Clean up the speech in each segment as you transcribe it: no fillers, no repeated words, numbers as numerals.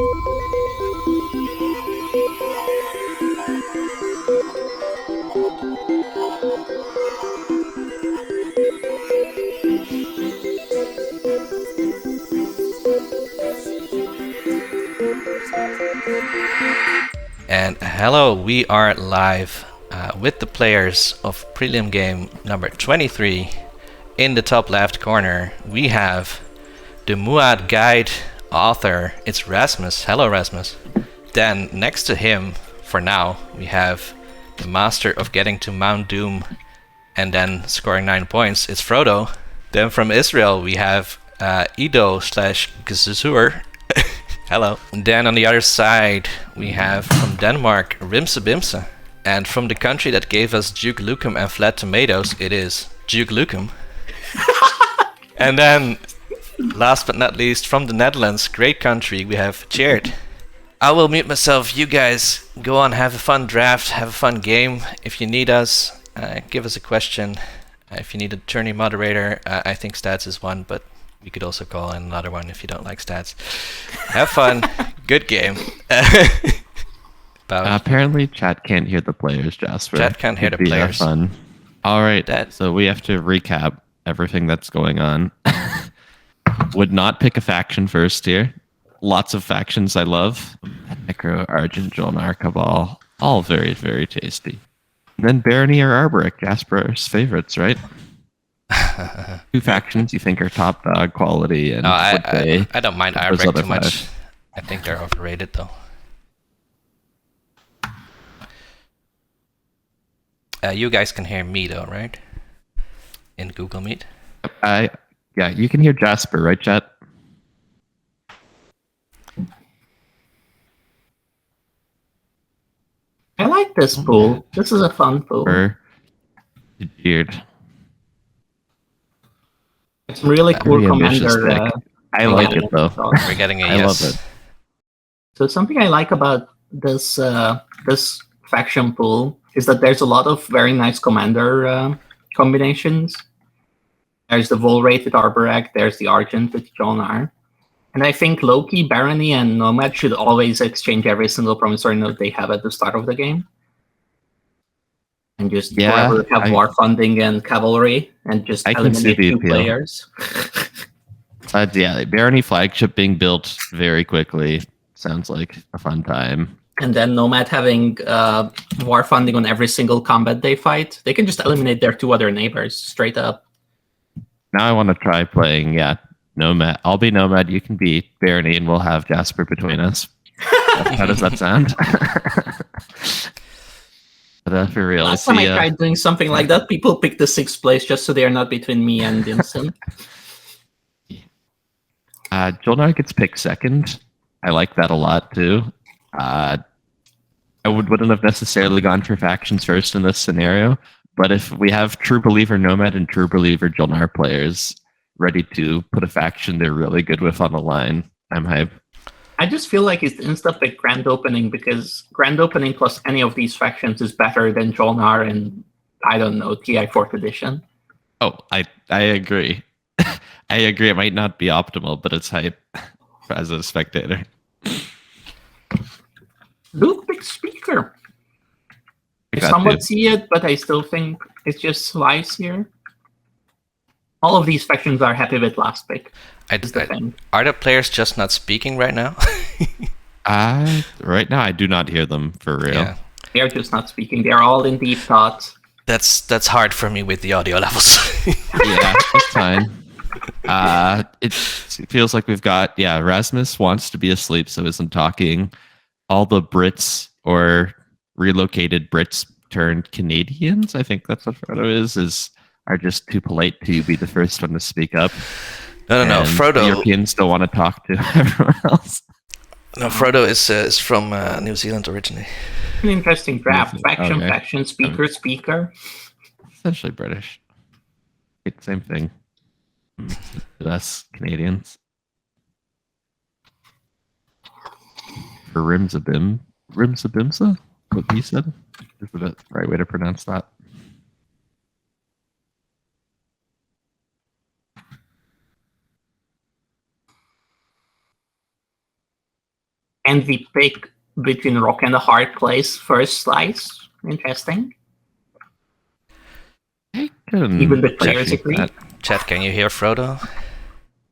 And hello, we are live with the players of prelim game number 23. In the top left corner, we have the Muad guide author. It's Rasmus. Hello, Rasmus. Then next to him, for now, we have the master of getting to Mount Doom and then scoring 9 points. It's Frodo. Then from Israel, we have Ido slash Ghsusur. Hello. And then on the other side, we have from Denmark, Rimsebimse. And from the country that gave us Duke LukeM and flat tomatoes, it is Duke LukeM. And then, last but not least, from the Netherlands, great country, we have Jared. I will mute myself. You guys go on, have a fun draft, have a fun game. If you need us, give us a question. If you need a tourney moderator, I think Stads is one, but we could also call in another one if you don't like Stats. Have fun. Good game. Apparently, chat can't hear the players, Jasper. Chat can't hear the players. Fun. All right, so we have to recap everything that's going on. Would not pick a faction first here. Lots of factions I love. Necro, Argent, Jolnar, Cabal. All very, very tasty. And then Barony or Arboric, Jasper's favorites, right? Two factions you think are top dog quality, and I don't mind Arboric too much. I think they're overrated though. You guys can hear me though, right? In Google Meet. Yeah, you can hear Jasper, right, chat? I like this pool. This is a fun pool. Weird. It's really cool commander. I like it though. We're getting a yes. I love it. So something I like about this this faction pool is that there's a lot of very nice commander combinations. There's the Volrate with Arborac, there's the Argent with Jolnar. And I think Loki, Barony, and Nomad should always exchange every single promissory note they have at the start of the game. And just forever have war funding and cavalry, and just eliminate two players. Barony flagship being built very quickly sounds like a fun time. And then Nomad having war funding on every single combat they fight. They can just eliminate their two other neighbors straight up. Now I want to try playing, Nomad. I'll be Nomad, you can be Barony, and we'll have Jasper between us. How does that sound? But for real, last time I tried doing something like that, people picked the 6th place just so they're not between me and Vincent. Jolnar gets picked second. I like that a lot too. I wouldn't have necessarily gone for factions first in this scenario, but if we have True Believer Nomad and True Believer Jolnar players ready to put a faction they're really good with on the line, I'm hype. I just feel like it's instead of Grand Opening, because Grand Opening plus any of these factions is better than Jolnar and, I don't know, TI 4th edition. Oh, I agree. I agree. It might not be optimal, but it's hype as a spectator. Luke picked Speaker. I somewhat see it, but I still think it's just slice here. All of these factions are happy with last pick. Are the players just not speaking right now? Right now, I do not hear them for real. Yeah. They're just not speaking. They're all in deep thought. That's hard for me with the audio levels. Yeah, that's fine. It feels like we've got, Rasmus wants to be asleep, so isn't talking. All the Brits or relocated Brits turned Canadians, I think that's what Frodo are just too polite to be the first one to speak up. No, Frodo. Europeans don't want to talk to everyone else. No, Frodo is from New Zealand originally. An interesting draft. Faction, speaker. Essentially British. Same thing. Us Canadians. For Rimsebimse? What he said? Is the right way to pronounce that? and the pick between rock and a hard plays first slice. Interesting. Even the players agree. Chat, can you hear Frodo?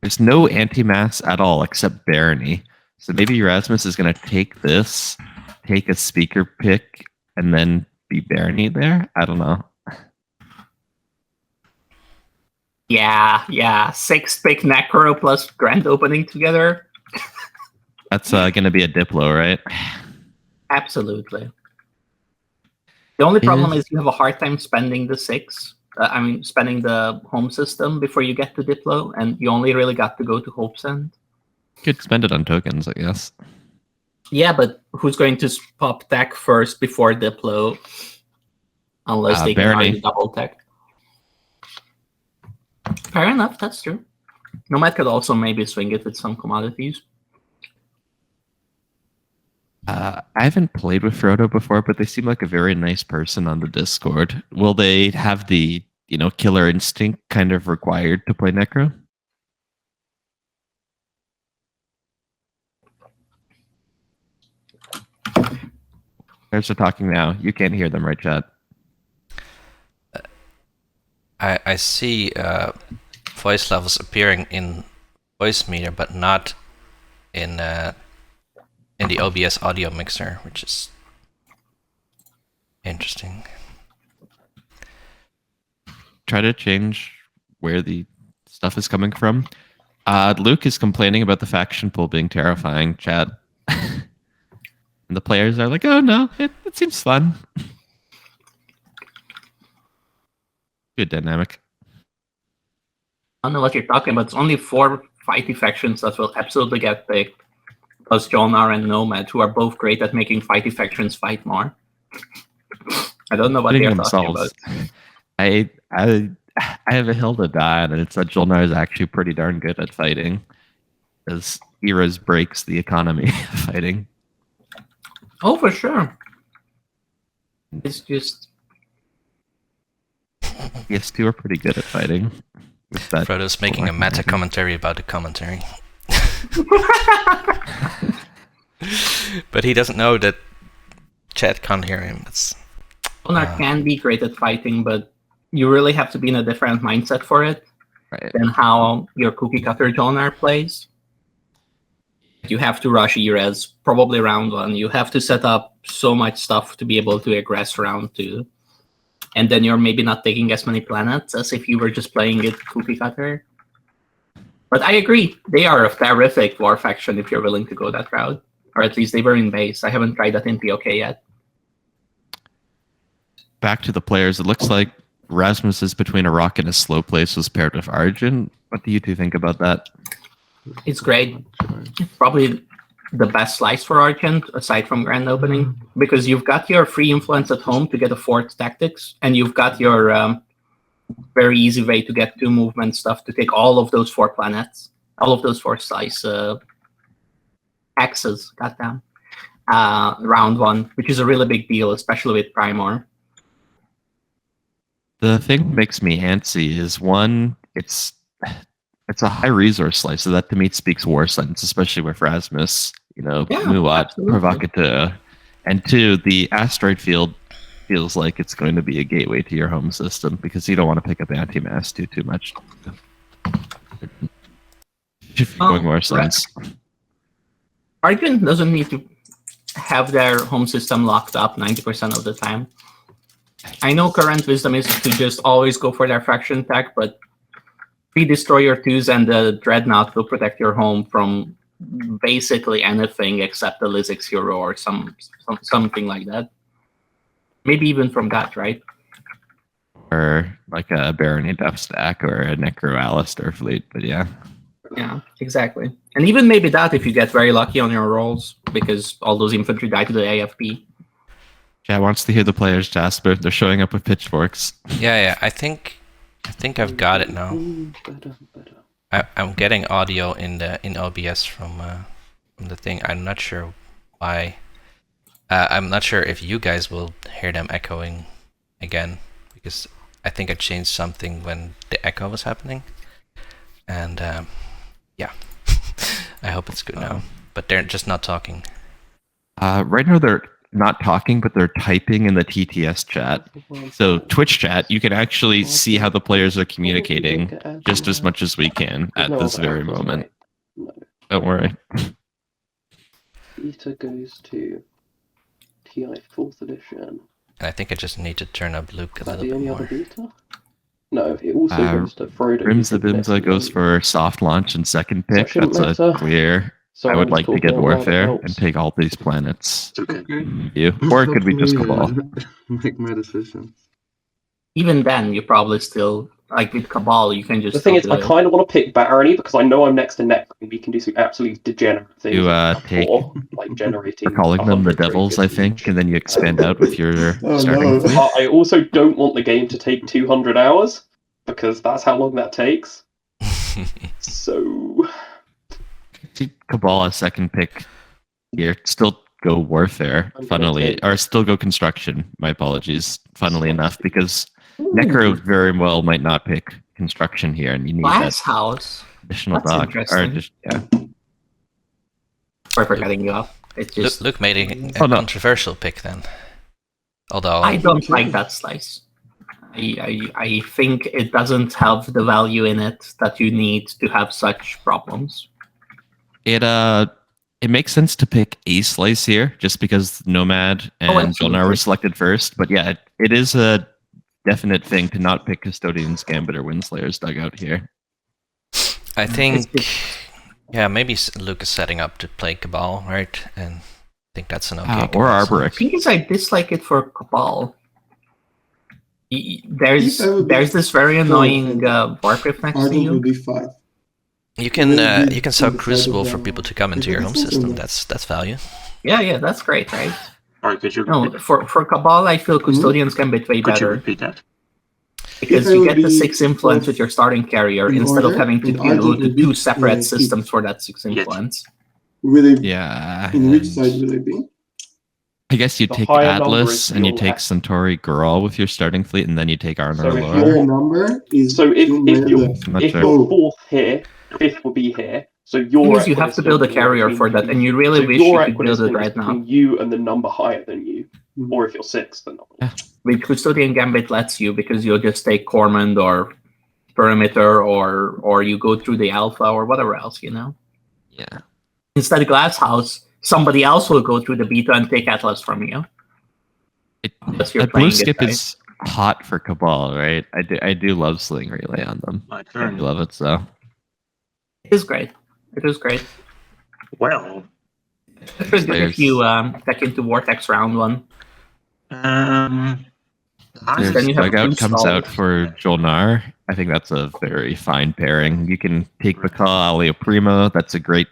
There's no anti-mass at all except Barony. So maybe Rasmus is going to take this, take a speaker pick, and then be Barony there? I don't know. Yeah. 6 pick Necro plus Grand Opening together. That's going to be a Diplo, right? Absolutely. The only problem is you have a hard time spending the 6. Spending the home system before you get to Diplo, and you only really got to go to Hope's End. Could spend it on tokens, I guess. Yeah, but who's going to pop tech first before Diplo? Unless they can already double tech. Fair enough, that's true. Nomad could also maybe swing it with some commodities. I haven't played with Frodo before, but they seem like a very nice person on the Discord. Will they have the, killer instinct kind of required to play Necro? Players are talking now. You can't hear them, right, chat? I see voice levels appearing in voice meter, but not in the OBS audio mixer, which is interesting. Try to change where the stuff is coming from. Luke is complaining about the faction pool being terrifying, chat. And the players are like, oh no, it seems fun. Good dynamic. I don't know what you're talking about. It's only 4 fighty factions that will absolutely get picked. Plus Jonar and Nomad, who are both great at making fighty factions fight more. I don't know what they're talking about. I have a hill to die on, and it's that Jonar is actually pretty darn good at fighting. As Eras breaks the economy of fighting. Oh, for sure. It's just... Yes, 2 are pretty good at fighting. With that Frodo's making a meta commentary about the commentary. But he doesn't know that chat can't hear him. Jonar can be great at fighting, but you really have to be in a different mindset for it than how your cookie cutter Jonar plays. You have to rush Eras, probably round 1. You have to set up so much stuff to be able to aggress round 2. And then you're maybe not taking as many planets as if you were just playing it cookie cutter. But I agree, they are a terrific war faction if you're willing to go that route. Or at least they were in base. I haven't tried that in POK yet. Back to the players, it looks like Rasmus is between a rock and a slow place was paired with Arjun. What do you two think about that? It's great. Probably the best slice for Argent, aside from Grand Opening, because you've got your free influence at home to get a 4th tactics, and you've got your very easy way to get 2 movement stuff to take all of those 4 planets, all of those 4 slice axes, goddamn, round 1, which is a really big deal, especially with Primor. The thing that makes me antsy is, one, it's a high resource slice, so that to me speaks war sense, especially with Rasmus, Muat, Provocateur. And 2, the asteroid field feels like it's going to be a gateway to your home system because you don't want to pick up anti-mass too much. Should be going more sense. Argent doesn't need to have their home system locked up 90% of the time. I know current wisdom is to just always go for their faction tech, but 3 Destroyer 2s and the Dreadnought will protect your home from basically anything except the Lizix hero or something like that. Maybe even from that, right? Or like a Barony Death Stack or a Necro Alistair fleet, but yeah. Yeah, exactly. And even maybe that if you get very lucky on your rolls, because all those infantry die to the AFP. Chat wants to hear the players, Jasper. They're showing up with pitchforks. Yeah. I think I've got it now. I'm getting audio in OBS from the thing. I'm not sure why. I'm not sure if you guys will hear them echoing again, because I think I changed something when the echo was happening. And yeah, I hope it's good now. But they're just not talking. Right now they're not talking, but they're typing in the TTS chat. So Twitch chat, you can actually see how the players are communicating just as much as we can at this very moment. No. Don't worry. Beta goes to TI 4th edition. And I think I just need to turn up Luke a Is that little the bit only other more. beta? No, it also goes to Frodo. Rimsebimse goes for soft launch and second pick. shouldn't That's matter. a clear. So I I'm would just like to talking get out loud, it Warfare helps. and take all these planets. Okay. You. Or it could be just Cabal. Make my decision. Even then, you probably still like with Cabal. You can just. The thing is, do I it. kind of want to pick Barony because I know I'm next to Necro and we can do some absolutely degenerate things. You take like generating. We're calling them the 100 Devils, I creatures think, each. and then you expand out with your Oh, starting no. fleet. But I also don't want the game to take 200 hours because that's how long that takes. So Cabal a second pick here. Still go Warfare, I'm gonna funnily, take- or still go Construction. My apologies, funnily enough, because Necro very well might not pick Construction here, and you need Glass that House. additional That's dock. Or interesting. just, yeah. Sorry for cutting you off. It's just Luke made a Oh, no. controversial pick then. Although I don't like that slice. I think it doesn't have the value in it that you need to have such problems. It makes sense to pick a slice here, just because Nomad and absolutely. Jolnar were selected first. But yeah, it is a definite thing to not pick Custodian's Gambit or Windslayer's dugout here. I think, It's yeah, maybe Luke is setting up to play Cabal, right? And I think that's an okay. Or comparison. The Arboric. thing is, I dislike it for Cabal. There's this very annoying Warcraft next to Argent you. would be 5. You can sell Maybe Crucible decide for to people to come into your home system. That's value. Yeah, that's great, right? Sorry, could you No, repeat, for Cabal, I feel Custodians can be way could you better repeat that? because If I you would get the be 6 influence with your starting carrier in instead of order, having to and go Argent to would be, 2 separate keep. systems for that 6 Yes. influence. Will it, Yeah. in which and side will it be? I guess you The take higher number Atlas is and you your take left. Centauri Gruul with your starting fleet, and then you take Arnor So if Lore. you're- Your number is So if to my you're- left. I'm not if sure. you're 4th here, 5th will be here. So your Thing is, you have to build a equidistant will be carrier between for that, you. and you really So wish your you could build a equidistant is Dreadnought. between you and the number higher than you, Mhm. or if you're 6th, the number. Which Custodian Gambit lets you because you'll just take Cormand or Perimeter or you go through the Alpha or whatever else, you know. Yeah. Instead of Glass House, somebody else will go through the Beta and take Atlas from you. Unless you're That blue playing it skip right. is hot for Cabal, right? I do love Sling Relay on them. My I turn. love it so. It is great. It is great. Well, Especially good if you check into Vortex round 1. last Then you have Dugout two comes stalls. out for Jolnar. I think that's a very fine pairing. You can take Bakal Alio Primo. That's a great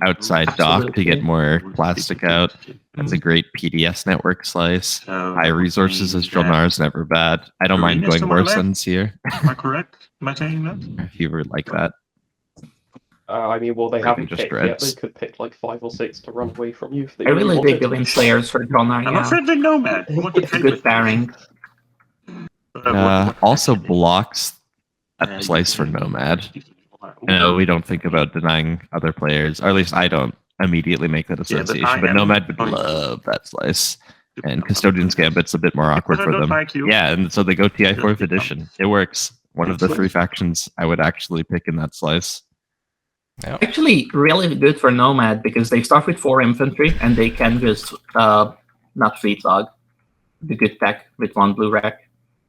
outside dock to get more plastic out. That's a great PDS network slice. High resources as Jolnar's never bad. I don't mind Green is going to my more left. suns here Am I correct? Am I saying that? if you were like that. I mean, well, they Or haven't just picked yet. dreads. They could pick like 5 or 6 to run away from you if they I really wanted dig the to. Windslayers for Jolnar, I'm a yeah. friendly nomad. What would It's a trade good with me? pairing. What Also actually- blocks that slice for Nomad. No, we don't think about denying other players, or at least I don't immediately make that Yeah, but association. I but am Nomad would going to- love that slice. And Custodian's Gambit's a bit more awkward I for don't them. like you. Yeah, and so they go TI 4th Yeah. edition. It works. One of the 3 factions I would actually pick in that slice. Actually, really good for Nomad because they start with 4 infantry and they can just not fleet log the good tech with 1 blue rack.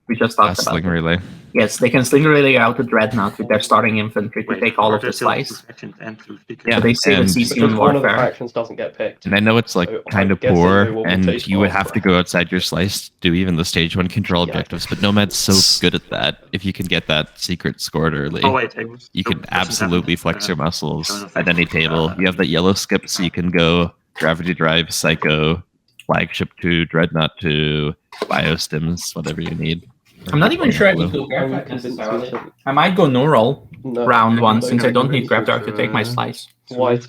We just talked about Sling it. Relay. Yes, they can sling relay out the Dreadnought with their starting infantry to Wait, take all are of there the still two slice. factions and two speakers? Yeah, So they save a and- CC Because in one of the Warfare. factions doesn't get picked. And I know it's like So kind I'm of guessing poor, they will and take you would off, have to right? go outside your slice to do even the stage 1 control Yeah. objectives. But Nomad's so good at that. If you can get that secret scored early, Oh wait, you can absolutely flex your muscles Showing at any table. You have that yellow skip, so you can go Gravity Drive, Psycho, Flagship to Dreadnought to Biostims, whatever you need. I'm not even sure I need Blue. to grab I'm that convinced necessarily. that- I might go neural No, round 1 no, since I don't need no, Grabdar to take my slice. Why? It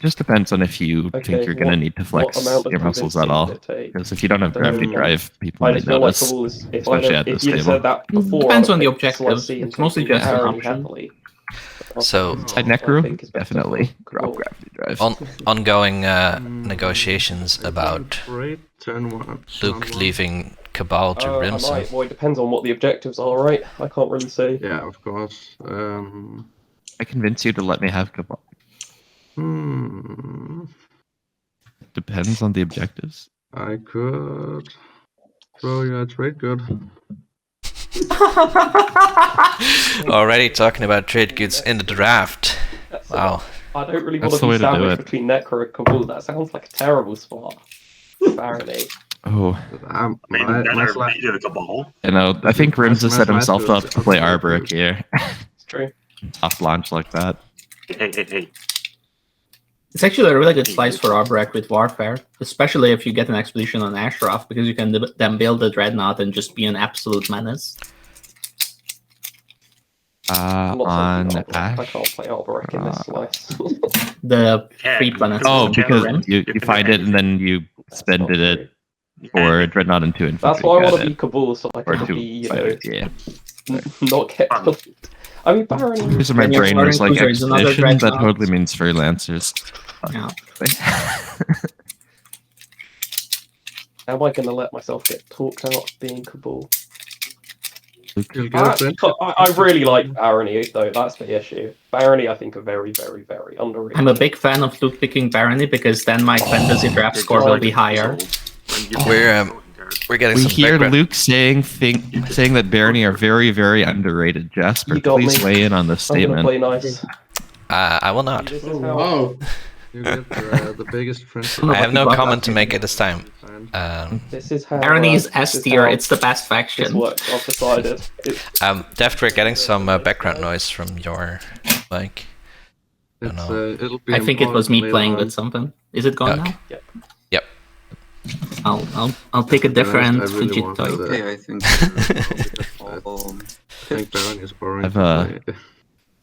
just depends on if you Okay, think you're going to what- need to what flex amount of your muscles at convincing all. did it take? Because if you don't have Gravity Drive, people I might just feel like notice. the rule is if, especially at if this you'd table. said that before, Depends I'd on the pick objectives. slicey and It's mostly taking just an Barony option. heavily. So Side I Necro, think is better definitely. for Drop Cabal. Gravity Drive. ongoing negotiations about Trade, turn one. Luke leaving Cabal to I Rimsa. might. Well, it depends on what the objectives are, right? I can't really say. Yeah, of course. I convince you to let me have Cabal. Depends on the objectives. I could throw you a trade good. Already talking about trade goods in the draft. Wow. I don't really That's want the to way be to do sandwiched it. between Necro and Cabal. That sounds like a terrible spot. Barony. Oh, My better slash, beat a Cabal. you know, I think My- Rimsa my set slash himself goes up to play outside Arboric first. here. It's true. Tough launch like that. Hey. It's actually a really good slice for Arborek with Warfare, especially if you get an expedition on Ashraf, because you can then build a Dreadnought and just be an absolute menace. I'm not On taking Arborek. I Ash. can't play Arborek in this slice. The Yeah, free planets. Oh, It's because Rim. you can find do it and then you spend it for Dreadnought and 2 infantry. That's why I want got to be it. Cabal, so I Or can 2 be, you know, fighters, yeah. not get. I mean, Barony. Here's my When you're brain was like firing cruisers, another expedition, that Dreadnought. totally means freelancers. Yeah. Am I going to let myself get talked out of being Cabal? you'll I, get actually it. can't- I really like Barony, though. That's the issue. Barony, I think, are very, very, very underrated. I'm a big fan of Luke picking Barony because then my fantasy draft score will be higher. We're getting We some hear background. Luke saying that Barony are very, very underrated. Jasper, You got please me. weigh in on this I'm going to statement. play nice. I will not. This is Oh, how- wow. You get the biggest friends. No, I have but no you got comment that. to make at this time. This is how. Barony is this S is tier, how it's the best This faction. works. I've decided. It's Deft, we're getting some background noise from your mic. It's, know. it'll be I think it was me important playing later with something. Is it gone Okay. now? Yep. Yep. I'll pick a on. different I really fidget want toy. the- Okay, I think. I think Baron is boring. I've,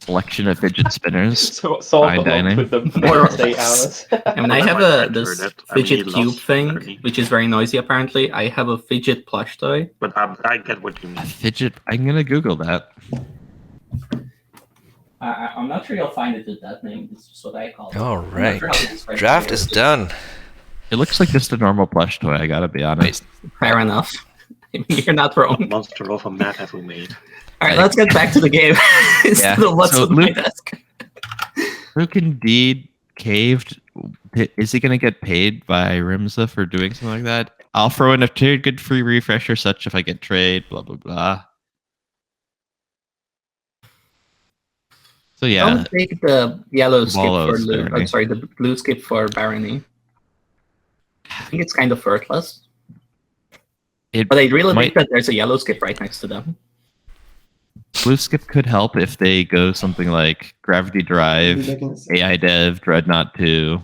Collection of fidget spinners. so I've Fine got dining. with them Or- for 8 hours. I mean, I Well, have my friend this heard it. I mean, he fidget loves cube thing, Barony. which is very noisy apparently. I have a fidget plush toy. But I get what you mean. Fidget. I'm gonna Google that. I'm not sure you'll find it with that name. It's just what I call it. All right. Draft is done. It looks like just a normal plush toy. I gotta be honest. Fair enough. You're not wrong. Monster of a map have we made? All right, let's get back to the game. Instead of what's so on my Luke- desk. Luke indeed caved. Is he gonna get paid by Rimsa for doing something like that? I'll throw in a good free refresher, such if I get trade. Blah blah blah. So yeah, Don't take the yellow skip for Wallows, Luke. Barony. I'm sorry, the blue skip for Barony. I think it's kind of worthless. it But I really might- like that there's a yellow skip right next to them. blue skip could help if they go something like Gravity Drive, AI Dev, Dreadnought 2,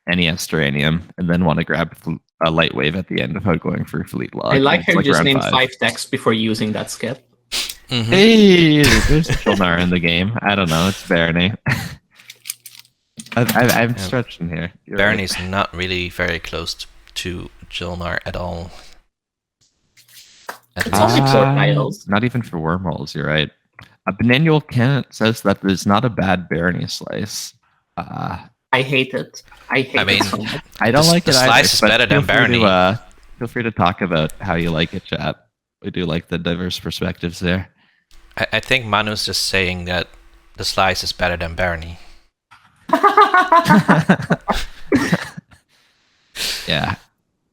NES Terranium, and then want to grab a light wave at the end without going for Fleet Log. I like It's how you just round named 5. 5 decks before using that skip. Mhm. Hey, there's Jolnar in the game. I don't know. It's Barony. I'm Yeah. stretched in here. You're Barony's not really very close to Jolnar at all. At It's only least. 4 tiles. Not even for wormholes. You're right. Benannual Kent says that there's not a bad Barony slice. I hate it. I hate mean, it so much. I don't The- like the it either. slice is but better feel than free to, Barony. feel free to talk about how you like it, chat. We do like the diverse perspectives there. I think Manu's just saying that the slice is better than Barony. Yeah,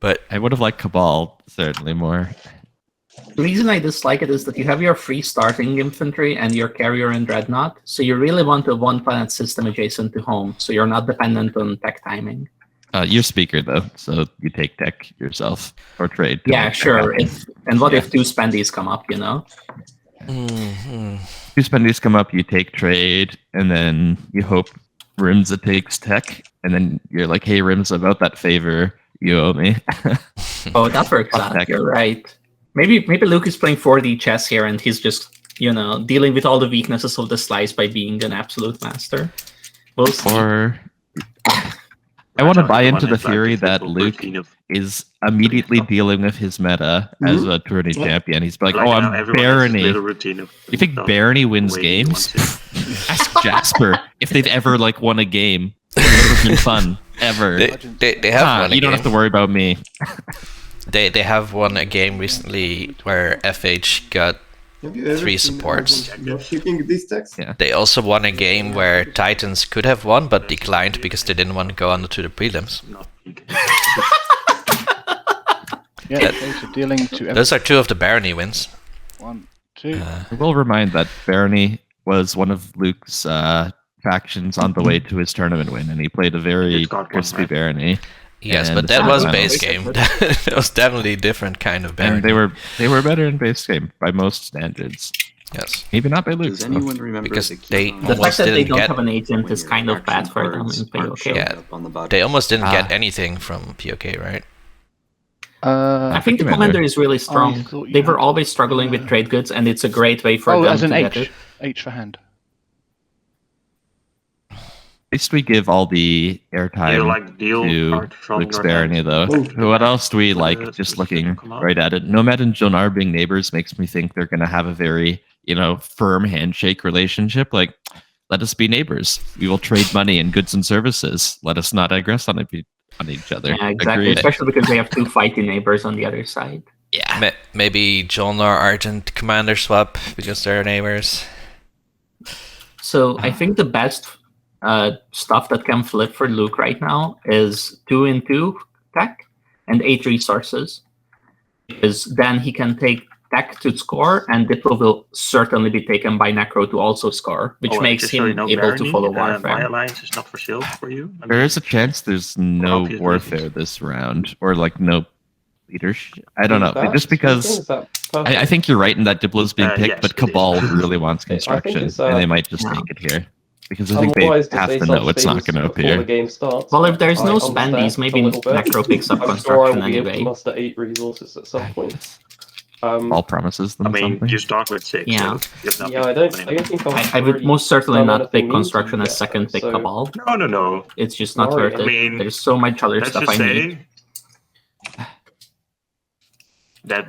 But I would have liked Cabal certainly more. The reason I dislike it is that you have your free starting infantry and your carrier and dreadnought, so you really want a one-planet system adjacent to home, so you're not dependent on tech timing. You're speaker though, so you take tech yourself or trade. to Yeah, make that sure. happen. And what if 2 spendies come up, you know? Mhm. Two spendies come up, you take trade, and then you hope Rimsa takes tech, and then you're like, hey Rimsa, about that favor you owe me. Oh, that works Fuck out. tech. You're right. Maybe Luke is playing 4D chess here, and he's just, dealing with all the weaknesses of the slice by being an absolute master. We'll see. Or I want to buy into the theory that Luke is immediately dealing with his meta as a tourney champion. He's like, oh, I'm Barony. You think Barony wins games? Ask Jasper if they've ever like won a game. It's never been fun ever. They have won a you don't game. have to worry about me. They have won a game recently where FH got Have you ever 3 seen supports. Argent shipping these decks? Yeah. They also won a game where Titans could have won but declined because they didn't want to go on to the prelims. Not big. Yeah, those are dealing to Those are 2 of the Barony wins. 1, 2. I will remind that Barony was one of Luke's factions on the way to his tournament win, and he played a very It's got one, crispy right? Barony. Yes, And but the that was semifinals. base game. That was definitely a different kind of Barony. And they were better in base game by most standards. Yes. Maybe not by Luke's. Does though. anyone remember Because the key they on The almost fact that they didn't don't get- have an agent when is your kind of action bad for them cards in aren't POK. showing Yeah. up on the bottom? They almost didn't get Ah. anything from POK, right? I think the Commander. commander is really strong. thought you They were had- always struggling with trade goods, and it's a great way for Oh, them as to an get H. it. H for hand. At least we give all the Do you airtime like deal to card from Luke's your Barony, hand? though. Oh. What else do we Uh, like? Just specific looking command? right at it. Nomad and Jonar being neighbors makes me think they're going to have a very, firm handshake relationship. Like, let us be neighbors. We will trade money and goods and services. Let us not aggress on each other. Yeah, exactly. Agreed. Especially because they have 2 fighting neighbors on the other side. Yeah. Maybe Jolnar Argent commander swap because they're neighbors. So I think the best stuff that can flip for Luke right now is 2-in-2 tech and 8 resources. Because then he can take tech to score, and Diplo will certainly be taken by Necro to also score, which makes just so him you know, able Barony, to follow My Warfare. alliance is not for sale for you. I There mean, is a chance there's no obvious warfare reasons. this round, or like no leadership. I don't know. That just because is that I perfect? think you're right in that Diplo's being picked, yes, but it is. Cabal really wants I think construction, it's, and they might just yeah. take it here because I think Unwise they to have say to know such it's not things going to before the appear. game starts. Well, if there's I no understand spendies, a maybe little bit. Necro picks up I'm sure I construction will be able to anyway. muster 8 resources at some point. All promises them I mean, something. you start with 6. Yeah. So you have nothing Yeah, I to don't complain think I would most certainly done not anything pick new construction to as get second there, pick so- Cabal. about. No. It's just not Sorry, worth I it. mean, There's so much other Let's stuff just I need. say that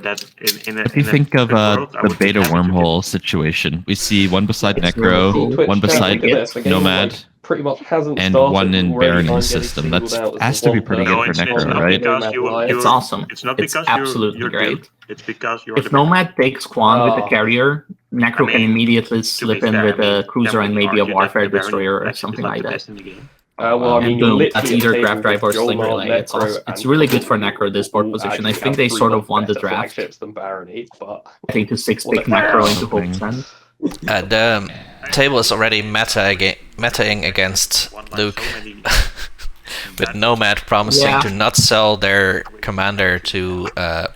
in a What do you in a think of world, I the would be beta happy to wormhole situation? We see one beside It's Necro, really Twitch one chat beside look at this, the game, Nomad, like, pretty much hasn't and started one in already, I'm Barony's getting system. singled That's out as has the to be one pretty No, good for it's Necro, not right? because Nomad you. Live. It's awesome. It's not It's because absolutely you're great. good. It's because you're If the better. Nomad takes Quan with the Ah. carrier, Necro I can mean, immediately To slip be in fair, with I a mean, cruiser and can we maybe a argue that Warfare the Barony Destroyer or faction is something not like the that. best in the game? Well, I mean, And you're boom, literally that's at either the draft table drive or with sling Jolnar, relay. It's Necro, awesome. It's and really good for Cabal, Necro this board who position. I actually think have they 3 sort of much won the better draft. flagships than Barony, but I think to 6-pick Whatever. Necro into Something. Hope The table is already metaing against One like Luke, so many- with Nomad promising Yeah. to not sell their commander to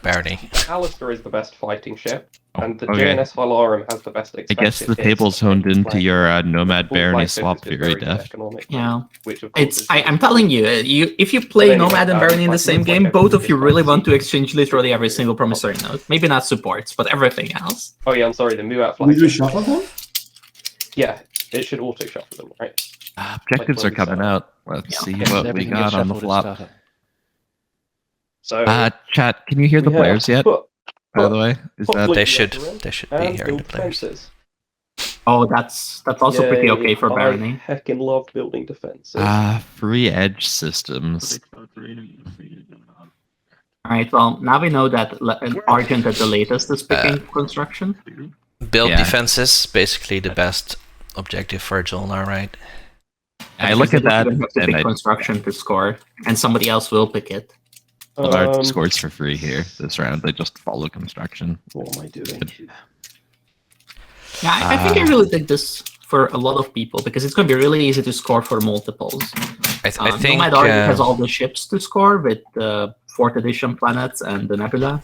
Barony. Alistair is the best fighting ship, and the Okay. JNS Hylarum has the best I expensive guess the hits table's and honed into flank. your Nomad Full Barony flank fifth swap is just theory, very Def. economic, Yeah. which of course is I'm telling you, if you play But anyway, Nomad and Barony in the like, same looks like game, I both think of you it's really like want to secret. exchange literally every single promissory note. Maybe not supports, but everything else. Oh yeah, I'm sorry, the Muat We do flag. shuffle them? Yeah, it should auto shuffle them, right? Objectives are Like when we coming set out. Let's Yeah. see Yes, what we everything got gets on the shuffled at flop. startup. So Chat, can you hear the we have players yet? put- By put- the way, is put that Blue They Yellow should in be and hearing the build players. defenses. Oh, that's also pretty Yay, okay for I Barony. heckin' love building defenses. free edge systems? Alright, well, now we know that Argent at the latest is picking construction. Build Yeah. defenses, basically the best objective for Jolnar, right? I look at that You have to and pick I construction to score, and somebody else will pick it. Allard scores for free here this round. They just follow construction. What am I doing? Yeah, I think I really think this for a lot of people because it's going to be really easy to score for multiples. I think Nomad already has all the ships to score with the 4th edition planets and the Nebula.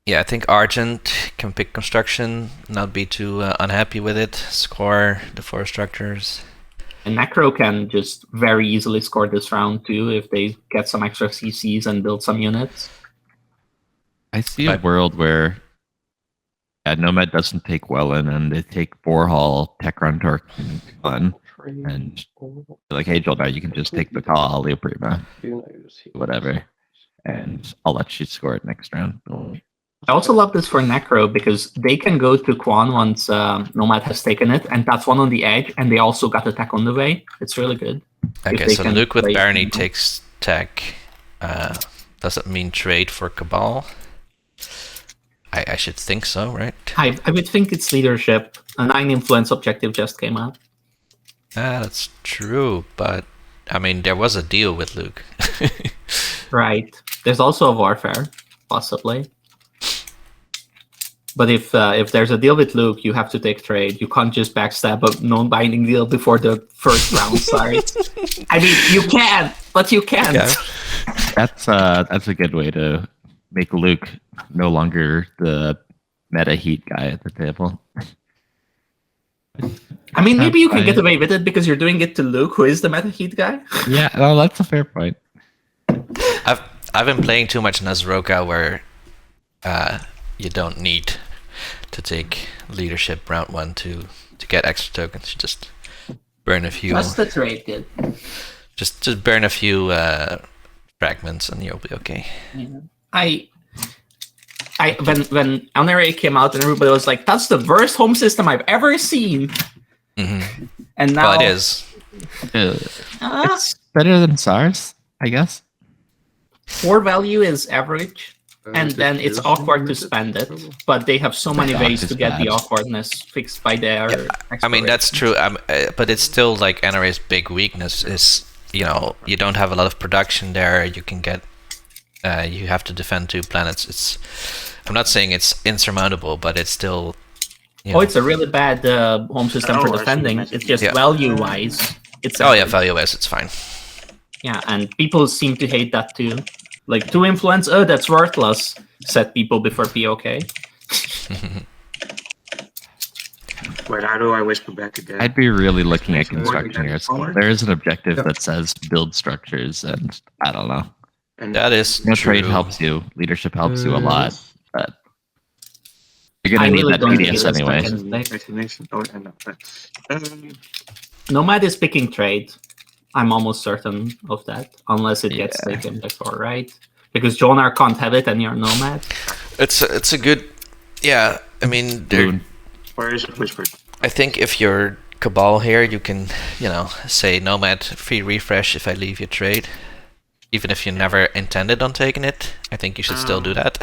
I think Argent can pick construction, not be too unhappy with it, score the 4 structures. And Necro can just very easily score this round too if they get some extra CCs and build some units. I see a world where Nomad doesn't take Wellen and they take Borehall, Techron, Torque, and and like, hey, Joel, now you can just take the call, Leo Prima, Who knows? whatever, and I'll let you score it next round. I also love this for Necro because they can go to Quan once Nomad has taken it, and that's one on the edge, and they also got attack on the way. It's really good. Okay, they so can Luke with play Barony Cabal. takes tech. Does that mean trade for Cabal? I should think so, right? I would think it's leadership. A 9 influence objective just came up. That's true, but I mean, there was a deal with Luke. Right. There's also a warfare, possibly. But if there's a deal with Luke, you have to take trade. You can't just backstab a non-binding deal before the first round starts. I mean, you can, but you can't. Yeah. That's a good way to make Luke no longer the meta heat guy at the table. I mean, maybe you can get Fine. away with it because you're doing it to Luke, who is the meta heat guy. Yeah, well, that's a fair point. I've been playing too much Nazroka where you don't need to take leadership round 1 to get extra tokens. You just burn a few. That's the trade, kid. Just burn a few fragments and you'll be okay. I when Elnere came out and everybody was like, "That's the worst home system I've ever seen," Mm-hmm. and now Well, it is. It's better than SARS, I guess. 4 value is average, and then it's awkward to spend it. But they have so many Doc ways is to get the bad. awkwardness fixed by their. I mean, that's expiration. true. But it's still like NRA's big weakness is, you know, you don't have a lot of production there. You can get, you have to defend 2 planets. I'm not saying it's insurmountable, but it's still. You know. Oh, it's a really bad home system Oh, for I see. defending. It's just Yeah. value-wise. It's Oh yeah, average. value-wise, it's fine. Yeah, and people seem to hate that too. Like 2 influence, oh, that's worthless, said people before POK. Wait, how do I whisper back again? I'd be really looking at Makes more construction here. sense. There is an objective Yeah. that says build structures, and I don't know. And That is No true. trade helps you. Leadership helps you a lot, but you're I gonna need really that don't think PDS it's anyway. second. Explanation. Oh, and no. Nomad is picking trade. I'm almost certain of that, unless it gets Yeah. taken before, right? Because Jonar can't have it and you're Nomad. It's a good. Yeah, I mean, Boon. Where is it whispered? I think if you're Cabal here, you can, you know, say Nomad free refresh if I leave your trade. Even if you never intended on taking it, I think you should still do that.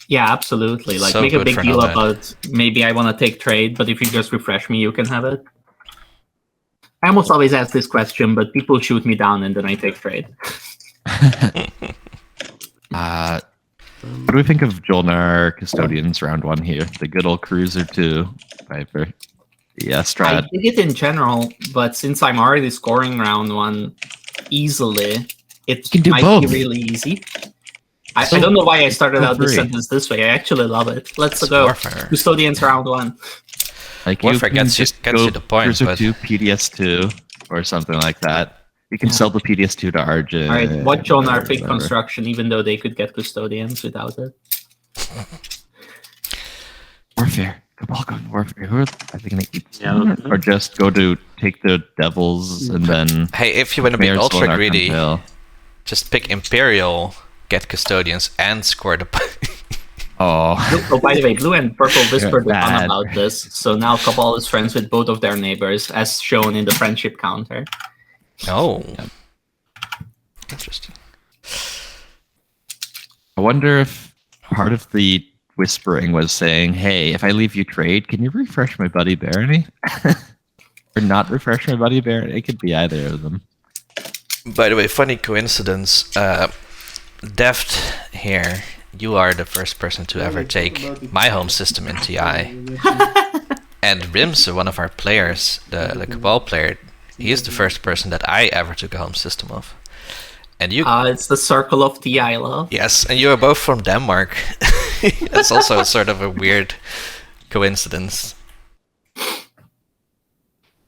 Yeah, absolutely. Like, So make a good big for deal Nomad. about maybe I want to take trade, but if you just refresh me, you can have it. I almost always ask this question, but people shoot me down and then I take trade. What do we think of Jolnar Custodians round 1 here? The good old Cruiser 2 Viper. The I Strad. dig it in general, but since I'm already scoring round 1 easily, it can do might both. be really easy. I So- don't know why I started feel out this free. sentence this way. I actually love it. Let's It's go. Warfare. Custodians round 1. Like Warfare you can gets you- just gets go you the point, Cruiser but- 2, PDS2, or something like that. You can sell the PDS2 to Argent. All right, watch on our pick whatever. construction, even though they could get custodians without it. Warfare. Cabal going Warfare. Who are they going to keep? Yeah. Or just go to take the Devils and then. Hey, if you want to be Mayor's ultra Solar greedy, Hill. just pick Imperial, get Custodians, and score the. Oh. Oh, by the way, Blue and Purple whispered a ton bad. about this, so now Cabal is friends with both of their neighbors, as shown in the friendship counter. Oh. Interesting. I wonder if part of the whispering was saying, hey, if I leave you trade, can you refresh my buddy Barony? Or not refresh my buddy Barony? It could be either of them. By the way, funny coincidence. Deft here, you are the first person to ever take my home system in TI. And Rimsebimse, one of our players, the Cabal player, he is the first person that I ever took a home system of. And you, It's the circle of TI love. yes, and you are both from Denmark. That's also sort of a weird coincidence.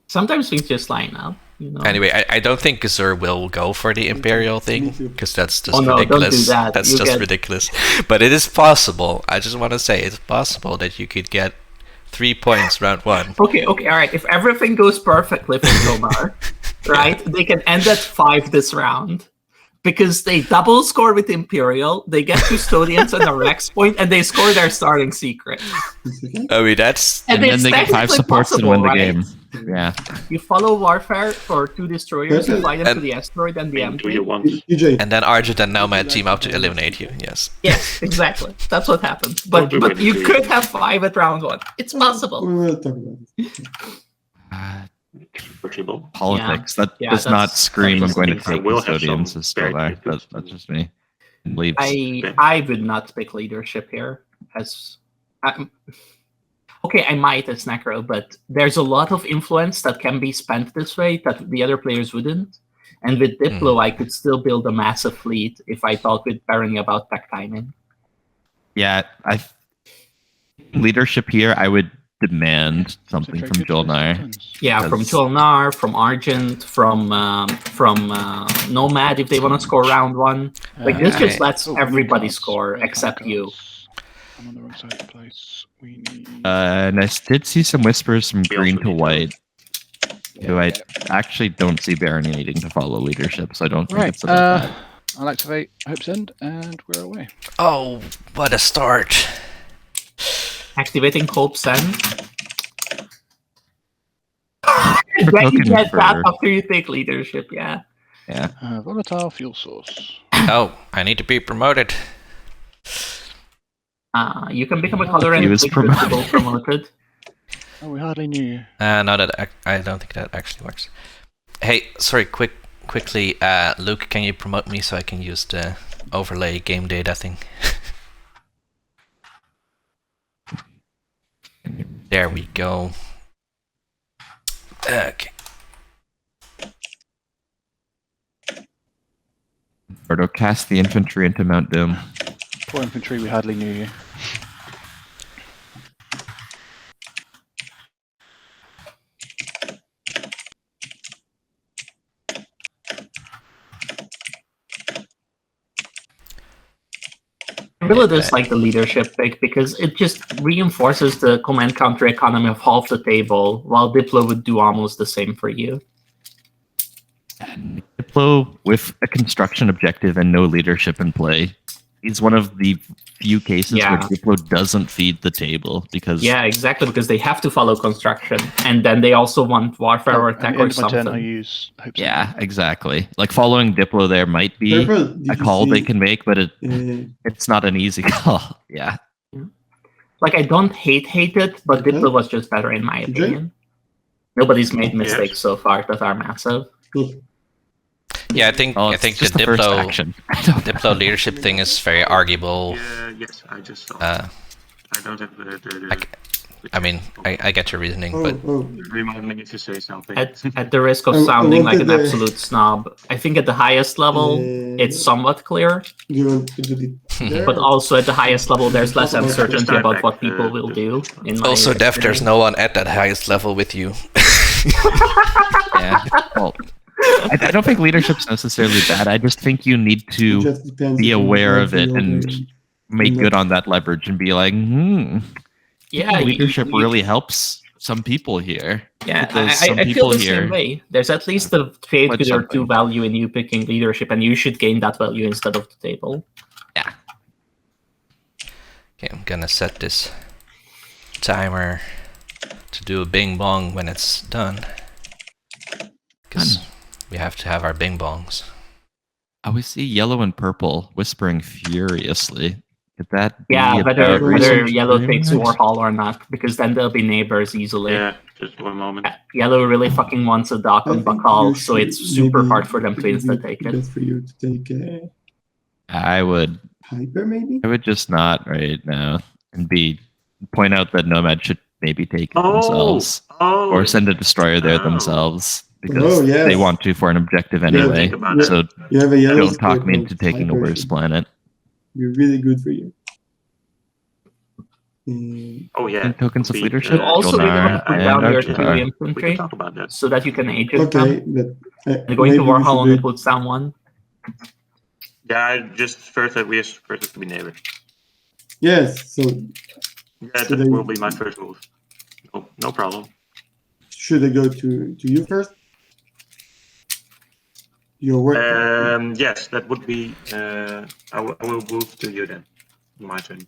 Sometimes things just line up, you know. Anyway, I don't think Ghsusur will go for the Imperial thing, because that's just Oh, no, don't do ridiculous. that. That's You just get- ridiculous. But it is possible. I just want to say it's possible that you could get 3 points round 1. Okay, all right. If everything goes perfectly for Tomar, right, they can end at 5 this round. because they double score with Imperial, they get custodians and a Rex point, and they score their starting secret. I mean, that's And then it's they get 5 technically supports and possible, win the right? game. Yeah. You follow Warfare for 2 destroyers, you fly them to And- the asteroid and the Do you empty. want? EJ, and then Argent and Nomad team up to eliminate you. Yes. Yes, exactly. That's what happens. But do but it, you do it. could have 5 at round 1. It's possible. we will talk about it. Possible. Politics. Yeah, That does not that's- scream I'm going to I take will have custodians some as still there. very That's just me. Leaves. I would not pick leadership here as okay, I might as Necro, but there's a lot of influence that can be spent this way that the other players wouldn't. And with Diplo, I could still build a massive fleet if I talk with Barony about tech timing. Yeah, leadership here, I would demand something Very from good for Jolnar. Titans. Yeah, from Because- Tolnar, from Argent, from Nomad if they want to score round 1. Like this just lets Oh, we need everybody cards. score We need except cards. you. I'm on the wrong side of the place. We need. And I did see some whispers from We green also to need white. Who I Yeah. actually don't see Barony needing to follow leadership, so I don't think Right. it's about that. I'll activate Hope's End, and we're away. Oh, what a start! Activating Hope Send. For Then you token get that for- after you take leadership, yeah. Yeah. Volatile fuel source. Oh, I need to be promoted. You can become a color He and was promoted. Oh, we hardly knew you. No, I don't think that actually works. Hey, sorry, quickly, Luke, can you promote me so I can use the overlay game data thing? There we go. Okay. Frodo, cast the infantry into Mount Doom. Poor infantry, we hardly knew you. I really dislike the leadership pick because it just reinforces the command counter economy of half the table, while Diplo would do almost the same for you. Diplo with a construction objective and no leadership in play is one of the few cases Yeah. where Diplo doesn't feed the table because Yeah, exactly, because they have to follow construction, and then they also want warfare or At the attack end or of my turn, I something. use Hope's yeah, End. exactly. Like following Diplo there might be Purple, did a you call they see, can make, but uh, it's not an easy call. Yeah. Like, I don't hate it, but Okay. Diplo was just better in my Okay. opinion. Nobody's made Yes. mistakes so far that are massive. Yeah, I think Oh, I it's think the just the first Diplo action. Diplo leadership thing is very arguable. Yeah, yes, I just saw. Uh, I don't have the Like, I mean, I get your reasoning, but Remind me to say something. At the risk of I sounding like an wanted the- absolute snob, I think at the highest level, it's somewhat clear, Do you want to do it? but also at the highest level, there's less uncertainty Start about back, what people will do. In my also, Def, there's experience. no one at that highest level with you. Yeah. Well, I don't think leadership's necessarily bad. I just think you need It to just depends be if you aware want of to it know and the- make good on that leverage and be like, Yeah, leadership you- really helps some people here. Yeah, There's some I feel people the here. same way. There's at least a trade Quite good or two something. value in you picking leadership, and you should gain that value instead of the table. Okay, I'm gonna set this timer to do a bing bong when it's done. Because we have to have our bing bongs. I always see yellow and purple whispering furiously. Could that be Yeah, about whether recent yellow takes experiments? Warhol or not, because then they'll be neighbors easily. Yeah, just one moment. Yellow really fucking wants a dock I on think Bakal, you so should- it's super maybe hard for them to it would insta be take it. best for you to take I would Hyper, maybe? just not right now and point out that Nomad should maybe take it themselves Oh, or send a destroyer there Oh. themselves because yes. they want to for an objective anyway. think about it. So You have a yellow don't talk square me called into taking a Hyper, worse should planet. be really good for you. Oh yeah. Tokens of We, leadership. You also really want to Jolnar put and down your Archer. 2 We can infantry talk about that. so that you can agent Okay, them. but And going to maybe we Warhol should only do- puts down 1. Yeah, just first that we first have to be neighbor. Yes, so Yeah, So that they- will be my first move. No problem. should I go to you first? your work. Yes, that would be. I will move to you then. My turn.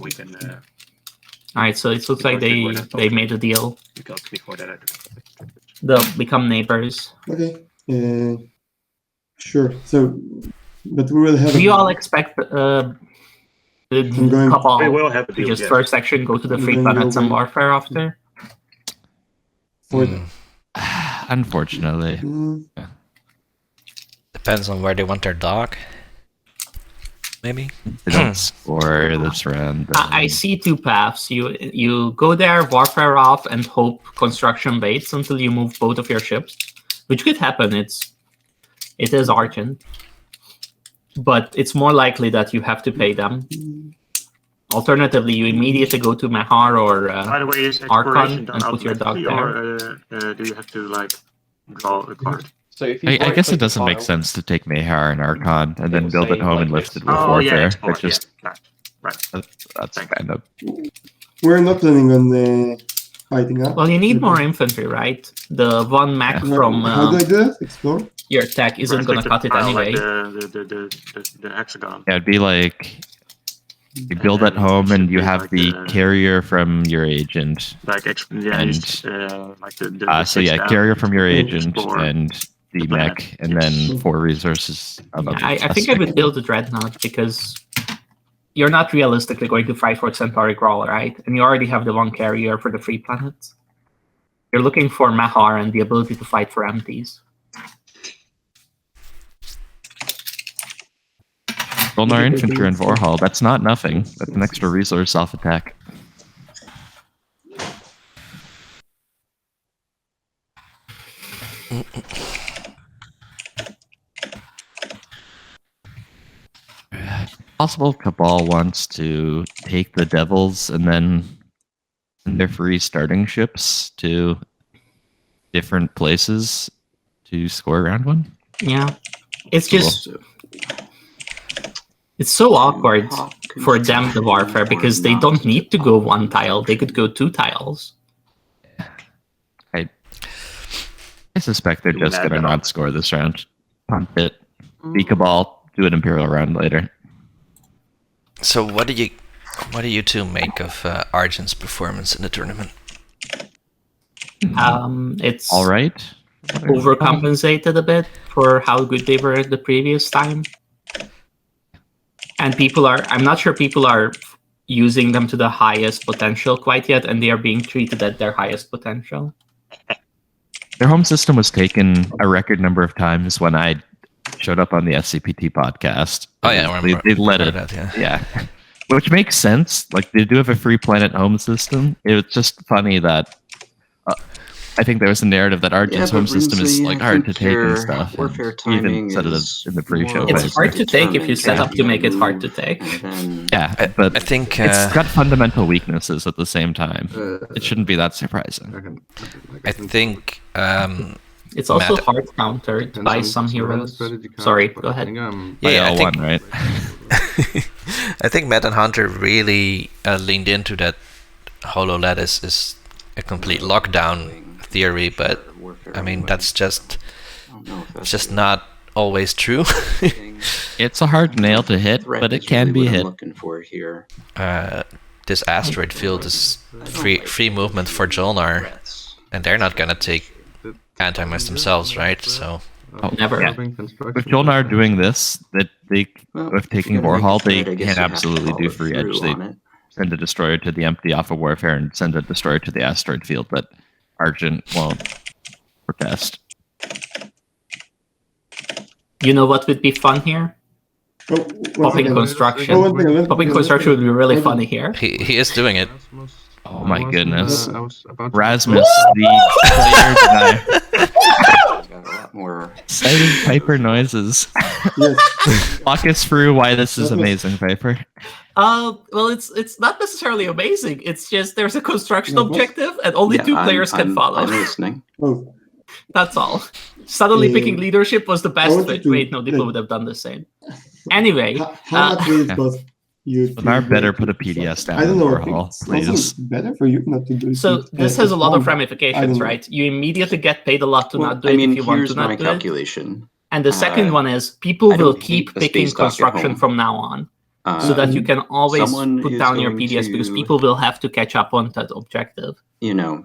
We can. All right, so it looks like they made a deal. Because before that, They'll become neighbors. Okay. Sure. So, but we will have. Do you all expect the couple we will have a to deal. just Yes. first section go to the free Then planets go and with- warfare after? For Unfortunately. Depends on where they want their dock. Maybe. They don't score this round. I see two paths. You go there, warfare off, and hope construction baits until you move both of your ships, which could happen. It is Argent, but it's more likely that you have to pay them. Alternatively, you immediately go to Mahar or By the way, is Archon exploration done and put your dog automatically, or do you have to like draw a card? So if you I guess right-click it doesn't the make file- sense to take Mahar and Archon and then It'll build it say home and like lift this. it with Oh warfare. yeah, It export, just right. that's kind of we're not planning on fighting up. well, you need more infantry, right? The one Mac from How do I do that? Explore. your tech isn't going to cut it anyway. Like the hexagon. yeah, it'd be like you build at home and you have the carrier from your agent. Like And, like the So yeah, six carrier down, from your agent explore. and the mech, and then 4 resources. I think I would build a Dreadnought because you're not realistically going to fight for Centauri Crawler, right? And you already have the one carrier for the free planets. You're looking for Mahar and the ability to fight for empties. Volnar infantry and Vorhal. That's not nothing. That's an extra resource off attack. Possible Cabal wants to take the Devils and then send their free starting ships to different places to score round 1. Yeah. It's just... It's so awkward for them, the warfare, because they don't need to go 1 tile. They could go 2 tiles. I suspect they're just going to not score this round. Punt it. Be Cabal. Do an Imperial round later. So what do you two make of Argent's performance in the tournament? It's All right. overcompensated a bit for how good they were the previous time. And I'm not sure people are using them to the highest potential quite yet, and they are being treated at their highest potential. Their home system was taken a record number of times when I showed up on the SCPT podcast. Oh yeah, I remember. They let it. That, yeah. Yeah. Which makes sense. Like, they do have a free planet home system. It's just funny that I think there was a narrative that Argent's home system is like hard to take and stuff. Warfare And even timing said it is in the pre-show. more It's like hard to take if you set up to make it hard to determined, take. and then, Yeah, but I think it's got fundamental weaknesses at the same time. It shouldn't be that surprising. I think It's also Matt- hard countered by some heroes. Sorry, go ahead. Yeah, I think L1, right? I think Matt and Hunter really leaned into that HoloLED is a complete lockdown theory, but I mean that's just it's just not always true. It's a hard nail to hit, but it can be hit. looking for here. This asteroid field is free movement for Jolnar, and they're not gonna take anti-miss themselves, right? So Never. Yeah. With Jolnar doing this, with taking Vorhal, they can absolutely do free edge. They send a destroyer to the empty off of warfare and send a destroyer to the asteroid field, but Argent won't protest. You know what would be fun here? Popping construction. Popping construction would be really funny here. he is doing it. Oh my goodness. Rasmus, Rasmus, the player guy. Got a lot more. Citing Piper noises. Yes. Walk us through why this is amazing, Piper. Well, it's not necessarily amazing. It's just there's a construction objective, and only 2 players can follow. I'm listening. Oh, That's all. Suddenly picking leadership was the best wanted fit. to- Wait, no, people would have done the same. Anyway, how much will it cost you? Lamar better put a PDS down I don't in know. Vorhal, It's please. also better for you not to do it. so this has a lot of I ramifications, don't know. right? You immediately get paid a lot to Well, not do I it mean, if you want here's to my not do it. calculation. And the second one is people I will don't keep hate the picking space dock at construction home. from now on, so that you can always Someone put is down your going PDS because to, people will have to catch up on that objective. you know,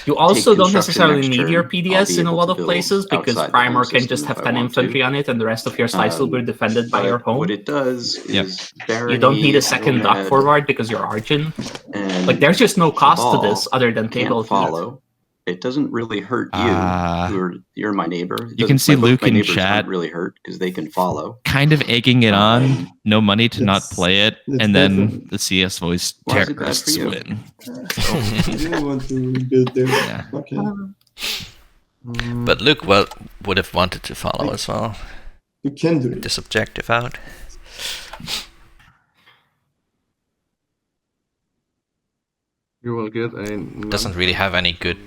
You also don't construction necessarily next need your turn. I'll PDS be in a able lot to of build places because outside the home Primer can system just if have I 10 want infantry to. on it, and the rest of your slice will be defended by your But home. what it does is You don't need a Barony, second dock Nomad, forward because you're Argent. and Like, there's just no cost to Cabal this other than table can't heat. follow. It doesn't really hurt you. You're my neighbor. You can see Luke my in neighbors chat aren't really hurt because they can follow. kind of egging it on. No money to not That's- play it, that's and then definitely- the CS voice Why is it bad for terrorists you? win. I didn't want to build there. Yeah. Okay. But Luke would have wanted to follow as well. You can do it. This objective out. You will get a. Doesn't really have any good,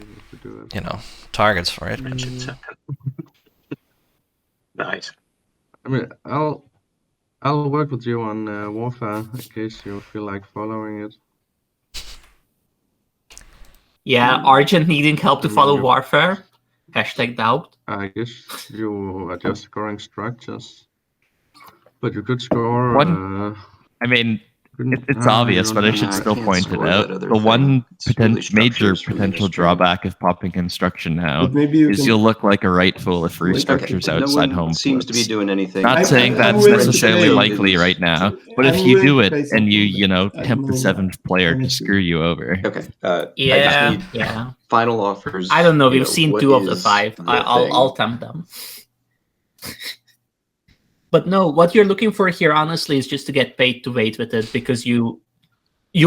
targets for it. Nice. I mean, I'll work with you on warfare in case you feel like following it. Yeah, Argent needing help to follow warfare. #doubt. I guess you adjust scoring structures, but you could score. I mean, it's you obvious, don't but I have- should I still can't point it score out. that other The thing. one It's really major structures for potential ministry. drawback of popping construction now But maybe you is can. you'll look like a rightful if free Okay, structures No outside one home seems to be flips. doing anything. Not saying I'm that's willing to necessarily play. likely right now, but I'm if you willing do to it play and something you that I tempt the know seventh player to honestly. screw you over. Okay. Yeah, I just need yeah. final offers. I don't know. you We've seen what 2 of the is 5. the I'll thing? tempt them. But no, what you're looking for here, honestly, is just to get paid to wait with it because you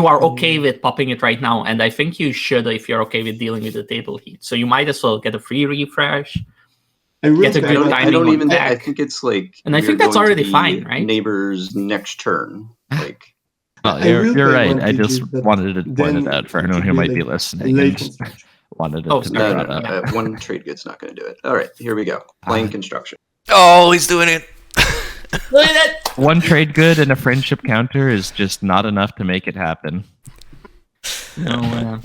are okay with popping it right now, and I think you should if you're okay with dealing with the table heat. So you might as well get a free refresh. I will Get a try, good but timing I don't on even think. I deck. think it's like. And I we're think that's going to already be fine, right? Neighbors next turn. Like Well, I you're will play right. one I just PG, but wanted to point it then out for it anyone should who be might like be a listening late and construction. wanted it Oh, to be sorry. no, brought no. up. One trade good's not going to do it. All right, here we go. Playing construction. Oh, he's doing it. Look at that! One trade good and a friendship counter is just not enough to make it happen. No,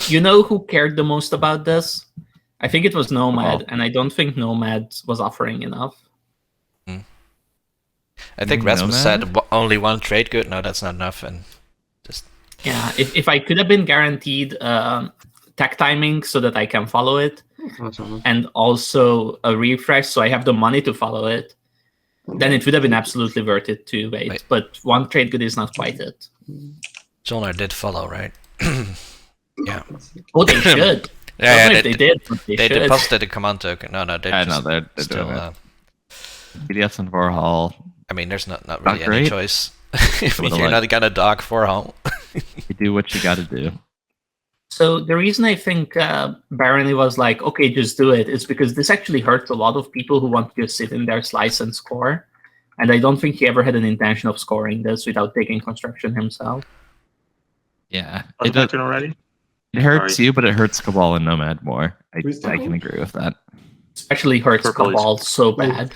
you know who cared the most about this? I think it was Nomad, and I don't think Nomad was offering enough. I think Rasmus said only one trade good. No, that's not enough. And just Yeah, if I could have been guaranteed tech timing so that I can follow it, Awesome. and also a refresh so I have the money to follow it, then it would have been absolutely worth it to wait. But one trade good is not quite it. Jonar did follow, right? Yeah. Oh, they should. Yeah, I don't know yeah, if they did, but they should. deposited a command token. No, they're I just know they're still. doing it. PDS and Warhol. I mean, there's not really any great. choice. If Would've you're liked- not gonna dock for home. You do what you got to do. So the reason I think Barony was like, okay, just do it, is because this actually hurts a lot of people who want to just sit in their slice and score. And I don't think he ever had an intention of scoring this without taking construction himself. Yeah, Was it, does, it already? it hurts Sorry. you, but it hurts Cabal and Nomad more. I Who's can Cabal? agree with that. Especially hurts Purple is- Cabal so bad.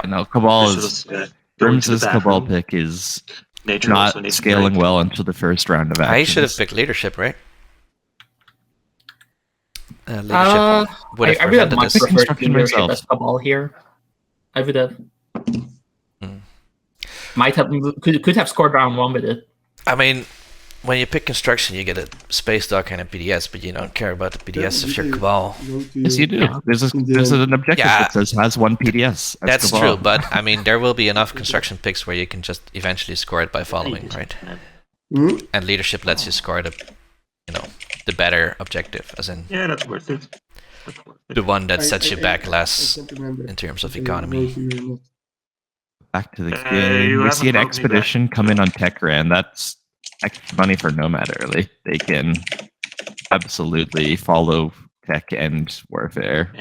No, Cabal This is was, going to the Rims's Cabal bathroom. pick is Nature not also needs a scaling break. well until the first round of action. I should have picked leadership, right? Leadership would I have would have prevented much this. preferred Construction leadership myself. as Cabal here. I would have. Hmm. Might have could have scored round 1 with it. I mean, when you pick construction, you get a space dock and a PDS, but you don't care about the PDS if you're Cabal. Yes, you do. Yeah. There's an objective Yeah. that says has one PDS. That's Cabal. true, but I mean, there will be enough construction picks where you can just eventually score it by following, right? Hmm? And leadership lets you score the better objective, as in Yeah, that's worth it. That's worth it. the one that sets you back less I can't remember. in terms of I economy. know if you're not. Back to the You game. We have see a an company expedition back. come in on Techran. That's extra money for Nomad early. They can absolutely follow tech and warfare for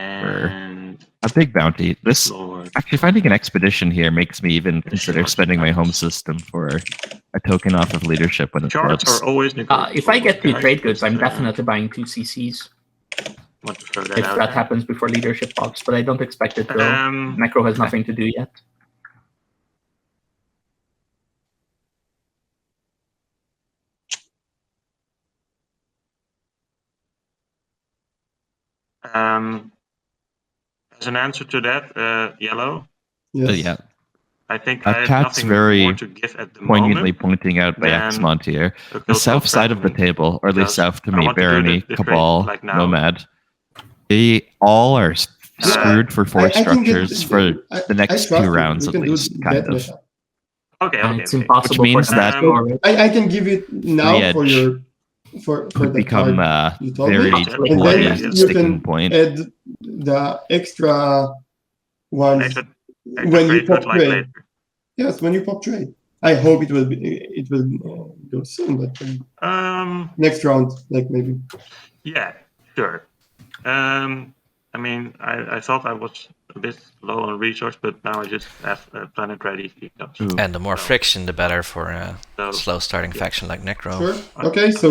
And a big bounty. This Lord. actually finding an expedition here makes me even consider spending my home system for a token off of leadership when it Charts flips. are always negotiable. If I get 2 guys. trade goods, I'm Just, definitely buying 2 CCs. want to throw that If out that there. happens before leadership pops, but I don't expect it to. Um, Macro has nothing to do yet. As an answer to that, yellow. Yes. Yeah. I think I have Cat's nothing very more to give at the poignantly moment. pointing out by then Xmont here. a The cultural south side of the settlement, table, or at least because south to I me, want to do Barony, the trade, Cabal, like now. Nomad, they all are screwed for force I can get structures for the next trust 2 you. rounds We at can do least, that kind of. meta. Okay, And okay, it's okay. impossible Which means for them that- to score it. I can give it now Three for edge your for Could the become card you told me. very And And bloody then you sticking can point. add the extra ones Extra when you trade, pop but like trade. later. Yes, when you pop trade. I hope it will go soon, but next round, like maybe. Yeah, sure. I mean, I thought I was a bit low on resource, but now I just have planet ready. Ooh. And the more So- friction, the better for a So, slow starting faction like Necro. Sure. Okay, so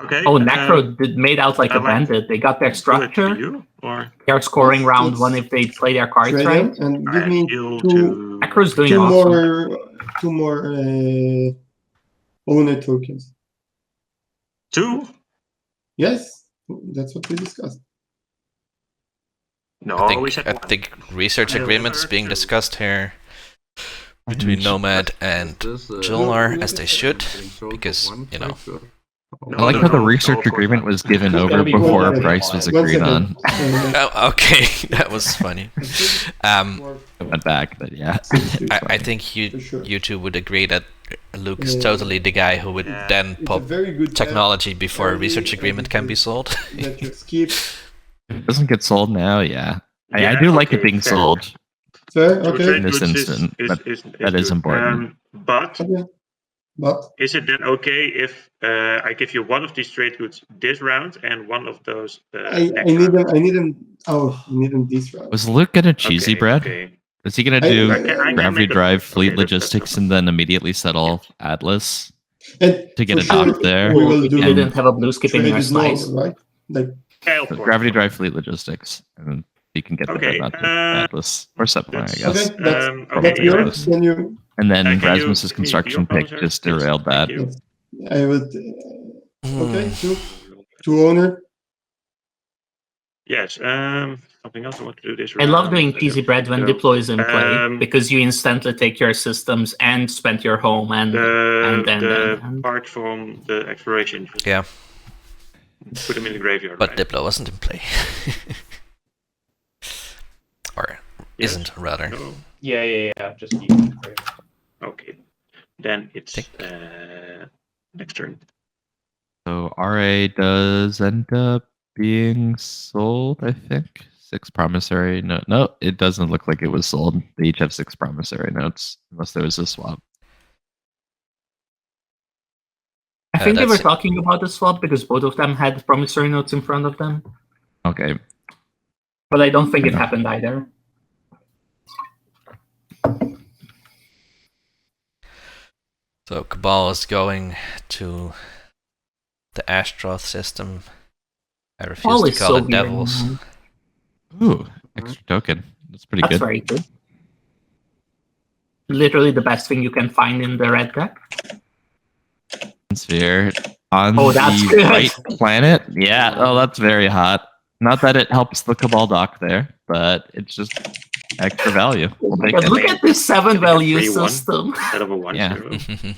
okay. Oh, Necro made out like I a like bandit. They got their do it to structure. you, or They are scoring Let's- round let's one if they play their cards trade right. them and give me heal two Necro's doing two awesome. more owner tokens. 2? Yes, that's what we discussed. No, we said I 1. think research agreements being discussed here between Nomad and Jolnar, as they should, because, you know. I like how the No, research of course agreement not. was given It's over gonna be before a one price was One agreed on. second. Oh, okay, that was funny. It went back, but yeah. I think you For sure. you two would agree that Luke's Yeah. totally the guy who would Yeah. then It's a pop very good technology before a early research agreement can be sold. that you skip. If it doesn't get sold now, yeah. I Yeah, do like it okay, being fair. sold. Fair, To okay. trade In this goods instant, that is good. important. But Okay. But is it then okay if I give you one of these trade goods this round and one of those I next need round? them. I need them. Oh, I need them this round. Was Luke gonna cheesy Okay, bread? okay. Is he gonna I- do I can gravity make a- drive, fleet okay, that's logistics, fine. and then immediately settle Atlas? And To get for a dock sure, there. we will If do you didn't have a blue skip in trade your is normal, slice. right? Like Yeah, of course. Gravity drive, fleet logistics, and you can get the Okay, dreadnought to Atlas or Submarine, I that's- guess. okay, that's okay, yours. Can you? And then can you Rasmus's give me construction your pick promisor, just please? derailed that. Thank you. Yes, I would. Okay, Hmm. two owner. Yes. Something else I want to do this I love round. doing cheesy bread when So, deploy is in play um, because you instantly take your systems and spend your home and the part from the exploration. Yeah. Put them in the graveyard. But right? Diplo wasn't in play. Or Yes. isn't, rather. No? Yeah. Just you. Okay. Then it's Tick. next turn. So RA does end up being sold, I think. 6 promissory note. No, it doesn't look like it was sold. They each have 6 promissory notes, unless there was a swap. I think they were that's it. talking about the swap because both of them had promissory notes in front of them, Okay. but I don't think it Yeah. happened either. So Cabal is going to the Ashtroth system. I refuse All to is call so it weird, devils. man. Ooh, extra token. That's pretty That's good. very good. Literally the best thing you can find in the red deck. Sphere on Oh, that's the good. right planet. Yeah. Oh, that's very hot. Not that it helps the Cabal dock there, but it's just extra value. We'll take But it. look at this 7 value 3-1. system. Instead of a 1-0. Yeah.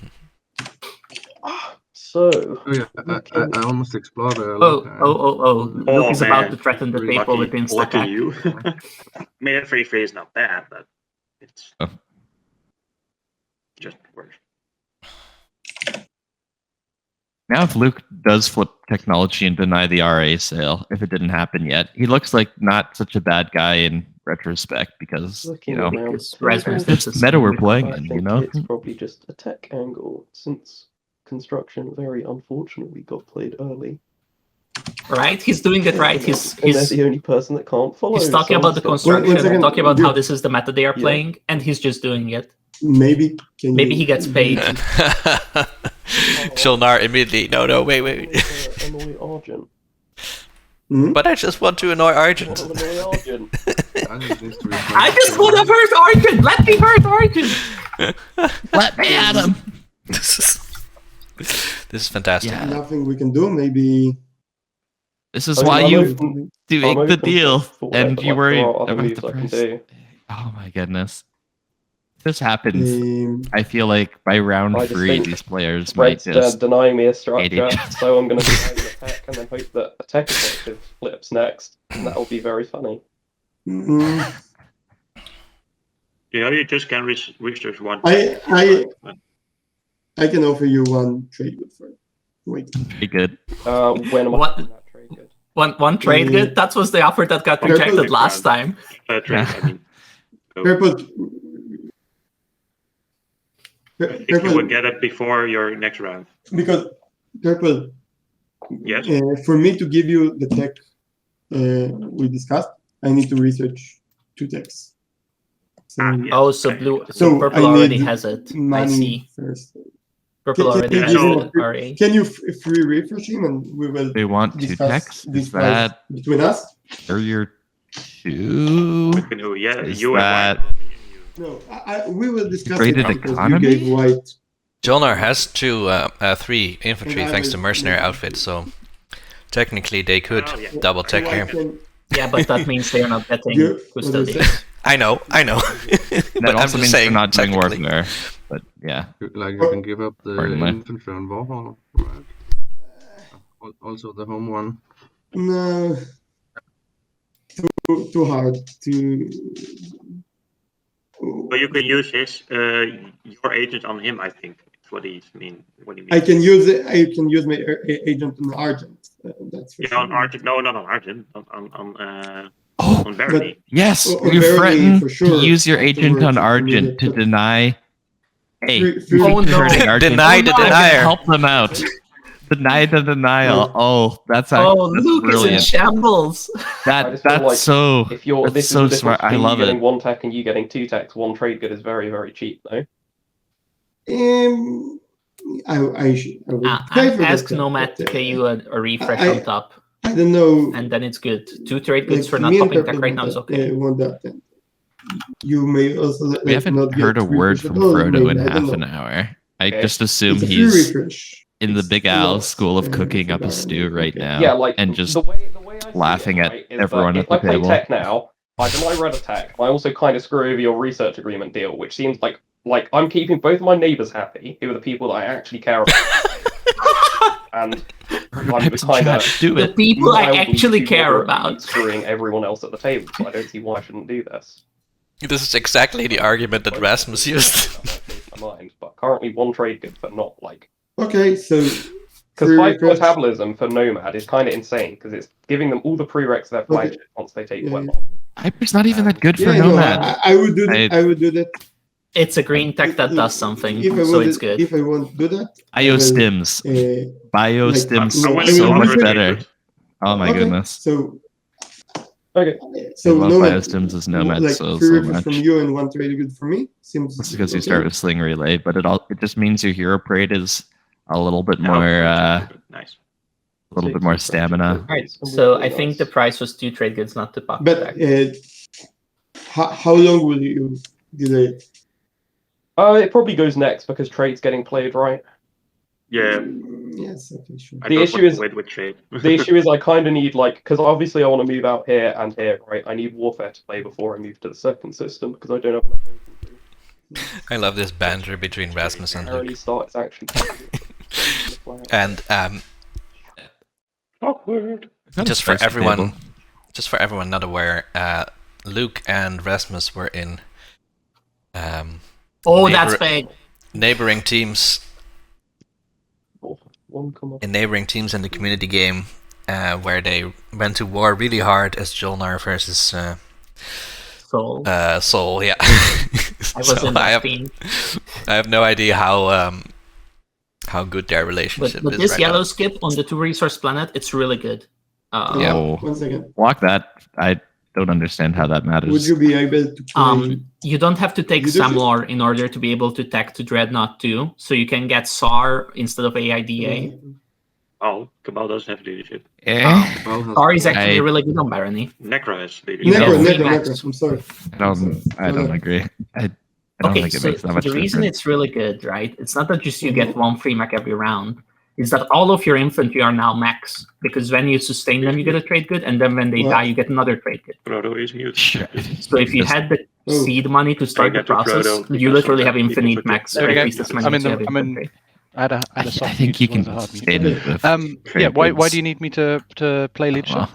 So, Oh yeah, I almost exploded. Oh. Luke Oh, is about man. to threaten the Lucky- table with insta Lucky attack. you. Meta free free is not bad, but it's Oh. just worse. Now, if Luke does flip technology and deny the RA sale, if it didn't happen yet, he looks like not such a bad guy in retrospect because, looking you know, around, Because Rasmus it's is meta we're a playing I in, you think know? it's probably just a tech angle, since construction very unfortunately got played early. Right? He's doing it right. And they're the only person that can't follow. He's talking about the so- construction, second. talking about how this is the meta they are Yeah. playing, and he's just doing it. Maybe Maybe he gets paid. Shulnar immediately. No, wait. Annoy Argent. Hmm? But I just want to annoy Argent. Annoy Argent. I just want to hurt Arjun! Let me hurt Arjun! Let me at him! This is fantastic. Yeah. Nothing we can do. Maybe. This is Oh, why yeah, you maybe- to I'm make the open to deal, whatever, and you like, worry there are other about moves the I can price. do. Oh my goodness. This happens. Um, I feel like by round I just 3, think these players might Red's just. denying me a hate structure, it. so I'm going to deny him a tech and then hope that a tech effective flips next, and that will be very funny. mm, You know, you just can research one. I can offer you one trade good for it. Wait. Pretty good. When am I What? doing that trade good? One trade good? That was the offer that got Purple- rejected last time. Trade, I mean. So Purple. if you Purple, would get it before your next round. because Purple, Yes. for me to give you the tech we discussed, I need to research 2 techs. So, Yes. Oh, so Okay. blue. So So purple I already need has it. I money see. first. Purple Can already you has give so- him it. a- RA. Can you free refresh him and we will They want 2 discuss techs? this Is price that between us? Carrier 2? Between who? Yeah, Is you that- and No, we will discuss Traded it because economy? you gave white. Jolnar has 3 infantry And I thanks to will- mercenary outfits, so technically they could Oh, yeah. double tech So I here. can- Yeah, but that means they are not getting You- what do you say? custodians. I know. That but I'm also just means saying they're not doing technically. warfare. But yeah. Like you can give up the Pardon me. infantry and Warhammer, right? Also the home one. No, too hard to. But you can use his your agent on him. I think is what he means. I can use it. I can use my agent on Argent. That's for Yeah, sure. on Argent. No, not on Argent. Oh, On Barony. yes. Oh, You Barony, threaten for sure, to use your agent afterwards, on you Argent need to to- deny. Hey, Free- Oh, no. hurting Argent. Deny the I can denier. help them out. Deny the denial. Oh, that's Oh, actually that's Luke is in brilliant. shambles. I That just feel that's like so. If you're That's this so is the smart. difference I between love you getting it. 1 tech and you getting 2 techs. 1 trade good is very, very cheap, though. I would And for ask that, Nomad to but, pay you a refresh I- on top, I don't know. and then it's good. 2 trade goods like, for not me and popping Purple tech right now is want okay. want that. And you may also like, We haven't not heard get a word refresh from at all, Frodo maybe, in I don't half know. an hour. I Okay. just assume It's a free he's refresh. in the It's Big a Al lot, school of cooking for up a Barony, stew right okay. now. Yeah, like and just the way I see laughing it, at right, is everyone that at if the I play table. tech now, I deny red attack. I also kind of screw over your research agreement deal, which seems like I'm keeping both my neighbors happy, who are the people that I actually care about, and I'm the kind of do The it. people I mildly actually too care moderately about. screwing everyone else at the table. So I don't see why I shouldn't do this. This is exactly the argument that Rasmus used. That might change my mind, but currently 1 trade good, but not like. Okay, so Because free 5 refresh. metabolism for Nomad is kind of insane because it's giving them all the prereqs of their Okay. flagship once they take Yeah, weapon. Hyper's not even that good for Yeah, no, Nomad. I would do that. I- I would do that. It's a green tech that does something, If I so wanted- it's good. If I want to do that, Bio I will, stims. Bio like, stims I will so much refresh- better. Oh my okay, goodness. So, Okay. so I love Nomad, biostims as Nomad like so free refresh much. from you and 1 trade good for me seems. That's because you okay. start with Sling Relay, but it just means your hero parade is a little bit more Nice. a little bit more stamina. Alright, so I think the price was 2 trade goods, not the pocket But tech. how long will you delay it? It probably goes next because trade's getting played, right? Yeah. Yes. Okay. Sure. I The don't issue want to is- wait with trade. The issue is I kind of need because obviously I want to move out here and here, right? I need warfare to play before I move to the second system because I don't have enough infantry. I love this banter between Rasmus and Early Luke. start is actually. And Awkward. just for everyone not aware, Luke and Rasmus were in Oh, neighbor- that's big. neighboring teams in the community game, where they went to war really hard as Jolnar versus So Soul. Yeah, I was So in I that have, team. I have no idea how good their relationship But is this right yellow now. skip on the 2 resource planet, it's really good. Yeah. Oh, 1 second. block that. I don't understand how that matters. Would you be able to play? You don't have to take Leadership? Samlar in order to be able to tech to Dreadnought 2, so you can get SAR instead of AIDA. Oh, Cabal doesn't have leadership. SAR is actually really good on Barony. Necro has You leadership. get Necro, free max. Necro. I'm sorry. I don't agree. I don't Okay, think it so makes that much the reason difference. it's really good, right? It's not that just you get 1 free Mac every round. is that all of your infantry are now max, because when you sustain them, you get a trade good, and then when they die, you get another trade good. Frodo is mute. So if you had the seed money to start the process, you literally have infinite max, or at least as many as you have infantry. I had a soft I think you can sustain it with why do you need me to play leadership?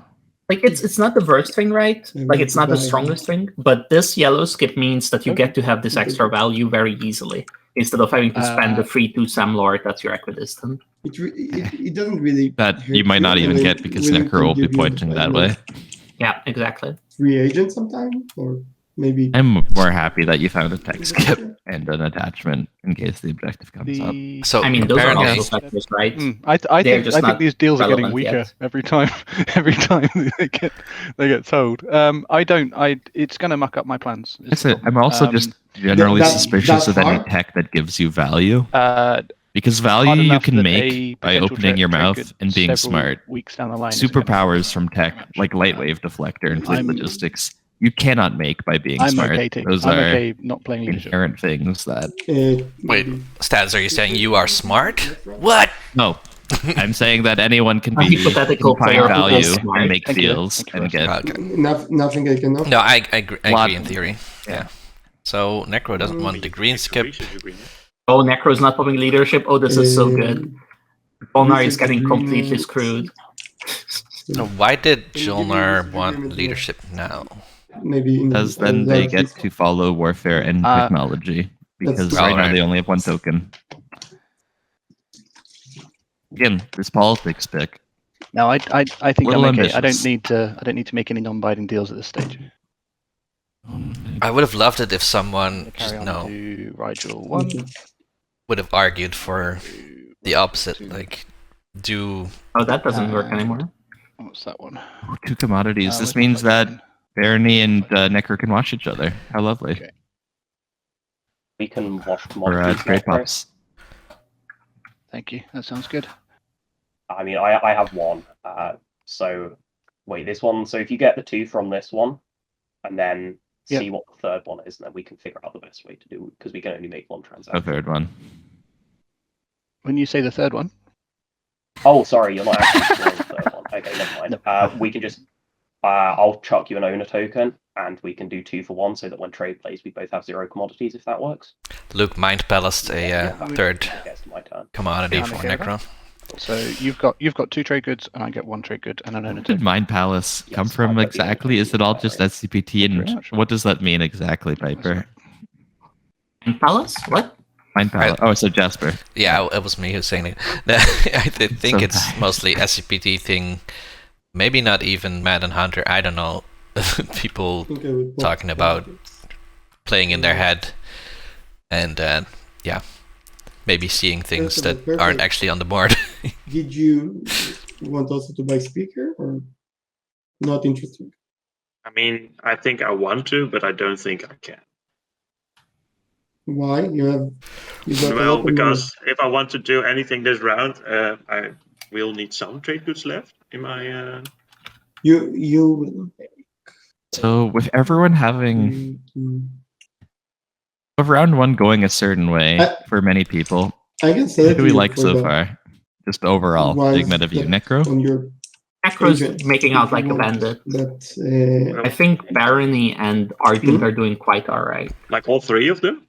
Like it's not the worst thing, right? Like it's not the strongest thing, but this yellow skip means that you get to have this extra value very easily instead of having to spend the free 2 Sam Lord that's your equidistant. It doesn't really. that you might not even get because Necro will be pointing that way. Yeah, exactly. 3 agents sometime, or maybe. I'm more happy that you found a tech skip and an attachment in case the objective comes up. So I mean, those are apparently, also factors, right? I They're think just I think not these deals are getting relevant weaker yet. every time. Every time they get told. It's going to muck up my plans. is the I'm also just generally That- suspicious that of any part- tech that gives you value. problem. Because Hard value you enough can that make a by potential opening your trade mouth could and being several smart. weeks down the line isn't gonna Superpowers from tech, much. like Lightwave Deflector and Fleet I'm- Logistics, you cannot make by being I'm smart. okay. Those I'm are okay not playing leadership. inherent things that. wait, Stads, are you saying you are smart? What? No, I'm saying that anyone can A be hypothetical can find player who value is smart. and make Thank you. deals Thank you and very get. Okay. Nothing I can know. No, I agree Lot- in theory. Yeah. So Necro doesn't want the green skip. Oh, Necro's not popping leadership. Oh, this is so good. Volnar is getting completely screwed. So why did Jolnar want leadership now? Maybe Because then they get to follow warfare and technology. Because That's- right now Alright. they only have 1 token. Again, this politics pick. No, I think Little I'm okay. I ambitious. don't need to make any non-binding deals at this stage. I would have loved it if someone Carry just on to Rigel 1. would have argued for the opposite, like do Oh, that doesn't work anymore. What's that one? 2 commodities. This where's my means that token? Barony and Necker can watch each other. How lovely. Okay. We can wash Or commodities. trade now, pops. Thank you. That sounds good. I mean, I have 1. So wait, this one. So if you get the 2 from this one, and then Yep. see what the third one is, and then we can figure out the best way to do it because we can only make 1 A transaction. third one. When you say the third one, Oh, sorry, you're not actually doing the third one. Okay, never mind. We can just. I'll chuck you an owner token, and we can do 2 for 1, so that when trade plays, we both have 0 commodities. If that works. Luke Mind Palaced a third I guess my turn. commodity Yeah, I'm for okay with Necro. so you've got 2 trade goods, and I get 1 trade good, and an owner Where did token. Mind Palace come Yes, from I've got the exactly? Is it all just SCPT? Very And much. what does that mean exactly, Piper? And Palace? What? Mind Palace. Oh, so Jasper. Yeah, it was me who's saying it. I think So it's nice. mostly SCPT thing. Maybe not even Madden Hunter. I don't know. People talking about playing in their head, and yeah, maybe seeing things that aren't actually on the board. Did you want also to buy speaker or not interested? I mean, I think I want to, but I don't think I can. Why? You got a Well, lot of because if I want to do anything this round, I will need some trade goods left in my. money. You So with everyone having of round 1 going a certain way for many people, I can say what do we you like for so the far? Just overall, ones big meta view. that Necro? on your Necro's agents, making out if you like a want bandit. That I think Barony and Argent are doing quite alright. Like all 3 of them?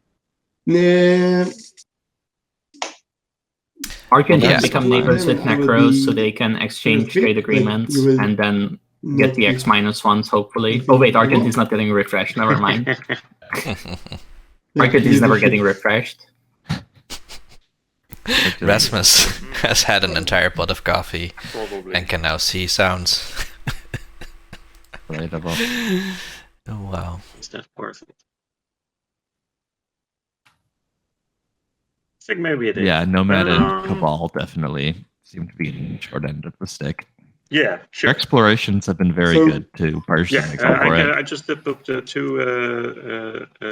Argent Yeah. has become neighbors with Necros, so they can exchange trade agreements and then get the X-1s, hopefully. Oh wait, Argent is not getting refreshed, never mind. Argent is never getting refreshed. Rasmus has had an entire pot of coffee Probably. and can now see sounds. Relatable. Oh wow. Is that worth it? I think maybe it is. Yeah, Nomad and Um, Cabal definitely seem to be in the short end of the stick. Yeah, Their sure. explorations have been very So- good to partially Yeah, make up for it. I just booked 2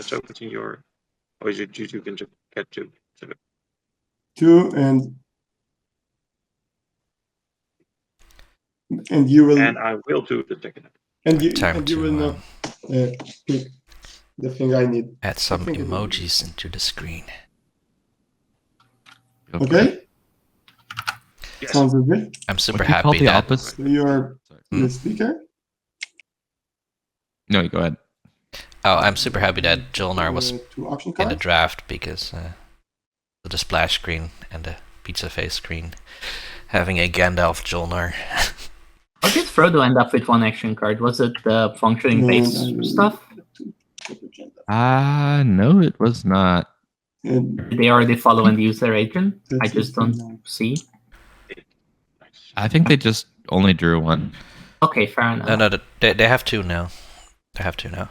tokens in your. Or is it you can just get 2? So, 2 and you will and I will do the ticket. Time and you to, will not pick the thing I need. Add some think it will be- emojis into the screen. Go for it. Okay. Yes. Sounds good. I'm super What do you call happy the that opposite? So you're Hmm? the speaker. No, you go ahead. I'm super happy that Jolnar was 2 auction in the cards. draft because the splash screen and the pizza face screen having a Gandalf Jolnar. How did Frodo end up with 1 action card? Was it the functioning And base I will stuff? No, it was not. And Did they already follow and use their agent? I that's just it for don't now. see. I think they just only drew 1. Okay, fair enough. No, they have 2 now. They have 2 now.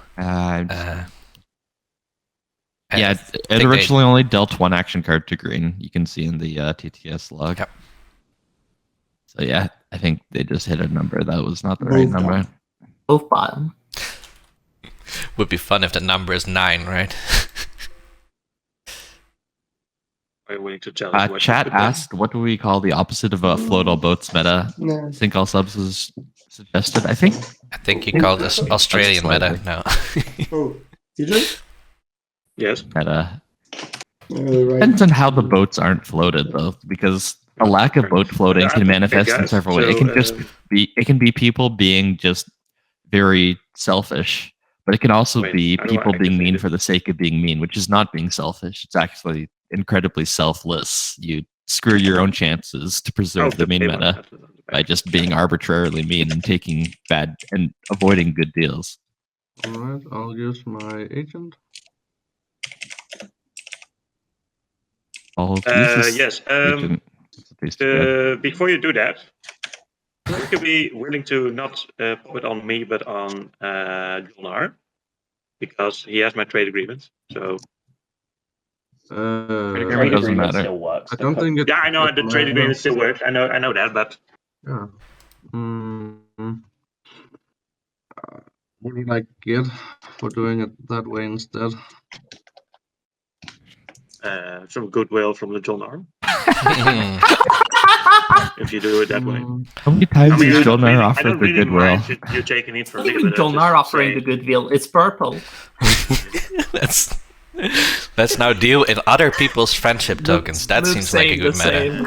Yeah, it originally only dealt 1 action card to green. You can see in the TTS log. Yep. So yeah, I think they just hit a number that was not the right Both number. down. Both bottom. Would be fun if the number is 9, right? Are you willing to tell us what Chat you put asked, what do we call the opposite of a float all boats meta? No. Sink all subs was suggested, I think. I think you call this Australian meta now. Oh, TJ? Yes. Meta. Right. Depends on how the boats aren't floated, though, because a lack of boat floating can manifest in several ways. It can just be people being just very selfish, but it can also be people being mean for the sake of being mean, which is not being selfish. It's actually incredibly selfless. You screw your own chances to preserve the mean meta by just being arbitrarily mean and taking bad and avoiding good deals. Alright, I'll use my agent. Yes. Before you do that, would you be willing to not put it on me, but on Jolnar? Because he has my trade agreement. So Trade doesn't agreement matter. still works. I don't think it. yeah, I know the trade agreement still works. I know that, but Yeah. What did I get for doing it that way instead? some goodwill from the Jolnar. If you do it that way. How many times I mean, has I don't Jolnar really, I offered don't the really goodwill? mind you taking it for What a do you little mean bit. Jolnar offering the goodwill? It's purple. Let's now deal in other people's friendship tokens. That seems like a good meta.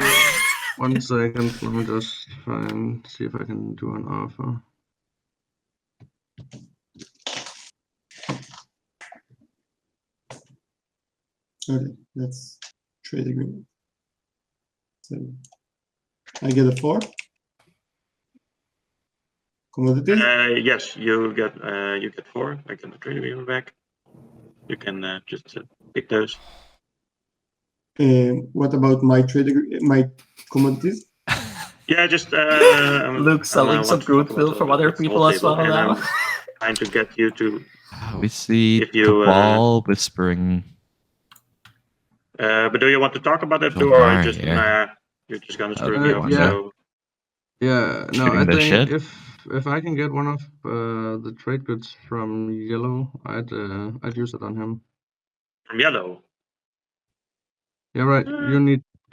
1 second, let me just try and see if I can do an offer. Okay, that's trade agreement. So I get a 4. Commodities. Yes, you get 4. I get the trade agreement back. You can just pick those. What about my my commodities? Yeah, just Luke selling some goodwill from other people as well now. I'm trying to get you to. We see If you, Cabal whispering. But do you want to talk about it, or Jolnar, just yeah. you're just gonna screw me over? Yeah. So Yeah, no, Shooting I the think shit? if I can get one of the trade goods from Yellow, I'd use it on him. from Yellow. Yeah, right. You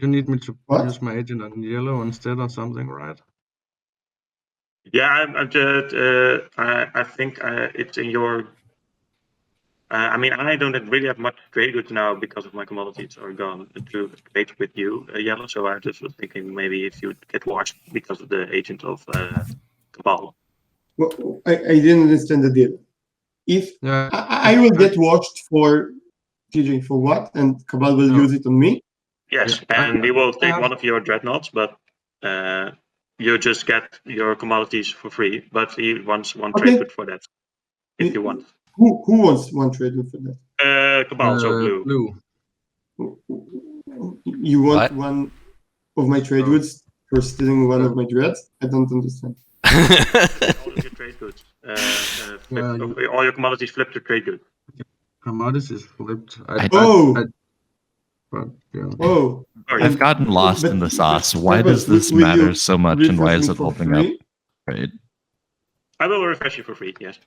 need me to What? use my agent on Yellow instead or something, right? Yeah, I'm just. I think it's in your. I mean, I don't really have much trade goods now because of my commodities are gone to trade with you, Yellow. So I just was thinking maybe if you get watched because of the agent of Cabal. Well, I didn't understand the deal. If Yeah, I will get watched for TJ for what, and Cabal will use it on me. Yes, Yeah, and he will take one of your dreadnoughts, but you just get your commodities for free. But he wants one trade good for that, if you want. Who wants one trade good for that? Cabal, so blue. You want What? one of my trade goods for stealing one of my dreads? I don't understand. All of your trade goods. All your commodities flip to trade good. commodities is flipped. Oh, I've gotten lost in the sauce. Why but does this will you matter so much, and why refresh is me it for holding up? free? Right. I will refresh you for free, yes.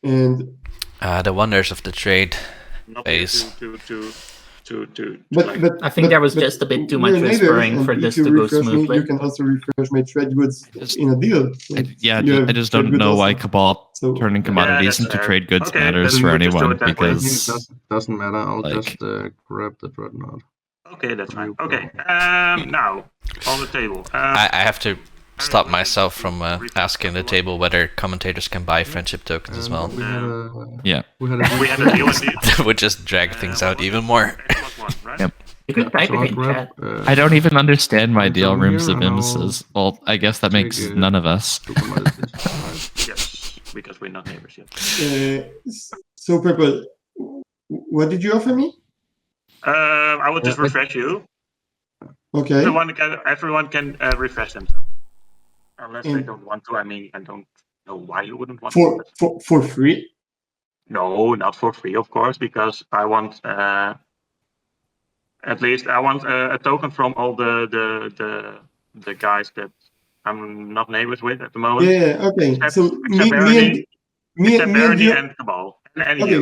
And The wonders of the trade Not phase. but I think there was just a bit too much we're neighbors, whispering and for if this you to go refresh me, smoothly. you can also refresh my trade goods in a deal. I You have just trade don't goods know why also. Cabal So- turning commodities that's into fair. trade goods Okay, matters then for we'll just do anyone it that way. because Doesn't matter. I'll like- just grab the dreadnought. Okay, that's fine. Okay, now on the table. I have to stop myself from asking the table whether commentators can buy friendship tokens as well. We had a Yeah. we had a We had a deal indeed. That would just drag things out even more. X+1, right? Yep. You could type it in chat. I don't even understand my I'll deal, come here Rimsebimse. Well, I guess that makes take, none of us. Yes, because we're not neighbors yet. So, Purple, what did you offer me? I will just refresh you. Okay. Everyone can refresh themselves. Unless they And- don't want to. I mean, I don't know why you wouldn't want For to. for free? No, not for free, of course, because I want at least I want a token from all the guys that I'm not neighbors with at the moment. Yeah. Okay. Except- So except me and Barney you. and Cabal. And Okay, you.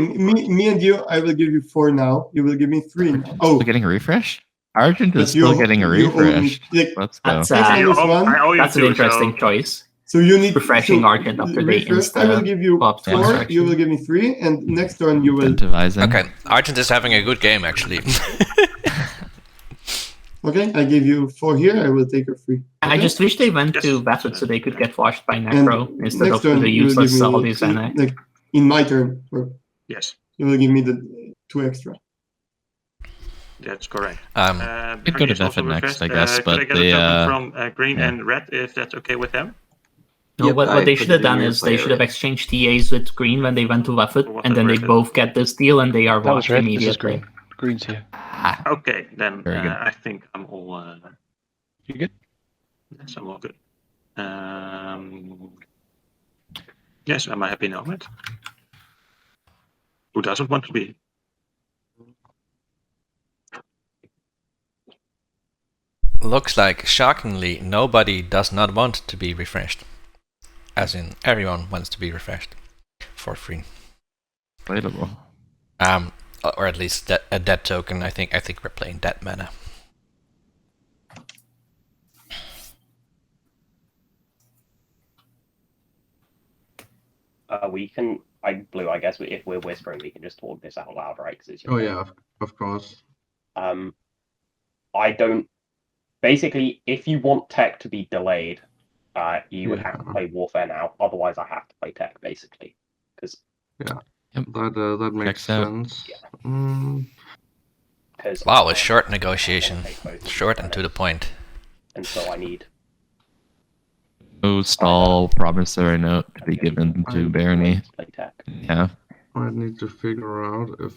me and you. I will give you 4 now. You will give me 3 now. Oh, Still getting a refresh? Argent but is still getting a you owe me, refresh. like, Let's go. That's Next You one is owe- one. I owe you that's an two, interesting so- choice. So you need Refreshing Argent after they refresh. I will give you pop 4. construction. You will give me 3, and next one you will. Incentivizing. Okay, Argent is having a good game actually. Okay, I give you 4 here. I will take a 3. I Okay? just wish they went Yes. to Buffett so they could get washed by And Necro instead next of one the you will give useless me Holy Zenek. like in my turn. Or Yes, you will give me the 2 extra. that's correct. Could go to Bernie is also Buffett next, refreshed. I guess, Could but I get the, a token from green yeah. and red if that's okay with them? No, Yep, what I they put should it have in done your is they should have player. exchanged TAs with green when they went to Buffett, What and the then they red is. both get this deal and they are That was washed red. This is immediately. green. Green's here. Okay, then Very good. I think I'm all. You good? Yes, I'm all good. Yes, I'm a happy nomad. Who doesn't want to be? Looks like, shockingly, nobody does not want to be refreshed. As in, everyone wants to be refreshed for free. Relatable. Or at least a dead token. I think we're playing dead mana. We can. Blue. I guess if we're whispering, we can just talk this out loud, right? Because it's your Oh game. yeah, of course. I don't. Basically, if you want tech to be delayed, you would have to Yeah. play Warfare now. Otherwise, I have to play tech, basically. Because That makes Checks out. sense. Mm, Wow, a short negotiation. Short and to the point. And so I need. No stall promissory note to be given to Barney. Play tech. Yeah. I need to figure out if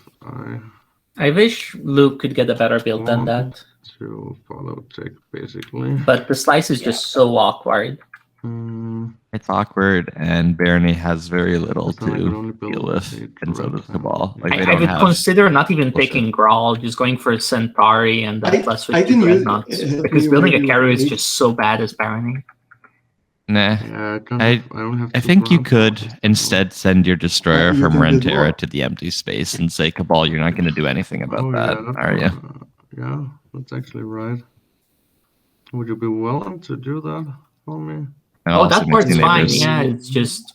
I wish Luke could get a better build than that, to follow tech basically. but the slice is just so awkward. Mm, It's awkward, and Barney has very little So I can only to build deal with, a and so red does hand. Cabal. Like, they I don't would have. consider not even bullshit. taking Grawl, just going for Centauri and then plus I with can two use- Dreadnoughts. Because building a carrier is just so bad as Barony. Nah. yeah, I only have I two think you ground could forces, so- instead send your destroyer you from can build more. Rentera to the empty space and say, Cabal, you're not going to do anything about Oh, that, yeah, are you? Yeah, that's actually right. Would you be willing to do that for me? Oh, that part's fine. Yeah, it's just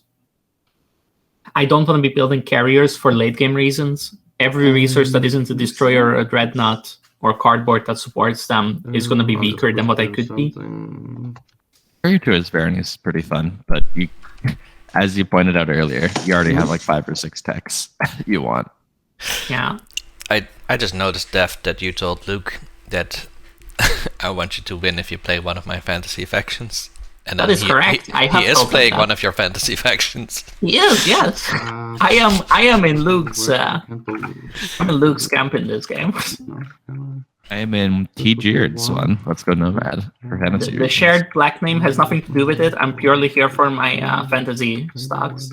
I don't want to be building carriers for late game reasons. Every resource that isn't a destroyer or a dreadnought or cardboard that supports them is going to be I'll just weaker than what I push could be. something. Carrier to his Baron is pretty fun, but you, as you pointed out earlier, you already have like 5 or 6 techs you want. Yeah. I just noticed, Def, that you told Luke that I want you to win if you play one of my fantasy factions. And That then is correct. I He have is told him playing that. one of your fantasy factions. Yes, yes. I am in Luke's I'm in Luke's camp in this game. I am in T-Geared's one. Let's go Nomad for fantasy The reasons. shared black name has nothing to do with it. I'm purely here for my fantasy stocks.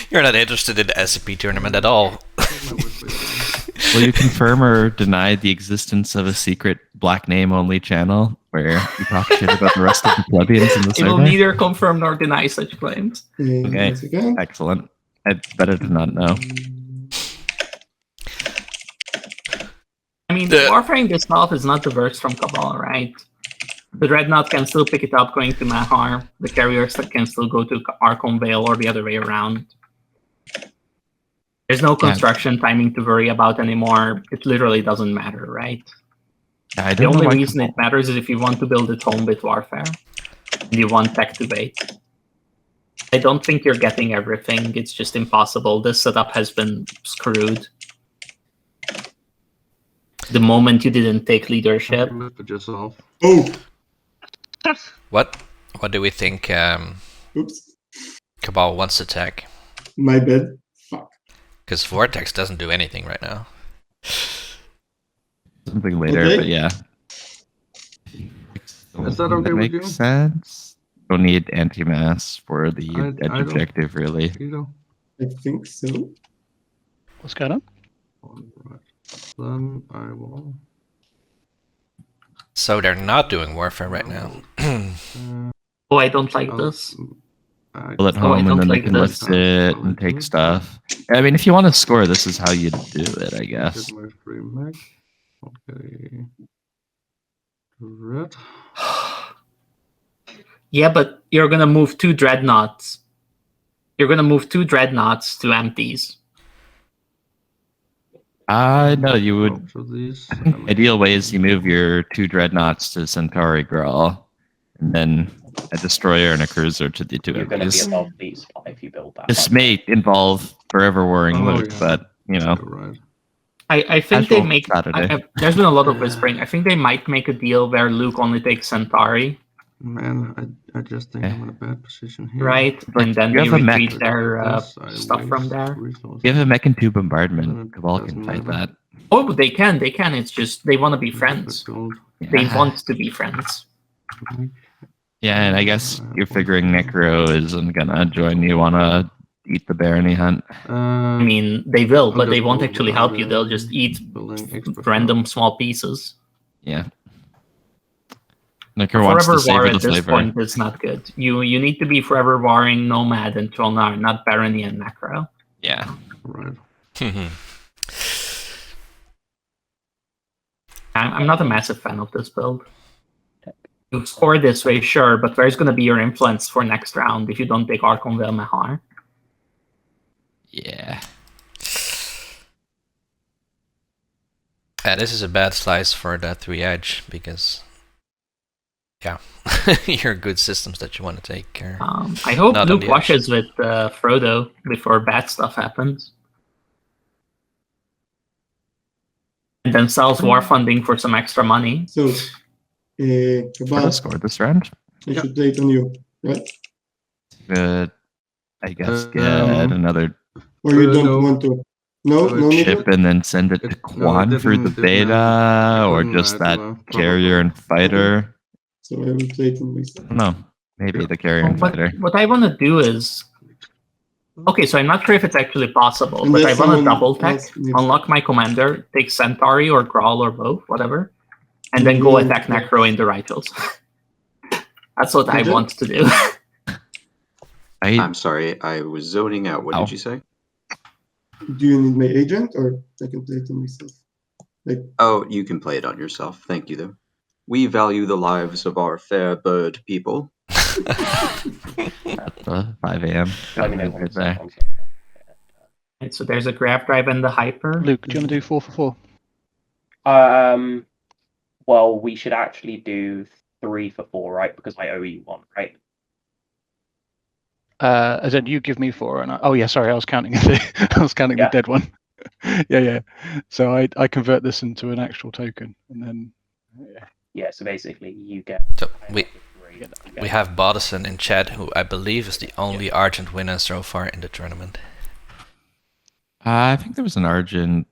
You're not interested in the SCP tournament at all. Will you confirm or deny the existence of a secret black name only channel where you talk shit about the rest of the plebeians in the It will server? neither confirm nor deny such claims. Okay, Once again. excellent. It's better to not know. I mean, Warframe itself is not diverse from Cabal, right? The Dreadnought can still pick it up going to Mahar. The carriers that can still go to Archon Vale or the other way around. There's no construction timing to worry about anymore. It literally doesn't matter, right? I The don't know only why reason it matters is if you want to build a tome with warfare and you want tech to bait. I don't think you're getting everything. It's just impossible. This setup has been screwed. The moment you didn't take leadership. Look at yourself. Oh, What do we think oops, Cabal wants to attack? my bad. Fuck. Because Vortex doesn't do anything right now. something later, Okay. but yeah. Is that okay with makes you? sense. Don't need anti-mass for the I edge don't- objective, really. You know. I think so. What's going on? Alright. Then I will. So they're not doing warfare right now. Oh, I don't like I'll- this. Pull it Oh, I home, don't and then like they can this. lift it and take stuff. I mean, if you want to score, this is how you do it, I guess. Get my free mag. Okay. Red. Yeah, but you're gonna move 2 dreadnoughts. You're gonna move 2 dreadnoughts to empties. No, you would. Out of these. Ideal way is you move your 2 dreadnoughts to Centauri Grawl, and then a destroyer and a cruiser to the 2 You're going to be empties. above these if you build that. This may involve forever warring Oh, Luke, yeah. but you know, Right. I think they Casual make. Saturday. There's been a lot of whispering. I think they might make a deal where Luke only takes Centauri, Man, I just think Okay. I'm in a bad position here. right? And then you they have a mech. retreat their Yes, I stuff from waste there. resources. give a mech and 2 bombardment. Cabal can Doesn't fight matter. that. Oh, they can. It's just they want to be friends. Gold. They Yeah. want to be friends. Yeah, and I guess you're figuring Necro isn't gonna join you on a eat the barony hunt. I mean, they will, I'll but they just won't go actually without, help you. They'll just eat building extra random small pieces. Yeah. Necro wants Forever to savor war the at this flavor. point is not good. You need to be forever warring Nomad and Tronar, not Barony and Necro. Yeah. Right. I'm not a massive fan of this build. You score this way, sure, but where's going to be your influence for next round if you don't take Archon Velmehar? Yeah. This is a bad slice for that 3 edge because, yeah, your good systems that you want to take care. I hope Not on Luke the edge. washes with Frodo before bad stuff happens. And then sells war funding for some extra money. So, Cabal Cabal, scored this round. I should play it on you, right? Good. I guess get another Or you don't No. want to? No, no need. chip and then send it to Quan for the beta, or just that carrier and fighter. So I will play it on myself. I don't know. Maybe the carrier and But fighter. what I want to do is... Okay, so I'm not sure if it's actually possible, Unless but I want to someone double tech, else needs- unlock my commander, take Centauri or Grawl or both, whatever, and then go Mhm. attack Necro in the Rituals. That's what I Okay. want to do. I'm sorry, I was zoning out. What Ow. did you say? Do you need my agent, or I can play it on myself? Oh, you can play it on yourself. Thank you, though. We value the lives of our fair bird people. At 5 a.m. Let me know Right there. Right, so there's a grab drive and the hyper. Luke, do you want to do 4 for 4? Well, we should actually do 3 for 4, right? Because I owe you 1, right? As in, you give me 4, and oh yeah, sorry, I was counting the Yeah. dead one. yeah. So I convert this into an actual token, and then Yeah, so basically you get... So we have Bodison in chat, who I believe is the only Argent winner so far in the tournament. I think there was an Argent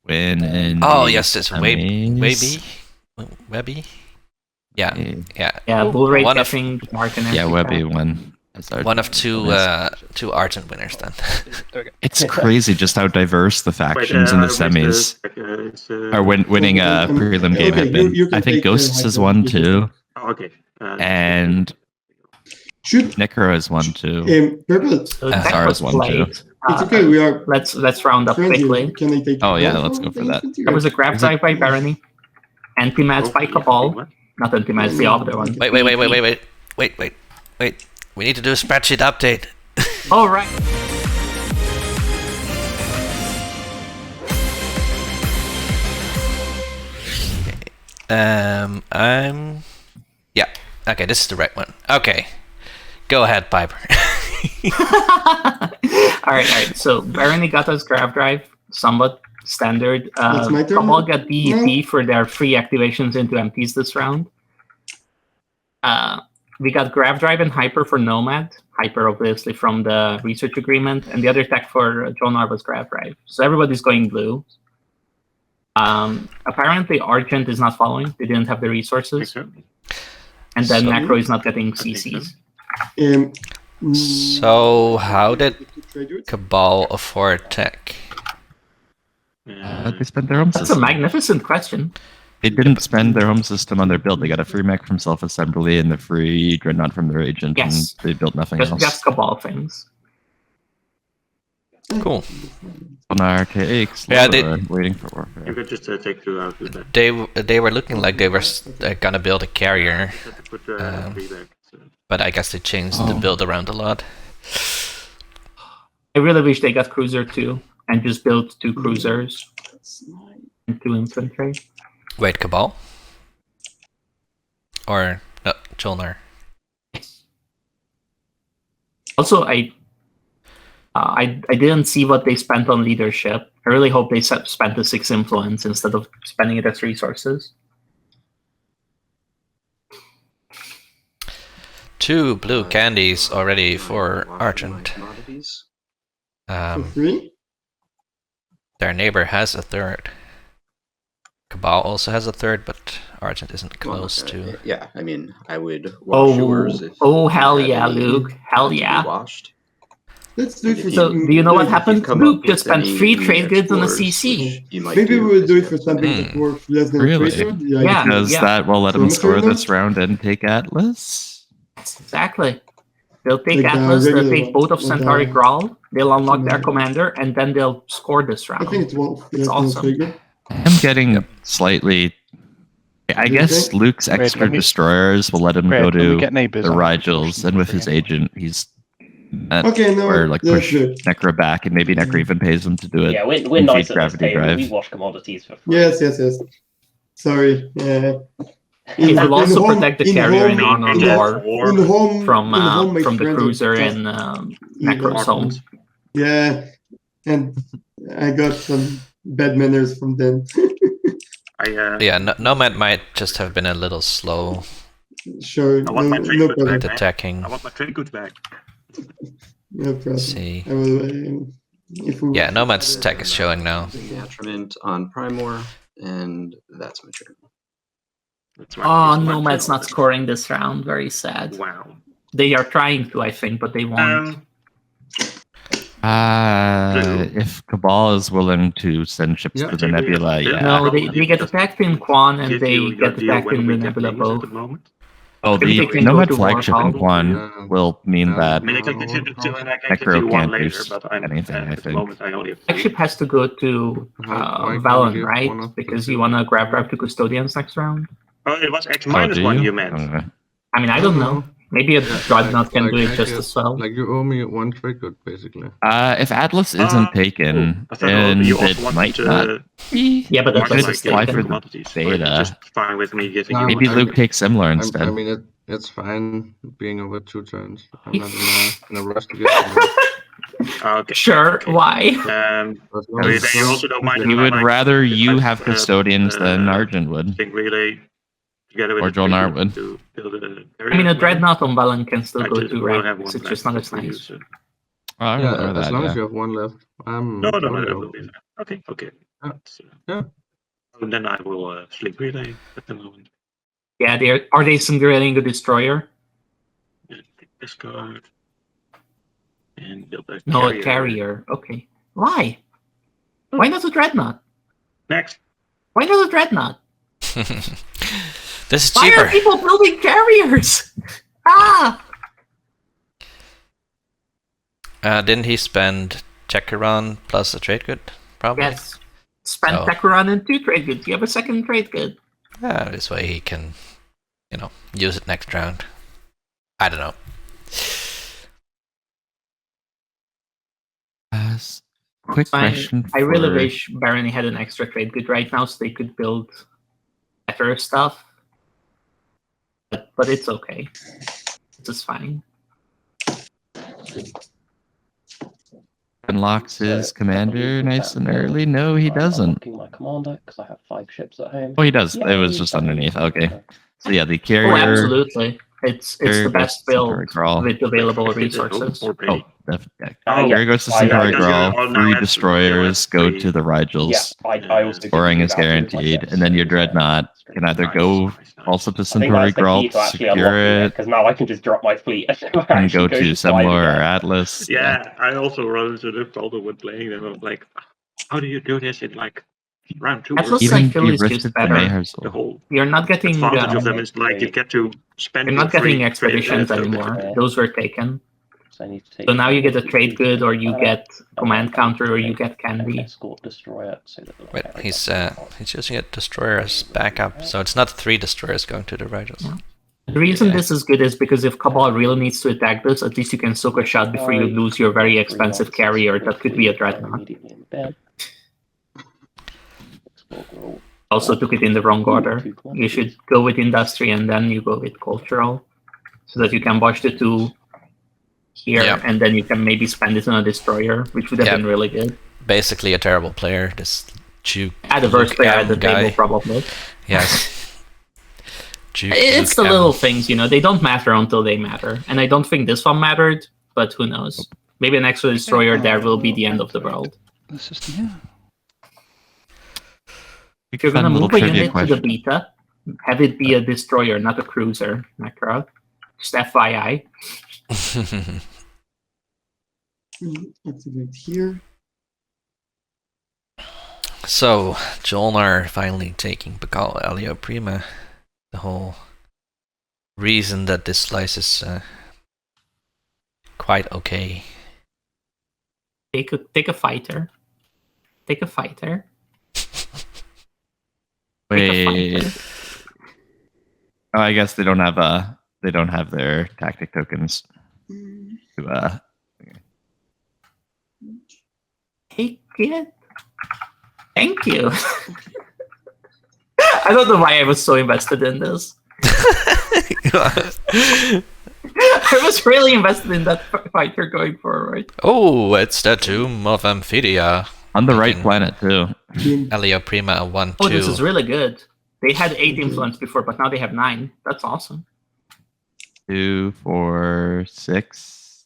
win in. Oh the yes, it's semis. Webby. Yeah. Yeah, Bull Rate One of- catching Mark and Yeah, everything. Webby won. as Argent One of two winners. Argent winners then. It's crazy just how diverse the factions in the semis are winning a prelim game have been. you can I think take the Ghosts has hyper. won You can too, Oh, okay. and Should Necro has won too. Purple. So That's that ours was one, too. played. It's okay. We are Let's round up friendly. quickly. Can I take? Oh, yeah, Cabal let's for go for that. infantry? There was a grab drive by Barony, anti-match by Cabal, not anti-match, the other one. Wait. We need to do a spreadsheet update. All right. Yeah. Okay, this is the right one. Okay. Go ahead, Piper. all right. So Barony got us grab drive, somewhat standard. That's my turn. Cabal got DEP No. for their free activations into MPs this round. We got grab drive and hyper for Nomad. Hyper obviously from the research agreement, and the other tech for Jonar was grab drive. So everybody's going blue. Apparently Argent is not following. They didn't have the resources. And then Necro is not getting CCs. So how did Cabal afford tech? They spent their home That's a system. magnificent question. They didn't spend their home system on their build. They got a free mech from self-assembly and the free dreadnought from their agent, Yes. and they built nothing Just, else. just Cabal things. Cool. On RKX, Yeah, waiting for warfare. You could just take 2 out. They were looking like they were gonna build a carrier, Put 3 back. So. but I guess they changed the build around a lot. I really wish they got Cruiser too, and just built 2 cruisers and 2 infantry. Wait, Cabal? Or no, Jolnar? Also, I didn't see what they spent on leadership. I really hope they spent the 6 influence instead of spending it as resources. 2 blue candies already for Argent. Commodities. For free? Their neighbor has a 3rd. Cabal also has a 3rd, but Argent isn't close to. Yeah, I mean, I would wash yours if Hell you had yeah, any Luke. Hell to be yeah. washed. Let's do it for So, do you know what happened? come Luke up just with spent any 3 new trade goods on a explorers, CC. which you might Maybe do we'll do it as for your something plan. that's worth less than Really? a trade. Yeah. Because that will let them So score material? this round and take Atlas. Exactly. They'll take Like the Atlas, they'll regular take one, both of not Centauri the- Grawl, they'll unlock their Commander. commander, and then they'll score this I round. think it's one. It's less than a awesome. trade good. I'm getting slightly. I Do you guess think? Luke's Wait, extra let me- destroyers will let him Great, go let me to get neighbors the on. Rigels, and with his agent, he's Okay, no, or like that's push good. Necro back, and maybe Necro even pays him to do it. Yeah, we're and nice feed at this Gravity table. Drive. We wash commodities for free. Yes. Sorry. It will also home- protect the in carrier in home- Honor in Lore home from my the friends cruiser are in Necro's home. Yeah, and I got some bad manners from them. Yeah, Nomad might just have been a little slow Sure, I want my no trade goods problem. back. attacking. I want my trade goods back. No problem. See. I will, if we Yeah, Nomad's tech is showing now. Detriment on Primor, and that's my turn. That's my Oh, piece of Nomad's my not scoring this round. Very sad. Wow. They are trying to, I think, but they won't. If Cabal is willing to send ships Yeah. to the Nebula, yeah. No, they get attacked in Quan and they get attacked in the Nebula both. Oh, Maybe the they can go Nomad to flagship in Warhol. Quan Yeah. will mean Yeah. that I mean, I can give you two, and I can give Necro you one can't do later, but I'm anything, I at the think. moment I only have Flagship three. has to go to Why can't Valen, you give right? one of the Because two? you want to grab drive to Custodians next round. Oh, it was X Oh, minus do one you? you meant. Okay. I mean, I don't know. Maybe a Dreadnought can do it just as well. Like you owe me 1 trade good, basically. If Atlas isn't taken, I thought and you also it wanted might to not be, Yeah, but you that's could just just a fly statement. for the commodities. beta. Just fine with me giving you. Maybe Luke takes similar instead. I mean, it's fine being over 2 turns. I'm not in a rush to get to Okay. Sure, okay. why? as long You as- also don't mind. He would like, rather you I- have custodians than Argent would. I think really together with Or the Joel trade Narwood. to build a I mean, a Dreadnought on Valen can still I go just to, will right? have Because one it's just not left as for you, nice. so- Oh, I Yeah, remember as that, long as yeah. you have 1 left, I'm No, totally that will be open. fine. Okay. Yeah. So- Yeah. So then I will sleep relay at the moment. Yeah, are they Cinderellaing the Destroyer? Take this card. And build a No, carrier. a Carrier. Okay. Why? Why not a Dreadnought? Next. Why not a Dreadnought? This is Why cheaper. are people building carriers? Ah! Didn't he spend Chekaron plus a trade good? Probably. Yes. Spend Oh. Tekuran and 2 trade goods. You have a second trade good. Yeah, this way he can, use it next round. I don't know. Quick question. I really for- wish Barony had an extra trade good right now so they could build better stuff. But it's okay. This is fine. Unlocks his So, commander I nice and believe that early. No, he I'm doesn't. unlocking my commander because I have 5 ships at home. Oh, he does. It was Yay, just finally. underneath. Okay. So yeah, the Oh, carrier. absolutely. It's Carrier the goes best to Centauri build Grawl. with available Is it resources. already? Oh, yeah. Oh, Carrier goes to I- Centauri because you Grawl. all now 3 have- destroyers you go have to the Yeah, Rigels. I also Scoring do is value my guaranteed, ships, and then your so, Dreadnought can either Nice, go nice. also to I think Centauri that's the Grawl key to to actually secure unlocking it, it, because now I can just drop my fleet and and actually go to to Semlor or again. Atlas. Yeah, I also run into the problem with playing them. I'm like, how do you do this in like round 2 or Atlas, 3? I Even feel, is de-risted just the better. The Mahersol. whole You're not getting advantage of them is like you get to spend you're your not getting free expeditions trade, anymore. Yeah. Those were taken. So I need to take So now you get a two trade good, or you and get then command I counter, or take you get an candy. escort destroyer so that the Wait, carrier he's doesn't using a destroyer as backup, so it's not 3 destroyers going to the Rigels. Yeah. The reason Yeah. this is good is because if Cabal really needs to attack this, at least you can soak a shot before you lose your very expensive carrier. That could be a Dreadnought. Immediately in bed. Explore Grawl. Also took it in the wrong order. Two You should go with industry and then you go with cultural, so that you can watch the 2 here, Yeah. and then you can maybe spend it on a destroyer, which would have Yeah. been really good. Basically a terrible player, this Duke. At the worst player at the guy. table, probably. Yes. Duke, It's the Luke little M. things, they don't matter until they matter. And I don't think this one mattered, but who knows? Maybe an extra destroyer there will be the end of the world. The system here. If you're gonna Fun little move a trivia unit to the question. beta, have it be a destroyer, not a cruiser, Necro. Just FYI. Activate here. So, Jolnar finally taking Bakal Elio Prima. The whole reason that this slice is quite okay. Take a fighter. Take a fighter. Take a Wait. fighter. Oh, I guess they don't have their tactic tokens to Take it. Thank you. I don't know why I was so invested in this. I was really invested in that fighter going forward. Oh, it's the Tomb of Amphidia. on the right Mhm. planet too. Elio Prima 1-2. Oh, this is really good. They had 8 influence before, but now they have 9. That's awesome. 2, 4, 6.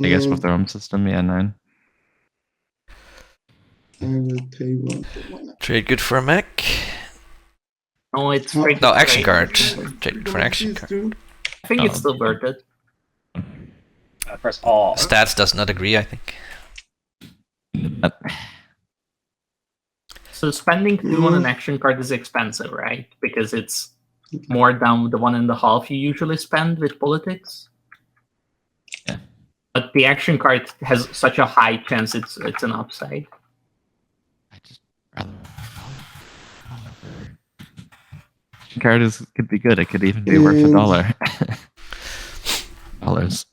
I guess with their home system, yeah, 9. I will pay 1 for 1. Trade good for a mech. Oh, it's Oh. great. No, action great. card. Trade good for an action card. I think it's Oh. still worth it. Press R. Stats does not agree, I think. So spending 2 on an action card is expensive, right? Because it's more than the 1.5 you usually spend with politics. Yeah. But the action card has such a high chance it's an upside. I just card could be good. It could even be worth $1. Dollars.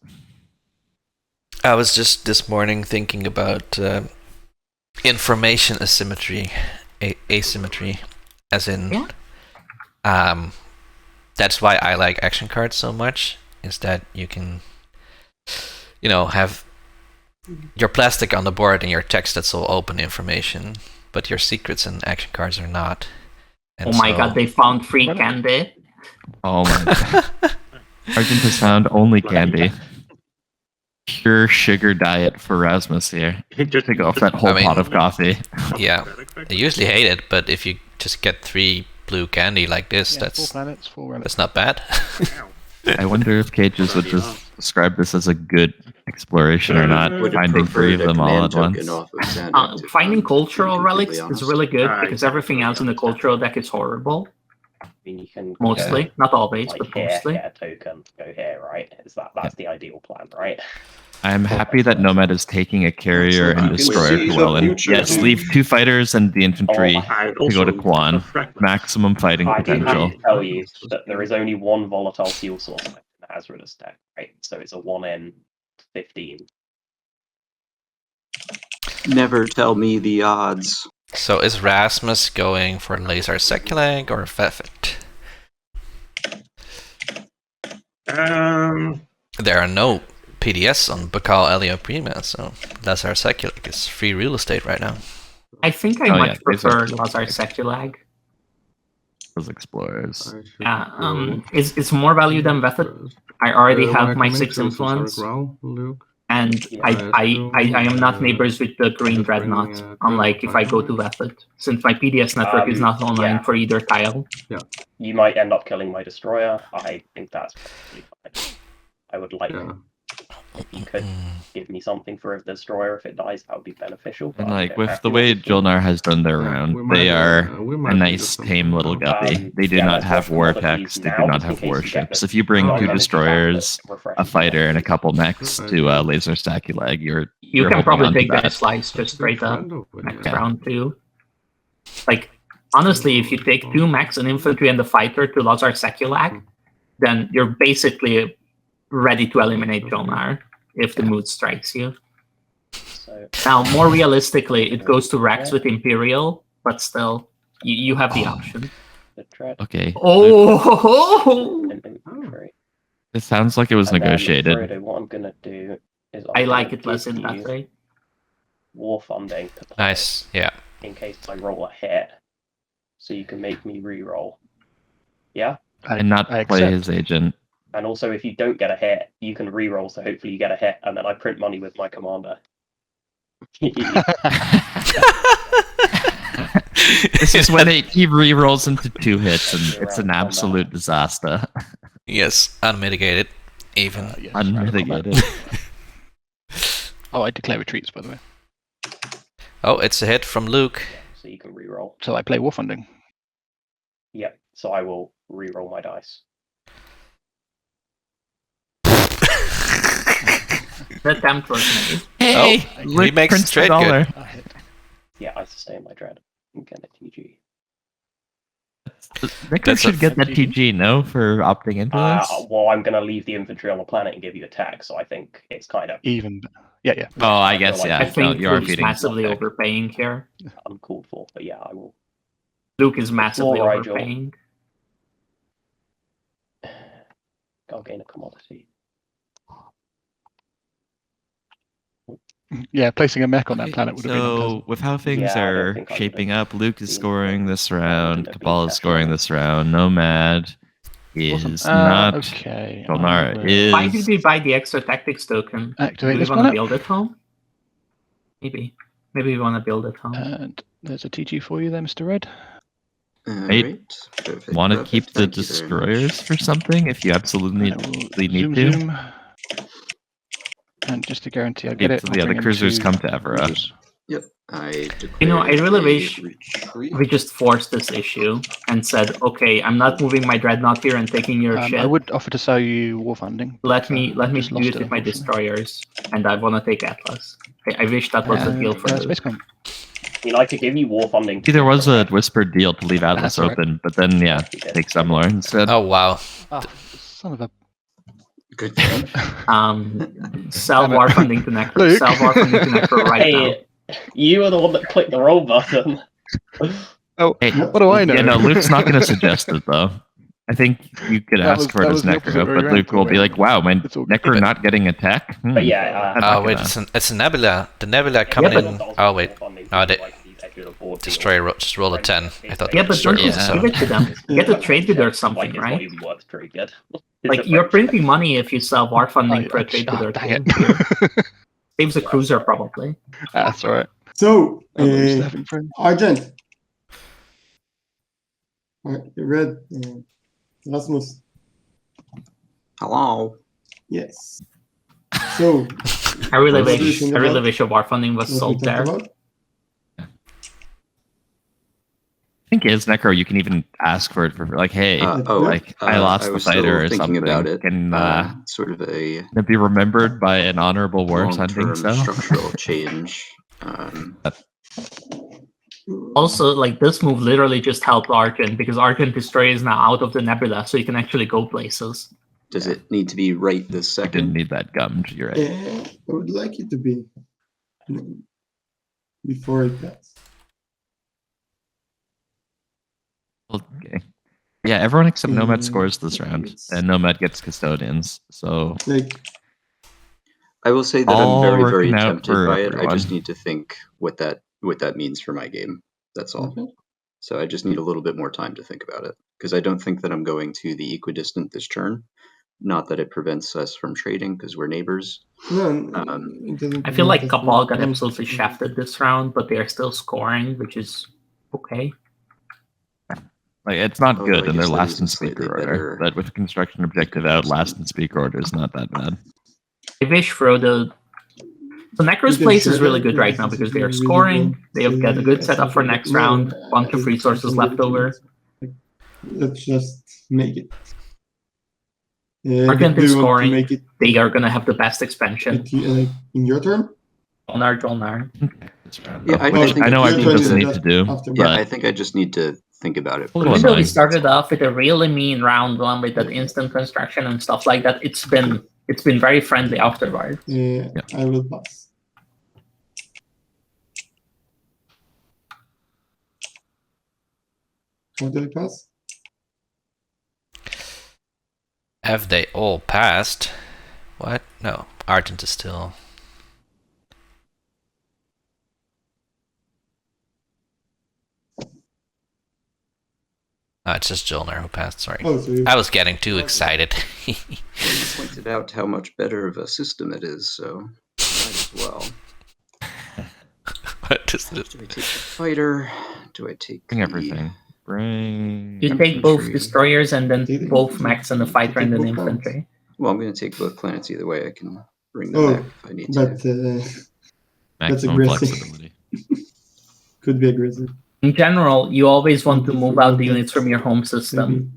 I was just this morning thinking about information asymmetry, asymmetry, as in, Yeah. that's why I like action cards so much. Is that you can, have your plastic on the board and your text that's all open information, but your secrets and action cards are not. And Oh my so- god, they found free candy. Oh my god. Argent has found only candy. Pure sugar diet for Rasmus here. Just Take off that whole pot of coffee. Yeah, I usually hate it, but if you just get 3 blue candy like this, Yeah, 4 that's planets, 4 relics. not bad. I wonder if Cages would just describe this as a good exploration or not, Would have finding 3 preferred of a them all command at once. token off of Xander, to Finding be cultural completely relics is honest. really good because Exactly. everything else in the cultural deck is horrible. I mean, you can Mostly, not always, like but here, mostly. get a token, go here, right? That's the ideal plan, right? I'm happy that Nomad is taking a carrier and Absolutely. destroyer We to see well the and future, yes, dude. leave 2 fighters and the infantry I to go to also Quan. fragments. Maximum fighting I do have potential. to tell you that there is only one volatile fuel source left in the Hazardous deck, right? So it's a 1 in 15. Never tell me the odds. So is Rasmus going for laser Seculag or Feffet? There are no PDS on Bakal Elio Prima, so Lazar Seculag is free real estate right now. I think I much prefer Lazar Seculag. Those explorers. Yeah, it's more value than Vethod. I already have my 6 influence, and I am not neighbors with the green dreadnought, unlike if I go to Vethod, since my PDS network is not online for either tile. You might end up killing my destroyer. I think that's probably fine. I would like if you could give me something for the destroyer if it dies, that would be beneficial. And like with the way Jolnar has done their round, they are a nice tame little guppy. They do not have war attacks, they do not have warships. If you bring 2 destroyers, a fighter, and a couple mechs to Laser Staculag, you can probably take that slice just straight up next round too. Like honestly, if you take 2 mechs, an infantry, and a fighter to Lazar Seculag, then you're basically ready to eliminate Jolnar if the mood strikes you. Now, more realistically, it goes to Rex with Imperial, but still, you have the option. Okay. Oh! It sounds like it was negotiated. Frodo, what I'm gonna do is I like it less in that way. War funding. Nice, yeah. In case I roll a hit, so you can make me re-roll. Yeah. And not play his agent. And also, if you don't get a hit, you can re-roll, so hopefully you get a hit, and then I print money with my commander. This is when he re-rolls into 2 hits, and it's an absolute disaster. Yes, unmitigated, even. Yes, unmitigated. Oh, I declare retreats, by the way. Oh, it's a hit from Luke. So you can re-roll. So I play war funding. Yep, so I will re-roll my dice. The attempt was made. Hey, he makes trade good. Yeah, I sustain my dread. I'm getting a TG. Nicker should get that TG, no, for opting into this? Well, I'm going to leave the infantry on the planet and give you attack, so I think it's kind of... Even, yeah. Oh, I guess, yeah. I think you are Luke's massively overpaying here. Uncalled for, but yeah, I will. Luke is massively overpaying. I'll gain a commodity. Yeah, placing a mech on that planet would have been So, with how things are shaping up, Luke is scoring this round, Cabal is scoring this round, Nomad is not. Okay. Jolnar is. Why did we buy the extra tactics token? Activate Do we this want to planet? build it home? Maybe we want to build it home. And there's a TG for you there, Mr. Red. Want to keep the destroyers for something if you absolutely need to? Zoom. And just to guarantee I get it. Yeah, the cruisers come to Evera. Yep. I really wish we just forced this issue and said, okay, I'm not moving my dreadnought here and taking your shit. I would offer to sell you war funding. Let me do it with my destroyers, and I want to take Atlas. I wish that was the deal for us. I mean, I could give you war funding. See, there was a whispered deal to leave Atlas open, but then, yeah, take Semler instead. Oh, wow. Son of a... Good game. Sell war funding to Necro. Sell war funding to Necro right now. You are the one that clicked the roll button. Oh, hey, what do I know? Yeah, no, Luke's not going to suggest it, though. I think you could ask for it as Necro, but Luke will be like, wow, my Necro not getting attack? But yeah. Oh, wait, it's a Nebula. The Nebula coming in. Oh, wait. Oh, Destroyer just rolled a 10. I thought. Yeah, but don't just give it to them. Get a trade bid or something, right? Like, you're printing money if you sell war funding for a trade bid or two. Saves a cruiser, probably. That's alright. So, Argent. Red. Rasmus. Hello. Yes. So, I really wish a war funding was sold there. I think is Necro, you can even ask for it for like, hey, I lost the fighter or something. About it. Can sort of a be remembered by an honorable war hunting structural change. Also, like, this move literally just helped Argent because Argent Destroyer is now out of the Nebula, so you can actually go places. Does it need to be right this second? Didn't need that gummed. You're right. I would like it to be before it does. Yeah, everyone except Nomad Mm, scores this round, it's- and Nomad gets custodians. So Like, I will say that All I'm very, very working out tempted for by it. I just everyone. need to think what that means for my game. That's all. okay. So I just need a little bit more time to think about it because I don't think that I'm going to the equidistant this turn. Not that it prevents us from trading because we're neighbors. No, Um, it doesn't I feel like prevent us Cabal from- got absolutely shafted this round, but they are still scoring, which is okay. like it's not Although good I in their guess that last is and a slightly speaker order, better but with construction objective out, last and speaker order is not that bad. I wish Frodo. So Necro's place is really good right now because they are scoring. They have got a good setup for next round. Bunch of resources left over. Let's just make it. Argent do is you want to scoring. make it They are gonna have the best expansion. in your turn? Jolnar. Yeah, I Well, think I know I Argent just doesn't need need to- to do, After Yeah, but I think I just need to think about it. A little Even though we annoying. started off with a really mean round one with that instant construction and stuff like that, it's been very friendly afterwards. I will pass. What did I pass? Have they all passed? What? No, Argent is still. It's just Jolnar who passed, sorry. Oh, so you I was getting too excited. You pointed out how much better of a system it is, so might as well. What is this? Do I take the fighter? Do I take bring the- everything. Bring. You take both Infantry. destroyers and then Take- both mechs and the fighter and then take both infantry. Well, I'm going to take both planets either way. I can bring them Oh, back if I need but to. Maximum aggressive. flexibility. could be aggressive. In general, you always want to move out the units from your home system. Maybe.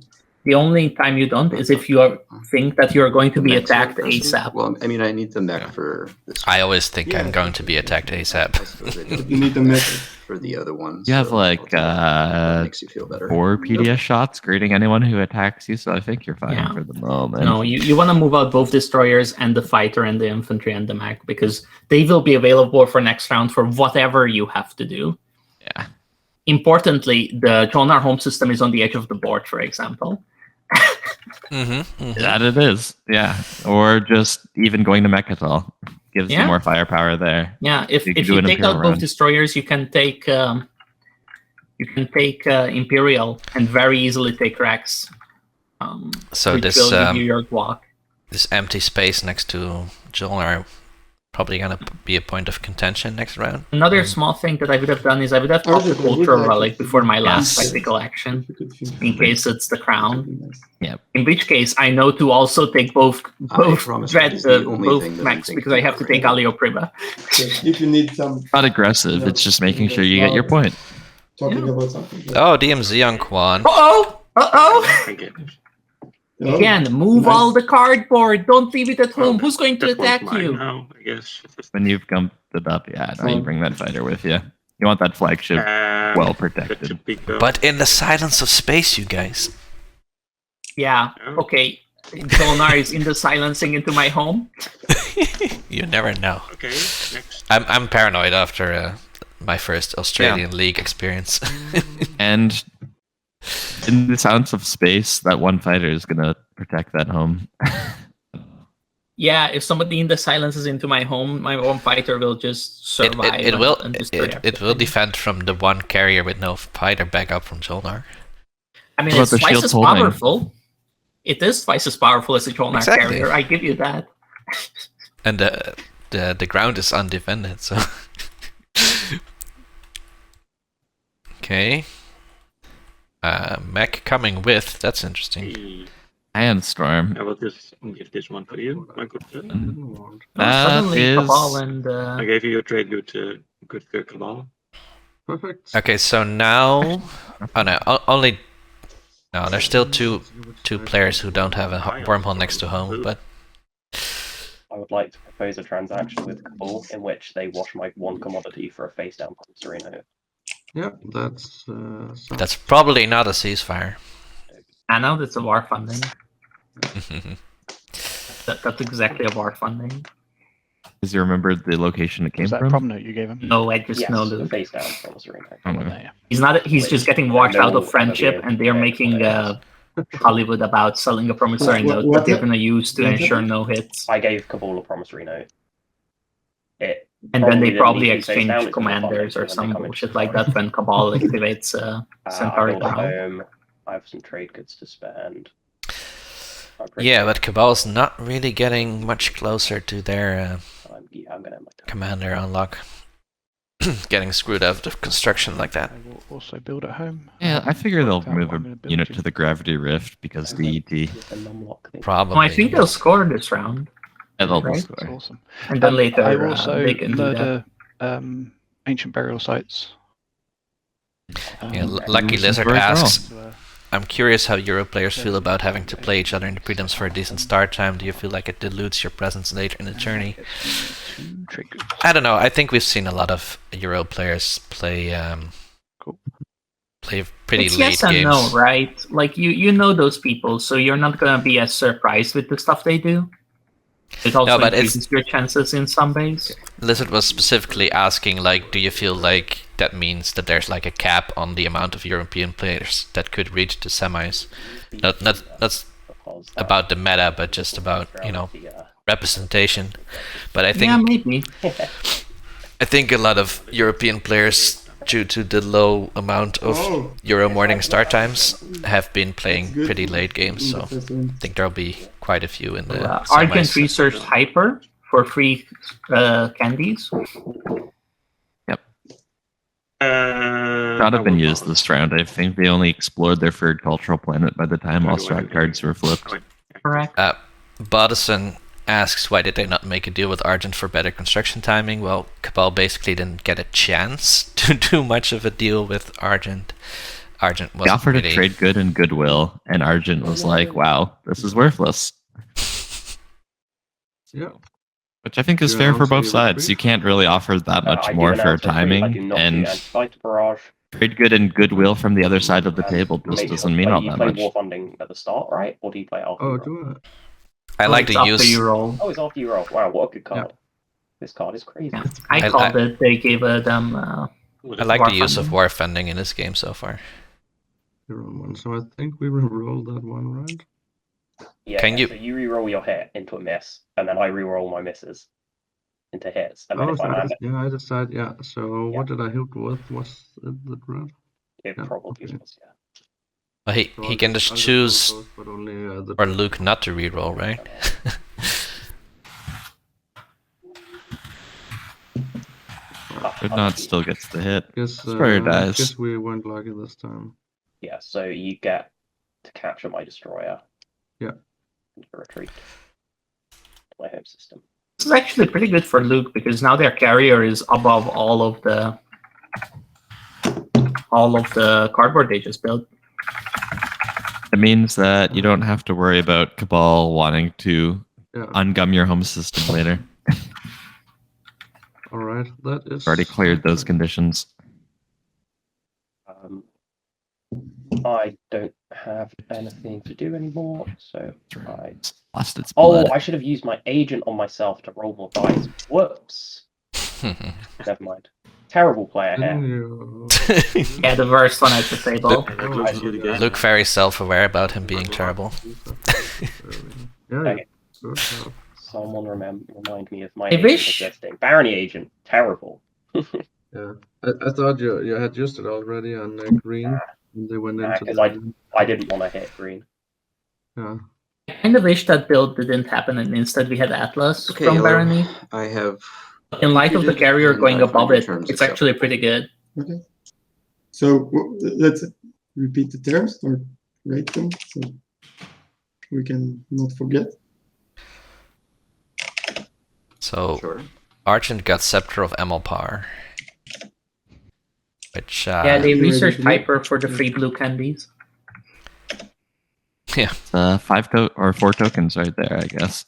The only time you don't is if you think that you're going to be Mechs are attacked aggressive? ASAP. Well, I mean, I need the mech Yeah. for this. I always think Yeah. I'm going to be attacked I ASAP. suppose I But don't you need the mech. for the other ones. You have so like I'll take that makes you feel better. 4 PDS shots greeting anyone who attacks you, so I think you're fine Yeah. for the moment. No, you want to move out both destroyers and the fighter and the infantry and the mech because they will be available for next round for whatever you have to do. Yeah. Importantly, the Jolnar home system is on the edge of the board, for example. That it is, yeah. Or just even going to Mechatol gives Yeah. you more firepower there. Yeah, if You can if do you an take Imperial out both round. destroyers, you can take Imperial and very easily take Rex. So which this will give you your guac. this empty space next to Jolnar probably gonna be a point of contention next round. Another small thing that I would have done is I would have popped the Cultural Relic before my last Yes. tactical action, You could finish. in case it's the crown. Nice. In which case, I know to also take both promise that is the only both thing that I'm mechs thinking because I have to about take right Alio Priba. So if you need some Not aggressive, it's just making sure you get your point. talking about something. Oh, DMZ on Quan. Uh oh! Thank you. Oh, Again, move nice. all the cardboard. Don't leave it at home. Well, Who's going to That one's attack mine you? now, I guess. When you've gumped it up, yeah, now you bring that fighter with you. You want that flagship well That protected. should be good. But in the silence of space, you guys. Yeah. Oh. Okay. Jolnar is in the silencing into my home. You never know. Okay, next. I'm paranoid after my first Australian League experience. And in the silence of space, that one fighter is gonna protect that home. Yeah, if somebody in the silences into my home, my own fighter will just survive. It will and destroy it will everything. defend from the one carrier with no fighter backup from Jolnar. I mean, What it's about the twice shield as holding? powerful. It is twice as powerful as a Jolnar Exactly. carrier. I give you that. And the ground is undefended, so okay. Mech coming with, that's interesting. And Storm. I will just give this one for you, my good friend. Suddenly, is- Cabal and I gave you a trade good for Cabal. Perfect. Okay, so now oh no, only no, there's still two players who don't have a wormhole next to home, but I would like to propose a transaction with Cabal in which they wash my one commodity for a face down Sereno. Yeah, that's that's probably not a ceasefire. I know that's a war funding. That's exactly a war funding. Because you remembered the location it came Was that a from? problem note you gave him? No, I just Yes, know a Luke. face down from Sereno. Oh, no. Yeah. He's not. He's just getting washed And out then of friendship, we'll- and they are making Hollywood about selling a promissory What- note what that they're hap- going to use to what ensure happened? no hits. I gave Cabal a promissory note. It And then they didn't probably need to be face down, exchange it's in the funding, commanders so or when they some come into bullshit the like fight. that when Cabal activates I Centauri built a Ground. home. I have some trade goods to spend. Yeah, but Cabal's not really getting much closer to their I'm gonna have my turn. commander unlock. Getting screwed out of construction like that. I will also build at home. Yeah, I figure they'll Worked out move what I'm gonna a build unit to. to the Gravity Rift because DET. With the non-lock thing. Probably. Oh, I think they'll score this round. And they'll Right. score. That's awesome. And then later I also they can do that. murder ancient burial sites. Yeah, Um, Lucky Losing Lizard stories are asks, to, I'm curious how Euro players feel about having to play each other in the prelims for a decent start time. Do you feel like it dilutes your presence later in the journey? two trade goods. I don't know. I think we've seen a lot of Euro players play Cool. play pretty It's late yes and games. no, right? Like you know those people, so you're not gonna be as surprised with the stuff they do. It also but it's- increases your chances in some ways. Lizard was specifically asking, like, do you feel like that means that there's like a cap on the amount of European players that could reach the semis? Not Because that about the meta, but just about, you know, representation. But I think Yeah, maybe. I think a lot of European players, due to the low amount of Oh. Euro morning start times, have been playing That's good. pretty late games. In So the first round. I think there'll be quite a few in the Argent semis. researched Hyper for free candies. Not have been used this round. I think they only explored their third cultural planet by the time all strat cards were flipped. Correct. Bodison asks, why did they not make a deal with Argent for better construction timing? Well, Cabal basically didn't get a chance to do much of a deal with Argent. Argent They wasn't offered really... a trade good and goodwill, and Argent was like, wow, this is worthless. Yeah. Which I think is Yeah, fair for also both you sides. agree? You can't really offer that much I more did for announce free, I do timing, not do and anti-fighter barrage. trade good and goodwill from the other side of the table just Make doesn't sure- mean like, all you that play much. war funding at the start, right? Or do you play after? Oh, you roll? do it. I like It's to after use... you roll. Oh, it's after you roll. Wow, what a good card. Yeah. This card is crazy. Yeah. I I- called it. They gave them. I like war the use of funding. war funding in this game so far. You're on one. So I think we will roll that one, right? Yeah, Can you- So you re-roll your hit into a miss, and then I re-roll my misses into hits, and then Oh, if I so land it, I decide. Yeah. So Yeah. what did I hit with? Was it the red? it Yeah, probably okay. was, yeah. Well, he So he I'll can just roll choose, those, but only the or Luke not to reroll, right? Good Nod still gets the hit. Guess, Spare dice. guess we went lucky this time. Yeah, so you get to capture my destroyer. Yeah. And retreat to my home system. This is actually pretty good for Luke because now their carrier is above all of the cardboard they just built. It means that you don't have to worry about Cabal wanting to Yeah. ungum your home system later. All right. That is Already cleared those conditions. I don't have anything to do anymore, so I... Lost its Oh, blood. I should have used my agent on myself to roll more dice. Whoops. Never mind. Terrible player Didn't here. you? Yeah, the worst one at the table. Luke very self-aware about him being terrible. Yeah. Okay. Good job. Someone remind me of my I agent wish- existing. Barony agent. Terrible. Yeah. I thought you had used it already on green. And they went into 'cause the. I didn't want to hit green. Yeah. I kind of wish that build didn't happen and instead we had Atlas Okay, from Yellow, Barony. I have In light of the Treated carrier and going above it, terms it's acceptable. actually pretty good. Okay. So let's repeat the terms or rate them so we can not forget. So sure. Argent got Scepter of Emelpar, which Yeah, they You ready researched to do it? Hyper for the free blue candies. yeah, 4 tokens right there, I guess.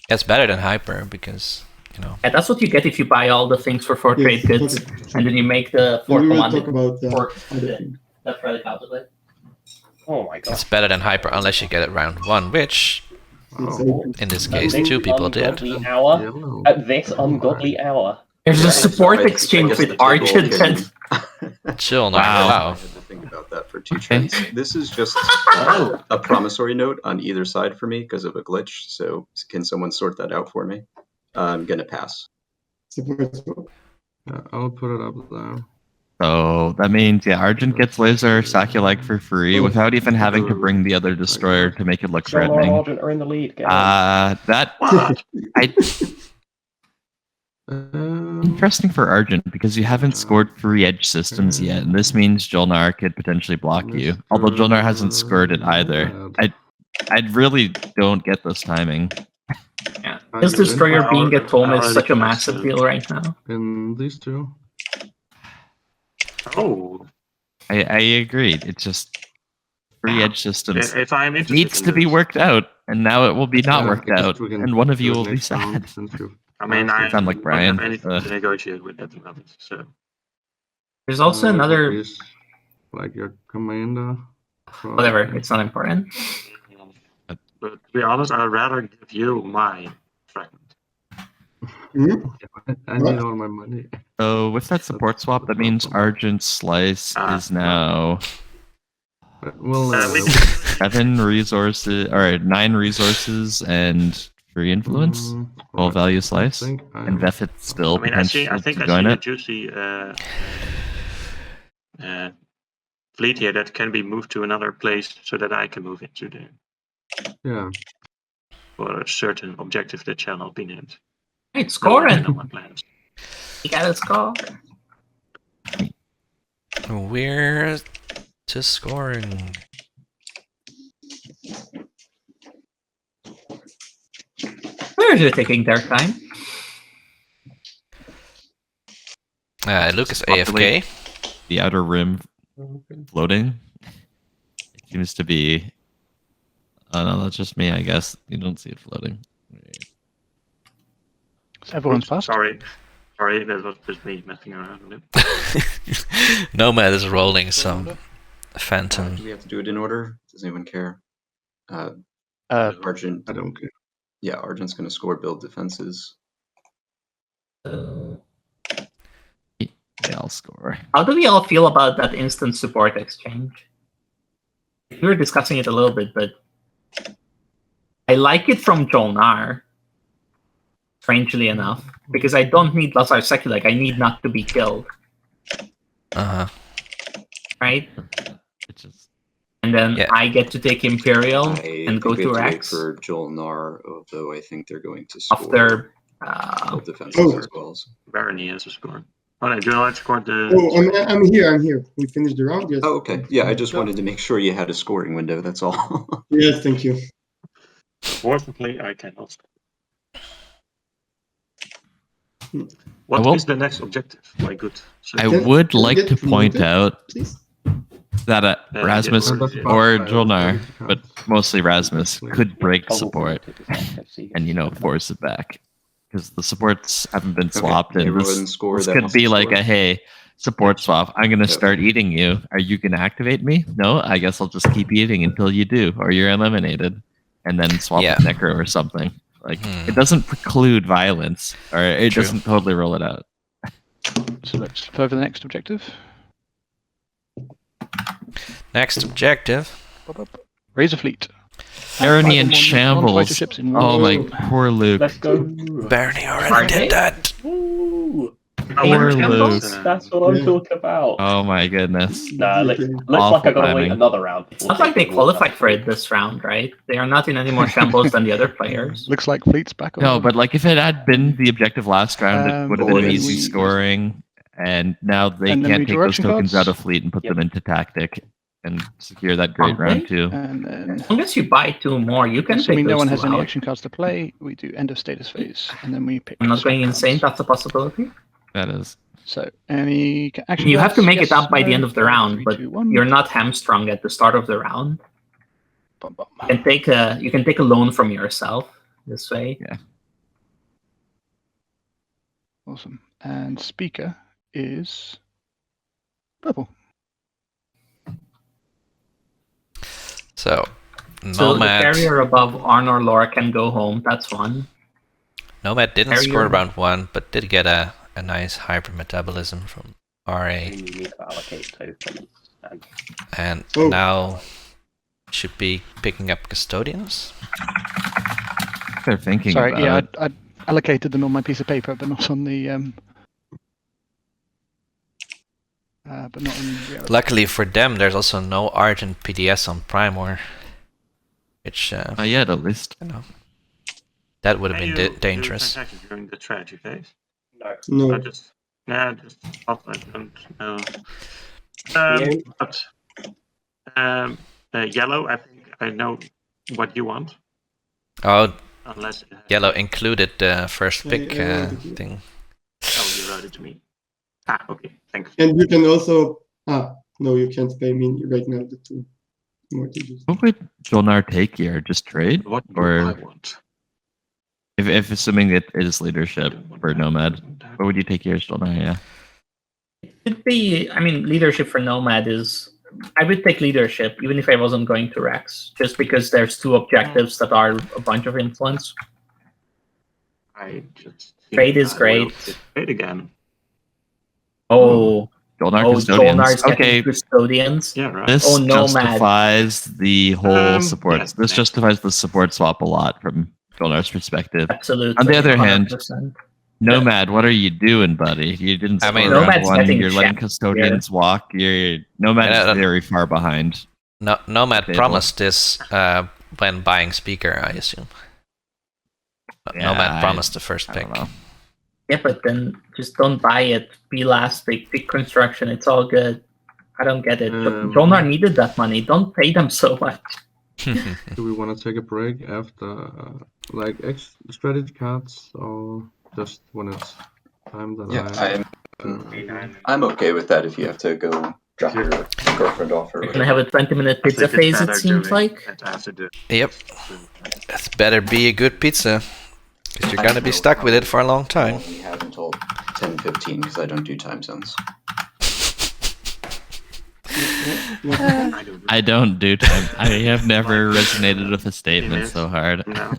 it's better than Hyper because, you know, Yeah, that's what you get if you buy all the things for 4 Yes, trade goods, okay. and then you make the 4 Then we will commanded. talk about Four- other things. That's really calculated. Oh my god. it's better than Hyper unless you get it round 1, which Oh, in this case This 2 people did. ungodly hour. yellow. At this ungodly hour. There's a Yeah, support so I exchange guess with the table Argent can- and Chill now. Wow. Wow. I had to think about that for 2 turns. This is just a promissory note on either side for me because of a glitch. So can someone sort that out for me? I'm gonna pass. Support swap. I'll put it up there. So that means, yeah, Argent gets laser Saculite for free without even having to bring the other destroyer to make it look John or threatening. Argent are in the lead. Get That interesting for Argent because you haven't scored 3 edge systems yet, and this means Jolnar could potentially block you. Although Jolnar hasn't scored it either. I really don't get this timing. Yeah. His destroyer being at home is such a massive deal right now. In these 2. Oh, I agree. It's just 3 edge systems if I'm interested needs in to be this. worked out, and now it will be not worked I guess out, we can and one of do you it will be next round sad. since you've I mean, asked I it. sound like don't Brian. have anything to negotiate with at the moment. So There's also If another. he's, like your commander. Whatever, it's not important. but to be honest, I'd rather give you my fragment. Hmm? I need all my money. So with that support swap, that means Argent's slice is now But we'll, we can- 7 resources, or 9 resources and 3 influence. Full value slice. And Vethit still I mean, I think potential I to join see a it. juicy fleet here that can be moved to another place so that I can move into there Yeah. for a certain objective that shall not be named. Hey, No scoring! one my plans. You gotta score. We're just scoring. Players are taking their time. Luke is AFK. The outer rim floating. It seems to be. Oh no, that's just me, I guess. You don't see it floating. Everyone's passed. Sorry, that was just me messing around with it. Nomad is rolling some phantom. Do we have to do it in order? Does anyone care? Argent. I don't care. Yeah, Argent's going to score build defenses. Yeah, I'll score. How do we all feel about that instant support exchange? We were discussing it a little bit, but I like it from Jolnar, strangely enough, because I don't need Lazar Sekulak. I need not to be killed. It Right? just And then I get to take Imperial I and go think we to have wait Rex for Jolnar, although I think they're going to score after. build defenses as well. Barony has a score. Oh no, Joel scored the. Oh, I'm here. We finished the round, yes. Oh, okay. Yeah, I just wanted to make sure you had a scoring window, that's all. Yes, thank you. Fortunately, I cannot. I What will- is the next objective? My good. I Can- would can like get to point promoted, out Please. that Rasmus yeah, or Jolnar, but mostly Rasmus, could break support and force it back because the supports haven't been swapped, and everyone this score that could wants be to like score. a hey support swap. I'm gonna Okay. start eating you. Are you gonna activate me? No, I guess I'll just keep eating until you do, or you're eliminated, and then swap Yeah. with Necro or something. Like it doesn't preclude violence, or it True. doesn't totally roll it out. So let's flip over the next objective. Next objective. Raise a fleet. Barony in Non-fighter shambles. ships in Oh my one. poor Luke. Let's go. Barney already did that. Woo! Poor Luke. That's what I'm talking about. Oh my goodness. Nah, looks like Awful I gotta wait timing. another round. before Sounds like they taking all that. qualified for it this round, right? They are not in any more shambles than the other players. Looks like fleet's back on. No, but like if it had been the objective last round, it would have been or an then easy we- scoring. And now they And then can't take those redirection tokens cards? out of fleet and put them into tactic and secure that Can't great round they? too. And then, As long as you buy 2 more, you can take assuming no those one 2 has any out. action cards to play, we do end of status phase, and then we pick. I'm not going spec insane, cards. that's a possibility. That is. So any action. You have to cards? make it Yes, up by the no, end of the round, 3, but 2, 1. you're not hamstrung at the start of the round. Bum, bum. You can take a loan from yourself this way. Awesome. And speaker is purple. So, So the Nomad. carrier above Arnor Lore can go home. That's one. Nomad didn't Carrier. score round 1, but did get a nice hyper metabolism from RA. You need to allocate tokens. And Oh. now should be picking up custodians. They're thinking Sorry, about yeah, it. I allocated them on my piece of paper, but not on the but not in reality. Luckily for them, there's also no Argent PDS on Primor, which Not yet, at least. you know, that would have Can been you dangerous. do transactions during the strategy phase? No. No. I just thought I don't know. Yeah. But yellow, I think I know what you want. Oh, Unless yellow included the first Yeah, pick I wrote it, yeah. thing. Oh, you wrote it to me. Ah, okay, thanks. And you can also no, you can't pay me right now the 2 mortgages. What would Jolnar take here? Just trade? What do Or I want? if assuming it is leadership for Nomad, what would you take here, Jolnar? Yeah. It'd be, I mean, leadership for Nomad is. I would take leadership even if I wasn't going to Rex, just because there's 2 objectives that are a bunch of influence. I just Trade is I will great. hit trade again. Oh, Jolnar oh, custodians. Jolnar's Okay, getting custodians. Yeah, right. this Oh, Nomad. justifies the whole support. yes, This yes. justifies the support swap a lot from Jolnar's perspective. Absolutely. On the other hand, 100%. Nomad, what are you doing, buddy? You didn't I score mean, round Nomad's one. getting You're letting checked custodians walk. Nomad Yeah, is very far behind. No, Nomad Table. promised this when buying Speaker, I assume. Yeah, Nomad promised the first I pick. don't know. Yeah, but then just don't buy it. Be last pick, pick construction. It's all good. I don't get it. Jolnar needed that money. Don't pay them so much. Do we want to take a break after like strategy cards, or just when it's time that I'm okay with that if you have to go drop your girlfriend off or We're whatever. gonna have a 20-minute pizza phase, it seems like. Yep. It better be a good pizza, because you're gonna be stuck with it for a long I time. only have until 10:15 because I don't do time zones. I don't do time. I have never resonated with a statement so hard. No.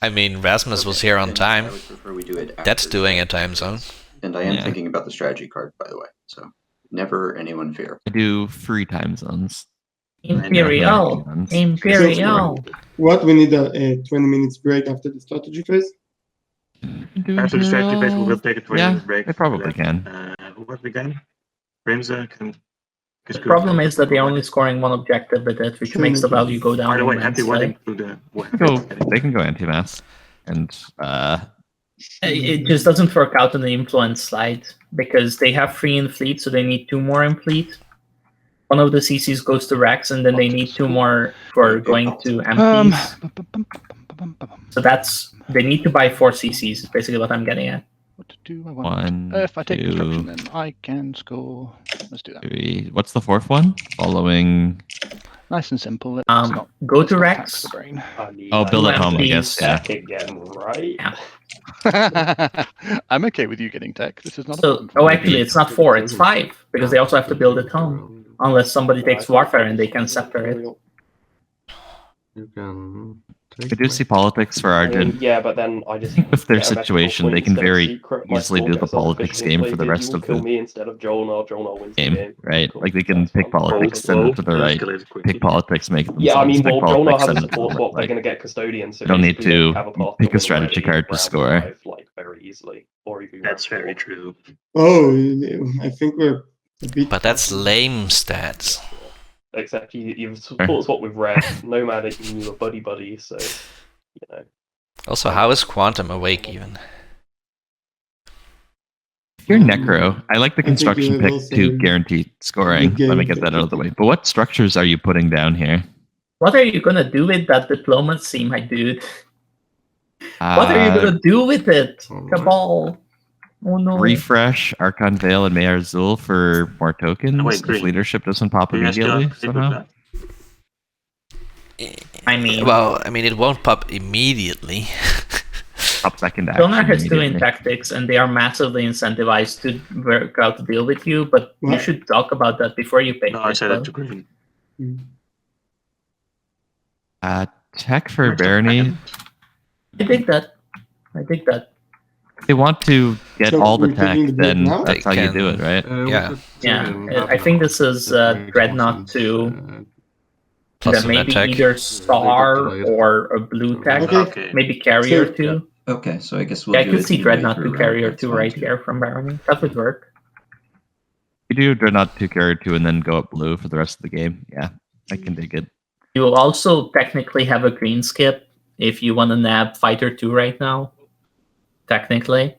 I mean, Rasmus was here on I time. would prefer we do it That's after doing the a time zone. And I am Yeah. thinking about the strategy card, by the way. So never anyone fear. I do 3 time zones. Imperial. Imperial. What, we need a 20 minutes break after the strategy phase? After the strategy phase, we will take a 20-minute Yeah, break. they probably can. Who was the game? Rimsebimse can. The problem is that they're only scoring 1 objective with it, which makes the value go down. By the way, happy immensely. wedding to the. They can go anti-mass. And It just doesn't work out on the influence slide because they have 3 in fleet, so they need 2 more in fleet. One of the CCs goes to Rex, and then they need 2 more for going to MPs. So they need to buy 4 CCs. Is basically what I'm getting at. What do I want? 1, If I take 2, construction, then I can score. Let's do that. 3. What's the 4th one? Following. Nice and simple. Let's not, Go let's to not Rex. tax the brain. Build at home, I MPs. guess. Yeah. Again, right? Yeah. I'm okay with you getting tech. This is not a So, problem. for oh, me. actually, it's not 4, it's 5 because they also have to build at home. Unless somebody takes Warfare and they can separate. You can I do see politics for I mean, Argent. yeah, but then I just With their get a better situation, they point can instead of very secret. My easily score do the gets politics artificially game for the inflated. rest You of kill the me instead of Jolnar wins the game, game. right? Cool. Like they can That's pick fine. politics, Roll send the it to the right, pick politics, make it Yeah, I mean, themselves, well, pick Jolnar politics, has a send it to support the swap. They're right. going to get custodians. So You don't need basically to they have a path pick a win strategy already card to round score. 5, like very easily, or even That's round very 4. true. Oh, I think we're a bit. But that's lame stats. Except you've support swap with Red. Nomad and you are buddy, so you know. Also, how is Quantum awake even? You're Necro. I like the I think you construction have pick also to guarantee scoring. good Let me game get that out of the way. But what structures are you putting down here? What are you gonna do with that diplomacy, my dude? What are you gonna do with it? Cabal. Oh no. Refresh Archon Veil and Mayor Zul for more tokens wait, if Green. leadership doesn't pop Do you guys still immediately agree with somehow. that? I mean, Well, I mean, it won't pop immediately. Pop second action. Jolnar has 2 in immediately. tactics, and they are massively incentivized to work out the deal with you. But you What? should talk about that before you pick. No, I this, said though. it to Green. Tech for Next up, Barony. second. I dig that. If they want to get So all the we're tech, taking the break then now? that's how you do it, right? We Yeah. could take Yeah, it in I half think an this is hour. That makes Dreadnought more 2. sense. Plus Then some maybe attack. either Star delayed. or a blue tech. Okay. Okay. Maybe Carrier So- 2. Okay, so I guess we'll Yeah, I do could it see midway Dreadnought through, 2 right? Carrier That's 2 fine, right too. here from Barony. That would work. You do Dreadnought 2 Carrier 2 and then go up blue for the rest of the game. Yeah, I can dig it. You will also technically have a green skip if you want to nab Fighter 2 right now. Technically.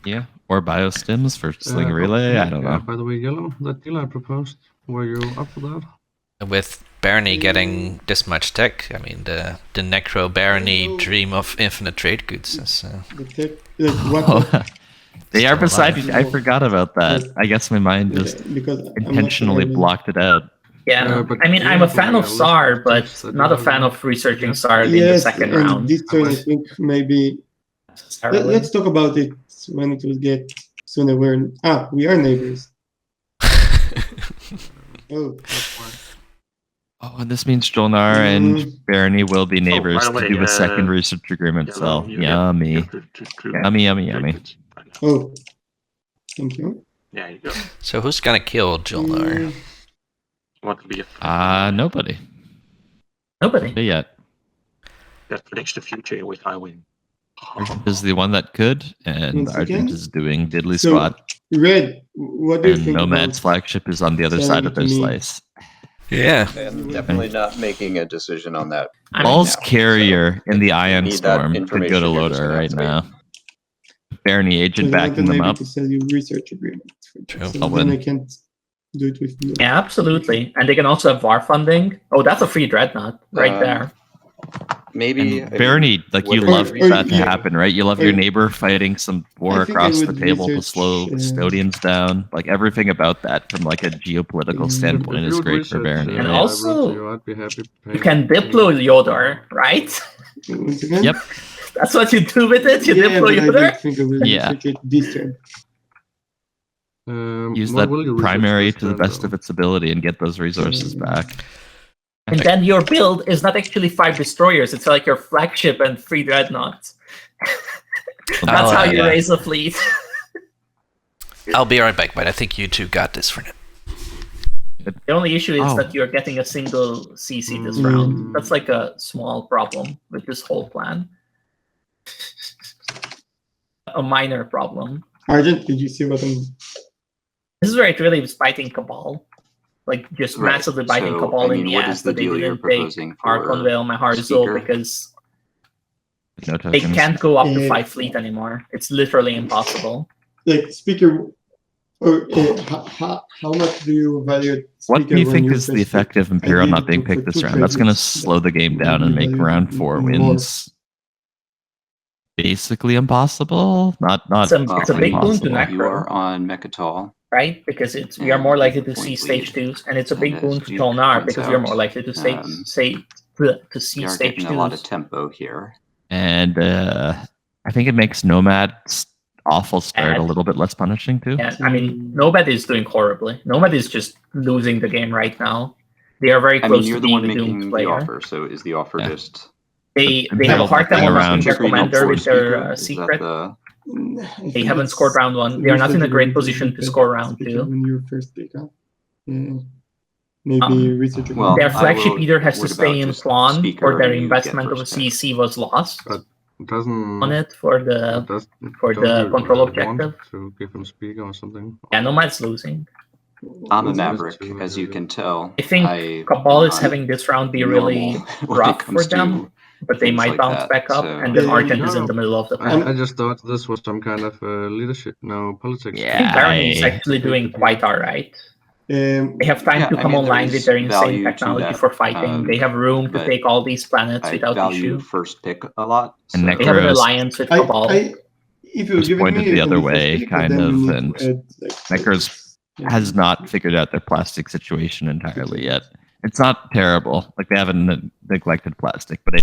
Yeah, or biostims for Sling Relay. I don't know. By the way, Yellow, that deal I proposed, were you up for that? With Barony getting this much tech, I mean, the Necro Barony dream of infinite trade goods is... The tech, like, what? They are Still beside alive. me. I forgot about that. Yes. I guess my mind just because I'm not intentionally sure blocked it out. Yeah, but I mean, you I'm a have fan a of list SAR, of but text that not you a fan have- of researching Yeah. SAR in the Yes, second and round. this turn I think maybe necessarily. let's talk about it when it will get sooner. We are neighbors. Oh, Oh, and this means Jolnar and Barony will be neighbors by the to way, do a second research agreement. Yellow, So you get- yummy, you get to yummy, yummy, yummy. oh, thank you. Yeah, you go. So who's gonna kill Jolnar? What would be a Nobody. Nobody. Not yet. that predicts the future with I win? Argent is the one that could, and One Argent second. is doing diddly So, squat, Red, what do you and think Nomad's about? flagship is on the other side of their Send it to me. slice. Yeah. I'm definitely not making a decision on that. I mean, Ball's now, carrier in the Ion need that Storm could go to information, you're just Loader gonna have right to now. Barony agent Because I backing wanted them maybe up. to sell you research agreement. True. So I'll then win. I can't do it with you. Yeah, absolutely. And they can also have VAR funding. Oh, that's a free Dreadnought right there. Maybe And Barony, like you whether love Or- that to yeah. happen, right? You love Or- your neighbor fighting some war I think I across the would table to research, slow custodians down. Like everything about that from like a geopolitical Mm. standpoint If is you would great for research, Barony. And right? also- I wrote to you, I'd be happy You paying- can Diplo Yodor, right? Once again? Yep. That's what you do with it? You Yeah, Diplo but I Yodor? don't think I will Yeah. research it this turn. Use what that will you research primary this to the turn, best though? of its ability and get those resources Mm. back. And then your build is not actually 5 destroyers. It's like your flagship and 3 dreadnoughts. That's how you yeah. raise a fleet. I'll be right back, but I think you two got this for now. The only issue is Oh. that you're getting a single CC this Mm. round. That's like a small problem with this whole plan. A minor problem. Argent, did you see what I'm... This is where it really was biting Cabal. Like, just Right, massively biting so, Cabal I in mean, the what ass is the that they deal you're didn't take proposing for Archonville, Maharzul, Speaker? because No they tokens. can't go up to Yeah. 5 fleet anymore. It's literally impossible. Like, Speaker... Or, how much do you value What do you Speaker when think you is the first pick? effect of I Imperium did not being for picked this 2 round? That's going to trades, slow the game down and make value round 4 more. wins basically impossible. Not It's a big boon to impossible. Necro. You are on Mechatol. Right? Because we are more likely to see Point stage lead. 2s, and it's a big And boon as to Duke Tolnar points because we are out, more likely to see We are stage getting a lot of 2s. tempo here. And I think it makes Nomad's awful start a little bit less punishing too. And I mean, nobody is doing horribly. Nobody is just losing the game right now. They are very I close mean, you're to the being one a doomed making the player. offer, so is the offer Yeah. just... They have a hard time Hang unlocking around. their commander with their Is that secret. the- They haven't scored round 1. They are not in a great position to score round 2. When you first pick up. Yeah. Maybe research agreement. well, Their I flagship will- either has to what stay about in just Plan, Speaker or their and you investment get of a first pick? CC was lost Doesn't on it for the for don't the you control want objective. to give him speaker or something? Yeah, Nomad's losing. I'm a Just Maverick, to- as you can tell. I think Cabal is am having this round be normal really when it rough for comes to them, but they things might like bounce that, back up, so- and then Yeah, Argent is no. in the middle of the pack. I just thought this was some kind of leadership, no politics. I think Barony is I- actually doing quite alright. They have time Yeah, to I come mean, online there's with their insane value to technology that, for fighting. They have room to but take all these planets I without value issue. first pick a lot. And so- They have an Necros- alliance with Cabal. If you was give pointed me the other only first way, pick, kind then we of, need to and add, like, Necros yeah. has not figured out their plastic situation entirely yet. It's not terrible. Like they haven't neglected plastic, but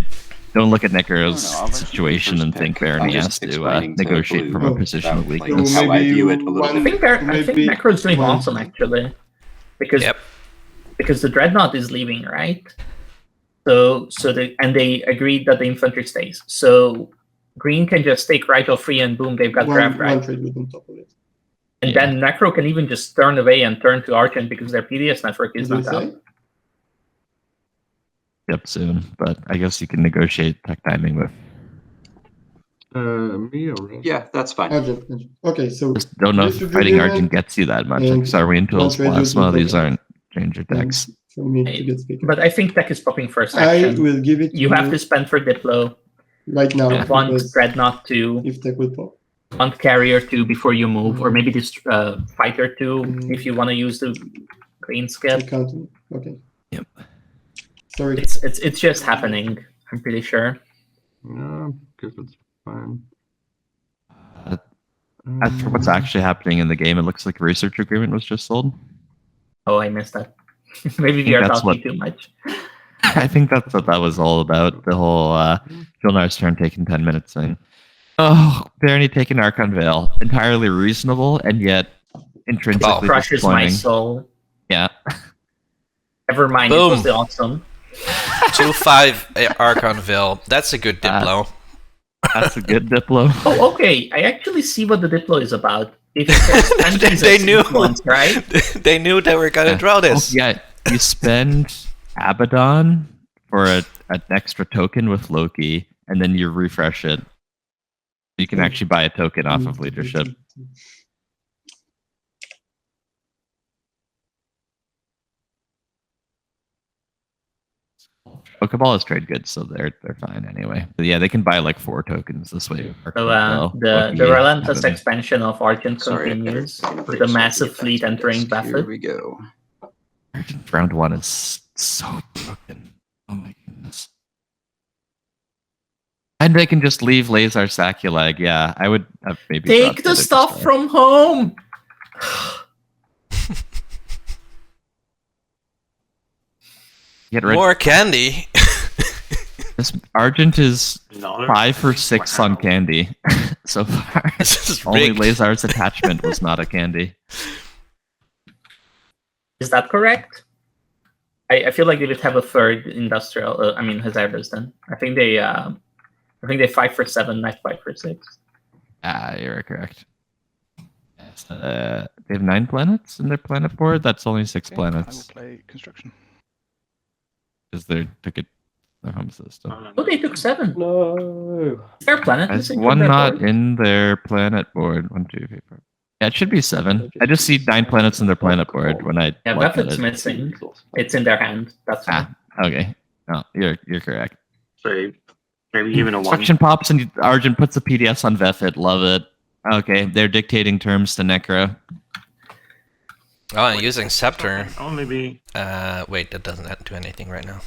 don't look at Necros' I'll let you situation first and pick. think Barony I'm has just to explaining to negotiate Blue from a Oh, position of that, like, weakness. how I view it a little I bit. think Maybe Necro is doing one- awesome actually, because Yep. because the Dreadnought is leaving, right? So they agreed that the infantry stays. So green can just take Rigel free and boom, they've got draft one right. trade with on top of it. And then Necro can even just turn away and turn to Argent because their PDS network is Did not you up. say? Yep, soon. But I guess you can negotiate tech timing with. Me or Red? Yeah, that's fine. Argent. Okay, so Just don't know if District fighting Agreement Argent gets you that much. and Like Sarween Tools, one trade with Plasma, on these top of it. aren't changer decks. for me to get speaker. But I think tech is popping first I action. will give it You to have to spend for Diplo. right now You want because Dreadnought 2, if tech will pop. want Carrier 2 before you move, or maybe this Fighter 2 if you want to use the green I skip. can't. Okay. Yep. Sorry. It's just happening, I'm pretty sure. Yeah, guess it's fine. As for what's actually happening in the game, it looks like a research agreement was just sold. Oh, I missed that. Maybe we think are that's talking what- too much. I think that's what that was all about. The whole Jolnar's turn taking 10 minutes thing. Oh, Barney taking Archon Veil. Entirely reasonable and yet intrinsically Crushes my disappointing. soul. Yeah. Never mind, Boom. it was the awesome. 2-5 Archonville. That's a good Diplo. That's a good Diplo. Oh, okay. I actually see what the Diplo is about. It says countries They as knew. influence, right? They knew they were gonna draw this. Oh, yeah, you spend Abaddon for an extra token with Loki, and then you refresh it. You can actually buy a token off of leadership. Pokeball is trade goods, so they're fine anyway. But yeah, they can buy like 4 tokens this way. So Well, the Loki, relentless Abaddon. expansion of Argent Sorry, continues I gotta with a fix massive the fleet effect entering desk. Here Buffett. we go. Round 1 is so broken. Oh my goodness. And they can just leave Lazar Saculag. Yeah, I would have maybe Take dropped the it at stuff start. from home! Get rid. More candy. This Argent is Another? 5 for 6 on candy so far. This is Only rigged. Lazar's attachment was not a candy. Is that correct? I feel like they would have a third industrial. Hazardous then. I think they 5 for 7, not 5 for 6. Ah, you're correct. Yes, they have 9 planets in their planet board. That's only 6 I will planets play construction. because they took it their home system. Oh, they took 7. No. Is their planet There's missing from one their not board? in their planet board. 1, 2, 3, 4. Yeah, it should be 7. I just see 9 planets in their planet board when I Yeah, look at Buffett's it. missing. It's in their hand. That's all. Ah, okay. No, you're correct. So maybe even a 1. Construction pops and Argent puts a PDS on Vethit. Love it. Okay, they're dictating terms to Necro. Oh, and using Scepter. Only be Wait, that doesn't do anything right now.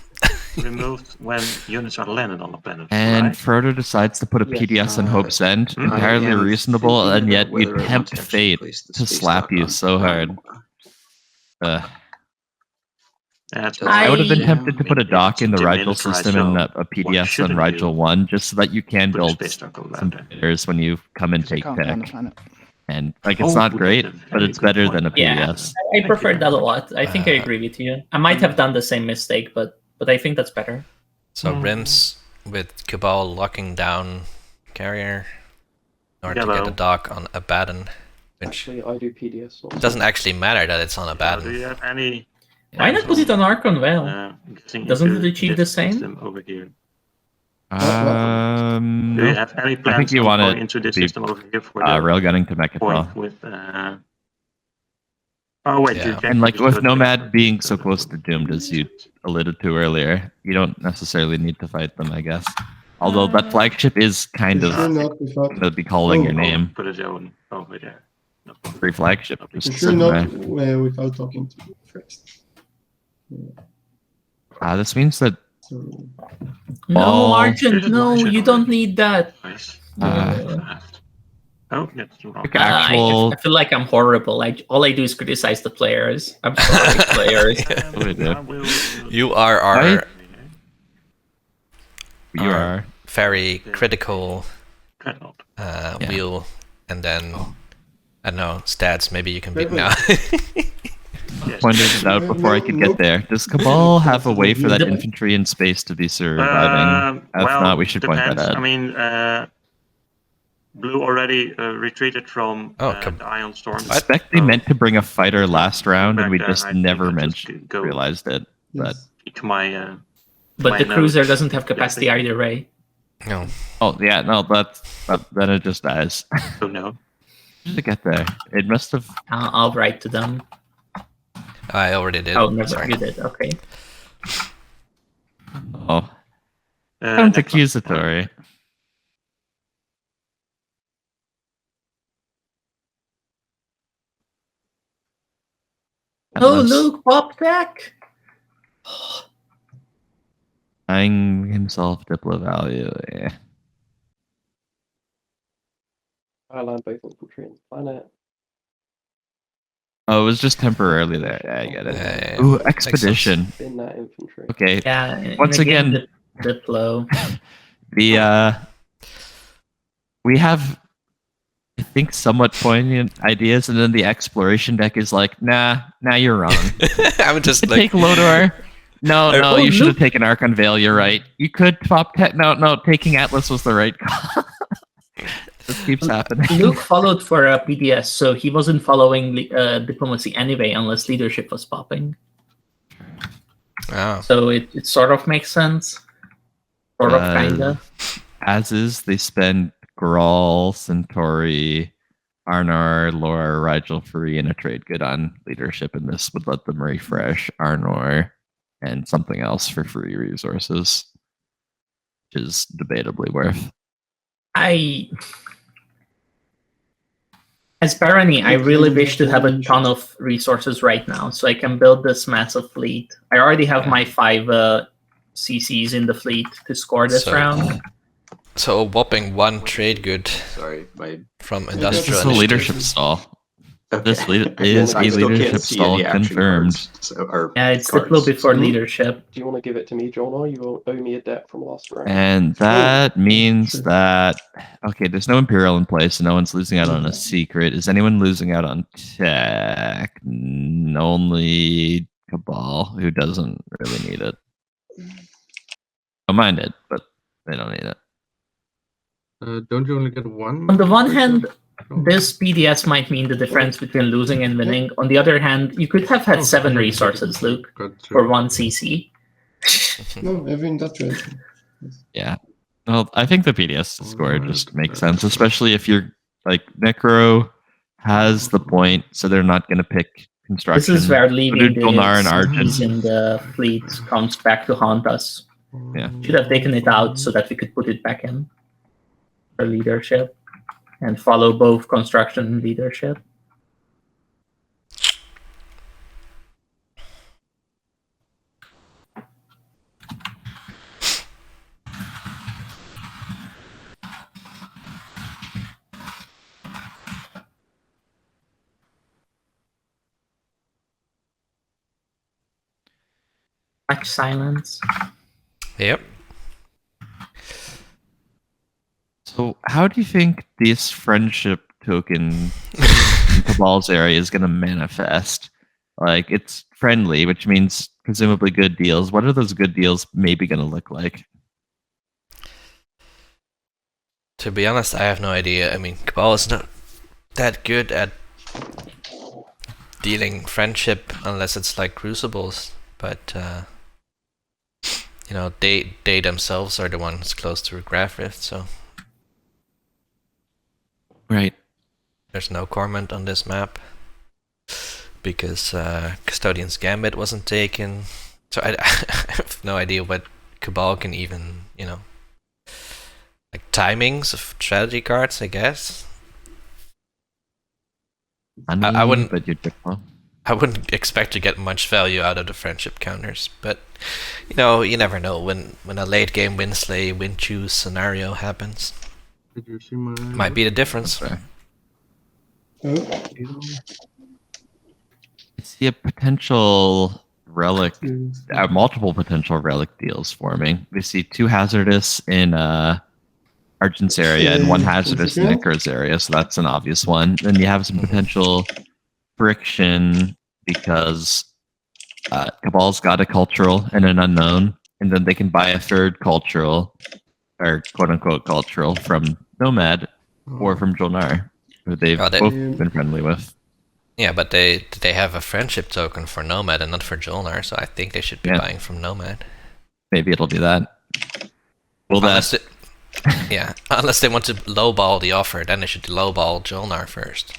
removed when units are landed on the planet. And right? Frodo decides to put a PDS on Hope's End. I Entirely am reasonable, thinking and yet about you whether I want tempt to actually fate place the to space slap dock you on so hard. That's I would have been I- tempted to put a dock in the Rigel Demilitarize system and zone. a PDS on shouldn't Rigel you 1, just so that you can put a build space dock over some there. hitters when you come and Because I take can't go on the tech. planet. And like, it's Oh, not that's great, a but very it's good better point. than a Yeah. PDS. I prefer that a lot. I think I agree with you. I might have done the same mistake, but I think that's better. So Rims with Cabal locking down Carrier in order to Yellow. get a dock on Abaddon, which Actually, I do PDS. Also. doesn't actually matter that it's on Do Abaddon. you have any? Why not put it on Archon Veil? Getting Doesn't into it achieve the this same? system over here? Do you No. have any I plans think you on want going it into to this be system over here for the railgunning to Mechathra. point with? Oh wait, Yeah. And like with Nomad being so close to Doomed, as you alluded to earlier, you don't necessarily need to fight them, I guess. Although that flagship is kind For of sure not without. going to be calling your Oh, name. Put a zone over there. No problem. Free flagship. For Just sure sitting not there. without talking to you first. This means that So No, Oh. Argent, no, you don't need that. Nice. Uh, Oh, that's wrong. like actual I feel like I'm horrible. All I do is criticize the players. I'm sorry, players. we do. I will- You are our Right? you Alright. are very critical Dreadnought. Yeah. wheel, and then I don't know, Stads. Maybe you can beat Wait, now. Yes. pointed it out before I could get there. Does Cabal have a way for that infantry in space to be surviving? If Well, not, we should point that depends. out. I mean, Blue already retreated from the Ion Storm. I expect they meant to bring a fighter last round, and we back just then, I never think I just realized it. But to my But my the cruiser notes. doesn't have capacity Yeah, either, right? No. oh yeah, no, then it just dies. so no. To get there, it must have. I'll write to them. I already did. Oh, never. Sorry. You did. Okay. Oh, sounds accusatory. Oh, Luke, pop tech. Buying himself Diplo value. Yeah. I land both infantry and planet. Oh, it was just temporarily there. Yeah, I get it. Yeah, Ooh, makes expedition. Spin that infantry. Okay. Yeah. Once again, Diplo. We have, I think, somewhat poignant ideas, and then the exploration deck is like, nah, you're wrong. I'm just Take Lodor. No, you should have taken Archon Vale. You're right. You could pop no. Taking Atlas was the right call. This keeps happening. Luke followed for a PDS, so he wasn't following diplomacy anyway, unless leadership was popping. Oh. So it sort of makes sense. Sort of, kinda. As is, they spend Grawl, Centauri, Arnor, Laura, Rigel free, and a trade good on leadership, and this would let them refresh Arnor and something else for free resources, which is debatably worth. As Barony, I really wish to have a ton of resources right now, so I can build this massive fleet. I already have my 5 CCs in the fleet to score this round. So a whopping 1 trade good. Sorry, from This industrial is a leadership stall. Okay. This is I a still can't leadership see stall any action confirmed. cards, so, Yeah, it's cards. Diplo before leadership. Do you want to give it to me, John, or you owe me a debt from last round? And that means that, okay, there's no Imperial in place, so no one's losing out on a secret. Is anyone losing out on tech? Only Cabal, who doesn't really need it. Don't mind it, but they don't need it. Don't you only get one? On the one hand, this PDS might mean the difference between losing and winning. On the other hand, you could have had 7 resources, Luke, for 1 CC. No, every industrial. Yeah. Well, I think the PDS score just makes sense, especially if you're like Necro has the point, so they're not going to pick construction. This is where leaving the Dolnar and CCs Argent. in the fleet comes back to haunt us. Yeah. Should have taken it out so that we could put it back in for leadership and follow both construction and leadership. Much silence. Yep. So, how do you think this friendship token in Cabal's area is going to manifest? Like, it's friendly, which means presumably good deals. What are those good deals maybe going to look like? To be honest, I have no idea. I mean, Cabal is not that good at dealing friendship unless it's like Crucibles, but you know, they themselves are the ones close to Graph Rift, so Right. there's no Cormant on this map because Custodian's Gambit wasn't taken. So I have no idea what Cabal can even, you know, like timings of strategy cards, I guess. I wouldn't. But you'd pick one. I wouldn't expect to get much value out of the friendship counters, but you know, you never know when a late game win slay, win choose scenario happens. Did you see my? Might be the difference. I Oh, see a potential relic, multiple potential relic deals forming. We see 2 hazardous in Argent's area and 1 hazardous in Necro's area, so that's an obvious one. Then you have some potential friction because Cabal's got a cultural and an unknown, and then they can buy a 3rd cultural, or quote-unquote cultural, from Nomad, or from Jolnar, who they've Oh, both been friendly with. Yeah, but they have a friendship token for Nomad and not for Jolnar, so I think they should be buying from Nomad. Maybe it'll do that. Well, unless unless they want to lowball the offer, then they should lowball Jolnar first.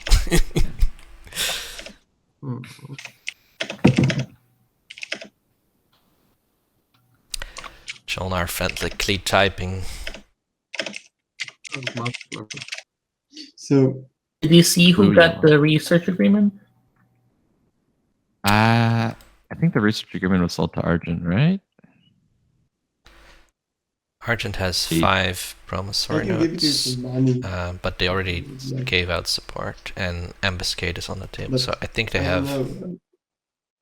Jolnar friendly cleat typing. So, did you see who got the research agreement? I think the research agreement was sold to Argent, right? Argent has 5 promissory notes, but they already gave out support, and Ambuscade is on the table. So I think they have. I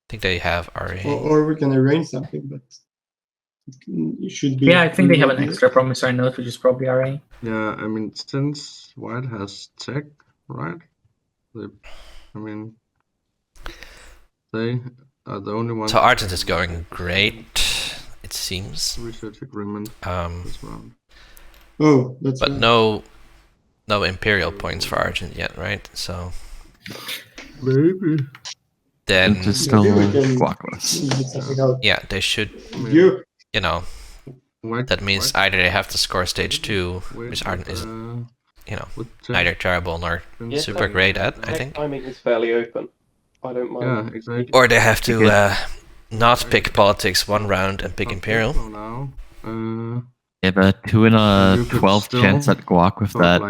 think they have RA. Or we can arrange something, but it should be. Yeah, I think they have an extra promissory note, which is probably RA. Yeah, I mean, since White has tech, right? They are the only ones. So Argent is going great, it seems. Research agreement. This round. Oh, that's. But no Imperial points for Argent yet, right? So. Maybe. Then. It's still blockless. Yeah, they should. You know. White, that means either they have to score stage 2, which Argent is, neither terrible nor super great at, I think. Timing is fairly open. I don't mind. Yeah, exactly. Or they have to not pick politics one round and pick Imperial. Yeah, but 2 in a 12 chance at Guac with that.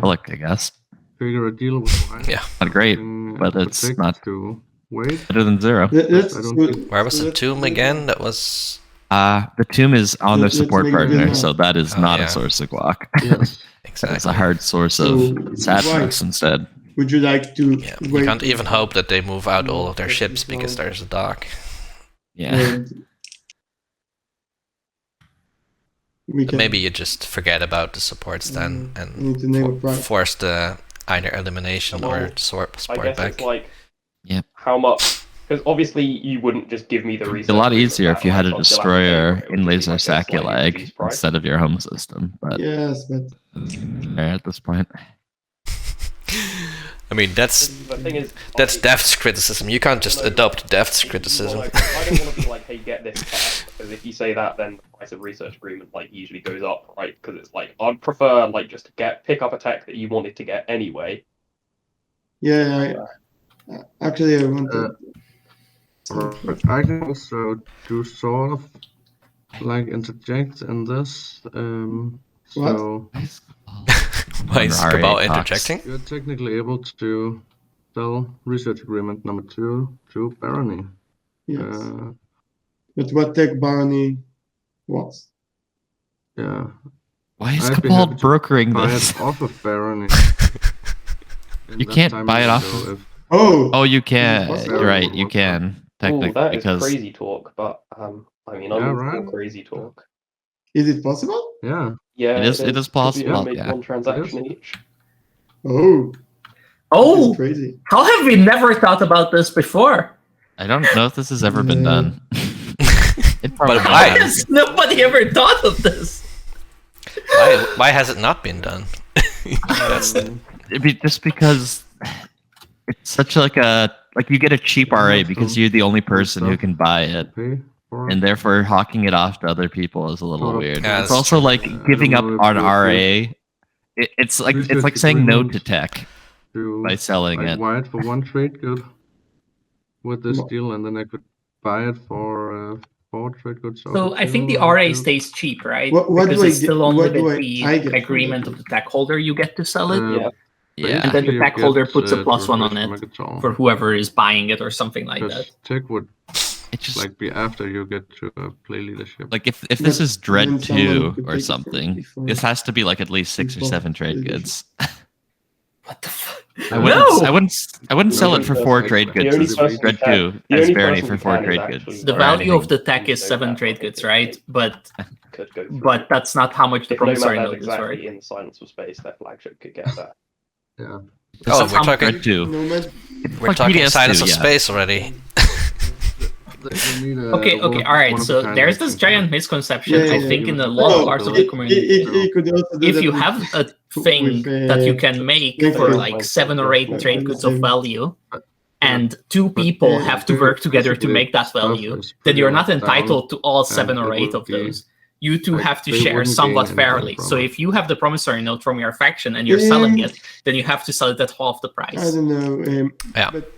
Look, I guess. Figure a deal with White. Yeah. Not great, but it's not better than 0. Where was the tomb again? That was. The tomb is on their support partner, so that is not a source of guac. Yes. Exactly. It's a hard source of sadness instead. Would you like to? Yeah, you can't even hope that they move out all of their ships because there's a dock. Yeah. Maybe you just forget about the supports then and force the either elimination or support back. It's like, how much? Because obviously you wouldn't just give me the research. It's a lot easier if you had a destroyer in laser Saculag instead of your home system. But yes, but at this point. I mean, that's Deft's criticism. You can't just adopt Deft's criticism. I don't want to be like, hey, get this back, because if you say that, then the price of research agreement usually goes up, right? Because it's like, I'd prefer just to pick up a tech that you wanted to get anyway. Yeah, actually, I want to. I can also do sort of interject in this. So why is Cabal interjecting? You're technically able to sell research agreement number 2 to Barony. Yes. But what tech Barony wants? Yeah. Why is Cabal brokering this? Buy it off of Barony. You can't buy it off of. Oh, you can. You're right. You can. Technically, that is crazy talk, but I'm for crazy talk. Is it possible? Yeah. Yeah, it is possible. Make one transaction each. Oh, crazy! How have we never thought about this before? I don't know if this has ever been done. But why has nobody ever thought of this? Why has it not been done? Just because it's such you get a cheap RA because you're the only person who can buy it, and therefore hawking it off to other people is a little weird. Yeah, it's also giving up on RA. It's like saying no to tech by selling it. Buy it for 1 trade good with this deal, and then I could buy it for 4 trade goods. So I think the RA stays cheap, right? Because it's still only the agreement of the tech holder you get to sell it. Yeah. And then the tech holder puts a +1 on it for whoever is buying it or something like that. Tech would be after you get to play leadership. If this is Dread 2 or something, this has to be at least 6 or 7 trade goods. What the fuck? I wouldn't sell it for 4 trade goods. Dread 2 as Barony for 4 trade goods. The value of the tech is 7 trade goods, right? But that's not how much the promissory note is, right? In Silence of Space, their flagship could get that. Yeah. Oh, we're talking Dread 2. We're talking Silence of Space already. Okay, all right. So there's this giant misconception, I think, in a lot of parts of the community. It could also do If that you with- have a thing with, that you can make thank for you. like 7 or 8 trade goods of value, and 2 But people yeah, have to work together to make that value, then you're not entitled to all 7 or 8 of those. You two like, have to they share wouldn't somewhat gain anything fairly. from So it. if you have the promissory note from your faction and you're selling it, then you have to sell it at half the I price. don't know. Yeah. But,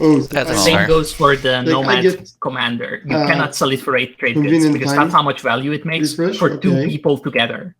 oh, so That's I- fair. Same goes for the I Nomad get, Commander. You uh, cannot sell it for 8 trade goods convenient because time. that's how much value it makes Refresh, for 2 okay. people together.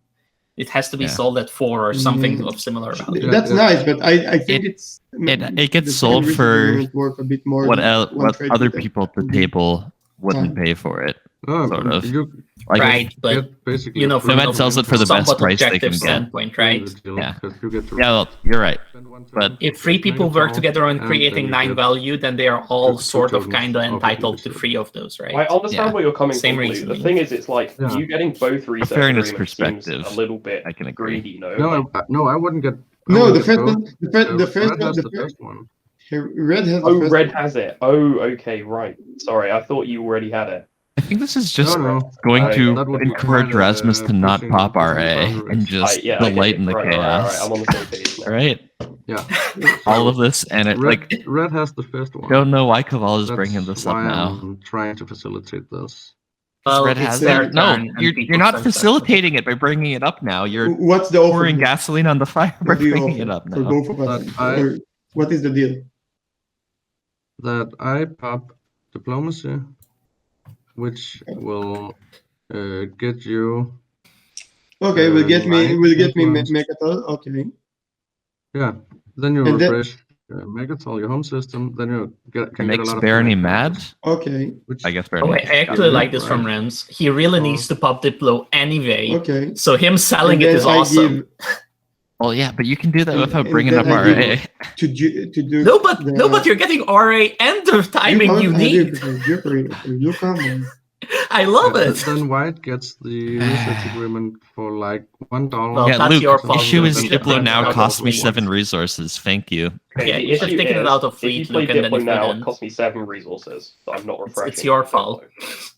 It has to be Yeah. sold at 4 or something Mm. of similar value. That's nice, but I think it's it gets the sold second for agreement worth a bit more. what than one what trade other good. people at the table wouldn't pay for it. No, Sort of. You Like Right, but get basically you know, a from Nomad a sells it for the best somewhat price they objective can get. standpoint, right? Yeah. You get to Yeah, well, you're right. spend one but turn, If 3 people make a work call, together on and then creating you 9 get value, then they are all two sort of tokens kind of of entitled to research. 3 of those, right? I understand Yeah. where you're coming Same from, Blue. reasoning. The thing is, it's like Yeah. you getting both research fairness agreements seems perspective, a little bit I can agree. greedy, no? No, I wouldn't get. I No, wouldn't the get first both. one, the first Red one, has the the first first one. Red has the Oh, first Red one. has it. Oh, okay, right. Sorry, I thought you already had it. I think this is just No. going Okay. to That would be encourage kinda Rasmus to not pushing pop the RA boundaries. and just Yeah, I get delight it. in the Right, chaos. I'm on the same page now. Right? Yeah. All of this, and it Red, like Red has the first one. don't know why Kaval is That's bringing this up why now. I'm trying to facilitate this. Well, Red it's has their it. No, turn, and you're people not start facilitating it by bringing it up now. You're What's the offer? pouring here? gasoline on the fire by What do you bringing offer it up for now. both of us? But I- Or what is the deal? That I pop diplomacy, which will get you. Okay, will get me influence. Mechatal. Okay. Yeah. Then you And then- refresh Megatal, your home system. Then you can get a Makes lot of Barony command mad. counters, Okay. which I guess Oh, Barony. I actually like this from Right. Rems. He really Oh. needs to pop Diplo anyway. Okay. So him selling And it then is I awesome. give Well, yeah, but you can do that And- without and bringing then up I give RA. to do. No, but you're getting RA and the timing you need. I love Yeah, it. Then White gets the research agreement for like $1. Well, Yeah, that's Luke, your fault. issue is You should Diplo take now it out costs of me fleet. 7 resources. Thank you. Okay, Yeah, the you should issue have taken it is, out of if fleet, you play Luke, and then Diplo if you now, it didn't. costs me 7 resources that I'm not refreshing. It's your fault. Diplo.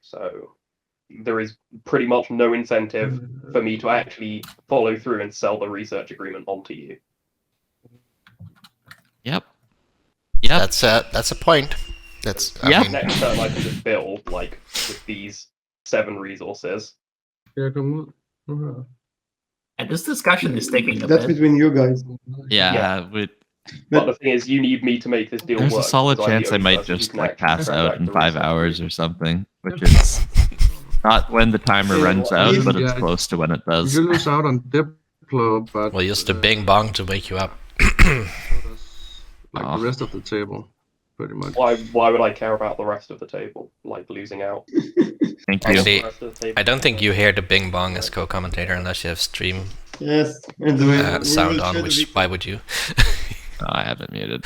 So there is pretty much no incentive for me to actually follow through and sell the research agreement onto you. Yep. Yep. That's a point. That's I Yep. mean, Next turn, I can just build like with these 7 resources. Yeah, come on. And this discussion is taking a That's bit. between you guys. Yeah, But the thing is, you need me to make this deal there's work. a solid because I'm the chance I only might person who just can like actually pass out transact in the 5 research hours or agreement. something, which is not when the timer Yeah, runs out, if- but it's yeah, close to when it does. You lose out on Diplo, but we'll use the bing bong to wake you up. so does, like Oh. the rest of the table, pretty much. Why would I care about the rest of the table? Like losing out. Thank on you. Actually, the rest of the table. I don't think you hear the bing bong as co-commentator unless you have stream Yes. And we sound will on. share the Which week- why would you? Oh, I have it muted.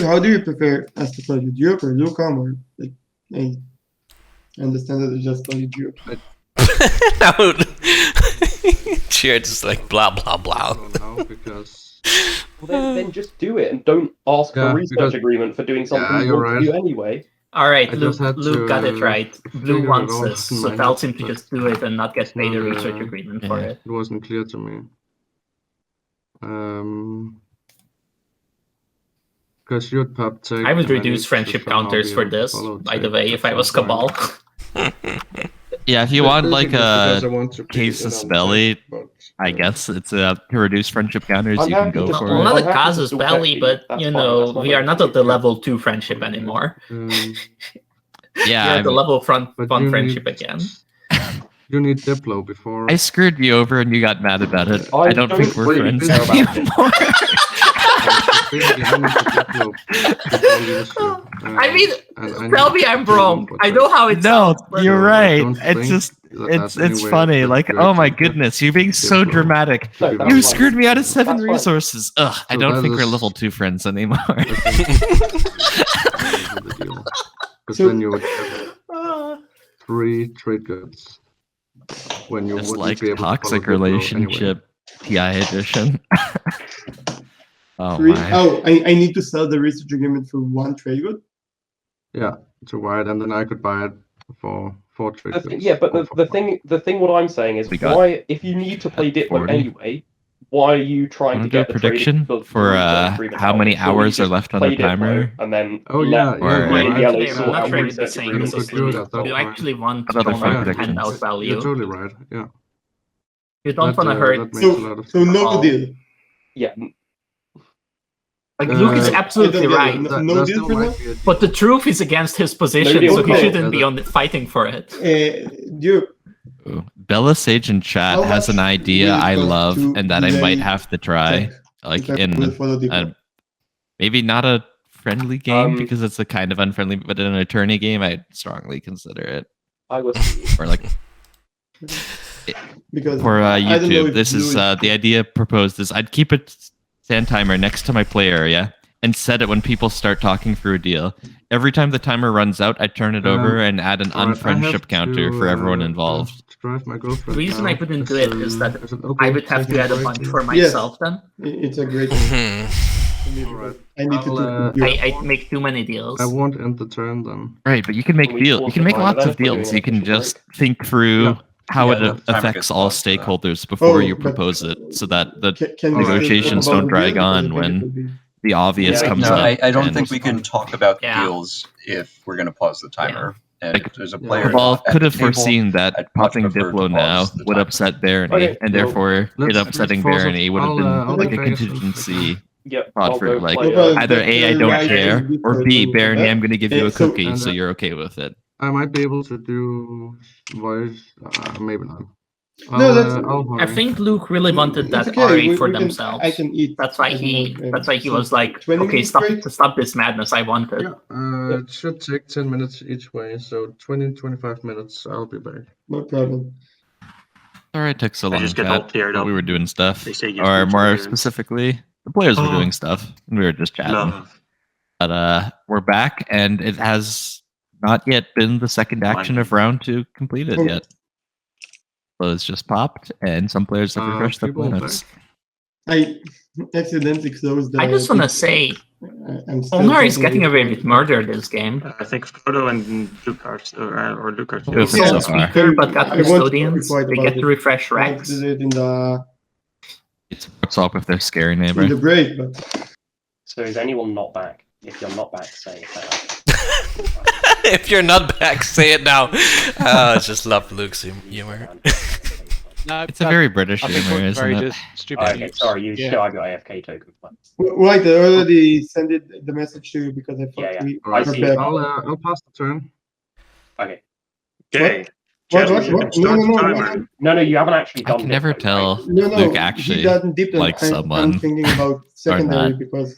How do you prefer us to play with Duke or LukeM or like? I understand that it's just only Duke. No. Cheer just like blah blah I blah. don't know, because Well, then just do it and don't ask for Yeah, a research because- agreement for doing something Yeah, you you're want right. to do anyway. All right, I Luke, just had Luke got it to right. Blue figure it wants out this, in so my tells head, him to but just do it and not get it's paid a not, research uh, agreement for yeah. it. it wasn't clear to me. Because you'd pop take. I would and I reduce need to friendship somehow counters be for able to this, follow by the take way, at if I some was point. Cabal. Yeah, if you want like Because I a want to pick case it of up, belly, but, I guess it's to reduce friendship counters. I'm You can happy go to- for Well, it. not I'm a happy to casus still belly, pet you. but That's you fine, know, that's not we are an not at the issue. level 2 friendship anymore. Um, Yeah, We're I at the mean, level fun but fun you friendship need- again. You need Diplo before. I screwed you over and you got mad about it. I I don't think don't we're really friends care about it. anymore. Basically, I need to Diplo before lose you. I mean, and tell me I'm to wrong. input I that. know how it No, sounds. but- you're I right. don't It's think just that it's that's any way funny. that Like, you oh my actually get goodness, you're being so Diplo dramatic. No, to be that's You honest. fine. screwed me out of 7 That's fine. resources. Ugh, I So don't that think we're is- level 2 friends anymore. I think that's the deal. Because So- then you would get 3 trade goods when you Just wouldn't like be able to follow toxic Diplo relationship, TI edition. Oh three. my. Oh, I need to sell the research agreement for 1 trade good. Yeah, to white, and then I could buy it for 4 triggers. The thing what I'm saying is, We got why, if you need to play Diplo 40. anyway, why are you trying Wanna to do a get the prediction for how many hours are left on the timer? and then Oh yeah, Or- green and yellow Actually, sort I'm not out sure if research it's saying agreement. this is Conclude you. at that You point. actually want Another only fun to hand predictions. out value. You're totally right. Yeah. You don't want to That hurt. makes a lot of So sense. no Oh. deal. Yeah, Like Luke is I absolutely don't get it. right. No- That- no that deal still for might now? be a deal. But the truth is against his position, Maybe so he okay. shouldn't be on fighting for it. Duke, Ooh. Bella Sage in chat How has an much idea will it I cost love to and that I delay might have to try. check Like if I in will follow the a, maybe not a friendly game Um, because it's a kind of unfriendly, but in an attorney game, I'd strongly consider it. I was. Or like because for I don't know YouTube, if this is Blue the idea proposed is I'd keep a stand timer next to my play area and set it when people start talking through a deal. Every time the timer runs out, I turn it over and add an Alright, I have unfriendship counter for everyone involved. to drive my girlfriend The reason now. I wouldn't do it is that it okay? I would have to add a bunch for myself then. It's a great. Alright. I need to I'll, talk to you. I make too many deals. I won't end the turn then. Right, but you can make Can we deals. pause You can the make timer lots then of if we're doing deals. an You can official just think through Yeah. how Yeah, it the timer affects gets all paused for that. stakeholders before you but, propose it, so that the Can we still negotiations talk about don't the drag deal? on Because I think when it would be- the obvious Yeah, comes No, up. I don't and- think we can talk about Yeah. deals if we're going to pause the timer. And Like, if there's a yeah. player Cabal not at could the have table, foreseen I'd that much popping prefer to Diplo now pause the would timer. upset Barony, Okay, and well, therefore it let's upsetting pause it. Barony would have been I'll like get a back as soon as I contingency Yep. thought I'll for go like play, No problem. either A, I That's don't right. care, Good or for B, doing Barony, that. I'm going to give you a So- cookie, And, so you're okay with it. I might be able to do voice, maybe not. No, that's- I'll I hurry. think Luke really wanted It's that okay, RA for we can- themselves. I can eat. That's why I don't he. know, That's why he so was like, 20 okay, minutes stop break? to stop this madness. I want it. Yeah, it should take 10 minutes each way, so 20-25 minutes. I'll be back. No problem. Sorry it took so I long, just get all chat, teared but up. we were doing stuff. They say yes Or to more appearance. specifically, the players were Oh. doing stuff, and we were just chatting. Love. But we're back, and it has not yet been the second action of round 2 completed Oh. yet. So it's just popped, and some players have refreshed their People lineups. I accidentally closed the. I just want to say, I'm still Onar is talking getting with away my- with murder this game. I think Frodo and Lucas or Lucas. Who He's think on so far? speaker, but got I want to custodians. fight They about get to it. refresh I racks. did it in the What's up if they're scary neighbor? break, but So is anyone not back? If you're not back, say it now. If you're not back, say it now. I just love Luke's humor. No, It's a very British I think humor, it's very isn't it? just stupid. Oh, okay, sorry, you Yeah. still have your AFK token. right, I already sent it the message to you because I thought Yeah. we I were see. back. I'll pass the turn. Okay. Okay. What? Jasper, What? you can What? start No, the no, timer. No, you haven't actually I done can never Diplo, tell right? No, Luke he actually doesn't deep them. likes I'm someone thinking about secondary not. because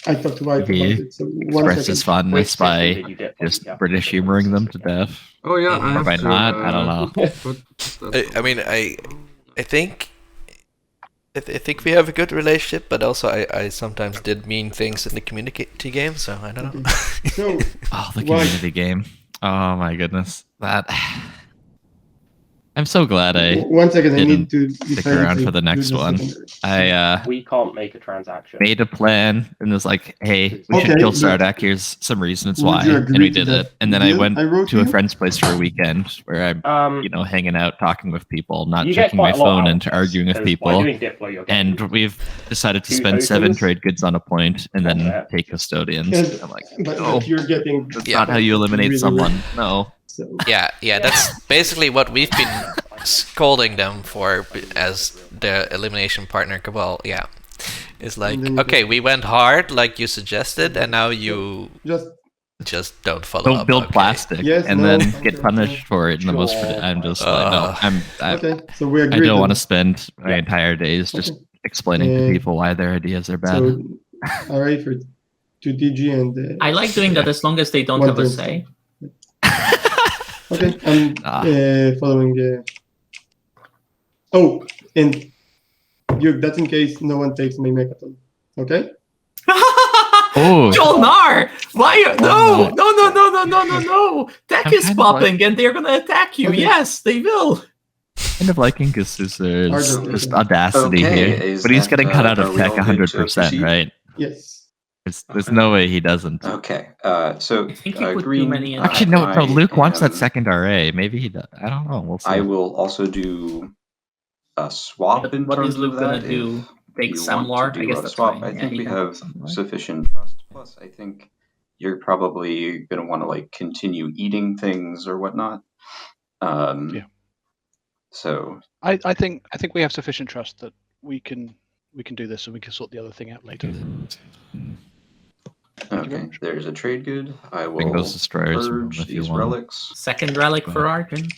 I talked to White He about it. So one expresses second. fondness Which system by did you dip? just Yeah. British humoring them to death. Oh yeah, I Or have by to. not, I don't know. I mean, I think I think we have a good relationship, but also I sometimes did mean things in the community game, so I don't know. So Oh, the Why- community game. Oh my goodness. That I'm so glad I one second, I didn't need to stick decide around to for the do next one. secondary. We can't make a transaction. made a plan and was like, hey, we should Okay, kill but- Sardak. Here's some reasons Would why. you And agree we to did that it. And then I deal went I wrote to a you? friend's place for a weekend where I'm, hanging out, talking with people, not You get checking my quite a lot phone out and of this, arguing with 'cause by people. doing Diplo, you're And getting- we've decided to Two spend 7 tokens? trade goods on a point and then Yeah. take custodians. And- I'm like, but no, you're getting that's Yeah. not how you eliminate really someone. No. So yeah, that's basically what we've been scolding them for as the elimination partner Cabal. Yeah, it's like, And then you okay, we went hard like you suggested, and now you just don't follow Don't up. build okay. plastic Yes, and no, then okay, get punished okay. for it in the most. Sure. I'm just like, no, I okay. So we agree. don't then. want to spend my Yeah. entire days just Okay. explaining to Uh, people why their ideas are bad. So, all right, for to DG and I like doing that as long as they don't have a One say. okay, I'm Ah. following. Oh, and Duke, that's in case no one takes my mechaton. Okay. Oh, Jolnar! Why? Oh, No! Tech I'm is kind of popping and they're gonna attack you. Okay. Yes, they will. kind of liking Ghsusur. Arjun, Just okay. audacity Okay, here. is But he's that, getting cut out are of we tech all good to 100%, proceed? right? Yes. There's no way he doesn't. Okay. So I think he put too green. many in. Actually, no. Luke wants that am- second RA. Maybe he does. I don't know. We'll see. I will also do a swap But in what is terms Luke of gonna that. do? If Take you want Samlar? to I do guess a that's swap, fine. I Yeah, think he we can have take Samlar. sufficient trust. Plus, I think you're probably going to want to like continue eating things or whatnot. Yeah. So I think we have sufficient trust that we can do this and we can sort the other thing out later. okay, there's a trade good. I will Bring those destroyers purge if you these want. relics. Second relic for Arjun.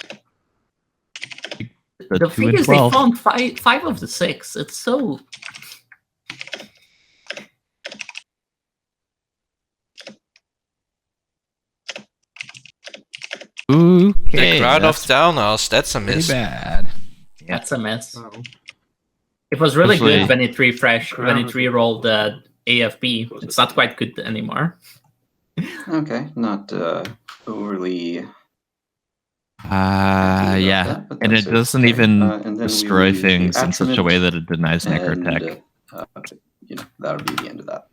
The The 2 thing and is, they 12. found five of the 6. It's so. The Okay, crowd of that's Downhouse, that's a pretty miss. bad. Yeah. That's a mess. Oh. It was really Especially- good when it refreshed, when it re-rolled the AFB. It's not quite good anymore. Okay, not overly. happy about Yeah, that, but and that's it doesn't okay. even And then we will destroy use the things in such a way attribute, that it denies necro and tech. that'll be the end of that.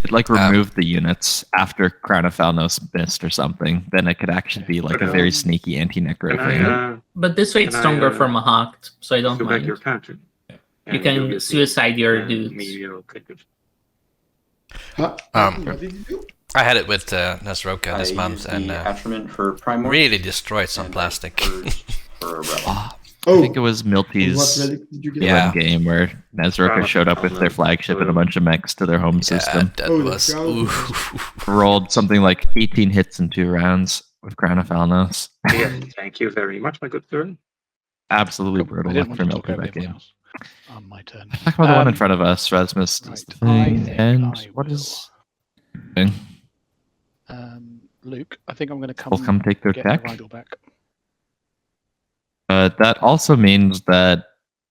It like removed the units after Crown of Falnos missed or something. Then it could actually be like a very sneaky anti-necro thing. But this way it's Can I, stronger for Mahakt, so I don't go back mind. your counter. You can suicide your dudes. Huh? Um, What did you do? I had it with Nasroka this I month used and the attribute for Primorph really destroyed some and plastic. purged for a relic. I think it was What Milty's relic did you get? Yeah. game where Nasroka showed up with their flagship and a bunch of mechs to their home system. That Oh, the was crowd. ooh. Rolled something like 18 hits in 2 rounds with Crown of Falnos. Yes, thank you very much, my good sir. Absolutely Cool. I brutal didn't luck want for to talk Milty over that everyone game. else. On my turn. Talk about the one in front of us. Rasmus does right, the I thing, think and I what will. is... Luke, I think I'm going to We'll come take their get my tech. Vigil back. That also means that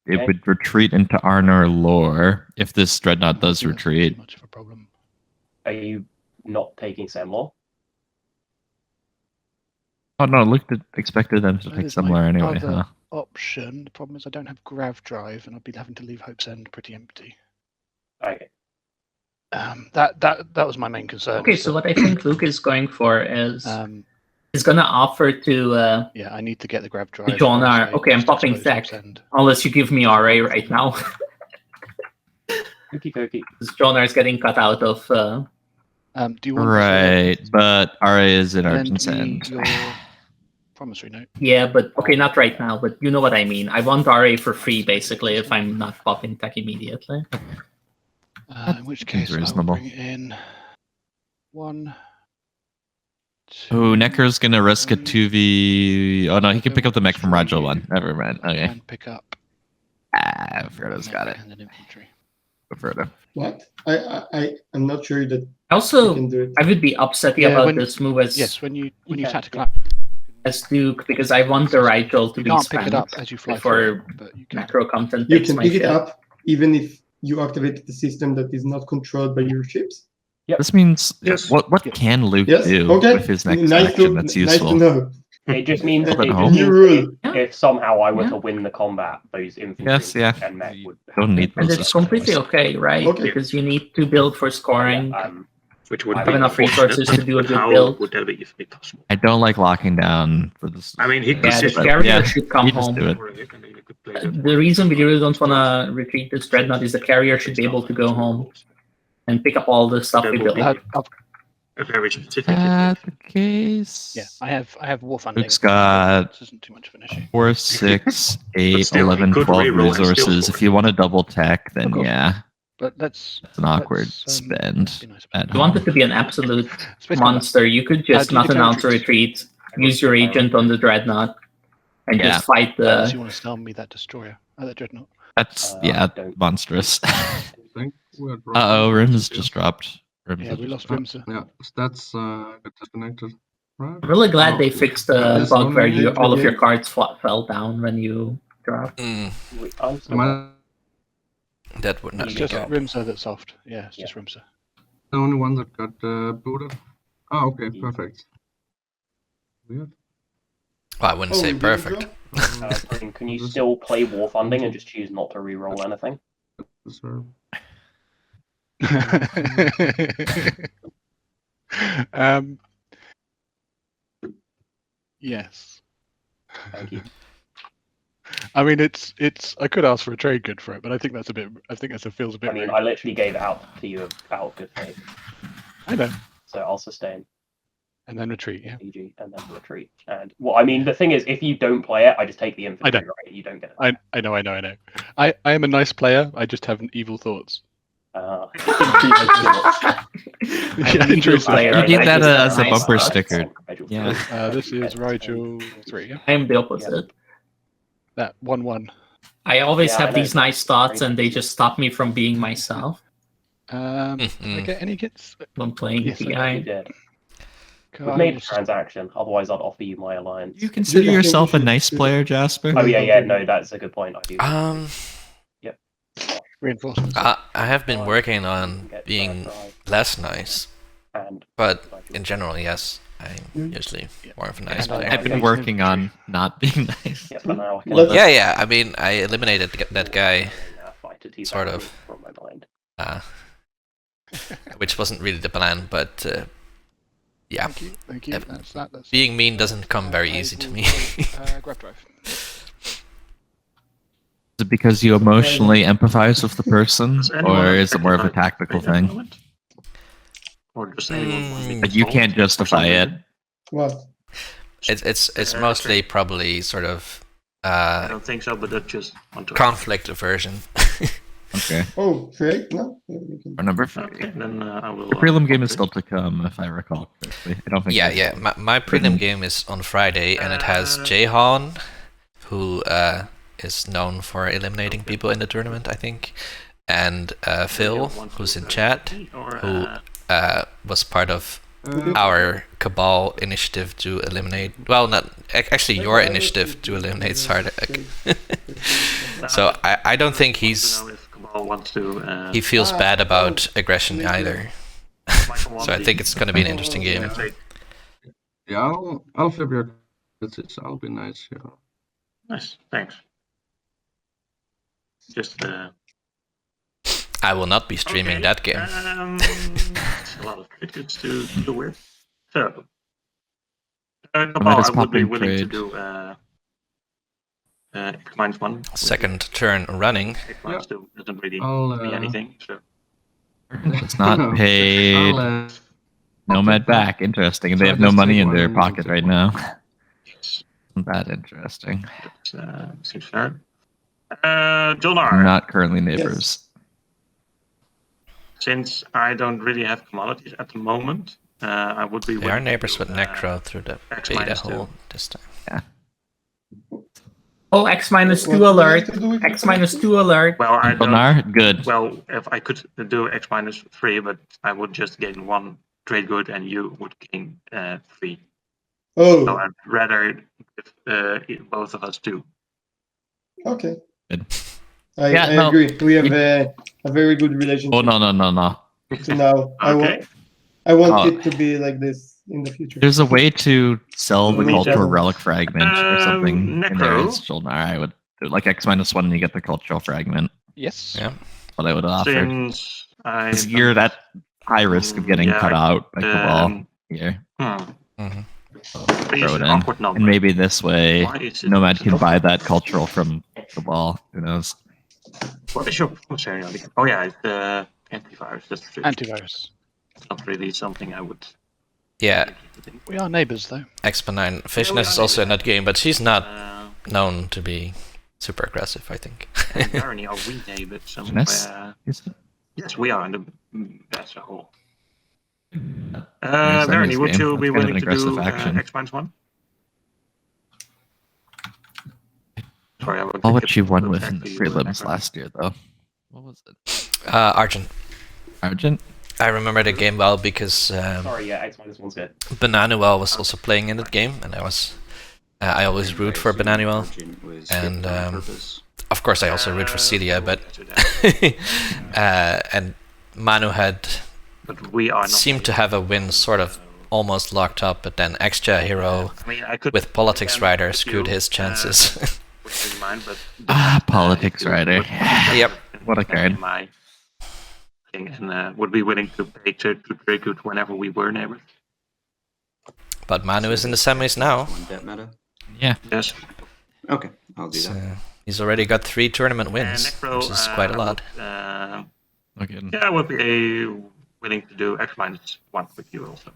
it Okay. would retreat into Arnor lore if this Dreadnought does That's not too retreat. much of a problem. Are you not taking Semlor? Oh no, Luke expected them to That take is somewhere my anyway, other huh? option. The problem is I don't have Grav Drive, and I'll be having to leave Hope's End pretty empty. Okay. That was my main concern. Okay, is so that, what I think Luke is going for is um, he's gonna offer to yeah, I need to get the Grav Drive. John or else R. I Okay, I'm just popping expose tech. Hope's End. unless you give me RA right now. Okie dokie. John R is getting cut out of. Do you want Right, but RA is in lend Argent's me End. your promissory note? Yeah, but okay, not right now. But you know what I mean. I want RA for free, basically, if I'm not popping tech immediately. In which seems case, I will reasonable. bring in 1, 2. Oh, Necro's gonna risk a 2v... Oh no, he can pick up the mech from Rajal 1. Never mind. Okay. And pick up. Frodo's got it. And then infantry. Frodo. What? I'm not sure that I Also, can do it. I would be upsetty Yeah, about when- this move as Yes, when you can. tactical act, as Duke because I want the Rigel to you be can't pick it spent up as you fly before through, but you can. macro content You takes can my pick it ship. up even if you activate the system that is not controlled by your ships. This means... Yes. What can Luke Yes. do Okay. with his next nice action to, that's nice useful? to know. It just means, Hold it on, just hold New means rule. if somehow I were Yeah. to win the combat, those infantry Yes, yeah. and mech You would. don't need And those it's completely destroyers. okay, right? Okay. Because you need to build for scoring. Which would I be have enough unfortunate, resources to do a but good how build. would that be possible? I don't like locking down for this. I mean, he could Yeah, the just carrier should come you just home. do it. for a hit and then you could play that The reason we really don't want to retreat this Dreadnought is the carrier should be able to go home and pick up all the stuff we That will built. be- a very specific That hit. the case? Yeah, I have war funding. Luke's got This isn't too much of an issue. 4, 6, 8, still, 11, he could 12 reroll and still resources. score. If you want to double tech, then Okay. yeah, But let's. it's an awkward let's, spend. be nice At If you want it to be an absolute Space combat. monster, you could just do not the announce a countries. retreat, use your agent on the Dreadnought, and Yeah. just fight Unless the. you want to sell me that destroyer, that dreadnought. That's I don't- monstrous. I think we're Uh-oh, Rims just dropped. Rims Yeah, has we just lost Rimsa. Yeah, stats got disconnected. Right? I'm really glad Oh, they fixed yeah, the this bug one where we all of your again. cards fell down when you drop. I'm still Am I That would not It's be just good. Rimsa that's soft. Yeah, it's just Rimsa. the only one that got booted? Oh, okay, perfect. Weird. Well, I wouldn't Oh, say you did perfect. drop? Can you still play War Funding and just choose not to re-roll anything? Yes. Thank you. I mean, it's. I could ask for a trade good for it, but I think that's a bit. I think that feels a bit. I mean, rude. I literally gave it out to you out of good faith. I know. So I'll sustain. And then retreat. Yeah. PG and then retreat. And well, I mean, the thing is, if you don't play it, I just take the infantry. don't. Right? You don't get it. I know. I am a nice player. I just have evil thoughts. I'm a evil player, You need I that just have as a nice bumper thoughts. sticker. Yeah. This is Rigel 3. Yeah? I'm the opposite. That 1/1. I always Yeah, I have know. these nice thoughts, and they just stop me from being myself I get any hits? when playing Yes, I You PI. did. We've made a transaction. Otherwise, I'd offer you my alliance. You consider yourself a nice player, Jasper? Oh yeah. No, that's a good point. I do. Reinforcements. I have been working on being less nice, And but in general, yes, I'm usually more of a nice player. I've been working on not being nice. yeah, for now, I can Yeah. I mean, I eliminated that guy, sort of. From my mind. Which wasn't really the plan, but yeah, Thank you. Yep. That's being mean doesn't come very easy to me. grab drive. Is it because you emotionally empathize with the person, or is it more of a tactical thing? Or just anyone want me to But you roll can't for justify it. some reason? What? It's mostly probably sort of I don't think so, but that's just want to. conflict aversion. Okay. Oh, trade? No? Yeah, we can- Or number 3. Okay, then I will. The prelim game is still to come, if I recall correctly. I don't think. Yeah. My prelim game is on Friday, and it has Jahan, who is known for eliminating people in the tournament, I think, and Phil, who's in chat, who was part of our Cabal initiative to eliminate. Well, not actually your initiative to eliminate Sardek. So I don't think To know if Cabal wants to. he feels bad about aggression either. So I think it's going to be an interesting game. Yeah, I'll flip your visits. I'll be nice. Yeah. Nice, thanks. Just. I will not be streaming that game. It's a lot of trades to do with. So, Might Cabal, as I would be pop in willing to trade. do X-1. Second turn running. X-2 doesn't really I'll, mean anything. So. It's not paid. I'll, Nomad back. Interesting. And they So have no just money take in one their and pocket take right one. now. Yes, Isn't that interesting? that seems fair. Jolnar, We're not currently neighbors. since I don't really have commodities at the moment, I would be We are willing to neighbors do, with Necro through the X beta minus hole 2. this time. Oh, X-2 What do we alert! have to do with X-2 alert! Well, I don't. Sonar? Good. Well, if I could do X-3, but I would just gain 1 trade good, and you would gain 3. So Oh, I'd rather if both of us do. okay. Good. I no. agree. We have a very good relationship. Oh, no. So now Okay. I want Oh. it to be like this in the future. There's a way to sell the Me cultural too. relic fragment or something. And there Necro. is Jolnar. I would do like X-1 and you get the cultural fragment. Yes. Yeah. What I would offer. Since I Because you're at high risk of getting Yeah, cut out by Cabal um, here. Mm-hmm. It's Throw it an in. awkward number. And maybe this way, Why is it Nomad can so- buy that cultural from Cabal. Who knows? What is your functionality? Oh yeah, it's antivirus. That's true. Antivirus. It's not really something I would. Yeah, We are neighbors, though. Exponine Fishness is also in that game, but she's not Uh, known to be super aggressive, I think. Irony, are we neighbors Finesse? somewhere? Is it? Yes, we are. That's a whole. Yes, Verony, would game. you be That's kind of willing an to aggressive do action. X-1? Sorry, I would All think what it she won would with in the actually do prelims Necro. last year, though. What was it? Argent. Argent? I remember the game well because Sorry, yeah, X-1's good. Bananuel was also playing in that game, and I always root for Bananuel. And, Of course, I also root for Celia, but and Manu had But we are not seemed to have a win sort of almost locked up, but then extra hero I mean, I could with politics again, rider with screwed you, his chances. which is mine, but Politics if you rider. would- Yep. What a in card. my thing, and would be willing to pay to Dracoot whenever we were neighbors. But Manu is in the semis now. One debt meta. Yeah. Yes. Okay, I'll do So that. he's already got 3 tournament wins, Necro, which is quite a lot. Okay. Yeah, I would be willing to do X-1 with you also.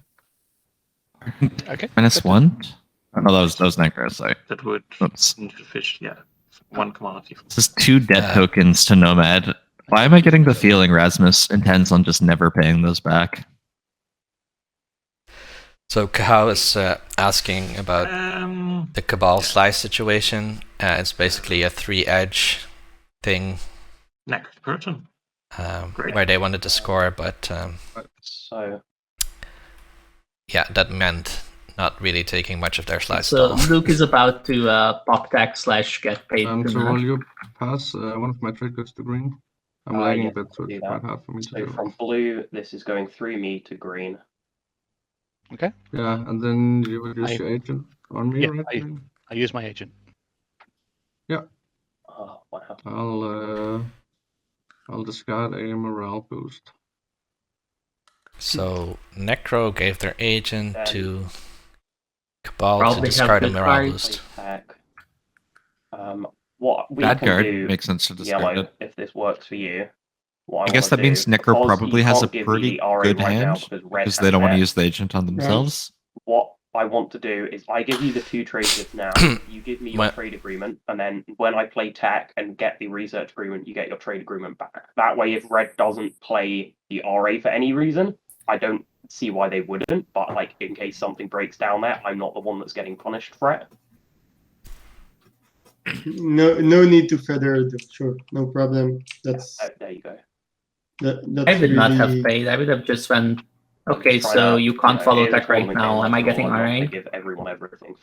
Okay. -1? Oh, no, that was Necro, sorry. That would Oops. fish, yeah. 1 commodity. This is 2 debt tokens to Nomad. Why am I getting the feeling Rasmus intends on just never paying those back? So Kahao is asking about the Cabal slice situation. It's basically a 3-edge thing Next person. Great. where they wanted to score, but So yeah, that meant not really taking much of their slice So at all. Luke is about to pop tag / get paid. So tonight. will you pass one of my trade goods to green? I'm lagging yes, a bit, so do it's that. quite hard for me to So do. from blue, this is going through me to green. Yeah, and then you would use I- your agent on me, Yeah, right? Green? I use my agent. Oh, wow. I'll discard a morale boost. So Necro gave their agent Then- to Cabal to Probably have discard a good morale cards. boost. Attack. What we Bad can guard do, makes sense to discard yellow, it. if this works for you. What I guess wanna that means do, Necro because probably you has a can't give me pretty the RA good right now hand because red because has they don't want to net. use the agent on themselves. What I want to do is I give you the 2 trade goods now. You give me your What? trade agreement, and then when I play tech and get the research agreement, you get your trade agreement back. That way, if red doesn't play the RA for any reason, I don't see why they wouldn't. But like, in case something breaks down there, I'm not the one that's getting punished for it. No need to feather the sure, no problem. That's There you go. that's I would not have really- paid. I would have just went. Okay, Try so to, you can't follow here's a tech right tournament now. game Am I after getting all, I want RA? to give everyone everything.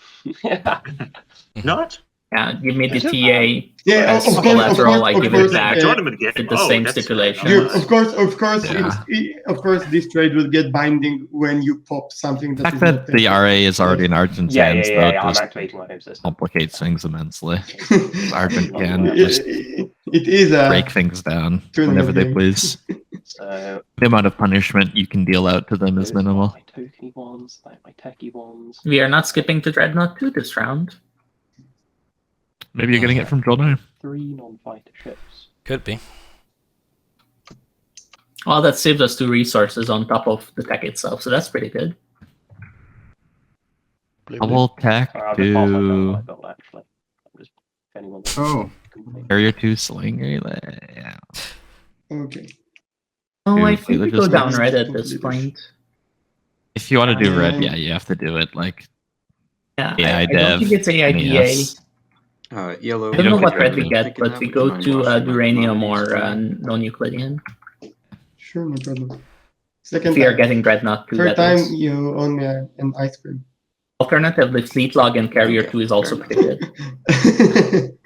Not? Yeah, give me the Is it? TA. Yeah, as of course, collateral, I of give course, it back. Tournament game. with the same that's stipulation. Dude, nice. of course, Yeah. of course, this trade will get binding when you pop something The that fact is that not the RA is already in Argent's Yeah, hands, yeah, though, yeah. I'm just activating my home system. complicates things immensely. taken. Argent can Yeah. just It is a break things down tournament whenever they game. please. So The amount of punishment you can deal out to them is those are minimal. my tokeny ones, they're my techie ones. We are not skipping to Dreadnought 2 this round. Maybe you're getting it from Jolnar. 3 non-fighter ships. Could be. Well, that saves us 2 resources on top of the tech itself, so that's pretty good. Blue, blue. Double tech Sorry, I'll just pass my phone to when I build, actually. I'm just, if anyone wants Oh, to- Area 2 Slinger. Yeah. Okay. Oh, I Dude, think we they go just down like- red at this point. If you want to do red, Yeah. yeah, you have to do it. Like, Yeah, Yeah, I don't Dev, think it's AIDA. NES. Yellow. I don't know don't what get red we red. get, but we go to Duranium or non-Euclidean. Sure, no problem. If Second we are time. getting Dreadnought 2, Third that time is. you own an ice cream. Alternatively, Fleet Log and Carrier Okay, 2 is also fair pretty good.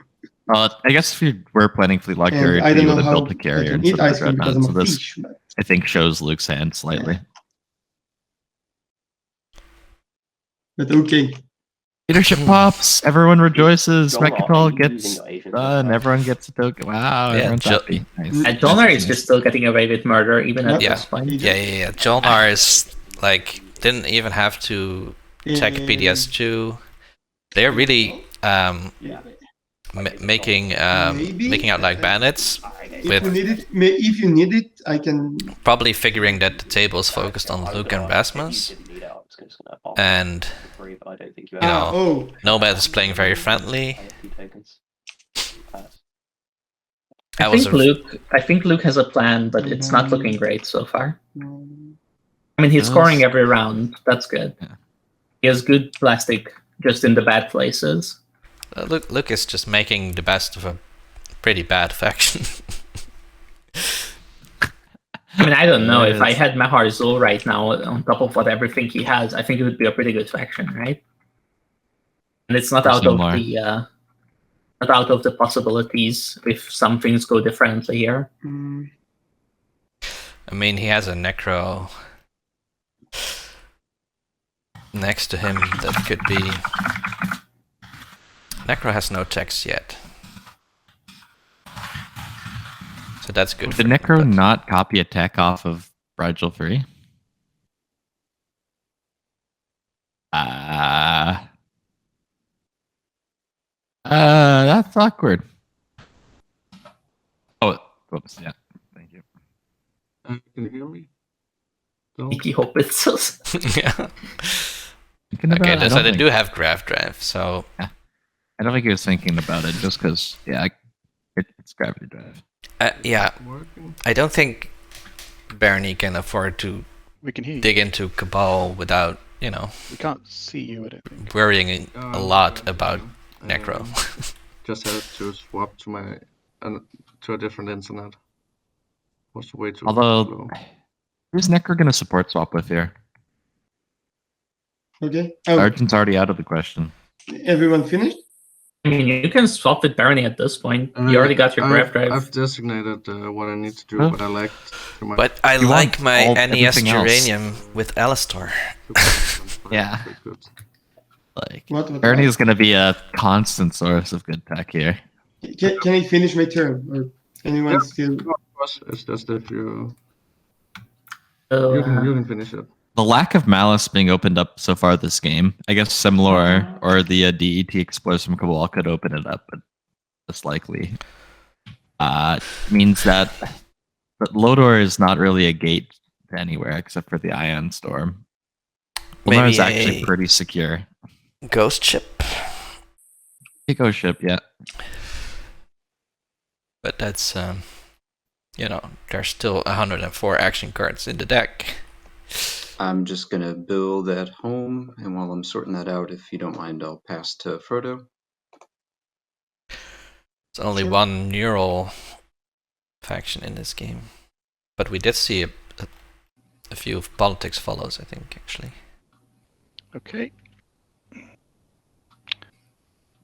I guess if you were planning Fleet Lock And Carrier, I you don't know would have how built a I carrier can eat instead of ice cream because Dreadnought. I'm So a this, fish. but- I think, shows Luke's hand slightly. But okay. Leadership pops. Everyone rejoices. Jolnar, are Mekatol you gets using your agent done. as well? Everyone gets a token. Wow, Yeah, everyone's Jo- happy. Nice. And Jolnar is just still getting away with murder, even at Yeah. this point. Yeah. Jolnar is like didn't even have to check Yeah. PDS2. They're really making Maybe. out like bandits, If with you need it, if you need it, I can. probably figuring that the table is focused on I was Luke gonna and ask if you Rasmus, didn't need it, I was just gonna pass and it for free, but I don't think you you know, have Oh, Nomad is playing very friendly. a few tokens. Pass. That was I think Luke has a plan, but it's not looking great so far. no. I mean, he's Yes. scoring every round. That's good. Yeah. He has good plastic, just in the bad places. Luke is just making the best of a pretty bad faction. I mean, I don't know. If I Yes. had Mahar Zul right now on top of what everything he has, I think it would be a pretty good faction, right? And it's not out of Similar. not out of the possibilities if some things go differently here. Mm, I mean, he has a Necro. next to him that could be... Necro has no text yet. So that's good. Did Necro not copy a tech off of Fragile Free? That's awkward. Oh, whoops, yeah. Thank you. Can you hear me? No? Sneaky hope it's Yeah. Thinking about it, So they do have graph drive, so... Yeah. I don't think he was thinking about it just because, yeah, it's gravity drive. Yeah, Working? I don't think Barney can afford to We can hear you. dig into Cabal without, you know, We can't see you, I don't think. worrying a lot about Necro. Just had to swap to my to a different internet. Was way too Although, low. who's Necro going to support swap with here? Okay. Argent's already out of the question. Everyone finished? I mean, you can swap with Barney at this point. You already got your graph drive. I've designated what I need to do, Huh? but I like. But I You like want my all- NES everything else. Geranium with Alistar. Yeah. Like, What? Barney is going to be a constant source of good tech here. Can I finish my turn? Or anyone Yeah. still? Of course, it's just if you So, you can finish it. The lack of malice being opened up so far this game, I guess Simlor or the DET Explorers from Cabal could open it up, but less likely. Means that Lodor is not really a gate to anywhere except for the Ion Storm. Lodor is actually pretty secure. Ghost Ship. Eco ship, yeah. But that's, you know, there's still 104 action cards in the deck. I'm just gonna build at home, and while I'm sorting that out, if you don't mind, I'll pass to Frodo. It's only one neural faction in this game. But we did see a few of politics follows, I think, actually. Okay.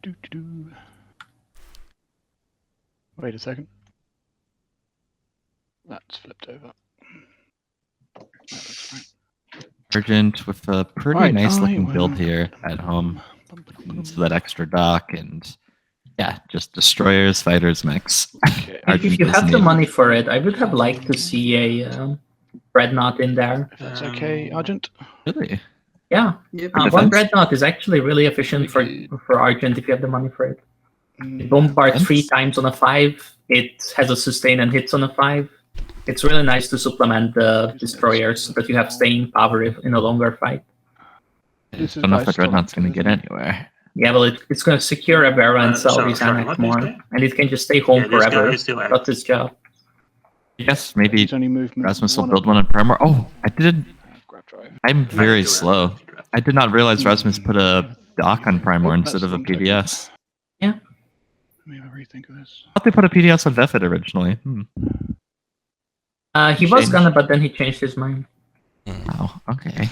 Doo-doo-doo. Wait a second. That's flipped over. That looks right. Argent with a pretty Right, nice I looking build will- here at home. So that extra dock and yeah, just destroyers, fighters mix. Okay. if you have the money for it, I would have liked to see a Dreadnought in there. If that's okay, Argent. Really? Yeah, Yep. one Defense? Dreadnought is actually really efficient for Argent if you have the money for it. It bombards 3 Defense? times on a 5. It has a sustain and hits on a 5. It's really nice to supplement the destroyers so that you have staying power in a longer fight. I This is don't know if by the Dreadnought's going to Stockton, get isn't anywhere. Yeah, well, it's going to secure Avera and sell sorry, these sorry, Anak what did you more, say? and it can just stay home Yeah, this guy forever. is still That's its job. Yes, maybe It's only movement. Rasmus will build one on Primer. Oh, Grab drive. I'm very slow. I did not realize Rasmus put a dock on Primor instead of a PDS. Let me have a rethink of this. I thought they put a PDS on Vefit originally. He was Change. gonna, but then he changed his mind. Oh, okay.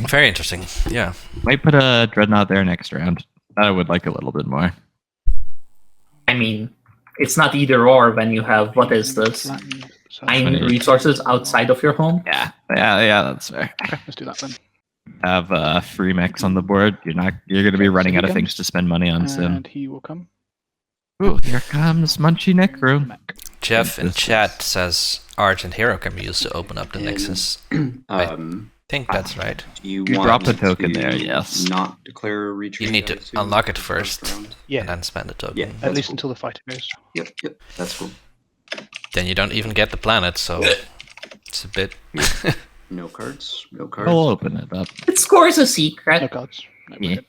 Very interesting, yeah. Might put a Dreadnought there next round. I would like a little bit more. I mean, it's not either or when you have, what is this? Flattened, so- 9 resources outside of your home. Yeah, that's fair. Okay, let's do that then. Have free mechs on the board. You're going to be running out of things to spend money on soon. And he will come. Ooh, here comes Munchy Necro. Mech. Jeff in This chat says Argent Hero can be used to open up the Nexus. I think that's right. Do you You want drop the me token to there, yes. Not declare a retreat. You need to I assume, unlock it for the first. round? Yeah, And then spend the token. Yeah. at That's least cool. until the fighter goes. Yep, that's cool. Then you don't even get the planet, so it's a bit... No cards, no cards. I'll open it up. It scores a No secret. cards. No, Yeah.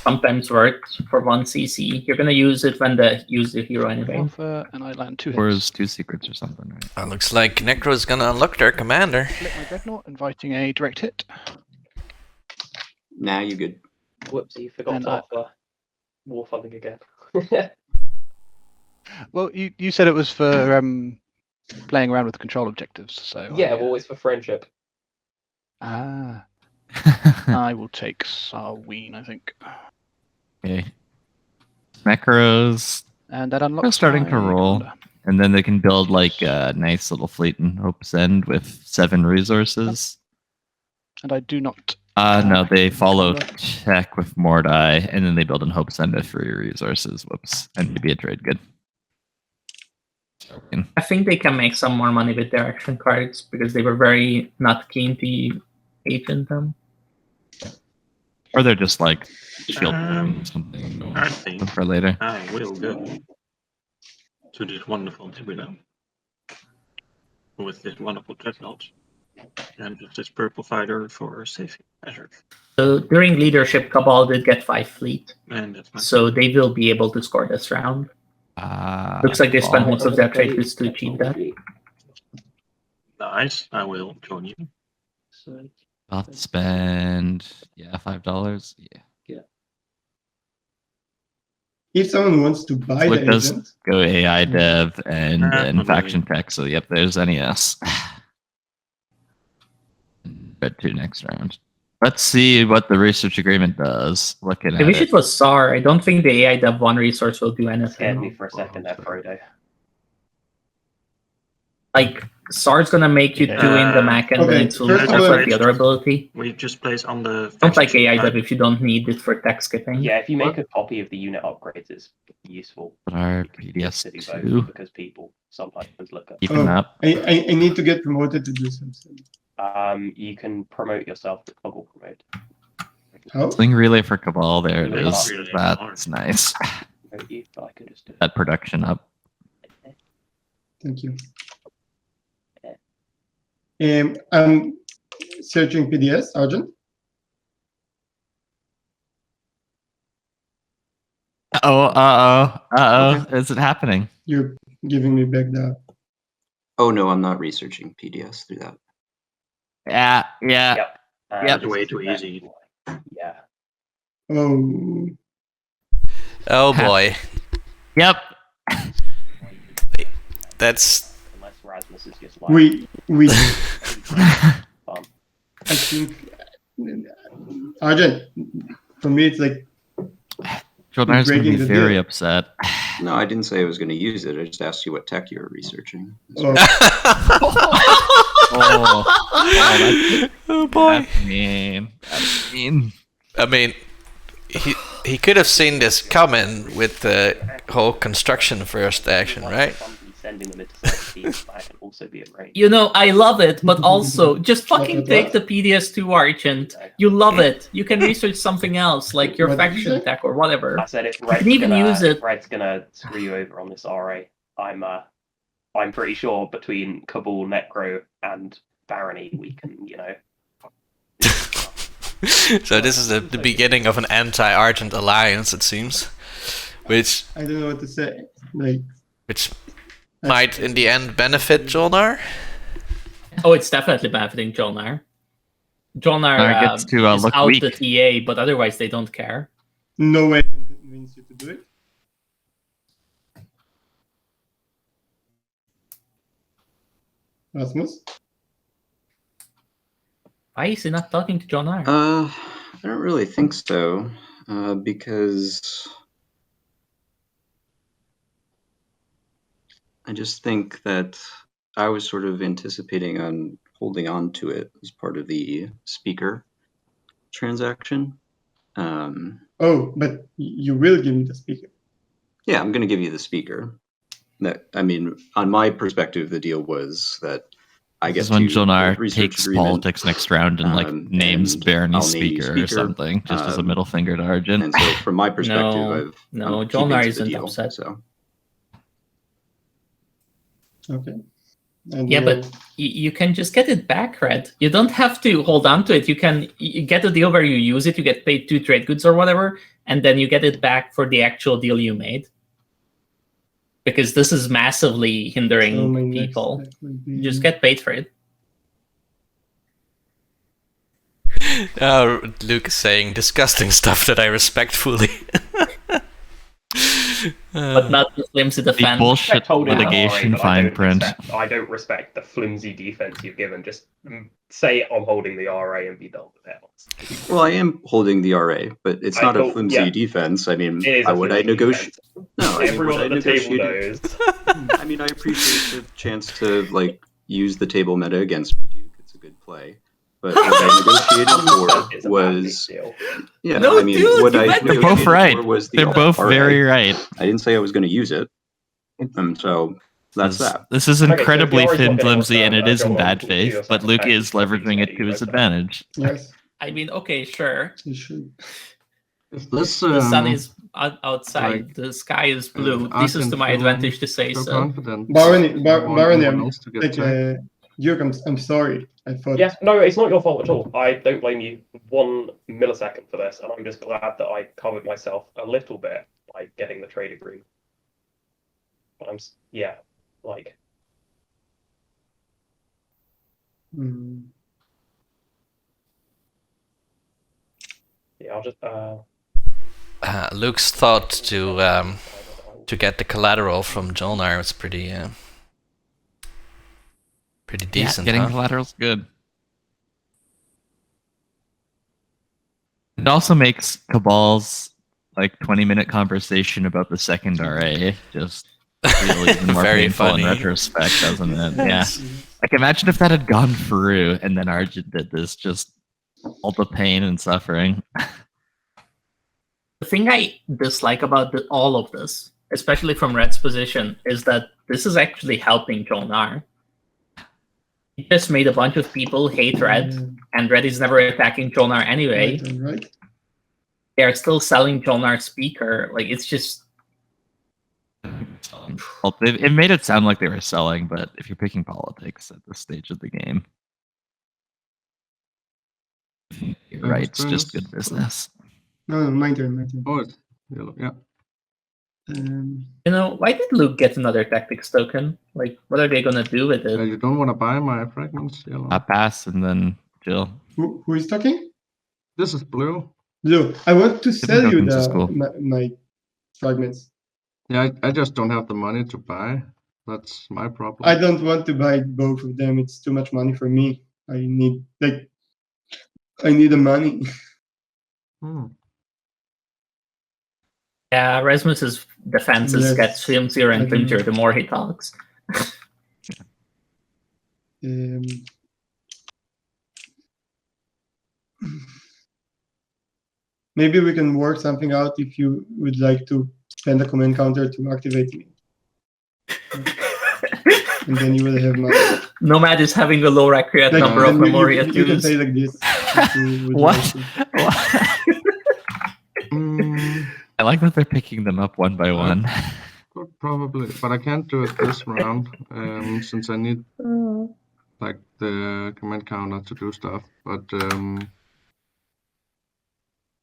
Sometimes works for 1 CC. You're gonna use it when they use the hero anyway. Offer, and I land 2 Or hits. is 2 secrets or something, right? looks like Necro's gonna unlock their commander. Flip my dreadnought, inviting a direct hit. Nah, you good. Whoopsie, forgot And to I- offer war funding again. Well, you said it was for playing around with control objectives, so Yeah, well, it's for friendship. Ah, I will take Sarween, I think, Okay. Necros, and that unlocks. They're starting my to roll. commander. and then they can build like a nice little fleet in Hope's End with 7 resources. And I do not. No, they follow tech with Mordai, and then they build in Hope Senda for your resources. Whoops. And maybe a trade good. I think they can make some more money with their action cards because they were very not keen to agent them. Or they're just like shield something I think for later. I will go to this wonderful Tibula with this wonderful dreadnought and just this purple fighter for safety measures. So during leadership, Cabal did get 5 fleet, And that's my so they will be able to score this round. Looks like they spent most of their trade goods to achieve that. nice. I will join you. I'll have to spend $5. Yeah. If someone wants to buy Luke the does agent, go AI dev and Definitely. faction tech, so yep, there's NES. Red 2 next round. Let's see what the research agreement does. Looking I at wish it. it was SAR. I don't think the AI Dev 1 resource will do Scared me anything. for a second there, Frodo. Like, SAR's gonna make you 2 in the Mac and then Okay, it's will first of also all- have the other ability. We just place on the. Don't like AI Dev if you don't need it for tech skipping. Yeah, if you make a copy of the unit upgrades, it's useful. Our You can PDS to do both 2. because people sometimes look at. Keep him up. I need to get promoted to do something. You can promote yourself to toggle promote. How? Sling relay for Cabal. There it Really is. hard. That's nice. Promote you, but I could just do That production up. Thank you. I'm searching PDS, Argent. Is it happening? You're giving me back the. Oh no, I'm not researching PDS through that. Yeah. Yep. That's this way is too the easy. best. Yeah. Oh, Oh boy. Yep. That's Unless Rasmus is just like. we. Fun. I think. Argent. For me, it's like Jordan's going to breaking be the very deal. upset. No, I didn't say I was going to use it. I just asked you what tech you were researching. Oh, oh boy. That's mean. That's mean. I mean, he could have seen this coming with the whole construction first action, right? Sending them into teams that can also be a range. You know, I love it, but also just fucking take the PDS2 Argent. You love it. You can research something else, like your What did you faction say? tech or whatever. I said if You Red's can even gonna, use it. if Red's gonna screw you over on this RA, I'm pretty sure between Cabal, Necro, and Barony, we can, So this is the beginning of an anti-Argent alliance, it seems, which I don't know what to say. Like, might in the end benefit Jolnar. Oh, it's definitely benefiting Jolnar. Jolnar Gets to is look out weak. the TA, but otherwise they don't care. no way I can convince you to do it. Rasmus? Why is he not talking to Jolnar? I don't really think so, because I just think that I was sort of anticipating on holding on to it as part of the speaker transaction. Oh, but you will give me the speaker. Yeah, I'm going to give you the speaker. I mean, on my perspective, the deal was that I This get is when to Jolnar research takes agreement, politics next round and names and Barony I'll name you speaker or something, just as a middle finger to Argent. And so, from my perspective, No, I'm Jolnar keeping to the isn't deal, upset. So. Okay. And Yeah, but you can just get it back, Red. You don't have to hold on to it. You get a deal where you use it, you get paid 2 trade goods or whatever, and then you get it back for the actual deal you made. Because this is massively hindering my next people. step will be- You just get paid for it. Luke is saying disgusting stuff that I respect fully. But not the flimsy defense. bullshit Holding the litigation RA, but fine print. I don't respect the flimsy defense you've given. Just say I'm holding the RA and be done with it. Well, I am holding the RA, but it's I not a thought- flimsy yeah. defense. I mean, It is a would I flimsy negotiate? defense. No, I mean, Everyone would I at the table negotiate? knows. I mean, I appreciate the chance to use the table meta against me, Duke. It's a good play. But what I negotiated for was No, I mean, dude, what you I meant They're negotiated both right. for was the They're both RA. very right. I didn't say I was going to use it, so that's that. This is Okay, so incredibly if the RA is not getting flimsy, and it returned, is in John bad can faith, do but Luke something is leveraging it to his advantage. Yes, I mean, okay, sure. you should. If this The sun is outside. like, the sky is blue. This is Argent to my feeling advantage to say so so. confident. Barony, I want Barony, anyone else to get attacked. Duke, I'm sorry. I thought. Yes, no, it's not your fault at all. I don't blame you 1 millisecond for this, and I'm just glad that I covered myself a little bit by getting the trade agreement. But yeah, like. Hmm. Yeah, I'll just. Luke's thought to get the collateral from Jolnar was pretty decent. Getting huh? collateral's good. It also makes Cabal's like 20-minute conversation about the second RA just feel even more Very painful funny. in retrospect, doesn't it? Yeah. Like imagine if that had gone through and then Argent did this, just all the pain and suffering. The thing I dislike about all of this, especially from Red's position, is that this is actually helping Jolnar. He just made a bunch of people hate Red, and Red is never attacking Jolnar anyway. Right. They are still selling Jolnar's speaker. Like, it's just... Well, it made it sound like they were selling, but if you're picking politics at this stage of the game, you're right, it's just good business. No, my turn. Oh, it's yellow. Yeah. You know, why did Luke get another tactics token? Like, what are they gonna do with it? You don't want to buy my fragments, yellow. I pass and then Jill. Who is talking? This is blue. Blue. I want to sell you tokens is cool. my fragments. Yeah, I just don't have the money to buy. That's my problem. I don't want to buy both of them. It's too much money for me. I need the money. Yeah, Rasmus's defenses Yes. get flimsier and flimsier the more he talks. Maybe we can work something out if you would like to spend a command counter to activate me. And then you will have money. Nomad is having a low accurate number of then Memoria you can twos. say like this. if you would What? like to. I like that they're picking them up one by one. Probably, but I can't do it this round since I need like the command counter to do stuff. But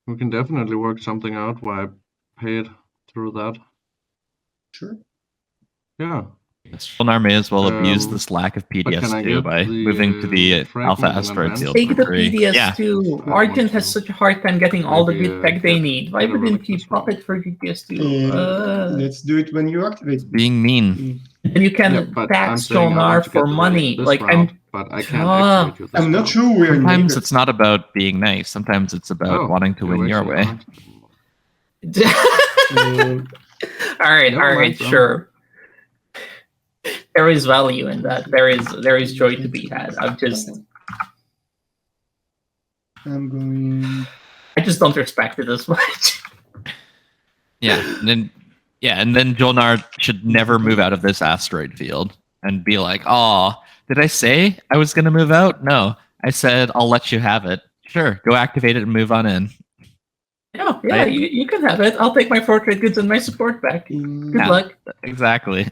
we can definitely work something out where I pay it through that. Sure. Yeah. Jolnar may as well abuse this lack of can I PDS2 get by the, moving to the fragment Alpha in Asteroid advance? field. Take for the free. PDS2. Yeah. Argent has such a hard time getting all the Maybe, good tech they need. Why get a wouldn't he relic as pop well. it for PDS2? Let's do it when you activate. Being mean. And you can Yeah, but I'm tax saying I want Jolnar to get for the money. relic this Like, round, but I can't Ah. activate you this I'm not round. sure we're Sometimes neighbors. it's not about being nice. Sometimes it's about Oh, wanting to you win your actually way. aren't. Alright, Never alright, mind, bro. sure. There is value in that. There is joy to be had. I'm going. I just don't respect it as much. And then Jolnar should never move out of this asteroid field and be like, "Oh, did I say I was going to move out? No, I said I'll let you have it. Sure, go activate it and move on in." Yeah, Right. you can have it. I'll take my 4 trade goods and my support back. Good Yeah. luck. Exactly.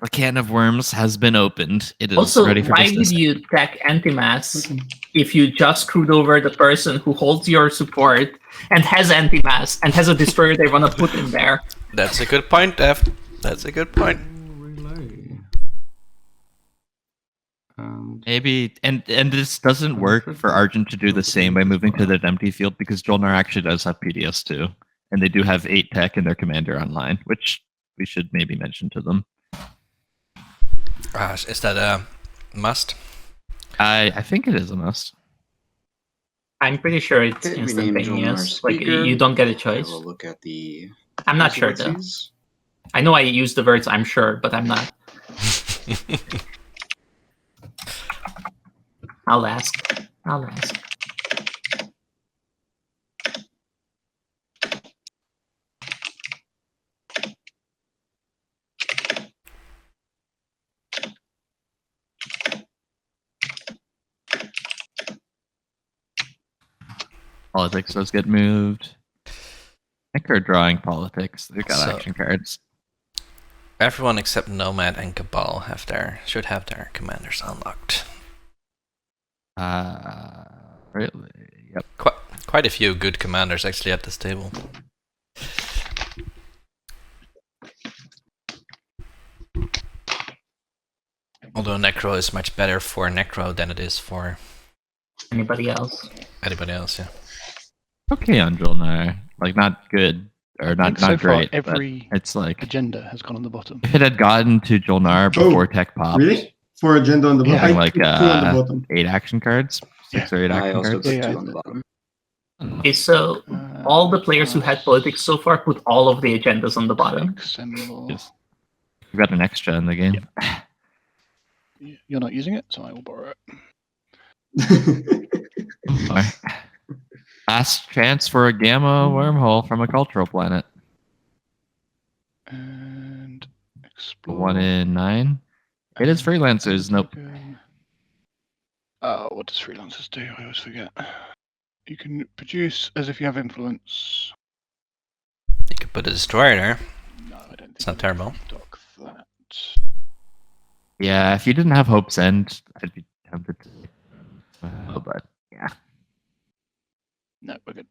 The can of worms has been opened. It is Also, ready for why business. did you tech anti-mass if you just screwed over the person who holds your support and has anti-mass and has a destroyer they want to put in there? That's a good point, Dev. That's a good point. Relay. And Maybe, and this doesn't work for Argent to do the same by moving to that empty field because Jolnar actually does have PDS too, and they do have 8 tech in their commander online, which we should maybe mention to them. Is that a must? I think it is a must. I'm pretty sure it's Okay, we named instantaneous. Jolnar's Like, speaker. you don't get a I choice. will look at the. I'm not sure, though. casualties. I know I use the words I'm sure, but I'm not. I'll ask. I'll ask. Politics does get moved. I think they're drawing politics. They've got So- action cards. Everyone except Nomad and Cabal should have their commanders unlocked. Really? Yep. Quite a few good commanders actually at this table. Although Necro is much better for Necro than it is for Anybody else? anybody else, yeah. Okay on Jolnar. Like, not good. Or not, so not far, great. but every it's like, agenda has gone on the bottom. if it had gotten to Jolnar before tech popped, Really? For agenda on the bottom? Yeah. I like, put 2 on the bottom. 8 action cards? 6 or 8 I action also cards? put Yeah, 2 on the bottom. Okay, so all the players who had politics so far put all of the agendas on the bottom. Symbol. Yes. You've got an extra in the game. You're not using it, so I will borrow it. Alright. Last chance for a gamma wormhole from a cultural planet. And explore. 1 in 9. It is freelancers. Nope. What does freelancers do? I always forget. You can produce as if you have influence. You could put a destroyer there. No, I don't think It's not terrible. dock that. Yeah, if you didn't have Hope's End, I'd be tempted to. But yeah. No, we're good.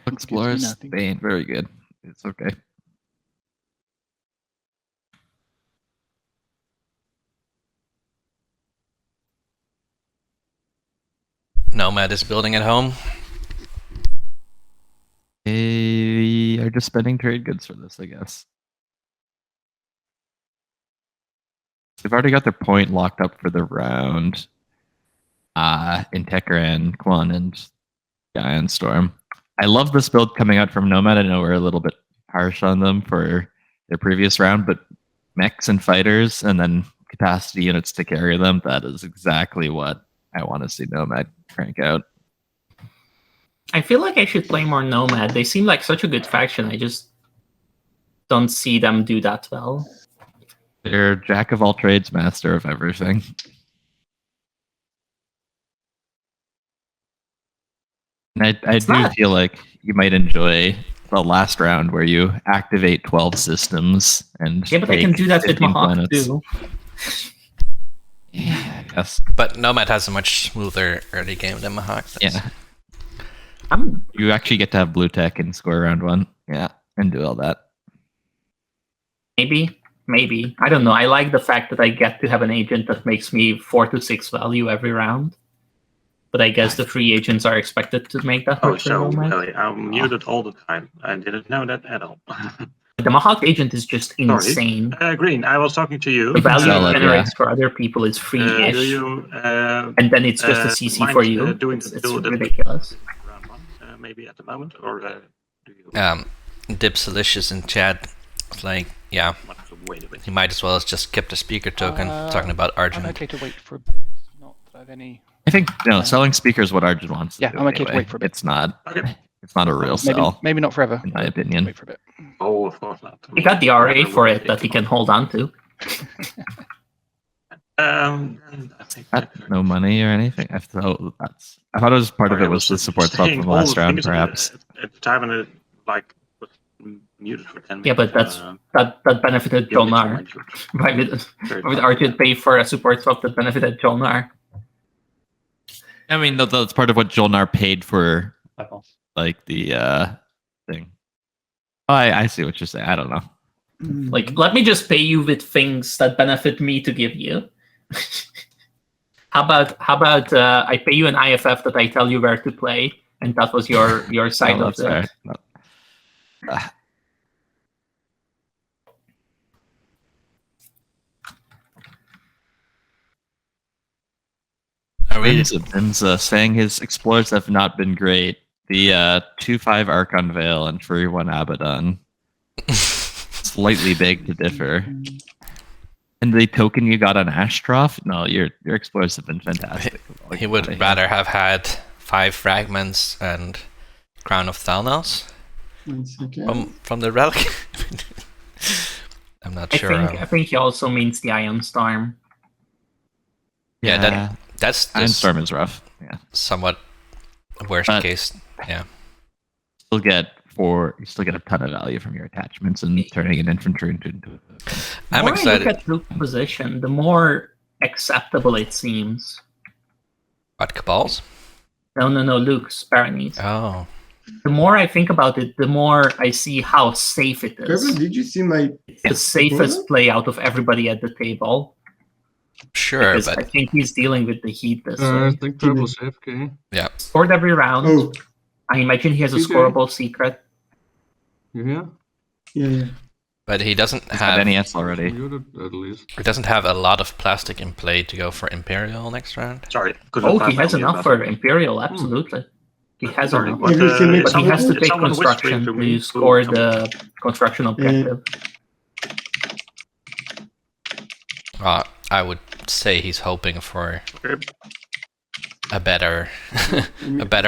Explorers, nothing. Bane, very good. It's okay. Nomad is building at home. They are just spending trade goods for this, I guess. They've already got their point locked up for the round. In Tekran, Quan, and Giant Storm. I love this build coming out from Nomad. I know we're a little bit harsh on them for their previous round, but mechs and fighters and then capacity units to carry them, that is exactly what I want to see Nomad crank out. I feel like I should play more Nomad. They seem like such a good faction. I just don't see them do that well. They're jack of all trades, master of everything. And I do not- feel like you might enjoy the last round where you activate 12 systems and Yeah, but I can take do that with 15 Mahawk planets. too. Yeah, I guess. But Nomad has a much smoother early game than Mahawk does. Yeah. I'm You actually get to have blue tech and score round 1. Yeah, and do all that. maybe. I don't know. I like the fact that I get to have an agent that makes me 4 to 6 value every round. But I guess the free agents are expected to make that Oh, much for so Nomad. really, I'm muted all the time. I didn't know that at all. The Mahawk agent is just insane. Green, I was talking to you. The value Solid, it generates for other people is Do free-ish. you And then it's just a CC mind, for you. doing It's the build that- ridiculous. round 1, maybe at the moment, or do you Dipsalicious in chat. It's like, yeah, want to wait a bit? you might as well have just kept a speaker token talking about I'm Arjun. okay to wait for a bit. Not that I have any. I think selling speakers is what Arjun wants to Yeah, do I'm okay to anyway. wait for a bit. It's not Okay. it's not a real sell, Maybe not forever. in my but opinion. Wait for a bit. Oh, of course not. He got the RA for it that he can hold on to. I think No money or anything. I thought it was part of it was the support spot saying from all last the round, things perhaps. At the time when it was muted for 10 minutes. Yeah, but that benefited Jolnar. Why would Arjun pay for a support swap that benefited Jolnar? I mean, that's part of what Jolnar paid for, like the thing. Oh, I see what you're saying. I don't know. Like, let me just pay you with things that benefit me to give you. How about I pay you an IFF that I tell you where to play, and that was your side No, of that's the. fair. No. Are we Rimsebimse saying his explorers have not been great. The 2/5 Archon Veil and Free 1 Abaddon. Slightly big to differ. And the token you got on Ashtroth? No, your explorers have been fantastic. He would rather have had 5 fragments and Crown of Thalnos 1 second. from the relic. I'm not sure. I think he also means the Ion Storm. Yeah, that's Iron Storm is rough. Yeah. somewhat worst But- case. Yeah. You still get a ton of value from your attachments and turning an infantry into I'm the more excited. I look at Luke's position, the more acceptable it seems. What, Cabals? No, Luke's Baronies. Oh. The more I think about it, the more I see how safe it Purple, is. did you see my? It's the safest play out of everybody at the table. Sure, Because I but think he's dealing with the heat this I way. think purple's AFK. Scored every round. Oh, I imagine he has a PJ. scoreable secret. You hear? yeah. but he doesn't He's got have NES already. Muted at least. he doesn't have a lot of plastic in play to go for Imperial next round. Sorry. Oh, he has enough for Imperial, absolutely. He has Sorry, enough. what, If you can make But he has to is take someone construction whispering to me? to score the construction objective. I would say he's hoping for Okay. a better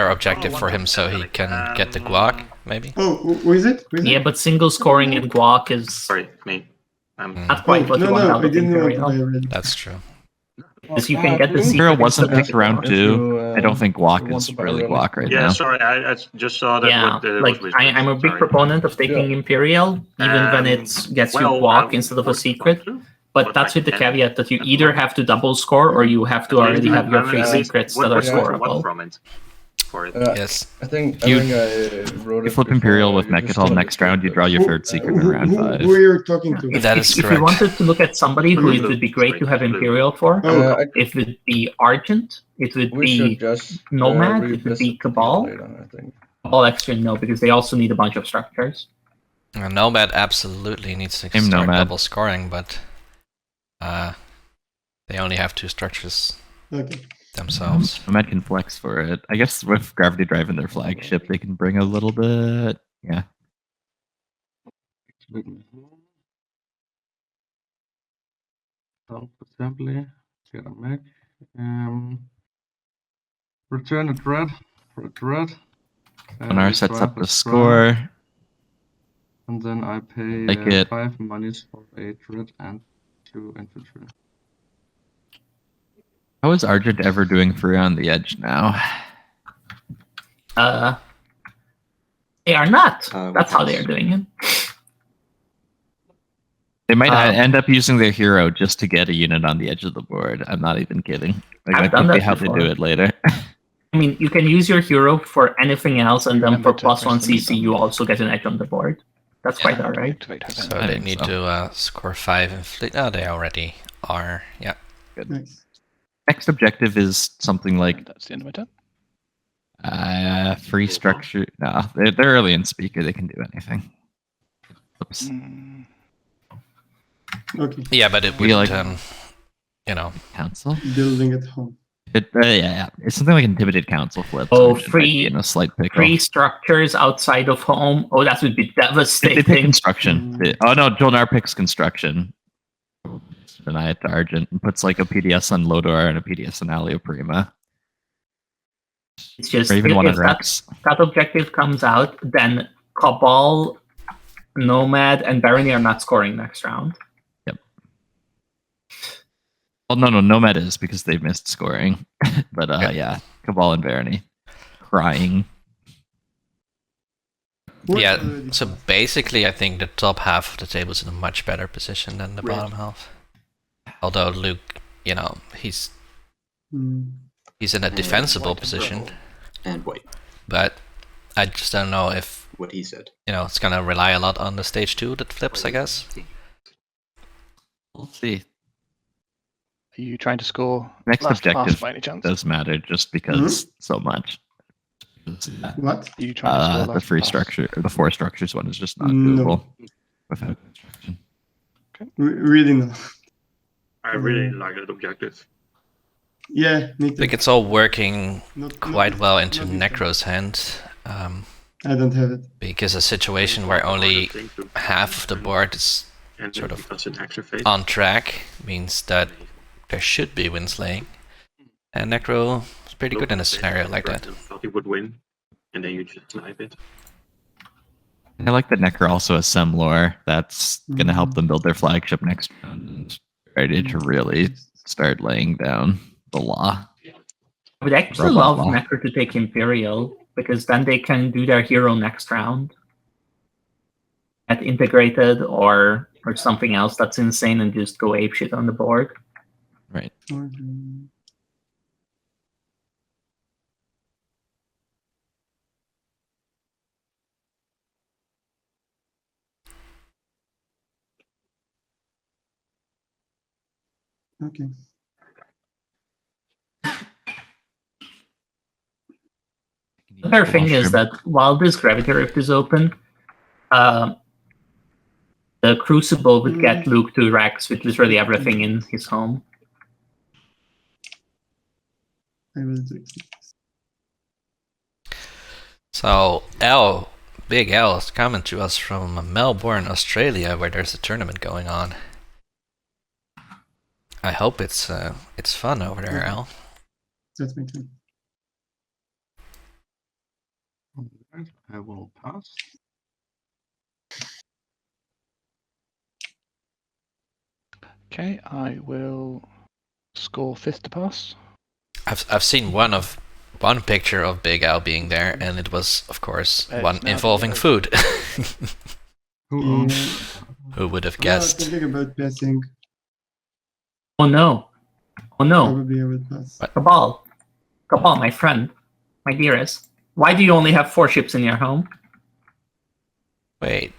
objective for him so he can get the guac, maybe. Oh, who is it? Who is Yeah, it? but single scoring in Guac is Sorry, me. not quite what no, you want no, out I of didn't want to Imperial. buy red. That's true. Because you can get the Imperial secret wasn't instead picked of- round 2. I don't think guac want is to buy really relic. guac right Yeah, now. sorry, I just saw that. Yeah, what, like was I'm a big sorry. proponent of taking Imperial, even when it gets you Guac instead of a secret. But that's with the caveat that you either have to double score or you have to already have your free secrets that are scoreable. From it for it. Yes. I think You- I wrote You it flip before, Imperial with you just Mechatol don't next round, you draw your Who- third secret in round 5. Who are you talking to? If, That if, is if you correct. wanted to look at somebody who it would be great to have Imperial for, Oh, it would be Argent, it would We be should just Nomad, it would revisit be Cabal. later, I think. all extra no, because they also need a bunch of structures. Nomad absolutely needs to Same start Nomad. double scoring, but they only have 2 structures okay. themselves. Nomad can flex for it. I guess with Gravity Drive in their flagship, they can bring a little bit. Yeah. Help assembly. Get a mech. Return a dread for a dread. Bonar sets swap up a the scry, score. And then I pay Like it. 5 monies for a dread and 2 infantry. How is Argent ever doing free on the edge now? They are not. What That's how else? they are doing it. They might Um, end up using their hero just to get a unit on the edge of the board. I'm not even kidding. Like, I've that done could be that how before. they do it later. I mean, you can use your hero for anything else, and then Remember for to +1 press the CC, you also get an edge on the board. That's quite alright. Activate So event. I they think need so. to score 5 in fleet. Oh, they already are. Yeah. Nice. Next objective is something like That's the end of my turn. free structure. No, they're early in speaker. They can do anything. Oops. Mm, Okay. Yeah, but it We would, like- Council. Building at home. Yeah. It's something like Intimidate Council flips. Oh, which might free- be in a slight pickle. Free structures outside of home. Oh, that would be They pick devastating. construction. Oh no, Jolnar picks construction. Deny it to Argent and puts like a PDS on Lodor and a PDS on Alio Prima. It's just Or even if one on that, Rex. that objective comes out, then Cabal, Nomad, and Barony are not scoring next round. Well, no, Nomad is because they missed scoring. But yeah, Cabal and Barony. Crying. Yeah, What, so basically, I think the top half of the table is in a much better position than the Right. bottom half. Although Luke, he's in a defensible position, And white. but I just don't know if What he said. it's gonna rely a lot on the stage 2 that flips, I guess. We'll see. Are you trying to score Next last pass objective by any chance? does matter just because so much. what? Are you trying to score The last free pass? structure, the 4 structures one is just not No. doable without construction. Really no. I really like that objective. Yeah, me I too. think it's all working Not- quite not- well into not Necro's hand, I don't have it. because a situation where only half of the board is and sort then of because it attacks your face. on track means that there should be winslaying. And Necro is pretty good in a scenario like that. I thought he would win, and then you just snipe it. I like that Necro also has some lore that's going to help them build their flagship next round and ready to really start laying down the law. I would actually Robot love law. Necro to take Imperial, because then they can do their hero next round. At integrated or something else that's insane and just go apeshit on the board. Right. Okay. The other thing is that while this Gravity Rift is open, the Crucible would get Luke to Rex with literally everything in his home. I will do it. So Big L is coming to us from Melbourne, Australia, where there's a tournament going on. I hope it's fun over there, L. That's my turn. Alright, I will pass. Okay, I will score fifth to pass. I've seen one picture of Big Al being there, and it was, of course, It's one now involving the- food. Who Yeah. owns? Who would have Yeah, guessed? thinking about passing. Oh no. Oh no. Probably I will pass. Cabal. Cabal, my friend. My dearest. Why do you only have 4 ships in your home? Wait.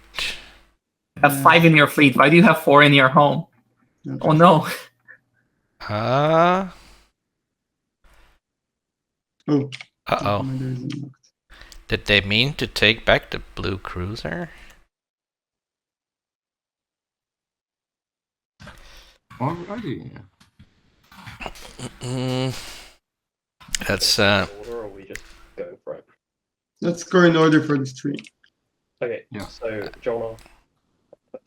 You have 5 in your fleet. Why do you have 4 in your home? No, Oh no. Uh Oh. oh. Commander is unlocked. Did they mean to take back the blue cruiser? Alrighty. That's Order, or are we just going for it? Let's score in order for the stream. Okay. Yeah. So John,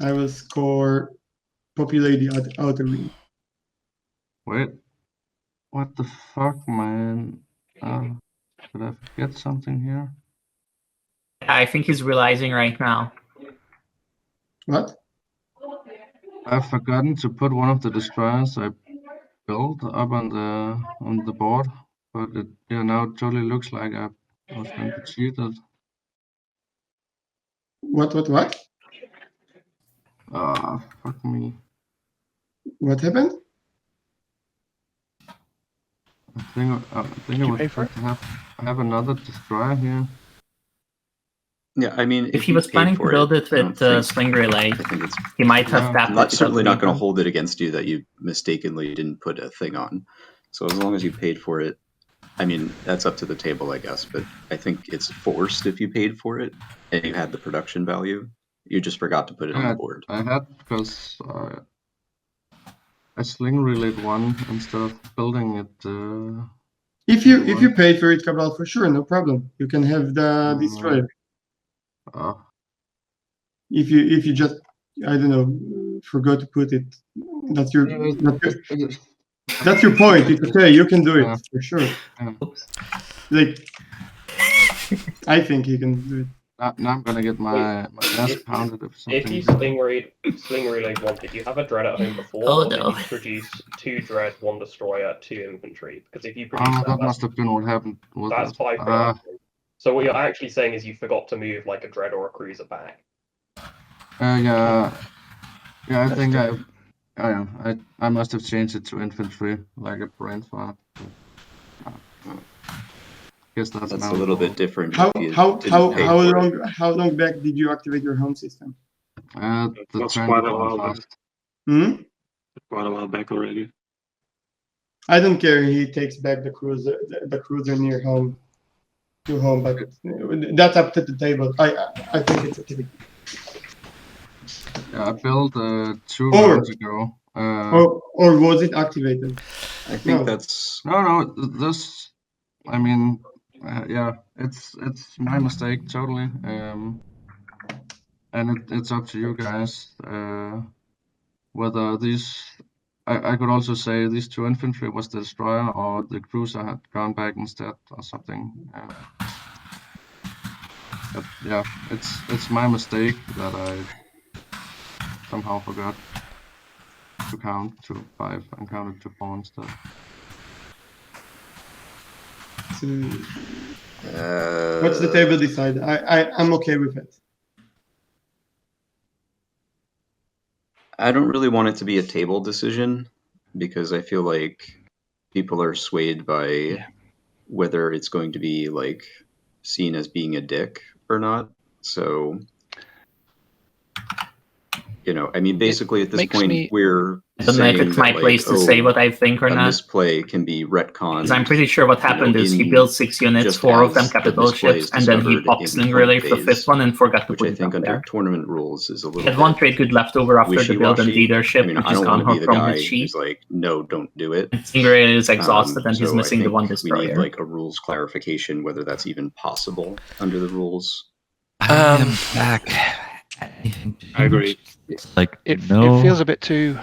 I will score populate the outer ring. Wait. What the fuck, man? Did I forget something here? I think he's realizing right now. What? I've forgotten to put one of the destroyers I built up on the board, but it now totally looks like I was going to cheat it. What? Ah, fuck me. What happened? I think Did I you was pay for supposed to have another destroyer here. Yeah, I mean, If he you was paid planning to for build it I don't with think- Sling Relay, I think it's he might have Yeah. tapped I'm not, it. certainly not going to without hold it against you that you mistakenly didn't put a thing on. So as long as you paid for it, I mean, that's up to the table, I guess. But I think it's forced if you paid for it and you had the production value. You just forgot to put it on the board. I had because I sling relayed one instead of building it. If you paid for it, Cabal, for sure, no problem. You can have the destroyer. If you just, I don't know, forgot to put it, that's your that's your point. It's okay, you can do it for sure. Like, I think you can do it. Now I'm gonna get my ass pounded if something. if you sling relayed one, did you have a dread at home before? Oh, or no. Did you produce 2 dread, 1 destroyer, 2 infantry? Because if you Oh, produce that must have been what happened. that's 5 production. So what you're actually saying is you forgot to move like a dread or a cruiser back. Yeah, I think I must have changed it to infantry, like a brain fart. Guess that's a now little bit different. How if you didn't pay for it. how long back did you activate your home system? The That's turn quite a before while fast. back. Quite a while back already. I don't care. He takes back the cruiser near home, to home, but that's up to the table. I think it's okay. Yeah, I built 2 Or- rounds ago. Or was it activated? I think No. that's No, this. I mean, yeah, it's my mistake totally. And it's up to you guys. whether these. I could also say these 2 infantry was the destroyer, or the cruiser had gone back instead, or something. But yeah, it's my mistake that I somehow forgot to count to 5 and counted to 4 instead. So, what's the table decide? I'm okay with it. I don't really want it to be a table decision because I feel like people are swayed by whether it's going to be like seen as being a dick or not. So, you know, I mean, basically at this point we're I don't know if it's my place to say what I think or a not. misplay can be retconned. Because I'm pretty sure what happened is he built 6 units, 4 of them capital ships, and then he popped Sling Relay for the 5th one and forgot to put it up there. Tournament rules is a little He had 1 trade good left over after the build and leadership, which is gone from his sheet. He's like, no, don't do it. Sling Relay is exhausted and he's so missing I the 1 think destroyer. We need like a rules clarification whether that's even possible under the rules. I am back. I agree. It's like It feels a bit too.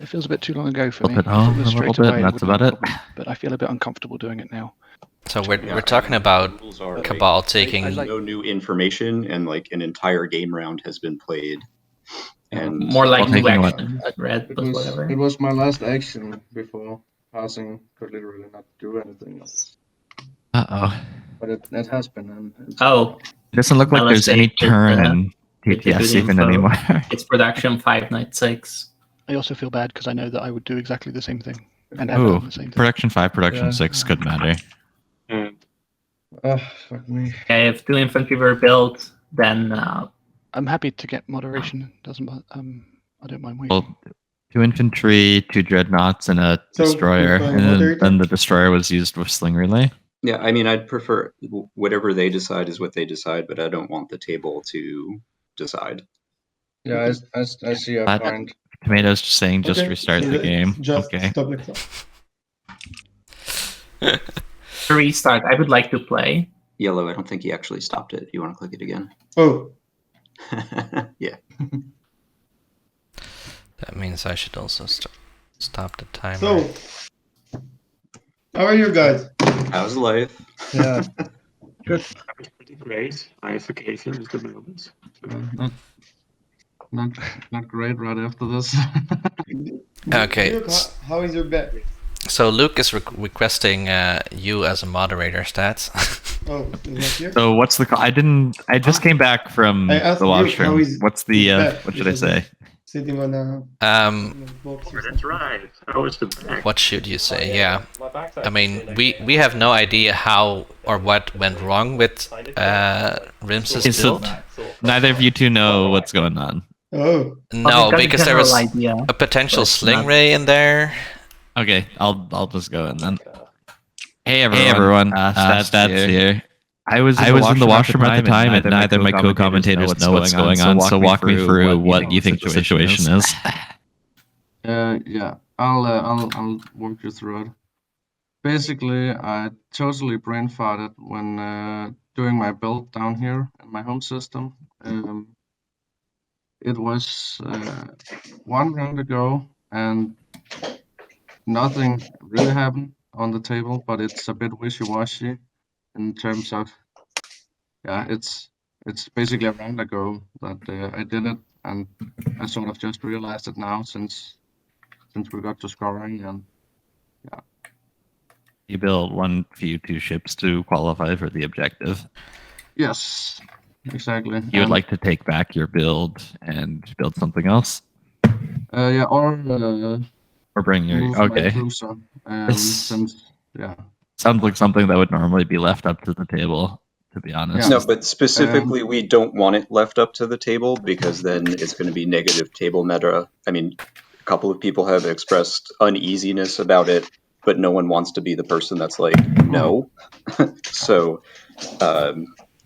It feels a bit too long ago for me. Flip it on a little bit, and that's about it. But I feel a bit uncomfortable doing it now. So we're talking about Cabal taking no new information, and like an entire game round has been played. And more like taking new what? action, red, but whatever. It was my last action before passing. Could literally not do anything else. Uh-oh. But it has been. And Oh. It doesn't look like there's any turn in TTS even anymore. It's production 5, night 6. I also feel bad because I know that I would do exactly the same thing. And have Ooh, done the same thing. production 5, production 6 could matter. Fuck me. Yeah, if 2 infantry were built, then I'm happy to get moderation. Doesn't I don't mind waiting. Well, 2 infantry, 2 dreadnoughts, and a destroyer, and then the destroyer was used with Sling Relay. Yeah, I mean, I'd prefer whatever they decide is what they decide, but I don't want the table to decide. Yeah, I see a point. Tomatoes just saying just restart the game. Just okay. stop the clock. Restart. I would like to play. Yellow, I don't think he actually stopped it. You want to click it again? Oh. Yeah. That means I should also stop the timer. So, how are you guys? How's life? Yeah. Good. Pretty great. I have vacation at the moment. Not great right after this. Okay. Luke, how is your back? So Luke is requesting you as a moderator, Stats. Oh, is that here? So what's the? I just came back from I asked the Luke, washroom. how is What's the? his back? What should I say? Sitting on a box or That's right. How is the back? What should you say? Yeah. I mean, we have no idea how or what went wrong with Rims's build. Neither of you two know what's going on. Oh. No, because there was idea, a potential but Sling not- Ray in there. Okay, I'll just go in then. Hey everyone, Stats here. I was in the washroom at the time, and neither of my co-commentators know what's going on. So walk me through what you think the situation is. Yeah, I'll walk you through it. Basically, I totally brain farted when doing my build down here in my home system. It was 1 round ago, and nothing really happened on the table, but it's a bit wishy-washy in terms of, yeah, it's basically a round ago that I did it, and I sort of just realized it now since we got to scoring, and yeah. You build 1 few 2 ships to qualify for the objective. Yes, exactly. You would like to take back your build and build something else, Yeah, or bring your move my okay. cruiser, This- since, yeah. Sounds like something that would normally be left up to the table, to be honest. No, but specifically, we don't want it left up to the table because then it's going to be negative table meta. I mean, a couple of people have expressed uneasiness about it, but no one wants to be the person that's like, no. So,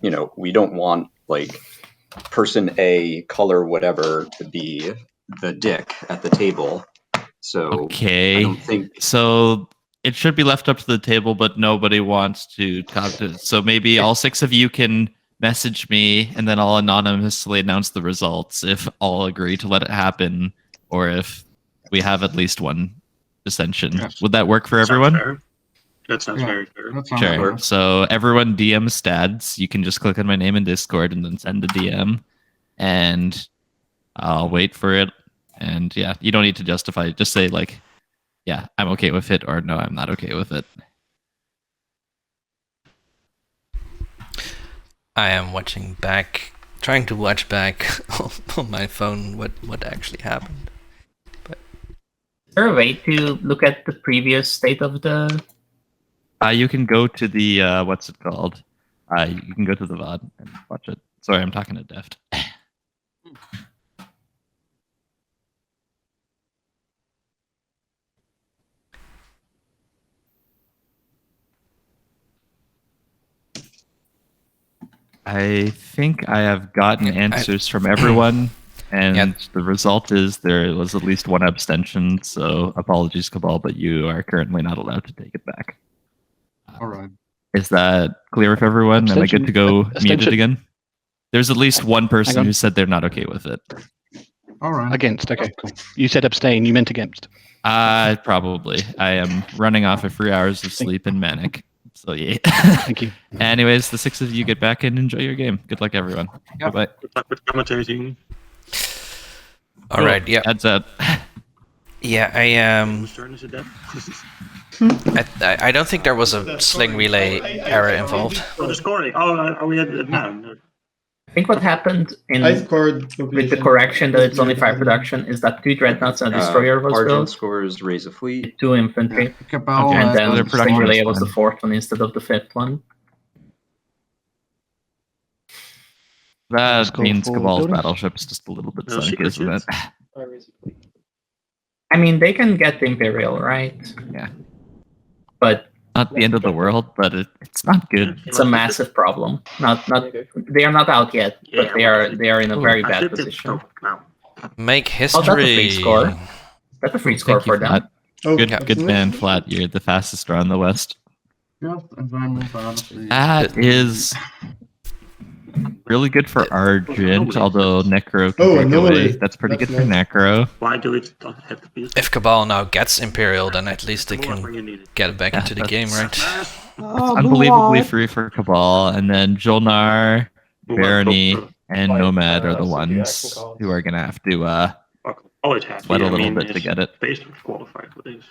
you know, we don't want like person A, color whatever, to be the dick at the table. So, Okay. I don't think. So it should be left up to the table, but nobody wants to talk to. So maybe all 6 of you can message me, and then I'll anonymously announce the results if all agree to let it happen, or if we have at least one dissension. Yes. Would that work for Sounds everyone? fair. That sounds Yeah. very fair. That sounds Sure. fair. So everyone DM Stads. You can just click on my name in Discord and then send a DM, and I'll wait for it. And yeah, you don't need to justify it. Just say like, yeah, I'm okay with it, or no, I'm not okay with it. I am watching back, trying to watch back on my phone what actually happened. Is there a way to look at the previous state of the? You can go to the what's it called? You can go to the VOD and watch it. Sorry, I'm talking to Deft. I think I have gotten answers from everyone, and Yeah. the result is there was at least one abstention. So apologies, Cabal, but you are currently not allowed to take it back. All right. Is that clear with everyone? Am I good to go Abstention. muted again? There's at least one Hang person on. who said they're not okay with it. All right. Against. Okay, cool. You said abstain. You meant against. Probably. I am running off of 3 hours of sleep and manic. So yeah. Thank you. Anyways, the 6 of you get back and enjoy your game. Good luck, everyone. Yeah. Bye-bye. Good luck with commentating. All right, yeah, Heads up. yeah. Whose turn is it then? I don't think there was a sling relay error involved. Oh, the scoring. Oh, are we at it now? No. I think what happened I scored with the correction that it's only 5 production is that 2 dreadnoughts and a destroyer was Argent built, scores raise a fleet. 2 infantry, Cabal, Okay, and so then their Sling production Relay is was the fine. 4th one instead of the 5th one. That Score means for Cabal's buildings? battleship's just a little bit No sunk, secret isn't it? ships? Where is it? I mean, they can get Imperial, right? Yeah. But Not the end of the world, but it's not good. it's a massive problem. Not they are not out yet, but Yeah, they are in a very I bad flipped it position. now. Make Oh, that's a free history. score. That's a free score Thank you, for them. Flat. Oh, Good, that's good nice. man, Flat. You're the fastest draw in the West. Just environment biology. That is really good for Argent, although Necro can Oh, take no away. way. That's pretty That's good for nice. Necro. Why do it not have to be? If Cabal now gets Imperial, then at least they More when can you need it. get it back Yeah, into the game, right? Unbelievably free for Cabal, and then Jolnar, Barony, and Nomad are the ones who are gonna have to Always happy. sweat a I little mean, bit to it's get it. basically qualified for this.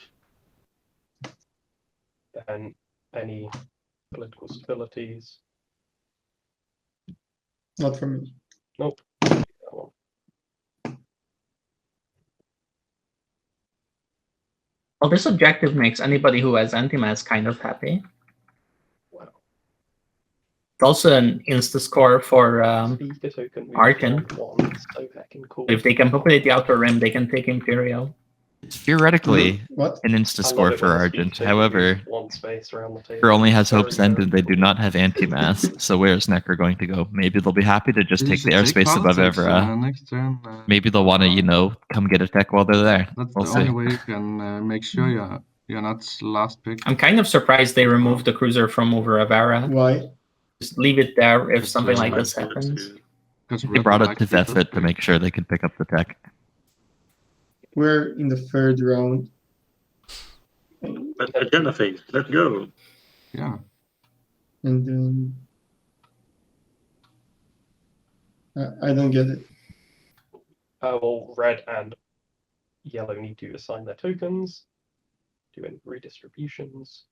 And any political stabilities? Not for me. Nope. Well, this objective makes anybody who has anti-mass kind of happy. Wow. It's also an insta score for Speed the token move Argent. down 1, so fucking cool. if they can populate the outer rim, they can take Imperial. Theoretically, What? an insta I love score it for when the speed Argent. token However, moves 1 space around the table. Necro only has Very, Hope's End, very and they do cool. not have anti-mass. So where's Necro going to go? Maybe they'll be happy to just You take the should airspace above politics, Evra. next turn. Maybe they'll want to, come get a tech while they're there. That's We'll the see. only way you can make sure you're not last pick. I'm kind of surprised they removed the cruiser from over Avara. Why? Just leave it there if Just, something like uh, this happens. Because They brought it to Vethit to make sure they could pick up the tech. We're in the 3rd round. But agenda phase, let's go. Yeah. And then I don't get it. Well, red and yellow need to assign their tokens, do any redistributions.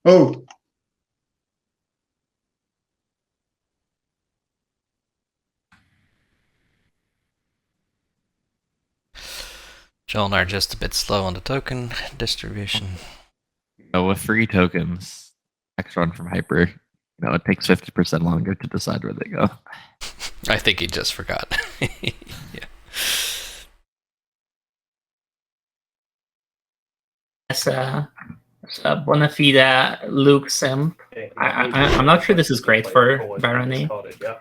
Oh, Jolnar just a bit slow on the token distribution. With free tokens, extra one from Hyper, it takes 50% longer to decide where they go. I think he just forgot. Yeah. As a Bonafide LukeM, Okay, I'm not sure this is great for Barony. Yeah.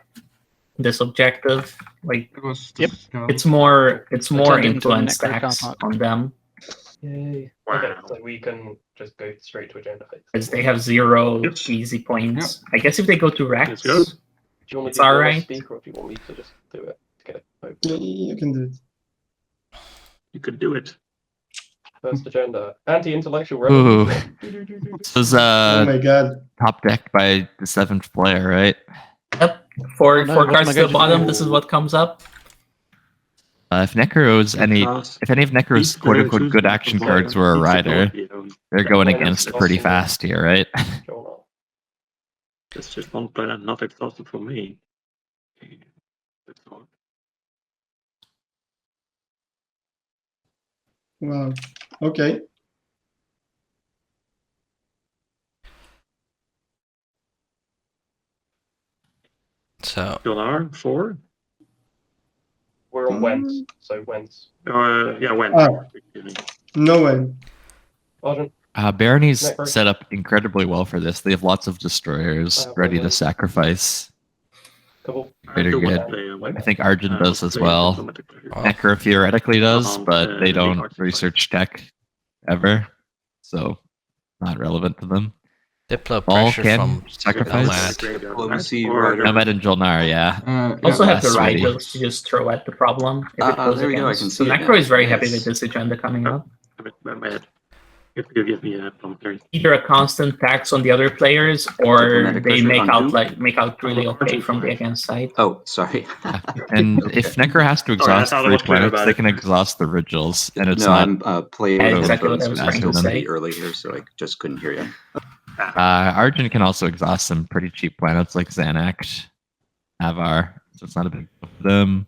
This objective, like It was Yep. it's more turned it into a influence necro car stacks park. on them Yay. Wow. Okay, so we can just go straight to agenda phase. because they have 0 Yes. easy points. I guess if they go to Rex, Let's go. Do you want me It's to do alright. speak, or do you want me to just do it to get it open? you can do it. You could do it. First agenda. Anti-intellectual Ooh. revolution. This was Oh my god. top decked by the 7th player, right? Yep. Four Oh, no, four what cards am I to the going to bottom. do? This is what comes up. If any of Necro's quote unquote good action cards were a rider, they're going against it pretty fast here, right? It's just one planet not exhausted for me. That's all. Wow. Okay. So Jonar, 4? We're on Wens, so Wens. Yeah, when? No way. Argent. Barony's Necro. set up incredibly well for this. They have lots of destroyers ready to sacrifice. Couple. Pretty good. I think Argent does as well. Necro theoretically does, but they don't research tech ever, so not relevant to them. Diplo All pressure can from sacrifice. Diplomacy Nomad and Jolnar, yeah. Also have the less ready. rivals to just throw at the problem if it goes there we against. go, I can So see it Necro now. is very happy Nice. with this agenda coming up. If you give me a commentary. Either a constant tax on the other players, or Diplomatic they pressure make on out who? really okay from the against side. Oh, sorry. And if Necro has to exhaust thought I 3 was clear planets, about they it. can exhaust the Rigils, and it's No, not. I'm playing Yeah, with exactly what I headphones was trying to was say. pretty early here, so I just couldn't hear you. Argent can also exhaust some pretty cheap planets like Xanax, Avar, so it's not a big deal for them.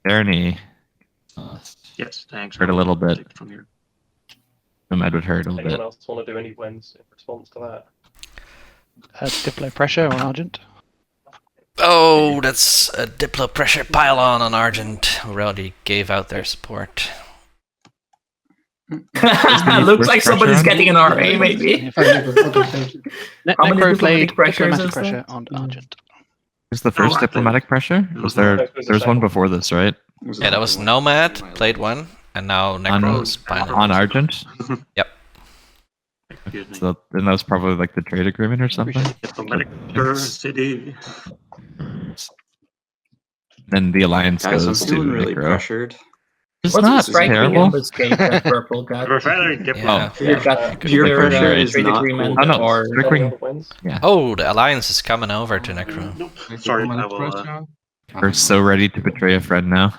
Barony. Yes, thanks. Hurt a little bit. Take it from here. Nomad would hurt a little Anyone bit. else want to do any Wens in response to that? Diplo pressure on Argent. oh, that's a Diplo pressure pylon on Argent, who already gave out their support. Looks like somebody's getting an RA, maybe. Okay, thank you. How many Necro diplomatic played pressures diplomatic is there? pressure on Argent. Was the first diplomatic pressure? Was there? There's one before this, right? Yeah, that was Nomad, played one, and now Necro's pylon. On Argent. Yep. Excuse me. So then that was probably like the trade agreement or something. Diplomatic city. Then the alliance Guys, I'm goes to feeling really Necro. pressured. It's What's not striking terrible. in this case that purple got? We're finally Yeah. You've got Peer either pressure a is trade not agreement cool. Oh, no, or strict- Any other Wens? Oh, the alliance is coming over to Necro. Nope. Sorry, I Diplomatic will. pressure. We're so ready to betray a friend now.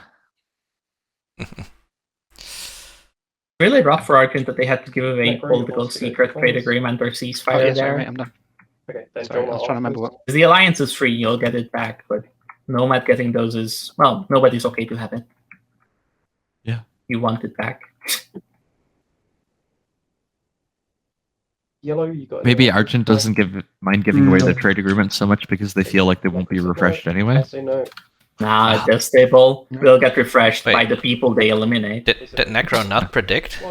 really rough for Argent that they had to give away Necro, political you're secret also trade Wens. agreement or Oh, ceasefire yeah, sorry, there. mate, I'm done. Okay, then Sorry, I was Jonar trying to remember what. If the alliance is free, you'll get it back, but Nomad getting those is, well, nobody's okay to have it. Yeah. You want it back. Yellow, you got. Maybe Argent doesn't mind giving away their trade agreement so much because they feel like they won't be refreshed I anyway. say no. Nah, the stable will get refreshed Wait. by the people they eliminate. Did Necro not predict?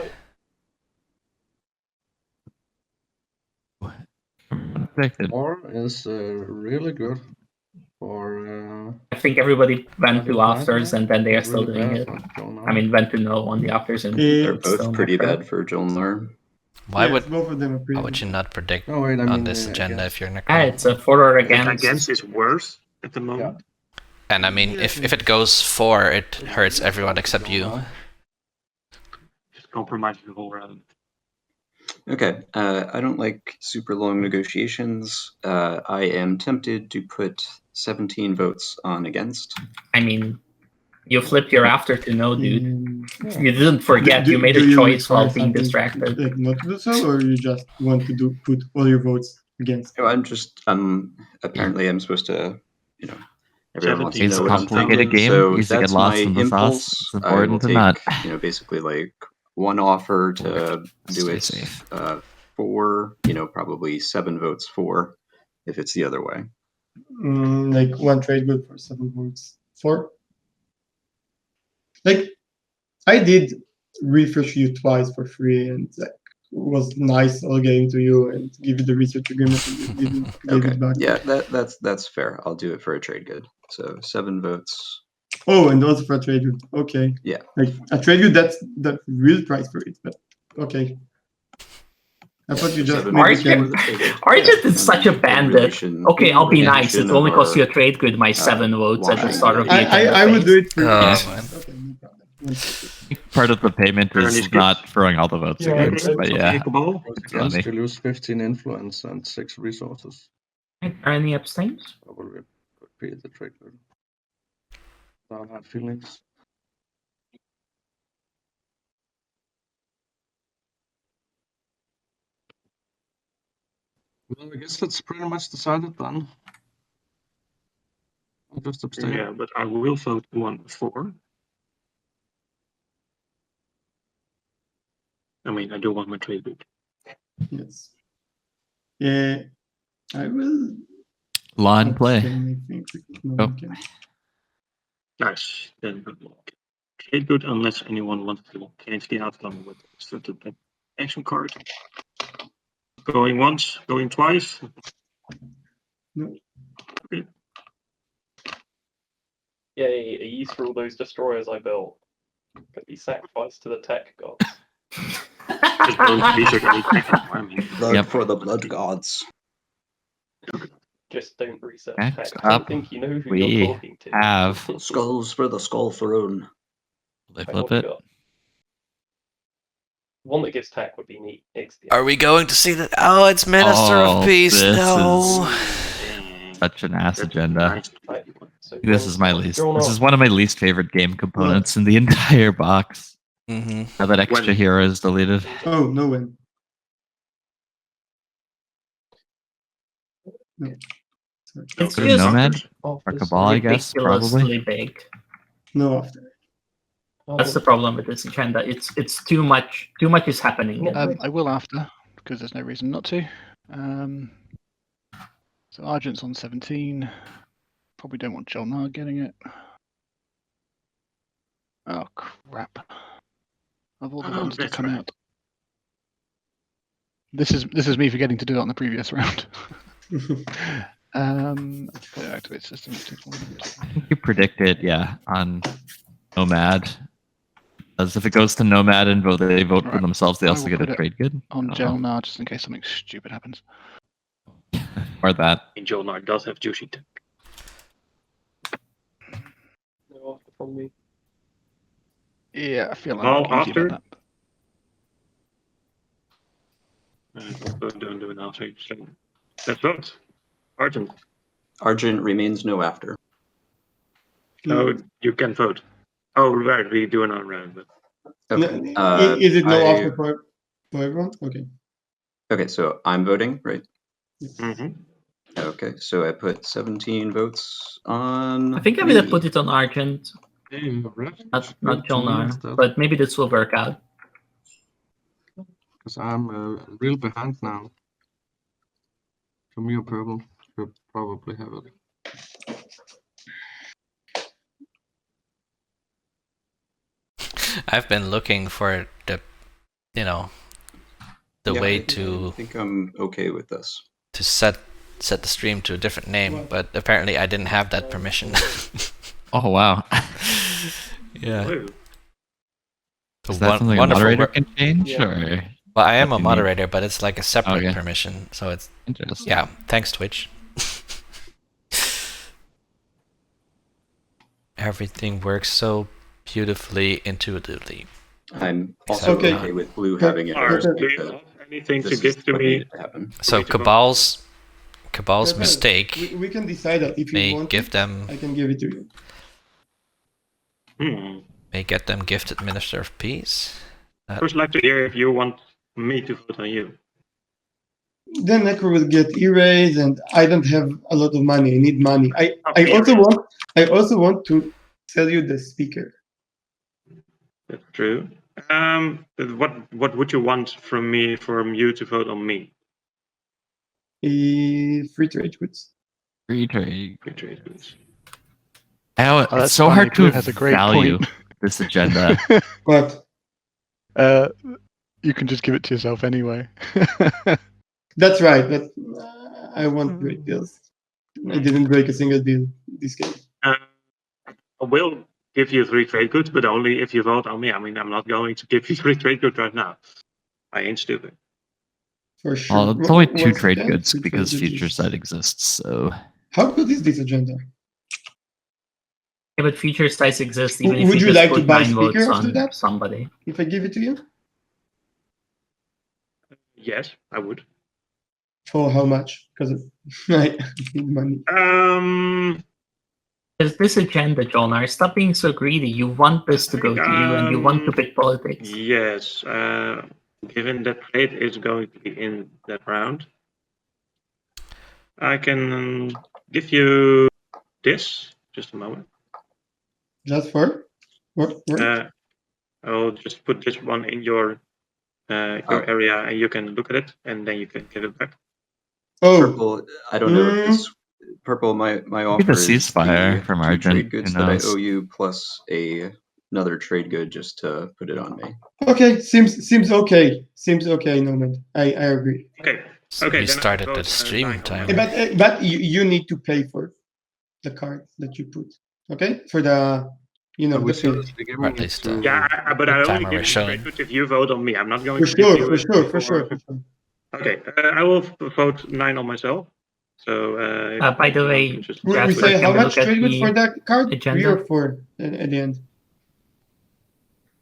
Predicted. 4 is really good for. I think everybody went to afters and then they are still really doing bad it. for Jonar. I mean, went to no on the afters and They're it's still both pretty Necro. bad for Jolnar. Why Yes, would both of them are pretty why would you not predict Oh wait, I on mean, this agenda yeah. if you're Necro? Ah, it's a for or Against against. is worse at the moment. And I mean, if it goes 4, it hurts everyone except you. Just compromise the whole round. Okay, I don't like super long negotiations. I am tempted to put 17 votes on against. I mean, you flipped your after to no, dude. You didn't Do- forget. do- You made do a you choice while require being something, distracted. Like not to do so, or you just want to put all your votes against? No, apparently I'm supposed to, everyone wants to It's know a what I'm complicated thinking, game. so Easy to get that's lost my in the sauce. impulse. It's I important will to take, not. basically like one offer to do Stay it safe. 4, probably 7 votes for if it's the other way. Like one trade good for 7 votes. 4. Like I did refresh you twice for free, and like was nice all getting to you and give you the research agreement and you didn't give Okay, it back. yeah, that's fair. I'll do it for a trade good. So 7 votes. Oh, and also for a trade good. Okay. Yeah. Like a trade good, that's the real price for it. But okay. I thought you just Seven maybe votes Argent- for the trade good. Argent Yeah, is such a and bandit. regulation- Okay, I'll be nice. regulation It's only of cost you a our- trade good my 7 votes at the watching start of the video. I would do it for Oh, you. man. Okay, no problem. One second. part of the payment Are any is skips? not throwing all the votes Yeah, against, okay. but yeah. Cabal? Goes It's against, funny. you lose 15 influence and 6 resources. Are any abstains? Probably could be the trigger. Don't have feelings. Well, I guess that's pretty much decided then. I'll just abstain. Yeah, but I will vote 1-4. I mean, I do want my trade good. Yes. Yeah, I will. Lawn play. abstain, I think, because no Oh. one can. Nice. Then good luck. Trade good unless anyone wants to change the outcome with a certain action card. Going once, going twice. No. Okay. Yay, a use for all those destroyers I built. Could be sacrificed to the tech gods. Just don't research anything. I mean, Blood Yep. for the blood gods. Just don't research Next tech. I up, don't think you know who we you're talking to. have- Skulls for the skull throne. They Wait, flip what we it. got? One that gives tech would be neat. Are we going to see that? Oh, it's Minister Oh, of Peace. this No. Such an ass that's agenda. nice. Right, so This John- is my least. John This Ar- is one of my least favorite game components in the entire box. Mm-hmm. Now that extra When- hero is deleted. Oh, no one. No. Sorry. It's Go to just Nomad Oh, or this- Cabal, I guess, ridiculously probably. big. No after. oh, That's the problem with this agenda. It's too much. Too much is happening. I will after, because there's no reason not to. So Argent's on 17. Probably don't want Jolnar getting it. Oh crap! Of all the Oh, ones to that's come right. out, this is me forgetting to do it on the previous round. Activate system. I think you predicted, yeah, on Nomad. As if it goes to Nomad and they vote for Right. themselves, they I also will get a put it trade good. On I don't know. Jolnar, just in case something stupid happens. Or that. And Jolnar does have juicy tech. no, from me. Yeah, I feel Cabal uneasy after? about that. Also don't do it after. So let's vote. Argent. Argent remains no after. So you can vote. Oh, right. We do another round. But Okay. No, is it no I- after for everyone? Okay. Okay, so I'm voting, right? Mhm. Okay, so I put 17 votes on. I think I'm gonna me. put it on Argent, Hey, not Jolnar. But maybe this will work out. Because I'm real behind now. For me, or purple should probably have it. I've been looking for the, the Yeah, way I think I'm okay with this. to set the stream to a different name, but apparently I didn't have that permission. Oh wow. Yeah. Woo. So Is that something a wonderful moderator wor- can change? Yeah. Or Well, I am what a do you need? moderator, but it's like a separate Okay. permission. So it's Interesting. yeah. Thanks, Twitch. Everything works so beautifully, intuitively. I'm also Okay. okay with blue having it. Lars, because do you have anything to this is give to what me? needed to happen. So me to vote. Cabal's Pepper, mistake We can decide that if you may want. give it, them I can give it to you. may get them gifted Minister of Peace. First, like to hear if you want me to vote on you. Then Necro will get erased, and I don't have a lot of money. I need money. I also want to sell you the speaker. That's true. What would you want from you to vote on me? Free trade goods. Free trade. Free trade goods. Oh, Oh, it's that's so funny. hard Blue to has a great value point. this agenda. But You can just give it to yourself anyway. that's right. But I want great deals. I didn't break a single deal this game. I will give you 3 trade goods, but only if you vote on me. I mean, I'm not going to give you 3 trade goods right now. I ain't stupid. For sure. Well, it's only What- 2 once trade again, goods free trade because goods Future is- Sight exists. So How good is this agenda? Yeah, but future sites exist even if Would you just like to put buy 9 votes speaker after on that? somebody. If I give it to you? Yes, I would. For how much? Because I need money. There's this agenda, Jonar. Stop being so greedy. You want this to go to you, and you want to pick politics. Yes, given that trade is going to be in that round, I can give you this. Just a moment. Just for? What? I'll just put this one in your area, and you can look at it, and then you can give it back. Oh, Purple, I don't know if this Purple, my offer a is ceasefire the from 2 Argent, trade goods who that I knows? owe you plus another trade good just to put it on me. okay. Seems okay. Seems okay, Nomad. I agree. Okay. So Okay. we then I started vote, the stream 9 on timer. my- But you need to pay for the card that you put. Okay, for the Are we the fee. seriously giving Or at it least, to? Yeah, but I only timer give was you showing. trade goods if you vote on me. I'm not going For to give sure, you for it sure, for before- sure, for sure. Okay, I will vote 9 on myself. So. By the way, just We Jasper, say can how we much look at trade good the for that card? 3 agenda? or 4 at the end.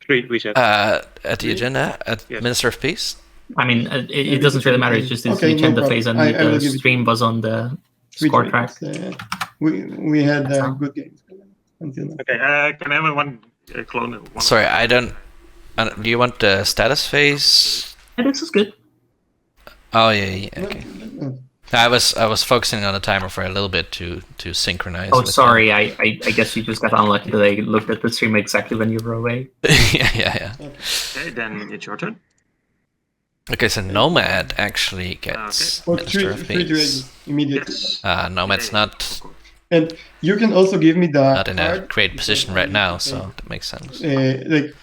3 we said. At the agenda, at Yes. Minister of Peace. I mean, it doesn't really matter. It's just it's Okay, the no agenda problem. phase, and I will the give it to stream you. was on the 3 score trade track. goods. We had That's all. good games until now. Okay, can everyone clone it? Sorry, I don't. Do you want the status phase? Yeah, this is good. Oh yeah, okay. No. I was focusing on the timer for a little bit to synchronize. Oh, with sorry. I guess you just got unlucky that I looked at the stream exactly when you were away. yeah. Okay, then it's your turn. Okay, so Nomad actually gets For Minister 3 of trade Peace. goods immediately. Yes. Nomad's not And you can also give me the in a card great position right now, so that makes sense. like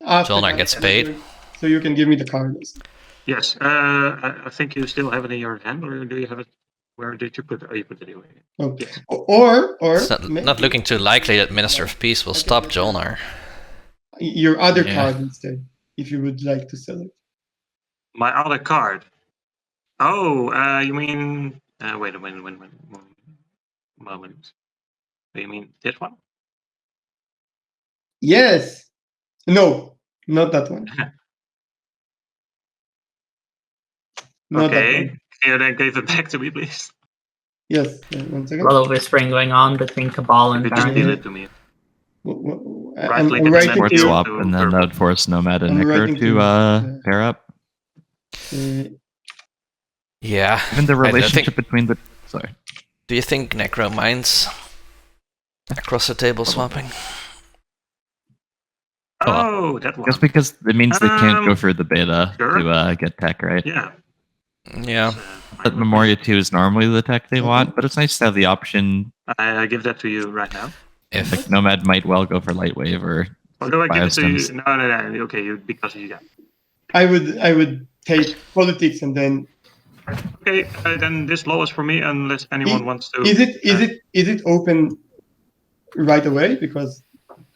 after Jolnar that, gets paid. So you can give me the card also. Yes. I think you still have it in your hand, or do you have it? Where did you put it? Oh, you put it away. Oh. Yes. Or It's not looking too likely that Minister of Peace will stop Jolnar. your other Yeah. card instead, if you would like to sell it. My other card. Oh, you mean? Wait a minute. Moment. Do you mean this one? Yes. No, not that one. Not that Okay. one. Can you then give it back to me, please? Yes. 1 A second. lot of whispering going on between Cabal and You just Baron. steal it to me. I'm Right-click and writing then Port to you- swap, to and then purple. that would force Nomad and I'm Necro writing to to- pair up. Yeah. Even the I think- relationship between the sorry. Do you think Necro minds across the table swapping? Oh, that one. Just because it means they can't go Um, for the beta sure. to get tech, right? Yeah. Yeah. But Memoria 2 is normally the tech they want, but it's nice to have the option. I give that to you right now. If Like Nomad might well go for Lightwave or Or do I give it to you? Biostims. No. Okay, because you got. I would take politics and then Okay, then this law is for me unless anyone wants to. is it open right away? Because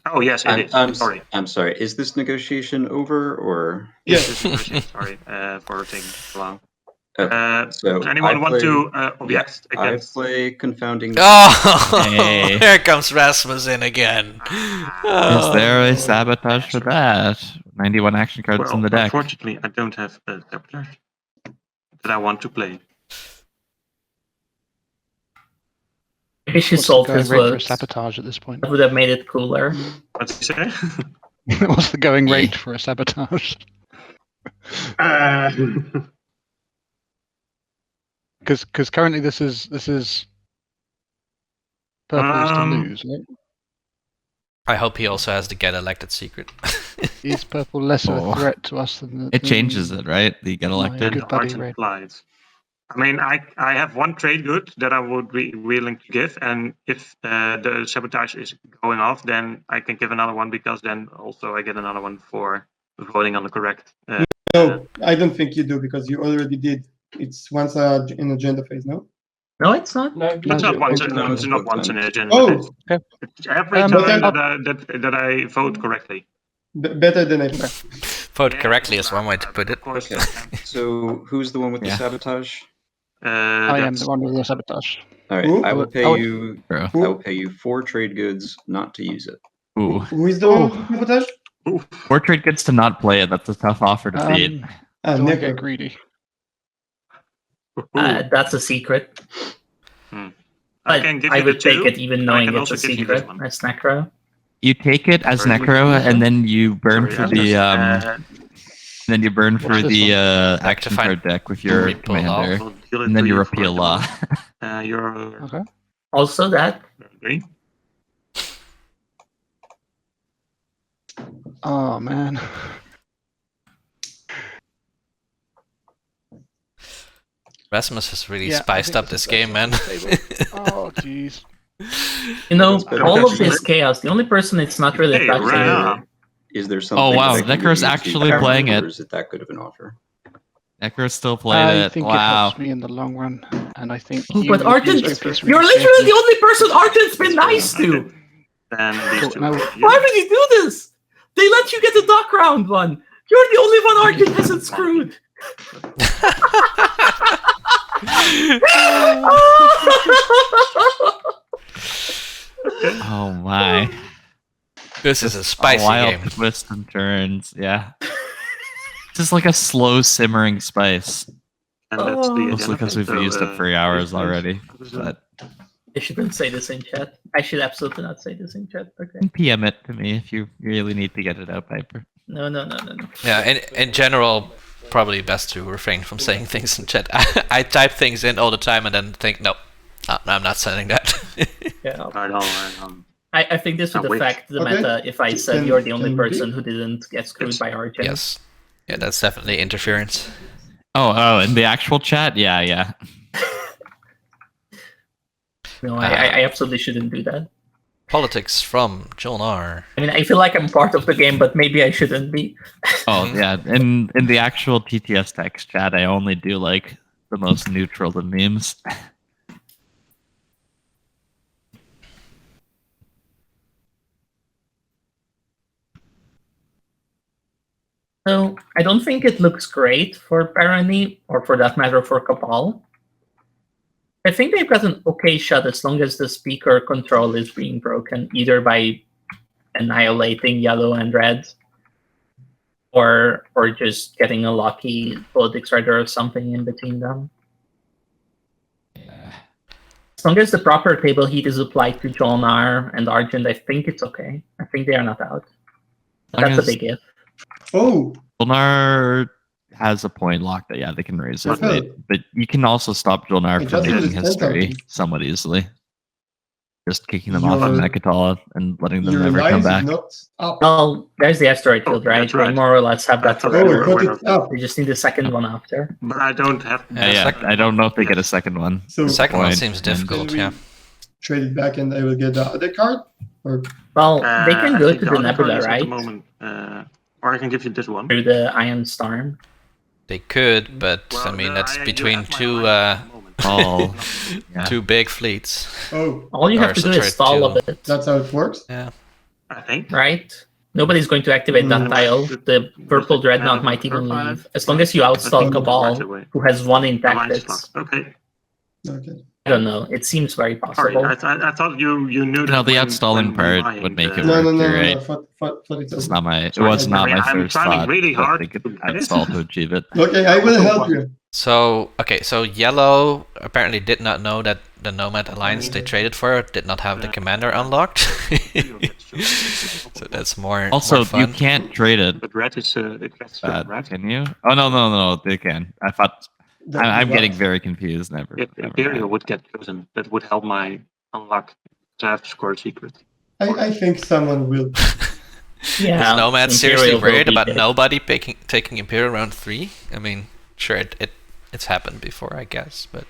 Oh yes, it is. Sorry. I'm sorry. Is this negotiation over or? yes, This is negotiation, sorry for taking so long. Okay, so Does anyone I want play- to object I against? play confounding. Oh, Hey. here comes Rasmus in again. is there a sabotage for that? 91 action cards Well, in the deck. unfortunately, I don't have a sabotage that I want to play. Maybe she What's the solved going his rate for a words. sabotage at this point? That would have made it cooler. What did you say? What's the going rate for a sabotage? Because currently this is purple is to lose, right? I hope he also has the get elected secret. Is purple less of Oh. a threat to us than the? It changes it, right? You get yeah. elected. Good buddy, Argent Ray. applied. I mean, I have one trade good that I would be willing to give, and if the sabotage is going off, then I can give another one because then also I get another one for voting on the correct. no, I don't think you do because you already did. It's once in agenda phase, no? No, it's not. No, It's not once. no, It's not it's once in both an agenda. Oh, It's every Um, time but that I vote correctly. better than I thought. Vote correctly is one way to put it. Of course. Okay. So who's the one with Yeah. the sabotage? I am That's the one with the sabotage. All right, Ooh. I will pay you. Bro. I will pay you 4 trade goods not to use it. Ooh. Who is the one with Commentators? 4 trade goods to not play it. That's a tough offer to beat. Ah, Don't Necro. get greedy. That's a secret. I But can give I you would the take 2. it even I knowing can it's a also give you this secret. one. That's Necro. You take it as Sorry, Necro, and then you burn Sorry, for Rasmus. the then you burn for this the Deck to action find card deck with your repeal law. commander, I'll deal it and then to you you for repeal the law. moment. You're Okay. Also that. agree? Oh man. Rasmus has really Yeah, I spiced think up this this is game, man. best on the table. Oh jeez. You know, That's better. all of this chaos, the only person it's not really Hey, affecting. right on. Is there something? wow, that I can Necro's give you to actually counter, playing or it. is it that good of an offer? Necro still played I it. think it Wow. helps me in the long run, and I think Oh, you but would Argent, use your piece you're really literally safely. the only person Argent's been nice Okay. to. Then these Cool, two. now- Why would you do this? They let you get the dock round one. You're the only one Argent hasn't screwed. Oh my. This is a spicy wild game. twists and turns. Yeah. Just like a slow simmering spice. And that's the Mostly because we've used it for hours already. But I shouldn't say this in chat. I should absolutely not say this in chat. Okay. PM it to me if you really need to get it out, Piper. No. Yeah, in general, probably best to refrain from saying things in chat. I type things in all the time and then think, no, I'm not sending that. Yeah. I know. I think this would Wait. affect the Okay. meta if I said Can- you're the only can person be. who didn't get screwed by Argent. Yes. Yeah, that's definitely interference. Oh, in the actual chat? Yeah. No, I absolutely shouldn't do that. Politics from Jolnar. I mean, I feel like I'm part of the game, but maybe I shouldn't be. Oh, yeah. In the actual TTS text chat, I only do like the most neutral of memes. So I don't think it looks great for Barony, or for that matter for Cabal. I think they've got an okay shot as long as the speaker control is being broken, either by annihilating yellow and red, or just getting a lucky politics rider or something in between them. As long as the proper table heat is applied to Jolnar and Argent, I think it's okay. I think they are not out. That's a big if. Oh, Jolnar has a point locked that, yeah, they can raise it. Okay. But you can also stop Jolnar I from just making understand history something. somewhat easily. Just kicking them off of Your- Mechatol and letting them your never lines come is back. not up. Well, there's the asteroid field, right? that's right. They more or less have that That's Oh, forever. I thought it's up. They just need the second one after. But I don't have. Yeah, I don't know if they get a second one. So The second one Point. seems And- difficult, Will we yeah. trade it back and I will get the other card? Or Well, they can I go think to the the other card Nebula, is at the right? moment, or I can give you this one. Through the Iron Storm. They could, but I Well, mean no, that's you between have my two alliance at the moment. Oh, yeah. two big fleets. oh, All you Or have to do sorry, is stall a two. bit, that's how it works. Yeah. I think. right? Nobody's going to activate that Mm. tile. The purple dreadnought might even leave. As long as you outstall Right Cabal, away. who has one in Alliance tactics. locked. Okay. Okay. I don't know. It seems very Sorry, possible. I thought you knew that. No, the when outstalling part buying would make it the- No, work. no, no, You're no, right. no. Thought it's It's over. not my. It Sorry, was not I mean, my I'm first trying thought. really but hard they could to get it. outstall to achieve it. Okay, I will help you. So so yellow apparently did not know that the Nomad Alliance they traded for did not have the commander unlocked. So that's more. Also, more you fun. can't trade it. But red is that's red. Can you? Oh no, they can. I thought. I'm The- getting very confused. Never. If never Imperium mind. would get chosen, that would help my unlock to have to score a secret. I think someone will. Yeah. Is Nomad seriously Imperial will worried be about big. nobody taking Imperial round 3? I mean, sure, it's happened before, I guess, but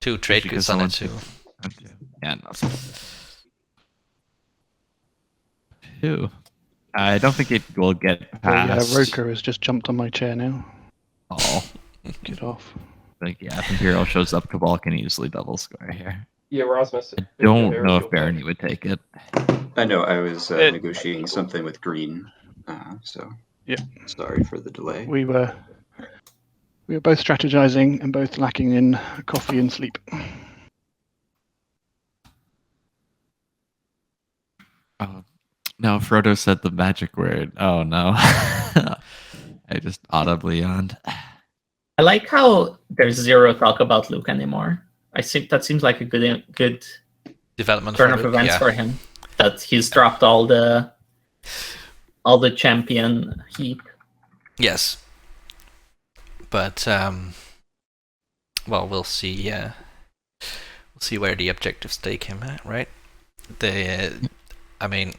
2 trade Because goods on it someone too. Okay. Yeah, no. 2. I don't think it will get Yeah, past. Roker has just jumped on my chair now. Oh, Get off. like yeah, if Imperial shows up, Cabal can easily double square here. Yeah, Rasmus. I don't know if Barony would take it. I know I was negotiating something with green, so Yeah. sorry for the delay. We were both strategizing and both lacking in coffee and sleep. Oh, no, Frodo said the magic word. Oh no. I just audibly yawned. I like how there's zero talk about Luke anymore. I think that seems like a good Development turn for of Luke, events yeah. for him. That he's dropped all the champion heat. Yes. But well, we'll see. We'll see where the objectives take him at, right? I mean,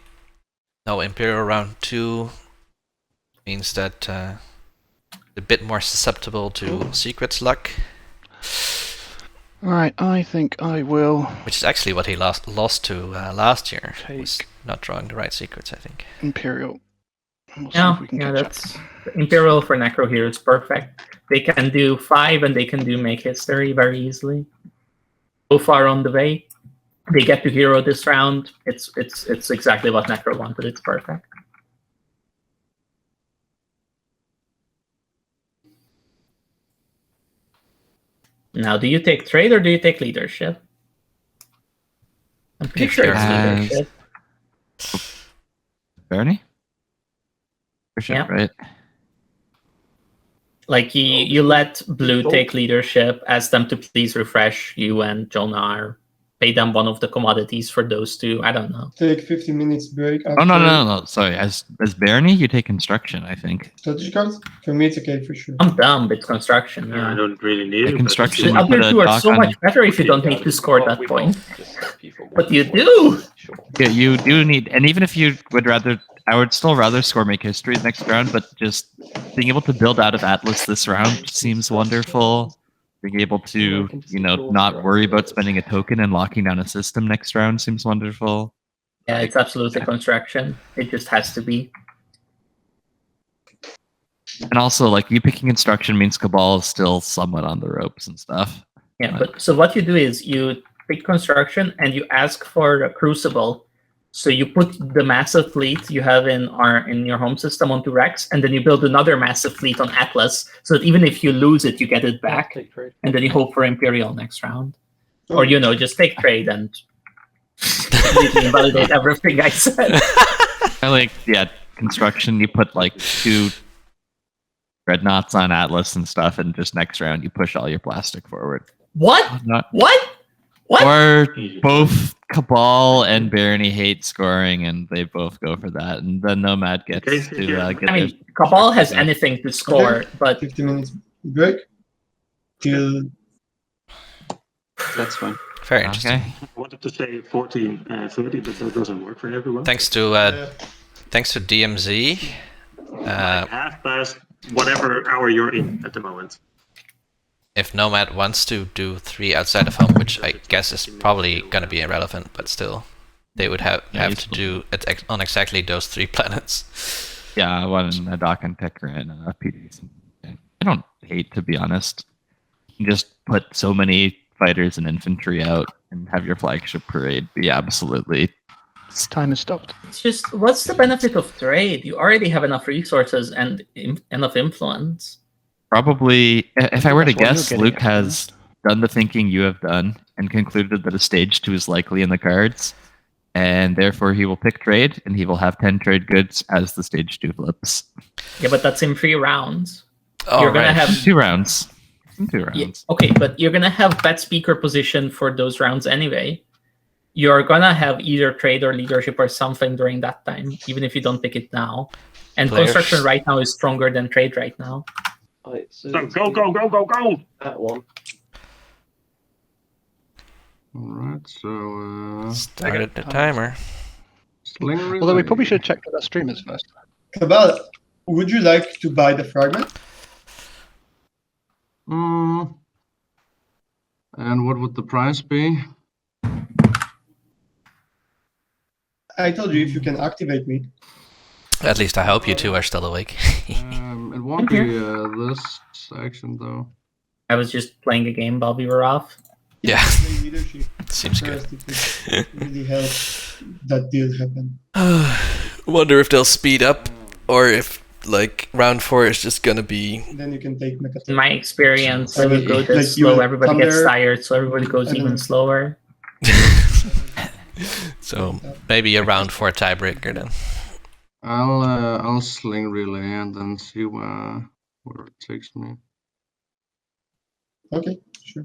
no Imperial round 2 means that a bit more susceptible to secrets luck, Alright, I think I will which is actually what he lost to last year. Was take not drawing the right secrets, I think. Imperial. And we'll see if we can catch that's up. Imperial for Necro here is perfect. They can do 5 and they can do make history very easily. So far on the way. They get to hero this round. It's exactly what Necro wanted. It's perfect. Now, do you take trade or do you take leadership? I'm pretty If sure it's you're- leadership. Bernie? For sure, Yeah. right? Like you let Blue take leadership, ask them to please refresh you and Jonar, pay them one of the commodities for those two. I don't know. Take 15 minutes break. Oh no. Sorry, as Bernie, you take construction, I think. Strategy cards? For me, it's okay for sure. I'm dumb with construction. I Yeah. don't really need The it. but construction The you put other a two are dock so on- much better if you don't need to score at that point. But you do. Yeah, you do need, and even if you would rather, I would still rather score make history next round, but just being able to build out of Atlas this round seems wonderful. Being able to, not worry about spending a token and locking down a system next round seems wonderful. Yeah, it's absolutely construction. It just has to be. And also, like, you picking construction means Cabal is still somewhat on the ropes and stuff. Yeah, but so what you do is you pick construction and you ask for a crucible. So you put the massive fleet you have in your home system onto Rex, and then you build another massive fleet on Atlas, so that even if you lose it, you get it back, and then you hope for Imperial next round. Or just take trade and completely invalidate everything I said. I like, construction, you put like 2 dreadnoughts on Atlas and stuff, and just next round you push all your plastic forward. What? Not- What? Or both Cabal and Barony hate scoring, and they both go for that, and the Nomad gets to get I mean, Cabal has anything to score, but 15 minutes break. Till That's fine. Very interesting. Okay. I wanted to say 14:30, but that doesn't work for everyone. Thanks to DMZ. Half past whatever hour you're in at the moment. If Nomad wants to do 3 outside of home, which I guess is probably going to be irrelevant, but still, they would have to do it on exactly those 3 planets. Yeah, one a dock and Tekker and a PD. I don't hate, to be honest. You can just put so many fighters and infantry out and have your flagship parade be absolutely. Time is stopped. it's just, what's the benefit of trade? You already have enough resources and enough influence. Probably, if I were to That's why you're guess, getting Luke it. has done the thinking you have done and concluded that a stage 2 is likely in the cards, and therefore he will pick trade, and he will have 10 trade goods as the stage 2 flips. Yeah, but that's in 3 rounds. Oh, You're gonna right. have 2 rounds. 2 rounds. Yeah, okay, but you're gonna have bet speaker position for those rounds anyway. You're gonna have either trade or leadership or something during that time, even if you don't pick it now. And Players. construction right now is stronger than trade right now. So go! That one. Alright, so Staggered the timer. sling Although we relay. probably should check that our streamers first. Cabal, would you like to buy the fragment? And what would the price be? I told you if you can activate me. At least I hope you two are still awake. It won't be this section though. I was just playing a game while we were off. Yeah. Play leadership Seems good. first, it would really help that deal happen. Wonder if they'll speed up, or if like round 4 is just gonna be. Then you can take In Mechaton. my experience, when you go Like, this you slow, will everybody come gets there, tired, so everybody goes I don't even know. slower. So maybe a round 4 tiebreaker then. I'll sling relay and then see where it takes me. Okay, sure.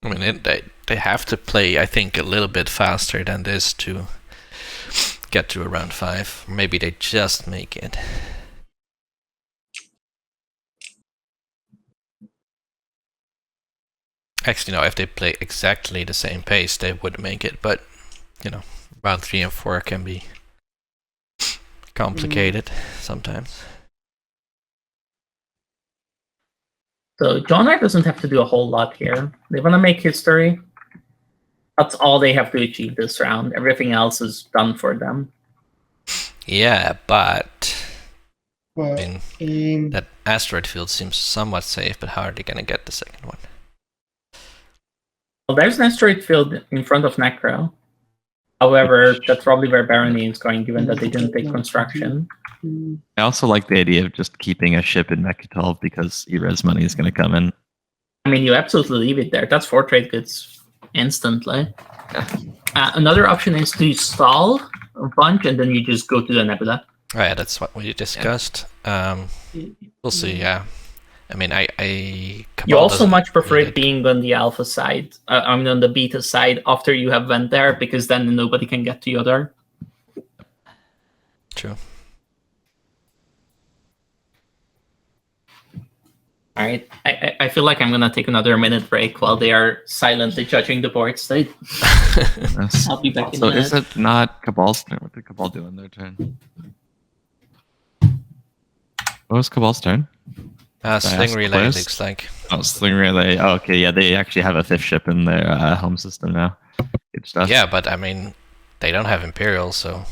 I mean, they have to play, I think, a little bit faster than this to get to a round 5. Maybe they just make it. Actually, no, if they play exactly the same pace, they would make it. But, you know, round 3 and 4 can be complicated sometimes. So Jonar doesn't have to do a whole lot here. They want to make history. That's all they have to achieve this round. Everything else is done for them. Yeah, but Well, I mean, that asteroid field seems somewhat safe, but how are they going to get the second one? Well, there's an asteroid field in front of Necro. However, that's probably where Barony is going, given that they didn't take construction. I also like the idea of just keeping a ship in Mekatol because E-Res money is going to come in. I mean, you absolutely leave it there. That's 4 trade goods instantly. Another option is to stall a bunch and then you just go to the Nebula. Oh yeah, that's what we discussed. We'll see, yeah. I mean, Cabal You also doesn't much prefer need it being on the alpha side, I mean on the beta side after you have went there, because then nobody can get to the other. True. Alright, I feel like I'm gonna take another minute break while they are silently judging the board state. Yes. I'll be back in So a minute. is it not Cabal's turn? What did Cabal do on their turn? What was Cabal's turn? Sling ask relay Quest? looks like. Oh, Sling Relay. Oh, okay, yeah, they actually have a 5th ship in their home system now. Good stuff. Yeah, but I mean, they don't have Imperial, so...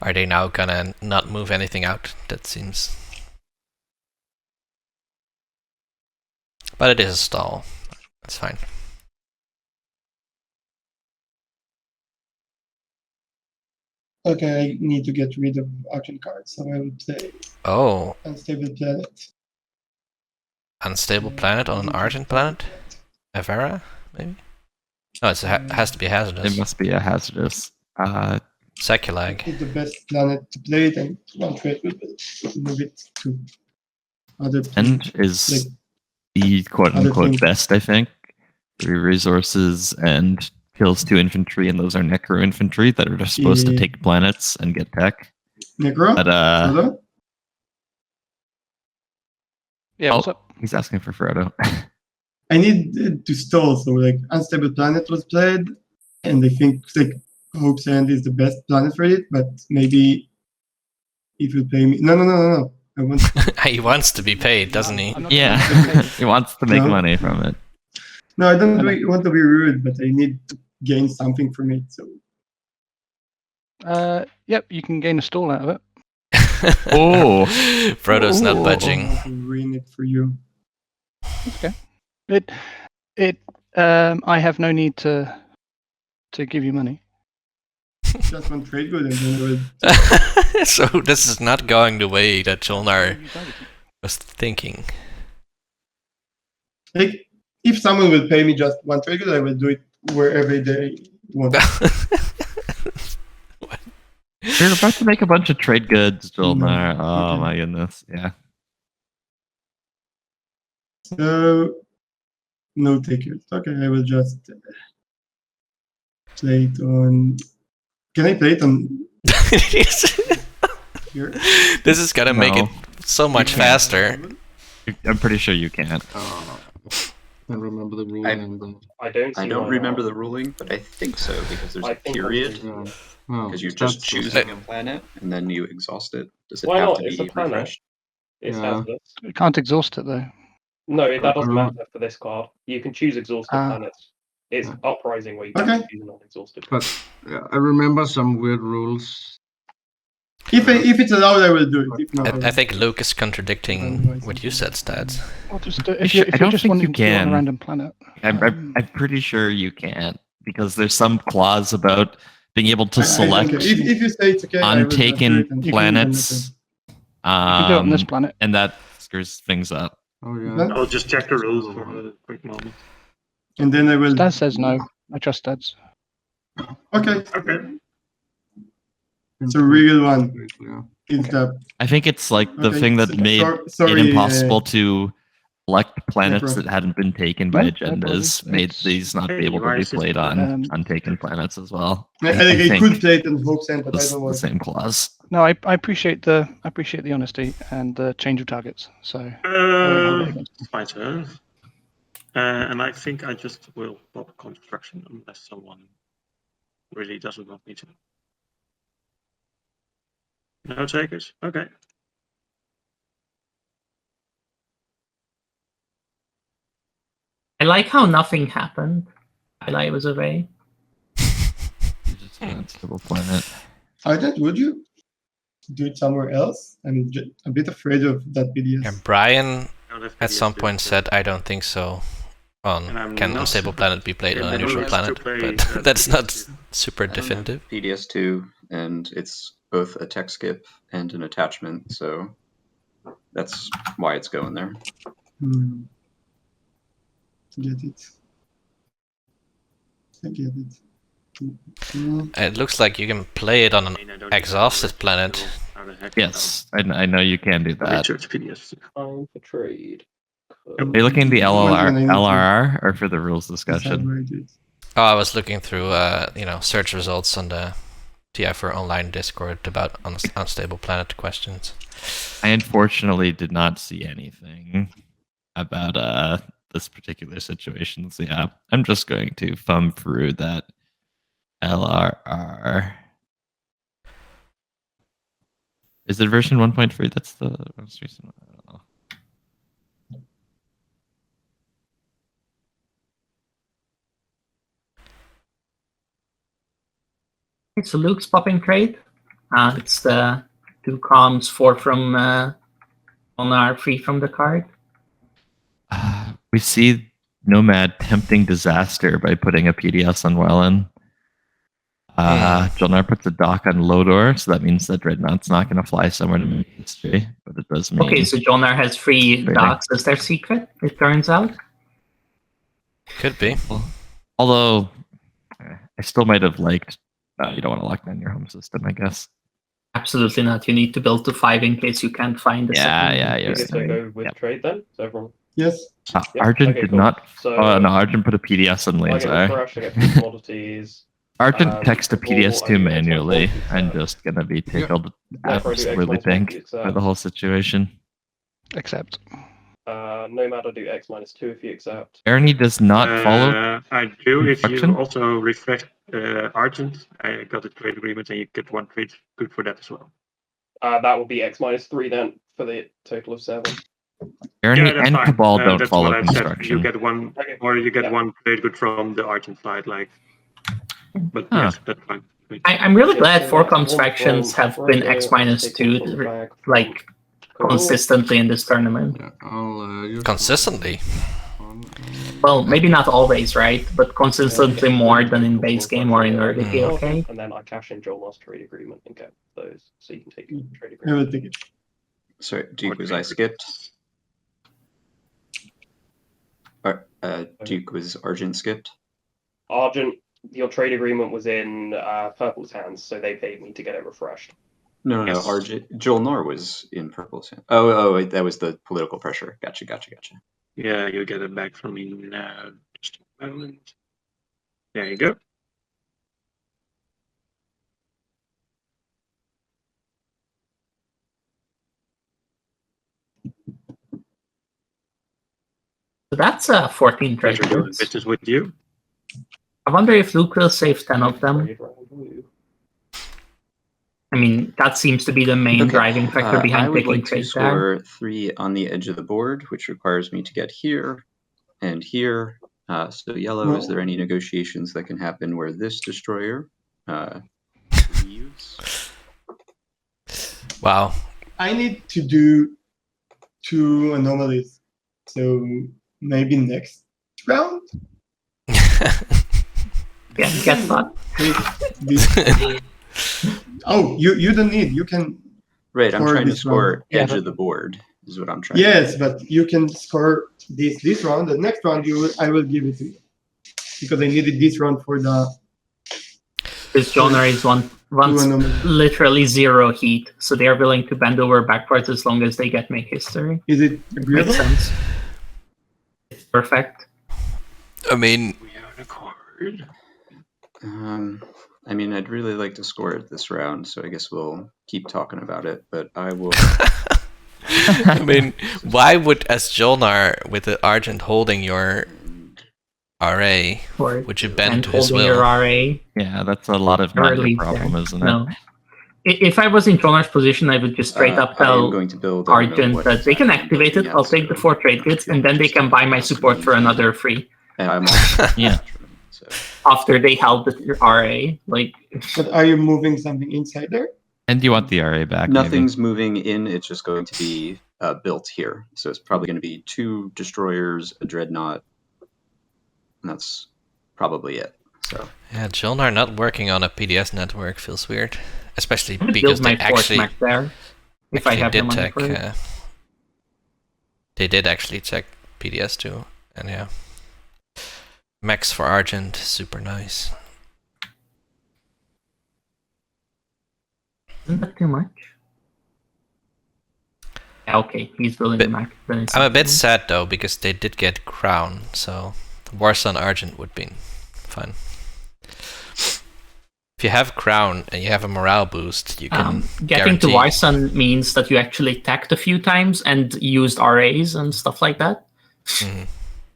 Are they now gonna not move anything out? That seems... But it is a stall. That's fine. Okay, I need to get rid of auction cards, so I will play Oh, Unstable Planet. Unstable Planet on an Argent Planet? Avera, maybe? No, it has to be hazardous. It must be a hazardous. Seculag. It's the best planet to play it, and one trade will move it to other And is like, the quote other unquote things. best, I think. 3 resources and kills 2 infantry, and those are necro infantry that are just supposed to Yeah. take planets and get tech. Necro? But Frodo? Yeah, what's up? he's asking for Frodo. I need to stall, so like Unstable Planet was played, and I think like Hope's End is the best planet for it, but maybe if you play me. No. I want He wants to be paid, doesn't he? I'm not Yeah, he wants to make No. money from it. No, I don't really want to be rude, but I need to gain something from it. So Yep, you can gain a stall out of it. Oh. Frodo's not Ooh. budging. I will ruin it for you. I have no need to give you money. Just one trade good, and then I will. So this is not going the way that Jolnar was thinking. Like, if someone will pay me just one trade good, I will do it wherever they want. You're about to make a bunch of trade goods, Jolnar. No. Oh Okay. my goodness. Yeah. So no takers. Okay, I will just play it on. Can I play it on here? This is gonna make it No. so much faster. I'm pretty sure you can't. I remember the ruling. I don't. I don't remember the ruling, but I think so because there's I a think period. Oh, Because you're just that's- choosing a planet and then you exhaust it. Does it Why have not? to It's be a planet. refreshed? It's Yeah. hazardous. You can't exhaust it though. No, that doesn't remember- matter for this card. You can choose exhausted Ah. planets. It's Ah. uprising where you can Okay. choose non-exhausted. But yeah, I remember some weird rules. If it's allowed, I will do it. If not, I think Luke is contradicting what you said, Stads. Well, just I if you don't just think want you to do it on can. a random planet. I'm pretty sure you can't because there's some clause about being able to I don't select care. If you say it's okay, I will just do untaken it and- planets. You can do it on this Um, planet. and that screws things up. Oh yeah. I'll just check the rules for a quick moment. And then I will. Stas says no. I trust Stads. Okay, Okay. it's a real one. Very clear. Is the I think it's like the Okay, thing that so- made sorry, it impossible to select planets Necro. that hadn't been taken by No agendas, problems. made It's- these not be Hey, able to why be is it- played on untaken planets as well. I think I think could play it in Hope Sand, but I It's don't the want. same clause. No, I appreciate the honesty and the change of targets. So I won't hold it against them. My turn. And I think I just will pop construction unless someone really doesn't want me to. No takers? Okay. I like how nothing happened. Twilight was away. Just an unstable planet. Argent, would you do it somewhere else? I'm a bit afraid of that BDS. And Brian I don't have at PDS some to point do said, I don't think so. And On I'm can not- unstable planet be played Yeah, on I a don't neutral have planet? to play, But that's not PDS. super I don't have definitive. PDS2, and it's both a tech skip and an attachment, so that's why it's going there. Get it. I get it. It looks like you can play it on an I mean, I don't exhausted know planet. how the heck Yes, I know you can do I'll that. research PDS. Time for trade. Are you looking at the When I need to LRR or for the rules decide discussion? where it is. Oh, I was looking through, search results on the TI4 online Discord about unstable planet questions. I unfortunately did not see anything about this particular situation. So yeah, I'm just going to thumb through that LRR. Is it version 1.3? That's the most recent one. I don't know. So Luke's popping trade. It's the 2 comms, 4 from Onar, 3 from the card. We see Nomad tempting disaster by putting a PDS on Wellen. Jolnar puts a dock on Lodor, so that means that Dreadnought's not going to fly somewhere to make history, but it does mean... Okay, so Jonar has 3 docks as their secret, it turns out. Could be. Although, I still might have liked... you don't want to lock down your home system, I guess. Absolutely not. You need to build to 5 in case you can't find the second. Yeah, You you're get to go with trade then? So everyone. Yes. Yeah, Argent okay, did cool. not... So Oh, no, Argent put a PDS on I get Laser. refresh, I get free commodities. Argent text a before PDS2 I do manually. X-Men I'm Bolt, just going to be tickled After I do absolutely X-Men pink Bolt, by the whole situation. Accept. Nomad, I do X-2 if you accept. Ernie does not follow... I do if you instruction? also refresh Argent. I got a trade agreement and you get 1 trade good for that as well. That would be X-3 then for the total of 7. Ernie that's and fine. Cabal don't That's follow what I've said. construction. You get 1, Okay. or you get Yeah. 1 trade good from the Argent side, like. But Huh. yes, that's fine. I'm really glad So 4 that's comms one factions from have been Frodo, X-2 take one from the bag. like Cool. consistently in this tournament. Yeah, I'll use Consistently. one. Well, maybe not always, right? But consistently more than in base game or in early game, okay? And then I cash in Joel's trade agreement and get those, so you can take the trade I will agreement. take it. So, Duke, was I skipped? Duke, was Argent skipped? Argent, your trade agreement was in Purple's hands, so they paid me to get it refreshed. No, Yes. Argent. Joel Nor was in Purple's hand. Oh, wait, that was the political pressure. Gotcha. Yeah, you get it back from me now. Just a moment. There you go. So that's 14 trade Pleasure doing goods. business with you. I wonder if Luke will save 10 of them. Trade round blue. I mean, that seems to be the main Okay, driving factor I behind would picking like to trade there. score 3 on the edge of the board, which requires me to get here and here. So yellow, is there any negotiations that can happen where this destroyer leaves? Wow. I need to do 2 anomalies. So maybe next round? Yeah, get that. Oh, you don't need. You can. Right, I'm Score trying to this score round. edge Yeah. of the board, is what I'm trying Yes, but you can score this round. The next round, I will give it to you. because I needed this run for the. This genre is wants literally 0 heat, so they are willing to bend over backwards as long as they get make history. Is it agreeable? Makes sense. It's perfect. I mean, We have a card. I mean, I'd really like to score it this round, so I guess we'll keep talking about it. But I will. I mean, why would as Jolnar with the Argent holding your RA, would you bend to his holding will? your RA. Yeah, that's a lot of Never minor leave problem, there. isn't it? No. If I was in Jolnar's position, I would just straight up I am tell going to build. I don't know Argent what that they can exactly activate it, looking I'll at, take the so 4 trade goods, and then they can buy my support for another free And I'm also Yeah. So. after they held the RA. Like, But are you moving something inside there? And you want the RA back? Nothing's moving in. It's just going to be built here. So it's probably going to be 2 destroyers, a dreadnought, and that's probably it. So Yeah, Jolnar not working on a PDS network feels weird, especially I would because build they my 4 actually, smack there if I actually have the did money check. for it. They did actually check PDS too, and yeah, Max for Argent, super nice. Isn't that too much? Yeah, okay, he's building the Mac. I'm a bit sad though because they did get Crown, so Warsun Argent would be fun. If you have Crown and you have a morale boost, you can getting to guarantee- Warsun means that you actually tacked a few times and used RAs and stuff like that.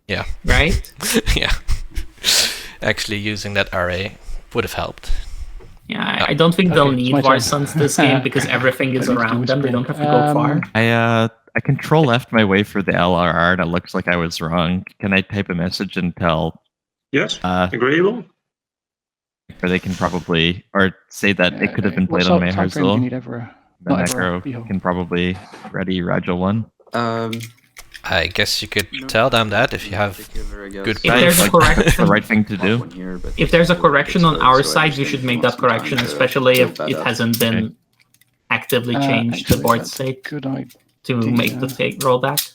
Yeah. Right? Yeah. Actually using that RA would have helped. Yeah, I don't think they'll Okay, need my turn. Warsuns this game because everything is That needs to around them. They whisper. don't have to go far. I control left my way for the LRR, and it looks like I was wrong. Can I type a message and tell? Yes, agreeable. Or they can probably, or say that it could have been What played on sort of time frame do you need Mayharzul. over The over Necro Behold? can probably ready Rigel 1. I guess you could tell them that if you have good If there's a Like, that's correction, the right thing to do. if there's a correction on our side, you should make that correction, especially if it hasn't been actively changed to actually, board that's state Good idea. to make the take rollback.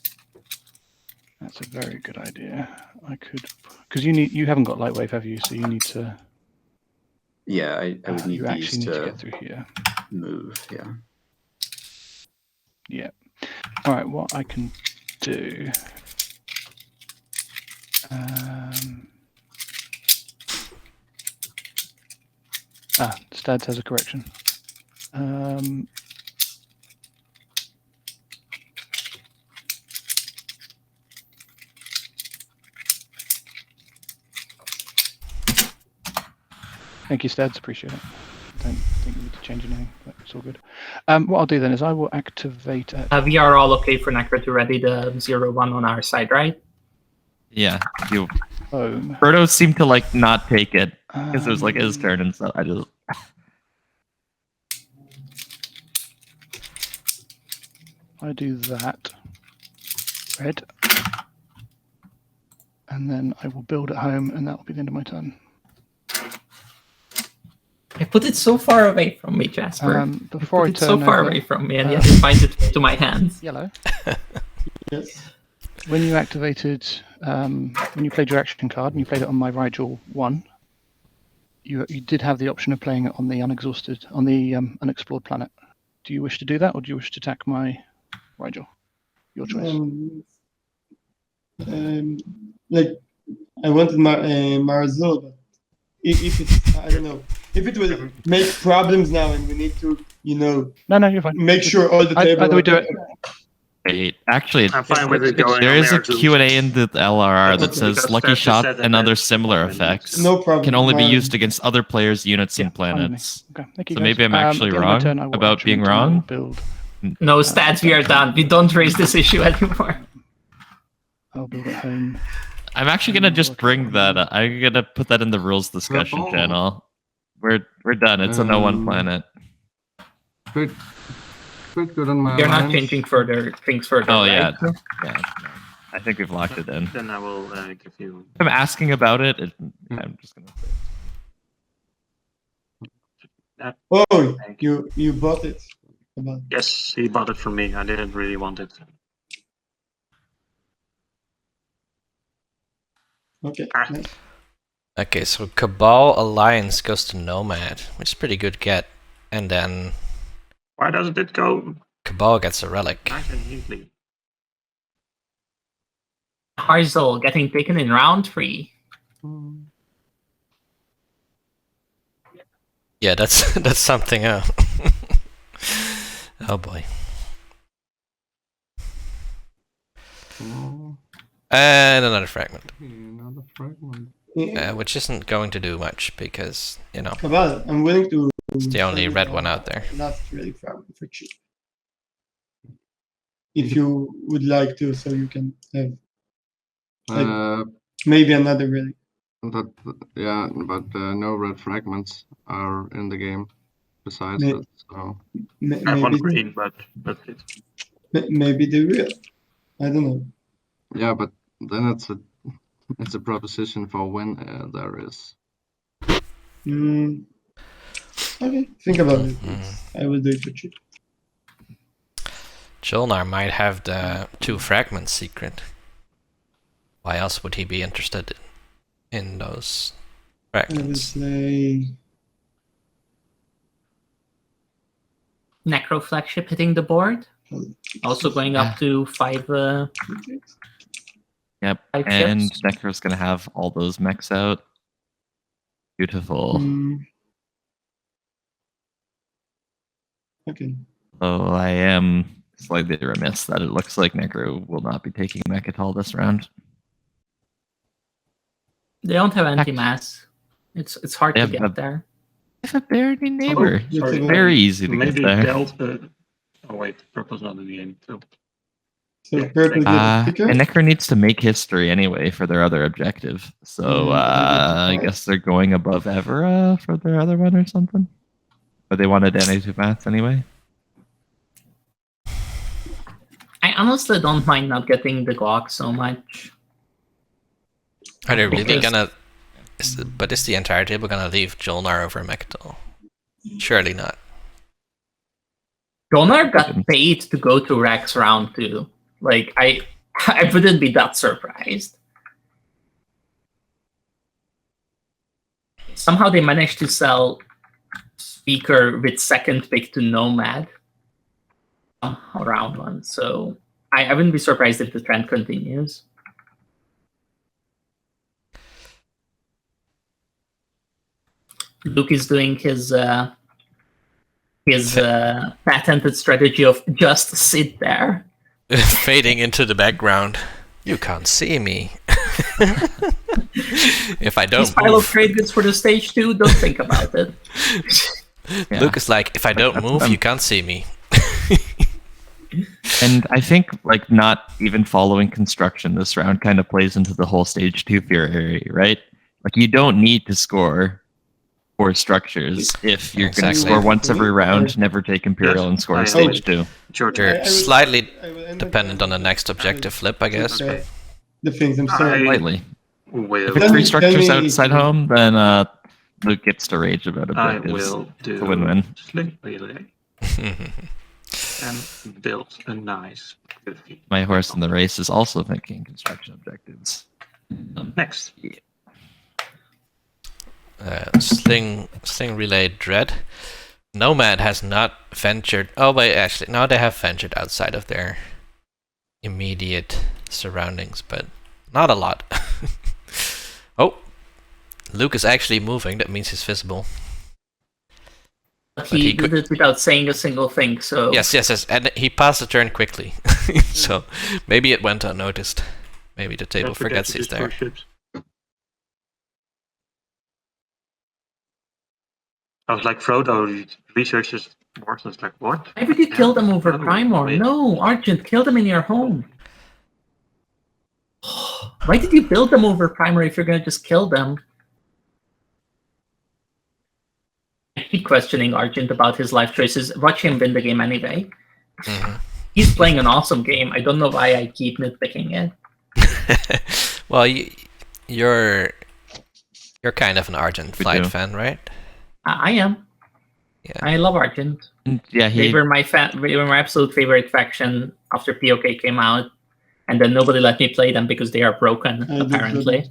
That's a very good idea. I could, because you haven't got Lightwave, have you? So you need to. Yeah, I would need you these actually need to to get through here. move. Yeah. Yeah. All right. What I can do. Stads has a correction. Thank you, Stads. Appreciate it. Don't think we need to change anything, but it's all good. What I'll do then is I will activate. We are all okay for Necro to ready the 0-1 on our side, right? Yeah. You. Home. Frodo seemed to like not take it because it was like his turn and stuff. I just. I do that. Red. And then I will build at home, and that will be the end of my turn. I put it so far away from me, Jasper. Before I put it turn so far over, away from me, and yet it finds its way to my hands. Yellow. Yes. When you activated, when you played your action card and you played it on my Rigel 1, you did have the option of playing it on the unexhausted, on the unexplored planet. Do you wish to do that, or do you wish to attack my Rigel? Your choice. Like I wanted Marzul, but if it's, I don't know, if it will make problems now and we need to, No, you're fine. make sure all the table. Either we do it. Actually, I'm fine with it going. there on is a there too. Q&A in the LRR that Because says Lucky Stats Shot said that and other there's similar problems. effects No problem. can only be Mar- used against other players, units, and Fine with me. planets. Okay, thank you, So guys. maybe I'm actually at the end of my wrong turn, I will about being actually wrong. Build. No, Stats, we are done. We don't raise this issue anymore. I'll build at home. I'm actually gonna just bring that up. I'm gonna put that in the rules discussion channel. We're done. It's a no-one planet. Pretty good on my You're not lines. changing things further. Oh right? yeah, yeah. I think we've locked it in. Then I will give you. If I'm asking about it, I'm just gonna say. That. Oh, you bought it. Yes, he bought it from me. I didn't really want it. Okay. Ah. Nice. Okay, so Cabal Alliance goes to Nomad, which is pretty good get. And then Why doesn't it go Cabal gets a relic. nice and neatly? Harzel getting taken in round 3. Yeah, that's something. Oh boy. And another fragment. Another fragment. Which isn't going to do much because, you know, Cabal, I'm willing to. it's the only red one out there. Last relic fragment for cheap. If you would like to, so you can have maybe another relic. But no red fragments are in the game besides May- it. So I have one Maybe, green, but that's it. maybe they will. I don't know. yeah, but then it's a proposition for when there is. Okay, think about it. I will do it for cheap. Jolnar might have the 2 fragments secret. Why else would he be interested in those I will fragments? say Necro flagship hitting the board. Also going up to 5. Yep. 5 And ships. Necro's gonna have all those mechs out. Beautiful. Okay. So I am slightly remiss that it looks like Necro will not be taking mech at all this round. They don't have anti-mass. It's hard They to have get a- there. If a Barony neighbor, Oh, sorry. it's very easy to Maybe get there. Delta. Oh wait, purple's not in the game too. So Yeah, purple gets picker. And Necro needs to make history anyway for their other objective. So I guess they're going above Evera for their other one or something. But they wanted NA2 maths anyway. I honestly don't mind not getting the Glock so much. Are they really Because- gonna... But is the entire table gonna leave Jolnar over Mechatol? Surely not. Donar got paid to go to Rex round 2. Like, I wouldn't be that surprised. Somehow they managed to sell Speaker with 2nd pick to Nomad round 1. So I wouldn't be surprised if the trend continues. Luke is doing his patented strategy of just sit there. Fading into the background. You can't see me. If I This don't pile of move... trade goods for the stage 2, don't think about it. Yeah. Luke is like, if I don't That's move, what you can't see me. And I think like not even following construction this round kind of plays into the whole stage 2 fear area, right? Like you don't need to score 4 structures if you're going to Exactly. score once every round, never take Imperial Yes, and score I stage 2. George, You're I slightly will end dependent on the next objective flip, I guess. Okay. the things. I'm sorry. Slightly. will. If it's 3 structures Tell me- outside home, then Luke gets to rage about I objectives. will do It's a win-win. Sling Relay and build a nice defeat. My horse in the race is also thinking construction objectives. Next. Sling Relay Dread. Nomad has not ventured... Oh, wait, actually, no, they have ventured outside of their immediate surroundings, but not a lot. Oh, Luke is actually moving. That means he's visible. But But he he did it without saying a single thing, so... Yes, and he passed the turn quickly. So maybe it went unnoticed. Maybe the table Don't forget forgets to he's destroy there. ships. I was like, Frodo researches wars. I was like, what? Why would you kill them over No, Primor? wait. No, Argent, kill them in your home. Why did you build them over Primor if you're gonna just kill them? I keep questioning Argent about his life choices. Watch him win the game anyway. Mhm. He's playing an awesome game. I don't know why I keep nitpicking it. Well, you're kind of an Argent We Flight do. fan, right? I am. Yeah. I love Argent. Yeah, They he were my absolute favorite faction after POK came out, and then nobody let me play them because they are broken, I did apparently.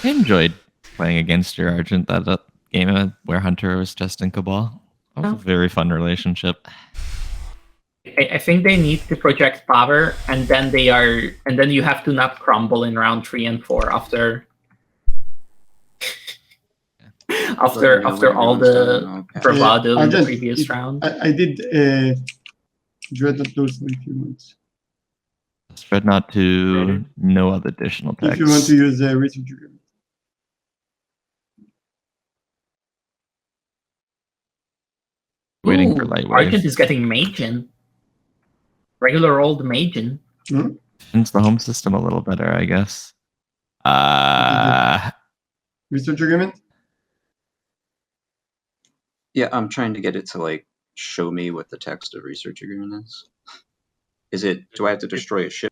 I enjoyed playing against your Argent that game where Hunter was just in Cabal. That was a very fun relationship. I think they need to project power, and then you have to not crumble in round 3 and 4 after all the bravado in the previous round. I did Dreadnought those for a few months. Dreadnought to no other additional text. If you want to use the research agreement. Waiting for Lightwave. Argent is getting Magen. Regular old Magen. Defends the home system a little better, I guess. Research agreement? Yeah, I'm trying to get it to like show me what the text of research agreement is. Do I have to destroy a ship?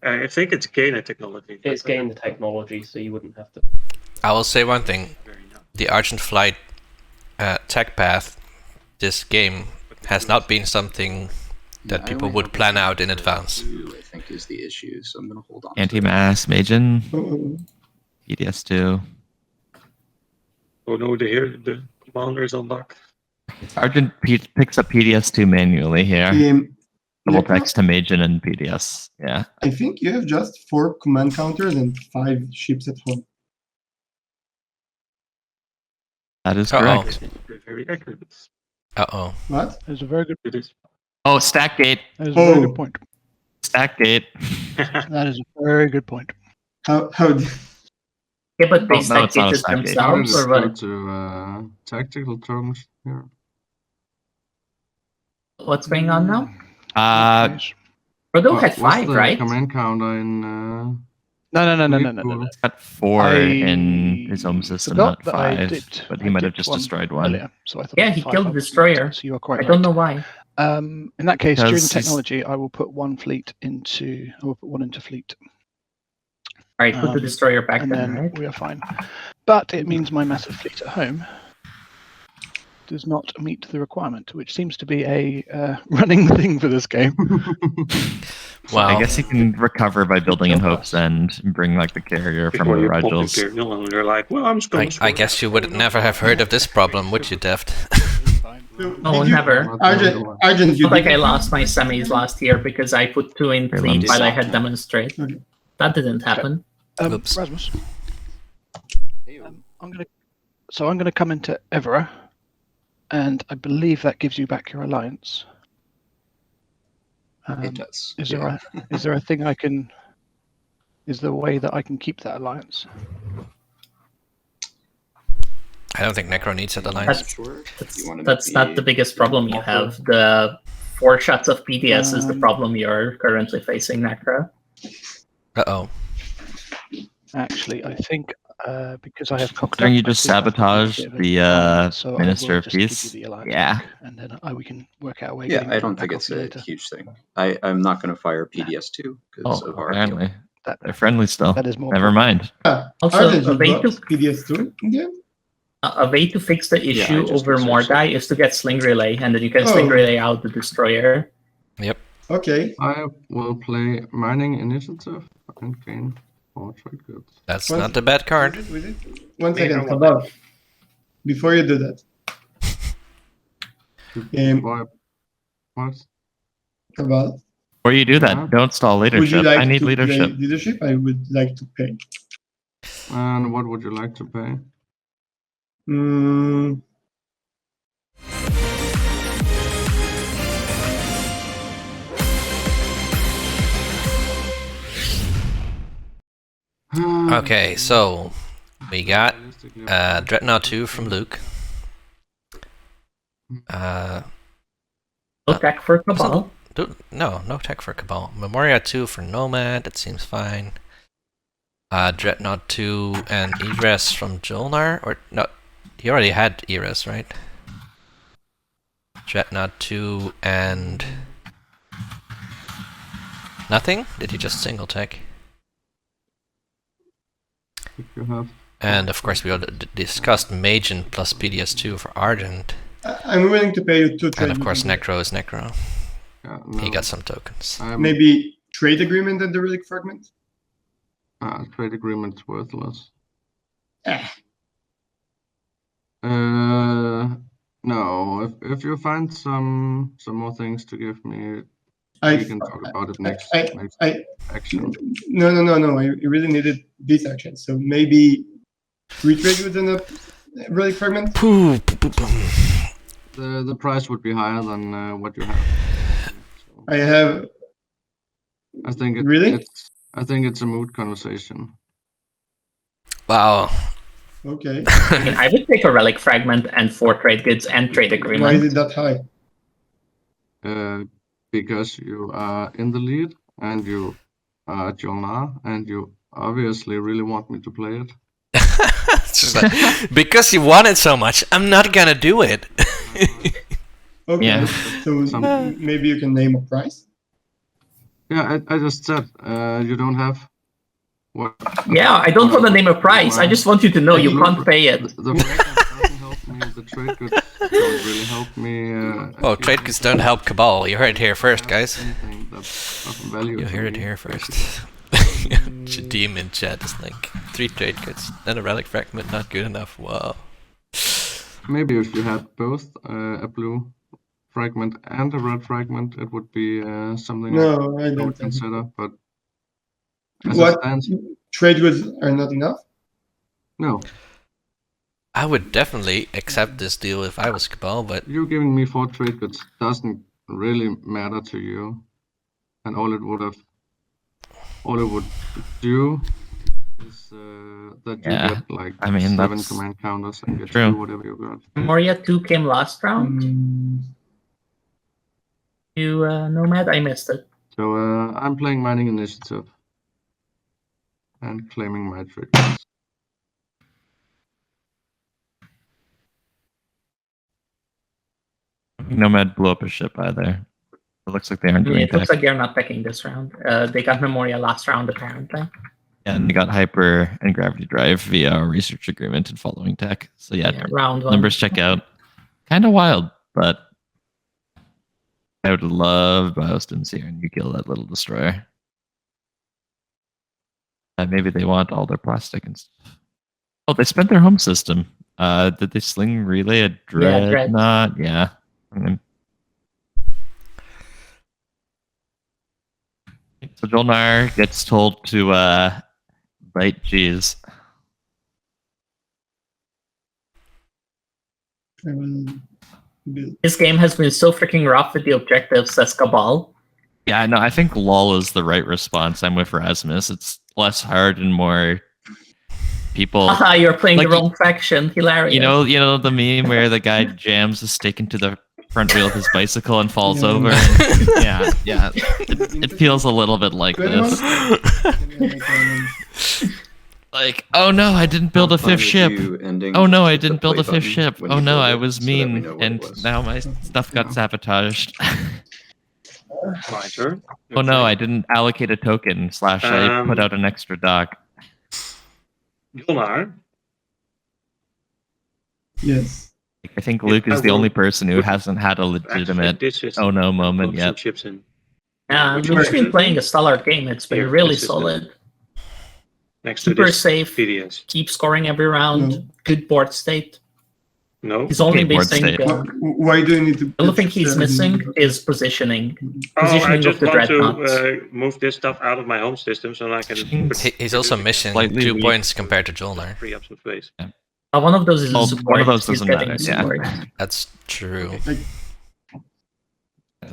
I think it's gain a technology. It's gain the technology, so you wouldn't have to. I will say one thing. The Argent Flight tech path this game has not been something that people would plan out in advance. I think is the issue, so I'm going to hold on. Anti-mass, Magen, PDS2. Oh no, the commander is on lock. Argent picks up PDS2 manually here. Double text to Magen and PDS. Yeah. I think you have just 4 command counters and 5 ships at home. That is correct. Very accurate. Uh-oh. What? That's a very good. It is. Oh, stack gate. That is a very good point. Stack gate. That is a very good point. Yeah, but they stack gates themselves, or what? To tactical terms here. What's going on now? Frodo had 5, right? Command counter in. No. He's got 4 in his home system, not 5. But he might have just destroyed one. Earlier, so I thought Yeah, he killed the destroyer. So you are quite I don't know why. In that case, during the technology, I will put one into fleet. Alright, put the destroyer back and then, then right? we are fine. But it means my massive fleet at home does not meet the requirement, which seems to be a running thing for this game. Wow. I guess you can recover by building in hopes and bring like the carrier from the Rajals. You're like, well, I'm still. I guess you would never have heard of this problem, would you, Deft? No, never. Argent, Not like I lost my semis last year because I put 2 in fleet while I had demonstrate. Okay. That didn't happen. Oops. Rasmus. I'm gonna come into Evera, and I believe that gives you back your alliance. It does. Is there a thing I can? Is there a way that I can keep that alliance? I don't think Necro needs that alliance. That's not the biggest problem you have. The 4 shots of PDS is the problem you're currently facing, Necro. Uh-oh. Actually, I think because I have cocked Don't up, you just sabotage the so Minister I will of just give Peace? you the alliance Yeah. back, and then we can work out a way. Yeah, I don't think it's a huge thing. I'm not going to fire PDS2 because of our apparently. They're friendly still. That is more. Never mind. Also, Argent, a way you to got PDS2 again? A way to fix the issue just over researched Mordai is to get Sling Relay, and then you can Sling Relay out the destroyer. Yep. Okay. I will play Mining Initiative and gain 4 trade goods. That's not a bad card. One second, Cabal. Before you do that. What? Cabal. Before you do that, don't stall Would you leadership. like I need to leadership. play leadership? I would like to pay. And what would you like to pay? Okay, so we got Dreadnought 2 from Luke. No tech for Cabal. No tech for Cabal. Memoria 2 for Nomad, that seems fine. Dreadnought 2 and Egress from Jolnar, or no, he already had Egress, right? Dreadnought 2 and nothing? Did he just single tech? And of course we already discussed Magen plus PDS2 for Argent. I'm willing to pay you 2 trade. And of course Necro is Necro. No, He got some tokens. Maybe trade agreement and the relic fragment? Trade agreement's worthless. No. If you find some more things to give me, we can talk about it next action. No. I really needed this action. So maybe retrade within a relic fragment. The price would be higher than what you have. So I have. I think Really? I think it's a mood conversation. Wow. Okay. I mean, I would take a relic fragment and 4 trade goods and trade agreement. Why is it that high? Because you are in the lead and you are Jolnar, and you obviously really want me to play it. It's just like, because you want it so much, I'm not gonna do it. Okay. Yeah. So maybe you can name a price. Yeah, I just said you don't have what. Yeah, I don't want to name a price. I just want you to know you can't pay it. The fragment doesn't help me. The trade goods don't really help me. Oh, trade goods don't help Cabal. You heard it here first, guys. Anything that's of value You to heard it me, here first. Jadim in chat is like 3 trade goods, then a relic fragment, not good enough. Wow. Maybe if you had both a blue fragment and a red fragment, it would be something No, I I don't would think. consider. But as What? it stands, Trade goods are not enough? no. I would definitely accept this deal if I was Cabal, but You giving me 4 trade goods doesn't really matter to you, and all it would do is that you Yeah, get like I mean, 7 that's command counters and get true. to do whatever you got. Moria 2 came last round. You, Nomad, I missed it. So I'm playing mining initiative and claiming my trade goods. Nomad blew up a ship either. It looks like they aren't doing It looks tech. like they're not picking this round. They got Memoria last round, apparently. And they got hyper and gravity drive via a research agreement and following tech. So yeah, Round 1. numbers check out. Kind of wild, but I would love Biostims here and you kill that little destroyer. Maybe they want all their plastic and stuff. Oh, they spent their home system. Did they sling relay a dreadnought? Yeah. I mean, so Jolnar gets told to bite cheese. This game has been so freaking rough with the objectives, says Cabal. Yeah, no, I think LOL is the right response. I'm with Rasmus. It's less hard and more people. Haha, you're playing like, the wrong faction. Hilarious. You know the meme where the guy jams a stake into the front wheel of his bicycle and falls over. And, yeah. It feels a little bit like this. Like, oh no, I didn't build a 5th ship. Oh no, I didn't build a 5th ship. Oh no, I was mean, and now my stuff got sabotaged. My turn. Oh no, I didn't allocate a token / I put out an extra dock. Jolnar. Yes. I think Luke is the only person who hasn't had a legitimate oh no moment yet. Chips in. Luke's been playing a stellar game. It's been really solid. Next Super to this safe. PDS. Keep scoring every round. Good board state. No. He's only Good board missing. state. Why do you need to? The only thing he's missing is positioning. I Positioning of just the want dreadnoughts. to move this stuff out of my home system so I can. he's also missing Slightly 2 weak. points compared to Jolnar. Free up some space. One of those is Well, support. one of those He's doesn't getting matter, yeah. support. That's true.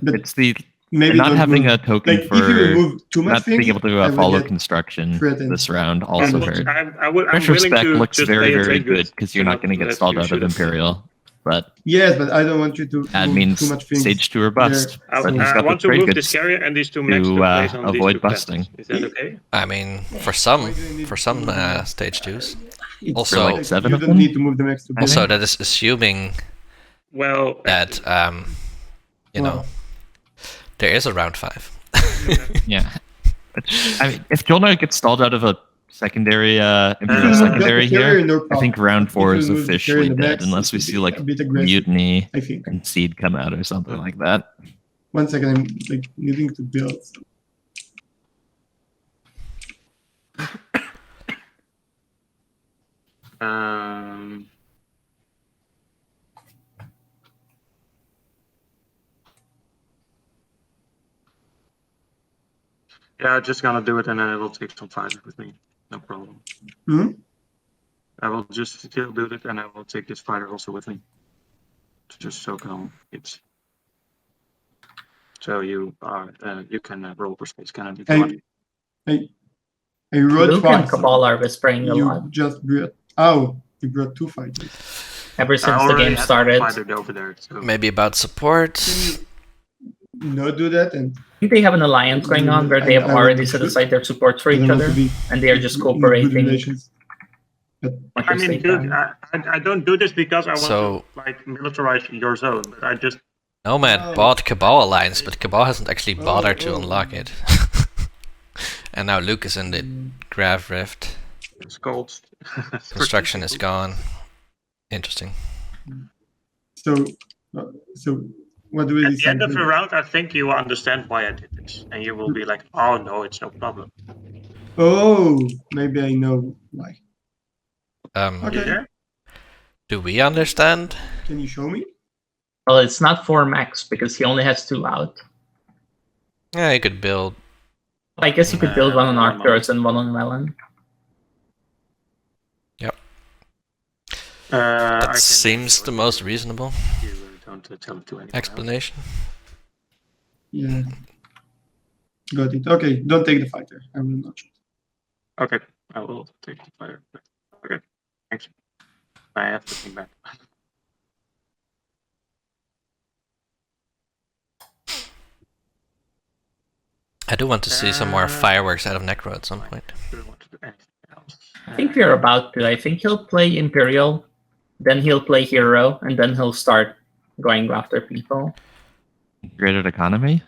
But It's the maybe not don't having move. a token Like, if for you remove too much not being things, able to I would follow get construction threatened. this round also hurt. I'm willing Retrospect to looks just very, play a very trade good goods because you're not going to get that stalled you out of should have. Imperial. But Yes, but I don't want you to that move means too much things. stage 2 or bust. I But he's got the want to trade move goods this carrier and these 2 mechs to to place on these avoid 2 busting. planets. Is that okay? I mean, for some stage 2s. It's Also- like 7 you of don't them? need to move them next to Also, that is assuming Well, that, you know, there is a round 5. Yeah. I mean, if Jolnar gets stalled out of a secondary Imperial If you secondary move the carrier, here, no I problem. think round 4 If is you move the carrier officially in the dead max, unless we it's see like a bit aggressive, mutiny I think. and seed come out or something like that. 1 second, I'm like needing to build. Yeah, just gonna do it, and then I will take some fighter with me. No problem. I will just still do it, and I will take this fighter also with me. Just so it's so you can roll per space cannon. I rolled Luke twice. and Cabal are whispering a You lot just brought. You brought 2 fighters. ever I since the already game had started. fighter over there. So. Maybe about support. Not do that, and I think they have an alliance going on where they have I already would set shoot. aside their supports for I don't each want other, to be and they are just in good cooperating. relations. But much I as mean, they dude, can. I don't do this because I want So- to like militarize your zone, but I just Nomad Oh. bought Cabal Alliance, but Cabal hasn't actually Oh, bothered to oh. unlock it. And now Luke is in the Grav Rift. scold. Construction is gone. Interesting. so what do we At the decide? end of the round, I think you will understand why I did this, and you will be like, "Oh no, it's no problem." Oh, maybe I know why. Okay. Yeah? Do we understand? Can you show me? Well, it's not 4 max because he only has 2 out. Yeah, you could build. I guess you could build one on Melon. Arcturus and one on Melon. That seems the most reasonable You don't tell it to anyone explanation. Yeah. Got it. Okay, don't take the fighter. I will not shoot. else. Okay, I will take the fire. Okay, thanks. I have to think back. I do want to see some more fireworks out of Necro at some point. I don't want to do anything else. I think we're about to. I think he'll play Imperial, then he'll play Hero, and then he'll start going after people. Integrated economy?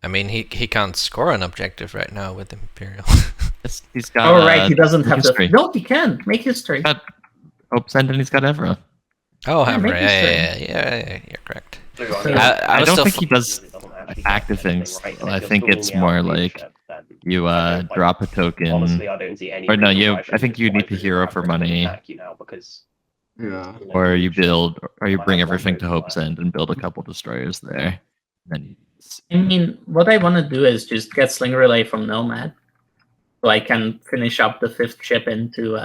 I mean, he can't score an objective right now with Imperial. He's got. Oh, right, he doesn't have history. the. No, he can make history. Hope Send, and he's got Evra. Oh, Yeah, Hammer. make Yeah, you're correct. I was don't still think he does active things. I think it's more like you drop a token. Honestly, I don't see any. Or no, reason you. why I think shouldn't you need just to buy hero the for Raptor to money, attack you now because, Yeah. or you build, or you Might bring have one everything to token Hope left. Send and build a couple destroyers there. Then I mean, what I want to do is just get Sling Relay from Nomad, so I can finish up the 5th ship into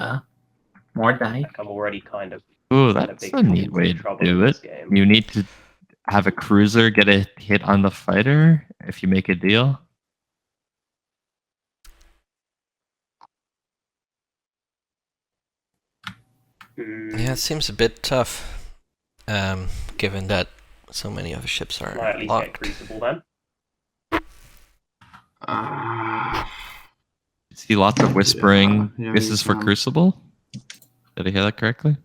Mordai. I'm already kind of. ooh, in a that's big a neat way to trouble do in it. this game. You need to have a cruiser get a hit on the fighter if you make a deal. Yeah, it seems a bit tough, given that so many of the ships Might are at least get locked. Crucible then. See lots of whispering. Yeah, This you is for can. Crucible. Did I hear that correctly?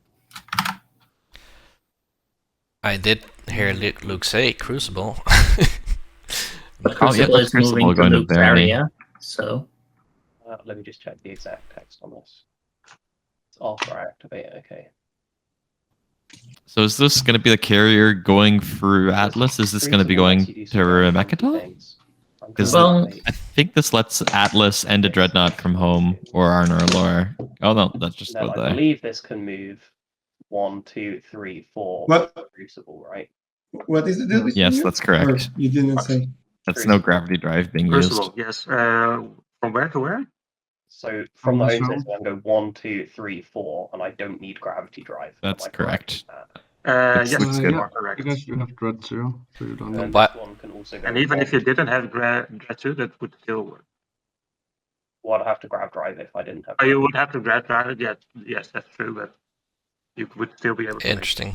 I did hear Luke say Crucible. But Oh, yeah, Crucible that's is moving Crucible to going to Luke's Barony. area, so Let me just check the exact text on this. It's after I activate it. Okay. So is this going to be the carrier going through Atlas? Is this going to be Crucible going lets you do to some very funky Mechatol? things. I'm Is gonna Well- activate- I think this lets Atlas and a Dreadnought from home or Arnor Lore. Oh no, that's just No, go I there. believe this can move 1, 2, 3, 4. What? Crucible, right? What is the deal? between Yes, you? that's correct. Or you didn't say. That's no gravity drive being used. Crucible, yes. From where to where? So from the this home round? system, I go 1, 2, 3, 4, and I don't need gravity drive. Am That's I correct. in that? It's- Yes, looks you good. are correct. Because you have Dread too, so you don't And need. What? this one can also go And even if 1. you didn't have Dread 2, that would still work. Well, I'd have to grab drive if I didn't have. Oh, you would have to Dread drive it, yes, that's true, but you would still be able to. Interesting.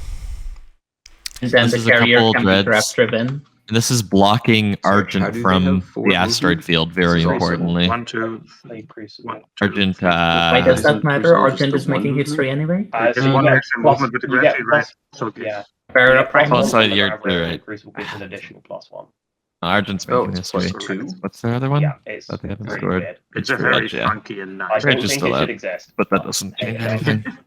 and then This the is a carrier couple can be dreads. draft driven. And this is blocking how Argent do they from have 4 the asteroid movement? field, very This is also importantly. 1, 2, Played Crucible. 1, 2, Argent, 3. Why does Isn't that matter? Crucible just Argent a is making one history anyway. Just So you one get extra plus- movement with the you get gravity, right? plus- So this. Yeah. Fair You up, get plus Primal. Also, 1 for the you're- grab rate, you're and right. Crucible gives an additional +1. Argent's Oh, making it's history. +2. What's the other one? Yeah, it's That they haven't pretty scored. weird. It's a It's very Edge, yeah. funky and I nice. Range don't is think still it should out, exist. But that doesn't hey, change it does. anything.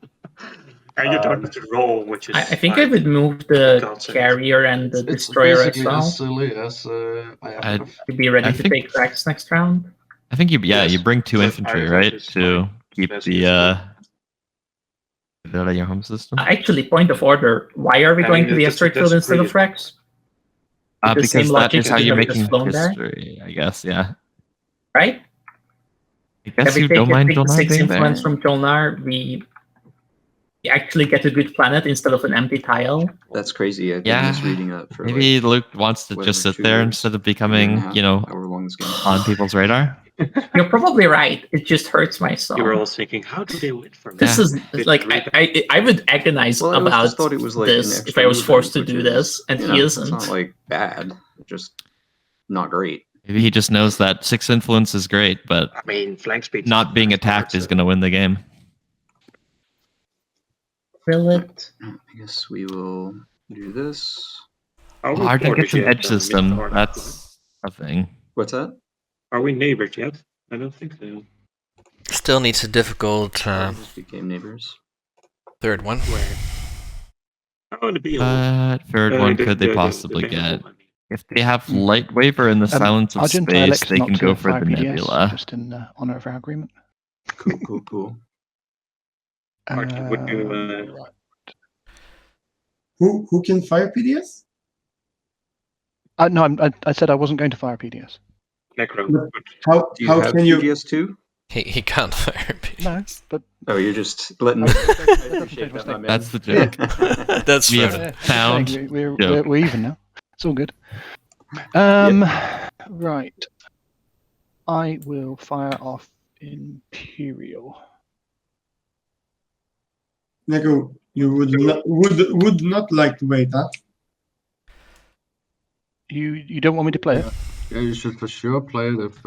And you don't have to roll, which is. I think I fine. would move the God sake. carrier and the It's destroyer as basically well as silly as I'd- IFF. to be ready I to think- take tracks next round. I think you Yes, you bring 2 but infantry, IFF right? is To fine. keep That's the useful. Get out of your home system. Actually, point of order. Why are we I going mean, to the that's- asteroid that's field instead of pretty- Rex? The Because same that logic is how you you're have just making flown there? history, I guess, yeah. Right? I guess Every you don't mind take the Jolnar 6 being there. influence from Jolnar, we actually get a good planet instead of an empty tile. That's crazy. I've been Yeah, misreading that for maybe like Luke wants to whatever, just sit 2 there years, instead of year and a becoming, half, you know, however long this game is. on people's radar. You're probably right. It just hurts my soul. You were all thinking, how do they win from This Yeah. is like I would agonize Well, I was about just thought it was like this an if extra I was movement, forced to which do is, this, and you he know, it's isn't. not like bad, just not great. Maybe he just knows that 6 influence is great, but I mean, flank speed. not being attacked is going to win the game. Will it? I guess we will do this. Argent gets an edge system. That's a thing. What's that? Are we neighbors yet? I don't think so. Still needs a difficult Just became neighbors. third one. Oh, the beetle. Third one could they possibly get? If they have Light Waver in the Silence of Argent Space, elects they not can to go for fire the PDS, Nebula. just in honor of our agreement. Cool. Archie, would you, Right. Who can fire PDS? No, I said I wasn't going to fire PDS. Necro. But Good. How Do you how have can you? PDS too? He can't fire PDS. No, but Oh, you're just letting. I appreciate that, my man. That's the joke. That's We fair. have found. we're even now. It's all good. Right. I will fire off Imperial. Neko, you would not like to wait, huh? You don't want me to play it? Yeah, you should for sure play it if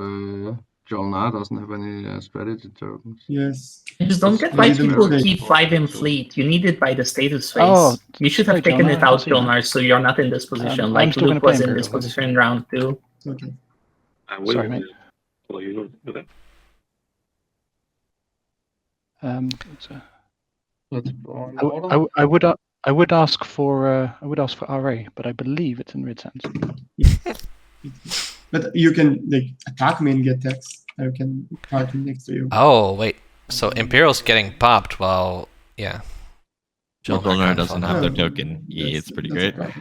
Jolnar doesn't have any strategy tokens. Yes. I just don't get We why didn't people play. keep 5 in fleet. You need it by the status phase. Oh, you should have sorry, taken Jolnar, it I out, see that. Jolnar, so you're not in this position. I'm like still gonna Luke play was in Imperial, this then. position in round 2. Okay. I will. Sorry, mate. Well, you don't do that. So Let's go in I, order. I would ask for RA, but I believe it's in red sands. But you can like attack me and get text. I can party next to you. Oh wait, so Imperial's getting popped while Jolnar doesn't have their Yeah, token. Yeah, that's- it's pretty that's a great.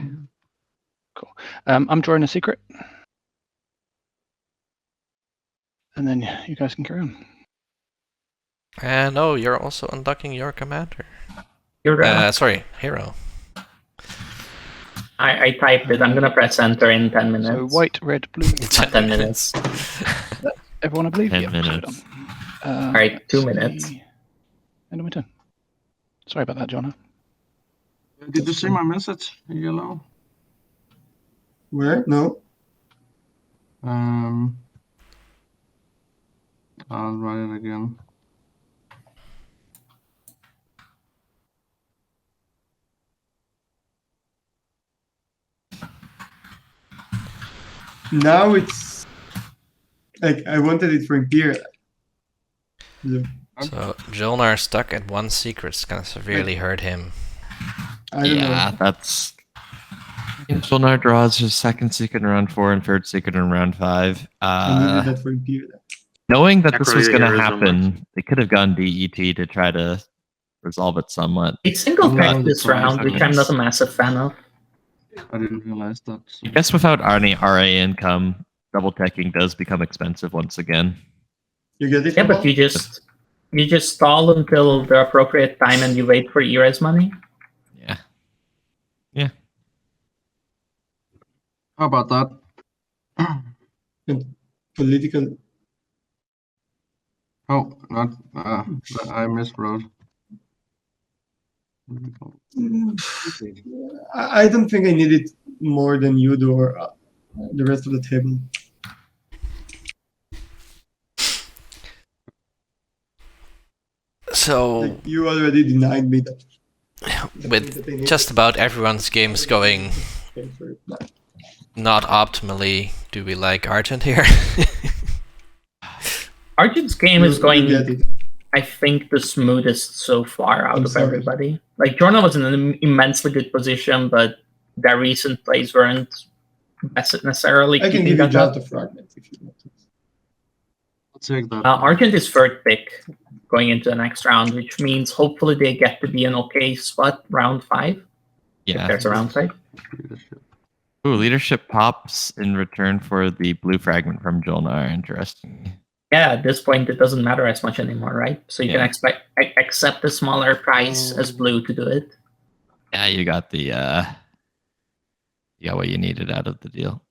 problem. I'm drawing a secret, and then you guys can carry on. And oh, you're also unlocking your commander. You're, Sorry, hero. I typed it. I'm gonna press enter in 10 minutes. So white, red, blue. 10 minutes. Everyone, I believe. 10 Yep, minutes. All right, 2 let's minutes. see. End of my turn. Sorry about that, John. Did you see my message, Yellow? Where? No. I'll write it again. Now it's like I wanted it for Imperial. So Jolnar stuck at 1 secret is gonna severely hurt him. I don't Yeah, know. that's. If Jolnar draws his second secret in round 4 and third secret in round 5. I needed that for Imperial. Knowing that this Necro, was your going to hero is on happen, they could have gone DET to try to resolve it somewhat. It's single Yeah, tech this that's what I round, which I'm not a massive fan of. I didn't realize that. So. I guess without any RA income, double teching does become expensive once again. You get it? Yeah, but you just stall until the appropriate time and you wait for ERES money. Yeah. How about that? Political. Oh, not. I miswrote. I don't think I need it more than you do or the rest of the table. So Like, you already denied me that. with just about everyone's games going not optimally, do we like Argent here? Argent's game is You going, get it. I think, the smoothest so far out I'm of sorry. everybody. Like, Jorna was in an immensely good position, but their recent plays weren't necessarily I can keeping give you that up. just a fragment if you want to. I'll take that. Argent is third pick. going into the next round, which means hopefully they get to be an okay spot round 5. Yeah. If there's a round 5. Ooh, leadership pops in return for the blue fragment from Jolnar. Interesting. Yeah, at this point it doesn't matter as much anymore, right? So you Yeah. can accept a smaller price as blue to do it. Yeah, you got the you got what you needed out of the deal.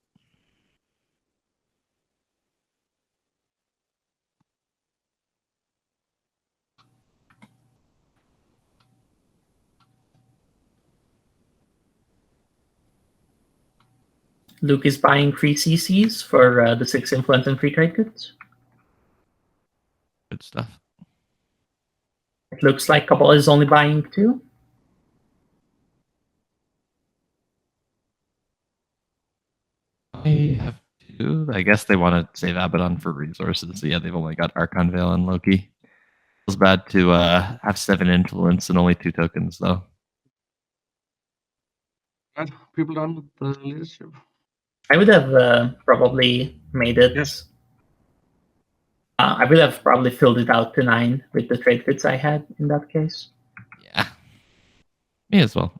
Luke is buying 3 CCs for the 6 influence and free trade goods. Good stuff. It looks like Cabal is only buying 2. I have 2. I guess they want to save Abaddon for resources. So yeah, they've only got Archon Veil and Loki. Feels bad to have 7 influence and only 2 tokens though. Right, people done with the leadership. I would have probably made it. Yes. I would have probably filled it out to 9 with the trade goods I had in that case. Yeah, me as well.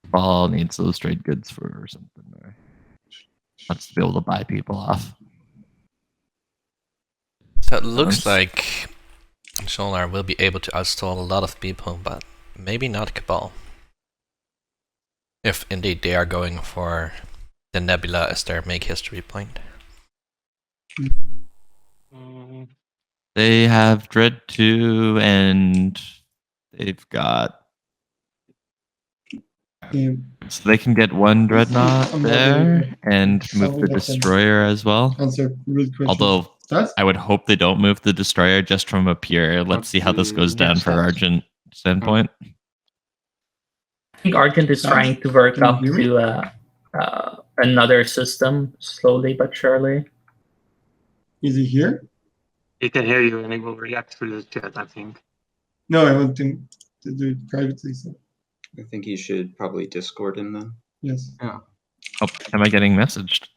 Ball needs those trade goods for something, or wants to be able to buy people off. So it looks like Jolnar will be able to outstall a lot of people, but maybe not Cabal. If indeed they are going for the Nebula as their make history point. They have Dread 2 and they've got... So they can get 1 Dreadnought there and move the Destroyer as well. Answer good question. Although Stats? I would hope they don't move the Destroyer just from a pure, let's see how this goes down for Argent standpoint. I think Argent is trying to work up to another system slowly but surely. Is he here? He can hear you and he will react through the chat, I think. No, I want him to do it privately. So. I think you should probably Discord him then. Yes. Yeah. Oh, am I getting messaged?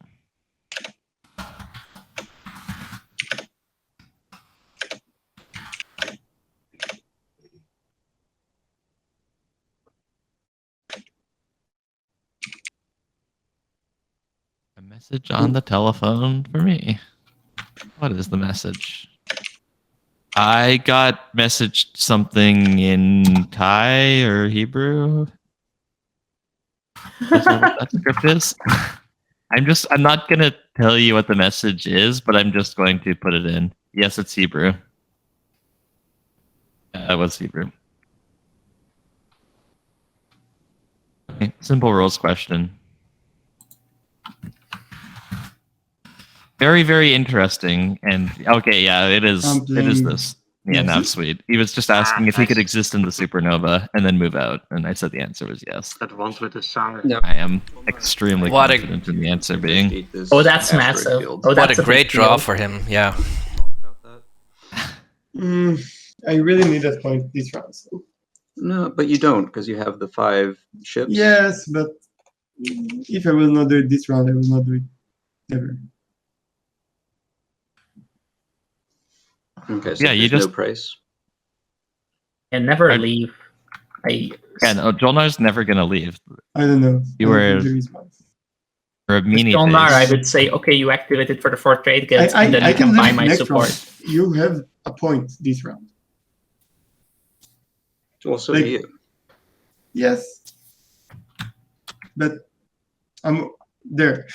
A message on the telephone for me. What is the message? I got messaged something in Thai or Hebrew. That's what that script is. I'm not gonna tell you what the message is, but I'm just going to put it in. Yes, it's Hebrew. It was Hebrew. Okay, simple rules question. Very, very interesting. And okay, yeah, it is. It is this. Yeah, now sweet. He was just asking if he could exist in the supernova and then move out, and I said the answer was yes. That ones with the sour. No. I am extremely confident in the answer being. Oh, that's massive. Oh, What that's a great big draw deal. for him, yeah. I really need that point this round. So. No, but you don't, because you have the 5 ships. Yes, but if I will not do it this round, I will not do it ever. Okay, so Yeah, you there's just- no price. And never leave. Yeah, no, Jolnar's never gonna leave. I don't know. You I were- don't think there is one. For a mini Jolnar, I phase. would say, okay, you activate it for the 4 trade goods, I and then you can do buy it my next support. round. You have a point this round. Well, so Like- do you. Yes. But I'm there.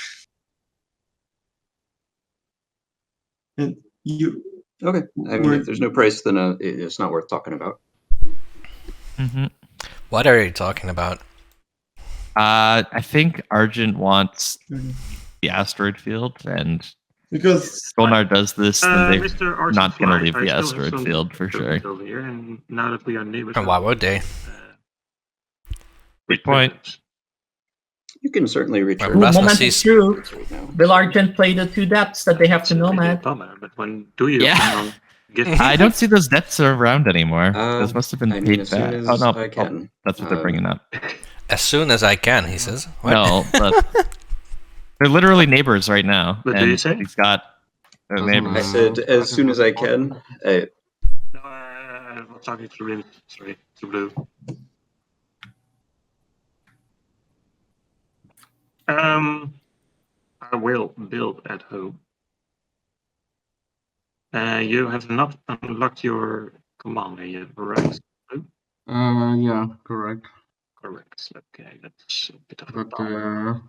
And you... Okay. I mean, if there's no price, then it's not worth talking about. Mhm. What are you talking about? I think Argent wants the asteroid field, and Because Jolnar does this, then they're Mr. Arson not gonna Fly, leave I the still have asteroid some field for sure. tokens over here, and now that we are neighbors, And why would they? Good point. You can certainly return. Ooh, Rasmus moment sees- is true. right now. Will Argent play the 2 depths that they have to Maybe a nomad? bummer, but when do you Yeah. plan on getting I don't see those debts around anymore. Those must have been I mean, paid as soon back. as Oh no, I can. that's what they're bringing up. As soon as I can, he says. What? No, but they're literally neighbors right now. What do and you say? He's got Maybe. I said as soon as I can. No, I was talking to Rim. Sorry, to Blue. I will build at home. You have not unlocked your commander yet, right? Blue? Yeah, correct. Correct. Okay, that's a bit of a But bummer.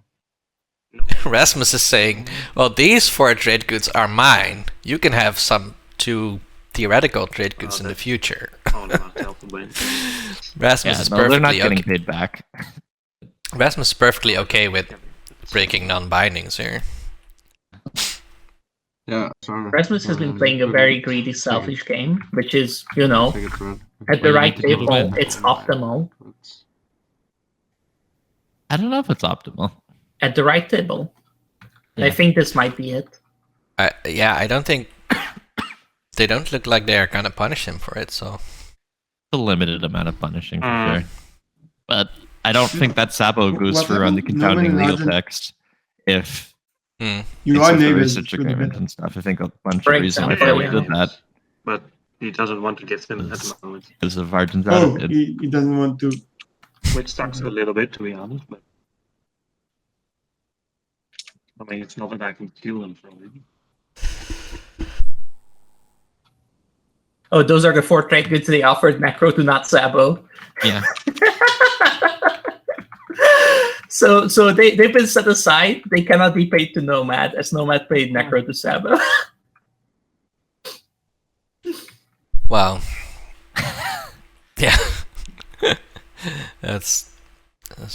Rasmus is saying, well, these 4 trade goods are mine. You can have some 2 theoretical trade goods in the future. All about help to win. Rasmus is No, they're not perfectly getting okay. paid back. Rasmus is perfectly okay with breaking non-bindings here. yeah, sorry. Rasmus has been playing a very greedy, selfish game, which is, you know, Take it red. at the you right need to do to table, win. it's optimal. I don't know if it's optimal. At the right table. Yeah. I think this might be it. Yeah, I don't think... They don't look like they are gonna punish him for it, so... A limited amount of punishing for sure. But I don't think that Sabo goes What for on the happened? confounding No one legal imagined- text. If Hmm. You it's are with the neighbors research with the agreement bit. and stuff. I think a bunch For of reasons example, why yeah. we did that But he doesn't want to give them at the moment, because of Arjun's Oh, attitude. he doesn't want to. which sucks a little bit, to be honest. But I mean, it's not that I can kill them from it. Oh, those are the 4 trade goods they offered Necro to not Sabo. Yeah. So they've been set aside. They cannot be paid to Nomad, as Nomad paid Necro to Sabo. Wow. Yeah. That's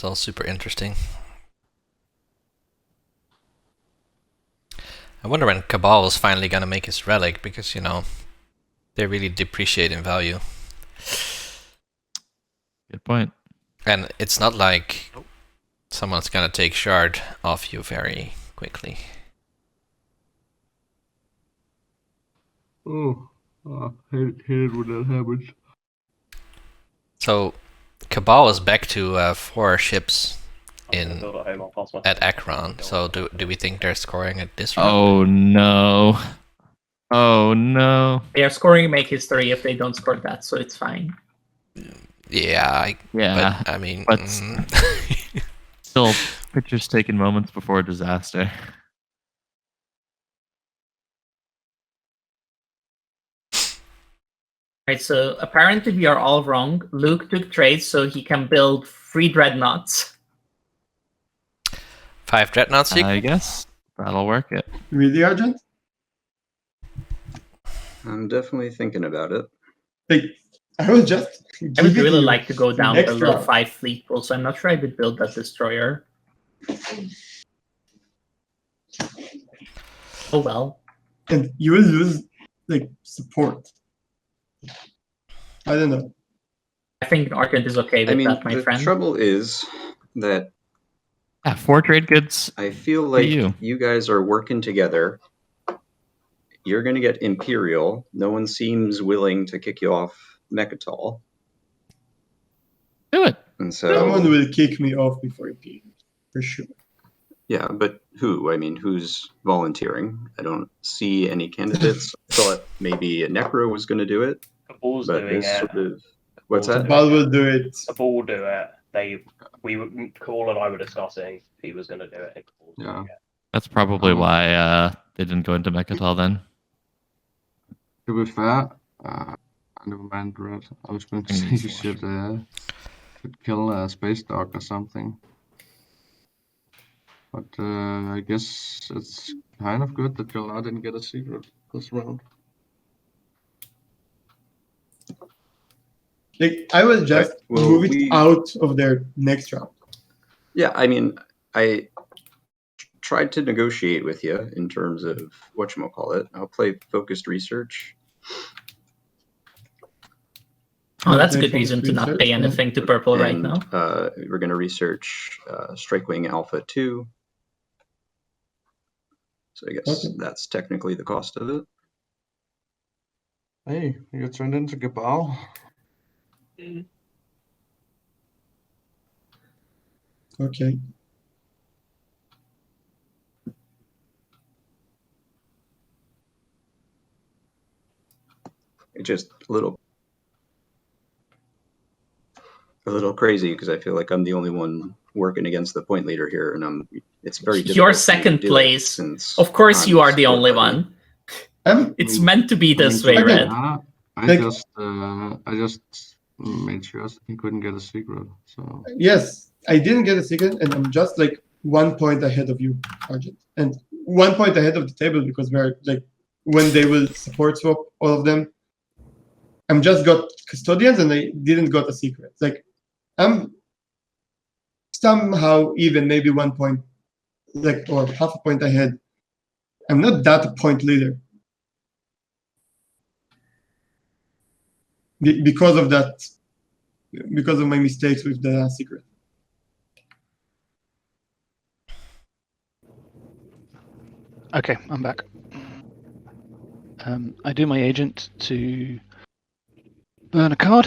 all super interesting. I wonder when Cabal is finally gonna make his relic, because, you know, they really depreciate in value. Good point. And it's not like someone's gonna take Shard off you very quickly. Oh, hated when that happens. So, Cabal is back to 4 ships I'm gonna in build at home, I'll pass my at Akron. So do we think they're scoring at this rate? Oh no. Oh no. They are scoring make history if they don't score that, so it's fine. Yeah, Yeah. but I mean, But still, pictures taken moments before disaster. Right, so apparently we are all wrong. Luke took trades so he can build 3 dreadnoughts. 5 dreadnoughts. I guess that'll work it. Really, Argent? I'm definitely thinking about it. Like, I was just. I would giving really you like to go down extra. below 5 fleet pool, so I'm not sure I would build that destroyer. Oh well. And you will lose, like, support. I don't know. I think Argent is okay with I mean, that, my the friend. trouble is that Yeah, 4 trade goods. I feel like you. you guys are working together. You're going to get Imperial. No one seems willing to kick you off Mechatol. Do it. And so, Someone will kick me off before it begins, for sure. yeah, but who? I mean, who's volunteering? I don't see any candidates. I thought maybe a Necro was going to do it, Cabal's but doing this it. sort of... What's Cabal's that? Bal will do it. Cabal will do it. Call and I were discussing he was going to do it. And Cabal's Yeah. doing it. That's probably why they didn't go into Mechatol then. To be fair, I never mind red. I was going to say you should kill a space dog or something. But I guess it's kind of good that Jalna didn't get a secret this round. Like, I will just Right, well, move it out of their next round. Yeah, I mean, I tried to negotiate with you in terms of whatchamacallit. I'll play focused research. Oh, that's a Okay, good reason to not research, pay yeah. anything to purple right And now. we're going to research Strikewing Alpha 2. So I guess Okay. that's technically the cost of it. Hey, you turned into Cabal. Okay. just a little crazy because I feel like I'm the only one working against the point leader here, and it's very difficult. You're for me to second do it place. since Of course, I'm you are the split only buddy. one. It's meant to be this way, Red. I just made sure he couldn't get a secret. So Yes, I didn't get a secret, and I'm just like 1 point ahead of you, Argent, and 1 point ahead of the table because we're like when they will support swap all of them. I'm just got custodians, and I didn't got a secret. Like I'm somehow even maybe 1 point, like or half a point ahead. I'm not that point leader. Because of that, because of my mistakes with the secret. Okay, I'm back. I do my agent to burn a card.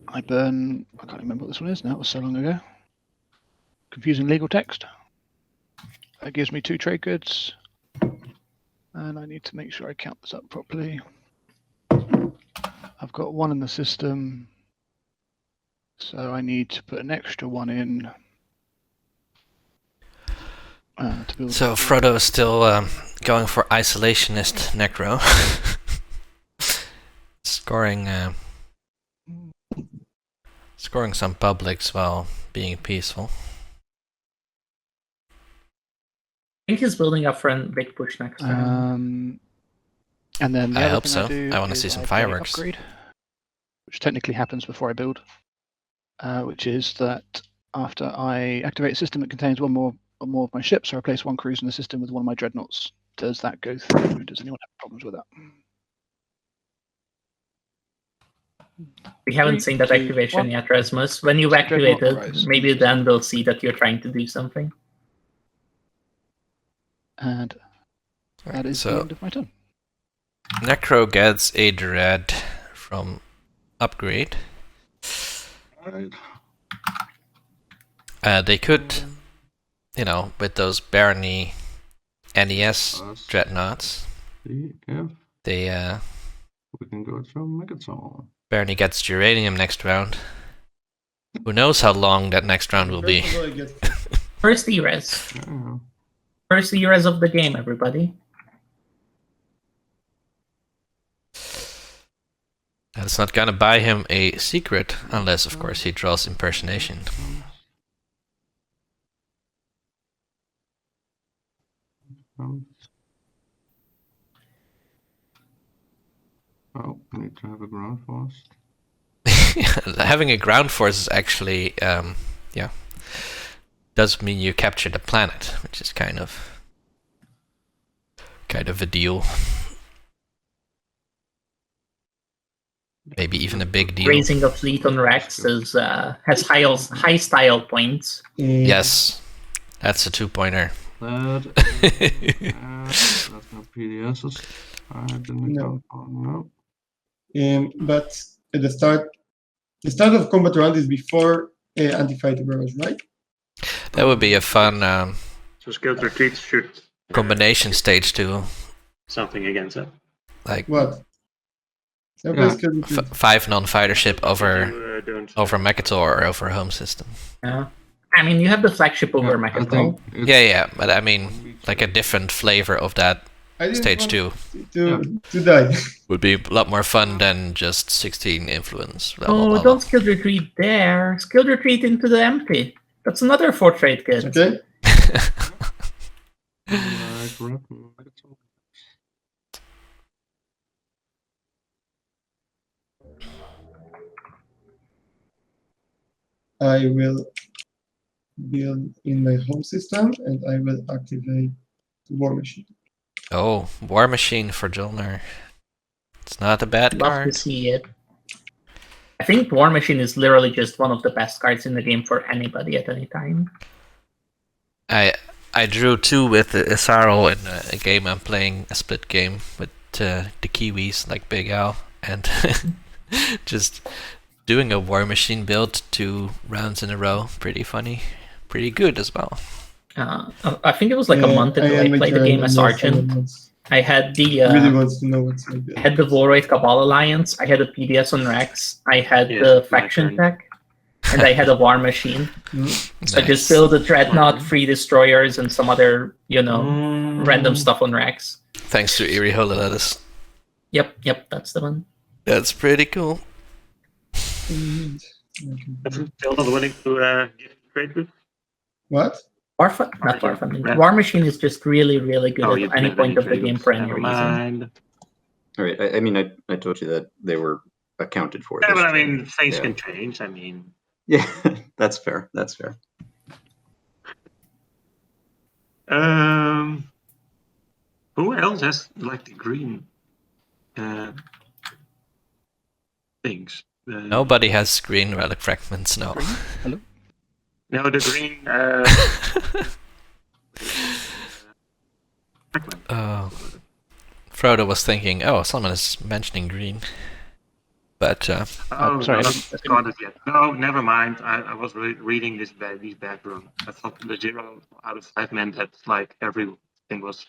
I can't remember what this one is now, it was so long ago. Confusing legal text. That gives me 2 trade goods. And I need to make sure I count this up properly. I've got 1 in the system, so I need to put an extra 1 in. To build So Frodo is still going for isolationist necro, scoring some publics while being peaceful. I think he's building up for a big push next time. And then the I other hope thing so. do I want to is see some I play fireworks. Upgrade, which technically happens before I build, which is that after I activate a system that contains one more of my ships, I replace 1 cruise in the system with 1 of my dreadnoughts. Does that go through? Does anyone have problems with that? We haven't seen that 3, 2, activation 1. yet, Rasmus. When you activate it, maybe then we'll see that you're trying to do something. And that is the end of my turn. Necro gets a dread from upgrade. Right. They could, with those Barony NES dreadnoughts, Yeah. We can go through Megaton. Barony gets Geranium next round. Who knows how long that next round will be? First E-Res. Yeah. First E-Res of the game, everybody. That's not gonna buy him a secret, unless of course he draws Impersonation. Oh, I need to have a ground force. Having a ground force is actually, does mean you capture the planet, which is kind of a deal. Maybe even a big deal. Raising a fleet on Rex has high style points. Yes, that's a 2-pointer. That's no PDSs. I didn't No. No. But at the start of combat round is before anti-fighter barrage, right? That would be a fun So skilled retreats should combination stage to something against it. like What? Yeah. 5 non-fighter ship over Don't Mechatol or over home system. Yeah. I mean, you have the flagship over I Mechatol. think it's- Yeah, but I mean, like a different flavor of that I didn't stage want 2 to die. would be a lot more fun than just 16 influence. Blah, blah, Oh, blah, blah. don't skilled retreat there. Skilled retreat into the empty. That's another 4 trade kit. Okay. grab Megaton. I will build in my home system and I will activate War Machine. Oh, War Machine for Jolner. It's not a bad Love card. to see it. I think War Machine is literally just one of the best cards in the game for anybody at any time. I drew 2 with Isaro in a game I'm playing, a split game with the Kiwis, like Big Al, and just doing a War Machine build 2 rounds in a row. Pretty funny. Pretty good as well. I think it was like a month ago I played the game as Sergeant, I had the Really wants to know what's like I had the Volraid Cabal Alliance. I had a PDS on Rex. I had Yes, the my faction turn. tech, and I had a War Machine. So I just Nice. built the Dreadnought, 3 Destroyers, and some other, random stuff on Rex. Thanks to Eerie Holy Lettuce. Yep, that's the one. That's pretty cool. Still not willing to give trade goods? What? Not War Funding. War Machine is just really, really good Oh, you at don't any have point any of the trade game goods. for any Never reason. mind. All right. I mean, I told you that they were accounted for. Yeah, this but I turn. mean, things Yeah. can change. I mean, Yeah, that's fair. That's fair. who else has like the green things? Nobody has green relic fragments, no. Hello? No, the green. Oh. Frodo was thinking, oh, someone is mentioning green. But, Oh, sorry, no, I not got it yet. No, never mind. I was reading these background. I thought the 0 out of 5 meant that like everything was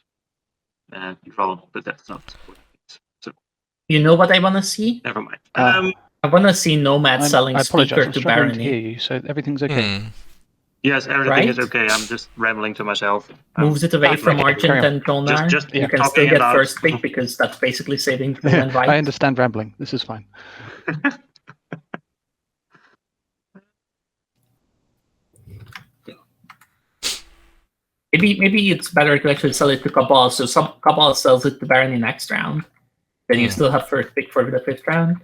drawn, but that's not what it is. So You know what I want to see? never mind. I want to see Nomad selling I apologize. Speaker I'm to struggling to hear Barony. you, so everything's okay. Yes, everything is Right? okay. I'm just rambling to myself. Moves it away from okay, carry Argent on. and Jonar. Just You can talking still get about- first pick because that's basically saving full and I right. understand rambling. This is fine. Maybe it's better to actually sell it to Cabal. So some Cabal sells it to Barony next round. Then you still have first pick for the 5th round.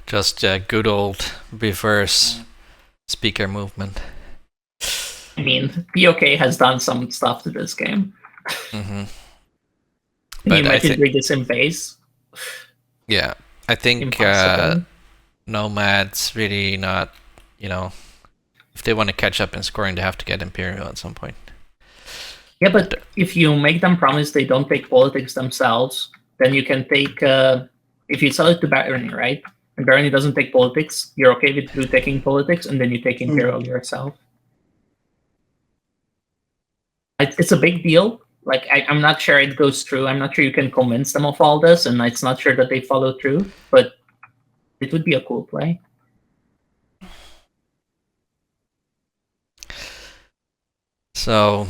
just good old reverse speaker movement. I mean, POK has done some stuff to this game. Mm-hmm. Can you But I imagine think, doing this in base? yeah, I think Impossible. Nomad's really not, if they want to catch up in scoring, they have to get Imperial at some point. Yeah, but if you make them promise they don't take politics themselves, then you can take. If you sell it to Barony, right? And Barony doesn't take politics, you're okay with Blue taking politics, and then you take Imperial yourself. It's a big deal. Like, I'm not sure it goes through. I'm not sure you can convince them of all this, and it's not sure that they follow through, but it would be a cool play. So,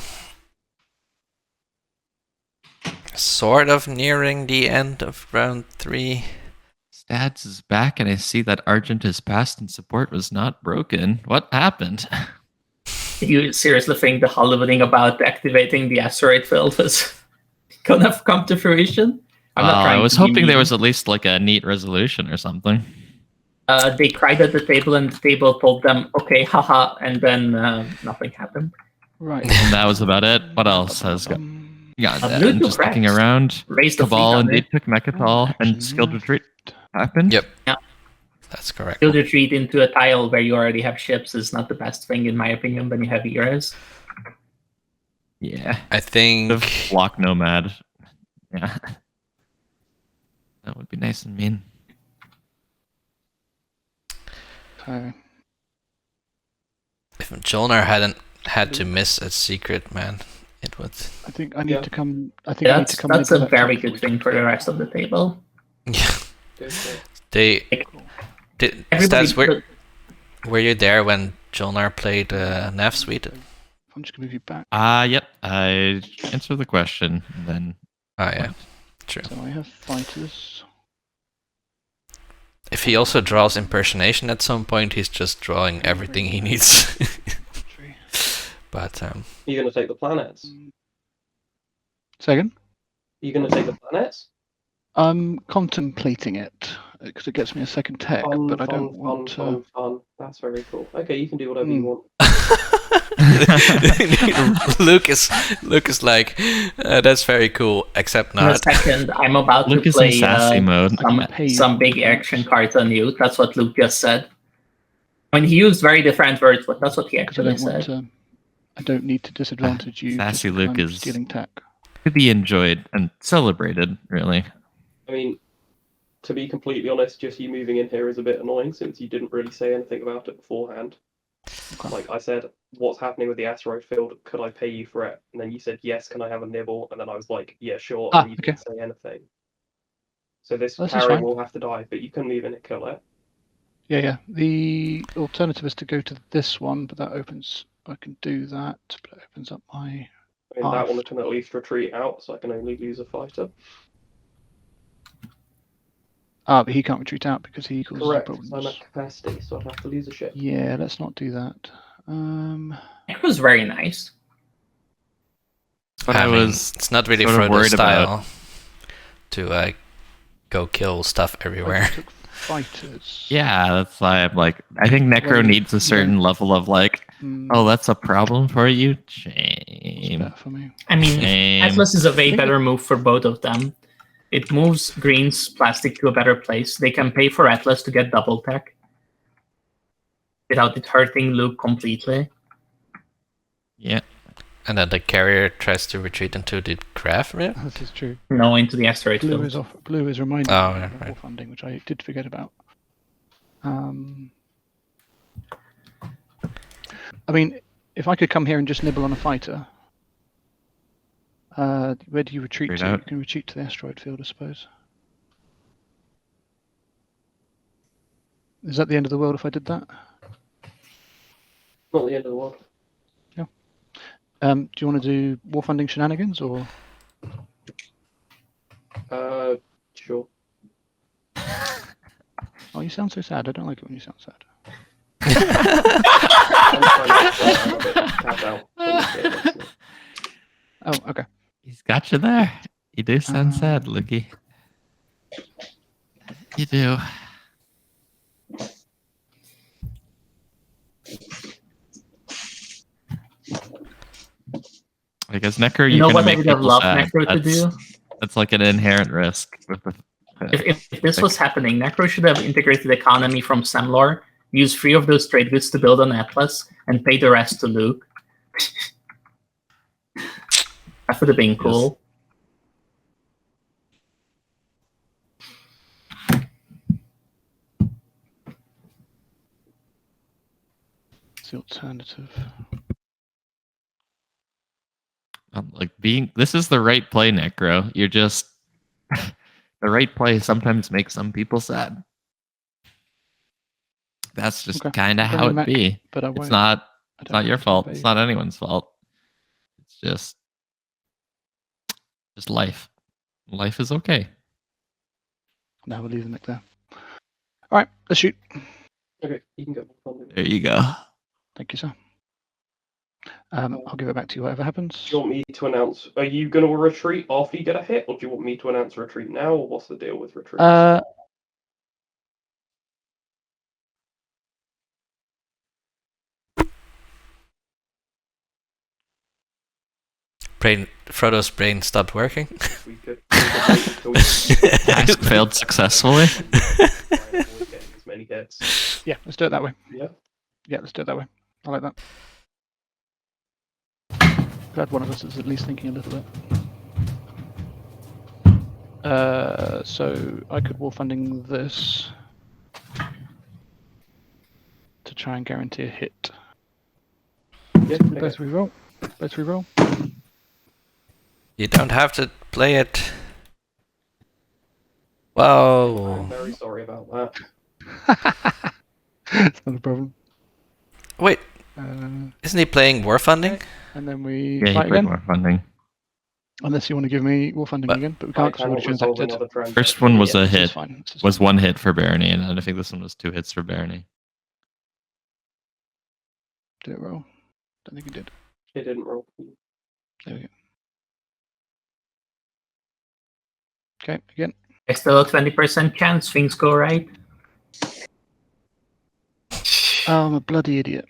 sort of nearing the end of round 3. Stads is back, and I see that Argent is passed and support was not broken. What happened? Did you seriously think the Hollywoodding about activating the asteroid field was gonna come to fruition? I was to be hoping there mean. was at least like a neat resolution or something. They cried at the table, and the table told them, "Okay, haha," and then nothing happened. Right. And that was about it. What else has got? Yeah, Blue and to just looking cracks. around. Raise the Cabal fleet on indeed it. took Mechatol, and Skilled Retreat happened. Yep. Yeah. That's correct. Field retreat into a tile where you already have ships is not the best thing, in my opinion, when you have eras. Yeah. I think Block Nomad. Yeah. That would be nice and mean. Okay. if Jolnar hadn't had to miss a secret, man, it would. I think I need to come. I think I need to come. That's a middle very left good thing for the rest of the table. Yeah. Go for it. They did. Everybody Stats, were you there when Jolnar played Nav Suite? I'm just gonna move you back. Yep. I answered the question, and then. Oh yeah, true. So I have fighters. If he also draws impersonation at some point, he's just drawing everything he needs. But You're going to take the planets? Second. You're going to take the planets? I'm contemplating it because it gets me a second tech, but I don't want to. Fun. That's very cool. Okay, you can do whatever you want. Luke is like, that's very cool, except In a not. second, I'm about Luke to is in play sassy mode. some big action cards on you. That's what Luke just said. I mean, he used very different words, but that's what he Because I actually don't want said. to. I don't need to disadvantage you. Sassy just Luke because I'm is- stealing tech. To be enjoyed and celebrated, really. I mean, to be completely honest, just you moving in here is a bit annoying since you didn't really say anything about it beforehand. Like I said, what's happening with the asteroid field? Could I pay you for it? And then you said yes. Can I have a nibble? And then I was like, yeah, sure. And you didn't say anything. So this carrier will have to die, but you couldn't even kill it. Yeah. The alternative is to go to this one, but that opens. I can do that, but it opens up my. I mean, that one can at least retreat out, so I can only lose a fighter. But he can't retreat out because he causes problems. I'm at capacity, so I'd have to lose a ship. Yeah, let's not do that. It was very nice. But it's not really Frodo's style to go kill stuff everywhere. Fighters. Yeah, that's why I'm like, I think Necro needs a certain level of like, oh, that's a problem for you? Shame. For me. I mean, Atlas is a way better move for both of them. It moves Green's plastic to a better place. They can pay for Atlas to get double tech without it hurting Luke completely. Yeah. And then the carrier tries to retreat into the craft rift? This is true. No, into the asteroid Blue field. is off. Blue is reminding me of right. funding, which I did forget about. I mean, if I could come here and just nibble on a fighter, where do you retreat to? You can retreat to the asteroid field, I suppose. Is that the end of the world if I did that? Not the end of the world. Yeah. Do you want to do war funding shenanigans or? Sure. Oh, you sound so sad. I don't like it when you sound sad. Oh, okay. He's got you there. You do sound sad, Lukey. You do. I guess Necro, you know what I would have loved Necro to do? That's like an inherent risk. With the, if this was happening, Necro should have integrated economy from Semlor, use 3 of those trade goods to build an Atlas, and pay the rest to Luke. That would have been cool. It's the alternative. Like this is the right play, Necro. You're just the right play sometimes makes some people sad. That's just kind of how it be. But it's not your fault. It's not anyone's fault. It's just life. Life is okay. Now we'll leave the mech there. All right, let's shoot. Okay, you can go. There you go. Thank you, sir. I'll give it back to you, whatever happens. Do you want me to announce, are you going to retreat after you get a hit, or do you want me to announce a retreat now, or what's the deal with retreat? Frodo's brain stopped working. We could Task failed successfully. as many hits. Yeah, let's do it that way. Yeah. Yeah, let's do it that way. I like that. Glad one of us is at least thinking a little bit. So I could war funding this to try and guarantee a hit. Yeah, so both reroll. Both reroll. You don't have to play it. Whoa. I'm very sorry about that. It's not a problem. Wait. Isn't he playing war funding? And then we Yeah, fight he played again. war funding. Unless you want to give me war funding again, but we can't because we're transacted. First one was a hit. This is fine. Was 1 hit for Barony, and I think this one was 2 hits for Barony. Did it roll? Don't think it did. It didn't roll. There we go. Okay, again. There's still a 20% chance things go right. Oh, I'm a bloody idiot.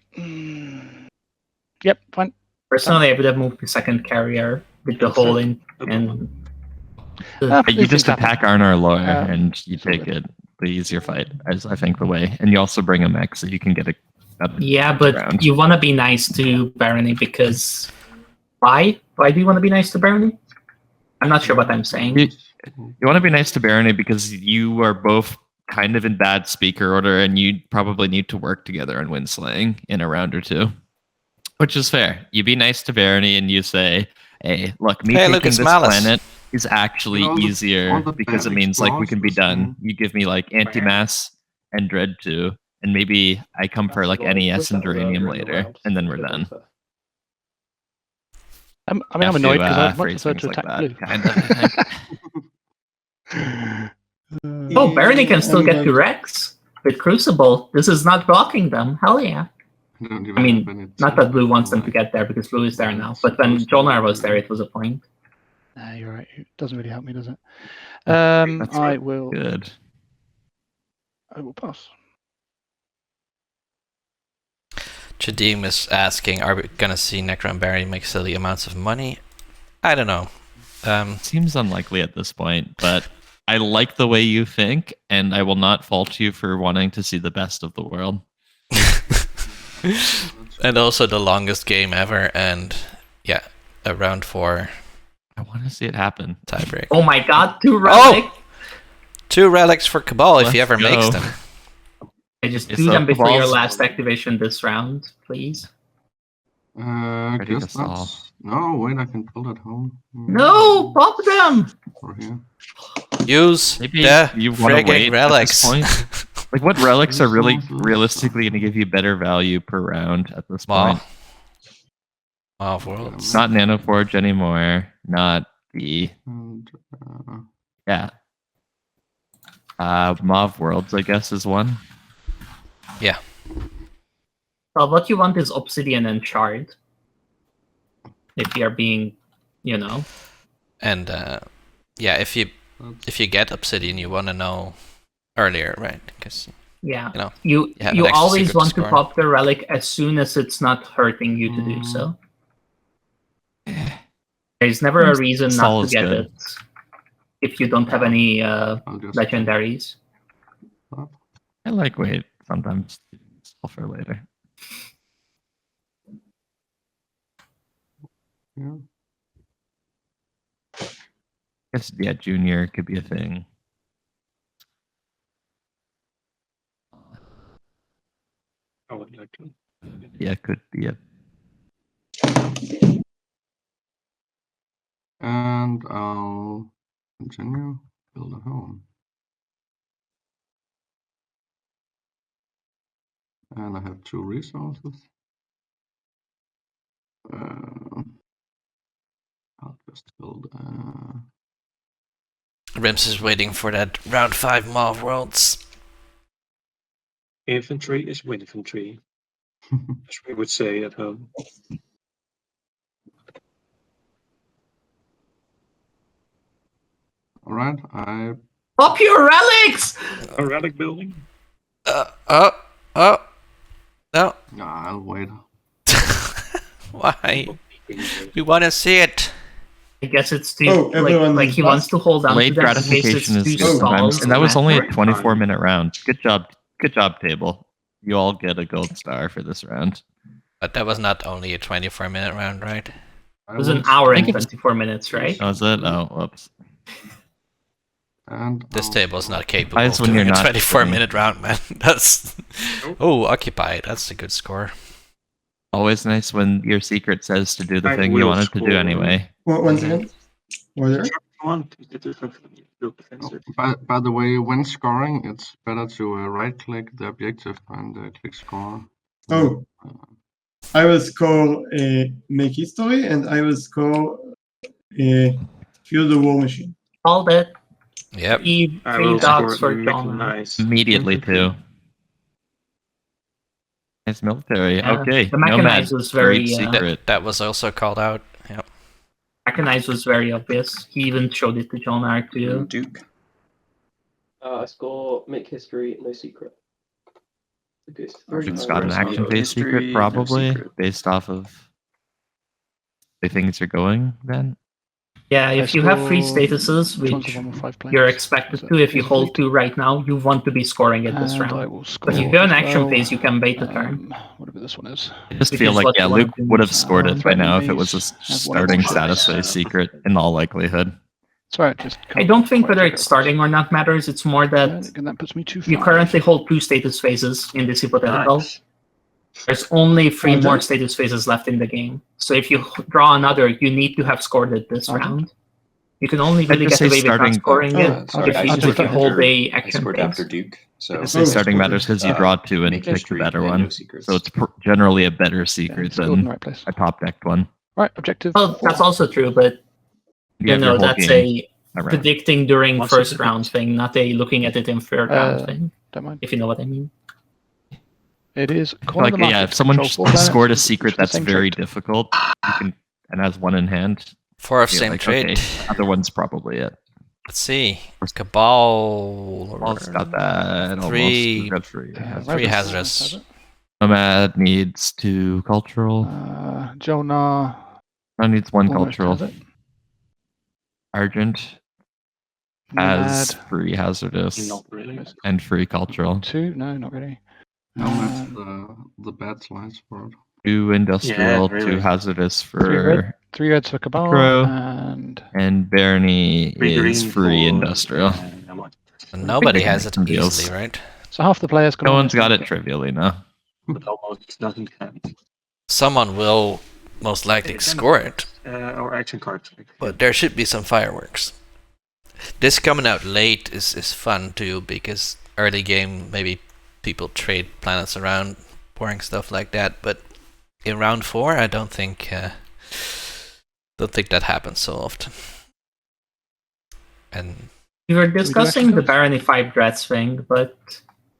Yep, fine. Personally, I would have moved the second carrier with the hole in and. You just attack Arnar Lawyer and you take it. The easier fight, as I think the way, and you also bring a mech so you can get a. Yeah, but round. you want to be nice to Barony because why? Why do you want to be nice to Barony? I'm not sure what I'm saying. You want to be nice to Barony because you are both kind of in bad speaker order, and you probably need to work together on Windslaying in a round or two. Which is fair. You be nice to Barony and you say, hey, look, me Hey, taking look, it's this Malice. planet is actually On the- easier on the because it bad means like we can be explosives, done. man. You give me like Anti-Mass and Dread 2, and maybe I come for like NES and Duranium later, and then we're done. I mean, I'm annoyed because I'd much phrase prefer to things attack like blue. that, kind of, I think. Oh, Barony can still get to Yeah. Rex with Crucible. This is not blocking them. Hell yeah. I don't even I mean, have any not that attack, Blue wants them to like- get there because Blue is there now. it's But when supposed to Jolnar be- was there, it was a point. Nah, you're right. It doesn't really help me, does it? That's I will. Good. I will pass. Chadim is asking, are we gonna see Necron Barony make silly amounts of money? I don't know. Seems unlikely at this point, but I like the way you think, and I will not fault you for wanting to see the best of the world. And also the longest game ever, and yeah, a round 4 I want to see it happen. tiebreak. Oh my god, 2 relic! 2 relics for Cabal if he Let's ever makes go. them. I just It's do them before your Cabal's- last activation this round, please. Ready Guess to solve. that's... No, wait, I can pull it home. No! Pop them! Or here. Use Maybe the you want to friggin' wait relics. at this point. Like, what relics are really Resources. realistically going to give you better value per round at this Maw. point? Maw of Worlds. Not Nanoforge anymore. Not the And, Mauve Worlds, I guess, is one. Well, what you want is Obsidian and Shard. If you're being, you know. And yeah, if you get Obsidian, you want to know earlier, right? Because Yeah. you know, You you have an extra always secret want to score. pop the relic as soon as it's not hurting you to do so. There's never a reason Sol not to is get good. it if you don't have any I'll just... legendaries. I like wait sometimes for later. Yeah. Guess Junior could be a thing. I would like to. Yeah, could be it. And I'll continue build a home. And I have 2 resources. I'll just build. Rims is waiting for that round 5 Maw of Worlds. Infantry is infantry, as we would say at home. All right, I Pop your relics! A relic building. No. Nah, I'll wait. Why? We want to see it. I guess it's too Oh, everyone like is he wants to hold on Late to that in case gratification it's is too good sometimes, stalled. and that was only a Right. 24-minute round. Good job, table. You all get a gold star for this round. But that was not only a 24-minute round, right? It was an hour I and think it's- 24 minutes, right? Oh, is it? Oh, whoops. And This I'll- table is not capable Eyes of when doing you're a not 24-minute round, man. That's oh, Occupy. That's a good score. Always nice when your secret says to do the I thing you will wanted to do score. anyway. One second. Order. By the way, when scoring, it's better to right-click the objective and click score. Oh. I will score Make History, and I will score Fuel the War Machine. All that. Yep. Three I will dots score for John. mechanized. Immediately, Infantry. too. Nice military. Yeah, Okay. the Nomad. mechanized was very, Great secret. That was also called out. Yep. Mechanized was very obvious. He even showed it to John Arc too. Duke. I score make history, no secret. The ghost. It's got an There's action no based history, secret, no probably, secret. based off of the things are going then. Yeah, if you have 3 score statuses, Which one's which the one with 5 planes? you're expected So to, if you is it hold eight? 2 right now, you want to be scoring it this And I round. will score. But if you're an as action well. phase, you can bait the turn. Whatever this one is. I just Which feel is like, what yeah, you want Luke to do. would have scored it by now if it was a Have one starting of those. status phase secret, in all likelihood. Sorry, I just I can't don't think quite whether check it's it. starting or not matters. It's more that And that puts me too you far. currently hold 2 status phases in this hypothetical. Nice. There's only 3 Oh, more that- status phases left in the game. So if you draw another, you need to have scored it this Argent? round. You can only I'd really just get say away with not starting- scoring Oh, it sorry, if I you, scored if you hold after- a I action scored phase. after Duke, so Just Oh, say starting okay. matters because you draw 2 and make pick the history better and one. no secrets. So it's generally a better Yeah, secret scored in the than right place. a top decked one. Right, objective. Well, that's also true, but You have your whole that's game a around. predicting during What's first the round thing, not a looking at it in third round thing, Don't mind. if you know what I mean. It is corner Like, of the market. yeah, if someone Control 4 planets, scored a which is secret the that's same very trait. difficult, you can and has one in hand. 4 of you're same like, trade. okay, the other one's probably it. Let's see. Cabal. Almost got that. Three- Almost got 3. Three Rasmus hazardous. has it. Nomad needs 2 cultural. Jonah Now needs 1 almost cultural. has it. Argent has Nomad, free hazardous Not really. and free cultural. 2? No, not really. Nomad's the bad slice for it. 2 industrial, Yeah, 2 really. hazardous 3 red, for 3 reds for Cabal, Crow. and Barony Free is green free for- industrial. how much? And nobody they can has make it some deals. easily, right? so half the players can No almost one's got make it trivially, no. But almost doesn't count. Someone will most likely score it, Or action cards. but there should be some fireworks. This coming out late is fun too, because early game maybe people trade planets around, boring stuff like that. But in round 4, I don't think that happens so often. And We were do discussing action the cards? Barony 5 dreads thing, but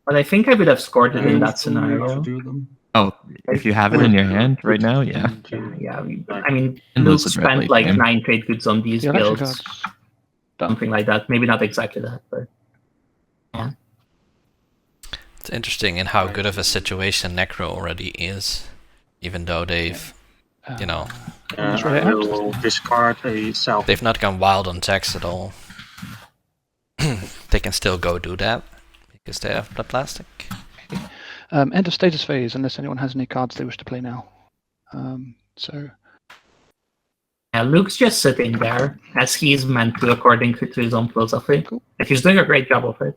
I think I would have scored it in that scenario. Do them. Oh, if you have it in your hand right now, yeah. Yeah, I mean, And Luke Lucid Red spent late like game. 9 trade goods on these the election builds, cards. something like that. Maybe not exactly that, but it's interesting in how good of a situation Necro already is, even though they've, you know, Almost I read it out. will discard a self. they've not gone wild on text at all. They can still go do that because they have the plastic. End of status phase, unless anyone has any cards they wish to play now. So yeah, Luke's just sitting there as he's meant to, according to his own philosophy. Cool. And he's doing a great job of it.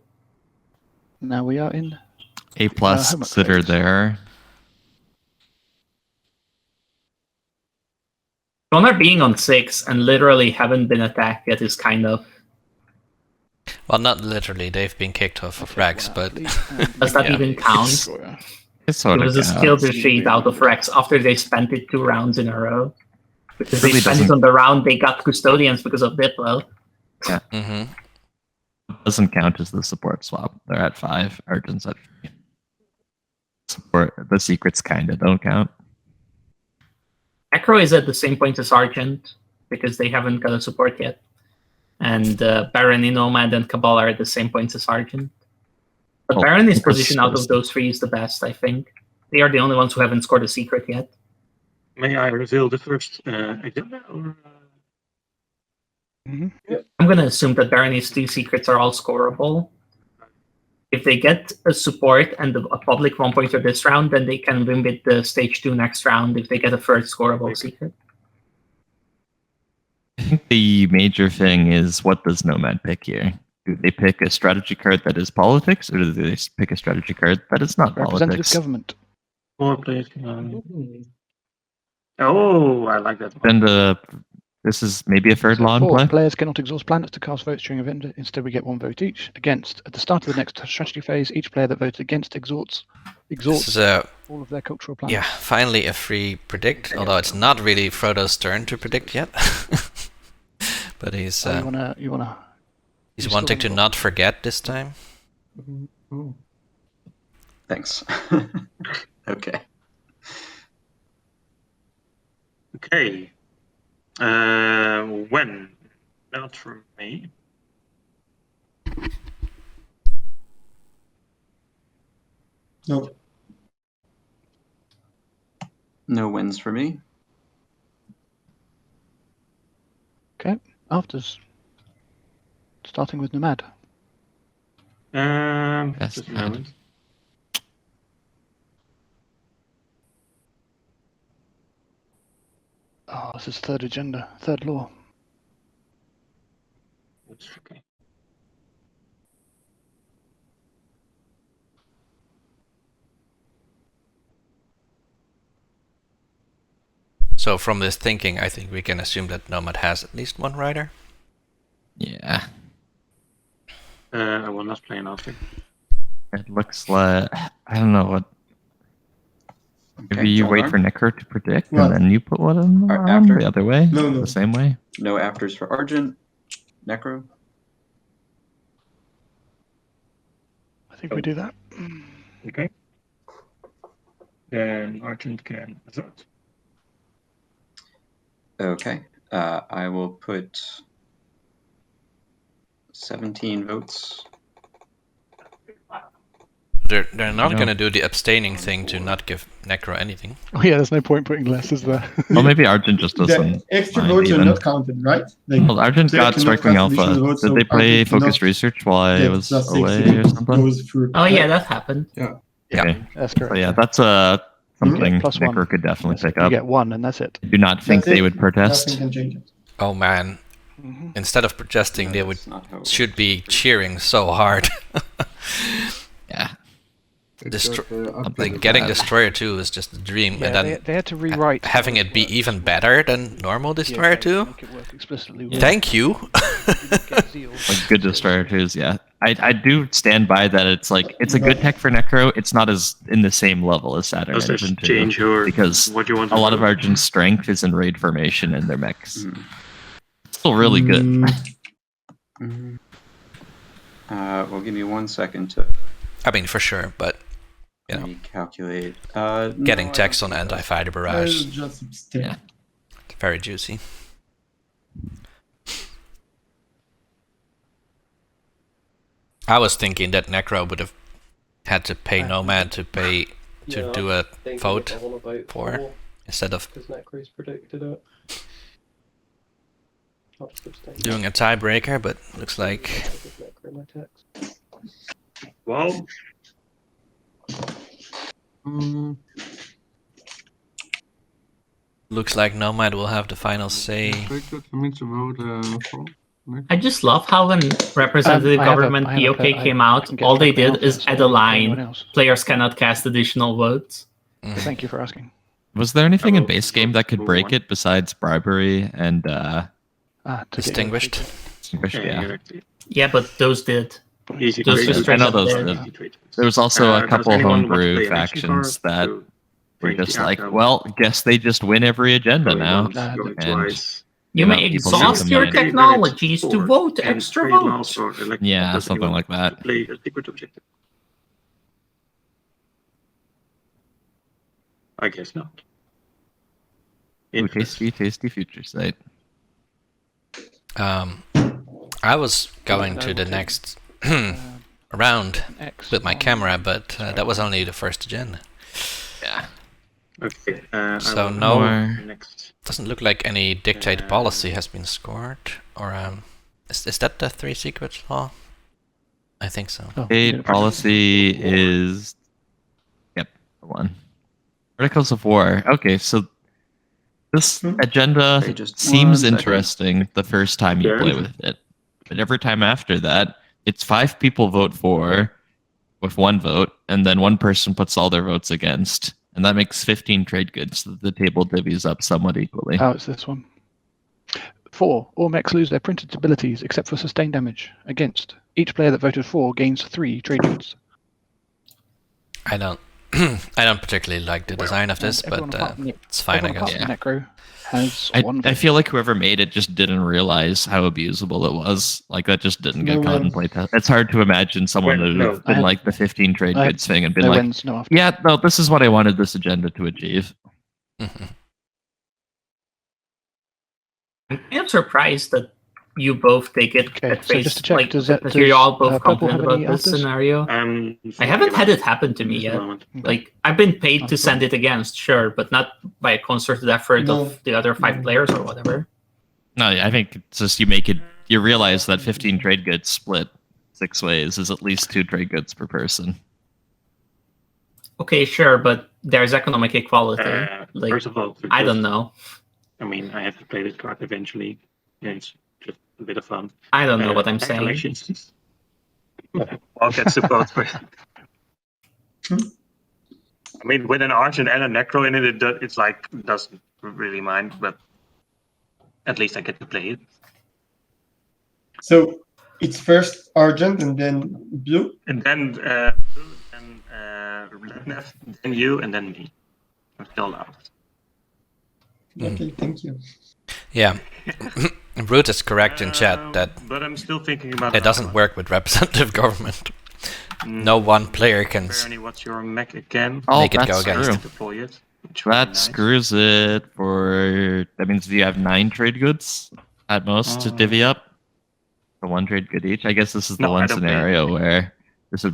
now we are in. A plus homework sitter phase. there. Honor being on 6 and literally haven't been attacked yet is kind of. Well, not literally, they've been kicked off of Rex, but Does that Yeah. even count? It's sort It of was a skill defeat out of Rex after they spent it 2 rounds in a row. Because Really they spent it doesn't- on the round they got Custodians because of Diplo. doesn't count as the support swap. They're at 5. Argent's at 3. Support the secrets kinda don't count. Necro is at the same point as Argent because they haven't got a support yet. And Barony, Nomad, and Cabal are at the same points as Argent. But Oh, Barony's because position out of there's- those 3 is the best, I think. They are the only ones who haven't scored a secret yet. May I reveal the first agenda? Or, Mhm. I'm going to assume that Barony's 2 secrets are all scoreable. If they get a support and a public 1-pointer this round, then they can win with the stage 2 next round if they get a first scoreable secret. I think the major thing is, what does Nomad pick here? Do they pick a strategy card that is politics, or do they pick a strategy card that is not Representative politics? government. 4 players. Oh, I like that one. Then this is maybe a third So law in 4 play. players cannot exhaust planets to cast votes during event. Instead, we get 1 vote each. Against, at the start of the next strategy phase, each player that voted against exhorts this is a all of their cultural planets. yeah, finally a free predict. Although it's not really Frodo's turn to predict yet, but he's So you wanna. he's you wanting still to wanna not forget this time. Thanks. Okay. Okay. When? Not from me. No. No wins for me. Okay. Afters. Starting with Nomad. Yes, Just a man. moment. Oh, this is third agenda, third law. That's okay. So from this thinking, I think we can assume that Nomad has at least one rider. Yeah. I will not play an after. It looks like I don't know what. Maybe you wait for Necro to predict, What? and then you put one in After? the other way, No. the same way. No afters for Argent, Necro. I think we do that. Okay. Then Argent can vote. Okay. I will put 17 votes. They're not going to do the abstaining thing to not give Necro anything. Oh yeah, there's no point putting less, is there? Well, maybe Argent just The doesn't. extra mind votes are even. not counted, right? Like, Well, Argent they got cannot striking cast additional alpha. votes, Did so they play Argent focused cannot research while I get was +6 away if or it something? goes through. Oh yeah, that happened. Yeah. Okay. That's correct. So yeah, that's something Plus one. Necro could definitely pick You up. get one, and that's it. I do not think That's they it. would protest. Nothing can change it. Oh man. Mhm. Instead of protesting, No, they would that's not how it should works. be cheering so hard. Yeah. Like getting Destroyer 2 is just a dream, Yeah, and then they had to rewrite having it be even better than normal Destroyer 2. Make it work explicitly with Thank you. get Zeal. Like good Destroyer 2s, yeah. I do stand by that it's like it's a good tech for Necro. It's not as in the same level as Saturn Does this Engine 2. change your Because what you want a to lot of vote? Argent's strength is in raid formation in their mechs. Mhm. Still really good. Mhm. Well, give me 1 second to I mean, for sure, but you know, recalculate. getting no, I text don't on think so. anti-fighter I'll barrage, just abstain. Yeah. very juicy. I was thinking that Necro would have had to pay Nomad to do a vote I want to vote for instead of because Necro's predicted it. I'll just abstain. doing a tiebreaker, but looks like Give Necro my text. Well, Nomad will have the final say. Very good for me to vote for. I just love how when representative I have a- government I have a POK I came out, can get all they Franklin did out is there, add so a anyone line. else. Players cannot cast additional votes. Mm. Thank you for asking. Was there anything I in will base game that could move break on. it besides bribery and To Distinguished. distinguished? Yeah. Yeah, but those did. Easy Those trade. just I know straight up those did. did. Easy trade. There was also a Does couple anyone want to homebrew play an action factions card that to were change the just like, outcome? well, guess they just win every agenda Going now. once, going and twice. You know, may people exhaust get your the money. technologies to Four, vote and extra trade votes. loss or elect- Yeah, does something anyone like that. want to play a secret objective? I guess not. Ooh, tasty future sight. I was going to the next round X with my on- camera, but that was only the first gen. Yeah. Okay. So I will no- go next. Doesn't look like any dictate policy has been scored, or is that the 3 secrets law? I think so. Oh, State yeah, policy is the one. Articles of War. Okay, so this agenda Okay, just seems 1 second. interesting the first time you Sure. play with it, but every time after that, it's 5 people vote for with 1 vote, and then 1 person puts all their votes against, and that makes 15 trade goods. So the table divvies up somewhat equally. Oh, it's this one. 4. All mechs lose their printed abilities except for sustained damage. Against. Each player that voted for gains 3 trade goods. I don't I don't particularly like the design of this, And but everyone apart from the- it's fine, I everyone apart guess. from Necro has I 1 I vote. feel like whoever made it just didn't realize how abusable it was. Like that just didn't get No caught in wins. playtest. It's hard to imagine someone Well, who'd no, have been I- like the 15 trade I- goods thing and been No like, wins, no after. yeah, no, this is what I wanted this agenda to achieve. Mhm. I'm surprised that you both take it Okay, at so face. just to check, like, does that- that you're all does, both Purple have confident about any this afters? scenario. I haven't had it happen to me yet. Like, I've been paid to That's send it against, sure, but not by a concerted effort No. of the other 5 players or whatever. No, I think it's just you realize that 15 trade goods split 6 ways is at least 2 trade goods per person. Okay, sure, but there's economic equality. Like, First of all, I don't know. I mean, I have to play this card eventually. Yes. just a bit of fun. I don't know what I'm saying. Congratulations. Well, gets to vote for. I mean, with an Argent and a Necro in it, it's like doesn't really mind, but at least I get to play it. So it's first Argent and then Blue? And then Blue, and Rednef, then you, and then me. I'm still last. Okay, thank you. Yeah. Root is correct in chat that But I'm still thinking about it doesn't work with representative government. No one player can Bernie, what's your mech again? make it go that's against. true. Deploy it. That screws it for. That means you have 9 trade goods at most to divvy up. For 1 trade good each. I guess this is the No, I one don't play scenario where this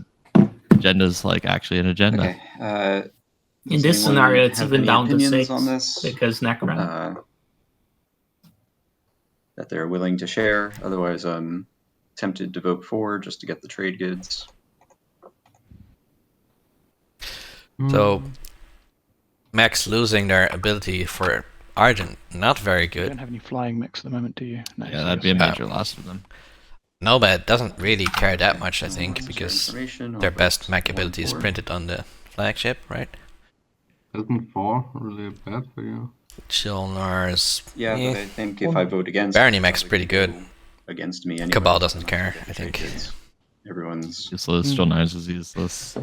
agenda's like actually an agenda. Okay. In this Does anyone scenario, it's have even any down to opinions 6 on this? because Necron. That they're willing to share. Otherwise, I'm tempted to vote for just to get the trade goods. So Max losing their ability for Argent, not very You good. don't have any flying mix at the moment, do you? No, Yeah, so that'd be a you're- major loss for them. No, but it doesn't really care that much, I think, because Information, their I'll best vote Mac 1 ability is for. printed on the flagship, right? Isn't 4 really bad for you? Chilnar's... Yeah, but I think if I vote against, Barony it's Mac's probably pretty gonna good. go against me anyway. Cabal so doesn't I'm not care, gonna get I the trade think. goods. Everyone's Useless. Jolnar's is useless.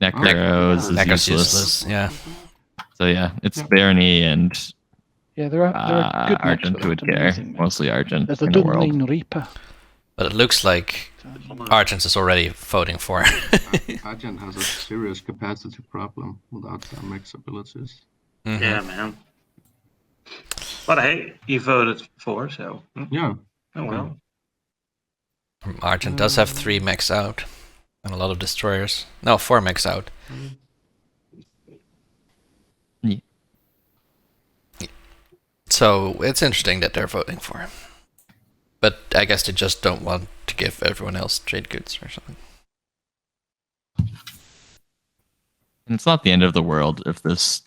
Necros Necros is useless, useless. yeah. So yeah, it's Barony and Yeah, there are good mechs, Argent but who would not care. amazing mechs. Mostly Argent There's the in the world. Dunlane Reaper. But it looks like Argent is already voting for. Argent has a serious capacity problem without their max abilities. Mhm. Yeah, man. But hey, you voted for, so. Yeah. Oh well. Argent does have 3 mechs out. And a lot of destroyers. No, 4 mechs out. Yeah. So it's interesting that they're voting for him. But I guess they just don't want to give everyone else trade goods or something. And it's not the end of the world if this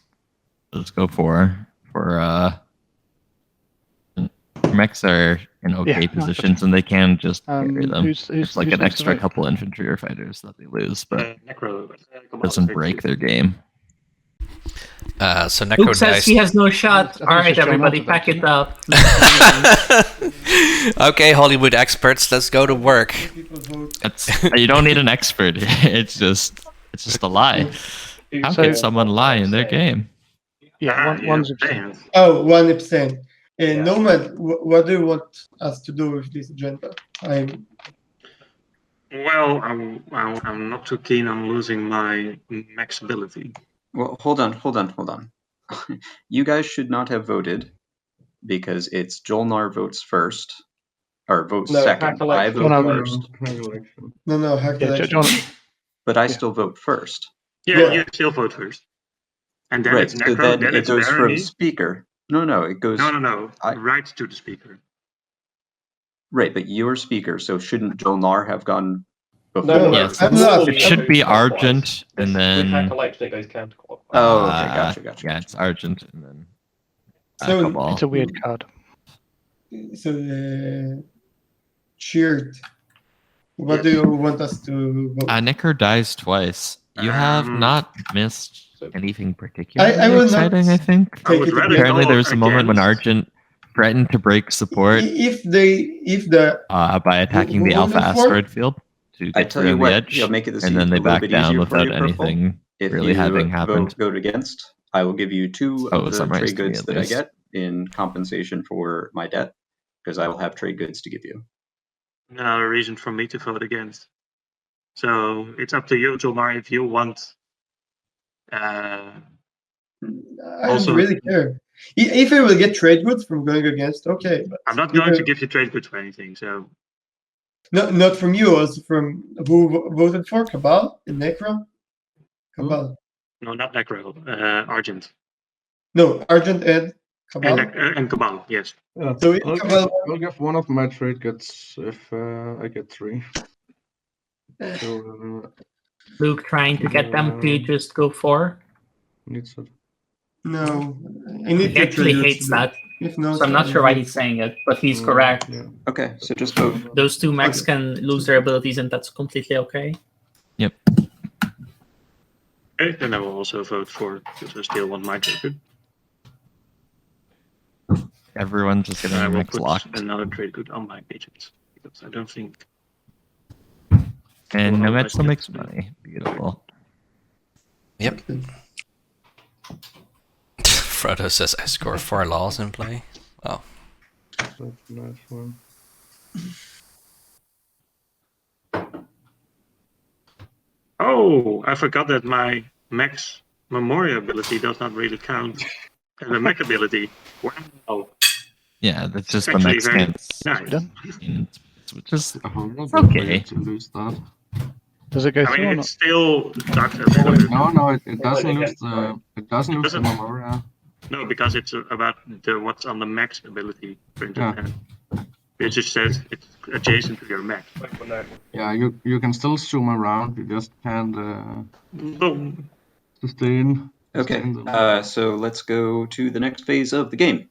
does go for mechs are in okay Yeah, no, positions and they can just carry them. Who's It's like who's an next to extra vote? couple infantry or fighters that they lose, but Necro. doesn't break their game. So Necro Luke says dies. he has no shot. I think All it's right, just John everybody, Altabek, pack it isn't up. Okay, Hollywood experts, let's go to work. People vote. You don't need an expert. It's just a lie. How So- can someone lie in their game? Yeah, one's abstained. Oh, 1 abstain. Yeah. Nomad, what do you want us to do with this agenda? Well, I'm not too keen on losing my max ability. Well, hold on. You guys should not have voted because it's Jolnar votes first, or votes No, second. I vote No, first, No, hack Yeah, election. John, but I Yeah. still vote first. Yeah, Yeah. you still vote first. And then Right. it's So Necro, then then it it's goes Barony. from speaker. No, it goes No. I- Right to the speaker. right. But you're speaker, so shouldn't Jolnar have gone before? No, Yes, I'm not. it should be Argent and With hack then election, it goes counterclockwise. Oh, okay, gotcha. Yeah, it's Argent and then So- Cabal. it's a weird card. So, cheered. What do you want us to vote? Necro dies twice. You have Um, not missed anything particularly I will not exciting, I think. I would Take it rather again. Apparently go there was a moment when against- Argent threatened to break support If the by attacking the Who Alpha voted for? asteroid field to I get tell through you on what, the edge, you'll make it this and then they a little backed bit down easier for without you, Purple. anything If really you having happened. vote against, I will give you 2 Oh, of the summarized trade to me goods at that I least. get in compensation for my debt, because I will have trade goods to give you. No reason for me to vote against. So it's up to you, Jolnar, if you want. I Also- don't really care. If I will get trade goods from going against, okay. But I'm not if going I- to give you trade goods for anything. So not from you, also from who voted for Cabal and Necro. Cabal. no, not Necro, Argent No, Argent and Cabal. and Cabal. Yes. Yeah. So if I'll Cabal, give one of my trade goods if I get 3. So Luke trying to get them to just go 4. needs it. no, I He need to actually trade hates goods. that. If not, So I'm not sure why he's saying it, but he's correct. Yeah. Okay, so just vote. Those two mechs can lose their abilities, and that's completely okay. Yep. Okay, then I will also vote for, because I still want my trade good. Everyone's just getting I their will mix put locked. another trade good on my agents, because I don't think... And Well, Nomad I still makes money. Beautiful. Yep. Frodo says I score 4 laws in play. Oh. That's a nice one. Oh, I forgot that my max Memoria ability does not really count as a mech ability. Wow. Yeah, that's just the Actually next very chance. nice. Which is A horrible okay. way to lose that. Does it go I through mean, or it's not? still Dark Souls. No, it doesn't lose the. It doesn't lose the doesn't? Memoria. No, because it's about the what's on the max ability printed Yeah. there. It just says it's adjacent to your max. Yeah, you can still zoom around. You just can't Boom. sustain. Okay, sustain them. so let's go to the next phase of the game.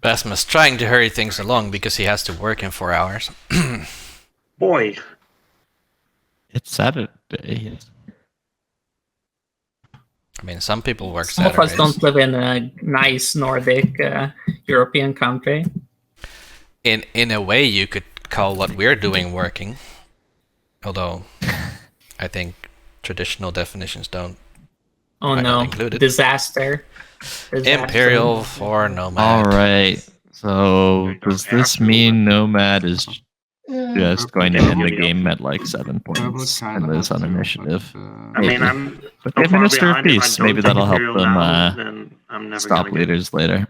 Rasmus trying to hurry things along because he has to work in 4 hours. Boy. It's Saturday. I mean, some people work Some of us Saturdays. don't live in a nice Nordic European country. In a way, you could call what we're doing working. Although, I think traditional definitions don't. Oh Might not no, include it. Disaster. Imperial for Nomad. All right. So does this mean Nomad is just going to end the game at like 7 points and lose on initiative? I mean, I'm But so the far Minister of behind. If I Peace, don't maybe take that'll help Imperial them now, then I'm never stop gonna get- leaders later.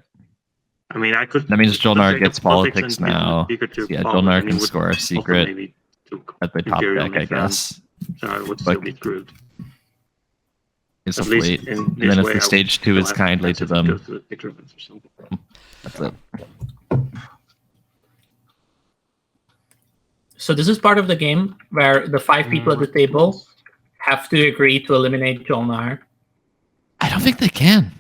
I mean, I could. That means Jolnar take gets up politics politics and give now. Speaker to Yeah, Paul, Jolnar and he can would score a also secret maybe took at the top Imperial deck, I next round, guess. So I would still be screwed. Is a At least fleet. in And this then if way, the I would stage 2 still is have kindly to access go them, to the picture events or something. that's it. So this is part of the game where the 5 people at the table have to agree to eliminate Jolnar. I don't think they can.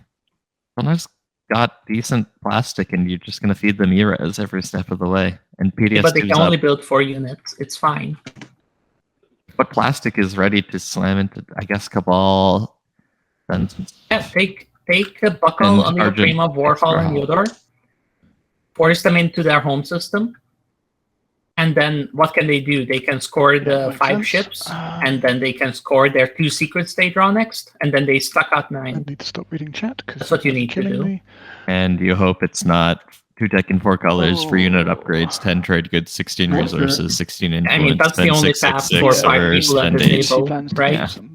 Jolnar's got decent plastic, and you're just going to feed them eras every step of the way. And PDS But they 2's can only up. build 4 units. It's fine. But plastic is ready to slam into, I guess, Cabal. Then Yeah, take a buckle And under the Argent frame of Warhol and Extra. Yodor, force them into their home system, and then what can they do? They can score the makes 5 sense. ships, and then they can score their 2 secrets they draw next, and then they stuck out I 9. need to stop reading chat because That's what you need to killing do. me. And you hope it's not 2 tech in 4 colors, 3 unit Oh. upgrades, 10 trade goods, 16 Okay. resources, 16 influence, I mean, that's the then only 6, path 6, for 6, 5 or people at the spend 8. She table, plans to right? do some-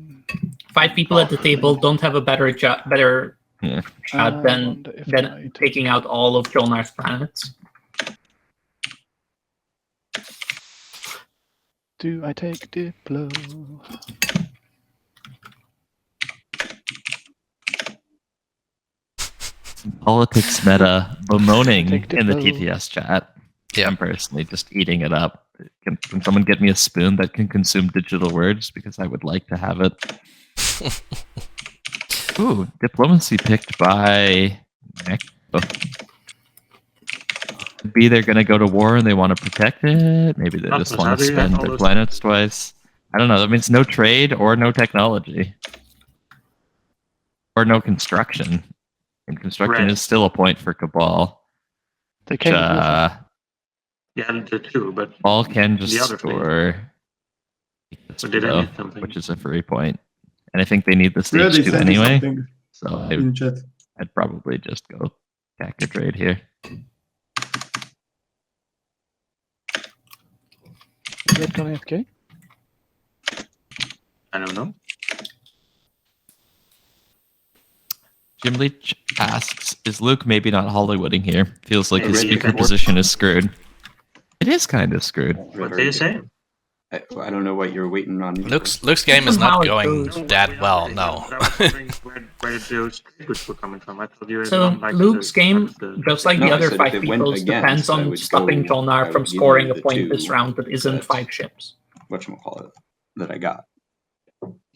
5 people at the table don't have a better Yeah. shot I than wonder if I take- taking out all of Jolnar's planets. Do I take Diplo? Politics meta bemoaning Take in the Diplo. TTS chat. Yeah. I'm personally just eating it up. Can someone get me a spoon that can consume digital words? Because I would like to have it. Ooh, diplomacy picked by Mexico. Could be they're going to go to war and they want to protect it. Maybe they just Rasmus, want how to do you have spend all their those- planets twice. I don't know. That means no trade or no technology. Or no construction. And construction Right. is still a point for Cabal. They came with water. Yeah, the 2, but All can just The other fleet. score. Or did I Though, miss something? which is a free point. And I think they need the Yeah, stage they 2 sent me anyway. something So in chat. I'd probably just go back a trade here. Red gone AFK? I don't know. Jim Leach asks, is Luke maybe not Hollywooding here? Feels like Hey, his Red, you speaker can work. position is screwed. It is kind of screwed. What are you saying? I don't know what you're waiting on. Luke's game is Somehow not it going goes. that well, no. I was wondering where those goods were coming from. I thought you were So not like Luke's game, just like No, the I other said 5 if it went people's, against, depends I on would stopping go- I Jolnar would from give you scoring a the point 2 this round that isn't that- 5 ships. Whatchamacallit, that I got.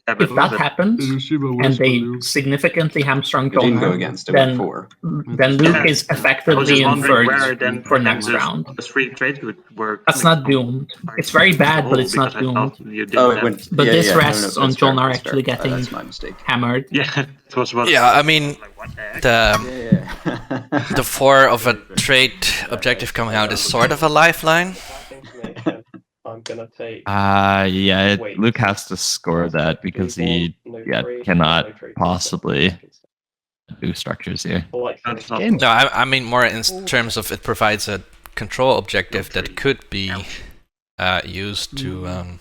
Yeah, but if that happens and they significantly hamstrung It didn't go Jolnar, against. It went then Luke Yeah. is I was effectively just wondering where inferred then for next the round. three trades were. That's coming not from. doomed. It's very bad, but Oh, it's not because I thought doomed. you didn't Oh, it have- went. But yeah, this yeah, rests on that's fair, Jolnar that's actually fair. getting That's my mistake. hammered. Yeah, it was what. Yeah, I mean, Like, what the heck? the Yeah. the 4 of a trade objective coming out is sort of a lifeline. I'm gonna take. Yeah, Wait. Luke has to score that because he cannot possibly do structures here. Or like That's not. No, I mean more in terms of it provides a control objective that could be used to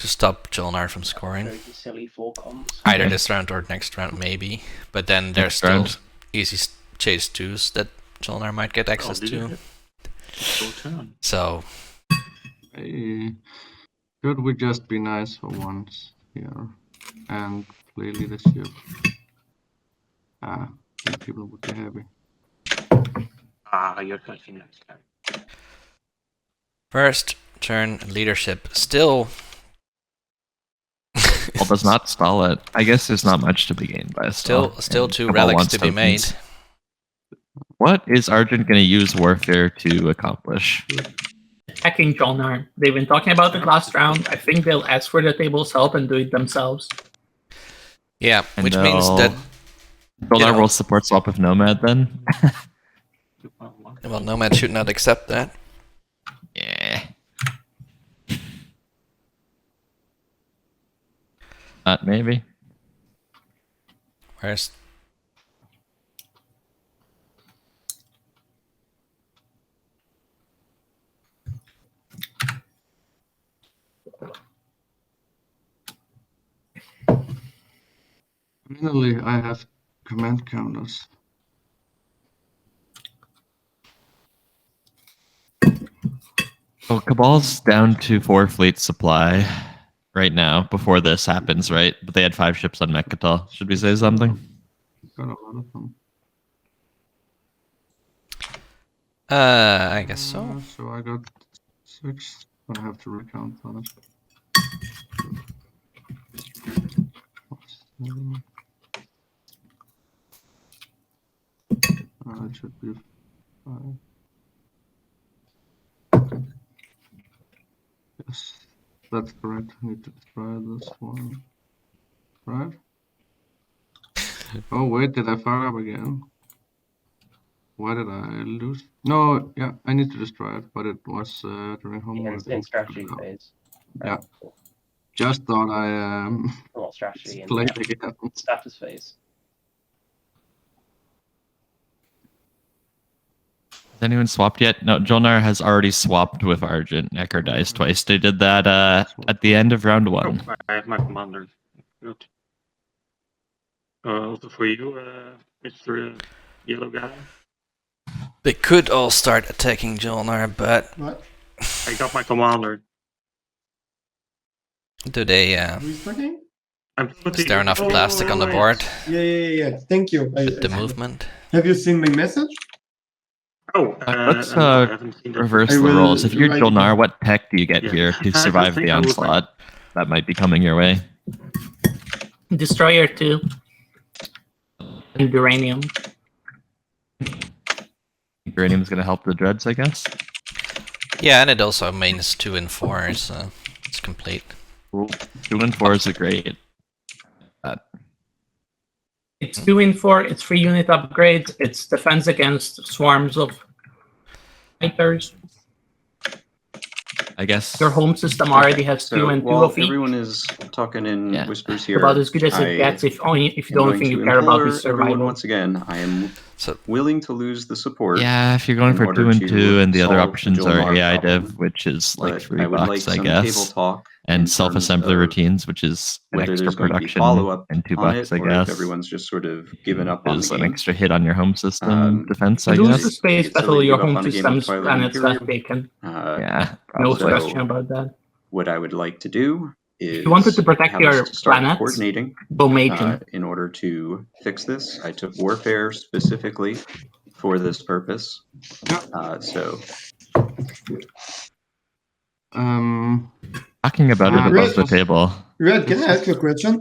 stop Jolnar from scoring. very silly 4 comms. Either this round or next round, maybe. But then there's Next still round. easy chase 2s that Jolnar might get access did you to. Your turn. So, Hey, could we just be nice for once here and play leadership? Then people would be happy. You're touching next time. first turn leadership. Still. Well, does not stall it. I guess there's not much to be gained by a stall. Still And 2 Cabal relics wants to be made. tokens. What is Argent going to use Warfare to accomplish? Attacking Jolnar. They've been talking about it last round. I think they'll ask for the table's help and do it themselves. Yeah, And which means that Jolnar will support swap with Nomad then? well, Nomad should not accept that. Yeah. Maybe. Whereas Finally, I have command counters. Well, Cabal's down to 4 fleet supply right now before this happens, right? But they had 5 ships on Mekkatal. Should we say something? Got a lot of them. I guess so. So I got 6. I have to recount on it. 7. It should be 5. Yes, that's correct. I need to try this one. Right? Oh wait, did I fire up again? Why did I lose? No, yeah, I need to destroy it, but it was during homework. In strategy phase. Yeah. Just thought I Not strategy, in played again. status phase. Has anyone swapped yet? No, Jolnar has already swapped with Argent. Necker dies twice. They did that at the end of round 1. Oh, I have my commander. Good. Also for you, Mr. Yellow guy. They could all start attacking Jolnar, but What? I got my commander. do they? Who's talking? Is there enough plastic on the board Yeah. Thank you. with the movement? Have you seen my message? Oh, Let's I haven't seen that. reverse I the will- roles. If you're I- Jolnar, what tech do you get Yeah. here I to just survive think the I would onslaught that might be coming your way? Destroyer 2. And Uranium. Uranium's going to help the Dreads, I guess. Yeah, and it also means 2 and 4, so it's complete. Cool. 2 and 4 is a great. It's 2 in 4. It's 3 unit upgrades. It's defense against swarms of fighters. I guess. Your home system already has 2 and 2 while of each. everyone is talking in Yeah. whispers here, About as good as I it gets if the am only going thing to you care about implore is everyone survival. once again. I am So willing to lose the support. Yeah, if you're going in for order 2 and to 2, and the other solve the options are Jolnar AI problem, Dev, which is like but $3, I would like I some table guess, talk in and terms self-assembly of routines, which is an whether extra there's going to be production, follow-up and $2, on I it, or if guess. everyone's just sort of given up on Is the an game. extra hit on your home system Um, defense, I Lose guess. the space It's silly battle, to your give up home on a game of systems Twilight and it's Imperium. not taken. Yeah, No so- question about that. What I would like to do is You wanted to protect have your us start planets? coordinating Bomaging. in order to fix this. I took warfare specifically for this purpose. So talking about it above the Chris- table. Red, can I ask you a question?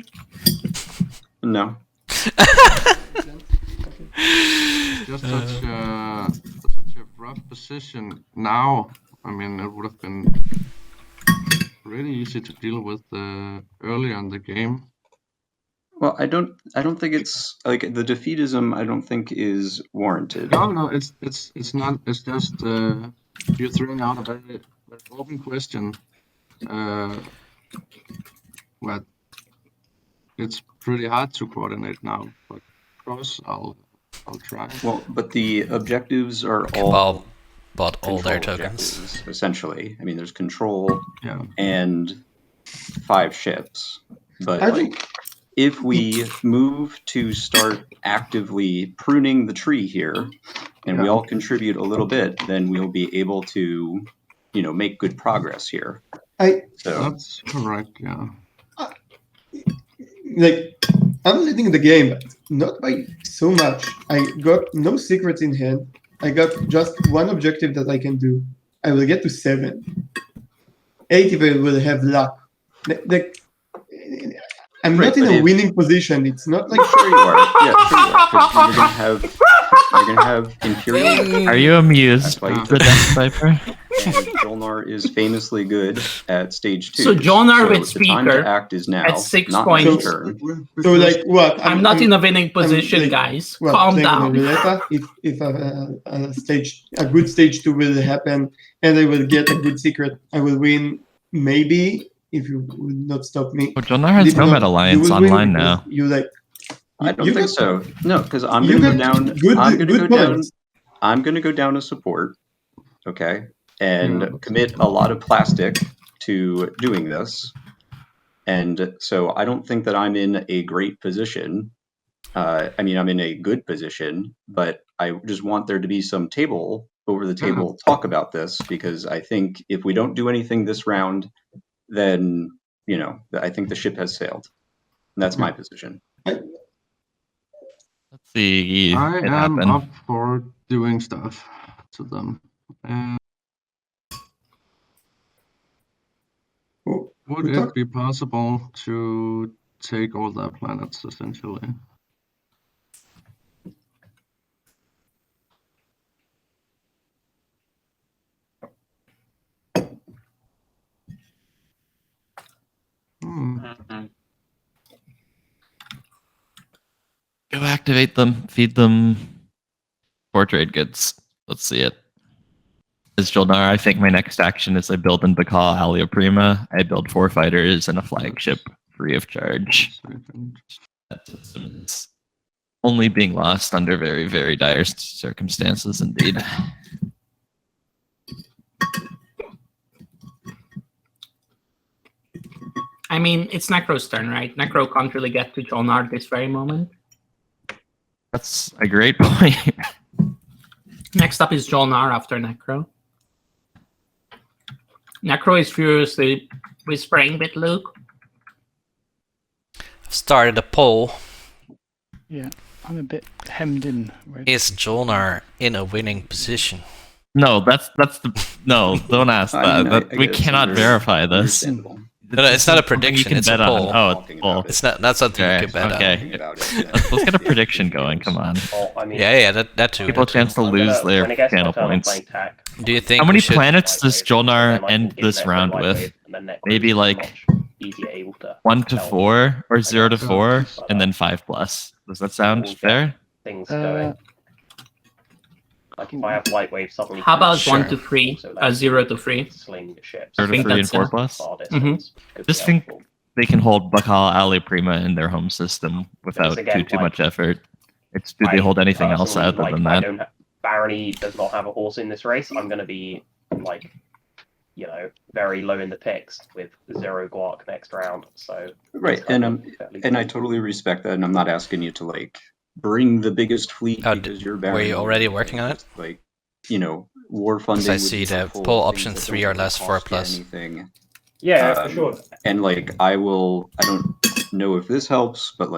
No. Just such a rough position now. I mean, it would have been really easy to deal with earlier in the game. Well, I don't think it's like the defeatism. I don't think is warranted. No, it's not. It's just you're throwing out a very open question. But it's pretty hard to coordinate now. But of course, I'll try. Well, but the objectives are all bought all their control tokens. objectives, essentially. I mean, there's control Yeah. and 5 ships. But I like, think if we move to start actively pruning the tree here, and we all contribute a little bit, then we'll be able to, make good progress here. That's correct. Yeah. Like, I'm leading the game, but not by so much. I got no secrets in hand. I got just one objective that I can do. I will get to 7. 8 if I will have luck. I'm Right, not in but a if- winning position. It's not like Sure you are. Yeah, sure you are. 'Cause you're gonna have Imperium. Are you amused? That's why you The Death Viper? And Jolnar is famously good at stage 2. So Jolnar with the time speaker to act is now. at 6 not points. my turn. so. Like what? I'm not in a winning position, like, guys. Well, Calm playing on down. a roulette, if a good stage 2 will happen, and I will get a good secret, I will win. Maybe if you will not stop me. Oh, Jolnar has If not, Nomad you Alliance will win online because now. You like. I don't you think got- so. No, because I'm you gonna go got down. good- I'm gonna good go down. points. I'm gonna go down a support. Okay, and Yeah. commit a lot of plastic to doing this. And so I don't think that I'm in a great position. I mean, I'm in a good position, but I just want there to be some table over the table talk about this, because I think if we don't do anything this round, then I think the ship has sailed. And that's my position. Let's see. I it am happen. up for doing stuff to them. Would it be possible to take all their planets, essentially? Go activate them. Feed them. Portrait goods. Let's see it. As Jolnar, I think my next action is I build in Bakal Alia Prima. I build 4 fighters and a flagship free of charge. That system is only being lost under very, very dire circumstances indeed. I mean, it's Necro's turn, right? Necro can't really get to Jolnar this very moment. That's a great point. Next up is Jolnar after Necro. Necro is furiously whispering with Luke. Started a poll. Yeah, I'm a bit hemmed in. Red. Is Jolnar in a winning position? No, that's the no. Don't ask I that. mean, That we guess cannot it's verify this. understandable. No, it's not a something you prediction, can it's a bet on. poll. Oh, it's Talking a poll. about it. It's not something Okay, you can bet okay. Talking about it, yeah. Let's get a prediction going. Come on. Well, I mean, Yeah, that too. People a chance to I'm lose gonna- their when it gets my channel turn, I'm points. playing tack. Do you think How we many should planets does Lightwave, and Jolnar then I can end give this Necro round Lightwave, with? and then Necro's Maybe like much easier able to 1 to tell 4 or 0 to guess. 4, But, and then 5 plus. Does that sound we'll get fair? things going. Like if I have Lightwave suddenly. How about Sure. 1 to 3? So that's 0 to 3? Sling ships. 0 to think 3 and that's 4 it. plus. Far distance could be Just think helpful. they can hold Bakal Ali Prima in their home system without again, too much like, effort. Do they hold anything else personally, other like, than I that? don't Barony does not have a horse in this race. I'm going to be like, very low in the picks with 0 Guark next round. So Right, it's kind and of fairly and I good. totally respect that, and I'm not asking you to bring the biggest fleet Oh, because you're were you already working on it? War funding. Because I would see be the helpful, poll things option that 3 don't or really less, 4 cost you plus. anything. Yeah, for sure. And I don't know if this helps, but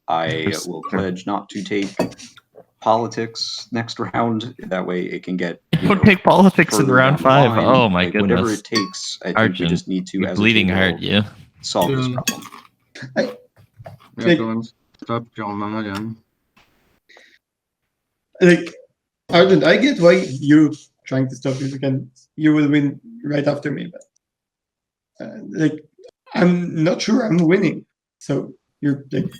I will pledge not to take politics next round. That way it can get. Don't take politics in further round down the 5. line. Oh my Whatever goodness. it takes, I think we Arjun, just need to. you're As a bleeding table, hard, you. solve this problem. Yeah, go and stop John again. Like, Arden, I get why you're trying to stop it. You will win right after me, but like, I'm not sure I'm winning. So you're like,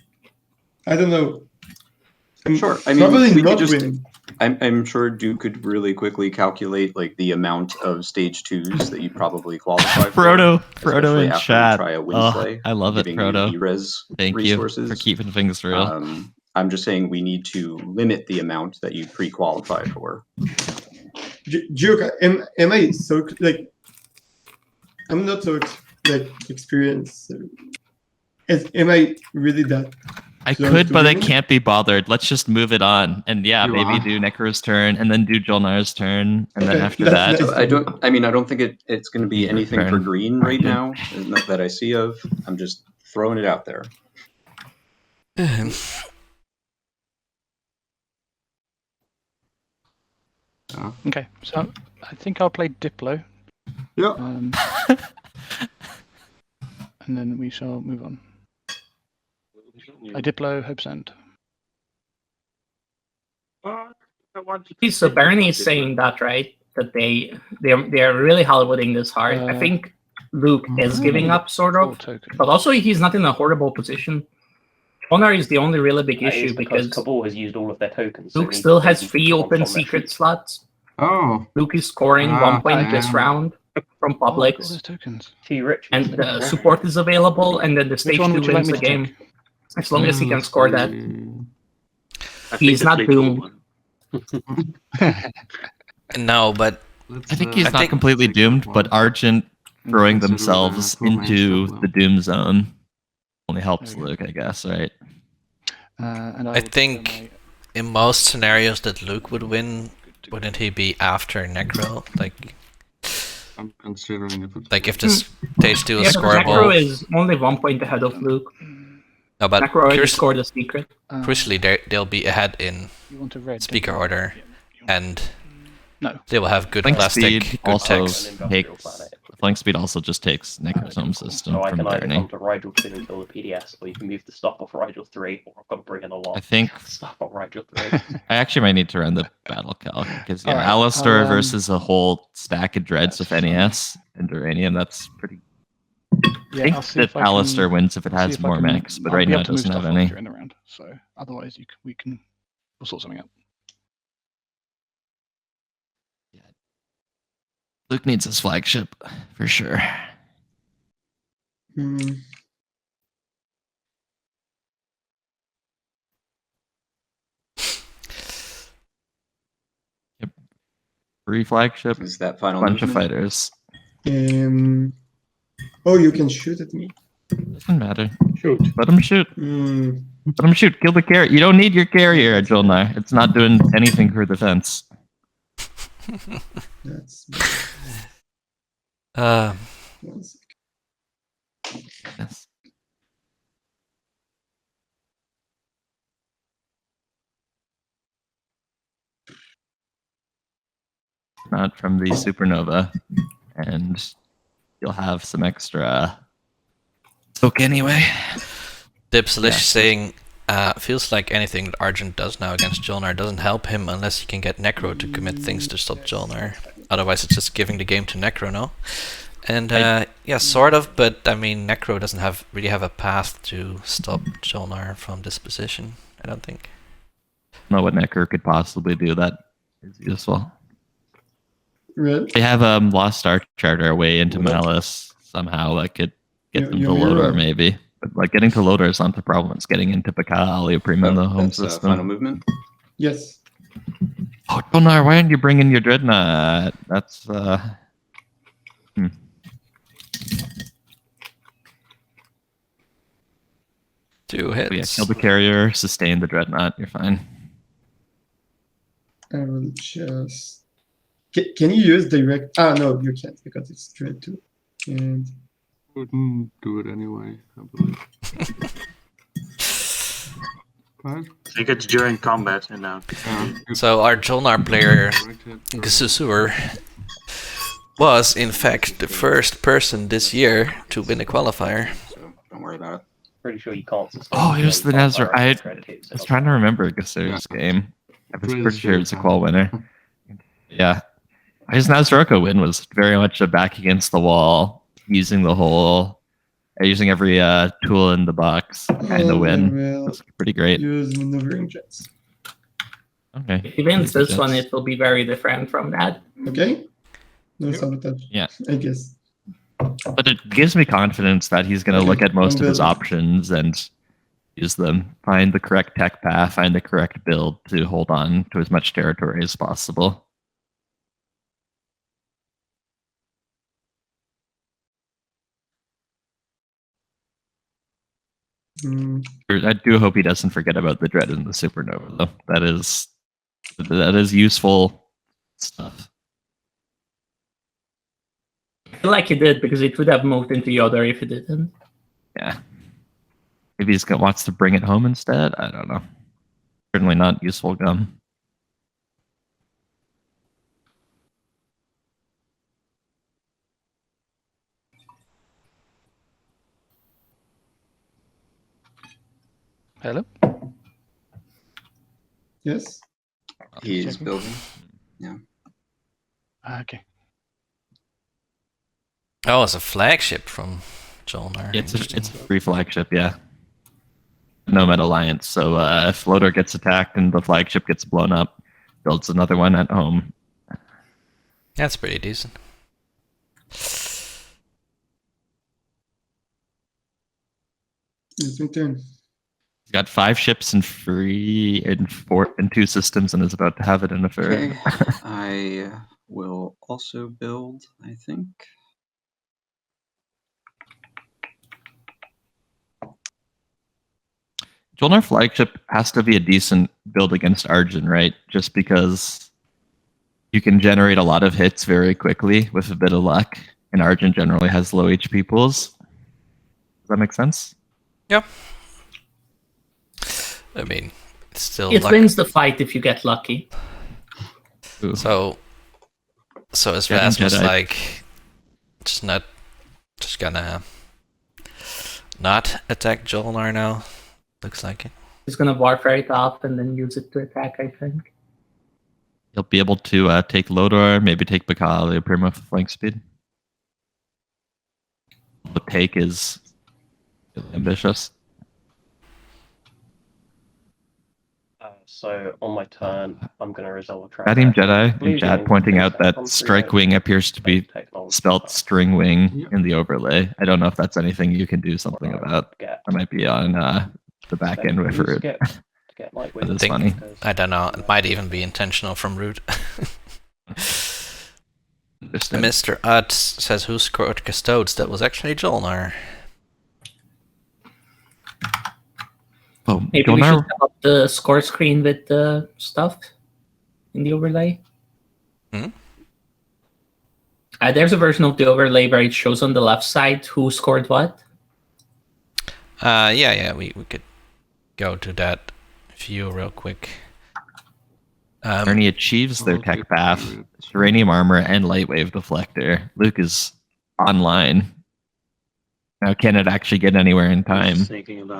I don't know. Sure. I mean, probably we not could just. winning. I'm sure Duke could really quickly calculate like the amount of stage 2s that you probably qualify for. Frodo especially in after chat. you try a win Oh, play, I love it, giving Frodo. you E-res Thank resources. you for keeping things real. I'm just saying we need to limit the amount that you pre-qualify for. Duke, am I so like? I'm not so experienced. Am I really that? I could, but I can't be bothered. Let's just move it on, and yeah, You maybe are. do Necro's turn, and then do Jolnar's turn, and then Okay, after that's that, nice. I don't think it's going to be Your anything for turn. green right now that I see of. I'm just throwing it out there. Okay, so I think I'll play Diplo. Yeah. And then we shall move on. I Diplo, Hope's End. So Barney is saying that, right? That they're really Hollywooding this hard. I think Luke is giving up, sort of, but also he's not in a horrible position. Honor is the only really big issue because Cabal has used all of their tokens. Luke still has 3 open secret slots. Oh. Luke is scoring 1 point this round from Publix. Those tokens. And the support is available, and then the stage 2 wins the game. As long as he can score that. He's not doomed. No, but I think he's not completely doomed, but Argent throwing themselves into the doom zone only helps Luke, I guess, right? And I think in most scenarios that Luke would win, wouldn't he be after Necro? I'm considering if it's like if the stage 2 is Yeah, scoreable. Necro is only 1 point ahead of Luke. No, but Necro already scored a secret. Crucially, they'll be ahead in You want a red, speaker don't you? order, and No. they will have good Flank plastic, speed good also text. flank speed also just takes Necro's home system So I from can either Barney. come to Rigel 2 and kill the PDS, or you can move the stop off Rigel 3, or I've got to bring in a lot. I think Stuff off Rigel 3. I actually might need to run the battle calc because Alright, Alistar I'll, versus a whole stack of dreads with NES and Duranium. That's pretty. Yeah, I think I'll see that if I can- Alistar wins if it I'll see has if I more can- mechs, but I'll right be now able it to move doesn't have stuff off any. during the round. So otherwise, we'll sort something out. Luke needs his flagship for sure. Yep. Free flagship. Is that final Bunch of movement? fighters. Oh, you can shoot at me. Doesn't matter. Shoot. Let him shoot. Let him shoot. Kill the carrier. You don't need your carrier, Jolnar. It's not doing anything for defense. That's Yes. Not from the supernova, and you'll have some extra soak anyway. Dipselish saying, feels like anything that Argent does now against Jolnar doesn't help him unless he can get Necro to commit things to stop Jolnar. Otherwise, it's just giving the game to Necro, no? And yeah, sort of, but I mean, Necro doesn't really have a path to stop Jolnar from this position, I don't think. Know what Necker could possibly do that is useful. Really? They have Lost Star Charter way into Malice somehow that could get them to Lodor maybe. But like getting to Lodor is not the problem. It's getting into Paka, Alio Prima, the home system. Final movement? Yes. Oh, Jolnar, why aren't you bringing your Dreadnought? That's 2 hits. Yeah, kill the carrier, sustain the Dreadnought, you're fine. I will just. Can you use direct? Ah, no, you can't because it's Dread 2. And wouldn't do it anyway, I believe. I think it's during combat and now. So our Jolnar player, Ghsusur, was in fact the first person this year to win a qualifier Don't worry about it. Pretty sure you can't sustain. Oh, it was the Nazar. I credit hits, was trying to remember Ghusur's game. I was pretty sure it was a qual winner. Yeah. His Nazroka win was very much a back against the wall, using the whole, using every tool in the box kind of win. It was pretty great. Use maneuvering jets. Okay. If he wins this one, it will be very different from that. Okay. No sabotage. Yeah. I guess. But it gives me confidence that he's going to look at most of his options and use them. Find the correct tech path, find the correct build to hold on to as much territory as possible. I do hope he doesn't forget about the Dread and the Supernova, though. That is useful stuff. I feel like he did, because it would have moved into Yoder if he didn't. Yeah. Maybe he wants to bring it home instead? I don't know. Certainly not useful gum. Hello? Yes. He is checking. building. Yeah. Okay. Oh, it's a flagship from Jolnar. It's a free flagship, yeah. Nomad Alliance, so if Floater gets attacked and the flagship gets blown up, builds another one at home. That's pretty decent. It's my turn. He's got 5 ships and 2 systems and is about to have it in a third. Okay. I will also build, I think. Jolnar flagship has to be a decent build against Arjun, right? Just because you can generate a lot of hits very quickly with a bit of luck, and Arjun generally has low HP pools. Does that make sense? Yeah. I mean, it's still It luck. wins the fight if you get lucky. Ooh. So is Jedi Rasmus Jedi. like just gonna not attack Jolnar now? Looks like it. He's gonna warfare it off and then use it to attack, I think. He'll be able to take Lodor, maybe take Bakal, the Prima for flank speed. The take is really ambitious. So on my turn, I'm going to resolve a track. Vadim Jedi in chat pointing out that Strike Wing appears to be spelt String Wing in the overlay. I don't know if that's anything you can do something about. I might be on the back end for it. That is funny. I don't know. It might even be intentional from Root. Mr. Utz says, who scored Custodes? That was actually Jolnar. Oh, Maybe we should have up the score screen with the stuff in the overlay. Hmm? There's a version of the overlay where it shows on the left side who scored what. Yeah, we could go to that view real quick. Ernie achieves their tech path, uranium armor, and lightwave deflector. Luke is online. Now, can it actually get anywhere in time?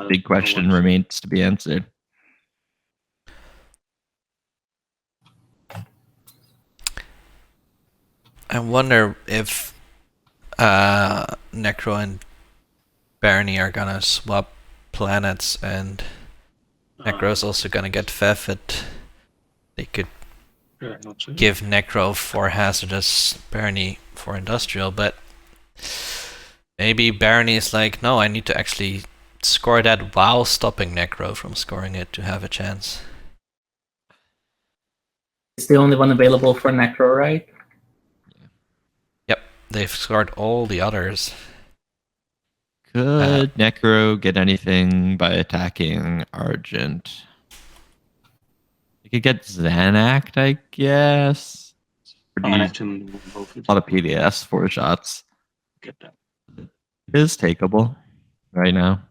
Big question remains to be answered. I wonder if Necro and Barney are gonna swap planets, and Necro's also gonna get Feffet. They could give Necro for hazardous, Barney for industrial, but maybe Barney is like, no, I need to actually score that while stopping Necro from scoring it to have a chance. It's the only one available for Necro, right? Yep, they've scored all the others. Could Necro get anything by attacking Argent? You could get Xanact, I guess. A lot of PDS, 4 shots. Get that. It is takeable right now.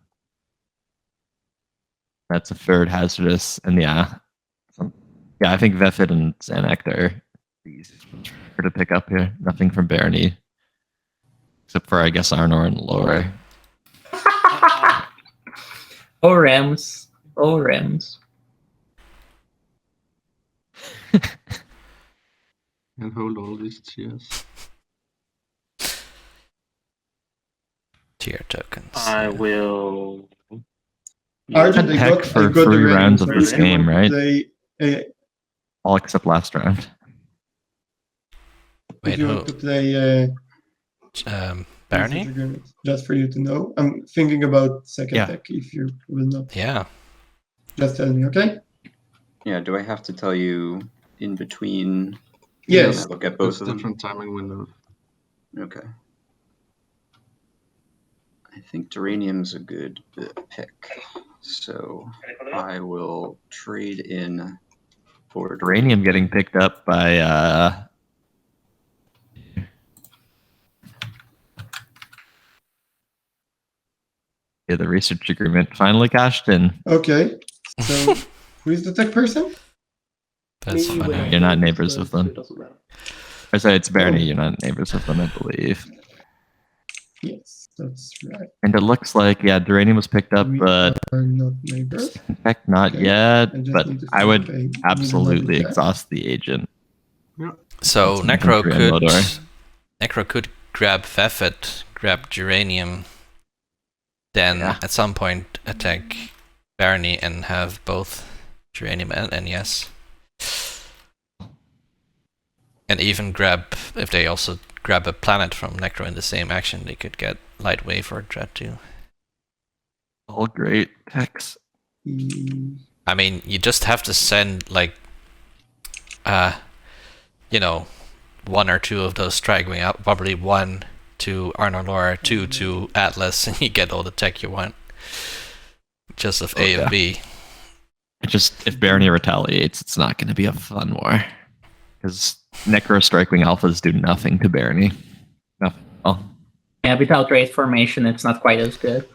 That's a third hazardous, and yeah, I think Vefit and Xanact are easy to pick up here. Nothing from Barney, except for I guess Arnor and Lore. Oh, Rams. Oh, Rams. And hold all these tiers. Tier tokens. I will. Argent, I Tech got for I got the 3 rounds ratings of this already. game, right? They, All except last round. if Wait, you who? want to play Barney? research agreement, just for you to know. I'm thinking about second Yeah. tech if you will not. Yeah. Just tell me, okay? Yeah, do I have to tell you in between? Yes. Look at both It's of them. different timing windows. Okay. I think Duranium's a good pick. So I will trade in for Uranium getting picked up by yeah, the research agreement finally cashed in. Okay. So who is the tech person? That's Me, funny. we're You're not neighbors so with them. It doesn't matter. Or sorry, it's Barney. Oh. You're not neighbors with them, I believe. Yes, that's right. And it looks like, yeah, Duranium was picked up, We but are not neighbors. Tech not Okay. yet. I just But need to I find would a middle absolutely body there. exhaust the agent. So That's an infantry unloader. Necro could grab Vefet, grab Geranium, then Yeah. at some point attack Barney and have both Geranium and NES. And even grab, if they also grab a planet from Necro in the same action, they could get Light Wave or Dread too. All great techs. Mm, I mean, you just have to send like, you know, 1 or 2 of those strike wing out, probably 1 to Arnor, 2 to Atlas, and you get all the tech you want. Just of A yeah. and B. It just, if Barney retaliates, it's not going to be a fun war. Because Necro Strikewing Alphas do nothing to Barney. Nothing. Oh, Yeah, without raid formation, it's not quite as good.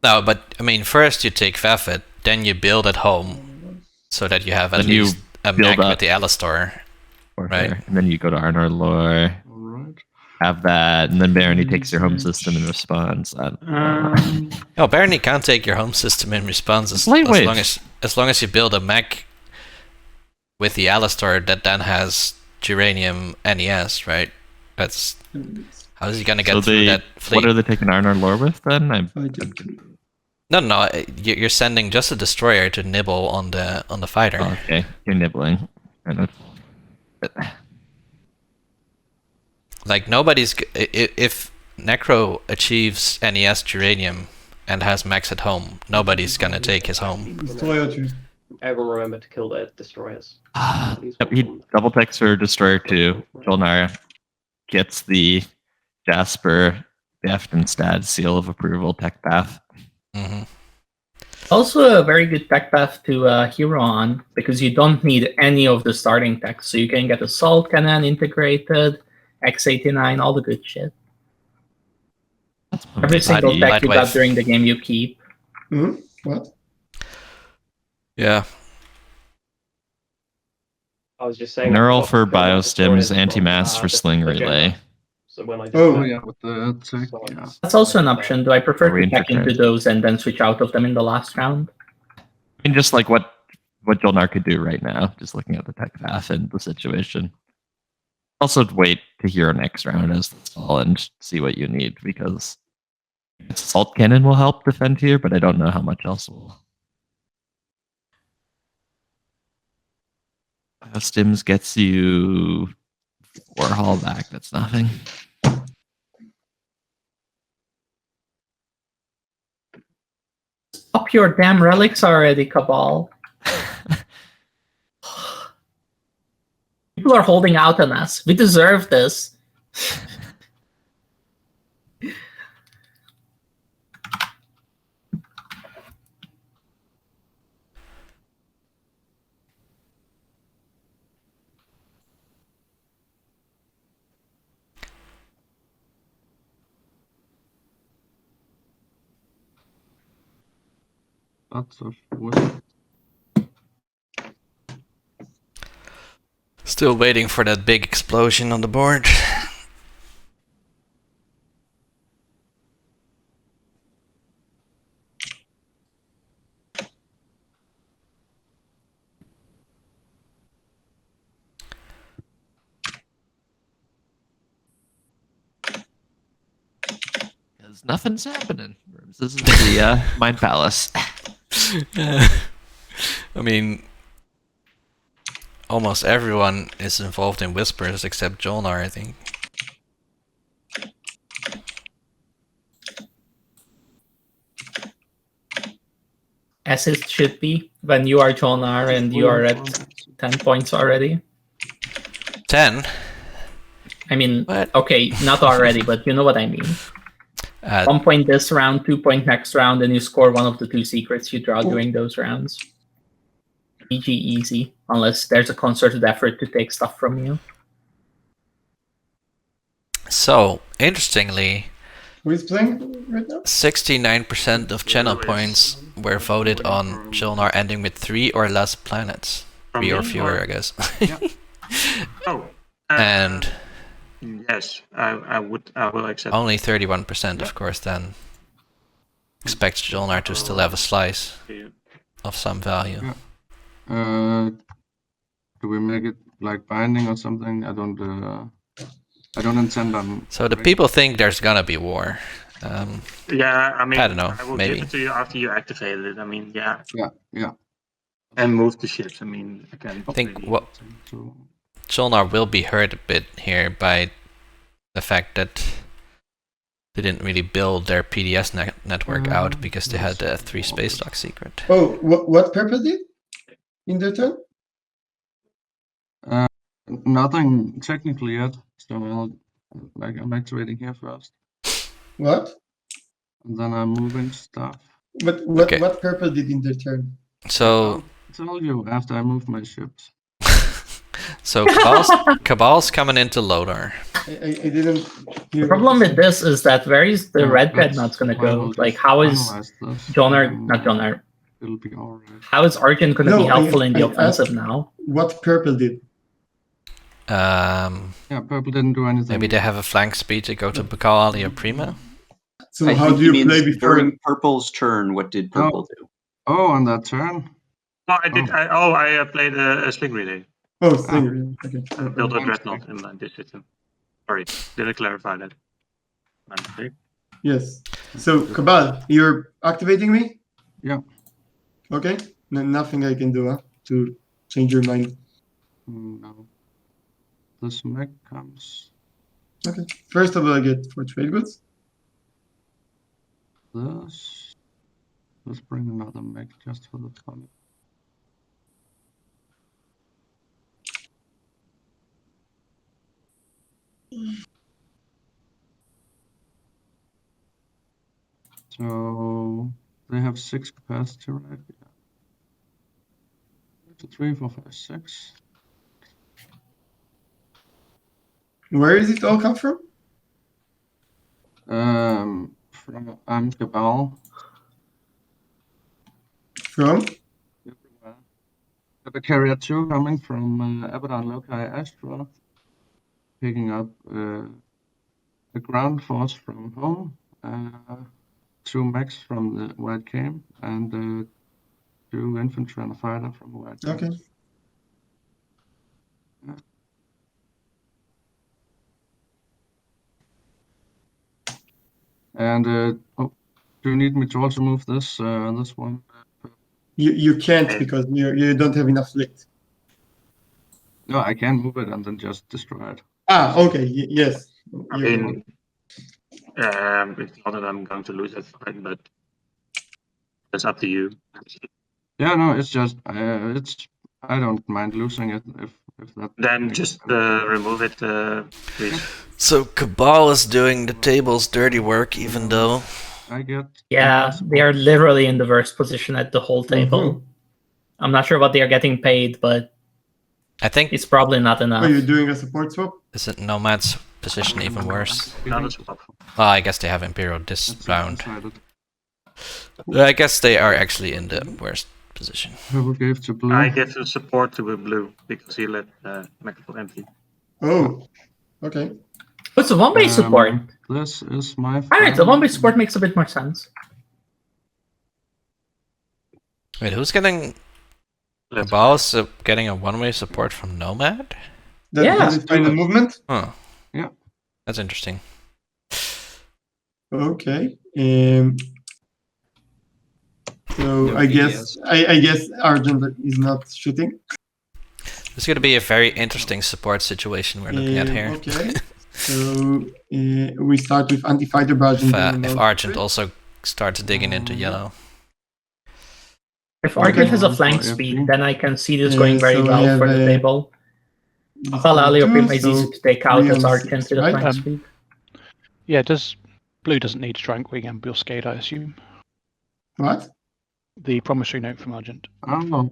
No, but I mean, first you take Vefet, then you build at home, so that you have at Then you least a build mech up. with the Alistar. Right. And then you go to Arnor Lore, Alright. have that, and then Barney takes your home system in response. No, Barney can't take your home system in response as Wait. long as you build a mech with the Alistar that then has Geranium NES, right? That's how is he gonna get through that fleet? What are they taking Arnor Lore with then? No, you're sending just a destroyer to nibble on the fighter. Oh, okay, you're nibbling. Like nobody's if Necro achieves NES Geranium and has mechs at home, nobody's gonna take his home. Destroyer 2. Everyone remember to kill their destroyers. Yep, he double picks her Destroyer 2. Jolnar gets the Jasper, and Stads seal of approval tech path. Mm-hmm. Also a very good tech path to hero on, because you don't need any of the starting tech, so you can get Assault Cannon integrated, X89, all the good shit. Every single tech Light you wave. got during the game you keep. Hmm? What? Yeah. I was just saying. Neural I've for got biostims, destroyers anti-mass from, for sling the Gemma. relay. So when I just Oh, Oh yeah, with the tech, yeah. That's also an option. Do I prefer Are we to tech into interturned? those and then switch out of them in the last round? I mean, just like what Jolnar could do right now, just looking at the tech path and the situation. Also, wait to hear next round as the stall and see what you need, because Assault Cannon will help defend here, but I don't know how much else will. Stims gets you 4 haul back, that's nothing. Up your damn relics already, Cabal. People are holding out on us. We deserve this. Lots of wood. Still waiting for that big explosion on the board. Because nothing's happening. This is the Mind Palace. I mean, almost everyone is involved in whispers except Jolnar, I think. As it should be when you are Jolnar and you are at 10 points already. 10? I mean, What? okay, not already, but you know what I mean. 1 point this round, 2 point next round, and you score one of the 2 secrets you draw during those rounds. GG easy, unless there's a concerted effort to take stuff from you. So, interestingly, Who is playing right now? 69% of channel points were voted on Jolnar ending with 3 or less planets. 3 or fewer, I guess. Oh. And yes, I will accept. only 31%, of course, then expects Jolnar to still have a slice of some value. Do we make it like binding or something? I don't intend on. So the people think there's gonna be war. Yeah, I mean, I don't know, I will maybe. give it to you after you activate it. I mean, yeah. Yeah. And move the ships. I mean, again. I think what Jolnar will be hurt a bit here by the fact that they didn't really build their PDS network out because they had the 3 space dock secret. Oh, what purple did in their turn? Nothing technically yet. So I'm activating here first. What? And then I'm moving stuff. What Okay. what purple did in their turn? So I'll tell you after I move my ships. so Cabal's coming into Lodar. I didn't hear. The problem with this is that where is the red dreadnought's gonna go? Like, how is Jolnar, not Jolnar, It'll be alright. how is Argent gonna be helpful in the offensive asked now? What purple did? Yeah, purple didn't do anything. Maybe they have a flank speed to go to Bakal Ali or Prima. So I how think do he you means play before? during purple's turn? What did purple do? Oh, on that turn? Oh, I did. I played a sling relay. Oh, Stinger. Okay. I built a dreadnought in this system. Sorry, did I clarify that? My mistake. Yes. So Cabal, you're activating me? Yeah. Okay. Nothing I can do to change your mind. No. This mech comes. Okay. First of all, I get 4 trade goods. This. Let's bring another mech just for the fun. So they have 6 capacity, right? Yeah. 2, 3, 4, 5, 6. Where does it all come from? I'm Cabal. From? Got a carrier 2 coming from Abaddon Loci Astra, picking up a ground force from home, 2 mechs from the White Came, and 2 infantry and a fighter from the White Came. Okay. And do you need me to also move this this one? You can't because you don't have enough fleet. No, I can move it and then just destroy it. Ah, okay. Yes. I mean, it's not that I'm going to lose that fight, but that's up to you. Yeah, no, it's just I don't mind losing it if that. Then just remove it, please. So Cabal is doing the table's dirty work, even though I get. Yeah, they are literally in the worst position at the whole table. I'm not sure what they are getting paid, but I think it's probably not enough. Are you doing a support swap? isn't Nomad's position even worse? Not a swap. Well, I guess they have Imperial this round. Decided. I guess they are actually in the worst position. Who gave to blue? I give the support to blue because he let Mechaphil empty. Oh, okay. What's the one-base support? This is my. Alright, the one-base support makes a bit more sense. Wait, who's getting... Cabal's getting a one-way support from Nomad? Does it find the movement? Huh. Yeah. That's interesting. Okay. So No I guess PDS. I guess Argent is not shooting. It's going to be a very interesting support situation we're looking at here. Okay. So we start with anti-fighter Argent. If Argent also starts digging into yellow. If Argent has a flank speed, then I can see this going very so we well have, for the table. Well, Alley-Opim is easy to take out as Argent to the right? flank speed. Yeah, blue doesn't need strength wing ambuscade, I assume. What? The promissory note from Argent. Oh,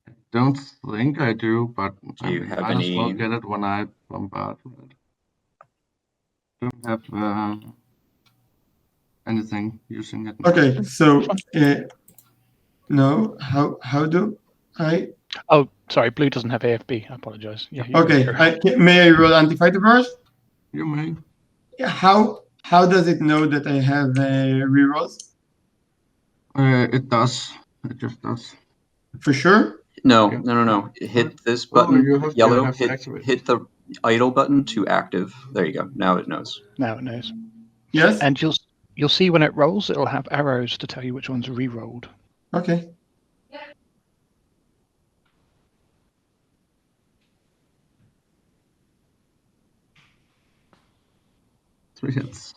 I don't think I do, but Do you have I might as well any- get it when I bombard it. Don't have anything using it. Okay. So no. How do I? Oh, sorry, blue doesn't have AFB. I apologize. Yeah. Okay. May I roll anti-fighter burst? You may. Yeah. How does it know that I have rerolls? It does. It just does. For sure. No, Okay. no. Hit this Oh, button, you have to yellow, activate. hit the idle button to active. There you go. Now it knows. Now it knows. Yes. And you'll see when it rolls, it'll have arrows to tell you which ones are re-rolled. Okay. 3 hits.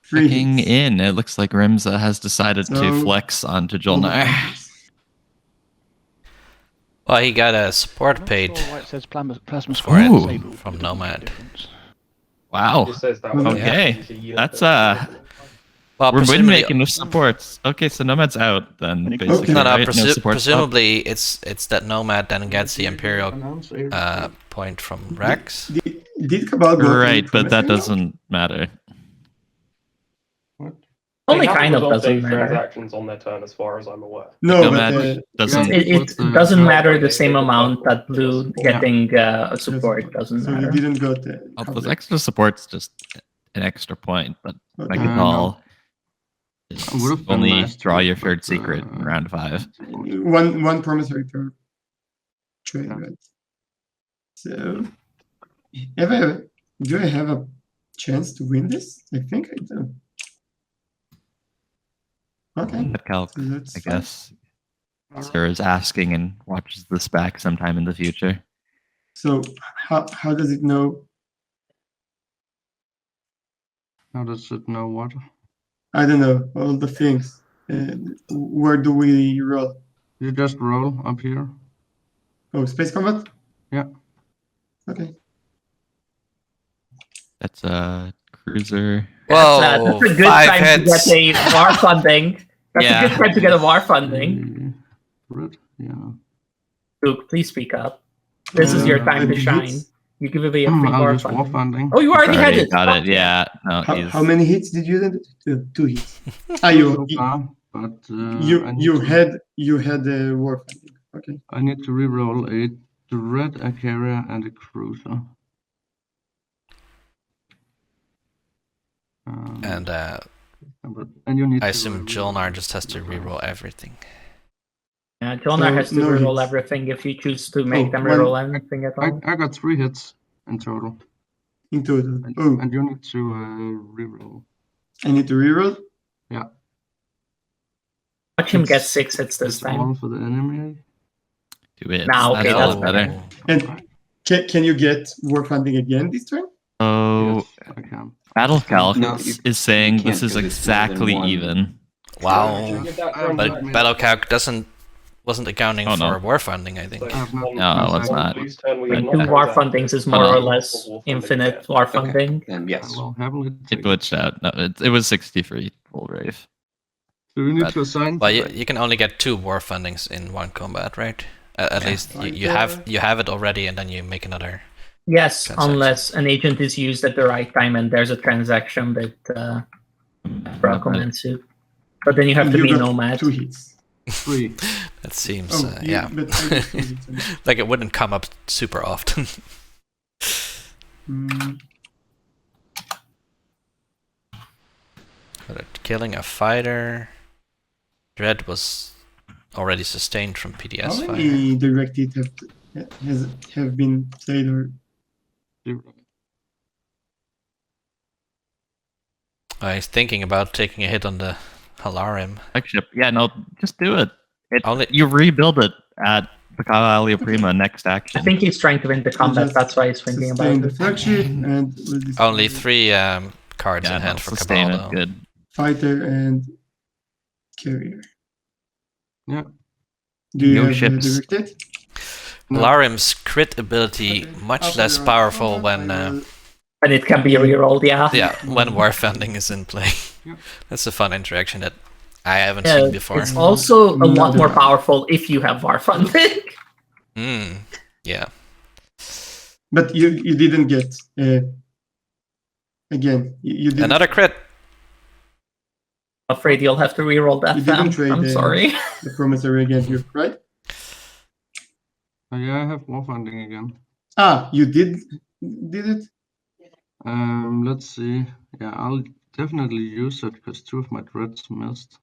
Checking in, it looks like Rimsa has decided to So- flex onto Jolnar. Well, he got a support paid Why it says plasma for it Ooh. disabled. from Nomad. Wow. It says that Okay. it's a unit That's Well, we're win presumably, making with supports. Okay, so Nomad's out then. Okay. Basically, no, right? presumably Supports it's that Nomad then gets the Imperial point from Rex. Did Cabal go? to Right, but that promissory doesn't matter. Only They kind of haven't doesn't updated matter. transactions on their turn, as far as I'm aware. note? No, Nomad but doesn't. It doesn't matter the same amount that blue getting a support doesn't so he matter. didn't go to. Oh, those extra support's just an extra point, but Okay. like it all It would've been only nice draw to, your third but, secret in round 5. One promissory per trade, Yeah. right? So, do I have a chance to win this? I think I do. Okay, That calc, so that's I fine. guess. Sir is asking and watches this back sometime in the future. So how does it know? How does it know what? I don't know all the things. Where do we roll? You just roll up here. Oh, space combat. Yeah. Okay. That's a cruiser. Whoa, That's a good 5 time hits. to get a war funding. That's Yeah. a good time to get a war funding. Red? Yeah. Luke, please speak up. This is your time to Hits. shine. You give away a free I'll war use war funding. funding. Oh, you already had Already it. got Fuck it. Yeah. No, he's How many hits did you do? 2 hits. So You far, but you had the war funding. Okay. I need to reroll a Dread, a Carrier, and a Cruiser. And And you need I to assume Jolnar just has to reroll everything. Yeah, Jolnar has to no reroll hits. everything if you choose to make them one- reroll anything at all. I got 3 hits in total. In total. And, Oh, and you need to reroll. I need to reroll. Watch him get 6 hits this It's all time. for the enemy. do it. Nah, okay, That's that's better. And can you get war funding again this turn? So Yes, I can. Battle Calc No, you- is saying you this can't is do this more than exactly one. even. Wow. Give that But- round But back. BattleCalc wasn't accounting Oh, no. for war funding, I think. I have not- No, it's not. Blue's turn, we Right. have Two not war transacted. fundings is more no. or less infinite war funding. Then I yes. will happily It take it. glitched out. No, it was 63 full rave. Do we need but- to assign? Well, you can only get 2 war fundings in one combat, right? At least Like, you have it already, and then you make another. Yes, Transaction. unless an agent is used at the right time and there's a transaction that recommends it. But then you have to You be got nomad. 2 hits. 3. That seems, Oh, yeah, But I got 2 hits on it. like it wouldn't come up super often. Mm, But killing a fighter. Dread was already sustained from how PDS fire. many direct hits have been played or 0. I was thinking about taking a hit on the Halarim. Flagship. Yeah, no, just do it. Only- You rebuild it at Bacala Prima next action. I think he's trying to win the combat. just That's why he's thinking Sustain about the it. flagship and we'll destroy Only 3 cards Yeah, in no, hand for sustain Cabal, it. though. Good. fighter and carrier. Yeah. Do you No have ships. directed? No. Halarim's crit ability Okay. much After less your powerful combat, when I will- And it can be rerolled, yeah. when Warfending is in play. Yeah. That's a fun interaction that I haven't Yeah, seen before. it's also a lot Another more one. powerful if you have war funding. Yeah. But you didn't get again. You didn't. Another crit. Afraid you'll have to reroll that. You didn't Fam. trade I'm the- sorry. the promissory against you, right? Yeah, I have more funding again. You did it? Let's see. Yeah, I'll definitely use it because 2 of my dreads missed.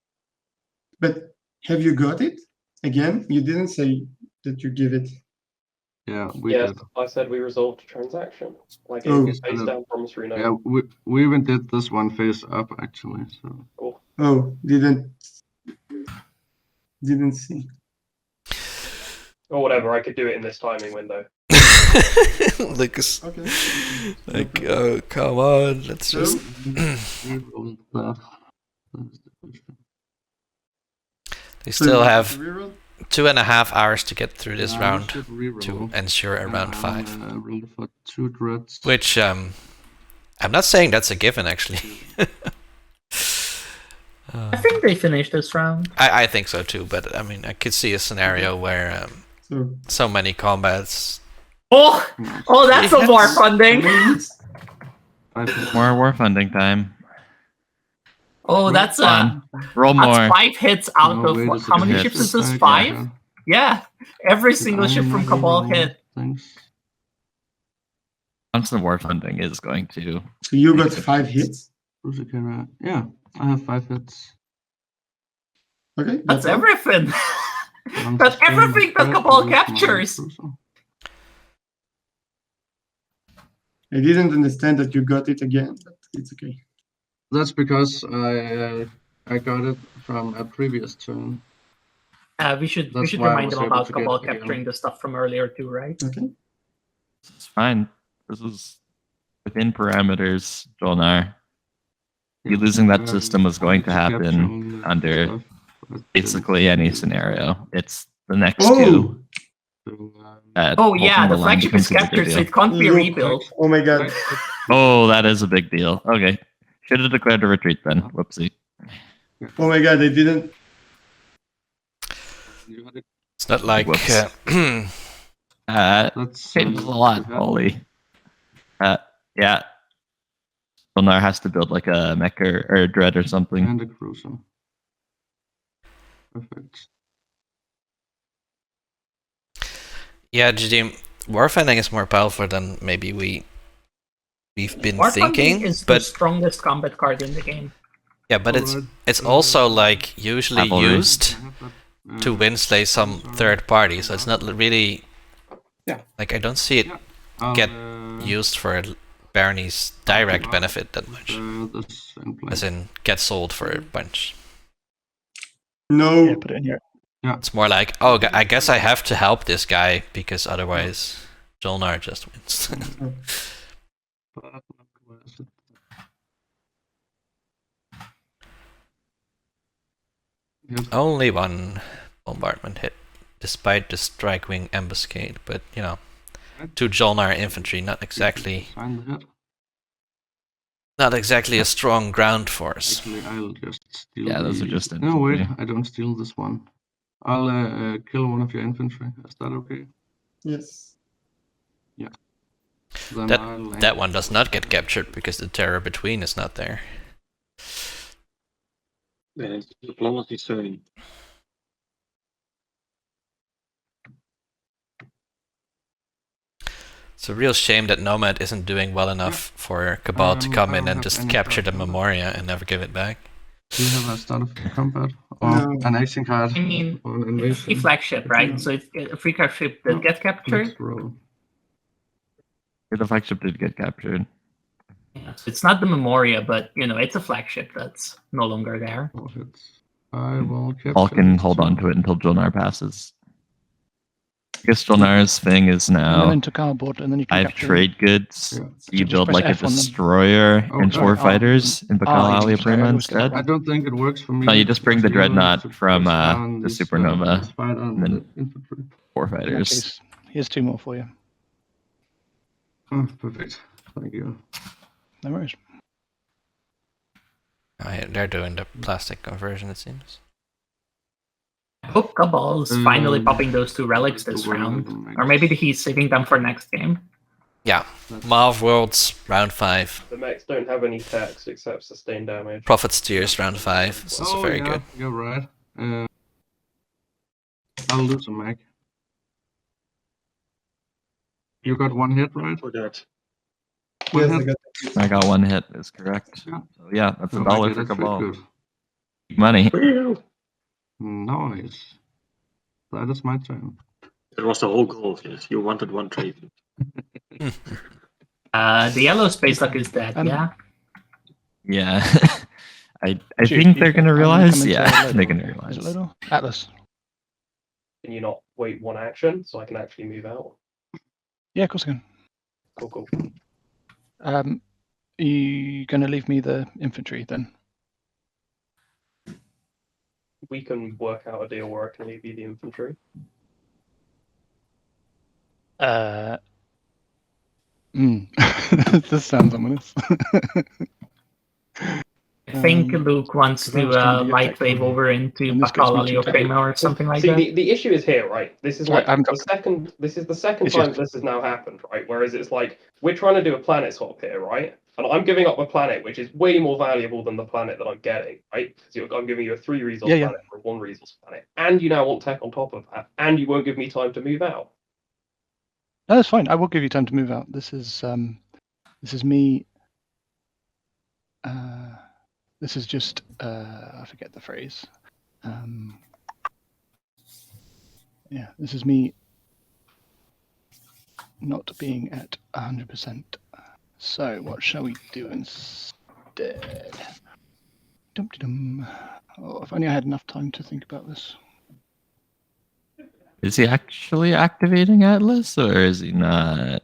But have you got it again? You didn't say that you give it. Yeah, we Yes, did. I said we resolved a transaction. Like Oh. a face down promissory note. Yeah, we even did this one face up actually. So Cool. Oh, didn't see. Or whatever, I could do it in this timing window. Lucas. Okay. Like, oh, come on. Let's So, just. we rolled that. That's the question. They so still you have reroll? 2.5 hours to get through this Yeah, I round should reroll. to ensure a round 5. Rolled for 2 dreads. Which, I'm not saying that's a given, actually. I think they finished this round. I think so too, but I mean, I could see a scenario where So so many combats. Oh, that's a war funding. More war funding time. Oh, that's Roll more. 5 hits out No, of wait a what? How many second. ships is this? Okay, 5? yeah. Yeah, every single ship from Cabal hit. Thanks. Constant war funding is going to. So you got 5 hits. Yeah, I have 5 hits. Okay. That's all. everything. One That's sustain, everything that threat, Cabal use my captures. cruiser. I didn't understand that you got it again, but it's okay. That's because I got it from a previous turn. We should That's should why I remind was them able about to get Cabal it again. capturing the stuff from earlier too, right? Okay. It's fine. This is within parameters, Jolnar. You losing that system is going to happen under basically any scenario. It's the next two. that Oh yeah, open the line flagship is becomes a bigger captured, so deal. it can't be rebuilt. Oh my god. Oh, that is a big deal. Okay. Should have declared a retreat then. Whoopsie. Oh my god, I didn't. It's not like Whoops. That's changes a lot. Holy. Yeah. Sonar has to build like a mech or a dread or something. And a cruiser. Perfect. yeah, GD Warfending is more powerful than maybe we've been War thinking, Funding is the but strongest combat card in the game. yeah, but it's also like usually Cavalry. used to winslay some third party, so it's not really like I don't see it get used for Barney's direct benefit that much, as in get sold for a bunch. No. Yeah, put it in your. It's more like, oh, I guess I have to help this guy because otherwise Jolnar just wins. Only one bombardment hit, despite the strike wing ambuscade, but you know, two Jolnar infantry, not exactly a strong ground force. Actually, I'll just steal. Yeah, those are just No, wait, infantry. I don't steal this one. I'll kill one of your infantry. Is that okay? Yes. Yeah. Then I'll land. That one does not get captured because the terror between is not there. Then it's diplomacy turn. It's a real shame that Nomad isn't doing well enough for Cabal to come I in don't and have just any capture the problem. Memoria and never give it back. Do you have a start of combat or No. an action card I mean, or an it's a free invasion? flagship, right? So it's a free flagship that get captured. Let's roll. The flagship did get captured. It's not the Memoria, but it's a flagship that's no longer there. 4 hits. I will capture Paul can these hold two. on to it until Jolnar passes. I guess Jolnar's thing is And then now into cardboard, and then you can I have capture trade goods. Yeah. So you Just build press like a F on them. destroyer and Okay. 4 Oh, fighters in Bakal yes, Ali sorry, I Prima always get that instead. I don't think it works for me. No, you just bring the because you Dreadnought have to from press the on this, Supernova, this fighter and then the infantry. 4 In that fighters. case, here's 2 more for you. Oh, perfect. Thank you. No worries. Oh, yeah, they're doing the plastic conversion, it seems. I hope Cabal's finally Um, popping those 2 relics the this world round. makes- Or maybe he's saving them for next game. Yeah. Marv Worlds, round 5. The mechs don't have any text except sustained damage. Prophet Steers, round 5. This is also very good. You're right. I'll lose a mag. You got 1 hit, right? For that. One Yes, hit? I got I got 1 hit, is correct. Yeah. So yeah, that's Oh, I $1 get for it, very Cabal. good. Money. Nice. That is my turn. That was the whole goal. Yes, you wanted 1 trade. The yellow space luck is dead, yeah? Yeah. I Shoot, think they're gonna I'm realize. coming to Yeah, Lodor. they're gonna Is realize. it Lodor? Atlas. Can you not wait 1 action so I can actually move out? Yeah, of course I can. Cool. You going to leave me the infantry then? We can work out a deal where I can leave you the infantry. This sounds ominous. I think Luke wants that to was gonna be a light tech wave one. over into And this gets me Bakal too or tight. Prima or something like See, that. the issue is here, right? This is Right, like I haven't the got- second. This is the second It's time just- this has now happened, right? Whereas it's like we're trying to do a planet swap here, right? And I'm giving up a planet which is way more valuable than the planet that I'm getting, right? Because I'm giving you a 3 resource Yeah. planet for a 1 resource planet, and you now want tech on top of that, and you won't give me time to move out. No, that's fine. I will give you time to move out. This is me. This is just I forget the phrase. Yeah, this is me not being at 100%. So what shall we do instead? Dum-de-dum. Oh, if only I had enough time to think about this. Is he actually activating Atlas or is he not?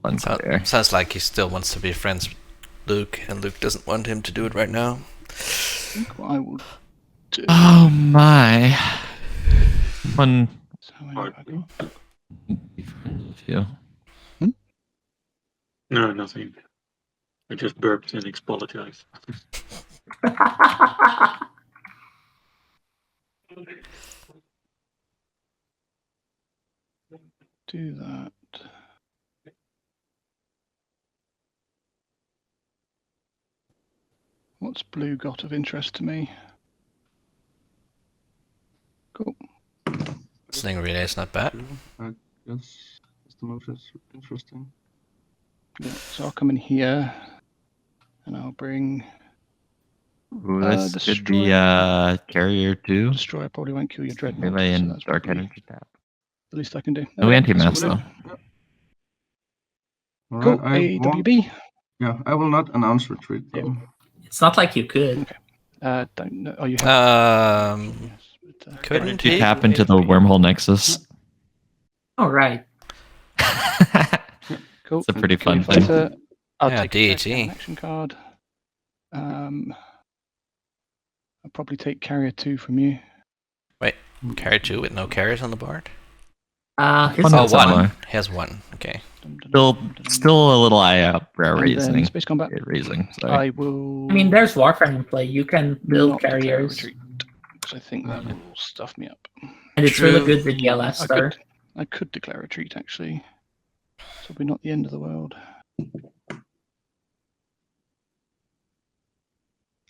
Unclear. Sounds like he still wants to be friends with Luke, and Luke doesn't want him to do it right now. I think what I will do. Oh my. One. So I go. Few. No, nothing. I just burped and apologized. Do that. What's blue got of interest to me? Cool. Sling relay is not bad. I guess it's the most interesting. Yeah, so I'll come in here and I'll bring Ooh, this could be Destroyer. carrier 2. Destroyer. Probably won't kill your dreadnought. Relay so and that's dark probably energy tap. the least I can do. No Okay, anti-mass that's what though. we'll All do. right, I Cool. won't, AWB. yeah, I will not announce retreat though. It's not like you could. Don't know. Oh, you have. Yes, but, couldn't You he? tap into the wormhole nexus. All right. Cool. It's a pretty fun Fighter, thing. I'll Yeah, take a DAT. action card. I'll probably take carrier 2 from you. Carry 2 with no carriers on the board? His Fun Oh, with one. similar. He has 1. Okay. Still a little eye up. And then Raising. Space Combat. Raising. Sorry. I will. I mean, there's Warframe in play. You can build not declare carriers. retreat, because I think that will stuff me up. And it's True. really good with the LS star. I could declare retreat actually. It's probably not the end of the world.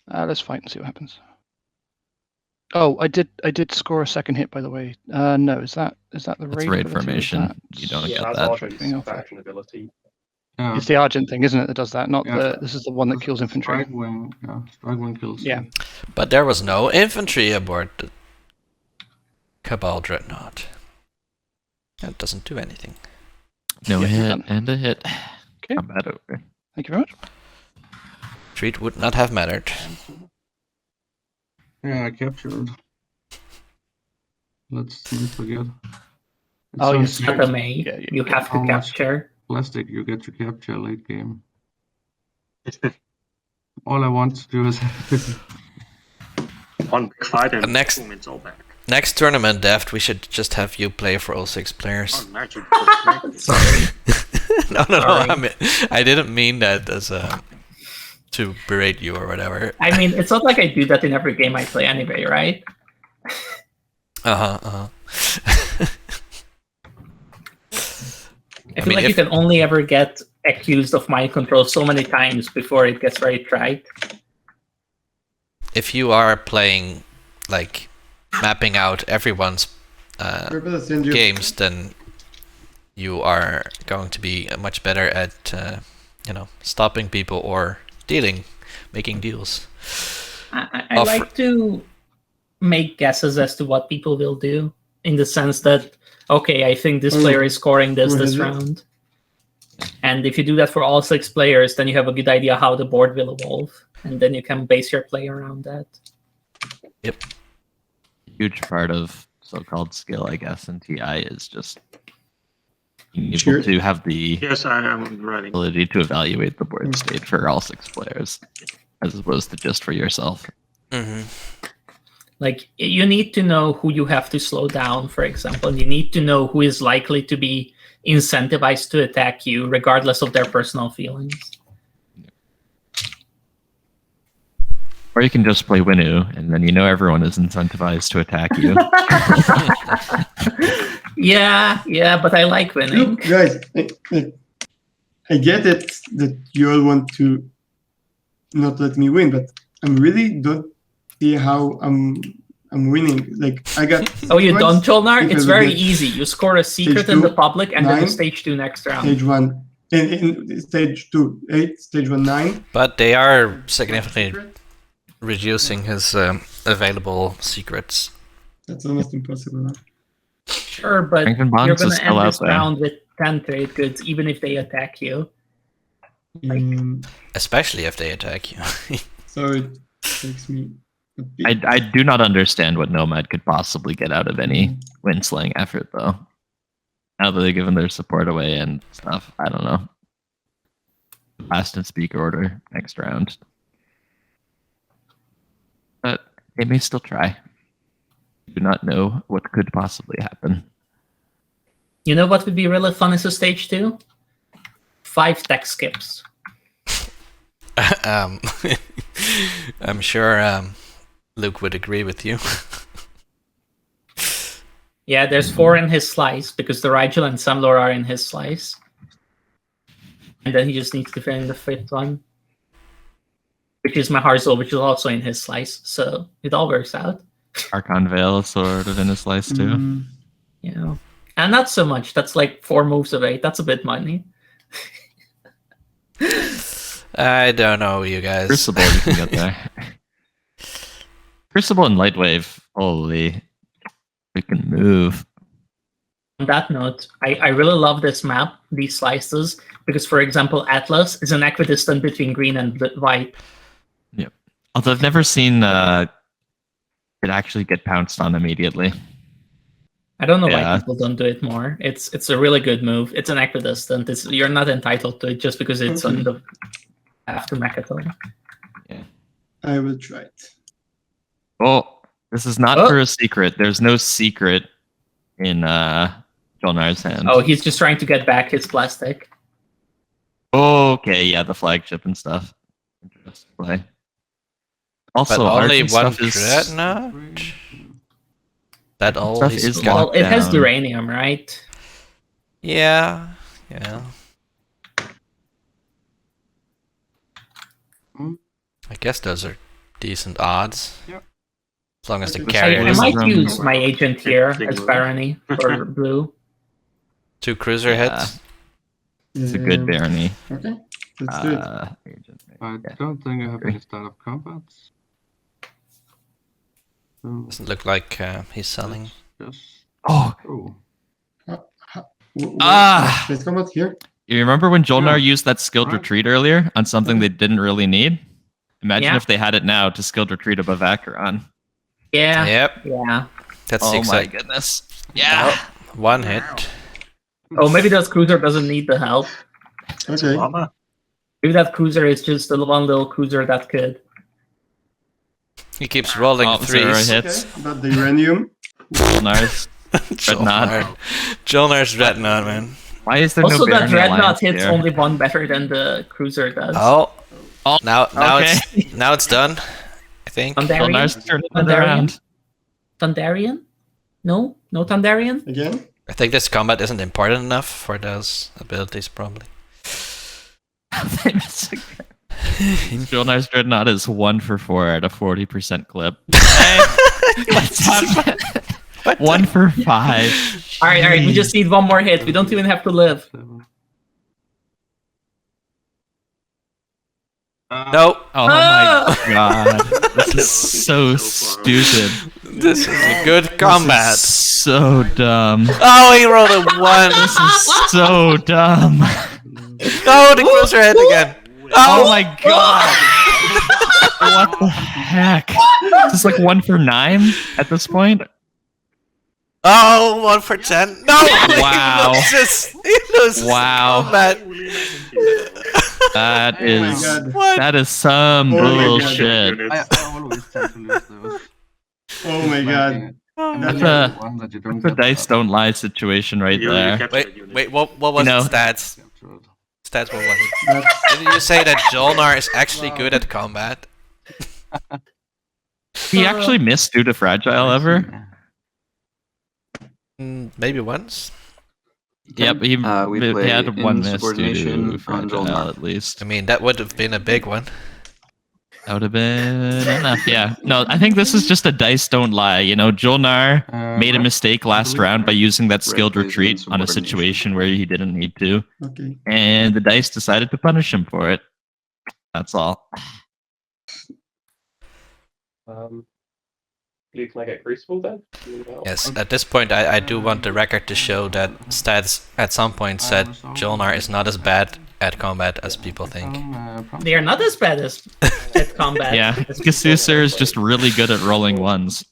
Let's fight and see what happens. Oh, I did score a second hit, by the way. No, is that the That's raid raid ability, or is formation. that- You don't Yeah, get that's that. Argent's faction ability. Yeah, It's the Argent thing, isn't it, that does that? Not Yeah. this is the one that kills infantry. Strike wing, yeah, strike wing kills. Yeah. But there was no infantry aboard the Cabal Dreadnought. That doesn't do anything. No Yeah, hit done. and a hit. Okay. Combat over. Thank you very much. Treat would not have mattered. Yeah, I captured. Let's not forget. Oh, so yes. sick. At a May, Yeah, you have to How much? capture. Plastic you get to capture late game. All I want to do is One big fight and Next- boom, it's all back. Next tournament, Deft, we should just have you play for all 6 players. Oh, magic. Sorry. No, Sorry. I didn't mean that as to berate you or whatever. I mean, it's not like I do that in every game I play anyway, right? I feel mean, like you can only ever get accused of mind control so many times before it gets very trite. if you are playing, like, mapping out everyone's games, then you are going to be much better at, stopping people or making deals. I like to make guesses as to what people will do, in the sense that, okay, I think this player is scoring this round. And if you do that for all 6 players, then you have a good idea how the board will evolve. And then you can base your play around that. Yep. Huge part of so-called skill, I guess, in TI is just being able to have the Yes, I am ready. ability to evaluate the board state for all 6 players, as opposed to just for yourself. Mm-hmm. Like, you need to know who you have to slow down, for example. You need to know who is likely to be incentivized to attack you, regardless of their personal feelings. Or you can just play Winnu, and then you know everyone is incentivized to attack you. Yeah, but I like winning. Look, guys, I get it that you all want to not let me win, but I really don't see how I'm winning. Like, I got. Oh, you points don't, Jolnar? if It's I very get easy. You score a secret stage in the 2, public, and then 9, the stage 2 next round. Stage 1, in stage 2, 8, stage 1, 9. But they are significantly reducing his available secrets. That's almost impossible. Huh? Sure, but Franklin you're Bonds going is to still end out this there. round with 10 trade goods, even if they attack you. Especially if they attack you. So it takes me a bit. I do not understand what Nomad could possibly get out of any win-slaying effort, though. Now that they've given their support away and stuff, I don't know. Last and speak order next round. But they may still try. Do not know what could possibly happen. You know what would be really fun as a stage 2? 5 tech skips. I'm sure Luke would agree with you. Yeah, there's 4 in his slice, because the Rigel and Samlor are in his slice. And then he just needs to fill in the 5th one, which is Maharzel, which is also in his slice. So it all works out. Archon Veil is sort of in his slice, too. Yeah. And not so much. That's like 4 moves away. That's a bit money. I don't know, you guys. Crucible, you can get there. Crucible and Lightwave, holy freaking move. On that note, I really love this map, these slices, because, for example, Atlas is an equidistant between green and white. Yep. Although I've never seen it actually get pounced on immediately. I don't know why people don't do it more. It's a really good move. It's an equidistant. You're not entitled to it just because it's on the after Mechatron. Yeah. I will try it. Oh, this is not for a secret. There's no secret in Jolnar's hand. Oh, he's just trying to get back his plastic. Okay, yeah, the flagship and stuff. Interesting play. Also, but only Argent one stuff is dreadnought? That all stuff is is cool. Well, locked it has down. Duranium, right? Yeah. I guess those are decent odds. Yep. As long as the I carrier I is might from- use my agent here as barony for blue. 2 cruiser hits. It's a good barony. Okay, let's do it. Agent. I Yeah. don't think I have any start of combats. So Doesn't look like he's selling. just Oh, oh. Where- Ah! Let's come out here. You remember when Jolnar used that skilled retreat earlier on something they didn't really need? Imagine if they had it now to skilled retreat above Acheron. Yeah. Yep. Yeah. That's Oh my exact. goodness. Yeah. One hit. Oh, maybe that cruiser doesn't need the help. Okay. Mama. Maybe that cruiser is just the one little cruiser that could. He keeps rolling Zero threes. hits. Okay. But the uranium. Jolnar's Dreadnought. Jolnar's Dreadnought, man. Why is there Also, no that Barony Dreadnought Alliance hits here? only one better than the cruiser does. Oh, now okay. it's done. I think. Jolnar's Thundarian? turning it around. Thundarian? No? No Thundarian? Again? I think this combat isn't important enough for those abilities, probably. Jolnar's Dreadnought is 1 for 4 at a 40% clip. What's up? 1 for 5. Alright, we just need one more hit. We don't even have to live. No. Oh my god. This is so stupid. This is a good combat. This is so dumb. Oh, he rolled a 1. This is so dumb. Oh, the cruiser hit again. Oh my god. What the heck? Is this like 1 for 9 at this point? Oh, 1 for 10. No! Wow. He loses Wow. combat. That Oh my is god. that is some Oh my God. bullshit. I always tend to lose those. Oh my god. That's That's a one that you that's don't a dice don't lie situation right You there. captured Wait, unit. wait, what was You know- the stats? capture. Stats, what was it? That's, Didn't you say that Jolnar is actually good at combat? He actually missed due to fragile ever. Maybe once? Yep, he, we he play had one miss due insubordination to on fragile Jolnar. at least. I mean, that would have been a big one. That would have been enough, yeah. No, I think this is just a dice don't lie. You know, Jolnar made a mistake last round by using that skilled plays retreat on a insubordination. situation where he didn't need to, okay. and the dice decided to punish him for it. That's all. Luke, can I get Crucible then? Yes, at this point, I do want the record to show that Stads at some point said Jolnar is not as bad at combat as people think. They are not as bad as at combat. Yeah, Ghsusur is just really good at rolling ones.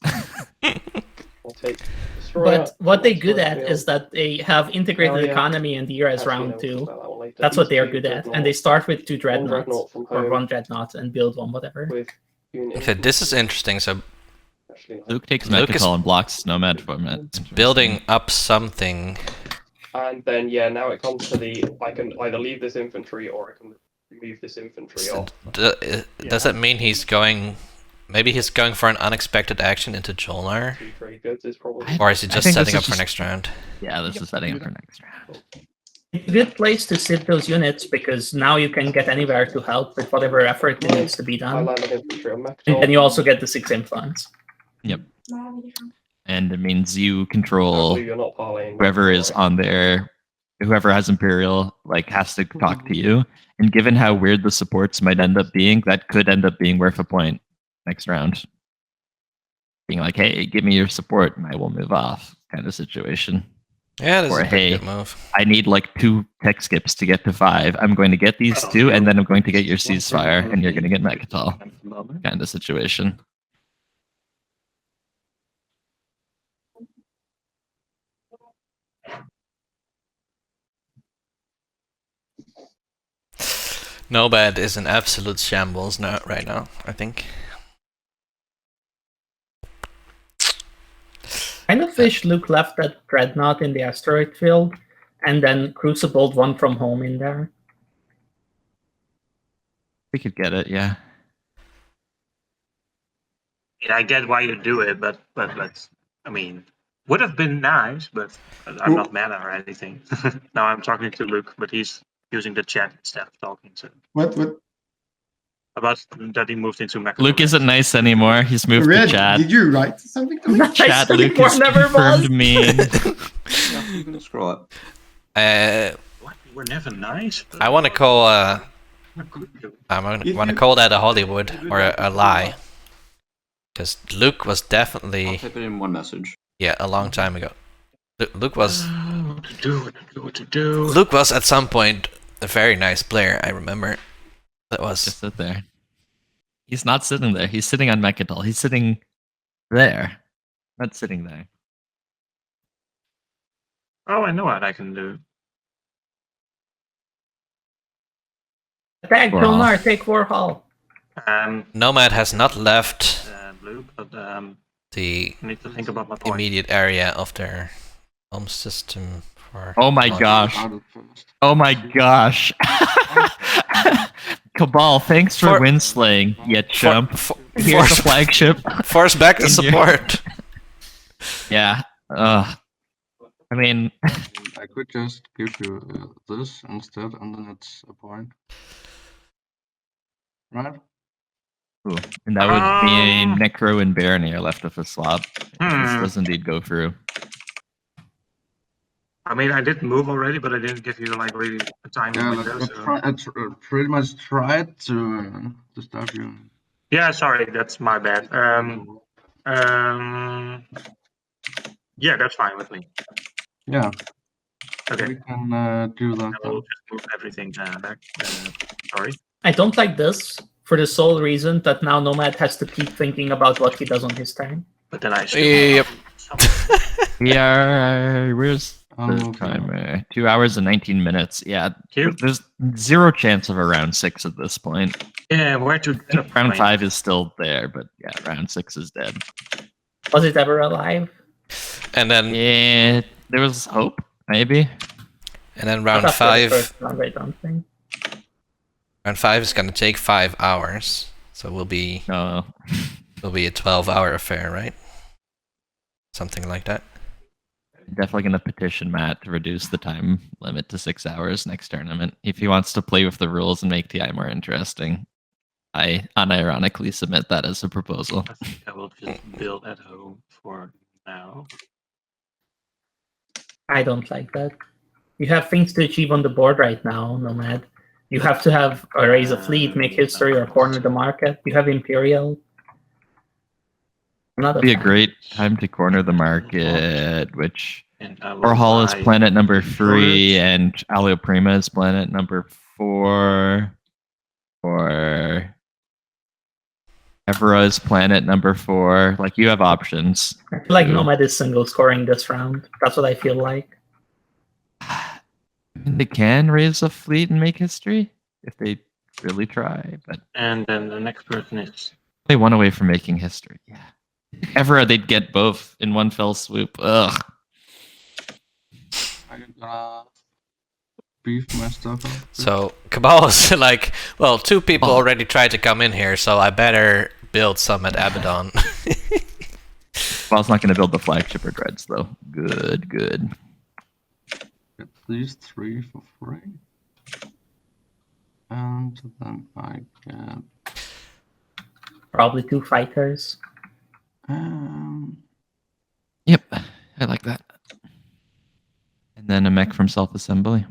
I'll take Destroyer. But what they're good at is that they have integrated Oh, yeah. economy in the year as Actually, round no, we'll 2. talk about that one later. That's what These they are two good at. Dreadnought, And they start with 2 one dreadnoughts. Dreadnought from Or home 1 dreadnought and build one, whatever. with unit Okay, this is interesting. So actually, Luke takes Luke is- Mechatol and blocks Nomad format. building up something. And then yeah, now it comes to the I can either leave this infantry or I can remove this infantry off. Does that mean he's going? Maybe he's going for an unexpected action into Jolnar, Two trade goods is probably or is he I just think setting this up is for just- next round? Yeah, this is setting up for next round. It's a good place to sit those units because now you can get anywhere to help with whatever effort needs to be I done. land an infantry on And Mechatol. then you also get the 6 influence. And it means you control Actually, you're not parlaying. whoever is on there, whoever has Imperial, like, has to talk to you. And given how weird the supports might end up being, that could end up being worth a point next round. Being like, hey, give me your support and I will move off, kind of situation. Yeah, this Or, is a pretty hey, good move. I need like 2 tech skips to get to 5. I'm going to get these 2, and then I'm going to get your ceasefire, and you're going to get Mechatol, kind of situation. Nobad is an absolute shambles now, right now, I think. Kind of wish Luke left that dreadnought in the asteroid field and then crucibled one from home in there. We could get it, yeah. Yeah, I get why you do it, but I mean, would have been nice, but I'm not mad or anything. Now I'm talking to Luke, but he's using the chat instead of talking. So What? about that he moved into Mac. Luke isn't nice anymore. He's moved Red, to chat. did you write something to me? Nice Chat Luke anymore, is never confirmed was. mean. Yeah, you can scroll up. What? We're never nice. But I want to call. we're good. I want to call that a Hollywood or a lie, because Luke was I'll definitely type it in one message. a long time ago. Luke was What to do? Luke was at some point a very nice player, I remember. That was... Just sit there. He's not sitting there. He's sitting on Mechadol. He's sitting there. Not sitting there. Oh, I know what I can do. Attack Warhol. Pilnar, take Warhol. Nomad has not left Blue, but the I need to think about my point. immediate area of their home system for... Oh my gosh. Oh my gosh. Cabal, thanks for windslaying, you chump. Here's the flagship. Force back the In your- support. Yeah. I mean, I could just give you this instead, and then it's a point. Right? ooh, and that would be Necro and Baroneer left of a swap. This does indeed go through. I mean, I did move already, but I didn't give you like really a time Yeah, window. So. I pretty much tried to stop you. Yeah, sorry, that's my bad. Yeah, that's fine with me. Yeah. Okay. We can do that. I will just move everything back. Sorry. I don't like this for the sole reason that now Nomad has to keep thinking about what he does on his turn. But then I still Yep. Yeah, where's the Okay. timer? 2 hours and 19 minutes. Yeah, Cute. there's zero chance of a round 6 at this point. Yeah, where to get a Round point? 5 is still there, but yeah, round 6 is dead. Was it ever alive? And then Yeah, there was hope, maybe. round Not after the 5. first round, I don't think. Round 5 is gonna take 5 hours. So will be No, a 12-hour affair, right? Something like that. definitely gonna petition Matt to reduce the time limit to 6 hours next tournament. If he wants to play with the rules and make TI more interesting, I unironically submit that as a proposal. I think I will just build at home for now. I don't like that. You have things to achieve on the board right now, Nomad. You have to have raise a fleet, make history, or corner the market. You have Imperial. Not a Be a fan. great time to corner the market, which And I will Orhal is buy- planet number 3 and Alioprima is planet number 4. Or Evra is planet number 4. Like, you have options. I feel like Nomad is single scoring this round. That's what I feel like. They can raise a fleet and make history if they really try, but And then the next person is they one away from making history. Yeah. Evra, they'd get both in one fell swoop. Ugh. I'm gonna beef my stuff up. So Cabal was like, well, 2 people already tried to come in here, so I better build some at Abaddon. Ball's not going to build the flagship or dreads, though. Good, good. Get these 3 for free. And then I get Probably 2 fighters. Yep, I like that. And then a mech from self-assembly.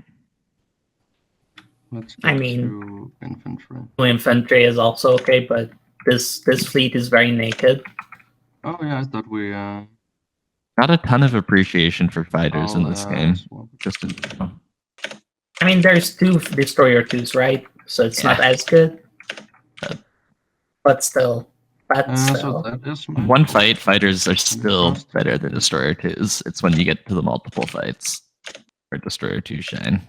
let's I get mean- 2 infantry. 2 infantry is also okay, but this fleet is very naked. Oh yeah, I thought we Not a ton of appreciation for fighters in this game. swap. Just in general. I mean, there's 2 destroyer 2s, right? So it's not Yeah. as good. But still, So still. that is my One fight, fighters are still better than Destroyer 2s. It's when you get to the multiple fights where Destroyer 2 shine.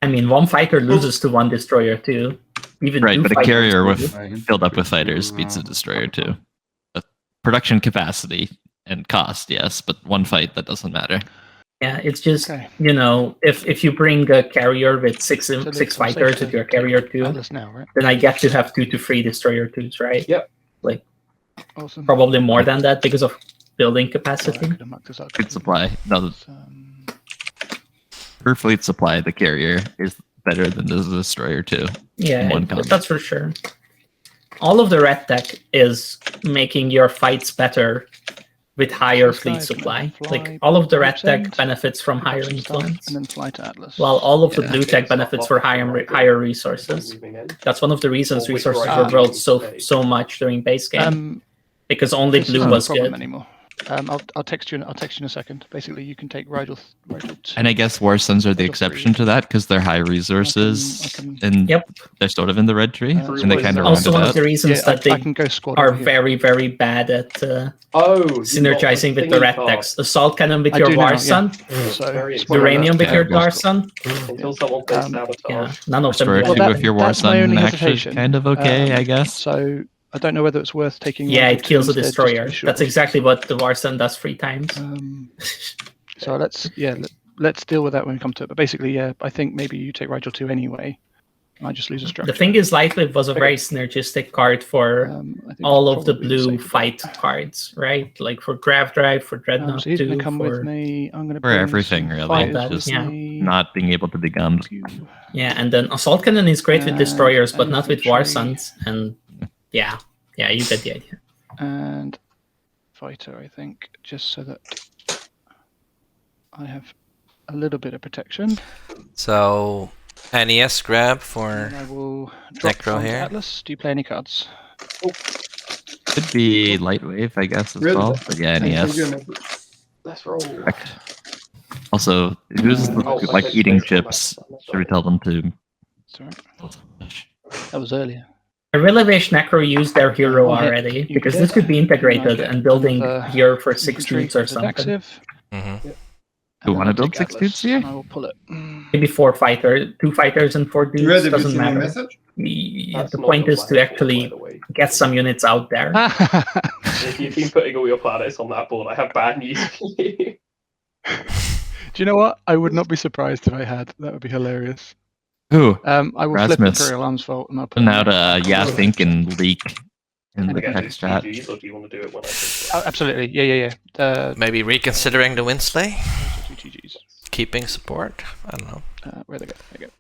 I mean, 1 fighter loses to 1 destroyer 2. Even Right, 2 but a fighters carrier lose. with filled up with fighters beats a Destroyer 2. But production capacity and cost, yes, but one fight, that doesn't matter. Yeah, it's just, Okay. you know, if you bring a carrier with 6 fighters with your carrier 2, Atlas now, right? then I get to have 2 to 3 destroyer 2s, right? Yep. Like, Awesome. probably more than that because of building Alright, capacity. I'm gonna mark this up. Fleet supply. No, Um, per fleet supply, the carrier is better than the Destroyer 2. Yeah, One combat. that's for sure. All of the red tech is making your fights better with higher Fly, fleet supply. fly, Like, all of the red send, tech benefits from higher some stuff, influence, and then fly to Atlas. while all of the Yeah. blue tech benefits for higher resources. That's one of the reasons resources were built so much during base game, um, because only this blue isn't was a problem good. anymore. I'll text you. I'll text you in a second. Basically, you can take Rigel 2. And I guess War Suns are the Rigel exception 3. to that because they're high resources, I can- and Yep. they're sort of in the red tree, True and they was kind of round Also, it one of out. the reasons that I they can go squad are over here. very, very bad at Oh, synergizing with the red decks. Assault Cannon with I your do now, War yeah. Sun, So Very Uranium with your Terrible. Dar Sun. until someone plays Um, Sabotage. Yeah, none of them. Restore do two Well, anything. if your War that's my Sun only actually hesitation. kind of okay, I guess. So I don't know whether it's worth taking. Yeah, Rigel it kills 2 the instead, just to be destroyer. sure. That's exactly what the War Sun does 3 times. So let's deal with that when we come to it. But basically, yeah, I think maybe you take Rigel 2 anyway. And I just lose a structure. The thing is, Lightwave was a very synergistic card for I think all it's of the probably blue safe. fight cards, right? Like for Grav Drive, for Dreadnought So he's 2, going to come for... with me. I'm going to For everything, really. fighters Just with not being able to be gummed. Yeah, and then Assault Cannon is great with destroyers, but not with War infantry. Suns. And yeah, you get the idea. And fighter, I think, just so that I have a little bit of protection. So, NES grab for And I will drop Necro from here. Atlas. Do you play any cards? Could be light wave, I guess, as Really? well. But yeah, Thank NES. you, Nicholas. Let's roll. Correct. Also, who's like okay, eating please come back. chips? Should we tell them to? Sorry, that was earlier. I really wish Necro used their hero One hit, already, you because get this could be integrated get and building another here for 6 infantry dudes or as something. active. Mm-hmm. You want to I'll build take 6 Atlas, dudes here? and I will pull it. Maybe 4 fighters, 2 fighters and 4 dudes, Red, have you doesn't seen my matter. message? That's The not point your is to plan, by actually the way. get some units out there. If you've been putting all your planets on that board, I have bad news for you. Do you know what? I would not be surprised if I had. That would be hilarious. Who? I will flip Rasmus. Imperial Arms Vault and I'll put Putting out a think and leak in the Again, do text chat. GGs, or do you want to do it when I say Oh, absolutely. Yeah. maybe reconsidering the Winsley? GGs. Keeping support? I don't know. Where they go? There you go.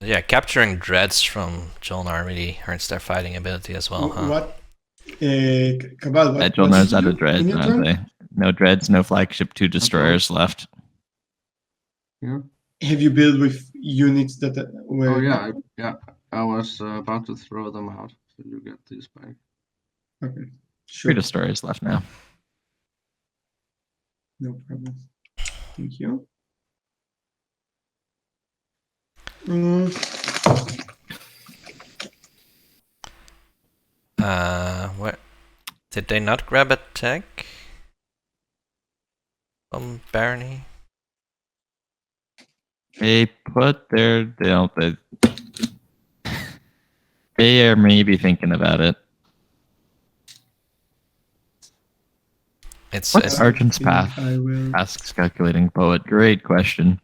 Yeah, capturing dreads from Jolnar really hurts their fighting ability as well, huh? What? Cabal, what? Jolnar's what did out you of do dreads, in your aren't turn? they? No dreads, no flagship, 2 destroyers left. Yeah. Have you built with units that were... Oh yeah. I was about to throw them out, so you get these back. Okay, 3 sure. destroyers left now. No problem. Thank you. Mm, What? Did they not grab a tech? From Barony? They put they are maybe thinking about it. It's What's Argent's think path? I will... Asks Calculating Poet. Great question.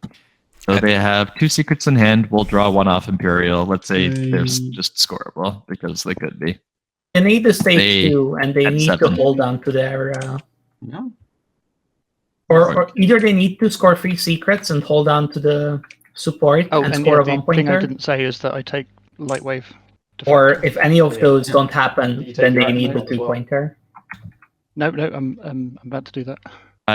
So they have 2 secrets in hand. We'll draw 1 off Imperial. Let's say they're just scoreable because they could be. They need the stage They 2, and they had need 7. to hold on to their... Yeah. Or either they need to score 3 secrets and hold on to the support Oh, and and score yeah, a the 1 thing I pointer. didn't say is that I take Light Wave. Or if any of those don't happen, You take then your they need the activate as 2 well. pointer. No, I'm about to do that.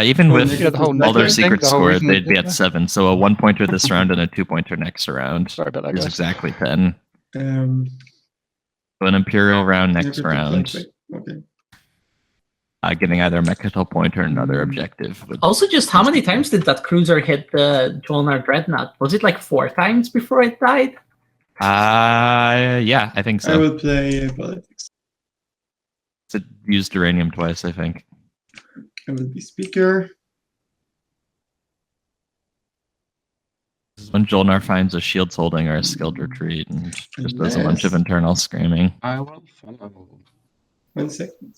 Even with Yeah, the whole all their necklace thing, secrets the whole scored, reason they'd be they at did 7. So a 1 pointer this round and a 2 pointer next round Sorry about that, is guys. exactly 10. Um, So an Imperial round next everything round, like- Okay. getting either a Mechatol point or another objective. Would Also, just how many times did that cruiser hit the Jolnar Dreadnought? Was it like 4 times before it died? yeah, I think I so. will play politics. It used uranium twice, I think. I will be speaker. When Jolnar finds a shields holding or a skilled retreat and just does a bunch of internal screaming. I will follow. 1 second.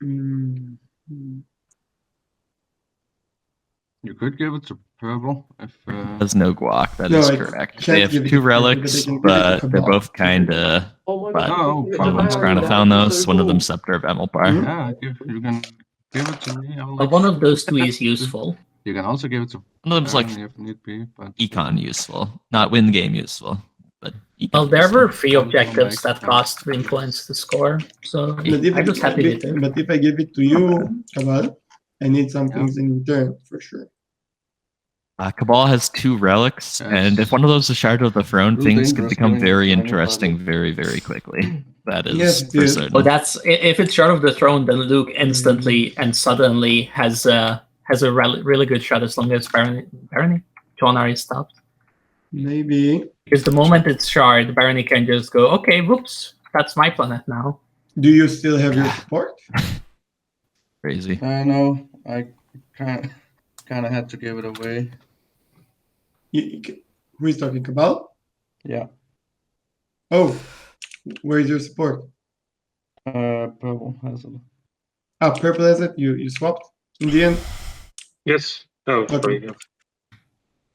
Mm, You could give it to purple if. There's no guac, that No, is I correct. can't They have give it 2 to purple, relics, but I can give it to but they're Cabal. both kinda... Oh my But god. Oh, one of them's Crown of Thalnos, one of them's Scepter of Emilpar. Hmm? Yeah, you can give it to me. But one of those 2 is useful. You can also give it to One of them's like if need be, but econ useful, not win game useful, but econ Well, there useful. were 3 objectives that cost influence to score, so But if, I'm just happy with it. but if I give it to you, Cabal, I need some things in return for sure. Cabal has 2 relics, and if one of those is Shard of the Throne, Really things can dangerous become getting very tiny interesting body. very, very quickly. That is Yes, it for is. certain. Oh, that's if it's Shard of the Throne, then Luke instantly and suddenly has a really good shot as long as Barony Jonar is stopped. Maybe. Because the moment it's Shard, Barony can just go, okay, whoops, that's my planet now. Do you still have your support? Crazy. I know. I kind of had to give it away. Who is talking about? Yeah. Oh, where is your support? Purple has it. Ah, purple has it. You swapped in the end. Yes. Oh, sorry.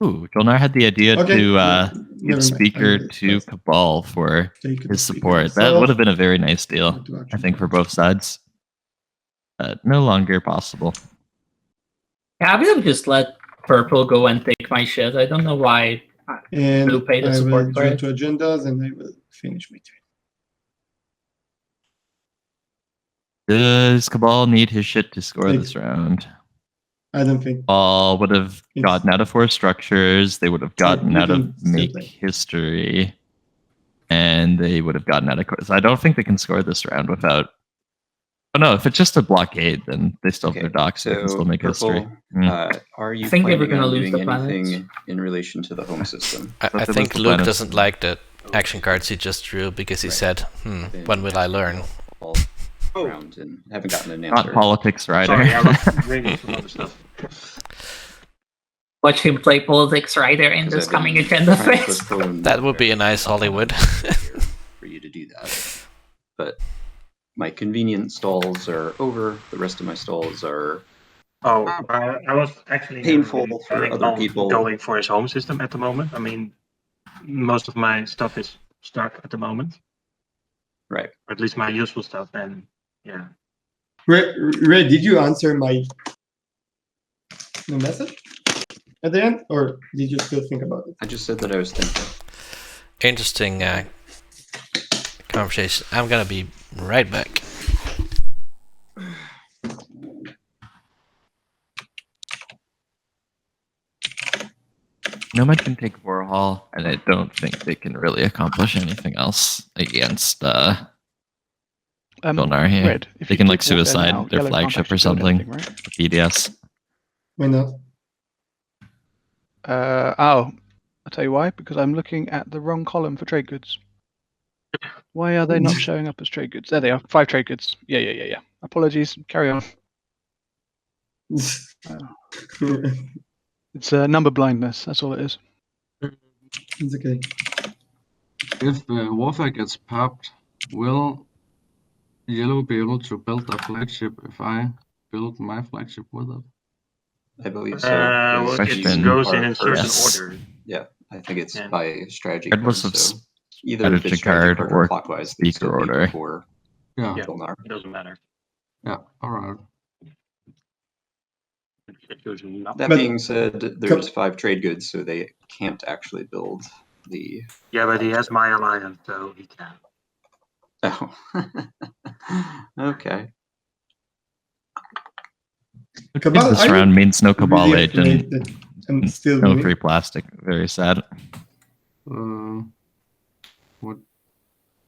Ooh, Jolnar had the idea Okay, to never give mind. Speaker I will to just Cabal for take the his speaker support. That myself. would have been a very nice deal, Go to I action think, for cards. both sides. No longer possible. Yeah, I would have just let Purple go and take my shit. I don't know why And Blue paid the I will support for draw it. to agendas and I will finish my turn. Does Cabal need his shit to score Like- this round? I don't think. Cabal would have gotten out of 4 structures. They would have gotten you out of can still Make play. History. And they would have gotten out of course. I don't think they can score this round without. Oh no, if it's just a blockade, then they still have their docks, so they can still make history. Purple, are you I think they were planning gonna on lose doing the anything planets. in relation to the home system? I they think lose the Luke planets. doesn't like the action cards he just drew because he said, when will I learn? All around and haven't gotten an Not answer. politics, Rider. Sorry, I was reading some other stuff. Watch him play politics Rider in this Because I've been coming agenda trying to phase. postpone That would be a nice Hollywood. for you to do that. But my convenient stalls are over. The rest of my stalls are Oh, I was actually never Painful really for planning other on people. going for his home system at the moment. I mean, most of my stuff is stuck at the moment, right. or at least my useful stuff. And yeah, Ray, did you answer my message at the end, or did you still think about it? I just said that I was thinking. Interesting conversation. I'm gonna be right back. Nomad can take Warhol, and I don't think they can really accomplish anything else against Jolnar here. Red, if They you can take like warfare suicide now, their yellow can't flagship or actually build something. anything, right? with EDS. Why not? I'll tell you why. Because I'm looking at the wrong column for trade goods. Why are they not showing up as trade goods? There they are. 5 trade goods. Yeah. Apologies. Carry on. It's number blindness. That's all it is. It's okay. If warfare gets popped, will yellow be able to build a flagship if I build my flagship with it? I believe so. well, because it Question. goes you in are a certain Yes. order. Yeah, I think it's Yeah. by strategy Red card. was of So either if strategy it's strategy card card or or clockwise, they speaker still be order. before Yeah. Yeah. Jolnar. It doesn't matter. Yeah. All right. It goes not. That But- being said, there's 5 trade goods, so they can't actually build the. Yeah, but he has my alliance, so he can. Oh. Okay. Cabal, This are you round means no Cabal really agent, afraid that I'm still no winning? free plastic. Very sad.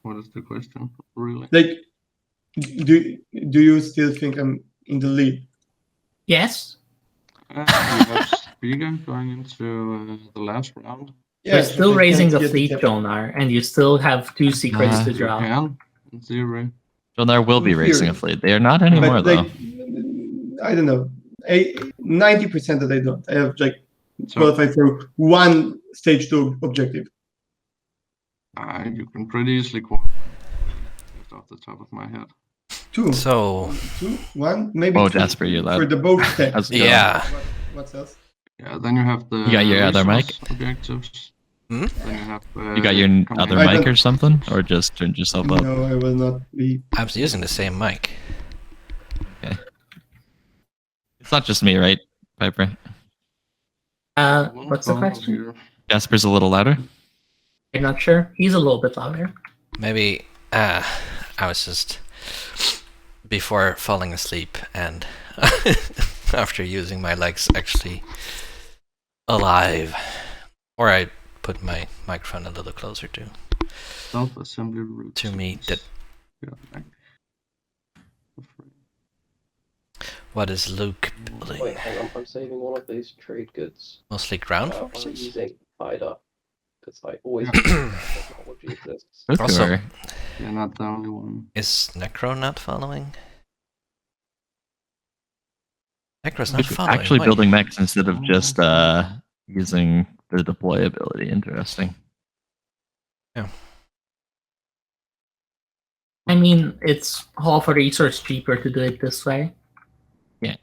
What is the question? Really? Like, do you still think I'm in the lead? Yes. You have Speaker going into the last round. You're but still I raising can't the get fleet, cap- Jolnar, and you still have 2 secrets to You draw. can, in theory. Jolnar will be In racing a theory. fleet. They are not anymore, But though. like, I don't know. 90% that I don't. I have like So qualified for 1 stage 2 objective. you can pretty easily qualify just off the top of my head. 2, So 2, 1, maybe. Oh, 2 Jasper, you for led. the both tech. How's it going? yeah, What else? Yeah, then you have the You got your other mic? resource objectives. Hmm? Then you have You got your other I mic don't- or something, or just turned yourself up? No, I will not be. I'm using the same mic. It's not just me, right, Piper? What's the question? Jasper's a little louder. I'm not sure. He's a little bit louder. Maybe I was just before falling asleep and after using my legs actually alive. Or I put my microphone a little closer Self-assembly route. to meet that. What is Luke building? Wait, hang on. I'm saving one of these trade goods. Mostly ground I'm forces? using Ida. Because I always technology exists. Also, You're not the only one. is Necro not following? Necro's not Luke is following. actually why? building mechs instead of just using the deploy ability. Interesting. I mean, it's half a resource cheaper to do it this way. Yeah.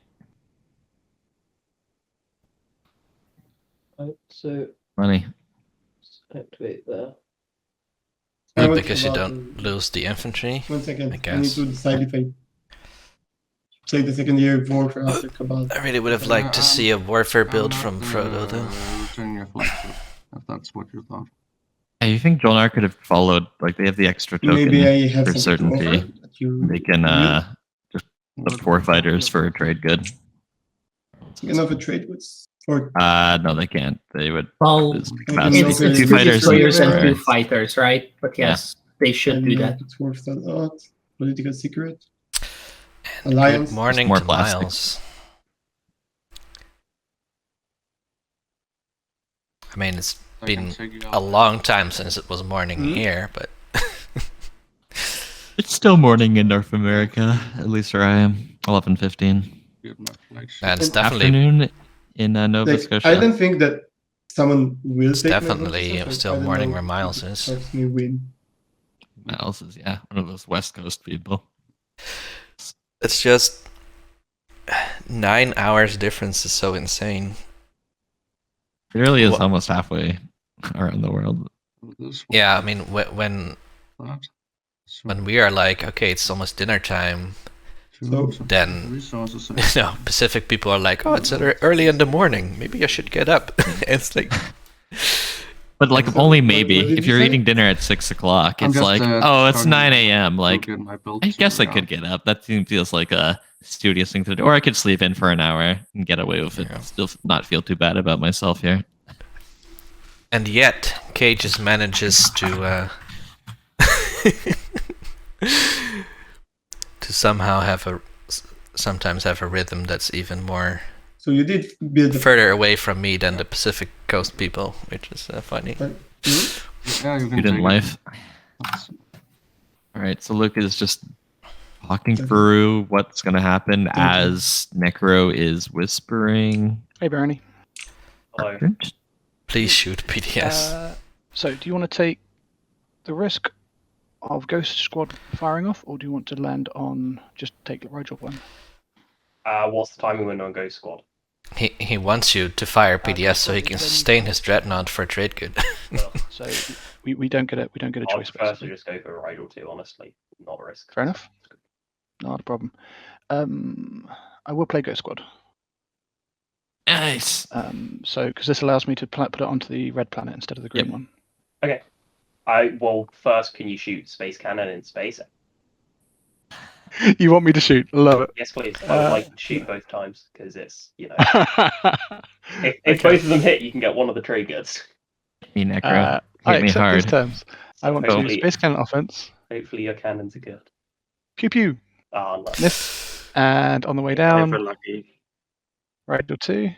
Right, so Money. activate there. I want Because you about don't lose the infantry. 1 second. I I need guess. to decide if I play the second year of Warfare after Cabal. I really would have liked to see a warfare build from Frodo, though. Return your flagship, if that's what you thought. Hey, you think Jolnar could have followed? Like they have the extra token Maybe I have for something to certainty. offer that you They can just put 4 fighters for a trade good. enough a trade with or No, they can't. They would. Well, lose can capacity. it's also- 2 2 fighters destroyers and for- 2 fighters, right? But yes, they should do that. It's worth a lot. Political secret. And Alliance. good morning More to plastic. Miles. I mean, it's been a long time since it was morning here, but It's still morning in North America, at least where I am. 11:15. that's definitely Afternoon in Nova Like, Scotia. I don't think that someone will it's take my definitely vote, so still I don't morning know where if Miles it is. helps me win. Miles is one of those West Coast people. It's just 9 hours difference is so insane. It really is What- almost halfway around the world. Yeah, I mean, when we are like, okay, it's almost dinner time, then Pacific people are like, oh, it's early in the morning. Maybe I should get up. It's like, But like So, only what maybe did if you you're say? eating dinner at 6 o'clock, I'm it's just, like, oh, it's starting 9 a.m. Like, get my build I guess I sorted could out. get up. That feels like a studious thing to do, or I could sleep in for an hour and get away with it. Yeah. Still not feel too bad about myself here. and yet Kay just manages to to somehow sometimes have a rhythm that's even more So you did build the further away from me than the Pacific Coast people, which is funny. Yeah, you can Student take life. it. All right, so Luke is just talking through what's going to happen as Necro is whispering. Hey, Barony. Hello. Please shoot PDS. So, do you want to take the risk of Ghost Squad firing off, or do you want to land on just take the Rigel one? What's the timing window on Ghost Squad? He wants you to fire PDS so he can sustain his dreadnought for trade good. Well, So we don't get a I'd choice. prefer to Basically. just go for Rigel 2, honestly. Not risk. Fair enough. Not a problem. I will play Ghost Squad. Nice. So because this allows me to put it onto the red planet instead of the green Yep. one. Well, first, can you shoot space cannon in space? You want me to shoot? Love it. Yes, please. I would like to shoot both times, because it's, if Okay. both of them hit, you can get one of the trade goods. Me Necro. I Hit me accept hard. these terms. I want to Hopefully- space cannon offense. Hopefully your cannons are good. Pew pew. Ah, no. Miss. And on the way down, Never lucky. Rigel 2.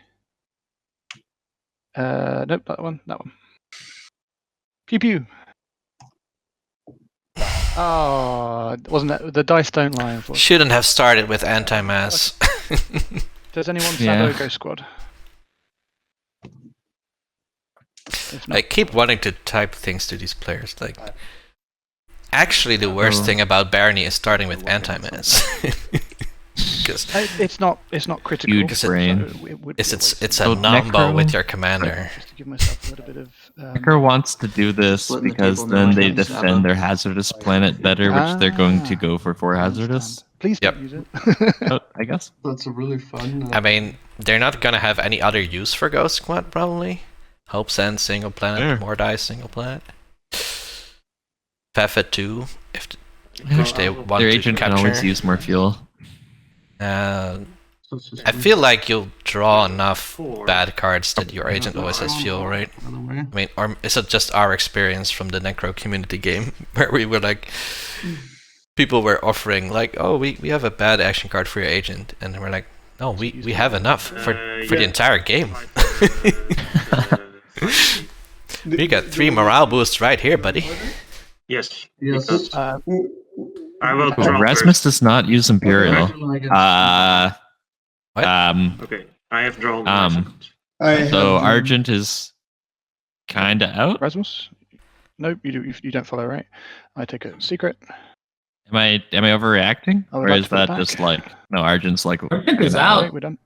Nope, that one. Pew pew. Oh, wasn't that the dice don't lie? Unfortunately. Shouldn't have started with anti-mass. Does anyone Yeah. Sado Ghost Squad? If not, I keep wanting to type things to these players. Like, actually, the worst Oh. thing about Barony is starting with anti-mass. Because it's not critical. Huge so brain. it would be a it's waste a So numbo Necro- with your commander. just to give myself a little bit of. Necro wants to do this Splitting the because table, then no they one comes defend up. their hazardous planet better, which they're going to Ah. go for 4 hazardous. Please Yep. don't use it. Oh, I guess. That's a really fun. I mean, they're not gonna have any other use for Ghost Squad, probably. Hope Send, single planet, Sure. more dice, single planet. Fefa 2, which they want Their to agent can capture. always use more fuel. I feel like you'll draw enough bad cards that your agent always has fuel, right? I mean, or is it just our experience from the Necro community game where we were like, people were offering like, oh, we have a bad action card for your agent, and we're like, no, we have enough for the entire game. We got 3 morale boosts right here, buddy. Yes. Yes. I will draw Rasmus first. does not use Imperial. What? Okay, I have drawn. So Argent is kind of out. Rasmus? Nope, you don't follow, right? I take a secret. Am I overreacting, I would or like is to put it that back. just like no? Argent's like Argent is Okay, out. we're done.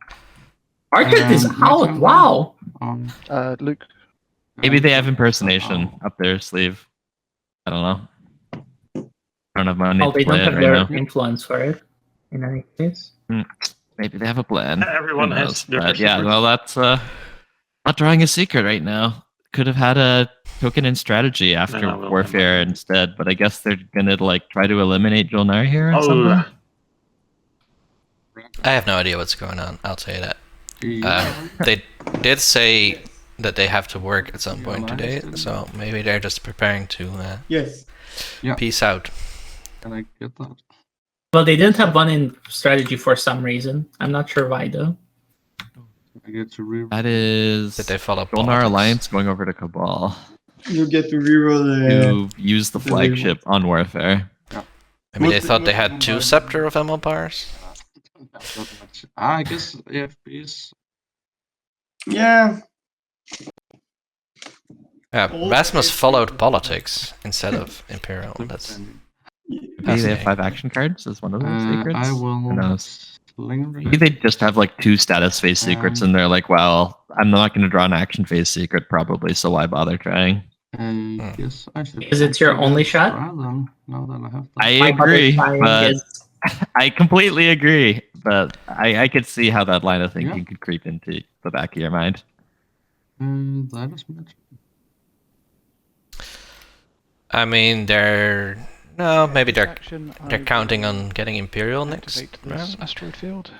Argent is out. Wow. Luke, maybe they have impersonation up their sleeve. I don't know. I don't have money Oh, to they play don't it have right their now. influence for it. In any case. Maybe they have a plan. Everyone Who has knows? their But yeah, secrets. well, that's not drawing a secret right now. Could have had a token in strategy after No, well, warfare instead, but I guess they're gonna like try to eliminate Jolnar here or something. I have no idea what's going on, I'll tell you that. They did say that they have to work at some point today, so maybe they're just preparing to Yes. peace out. Can I get that? Well, they didn't have one in strategy for some reason. I'm not sure why though. I get to re. That is Did they follow Jolnar politics? Alliance going over to Cabal You get to reroll. to use the flagship on warfare. I mean, they thought they had 2 Scepter of Emerald Powers? I guess AFBs. Yeah. Rasmus followed politics instead of Imperial. That's Maybe they have 5 action cards as one of those secrets. I will. Who knows? Sling Maybe they just have like 2 status phase secrets, and they're like, "Well, I'm not going to draw an action phase secret probably, so why bother trying?" Yes, I should. Because it's your only shot? Try them, now that I have I them. agree, Butterfly but is- I completely agree. But I could see how that line of thinking could creep into the back of your mind. That is much. I mean, maybe they're action, I they're counting will on getting Imperial next activate this round. asteroid field,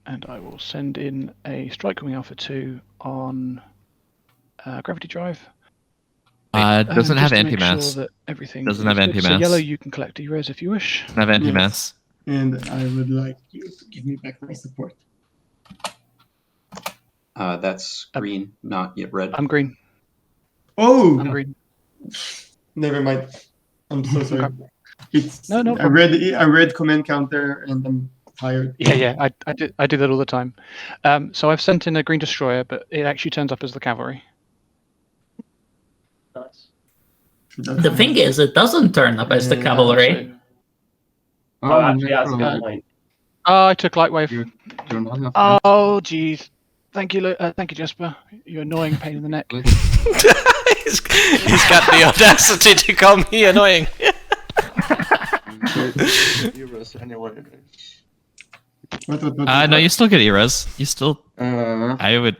and I will send in a Strike Wing Alpha 2 on Gravity Drive. Doesn't have just to make anti-mass. Sure that everything Doesn't is have good. So anti-mass. yellow, you can collect E-res if you wish. Doesn't have anti-mass. And I would like you to give me back my support. That's green, not yet red. I'm green. Oh, I'm green. never mind. I'm so sorry. Okay. It's No I read command counter and I'm tired. Yeah, I do that all the time. So I've sent in a green destroyer, but it actually turns up as the cavalry. Nice. The thing is, it doesn't turn up as the cavalry. Oh, actually, that's a good Necro, point. Oh, I took Lightwave. you do not have. Oh, jeez. Thank you, thank you, Jasper. You annoying pain in the neck. he's got the audacity to call me annoying. Anyway. What? No, you still get E-res. You still. Uh, I would.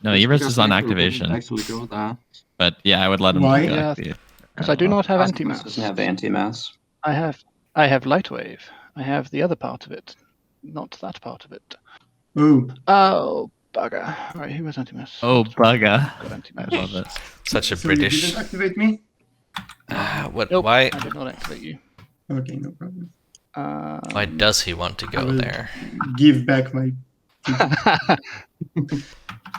No, E-res is on activation. Actually, go there. But yeah, I would let him. Why? go Yeah, active. Because I do not have Rasmus anti-mass. doesn't have anti-mass. I have Lightwave. I have the other part of it, not that part of it. Ooh. Oh, bugger. Right, who has anti-mass? Oh, bugger. Got I anti-mass. love it. Such a So you British. didn't activate me? What? Nope, Why? I did not activate you. Okay, no problem. Why does he want to I go will there? Give back my.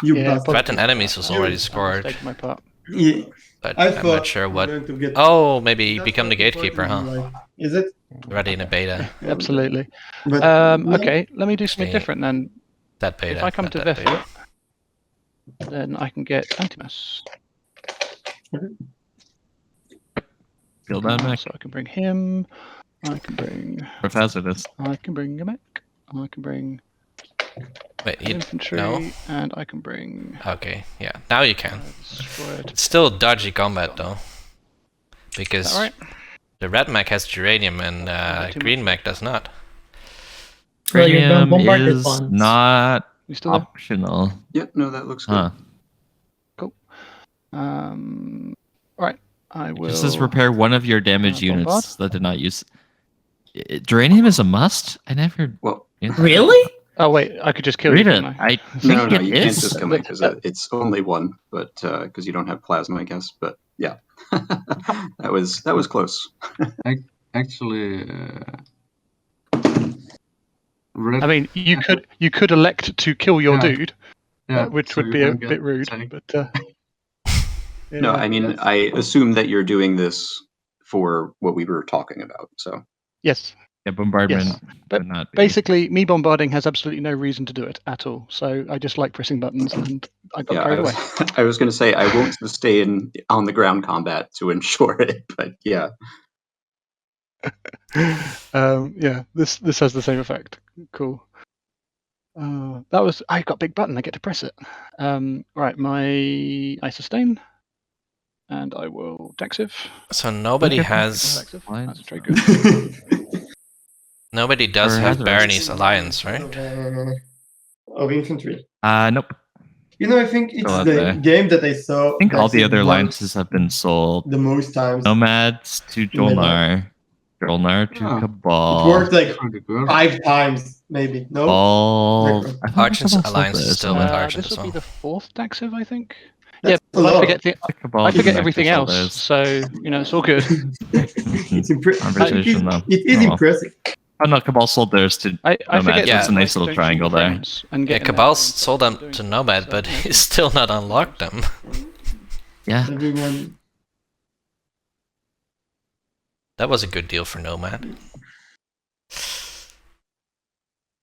You Yeah, bastard. Threaten enemies was already scored, Take my part. Yeah, but I I'm thought not sure I'm what. going to get. Oh, maybe That's become the what the gatekeeper, point huh? is like. Is it? Ready in a beta. Absolutely. But Okay, let me do something See. different then. That beta. If I come not to that beta. Vefit, then I can get anti-mass. Feel that, Mac? So I can bring him. I can bring. Professor, this. I can bring a mech. I can bring Wait, you infantry, no? and I can bring. Okay, yeah. Now you can. Destroyed. It's still dodgy combat though, Is because that right? the red mech has geranium and too green mech does not. Well, you're gonna Premium bombard it is once. not You still there? optional. Yep, no, that looks good. Huh. Right. I will. It just says repair one of your damaged bombard. units that did not use. Geranium is a must? I never. Well, Yeah. Really? Oh wait, I could just kill Read you. it. couldn't I? I No, think no, it you can't is. just kill me because it's only one, but because you don't have plasma, I guess. But yeah, that was close. Actually, red. I mean, you could elect to kill your Yeah. dude, Yeah, which so would you be a don't get bit rude. tagged. But No, I mean, that's- I assume that you're doing this for what we were talking about. So yes, Yeah, bombardment Yes, but would not be. basically, me bombarding has absolutely no reason to do it at all. So I just like pressing buttons, and I got yeah, carried away. I was going to say I won't sustain on the ground combat to ensure it, but yeah. Yeah, this has the same effect. Cool. That was I got big button. I get to press it. Right, I sustain, and I will dexive. So nobody Okay. has. Dexive. Alliance. That's very good. Nobody does Or have has Barony's Alliance, right? Of infantry. Nope. You know, I think it's Still out the there. game that I saw. I think all that's the other worked alliances have been sold. the most times. Nomads to Jolnar. Jolnar to Oh. It Cabal. worked like Pretty good. 5 times, maybe. No. All. Record. I thought Argent's Cabal sold alliance is theirs. still with Argent This as will be well. the fourth dexive, I think. That's Yeah, a but lot. Cabal I forget didn't everything actually sell else. theirs. So it's all good. It's impressive. Conversation, though. It is Oh, well. impressive. Oh no, Cabal sold theirs to I Nomad. forget. Yeah. That's a nice like, little don't triangle shoot there. friends and Yeah, get in there Cabal and sold them doing to stuff. Nomad, So, but yeah. he's still not unlocked them. Yeah. Everyone. That was a good deal for Nomad.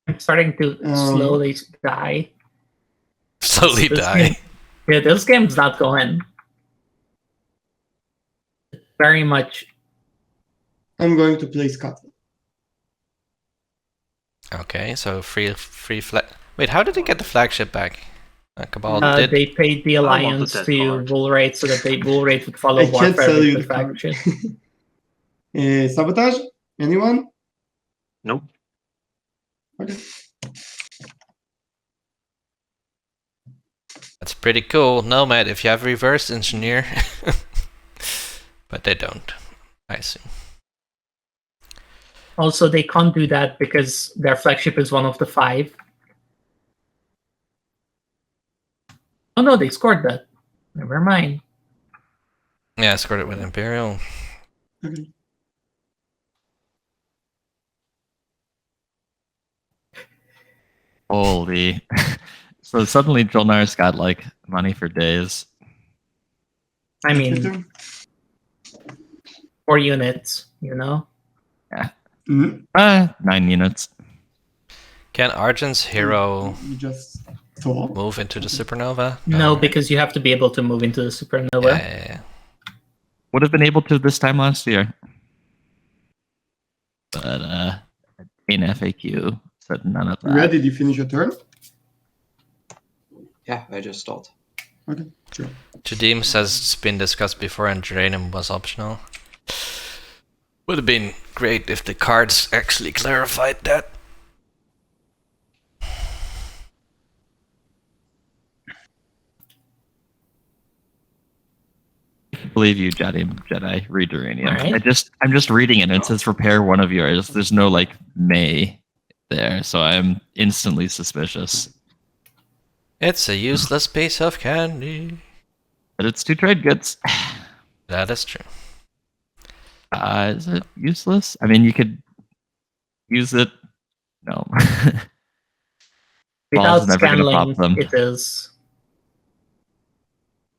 I'm starting to slowly die. Slowly This die. game- Yeah, this game's not going. Very much. I'm going to play Scotland. Okay, so free flag. Wait, how did they get the flagship back? Cabal did. They paid the I wanted alliance that to card. Bull Rate so that they Bull Rate would follow I can't warfare sell with you the the card. faction. Sabotage? Anyone? Nope. Okay. That's pretty cool. Nomad, if you have reverse engineer. But they don't. I see. Also, they can't do that because their flagship is one of the 5. Oh no, they scored that. Never mind. Yeah, I scored it with Imperial. Okay. Holy. So suddenly Jolnar's got like money for days. I mean, 4 units, you know? Mhm. 9 units. Can Argent's hero You just thought. move into the supernova? No, right? because you have to be able to move into the supernova. Yeah. Would have been able to this time last year. But in FAQ said none of that. Red, did you finish your turn? Yeah, I just stalled. Okay, sure. Jadim says it's been discussed before and Geranium was optional. Would have been great if the cards actually clarified that. I believe you, Jedi. Read Uranium. Alright. I'm just reading it and it says repair one of yours. There's no like May there, so I'm instantly suspicious. It's a useless piece of candy. But it's 2 trade goods. That is true. Is it useless? I mean, you could use it. No. Without Ball's never gonna pop scanning, them. it is.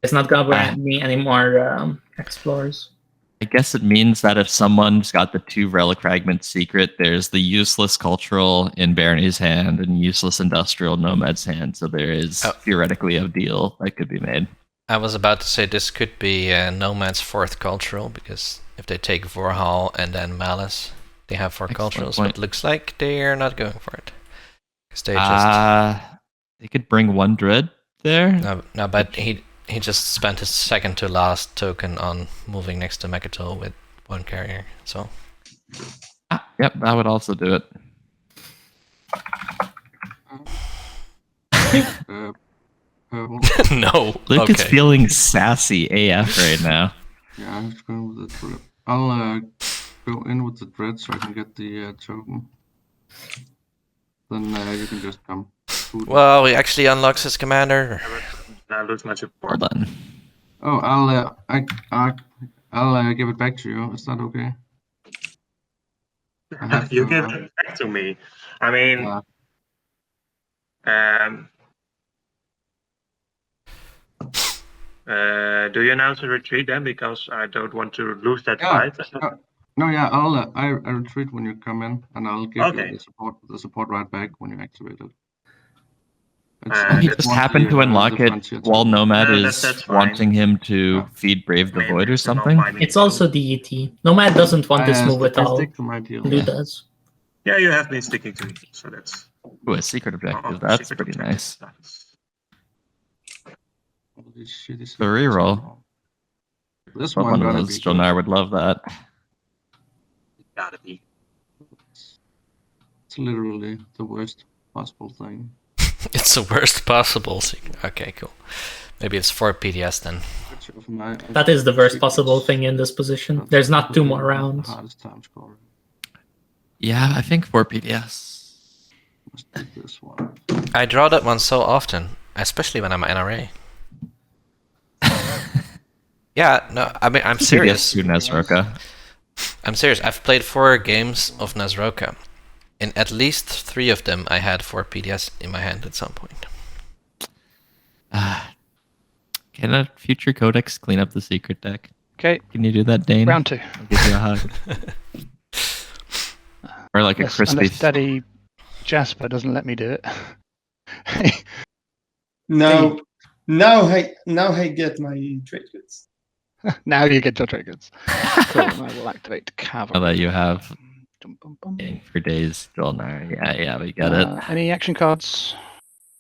It's not gonna grant me any more explorers. I guess it means that if someone's got the 2 relic fragments secret, there's the useless cultural in Barony's hand and useless industrial Nomad's hand. So there is theoretically a deal that could be made. I was about to say this could be Nomad's 4th cultural, because if they take Vorhal and then Malice, they have 4 Excellent culturals, point. but it looks like they're not going for it. Because they just... They could bring 1 dread there. No, but he just spent his second to last token on moving next to Mekatol with 1 carrier, so... Yep, that would also do it. No. Luke is okay. feeling sassy AF right now. Yeah, I'm just going with the dread. I'll go in with the dread so I can get the token. then you can just come. Food. Well, he actually unlocks his commander. I lose my support. Hold on. Oh, I'll give it back to you. Is that okay? I have You to, give it back to me. I mean, do you announce a retreat then? Because I don't want to lose that fight. No, yeah, I retreat when you come in, and I'll give you the support right back when you activate it. He just happened to unlock it while Nomad is wanting him to feed Brave the Void or something. It's also DET. Nomad doesn't want this move at all. Stick to my deal. Blue does. Yeah, you have been sticking to it, so that's. Ooh, a secret objective. That's secret pretty objective. nice. Holy shit, The reroll. This But one one of gonna those, be Jolnar would love that. Gotta be. It's literally the worst possible thing. It's the worst possible. Okay, cool. Maybe it's 4 PDS then. That is the worst possible thing in this position. There's not 2 more rounds. Hardest time scoring. Yeah, I think 4 PDS. Must be this one. I draw that one so often, especially when I'm NRA. Yeah, no, I mean, I'm serious. PDS to Nezroka. I'm serious. I've played 4 games of Nezroka. In at least 3 of them, I had 4 PDS in my hand at some point. Can a future codex clean up the secret deck? Okay. Can you do that, Dane? Round 2. I'll give you a hug. Or like a crispy. Unless Daddy Jasper doesn't let me do it. Now I get my trade goods. Now you get your triggers. Cool, and I will activate Now cavalry. that you have Dum, bum, bum. for days, Jolnar. Yeah, we got it. Any action cards?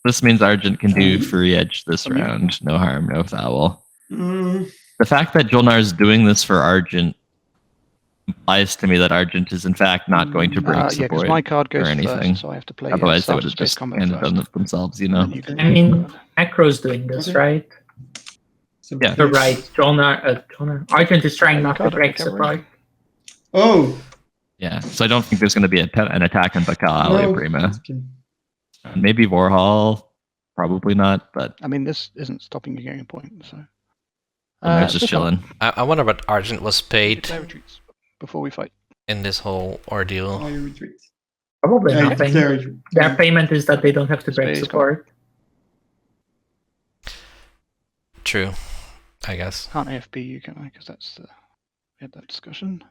This means Argent can do free edge this round. No harm, no foul. Mm, The fact that Jolnar is doing this for Argent implies to me that Argent is in fact not going to break Yeah, because support my card goes or anything. first, so I have to play. Otherwise, they would Starter have Space just Combat ended first. on it themselves, you know. And you can- I mean, Macro's doing this, right? so Yeah. You're right. Jolnar. Argent is trying not to Card break cavalry. support. Oh, Yeah, so I don't think there's going to be an attack on Bakal no. Prima. Okay. Maybe Warhol, probably not, but I mean, this isn't stopping you getting a point, so. they're just this one. chilling. I wonder what Argent was paid Declare retreats before we fight. in this whole ordeal. Oh, you retreat. Probably Yeah, nothing. there. Their payment is that they don't have to break Space support. True, I guess. Can't AFB you, can I? Because that's we had that discussion.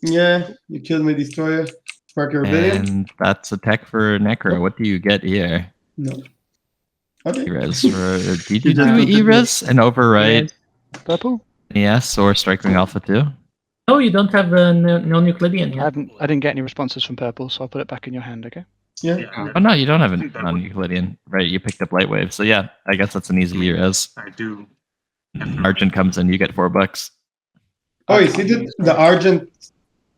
Yeah, you killed my destroyer. Spark your rebellion. And that's a tech for Necro. What do you get here? No. Okay. E-res for did you You just do looked at E-res and override Purple? NES or Strike Ring Alpha 2? No, you don't have no Euclidean yet. I didn't get any responses from purple, so I'll put it back in your hand, okay? Yeah. Oh no, you don't have a non-Euclidean. Right, you picked up Lightwave. So yeah, I guess that's an easy E-res. I do. Argent comes in, you get $4. Oh, you see the Argent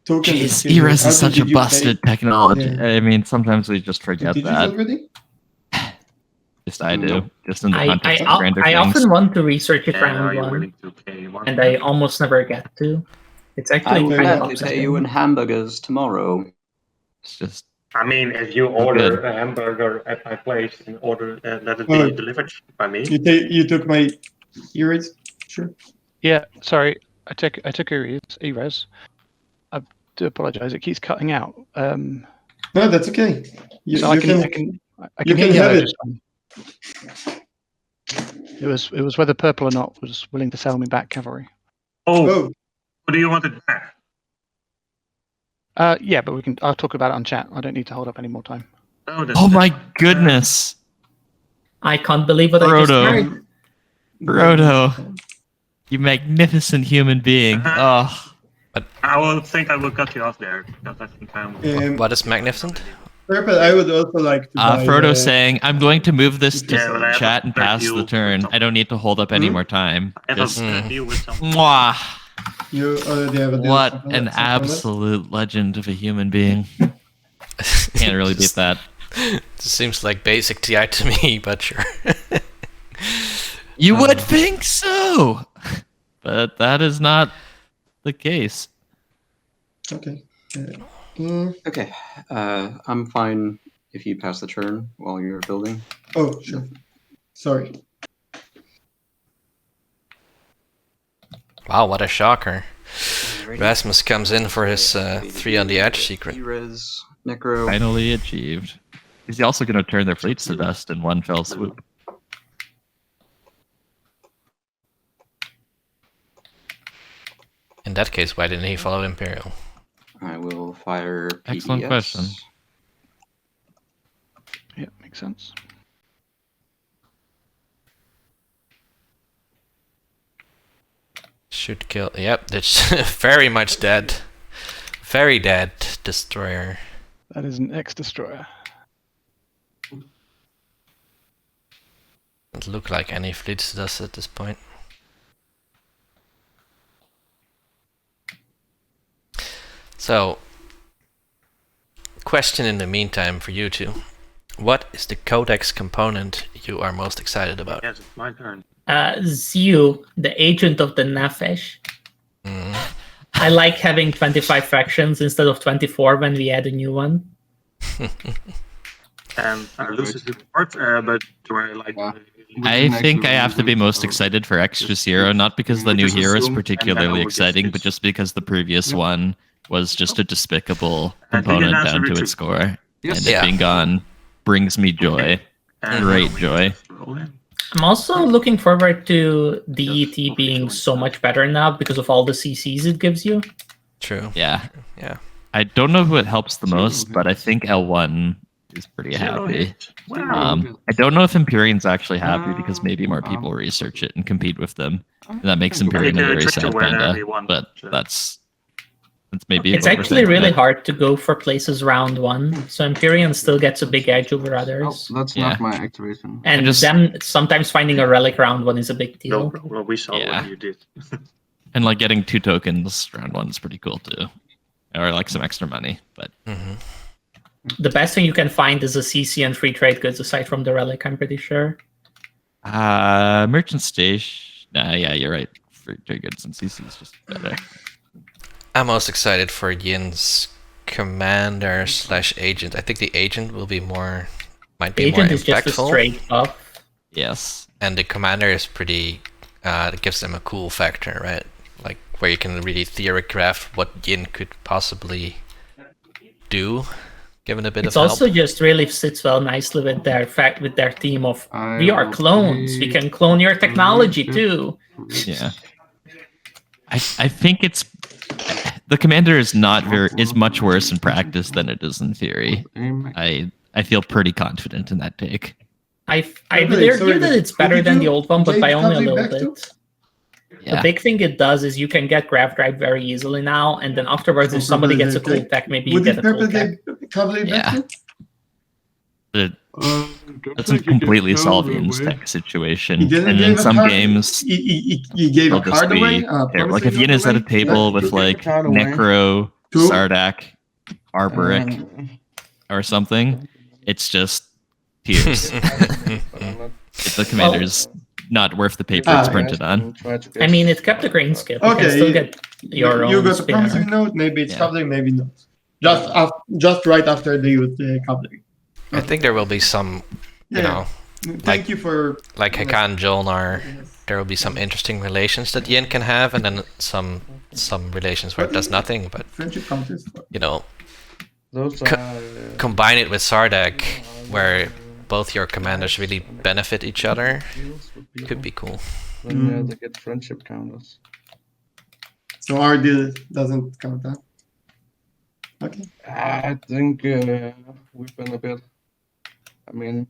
token. Jeez, E-res is such a busted technology. Yeah. I mean, sometimes we just forget Did you that. already? Just I do. Just in the I context of grander I things. often want to research it Are round you one, willing to pay one? and I almost never get to. It's actually I'll kind of gladly pay you in upsetting. hamburgers tomorrow. It's just I mean, if you order a hamburger at my place and order let it be Oh. delivered by me. You took my E-rates? Sure. Yeah, sorry. I took E-res. I do apologize. It keeps cutting out. No, that's okay. You, So I you can you hear can have yellow it. just fine. It was whether purple or not was willing to sell me back cavalry. Oh, What do you want it back? Yeah, but I'll talk about it on chat. I don't need to hold up any more time. Oh, oh my goodness, I can't believe what I just Frodo. heard. Frodo, you magnificent human being. Oh, I will think I will cut you off there because I think I'm. What is magnificent? Purple, I would also like to buy... Frodo saying, "I'm going to move this to Yeah, well, I have chat a and better pass deal the with turn. something. I don't need to hold up any more time." I have Just, a deal with someone. mwah. You already have a deal What with an someone else? absolute legend of a human being. Can't really beat that. This seems like basic TI to me, but sure. You would think so, but that is not the case. Okay. Okay, I'm fine if you pass the turn while you're building. Oh, sure. Sorry. Wow, what a shocker. Alrighty. Rasmus comes in for his 3 on the edge secret. Res, Necro. Finally achieved. He's also going to turn their fleets to dust in one fell swoop. In that case, why didn't he follow Imperial? I will fire PDS. Excellent question. Yeah, makes sense. Should kill. Yep, that's very much dead. Very dead destroyer. That is an X-Destroyer. Doesn't look like any fleets does at this point. So, question in the meantime for you two. What is the codex component you are most excited about? Yes, it's my turn. Zeus, the agent of the Nefesh. Mm. I like having 25 factions instead of 24 when we add a new one. And I lose the support, but do I like... I think I have to be most excited for Ghsusur, not because the new hero is particularly exciting, but just because the previous one was just a despicable component down to its core. And it being gone brings me joy. Great joy. I'm also looking forward to DET being so much better now because of all the CCs it gives you. True. Yeah. Yeah. I don't know who it helps the most, but I think L1 is pretty happy. I don't know if Imperium's actually happy because maybe more people research it and compete with them. And that makes Imperium a very sad panda. But that's maybe... It's actually really hard to go for places round 1, so Imperium still gets a big edge over others. Oh, that's not my activation. And then sometimes finding a relic round 1 is a big deal. Well, we saw what you did. And like getting 2 tokens round 1 is pretty cool too. Or like some extra money, but... The best thing you can find is a CC and free trade goods aside from the relic, I'm pretty sure. Merchant station. Yeah, you're right. Free trade goods and CC is just better. I'm most excited for Yin's commander / agent. I think the agent will be more, might be more impactful. Agent is just a straight buff. Yes. And the commander is pretty, it gives them a cool factor, right? Like where you can really theorycraft what Yin could possibly do, given a bit of help. It's also just really sits well nicely with their theme of we are clones. We can clone your technology too. Yeah. I think it's the commander is much worse in practice than it is in theory. I feel pretty confident in that take. I give that it's better than the old one, but by only a little bit. Yeah. The big thing it does is you can get graph drive very easily now, and then afterwards, if somebody gets a cool tech, maybe you get a cool tech. Yeah. It doesn't completely solve Ian's tech situation. And in some games, he gave a card away. Like if Yin is at a table with like Necro, Sardak, Arboric, or something, it's just tears. If the commander's not worth the paper it's printed on. I mean, it kept the grain skip. You can still get your own. You got a promising note. Maybe it's coupling, maybe not. Just right after the coupling. I think there will be some, you know, Thank you for like Hakan and Jolnar. There will be some interesting relations that Yin can have, and then some relations where it does nothing. But friendship contest. You know, those combine it with Sardak, where both your commanders really benefit each other. Could be cool. Then they get friendship counters. So our deal doesn't count that. Okay. I think we've been a bit. I mean,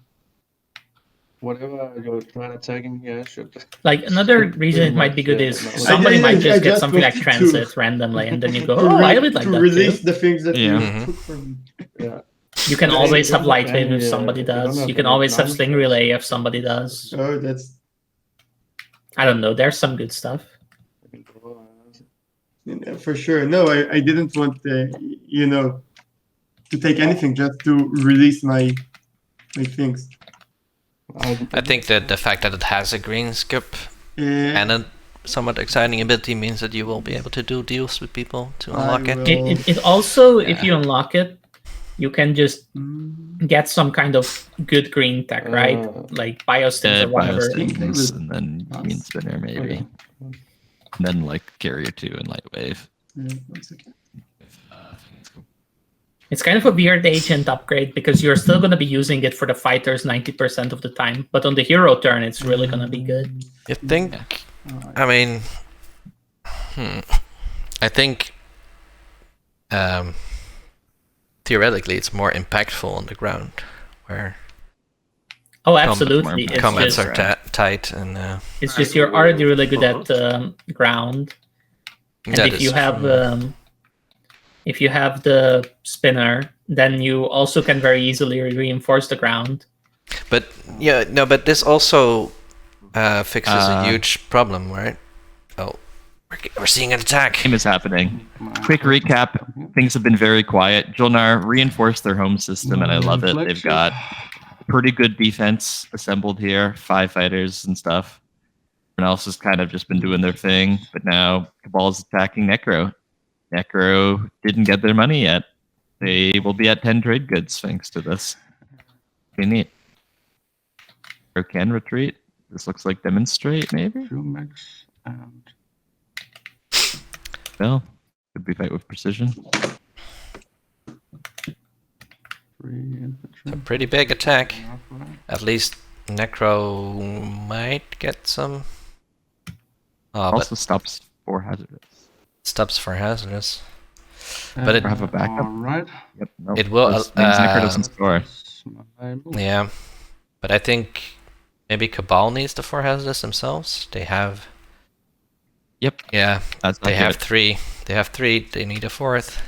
whatever you're trying attacking here should. Like another reason it might be good is somebody might just get something like transit randomly, and then you go, "Oh, I would like that release too." the things that you took from. Yeah. You can always have lightweight if somebody does. You can always have sling relay if somebody does. Oh, that's. I don't know. There's some good stuff. Yeah, for sure. No, I didn't want to take anything, just to release my things. I think that the fact that it has a green skip and a somewhat exciting ability means that you will be able to do deals with people to unlock it. It also, if you unlock it, you can just get some kind of good green tech, right? Like Biostings or whatever. Biostings, and then Green Spinner maybe. Okay. And then like Carrier 2 and Light Wave. Yeah, 1 second. It's kind of a weird agent upgrade because you're still going to be using it for the fighters 90% of the time, but on the hero turn, it's really going to be good. You think? I mean, I think theoretically it's more impactful on the ground, where Oh, absolutely. It's combats just, are tight, and it's just you're already really good at ground, and that if is you have true. if you have the spinner, then you also can very easily reinforce the ground. But yeah, no, but this also fixes a huge problem, right? Oh, we're seeing an attack. Game is happening. Quick recap. Things have been very quiet. Jolnar reinforced their home system, and I love it. They've got pretty good defense assembled here. 5 fighters and stuff. Everyone else has kind of just been doing their thing, but now Cabal's attacking Necro. Necro didn't get their money yet. They will be at 10 trade goods thanks to this. Pretty neat. Necro can retreat. This looks like demonstrate, maybe? Max and Well, could be fight with precision. 3 infantry. A pretty big attack. At least Necro might get some. Oh, Also but stops 4 hazardous. stops for hazardous. But it have a backup. Right. Yep. Nope. It will, This means Necro doesn't score. Yeah, but I think maybe Cabal needs the 4 hazardous themselves. They have. Yep. Yeah, That's they have accurate. 3. They have 3. They need a 4th.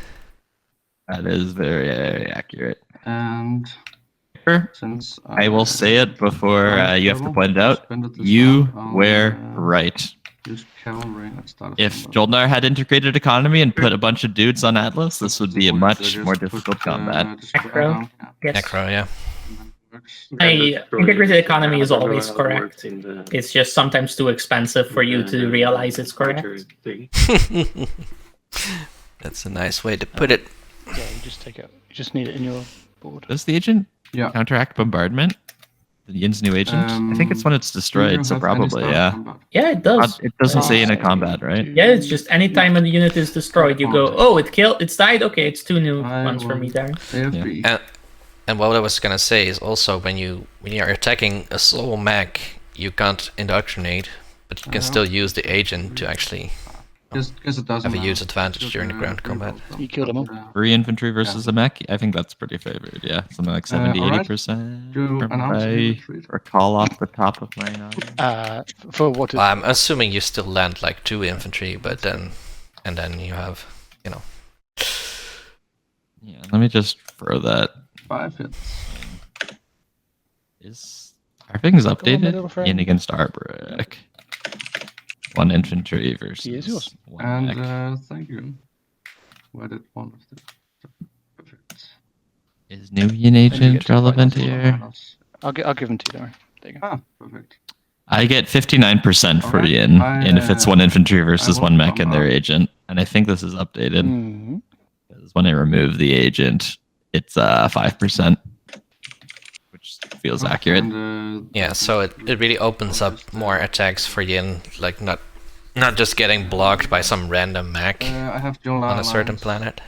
That is very accurate. And Sure. since I will say it before you have to point it out. spend this You one on, were right. use cavalry and start a If combat. Jolnar had integrated economy and put a bunch of dudes on Atlas, this would be a So much just more put, difficult combat. the square Necro. down, yeah, Yes. Necro, yeah. and then it works. Integrated economy is I don't know always how it correct. works in the- It's just sometimes too expensive for you to realize it's correct. thing. That's a nice way to put it. Yeah, you just take it. You just need it in your board. Does the agent Yeah. counteract bombardment? The Yin's new agent? I think it's when it's Do you destroyed, so have any probably, start yeah. combat? Yeah, it does. It doesn't say in a combat, right? Yeah, it's just anytime a unit is destroyed, you go, oh, it's died. Okay, it's 2 new ones for me there. AFB. And what I was gonna say is also when you're attacking a slow mech, you can't indoctrinate, but you can still use the agent to actually Guess it doesn't have a matter. huge advantage Just, during the ground combat. You killed them all. 3 infantry versus a mech? I think that's pretty favored, yeah. Something like 70, alright. 80%. Do From announce what your I retreat. recall off the top of my knowledge. For what is Well, I'm assuming you still land like 2 infantry, but then you have, Yeah, let me just throw that. 5 hits. Are things my updated? little friend. In against Arbrick. 1 infantry versus He is yours. 1 mech. And thank you. Where did one of the perfect. Is new Yin get agent to relevant fight here? I'll give them to you, don't worry. There you go. Ah, perfect. I get 59% for Alright, Yin, and if it's 1 I infantry versus will 1 mech and their come up. agent, and I think this is updated. Mhm. Because when I remove the agent, it's 5%, which feels accurate. And, yeah. So it really opens up more attacks for Yin, like not just getting blocked by some random mech I have Jolnar on a certain Alliance, planet,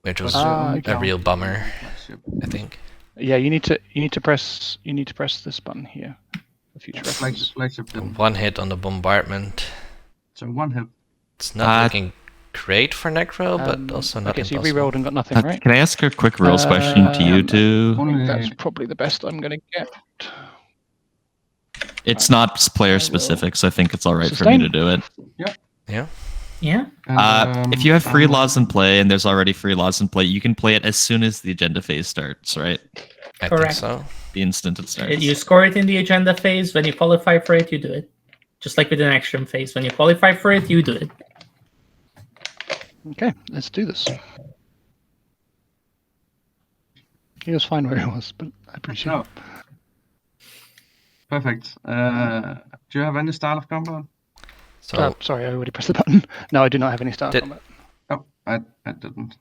which was Ah, a okay. real bummer, flagship. I think. Yeah, you need to press this button here for future reference. Flagship didn't. 1 hit on the bombardment. So 1 hit. It's not looking great for Necro, but also not okay, so you impossible. re-rolled and got nothing, right? Can I ask a quick rules question to you two? I think Only that's probably the best I'm going to get. It's not player specific, so I think it's alright for me Sustain. to do it. Yeah. Yeah. and, If you have free laws in play, and there's already free laws in play, you can play it as soon as the agenda phase starts, right? I think Correct. so. The instant it starts. You score it in the agenda phase. When you qualify for it, you do it. Just like with an action phase. When you qualify for it, you do it. Okay, let's do this. He was fine where he was, but I appreciate No. it. Perfect. Do you have any style of combat? So Sorry, I already pressed the button. No, I do not have any start Did- combat. Oh, I didn't.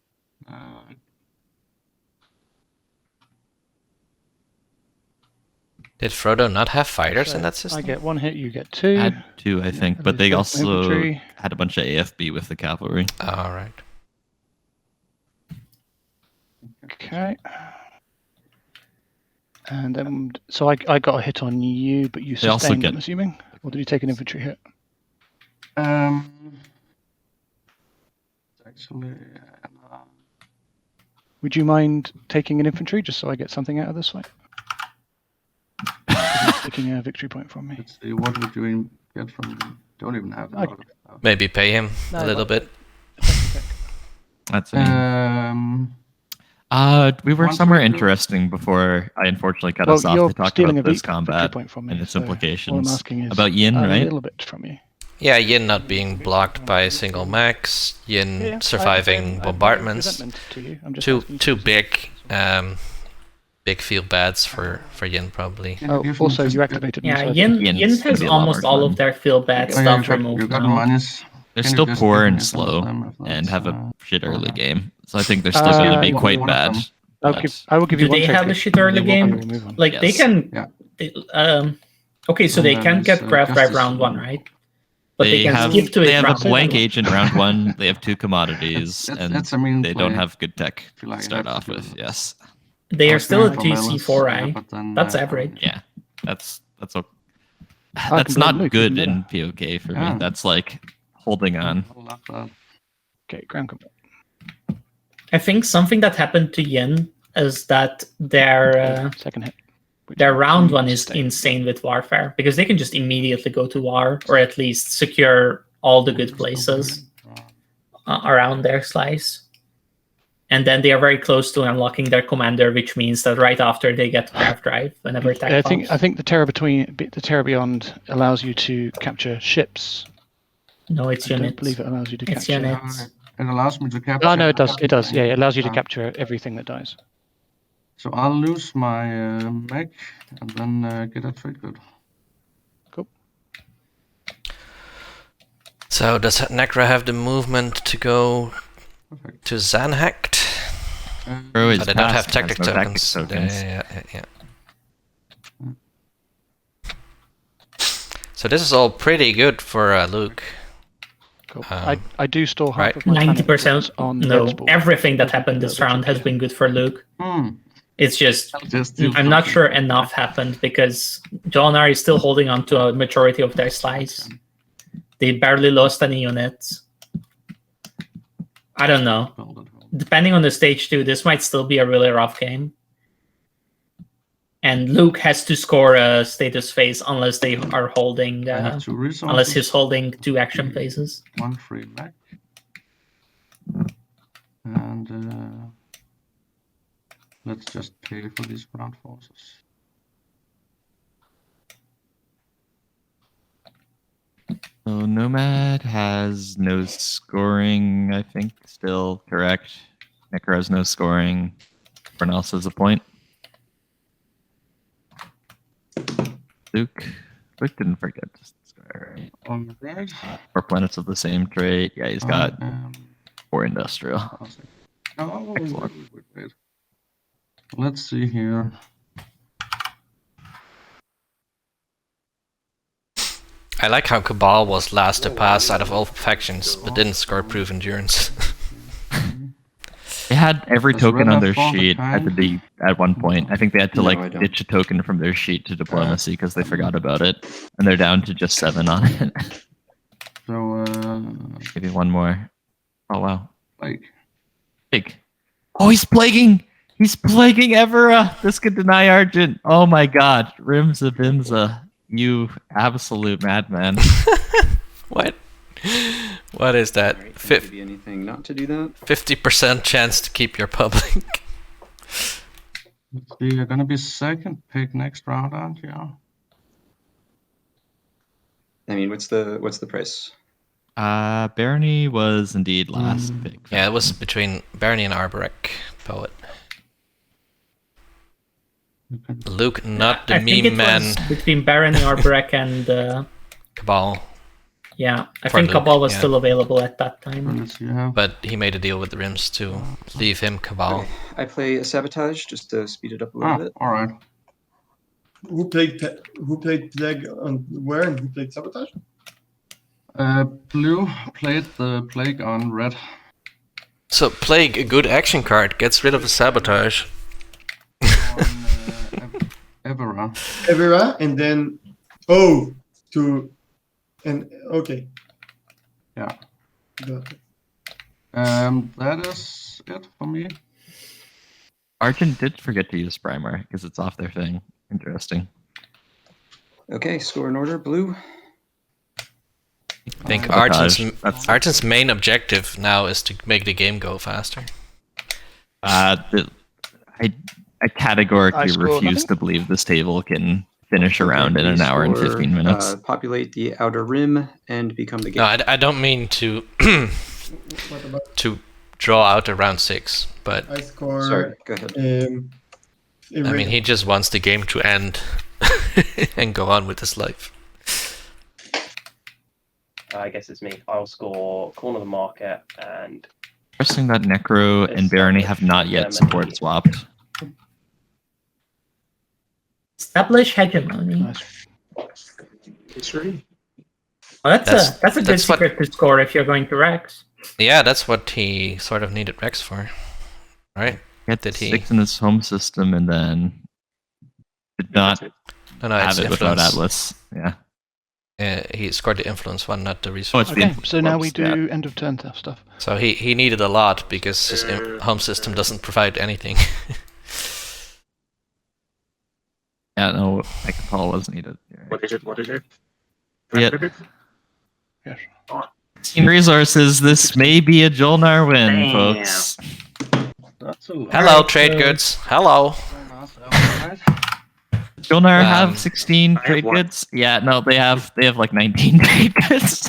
did Frodo not have fighters So in that system? I get 1 hit, you get 2. Had 2, I think, and but they there's also infantry. had a bunch of AFB with the cavalry. All right. Okay. And then, so I got a hit on you, but you They also sustained, get- I'm assuming? Or did you take an infantry hit? Actually, Would you mind taking an infantry, just so I get something out of this fight? He's taking a victory point from me. let's see, what would you get from? Don't even have a I- lot of. Maybe pay him No, a little but- bit. That's it. We were One somewhere for you. interesting before I unfortunately cut Well, us off you're to talk stealing about a this victory combat point from me, and its so all I'm implications. asking is About Yin, a right? little bit from you. Yeah, Yin not being blocked by single max, Yin Yeah, surviving I have no bombardments. resentment to you. I'm just Two asking two you. big field bads for Yin probably. Oh, also you activated me. Yeah, so I Yin, Yin's Yin gonna has be a lot almost more all fun. of their feel bad Oh, stuff you removed got now. minus. They're Can you still just poor give and me some of slow them if and that's, have a shit early okay. game. So I think they're still going to be Uh, quite one of bad. them. I will give you Do one they have trophy. a shit early And then we'll game? move on. Like they Yes. can. Yeah. Okay, so And they then can get it's, craft drive Justice round 1, right? But they can have skip to they it have a round blank 2. agent round 1. They have 2 commodities, That's- and that's a mean they don't play. have good tech feel like to I start have off to do with. that. Yes. They I are was still a going for Melons, 2C4, yeah, right? but then, That's average. Yeah, that's okay. I That's can blame not Luke, good even in better. POK for Yeah. me. That's like holding on. I love that. Okay, ground combat. I think something that happened to Yin is that their Second hit. which their is round 1 is sustained. insane with warfare because they can just immediately go to war or at least secure all the good places around their slice. And then they are very close to unlocking their commander, which means that right after they get craft drive whenever attack I pops. think the Terror Beyond allows you to capture ships. No, it's I don't units. believe it allows you to It's capture. units. It allows me to capture. Oh no, it does. It does. Yeah, it allows you to Uh, capture everything that dies. So I'll lose my mech and then get a triggered. Cool. So does Necra have the movement to go Perfect. to Zanhakt? Bro is But they don't have fast, has tactic no tokens. tokens. Yeah. So this is all pretty good for Luke. Cool. Um, I do store half right. of my 90% on no. Red's board. Everything that happened this round has been good for Luke. It's just Just I'm not sure enough happened because Jonar is still holding on to a majority of their slice. They barely lost any units. I don't know. Depending on the stage 2, this might still be a really rough game. And Luke has to score a status phase unless they are holding, I have 2 resources. unless he's holding 2 action phases. 1 free mech. And let's just pay for these ground forces. So Nomad has no scoring, I think, still correct. Necro has no scoring. Everyone else has a point. Luke didn't forget to score, right? Alright. 4 planets of the same trait. Yeah, he's got 4 industrial. Oh, Excellent. wait. Let's see here. I like how Cabal was last to pass out of all factions, but didn't score proof endurance. They had every Does token Red on their have all the sheet time? at one point. I think they had to No, I like don't. ditch a token from their sheet to diplomacy because they forgot about it, and they're down to just 7 on it. So, Maybe one more. Oh wow, like, big. Oh, he's plaguing Evera. This could deny Argent. Oh my God, Rimsebimse, you absolute madman. What? What is that? Alright, can I give you anything not to do that? 50% chance to keep your public. let's see, you're gonna be second pick next round, aren't you? I mean, what's the price? Barony was indeed last pick. Yeah, it was between Barney and Arborek, poet. Luke, not the I think meme it man. was between Baron Arborek and Cabal. Yeah, I For think Luke, Cabal was yeah. still available at that time. Unless you have. But he made a deal with the Rims to leave him Cabal. Okay, I play a Sabotage just to speed it up a little bit. All right. Who played Plague on where and who played Sabotage? Blue played the Plague on red. So Plague, a good action card, gets rid of the Sabotage. On Evera. Evera, and then okay. Yeah. Got it. That is it for me. Argent did forget to use Primer because it's off their thing. Interesting. Okay, score in order. Blue. I think Sabotage. Argent's main objective now is to make the game go faster. I categorically I score refuse nothing. to believe this table can finish around in an hour and 15 minutes. Populate the outer rim and become the game. No, I don't mean to What about to draw out a round 6, but I score? Sorry, go ahead. I mean he just wants the game to end and go on with his life. I guess it's me. I'll score Corner of the Market and Interesting that Necro and Barony have not yet support swapped. Establish hegemony. Nice. Well, that's a good that's what- secret to score if you're going to Rex. Yeah, that's what he sort of needed Rex for, right? He Did he? 6 in his home system and then did not No, have it's it without influence. Atlas. Yeah. He scored the influence one, not the Oh, resource. it's the Okay, influence so now we ones, yeah. do end of turn stuff. So he needed a lot because his home system doesn't provide anything. Yeah, no, Paul wasn't needed. What is it? What is it? Yeah. Yes. Team resources, this may be a Jolnar win, Damn. folks. That's a lot. Hello, trade goods. Hello. Jolnar have Um, 16 have trade one. goods? Yeah, no, they have like 19 trade goods.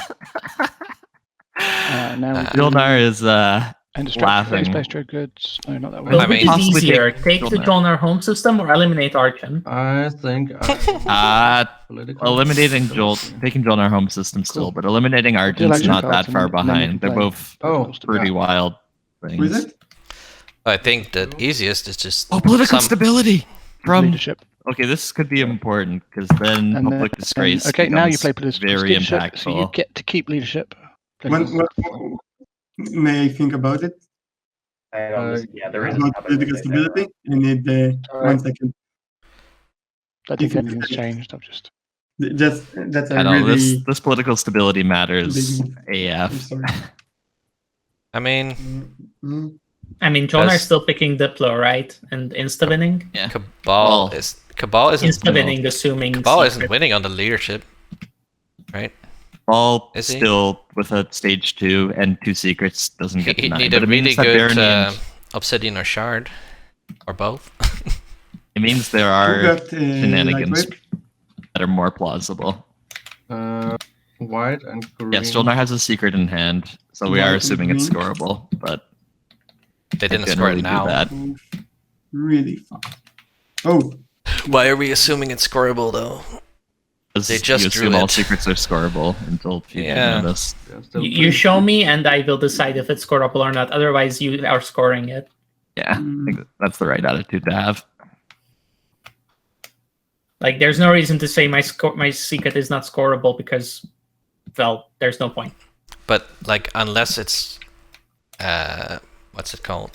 Now we do Jolnar is end of structure, laughing. space trade goods. No, not that So one. I which mean- is Possibly easier, take take the Jolnar. Jolnar home system or eliminate Archon? I think political. eliminating taking Jolnar home system still, but eliminating Argent's action not cards that far and then we behind. can They're play both Oh, pretty wild Who is things. it? I think the easiest is just Political some- stability from. Leadership. Okay, this could be important because then And public then- disgrace. okay, now you becomes play political very leadership, impactful. so you get to keep leadership. When may I think about it? hang on, yeah, there is About political stability? I need 1 second. I think anything's changed. I've just That's I a know really. this political stability matters I'm AF. sorry. I mean, Mm. I mean, Jolnar That's- is still picking Diplo, right? And insta-winning? Yeah. Cabal Well, isn't Insta-winning, assuming... Cabal isn't secret. winning on the leadership, right? Ball Is he? still with a stage 2 and 2 secrets doesn't He get denied. need but a it means really that good Barony and- obsidian or shard, or both. it means there Who are got shenanigans lightweight? that are more plausible. White and green. Yes, Jolnar has a secret in hand, so we White are and assuming it's green. scoreable, but They didn't score generally it do now. that. Really fast. Oh, Why are we assuming it's scoreable though? Because They just you drew assume all it. secrets are scoreable until you Yeah. notice. Yeah, still You show me and I will decide if it's scoreable or not. Otherwise, you are scoring it. Yeah, I think that's the right attitude to have. Like, there's no reason to say my secret is not scoreable because, well, there's no point. But like, unless it's what's it called?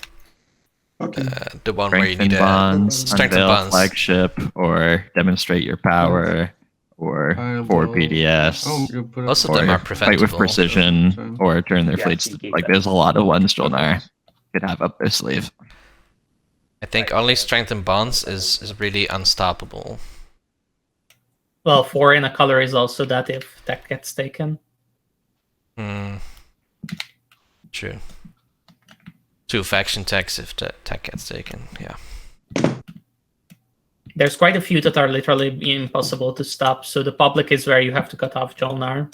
okay. The one where you Strengthen need bonds, a strength and unveil bonds. flagship, or demonstrate your power, or for PDS, Oh, you put Most of or them are fight preventable. with precision, or turn their Yeah, fleets. you keep Like, them. there's a lot of ones Jolnar could have up their sleeve. I think only strength and bonds is really unstoppable. Well, 4 in a color is also that if that gets taken. Hmm. True. 2 faction tags if the tech gets taken. Yeah. There's quite a few that are literally impossible to stop. So the public is where you have to cut off Jolnar.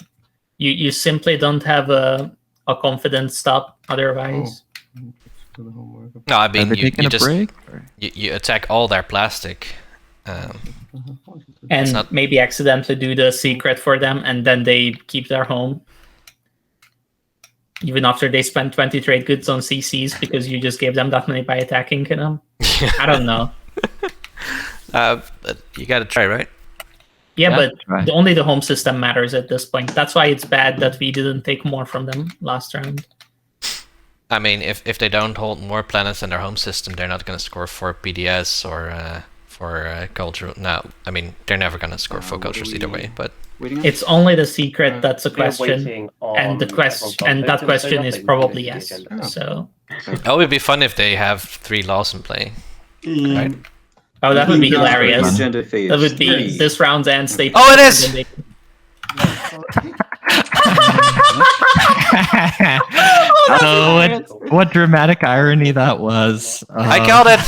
You simply don't have a confident stop otherwise. to the homework. No, I Are mean they taking you a just break? Or- you attack all their plastic. I have pointed to It's and not- maybe accidentally do the secret for them, and then they keep their home. Even after they spend 20 trade goods on CCs because you just gave them that money by attacking them. I don't know. But you gotta try, right? Yeah, Yeah, but right. only the home system matters at this point. That's why it's bad that we didn't take more from them last round. I mean, if they don't hold more planets in their home system, they're not gonna score for PDS or for culture. No, I mean they're never gonna score for what are cultures either we way. But Waiting on? It's only the secret that's a We're question, waiting on and the question and that question is probably yes. So, it would be fun if they have 3 laws in play. Right. oh, that would be Yeah, hilarious. Agenda phase That would be 3. this round's end state. Oh, it is! and then Oh, what dramatic irony that was. I got it.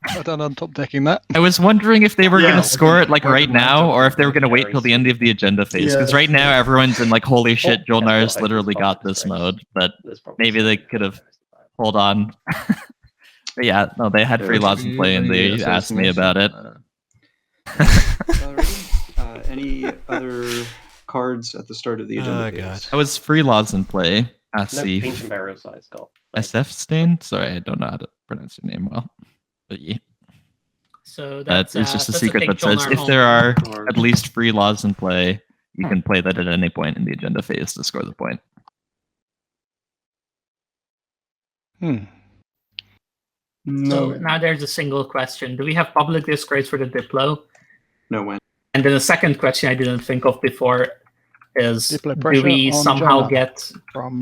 I done on top decking that. I was wondering if they were Yeah. going to score it like What right now, dramatic or if they were going to wait till the end of the agenda phase. Because Yeah. right now everyone's in like, holy shit, Oh, Jolnar's yeah, literally it's got probably this disgrace. mode. But There's probably maybe they some- could have hold on. But yeah, no, they had free laws in play and they asked me about it. Alrighty. Any other cards at the start of the agenda Oh, phase? God. I was free laws in play. No, see. ancient burial sites got. like, SF Stain? Sorry, I don't know how to pronounce your name well. But yeah. So It's that's just a that's secret take that says Jolnar if home. there are Or- at least 3 laws in play, you can play that at any point in the agenda phase to score the point. Hmm. So No. now there's a single question: do we have public disgrace for the Diplo? No when. And then the second question I didn't think of before is: Diplo do pressure we on somehow Jolnar. get From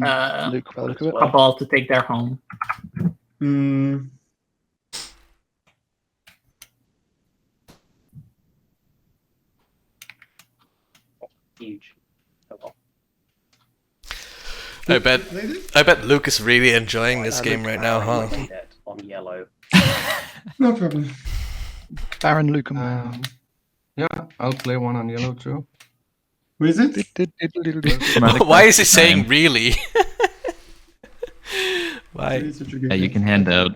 Luke, by the look of it. Cabal to take their home? Mm, huge. Oh, well. I bet Luke is really enjoying this Luke, game right now, huh? played it on yellow. no problem. Baron LukeM. Yeah, I'll play one on yellow too. Who is it? Why is he saying really? Why? It's such a good Yeah, you game. can hand out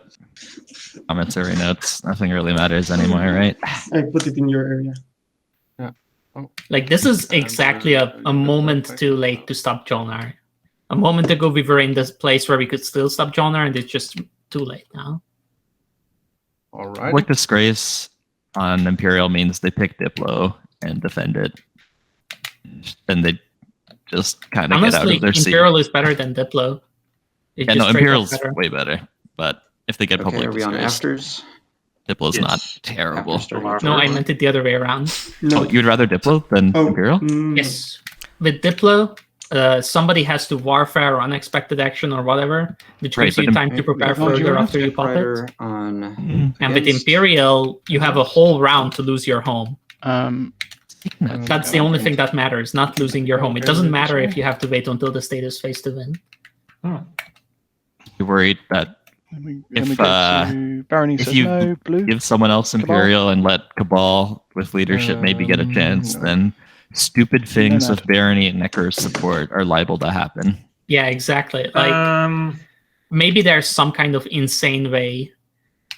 commentary notes. Nothing really matters anymore, right? I put it in your area. Like, this is exactly a moment too late to stop Jolnar. A moment ago, we were in this place where we could still stop Jolnar, and it's just too late now. All Public right. disgrace on Imperial means they pick Diplo and defend it. Then they just kind of get out Honestly, of their seat. Imperial is better than Diplo. It's Yeah, just no, straight up Imperial's better. way better. But if they get Okay, public are we on disgrace, afters? Diplo's Yes. not terrible. After starting No, I turn? meant it the other way around. No. Oh, you'd rather Diplo than Oh, Imperial? Yes. With Diplo, somebody has to warfare or unexpected action or whatever, which Right, gives but you time to prepare No, further you're after you pop it. Rider on. And with against- Imperial, you have a whole round to lose your home. That's the only thing that matters, not losing your home. It doesn't matter if you have to wait until the state is phased to win. You're worried that Then we If, get to Barony if says you no, blue. give someone else Cabal? Imperial and let Cabal with leadership maybe get a chance, No. then stupid things No. with Barony and Necro's support are liable to happen. Yeah, exactly. Like, maybe there's some kind of insane way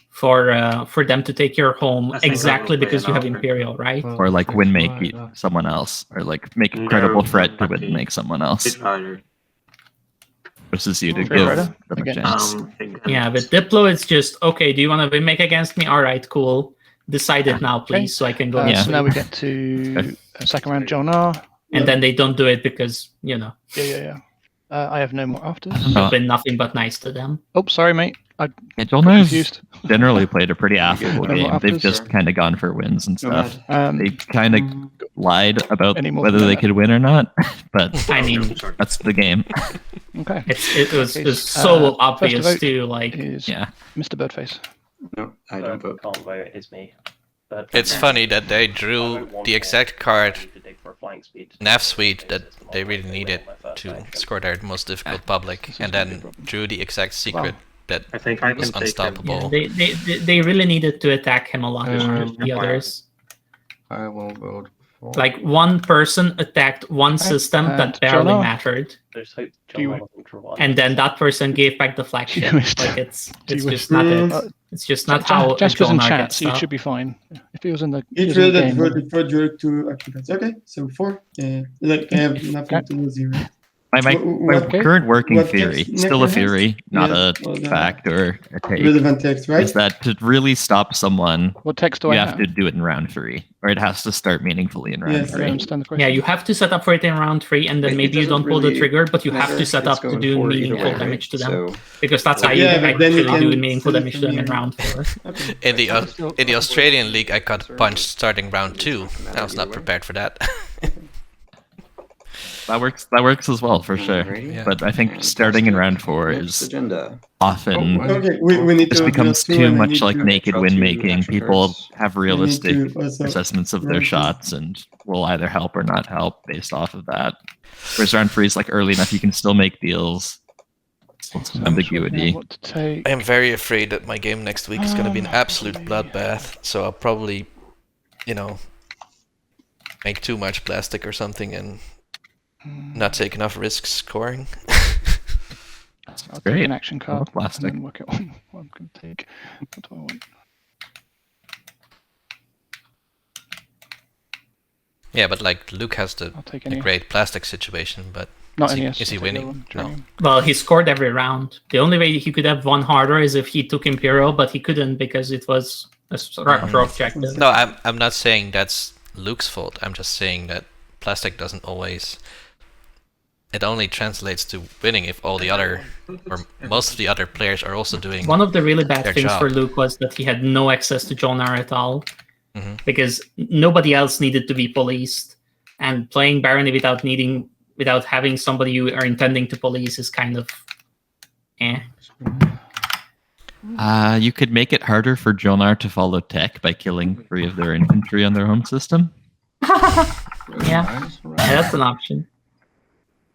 for them to take your home I think exactly that will play because you have an offer. Imperial, right? Or like windmake someone else, or like make a credible threat to okay. windmake someone else, It's harder. versus you to Okay, give Rider, them a again. chance. Yeah, with Diplo, it's just, okay, do you want to windmake against me? All right, cool. Decide it now, please, so I can go. to Yeah. So sleep. now we get to second round Jolnar. And then they don't do it because, you know, Yeah. I have no more afters. No. you've been nothing but nice to them. Oh, sorry, mate. I Yeah, got Jolnar's confused. generally played a pretty affable No more game. They've afters? just kind of gone for wins and stuff. They kind of lied about Any more whether than they that? could win or not, but I mean, that's the game. Okay. it was so First obvious vote too. Like, Is Yeah. Mr. Birdface. No, I don't vote. Can't vote. It's me. But It's funny that they drew the exact card nav suite that they really needed to score their most difficult public, and then drew the exact secret that I think I was can take them. unstoppable. they really needed to attack him a lot more than the Um, others. I will vote Like one person attacked one system that barely Jonah? mattered, There's hope Do you- John doesn't draw. and then that person gave back the flagship. You wish- Like it's you wish- just not it. Uh, It's just not how Jasper's in Jonar chat, gets so you stuff. should be fine. If he was in the, It the will that game, voted for Drake to activate. Okay, so 4. Like I have nothing to lose here. My What- current working what theory, text still a Necro has? theory, not Yes, a well, the fact or a take, relevant text, right? is that to really stop someone, what text do you I have to do it in round 3, or it has to start meaningfully in round Yes. I don't 3. understand the question. Yeah, you have to set up for it in round 3, and then It maybe you doesn't don't pull the really trigger, but you have matter. to set It's up to going do 4 either meaningful way, right? damage to them. So Because that's how Yeah, you but then you actually do can meaningful see damage to them in from round 4. Okay. In the Australian league, I got punched starting round 2. I was not prepared for that. That works as well, for sure. Alrighty. Yeah. But I think starting in round 4 Next is agenda. often Okay, we need this to becomes adjust too, too and I much need like to- naked draw win 2 making. action People cards. have we need realistic to also assessments of their rotate. shots and will either help or not help based off of that. Whereas round 3 is like early enough, you can still make deals. Still some I'm not sure ambiguity. what to take. I am very afraid that my game next week is going to be an absolute bloodbath, so I'll probably, make too much plastic or something and not take enough risks scoring. I'll take Great. an action I love card plastic. and then work out what I'm going to take. What do I want? Yeah, but like Luke has the I'll take a any. great plastic situation, but Not is he- any. is he winning? No. Well, he scored every round. The only way he could have won harder is if he took Imperial, but he couldn't because it was a structure objective. No, I'm not saying that's Luke's fault. I'm just saying that plastic doesn't always. It only translates to winning if all the other, or most of the other players are also doing. One of the really bad their things job. for Luke was that he had no access to Jonar at all, Mhm. because nobody else needed to be policed, and playing Barony without having somebody you are intending to police is kind of, You could make it harder for Jonar to follow tech by killing 3 of their infantry on their home system. Yeah, that's an option.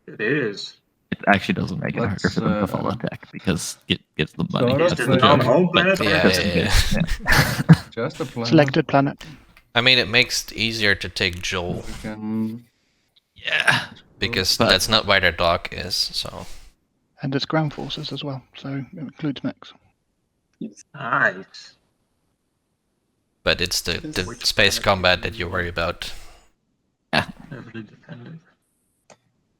It is. It actually doesn't make it harder Let's, for them to follow tech because it gives them money. Sort of. That's the On joke. home But planet. Yeah, that's yeah, good. yeah. Yeah. Just a plan. Selected planet. I mean, it makes it easier to take Joel We can Yeah. because But- that's not where their dock is. So And it's ground forces as well, so it includes mechs. Nice. but it's the space combat that you worry about. Heavily defended.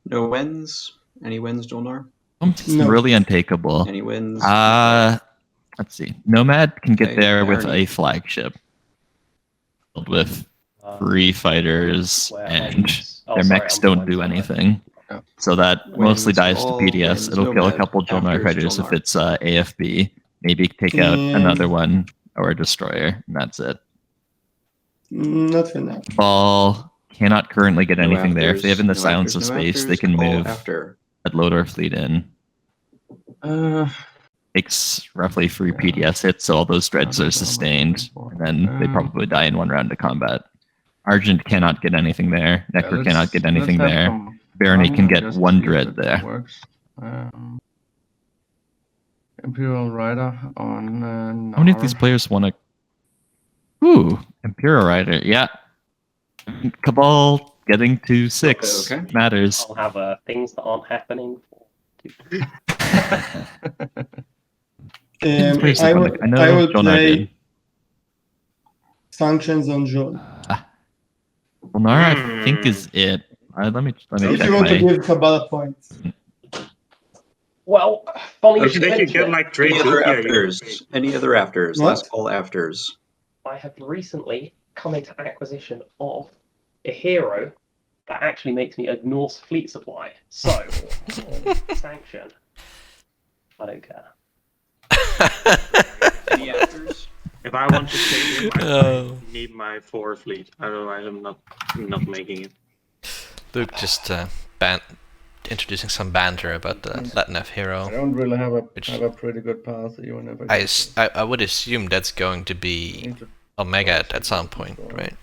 No wins? Any wins, Jolnar? It's No. really untakeable. Any wins? Let's see. Nomad can get Okay, there with Barony. a flagship filled with 3 fighters, where and oh, their sorry, mechs I'm don't blind, do sorry. anything. Yeah. So that mostly Wins dies to all, PDS. wins It'll kill a Nomad, couple Jolnar afters fighters if Jolnar. it's AFB. Maybe take out another one or a destroyer, and that's it. Not for now. Ball cannot currently get No anything there. If they have in the afters, silence of no space, they afters, can all move after. at Loader Fleet in. Takes roughly 3 PDS hits, so all those dreads are sustained, and then they probably die in 1 round of combat. Argent cannot get anything there. Necro cannot get anything there. Barony can get 1 dread there. Works. Imperial Rider on. How many of these players want to? Ooh, Imperial Rider. Yeah. Cabal getting to 6 Okay. matters. I'll have things that aren't happening. Players I that will, wanna- I know I will Jonar play did. functions on Joel. Well, Nara, I think is it. Let me If check you want to my. give Kabbalah points. Well, funny you If should they could mention get it. like trade Any other Tokyo, afters? Any other afters? What? Last call afters. I have recently come into acquisition of a hero that actually makes me ignore fleet supply. So, sanction. I don't care. Any afters? If I want to stay here, Oh. I need my 4 fleet. Otherwise, I'm not making it. Luke just introducing some banter about the Latinf I hero. don't really have a Which- pretty good path even if I would assume that's going to be Omega at some point, right?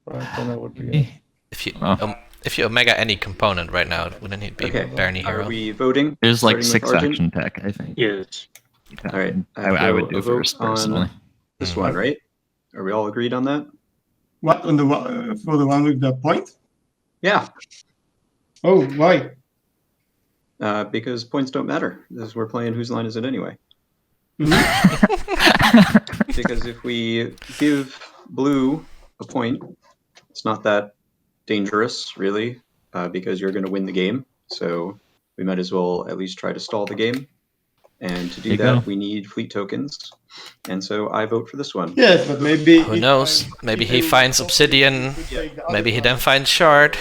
Right, then I would be. If you Omega any component right now, wouldn't it be Okay. Barony Are hero? we voting? There's like Starting with 6 Argent? action tech, I think. Yes. All right. I would a do vote first on personally. This one, right? Are we all agreed on that? What on the for the one with the point? Yeah, Oh, why? because points don't matter. This we're playing whose line is it anyway? Because if we give blue a point, it's not that dangerous, really, because you're going to win the game. So we might as well at least try to stall the game. And to do that, we need fleet tokens. And so I vote for this one. Yes, but maybe. Who knows? Maybe he finds obsidian. Maybe he then finds shard.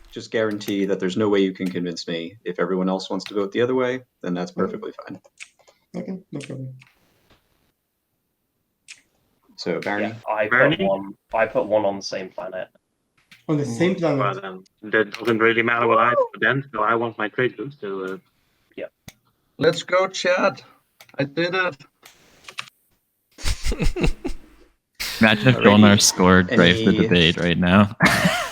Just guarantee that there's no way you can convince me. If everyone else wants to vote the other way, then that's perfectly fine. Okay, no problem. So Barney, I put one on the same planet. On the same planet. Well, that doesn't really matter what I put then, so I want my trade loot. So, Let's go, Chad. I did it. Imagine if Jolnar scored Brave the debate right now.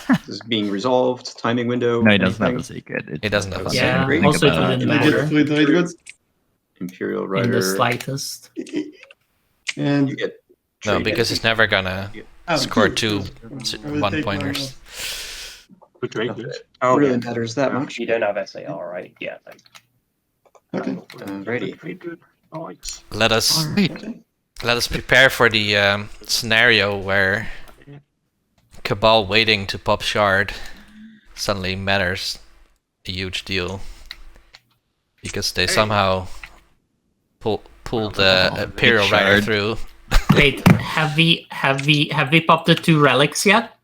this is being resolved. Timing window. No, he doesn't have anything? a secret. He doesn't have a Yeah, secret. also it about didn't it. I get matter fleet trade goods. Imperial in Rider. the slightest. And You get No, trade because he's never gonna score two I will 1 take pointers. good trade loot. Oh, really matters that much. You don't have SAR, right? Yeah. Okay. Ready. Trade loot. Nice. Let us Alright. let us prepare for the scenario where Cabal waiting to pop shard suddenly matters a huge deal because they somehow pulled the Imperial Rider shard. through. Wait, have we popped the 2 relics yet?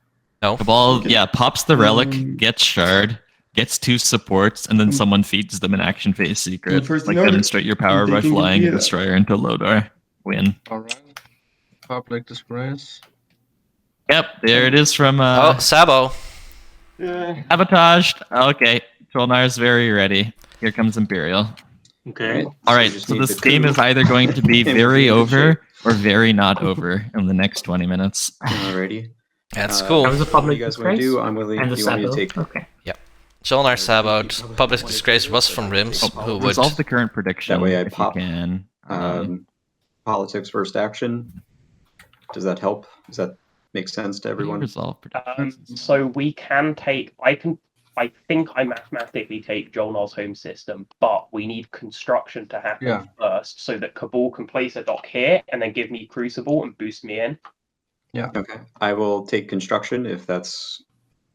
No, Cabal, yeah, pops the relic, gets shard, gets 2 supports, and then someone feeds them an action phase secret. First Like in order, demonstrate your power I'm by taking flying a Imperial. destroyer into Lodar. Win. Alright. Public disgrace. Yep, there it is from oh Sabo. Sabotaged. Okay, Jolnar's very ready. Here comes Imperial. Okay. Alright, just so need this the game coup. is either going to be And very we'll do the over or very not over in the next 20 minutes. Alrighty. That's Uh, cool. That was a What do public you guys want to disgrace. do? I'm willing. And the You want me to Sabo. take? Okay. Jolnar Saboed. Public disgrace was from Rims, who would Resolve the current prediction That way I if pop, you can. Politics first action. Does that help? Does that make sense to everyone? Resolve predictions. So we can take. I think I mathematically take Jolnar's home system, but we need construction to happen first, so that Cabal can place a dock here and then give me Crucible and boost me in. Okay. I will take construction if that's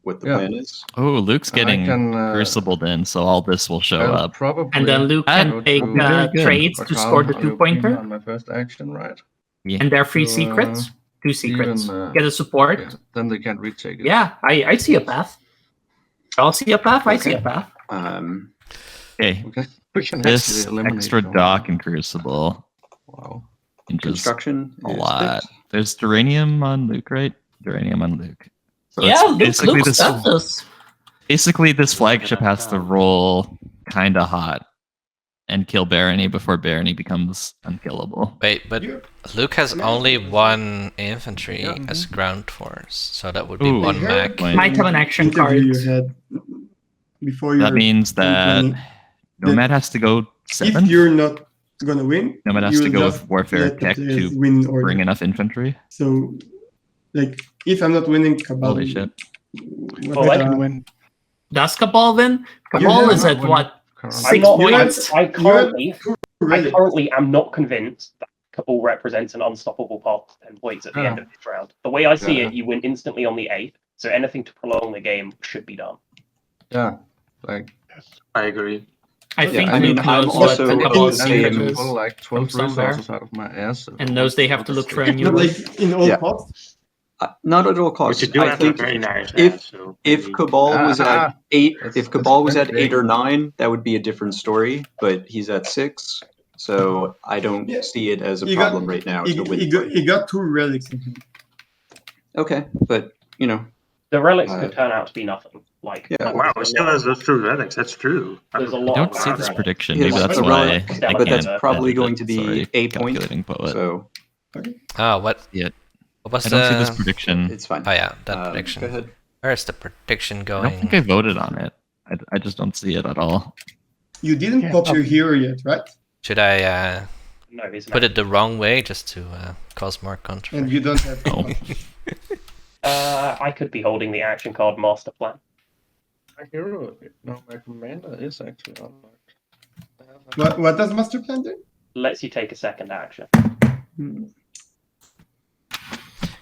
what the plan is. Oh, Luke's getting can, crucibled in, so all this will show I'll up. probably And then Luke And can take very good. trades to score the 2-pointer. On my first action, right? And there are 3 So, secrets. 2 secrets. even, Get a support. Yeah, then they can't retake it. Yeah, I see a path. I'll see a path. I see a path. Okay, We can this actually eliminate extra Jolnar. dock and Crucible. Wow. And just Construction a is lot. picked. There's Duranium on Luke, right? Duranium on Luke. So Yeah, it's Luke does this. basically this flagship has to roll kinda hot and kill Barony before Barony becomes unkillable. wait, but Luke has only 1 infantry as ground force, so that would be Ooh, 1 mech. Might have an action card. Interview you had before you. That means that Nomad has to go 7. If you're not gonna win, Nomad has you to go just with Warfare let the Tech players to win order. bring enough infantry. So, like, if I'm not winning Cabal, Holy shit. Well, I can win. Does Cabal win? Cabal have is at what? I'm 6 not, points? I currently Really? am not convinced that Cabal represents an unstoppable path to 10 points at the end of this round. The way I see it, you win instantly on the 8th, so anything to prolong the game should be done. Yeah. Like I agree. I think I mean, Luke I'm knows what also the in Cabal's the secret same- is pull like 12 from somewhere. resources out of my ass. and knows they have to look for a new Not one. like in all Yeah. costs. Not at all costs. But you do I have a think very nice if ass, so if maybe- Cabal was at 8, That's- if Cabal was that's at 8 or big. 9, that would be a different story. But he's at 6, so I don't Yeah. see it as a He got- problem right now He, to win. he got 2 relics in him. Okay, but you know, The relics could turn out to be nothing. Like, Yeah. Wow, it still has those 2 relics. That's true. There's a I lot don't of see this relics. prediction. Yes, Maybe that's a why relic, I but can't that's probably edit going it. to be Sorry, a point. calculating poet. So Oh, what? Yeah. What was I don't see this the? prediction. it's fine. Oh yeah, that Go prediction. ahead. Where's the prediction I going? don't think I voted on it. I just don't see it at all. You didn't Yeah, pop your okay. hero yet, right? Should I No, he's put it the wrong way just to cause more controversy? And you don't have. Oh. I could be holding the action card Master Plan. My hero, no, my commander is actually unlocked. What does Master Plan do? Lets you take a second action.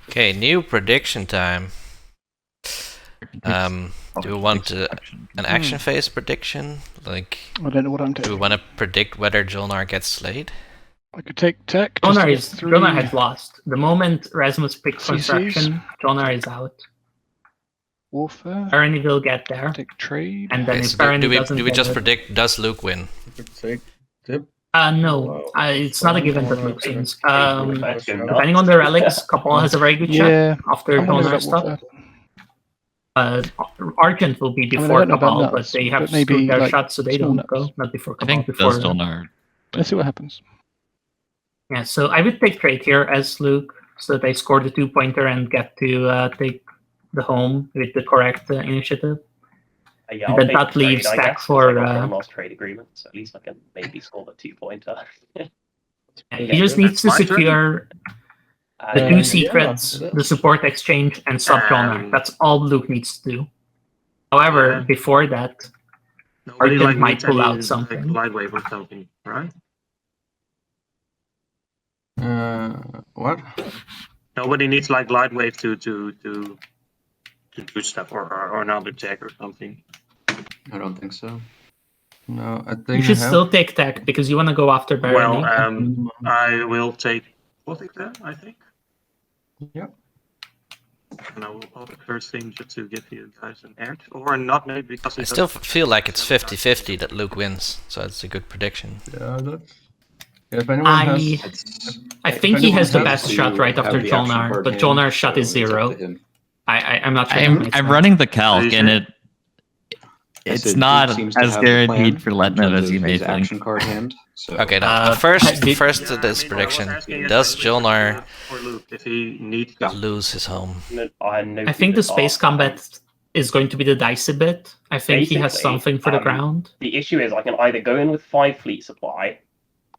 Okay, new prediction time. Do we want an action phase prediction? Like, I don't know what I'm do we taking. want to predict whether Jolnar gets slayed? I could take tech. Jolnar has lost. The moment Rasmus picks CCs. construction, Jolnar is out. Warfare. Barony will get there. Take trade. And then Okay, if so Barony do we doesn't get just it- predict, does Luke win? You could take tip. No, it's not a given that Luke wins. Let's go Depending on the relics, Cabal has a very good shot Yeah. after I'm gonna Jolnar go stuff. warfare. Argent will be I before don't know about Cabal, but nuts, they have but maybe, screwed their like, shot, so they small don't go. nuts. Not before I Cabal. think Before does Jolnar. Let's see what happens. Yeah, so I would take trade here as Luke, so that I score the 2-pointer and get to take the home with the correct initiative. Yeah, And I'll then take that the trade, leaves I stack guess, 'cause for, I got one last trade agreement, so at least I can maybe score the 2-pointer. He just needs to my turn? secure the Uh, two yeah, secrets, it is. the support exchange, and sub Jolnar. That's all Luke needs to do. However, Yeah. before that, Nobody Argent like might needs pull any out like, something. light wave or something, right? What? Nobody needs like light wave to do stuff or another tech or something. I don't think so. No, I think you should I have. still take tech because you want to go after Barony. Well, I will take Gothic then, I think. Yep. And I will pop the first thing just to give you guys an edge. Or not maybe because I it still feel like it's 50-50 that Luke wins, so it's a good prediction. Yeah, that's. If anyone has. I think he has the best shot right after Jolnar, but Jolnar's shot is 0. I'm not sure. I'm running the calc, and it's said not Luke seems to as have the guaranteed plan for in Letnev terms as of you may his think. action card hand. So Okay, now first to this I prediction, was asking does if Jolnar for Luke if he needs to lose his home? I think the space combat is going to be the dicey bit. I think he has Basically, something for the ground. The issue is I can either go in with 5 fleet supply,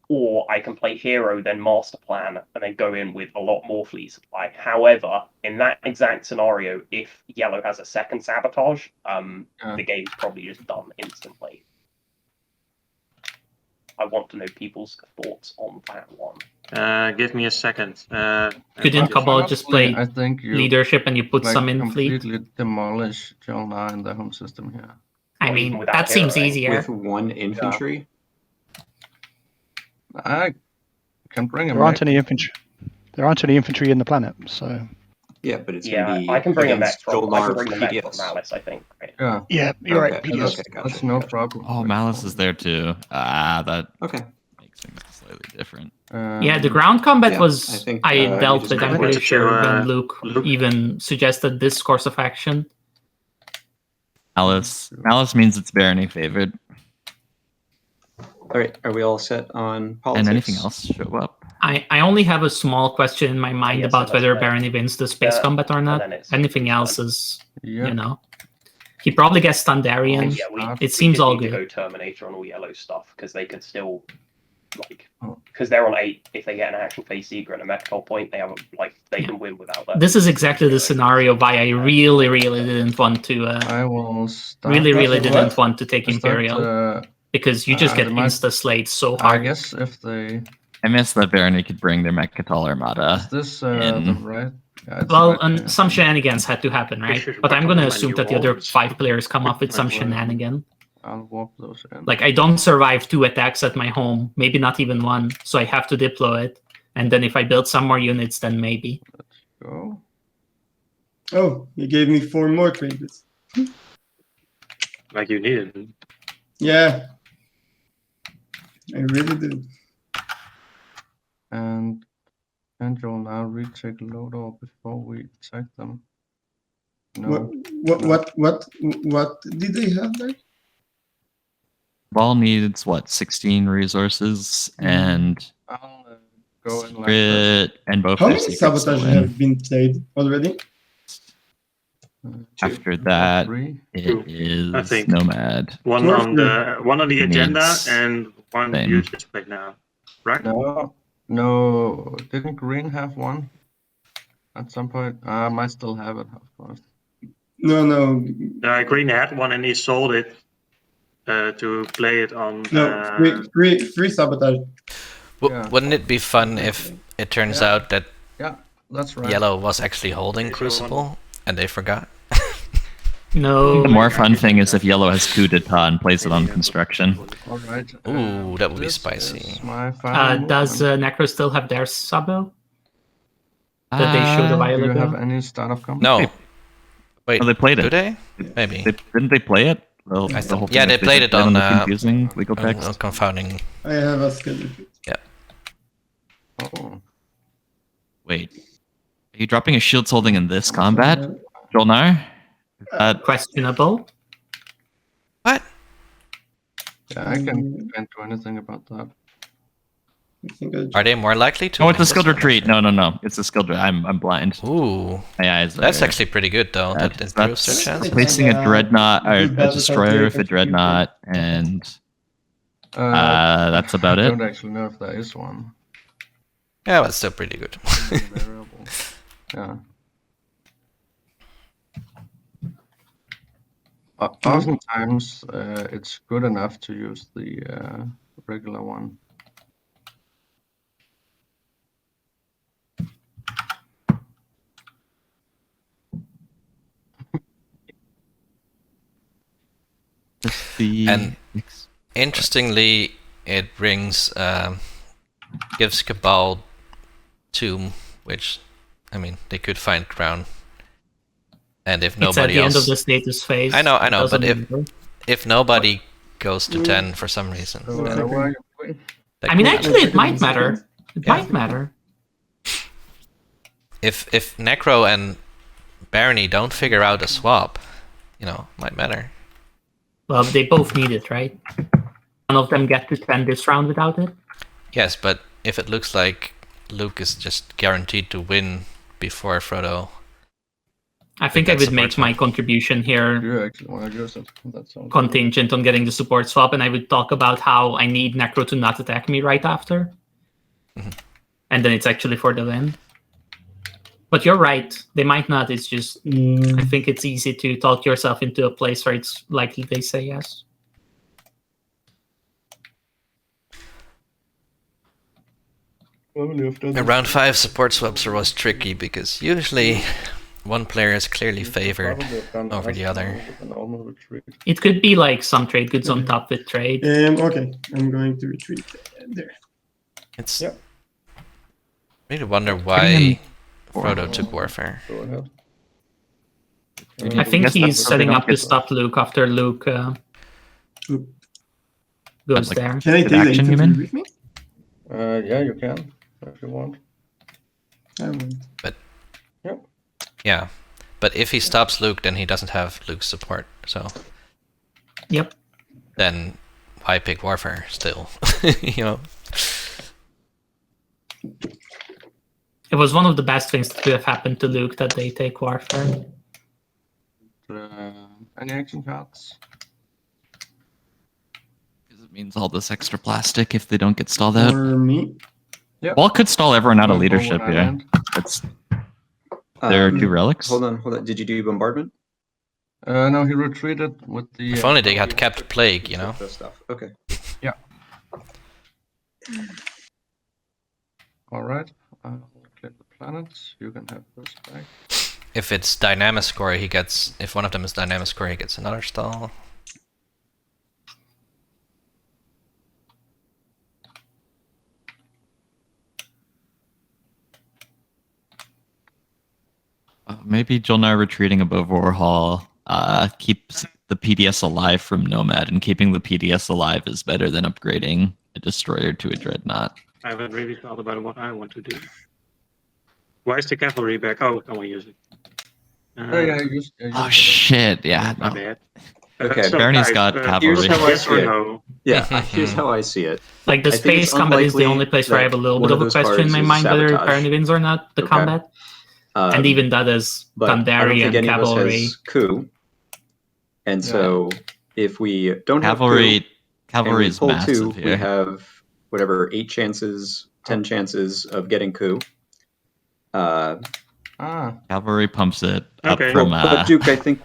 or I can play hero, then master plan, and then go in with a lot more fleet supply. However, in that exact scenario, if yellow has a second sabotage, the game's probably just done instantly. I want to know people's thoughts on that one. give me a second. Couldn't Cabal just play I think you leadership and you put like, some in fleet? completely demolish Jolnar in the home system here. I Or even mean, without that seems hero, easier. with one infantry, I can bring him There aren't back. any infantry. There aren't any infantry in the planet, so yeah, but it's Yeah, going to be I can bring a mech against from I can Jolnar bring the mech from PDS. Malice, I think. Right? Yeah, yeah, you're right. Okay, PDS. okay, gotcha, that's no gotcha. problem. Oh, Malice is there too. That Okay. makes things slightly different. Yeah, the ground combat yeah, was I think, I we dealt just with. I'm wanted pretty to, sure when Luke Luke. even suggested this course of action. Malice means it's Barony favored, All right, are we all set on politics? and anything else show up. I only have a small question in my mind Yes, about so whether that's right. Barony wins the space combat or not. then it's- Anything else is, Yeah. you know. He probably gets Thundarian. Yeah, It seems just all need to good. go Terminator on all yellow stuff because they can still like Oh. because they're on 8. If they get an action phase secret and a metacol point, they have they can win without that. This is exactly the scenario why I really didn't want to. I will start. Really What? didn't want to take I start, Imperial because you just get the might- insta slayed so I hard. guess if they I miss that Barony could bring their Mechatol Armada. is this in. the right? Yeah, it's Well, right, and yeah. some shenanigans had to happen, right? But I'm gonna assume that the other 5 players come up with some shenanigan. I'll walk those in. Like I don't survive 2 attacks at my home, maybe not even 1, so I have to deploy it. And then if I build some more units, then maybe. Go. Oh, you gave me 4 more traders. Like you needed. Yeah. I really did. And you'll now retake Lodo before we attack them. No. What did they have there? Ball needs what 16 resources and I'll go in like this. crit and both How their many secrets to sabotages win. have been played already? After that, 3. it is I think. Nomad. One Sure. on the agenda Needs and one same. you just played now, right? No, didn't green have one? at some point. I might still have it, of course. No. Green had one and he sold it to play it on. No, free sabotage. Yeah. Wouldn't it be fun if it turns out that That's right. Yellow was actually holding Crucible and they forgot? No. The more fun thing is if Yellow has coup d'etat and plays it on construction. All right. Ooh, that would be this spicy. is my final Does movement. Necro still have their sabo? That they showed a Uh, while Do you ago? have any startup combo? No. Wait, Oh, they played do it. they? Maybe. Didn't they play it? Well, I the whole yeah, thing they is played just it on the confusing legal text. confounding. I have a schedule. Oh. Wait, are you dropping a shields holding in this combat, Jolnar? Questionable. What? Yeah, I can't do anything about that. Are they more likely to? Oh, it's win a skilled this one? retreat. No. It's a skilled retreat. I'm blind. Ooh, My eyes that's are actually pretty good though. That bad. improves their That's chances. placing a dreadnought or a destroyer with a dreadnought, and that's about I it. don't actually know if there is one. Yeah, but still pretty good. Variable. Yeah. Oftentimes, it's good enough to use the regular one. And interestingly, it brings gives Cabal Tomb, which I mean they could find Crown. And if It's at nobody the else, end of the status phase. I know, Doesn't but matter. if nobody goes to 10 for some reason, So, then where are you going? that I mean, could- actually, it might matter. It Yeah. might matter. if Necro and Barony don't figure out a swap, might matter. Well, they both need it, right? None of them get to 10 this round without it. Yes, but if it looks like Luke is just guaranteed to win before Frodo, I think I That's would make support my contribution here Do you actually want to use it? That sounds contingent on getting the support swap, and I would talk about how I need Necro to not attack me right after. Mhm. And then it's actually for the win. But you're right. They might not. It's just, I think it's easy to talk yourself into a place where it's likely they say yes. Round 5 support swaps are always tricky because usually one player is clearly favored over the other. It could be like some trade goods on top with trade. Okay, I'm going to retreat there. It's Yep. really wonder why Frodo took Warfare. Go ahead. I think guess he's that's so they setting don't up to get- stop Luke after Luke goes Like- there. Can I Good take the action, you infantry mean? with me? Yeah, you can if you want. I won't. Yeah, but if he stops Luke, then he doesn't have Luke's support. So Yep. then why pick Warfare still? It was one of the best things that could have happened to Luke that they take Warfare. Any action cards? Because it means all this extra plastic if they don't get stalled out. For me? Well, it could stall everyone out of Go leadership when I here. land. That's, there are 2 relics. Hold on. Did you do bombardment? No, he retreated with the. If only they had kept Plague, The stuff. Okay. All right. I'll click the planets. You can have this back. If it's Dynamic Score, he gets. If one of them is Dynamic Score, he gets another stall. Maybe Jolnar retreating above Warhol keeps the PDS alive from Nomad, and keeping the PDS alive is better than upgrading a destroyer to a dreadnought. I haven't really thought about what I want to do. Why is the cavalry back? Oh, I want to use it. Oh, yeah, use Oh it. shit! Yeah, My no. bad. Okay. Barney's got Here's cavalry. how I Yes see or it. no? Yeah, here's how I see it. Like the I think it's space combat is the unlikely only place where I have a little that bit of one a of those question in my cards is mind whether sabotage. Barony wins or not, the Okay. combat. And even that is but I don't Gandari think and any of us Cavalry. has coup. And so if we don't Cavalry, have coup, and cavalry we is pull massive 2, here. we have whatever 8 chances, 10 chances of getting coup. Cavalry pumps it up Okay. from But Duke, I think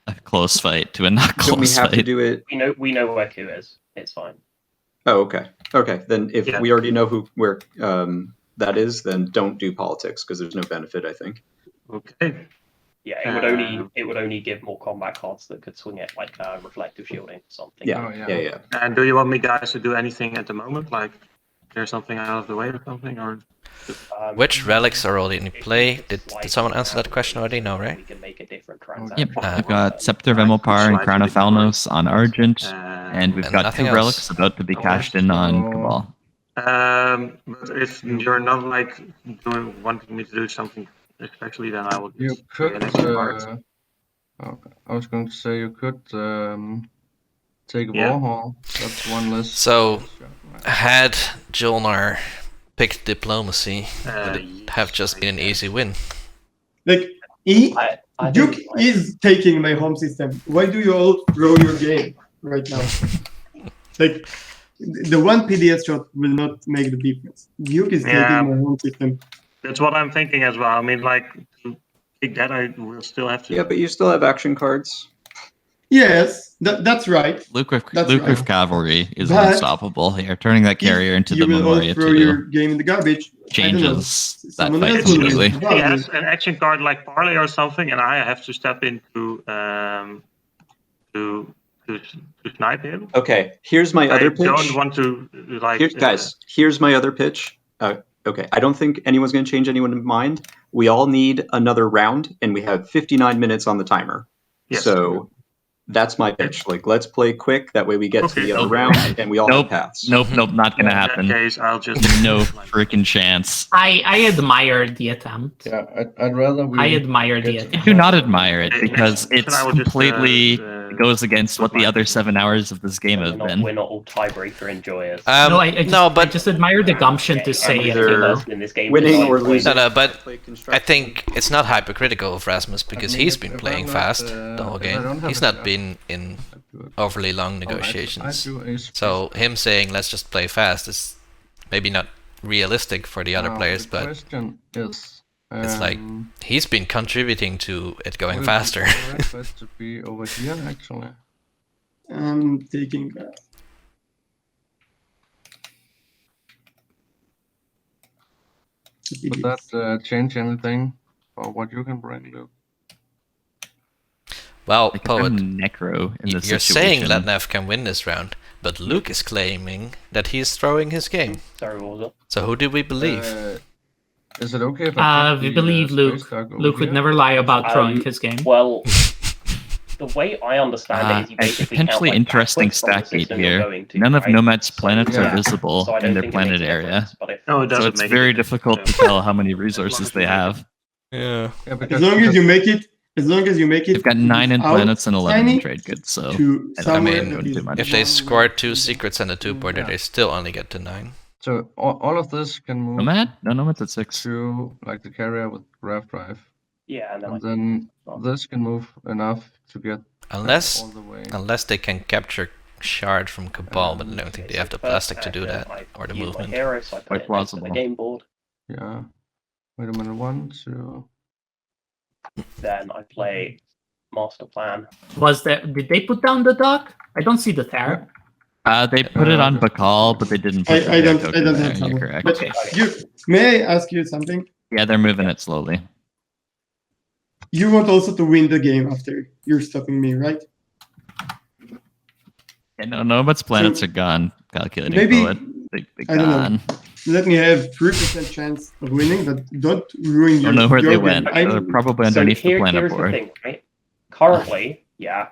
a close fight to a not don't we close have to fight. do it? We know where Q is. It's fine. Oh, okay. Okay, then if Yeah. we already know where that is, then don't do politics because there's no benefit. I think. Okay. Yeah, it would only give more combat cards that could swing it, like reflective shielding or something. Yeah. Oh, yeah. Yeah. And do you want me guys to do anything at the moment? Like, there's something out of the way or something, or? Which relics are already in play? Did someone answer that question already? No, right? We can make a different Yep, transaction. we've got Scepter of Emilpar and Crown of Falnos on Argent, and we've And got nothing 2 else. relics about to be cashed in on Cabal. But if you're not like wanting me to do something especially, then I will You just play could. an extra card. Okay. I was going to say you could take a Yeah. Warhol. That's one less. So, Right. had Jolnar picked diplomacy, would it Yes, have just been an easy win? Like Duke is taking my home system. Why do you all throw your game right now? Like the one PDS shot will not make the difference. Duke is Yeah. taking my home system. That's what I'm thinking as well. I mean, like, to pick that, I will still have to. Yeah, but you still have action cards. Yes, that's right. Luke with Right. Cavalry is But unstoppable here. Turning that carrier into you the will all Memoria throw your 2 game in the garbage. changes that Someone fight else will win. completely. Probably. He has an action card like Parley or something, and I have to step in to snipe him. Okay, here's my other pitch. I don't want to like. Guys, here's my other pitch. Okay, I don't think anyone's going to change anyone's mind. We all need another round, and we have 59 minutes on the timer. Yes. So that's my pitch. Like, let's play quick. That way we get to the other round, and we all have paths. Nope, not gonna In that happen. case, I'll just No freaking chance. I admire the attempt. Yeah, I'd rather we. I admire the get- I attempt. do not admire it because Then it's I will just, completely goes against what the other 7 hours of this game have been. We're not all tiebreaker enjoyers. No, I but just admire the gumption to say it. either in this game winning is or like losing. No, but Play I constructive. think it's not hypercritical of Rasmus because I mean, he's if- been if playing I'm not, fast the whole if I game. don't have He's a not draft, been in I'd do it. overly long Oh, negotiations. I'd do ace- So him saying let's just play fast is maybe not realistic for the other Now, players, the but question is, it's like he's been contributing to it going would it be faster. correct for it to be over here actually. I'm taking. Would that change anything for what you can bring, Luke? Well, Like, if Poet, I'm Necro in this you're saying situation. Lednev can win this round, but Luke is claiming that he's throwing his game. Sorry, what was it? So who do we believe? Is it okay if I put We the, believe space Luke. dog over Luke would here? never lie about throwing his game. Well, the way I understand it is you A basically potentially count, like, interesting backwards from the stack gate system you're here. going to, None of right? Nomad's planets Yeah. are visible So I don't in their think it makes planet a area. difference, but if- No, it So doesn't it's make very it. difficult to tell how many resources they have. Yeah. Yeah, As because, long as you make it. As long as you make it. They've got 9 in without planets and 11 in signing trade goods, so to I somewhere mean, that wouldn't is do much. If they one score with 2 the- secrets and a 2-pointer, Yeah. they still only get to 9. so all of this can move Nomad? No, Nomad's at 6. to like the carrier with graph drive, yeah, and then and then this can move enough to get Unless all the way. unless they can capture Shard from Cabal, but I don't think they have the plastic to do that, or the movement. Hero, so I put Quite it next to the plausible. game board. Yeah. Wait a minute. 1, 2. Then I play Master Plan. Did they put down the dock? I don't see the Terror. They put it on Bakal, but they didn't put the I don't token there. have You're someone. correct. But may I ask you something? Yeah, they're moving it slowly. You want also to win the game after you're stopping me, right? Yeah, no, Nomad's planets are gone. Calculating Maybe- Poet. They're I don't know. gone. Let me have 3% chance of winning, but don't ruin I your. don't know where your they game. went. I- They're probably So underneath the here's planet the board. thing, right? Currently, yeah,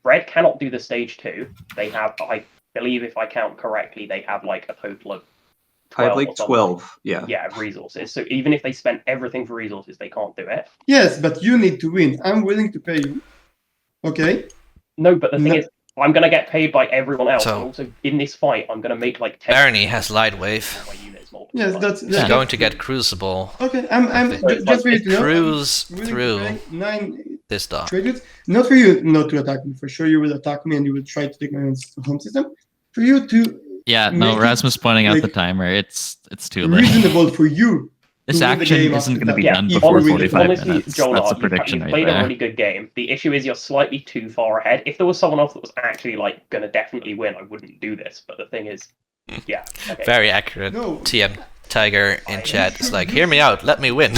Red cannot do the stage 2. They have, I believe, if I count correctly, they have like a total of I have 12 like or something. 12. Yeah. Yeah, resources. So even if they spent everything for resources, they can't do it. Yes, but you need to win. I'm willing to pay you. Okay. No, but the thing No. is, I'm gonna get paid by everyone else. So- and also, in this fight, I'm gonna make like 10 Barony has Light Wave. my units multiple Yes, times. that's. He's that's going to get Crucible. Okay, I'm If just for you to know. I'm Cruise willing to through pay 9 this dock. tributes. Not for you not to attack me. For sure, you will attack me and you will try to take my own home system. For you to Yeah, no, make it, Rasmus pointing out like, the timer. It's too late. reasonable for you This to win the action game isn't after going to be that. done If before you win the 45 honestly, minutes. Joel, That's a you've prediction you've right played a there. really good game. The issue is you're slightly too far ahead. If there was someone else that was actually like going to definitely win, I wouldn't do this. But the thing is, yeah, okay. Very accurate. No. TM Tiger in chat is like, hear me out, let me win.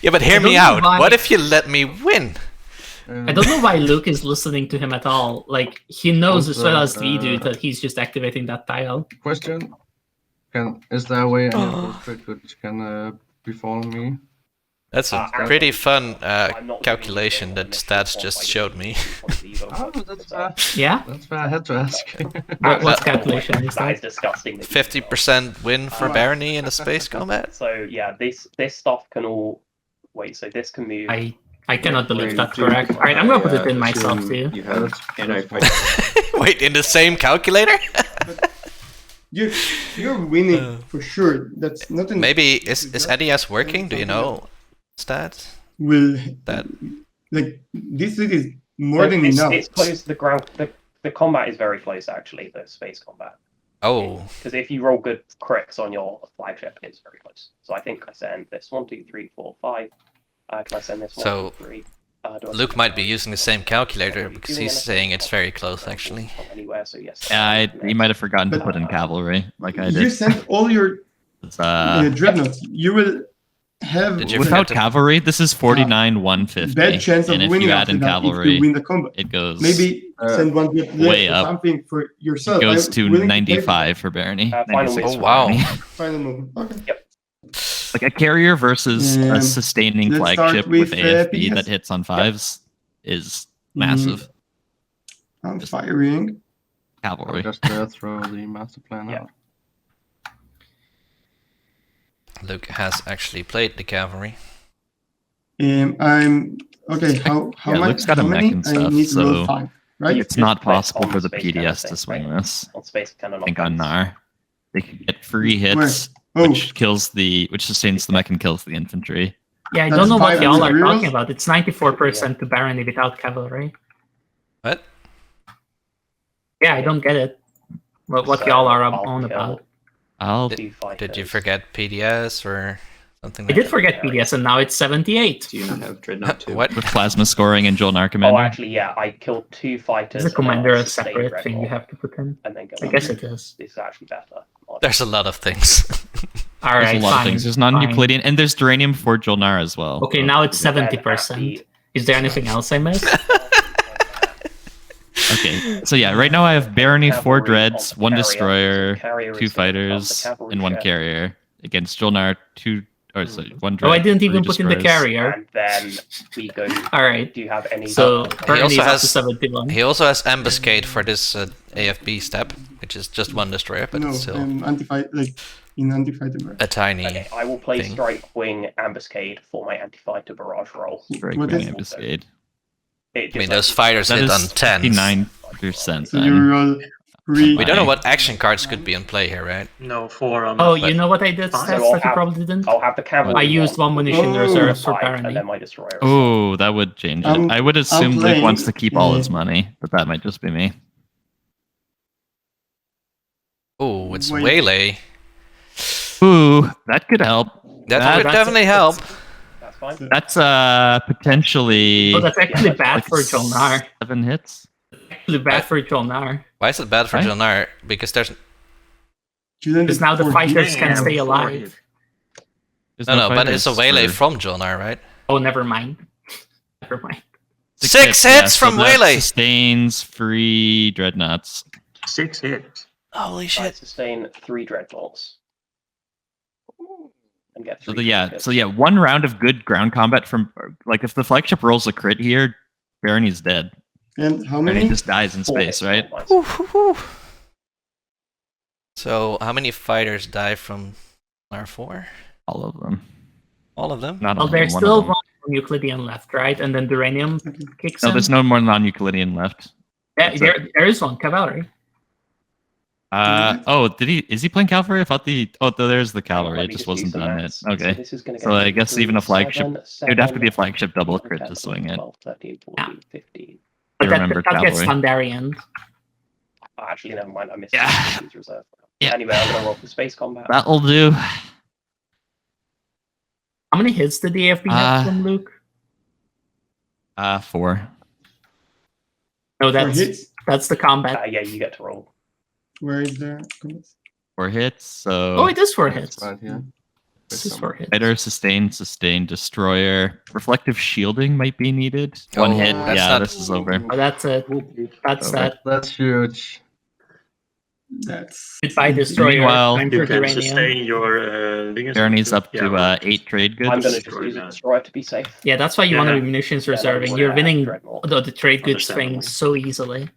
Yeah, but hear I me don't know out. why- What if you let me win? I don't know why Luke is listening to him at all. Like, he knows as well as we do that he's just activating that tile. Question: Is there a way any of those crickets can befall me? That's a pretty fun calculation that Stats just showed me. Oh, that's fair. Yeah? That's fair. I had to ask. What calculation is That is that? disgusting. 50% win for Barony in a space combat? So yeah, this stuff can all wait. So this can move. I cannot believe that's Do- correct. Alright, I'm gonna put it in I myself assume too. You have anti-fighter. Wait, in the same calculator? You're winning for sure. That's not an Maybe is NES working? Do you know, Stats? will That like this is more So than it's, enough. It's close. The ground. The combat is very close actually. The space combat. oh, Because if you roll good crits on your flagship, it's very close. So I think I send this 1, 2, 3, 4, 5. Can I send this 1, So, 2, 3? Do I Luke send might be that? using the same calculator Are we because doing he's anything? saying it's very close actually. From anywhere, so yes. You might have forgotten to But- put in cavalry, like I You did. sent all your It's, dreadnoughts. You will have Did you without forget to- cavalry, this is 49-150. bad chance of and if winning you add after in that if cavalry, you win the combat. it goes Maybe send one bit way less or up. something for yourself. it goes I'm to willing pay 95 for Barony. Final 96 move. for Oh, wow. Barony. Final move. Okay. Like a carrier versus a Um, sustaining let's flagship start with, with AFB PDS. that hits on fives is massive. I'm firing. I'll Cavalry. just throw the master plan Yeah. out. Luke has actually played the cavalry. I'm okay. How Yeah, much? Luke's got a How mech many? and I stuff, need to roll so 5, right? It's not possible on for the Space PDS Cannon to swing thing. this. On space cannon. I think on offense. Nar. They can get free hits, Oh, which sustains the mech and kills the infantry. Yeah, I That's don't know what 5 y'all are rerolls? talking about. It's 94% to Barony without cavalry. What? Yeah, I don't get it. What So, y'all are I'll on kill about. I'll two fighters. Did you forget PDS or something I like did that? forget PDS and now it's 78. Do you not have Dreadnought too? What? with plasma scoring and Jolnar Commander. Oh, actually, yeah, I killed 2 fighters. Is the and then commander I a sustained separate red thing you ball, have to put in? and then go I up. guess it is. This is actually better. There's a lot of things. Alright, There's a lot fine. of things. There's non-Euclidean, and there's Duranium for Jolnar as well. Okay, So- now it's Then at 70%. the- Is there anything else I missed? Okay, so yeah, right now I have Barony, 4 Cavalry dreads, on 1 carrier. destroyer, Carrier 2 is gonna become the fighters, cavalry and 1 share. carrier against Jolnar. 1 dread. Oh, I didn't even 3 put in the destroyers. carrier. And then we go. Alright, Do you have any? so He Barony's also up to has- 71. He also has ambuscade for this AFB step, which is just 1 destroyer, but no, it's still I'm anti-fight like in anti-fighter mode. a tiny. Okay, I will play thing. Strike Wing Ambuscade for my anti-fighter barrage roll. Strike What Wing is- Ambuscade. It I mean, just those fighters That hit is on 10. 59%. So you roll 3. We don't know what action cards could be in play here, right? No, 4 on. Oh, you know what I did, So Stats, I'll that you have- probably didn't? I'll have the cavalry. I used 1 munition Oh. reserves for fight, and Barony. then my destroyer. Oh, that would change it. I would assume Luke playing, wants to keep all his money, but that might just be me. Oh, it's Wait. Waylay. Ooh, that could help. That would that's- definitely help. That's fine. That's potentially Oh, that's actually Yeah, bad like for Jolnar. 7 hits. Actually bad for Jolnar. Why is it bad for Right? Jolnar? Because there's Because now the fighters can stay Damn, alive. There's no, but it's a fighters Waylay for from Jolnar, right? Oh, never mind. Never mind. 6 yeah, hits so from that Waylay. Sustains free dreadnoughts. 6 hits. Holy I shit! sustain 3 dreadnoughts. And get 3 So yeah, 1 round of good ground combat from like if the flagship rolls a crit here, Barony's dead. And how Barony many? just dies in space, right? So, how many fighters die from R4? All of them. All of them? Not Well, all there's one still of them. 1 Euclidean left, right? And then Duranium kicks No, in. there's no more non-Euclidean left. Yeah, there is 1 cavalry. Is he playing cavalry? I thought there's the cavalry. Let It me just do wasn't some done yet. maths. Okay. So, this is gonna So go I guess 3, even a flagship, 7, it would have to be a 7, flagship double 10, crit to swing it. 12, 13, 14, 15. But I that remember gets cavalry. done very end. Oh, actually, never mind. I missed Yeah. these reserve. Yeah. Anyway, I'm gonna roll for space combat. That'll do. How many hits did the AFB have from Luke? 4. For No, hits? that's the combat. Yeah, you get to roll. Where is the? 4 hits. So. Oh, it is 4 hits. Right here. This is 4 hits. Fighter, sustain, destroyer. Reflective shielding might be needed. 1 hit. that's Yeah, not- this is over. Oh, that's it. That's Over. that. That's huge. That's. Goodbye, destroyer. Meanwhile, Time You for can uranium. sustain your. Journey's up to 8 trade goods. I'm gonna just use a destroyer to be safe. Yeah, that's why you want to Yeah. be munitions Yeah, reserving. that's You're what winning Dreadnought. the trade goods Understandable. things so easily.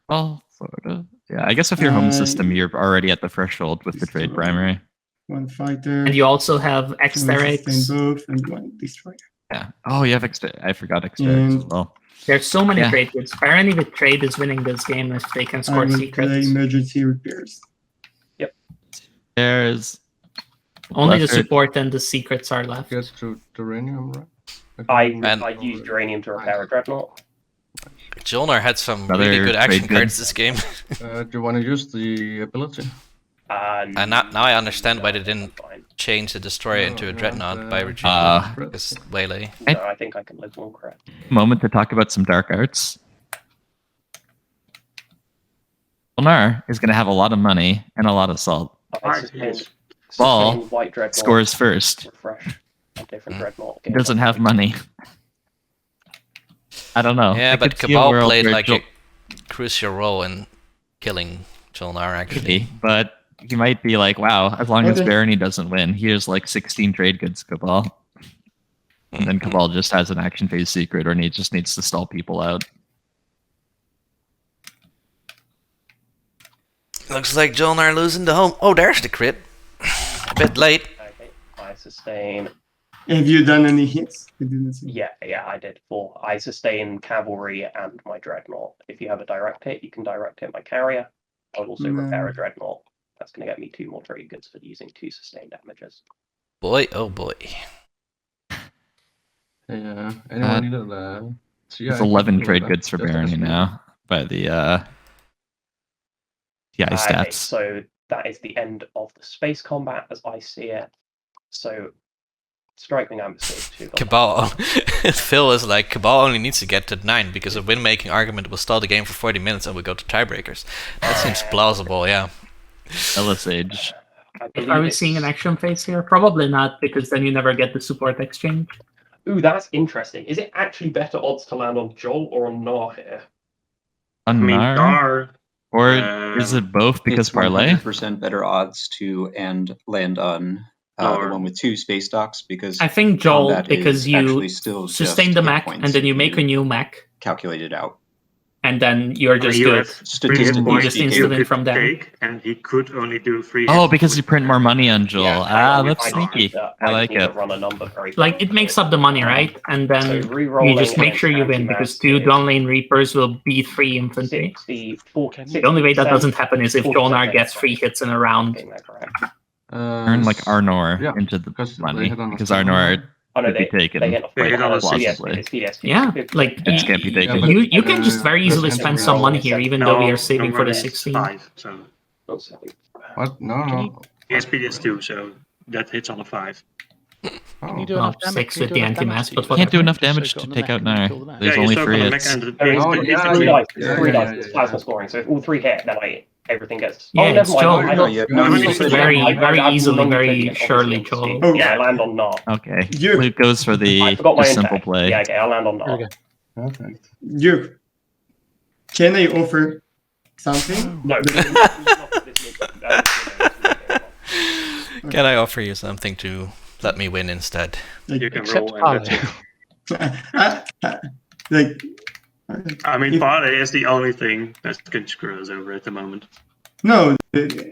Well, sort of. Yeah, I guess if you're home system, you're already at the threshold with the trade primary. 1 fighter. And you also have One Exterics. sustain both and 1 destroyer. Yeah. Oh, you have extra. I forgot extra as And- well. There's so many Yeah. trade goods. Barony with trade is winning this game if they can I score will play secrets. emergency repairs. There's Only the Left support and the secrets are left. Get to uranium, right? I used uranium to repair a dreadnought. Jolnar had some Another really good action trade cards good. this game. Do you want to use the ability? And now I understand why they didn't change the destroyer into a dreadnought by reducing this waylay. No, I think I can live more correct. moment to talk about some dark arts. Ulnar is going to have a lot of money and a lot of salt. I sustain Ball white dreadnought. scores first. Refresh. A different dreadnought. He doesn't have money. I don't know. Yeah, I but could see a Cabal world played where like Jol- a crucial role in killing Jolnar, actually. Maybe, but he might be like, wow, as long as Okay. Barony doesn't win, here's like 16 trade goods, Cabal. And then Cabal just has an action phase secret, or he just needs to stall people out. Looks like Jolnar losing the home. Oh, there's the crit. A bit late. Okay, I sustain. Have you done any hits? I didn't see. Yeah, I did 4. I sustain cavalry and my dreadnought. If you have a direct hit, you can direct hit my carrier. I'll also repair a dreadnought. That's going to get me 2 more trade goods for using 2 sustained damages. Boy, oh boy. Yeah. Anyone needed There's 11 trade goods for Barony now by the TI Okay, stats. so that is the end of the space combat as I see it. So, striking ambush 2. Cabal. Phil is like, Cabal only needs to get to 9 because a win-making argument will stall the game for 40 minutes and we go to tiebreakers. That seems plausible, yeah. Ellisage. Are we seeing an action phase here? Probably not, because then you never get the support exchange. Ooh, that's interesting. Is it actually better odds to land on Joel or on Nar here? On Nar? Dar, Or is it both because It's parlay? 100% better odds to land on the one with 2 space docks because I think Joel, combat because is you actually still sustain just the hit mech points and then you if make a new mech, calculate it out. and then you're just you good. have 3 hit Statistically points just you instant could from them. take, and he could only do 3 Oh, hits because you with print more money on Joel. Yeah, That's I sneaky. just I like need to it. run a number very Like, it makes up the money, right? And then So re-rolling you just make against sure you win, because 2 anti-mass Dawn Lane Reapers will beat 3 infantry. 64. The only way that doesn't happen is if Jolnar gets 3 hits in a round. Turn like Arnor yeah, into the because they money hit on a because seven. Arnor Oh no, could be they taken. hit on They hit on a plausibly. Yeah, like, It can't be taken. but- you can just very easily but- spend some money here, even though we are saving for the normally it's 16. 5, so What? No. ESP is 2, so that hits on a 5. Can you do Oh, enough damage? 6 Can you with do the enough anti-mass, damage but to what Can't do enough Just damage so to on the take mech out and then Nar. kill the mech. There's Yeah, only you 3 circle the hits. mech and the- Oh, the- yeah, the- Three yeah, dice, yeah, three yeah, dice, yeah, plasma yeah. scoring. So if all 3 hit, then everything gets. Yeah, never it's mind, Joel. I'm No, not- yeah, I'm no, not- it's I'm very, not- very I'm easily, not very taking it, surely, obviously, Joel. Oh. Yeah, I land on Nar. Okay. Duke. Luke goes for I the forgot my simple index. play. Yeah, okay, I'll land on Nar. Okay. Perfect. Duke, can I offer something? No. Can I offer you something to let me win instead? You can Except roll and that's parlay. it. Like, I mean, If- parlay is the only thing that can screw us over at the moment. no.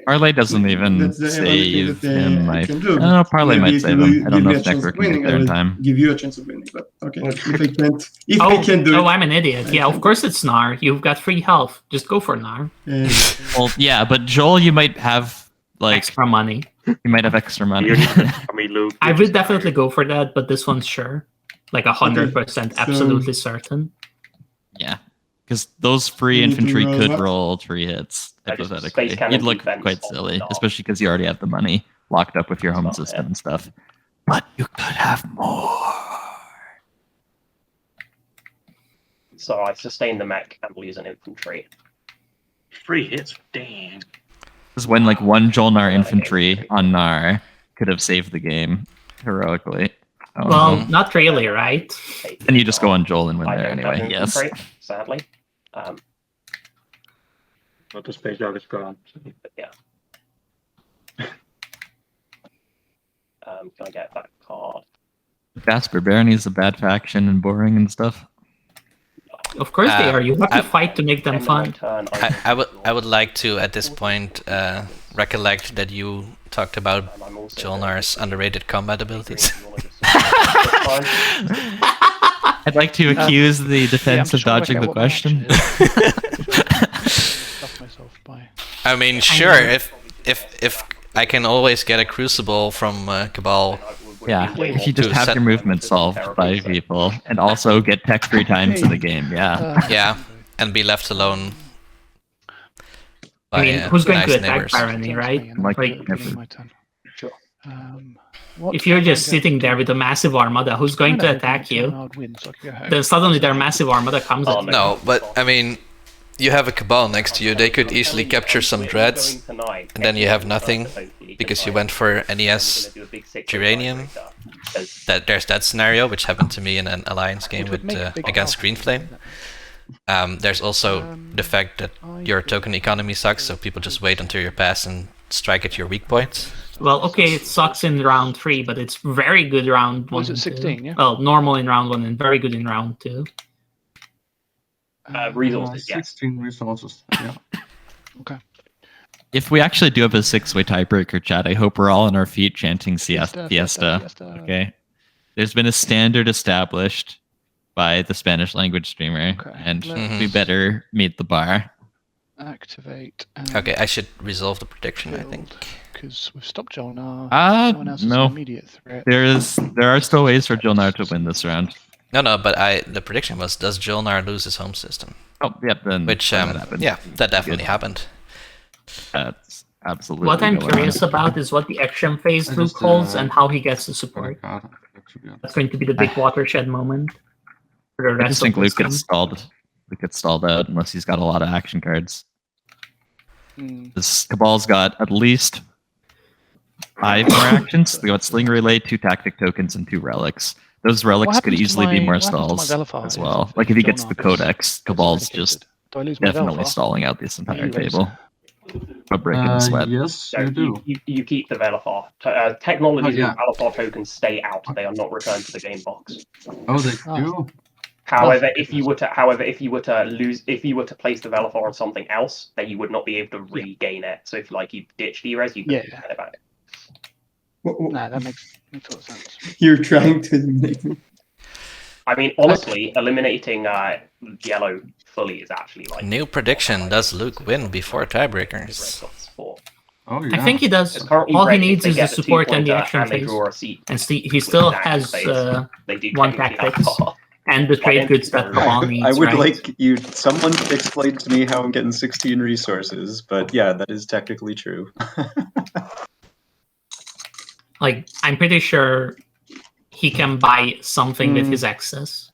Parlay doesn't even That's the only thing save that, him. I I can don't do. know. Parlay Maybe might if save you him. I don't give know me a if chance Necro of can get winning, there I in will time. give you a chance of winning. But okay, if I can't, if I can do it, I'm an idiot. Yeah, of course it's Nar. You've got free health. Just go for Nar. Well, yeah, but Joel, you might have like Extra money. you might have extra money. I mean, Luke. I which would is definitely higher. go for that, but this one's sure. Like 100% so- absolutely certain. Yeah. Because those free You need to infantry roll could what? roll 3 hits, I just hypothetically. space cannon You'd look defense quite on silly, the especially because you already have the money locked up with your home Not system it. and stuff. But you could have more. So I sustain the mech and lose an infantry. 3 hits, damn. This is when like one Jolnar Yeah, infantry okay. on Nar could have saved the game heroically. Oh, Well, no. not really, right? And you just go on Joel and win I there don't anyway. have Yes. infantry, sadly. But the space dog is gone. But yeah. Can I get that card? Jasper, Barony is a bad faction and boring and stuff. Of course they are. You have to I- fight to make them End of my fun. turn, I would like to at this point recollect that you talked about I'm also Jolnar's underrated combat abilities. I'd like to accuse the defense I'm of trying to dodging work the out what my question. action is. Stuff myself by. I mean, sure, if I can always get a Crucible from Cabal. Yeah, if you just To have set- your movement solved by people and also get tech 3 times in the game, yeah. Yeah, and be left alone. I mean, by, who's going nice to attack neighbors. Barony, right? Like, Like, My turn. Sure. if you're just sitting there with a massive armada, who's going to attack you? Then suddenly their massive armada comes at you. No, but I mean, you have a Cabal next to you. They could easily capture some dreads, and then you have nothing because you went for NES Geranium. There's that scenario, which happened to me in an alliance game with against Greenflame. There's also the fact that your token economy sucks, so people just wait until you're past and strike at your weak points. Well, okay, it sucks in round 3, but it's very good round 1. Was it and 16, 2. yeah? Well, normal in round 1 and very good in round 2. Resources, yes. 16 resources. Yeah. Okay. If we actually do have a 6-way tiebreaker, chat, I hope we're all on our feet chanting Fiesta, Fiesta. Fiesta. Okay. There's been a standard established by the Spanish language streamer, Okay, and let's- we better meet the bar. Activate. Okay, I should resolve the prediction, I think. Because we've stopped Jolnar. Someone else is No. an immediate threat. There are still ways for Jolnar to win this round. No, but the prediction was, does Jolnar lose his home system? Oh, yep, then Which, that happened. yeah, that definitely happened. That's absolutely What I'm going curious on. about is what the action phase I Luke just, holds and how he gets the support. Card, actually, yeah. That's going to be the big watershed moment for the I rest just of think the Luke system. gets stalled out unless he's got a lot of action cards. Hmm. This Cabal's got at least 5 more actions. They got Sling Relay, 2 tactic tokens, and 2 relics. Those relics could happens to easily be my- more what happens to my stalls Velafar as if- well. if Like if he gets the Jolnar is- Codex, Cabal's just Do I lose my definitely Velafar? stalling out this entire Anyways. table. But breaking sweat. Yes, No, you do. you keep the Velafar. Technologies Oh, yeah. with Velafar tokens stay out. They are not returned to the game box. Oh, they Ah. do. However, if you were to place the Velafar on something else, then you would not be able to regain it. So if you ditch D-Res, you can Yeah. get it back. Nah, that makes total sense. You're trying to eliminate me. I mean, honestly, eliminating yellow fully is actually like New prediction, does Luke win before tiebreakers? Oh, yeah. I think he does. It's currently All he red if needs they is the get the support and the 2-pointer action and they phase. draw a seat. And he still With an action has phase. They do 1 technically have tactics power. and the trade goods that Cabal needs, I would right? like you. Someone explained to me how I'm getting 16 resources, but yeah, that is technically true. Like, I'm pretty sure he can buy something with his excess.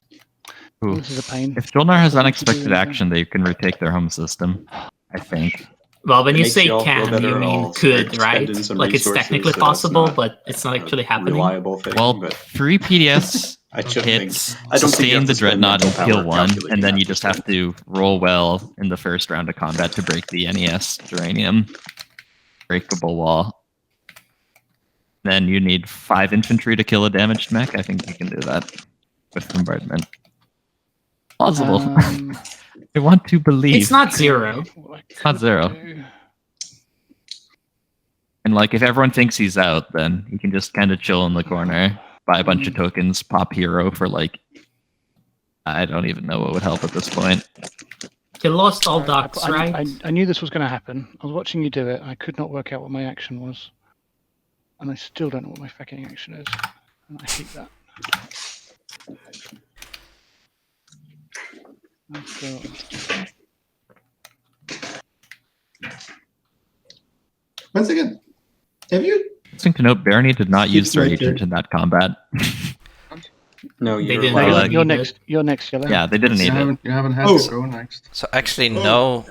Ooh. This is a pain. If Jolnar has What do you unexpected do? action, they can retake their home system. I think. Well, when It you makes say you all feel can, better you mean all could, start right? spending some Like, it's resources, technically so that's possible, not but it's not actually happening. Reliable thing, Well, but 3 PDS I should hits, think. I don't think you sustain have the to spend Dreadnought and mental kill power 1, calculating and then that you just have to roll well in the first round of combat to break the NES Geranium breakable wall. Then you need 5 infantry to kill a damaged mech. I think you can do that with bombardment. Plausible. I want to believe. It's not 0. It's not 0. And like, if everyone thinks he's out, then he can just kind of chill in the corner, buy a bunch of tokens, pop hero for like, I don't even know what would help at this point. You lost all ducks, right? I knew this was going to happen. I was watching you do it. I could not work out what my action was. And I still don't know what my fucking action is. And I hate that. I've got Once again, have you? Interesting to note, Barony did not use their Right agent here. in that combat. No, They you're didn't No, really allowed. you're need it. next. You're next, Yellow. Yeah, they didn't You need it. haven't had Oh. to go next. So actually, Oh,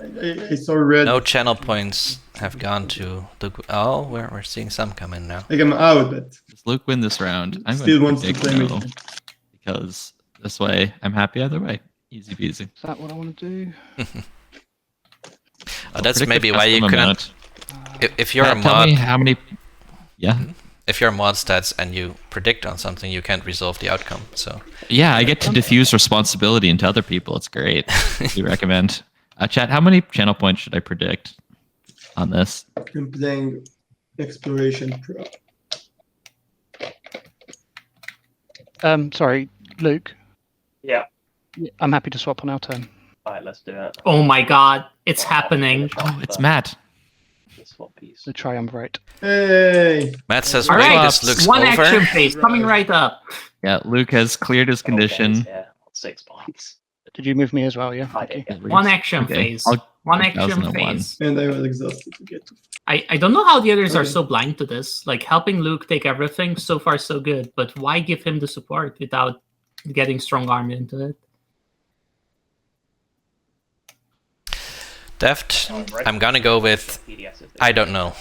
I saw red. no channel points have gone to the. Oh, we're seeing some come in now. Like I'm out, but Does Luke win this round? I'm still going wants to to predict play no, me. because this way I'm happy either way. Easy peasy. Is that what I want to do? Oh, that's Predict maybe the why you custom couldn't. amount. If you're a Tell me mod, how many. Yeah, if you're a mod stats and you predict on something, you can't resolve the outcome. So yeah. I get to diffuse responsibility into other people. It's great. We recommend. Chat. How many channel points should I predict on this? I'm playing Exploration Pro. Sorry, Luke. Yeah. I'm happy to swap on our turn. Alright, let's do it. Oh my god, it's happening. Oh, it's Matt. The swap piece. The triumvirate. Hey, Matt says, All "Wait, right, this looks one over." action phase coming right up. Yeah, Luke has cleared his condition. Yeah, 6 points. Did you move me as well? Yeah. I Thank you. did, yeah. One action Okay, phase. I'll- One action 2001. phase. and I was exhausted to get to. I don't know how the others are Okay. so blind to this. Like helping Luke take everything, so far so good. But why give him the support without getting strong arm into it? Deft. I'm gonna go with. I don't know.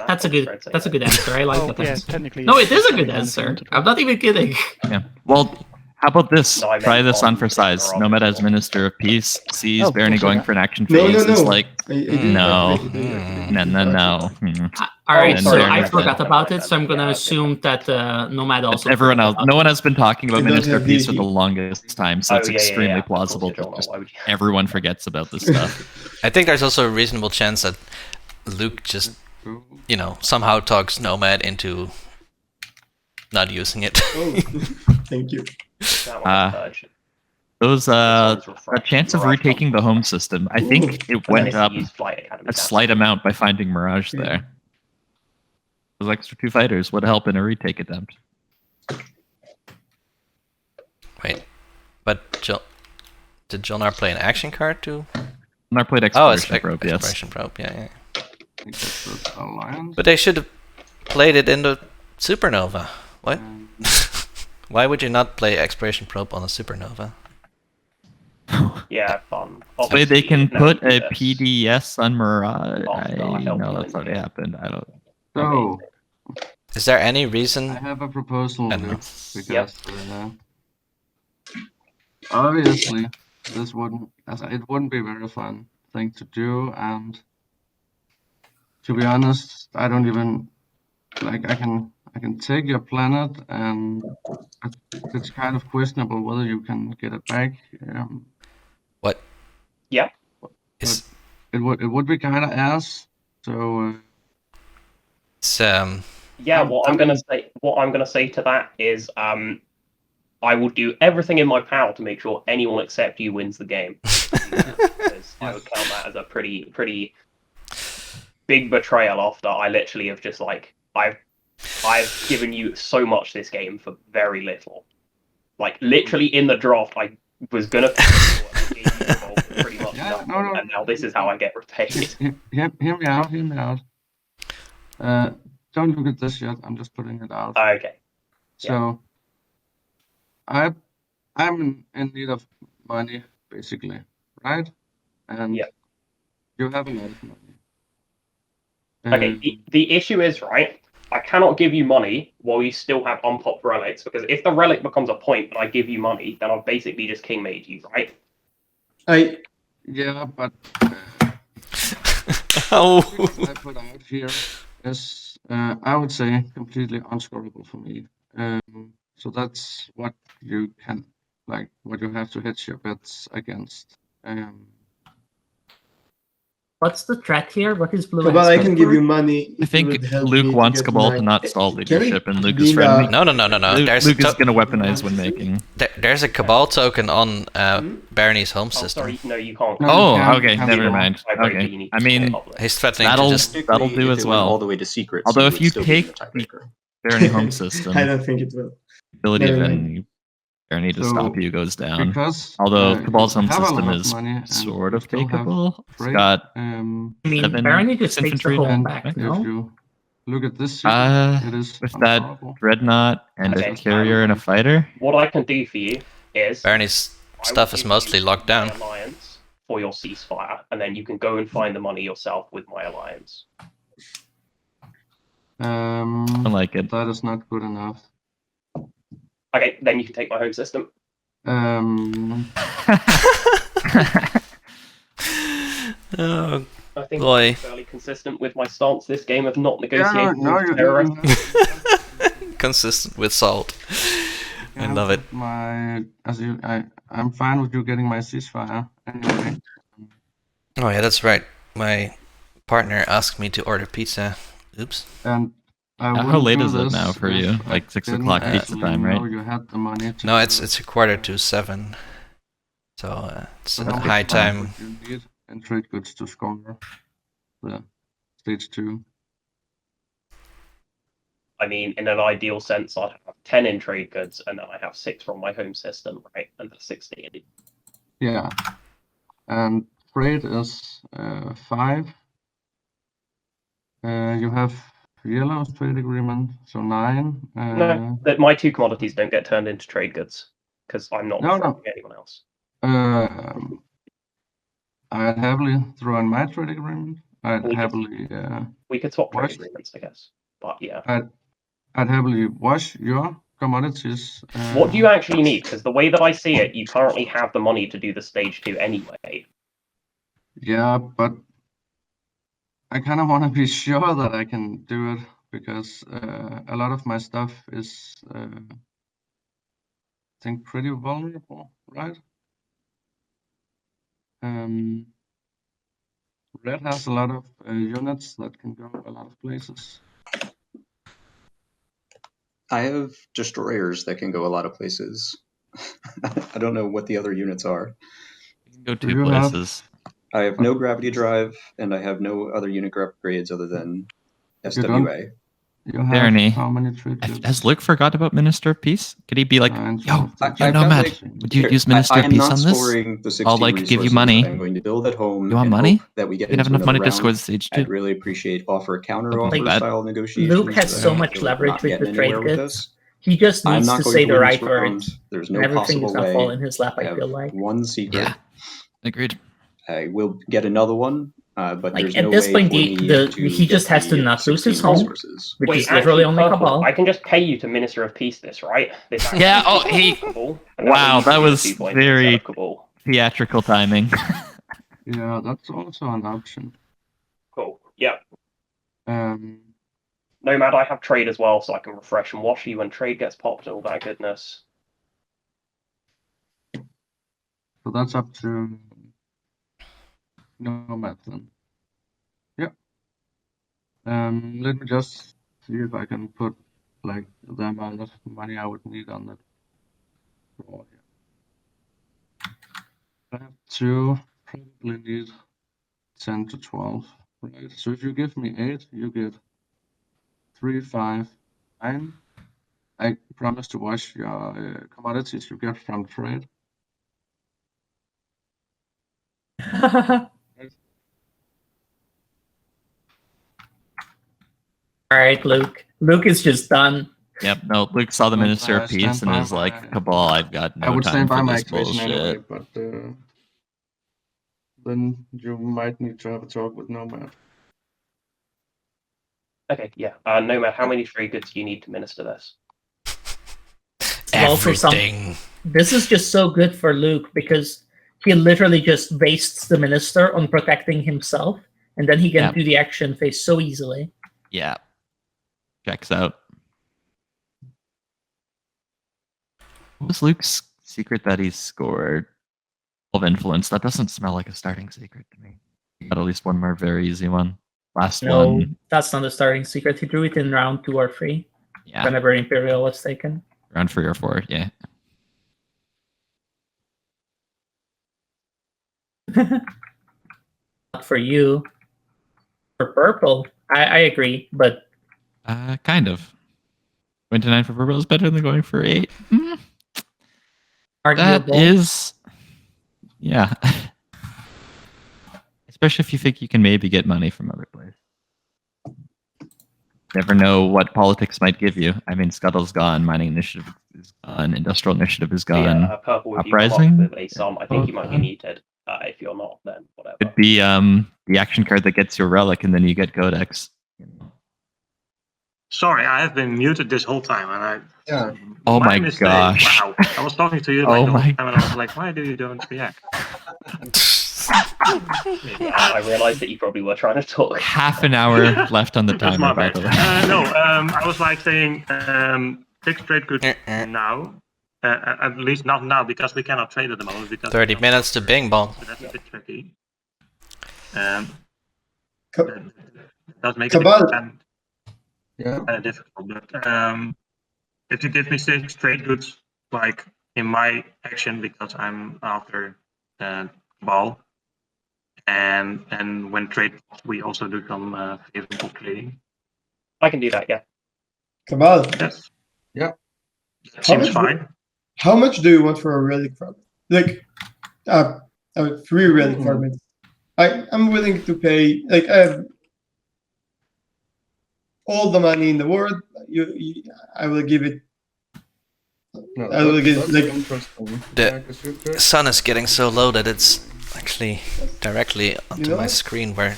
That's a good answer. I like Oh, that yeah, answer. technically. No, it's it is a technically good fine if you answer. want to I'm not even kidding. Yeah. Well, how about this? No, I meant Try this on on for size. the Nomad as wrong- Minister of Peace sees Oh, Barony also going that. for an action No, phase. no, It's no. like, I didn't no. like it. no. All right, Oh, so sorry. I forgot Yeah. about it, so I'm gonna Yeah, assume that Nomad But also. everyone forgot else, about no it. one has been talking about I don't Minister of have Peace for DP. the longest time, so Oh, it's yeah, yeah, extremely yeah. Of course plausible you that don't know. just Why would you? everyone forgets about this stuff. I think there's also a reasonable chance that Luke just, somehow talks Nomad into not using it. Oh, thank you. That one's urgent. Those This one's a refresh. chance of Mirage retaking the home system. I think it And then went if you up use Flight Academy, a that's slight amount by finding Mirage Yeah. there. Those extra 2 fighters would help in a retake attempt. Wait, but did Jolnar play an action card too? And I played Oh, it's Exploration Probe, yes. Exploration Probe. Yeah. I think that's the Alliance. But they should have played it in the Supernova. What? Um, Why would you not play Exploration Probe on a Supernova? Yeah, fun. This way they can No, put a yes. PDS on Mirage. Oh, no, I don't know know. that's already happened. I don't. So, Is there any I reason? have a proposal, I don't know. Luke, because obviously this wouldn't be a very fun thing to do, and to be honest, I don't even like. I can take your planet, and it's kind of questionable whether you can get it back. What? Yeah. Is It would be kind of ass. So it's, Yeah, what I'm gonna say to that is, I will do everything in my power to make sure anyone except you wins the game. Because I would count that as a pretty big betrayal. After I literally have just like I've given you so much this game for very little. Like literally in the draft, I was gonna pretty much Yeah, nothing, no. and now this is how I get repaid. hear me out. Don't look at this yet. I'm just putting it out. Okay. So, I'm in need of money, basically, right? And Yeah. you have a lot of money. Okay, the issue is, right, I cannot give you money while you still have unpopped relics, because if the relic becomes a point and I give you money, then I've basically just king made you, right? Yeah, but oh. what I put out here is, I would say, completely unscorable for me. So that's what you can, like, what you have to hedge your bets against. What's the threat here? What is blue? Cabal, I asking can give for? you money. I if you would think help me Luke to wants get Cabal my- to not stall Can we leadership, and Luke be is friendly. No. Luke is going to weaponize when making. There's a Cabal token on Barony's home Oh, system. sorry, no, you can't. No, Oh, you can't- okay, you can't never do mind. Tiebreaker, Okay, you need I to mean, public. He's threatening to That'll- just. Technically, do if as it went well. all the way to secrets. Although it if would you still be in take the tiebreaker. Barony home system, I don't think it will. ability Never of mind. any Barony to So, stop you goes down. Because Although Cabal's you home have a system lot of is money and sort you of still have takeable. It's trade, got I mean, 7 Barony just takes the infantry home and back, if no? you look at this secret, it is with that unpowerful. dreadnought and Okay, a carrier and a fighter. What I can do for you is Barony's I will stuff is give mostly you locked my down. alliance for your ceasefire, and then you can go and find the money yourself with my alliance. I like it. That is not good enough. Okay, then you can take my home system. Oh, I think boy. I'm fairly consistent with my stance this game of not negotiating no, with terrorists. Consistent with salt. I love it. I'm fine with you getting my ceasefire anyway. Oh yeah, that's right. My partner asked me to order pizza. Oops. And I How wouldn't late do is it this now for if you? I Like 6 didn't o'clock pizza actually time, know right? You had the money to No, do it's it. a 6:45. So it's So a how high much time. would you need in trade goods to score the stage 2? I mean, in an ideal sense, I'd have 10 in trade goods, and then I have 6 from my home system, right? And that's 16. Yeah. And trade is 5. You have yellow's trade agreement, so 9. No, that my 2 commodities don't get turned into trade goods because I'm not No. threatening anyone else. I'd heavily throw in my trade agreement. I'd We could- heavily We could swap trade wash. agreements, I guess. But yeah. I'd heavily wash your commodities. What do you actually need? Because the way that I see it, you currently have the money to do the stage 2 anyway. Yeah, but I kind of want to be sure that I can do it because a lot of my stuff is, I think, pretty vulnerable, right? Red has a lot of units that can go a lot of places. I have destroyers that can go a lot of places. I don't know what the other units are. You can go Do 2 you have- places. I have no gravity drive, and I have no other unit upgrades other than You SWA. You have Barony. how many trade goods? Has Luke forgot about Minister of Peace? Could he be like, 9, yo, 12, I've got, Nomad, like, would you Here, use Minister I of am Peace not on this? scoring the 60 I'll, like, give you resources. money. I'm going to build at home You want and money? hope that we get You can have into enough money another to round. score stage 2. I'd really appreciate offer a counter Something offer like that. style negotiations. Luke has but I so don't much feel like leverage not with getting the trade anywhere with goods. this. He just I'm needs not to going say to the win right this round. words. There's And no everything possible is gonna fall way. in his lap, I I have feel like. one secret. Yeah. Agreed. I will get another one, but Like, there's at no this way point, for me to he just get has to the not lose his 16 home. resources. Which Wait, is literally only purple, Cabal. I can just pay you to Minister of Peace this, right? This Yeah, actually oh, he- Cabal, and Wow, way that you can was do 2 points very- instead of Cabal. Theatrical timing. Yeah, that's also an option. Cool. Yeah. Um, Nomad, I have trade as well, so I can refresh and wash you when trade gets popped and all that goodness. so that's up to Nomad then. Yep. Let me just see if I can put like the amount of money I would need on that draw here. I have 2, probably need 10 to 12, right? So if you give me 8, you get 3, 5, 9. I promise to wash your commodities you get from trade. All right, Luke. Luke is just done. Yep, no, Luke saw the But Minister I of Peace stand and by is like, my- Cabal, I've got I no would time stand by for my this equation anyway, bullshit. but then you might need to have a talk with Nomad. Okay, yeah. Nomad, how many trade goods do you need to minister this? Also Everything. This is just so good for Luke because he literally just wastes the minister on protecting himself, and then he can Yeah. do the action phase so easily. Yeah. Checks out. What was Luke's secret that he scored? Of influence. That doesn't smell like a starting secret to me. He got at least one more very easy one. Last No, one. that's not the starting secret. He drew it in round 2 or 3, Yeah. whenever Imperial was taken. Round 3 or 4, yeah. Not for you. For purple, I agree, but Kind of. Going to 9 for purple is better than going for 8. That Arguable. is, yeah. Especially if you think you can maybe get money from other places. Never know what politics might give you. I mean, Scuttle's gone, mining initiative is gone, industrial initiative is gone. Yeah, purple. If you come Uprising? up with a sum, I think you might be muted. If you're not, then whatever. Could be the action card that gets your relic, and then you get Codex. Sorry, I have been muted this whole time, and I. Yeah. Oh my mistake. gosh. Wow. I was talking to you like Oh the whole my time, and I was like, why do you don't react? Yeah, I realised that you probably were trying to talk. Half an hour left on the That's my timer, by bad. the way. No, I was like saying, take trade goods now. At least not now, because we cannot trade at the moment. Because 30 minutes to Bing Bong. So that's a bit tricky. Co- That does make it Cabal. difficult. But if you give me 6 trade goods, like in my action, because I'm after Cabal, and when trade, we also do some favorable trading. I can do that, yeah. Cabal. Yes. Yeah. That seems fine. How much do you want for a relic fragment? Like, 3 relic fragments. I'm willing to pay. Like, I have all the money in the world. I will give it. No, I will give like. The sun is getting so low that it's actually directly onto my screen where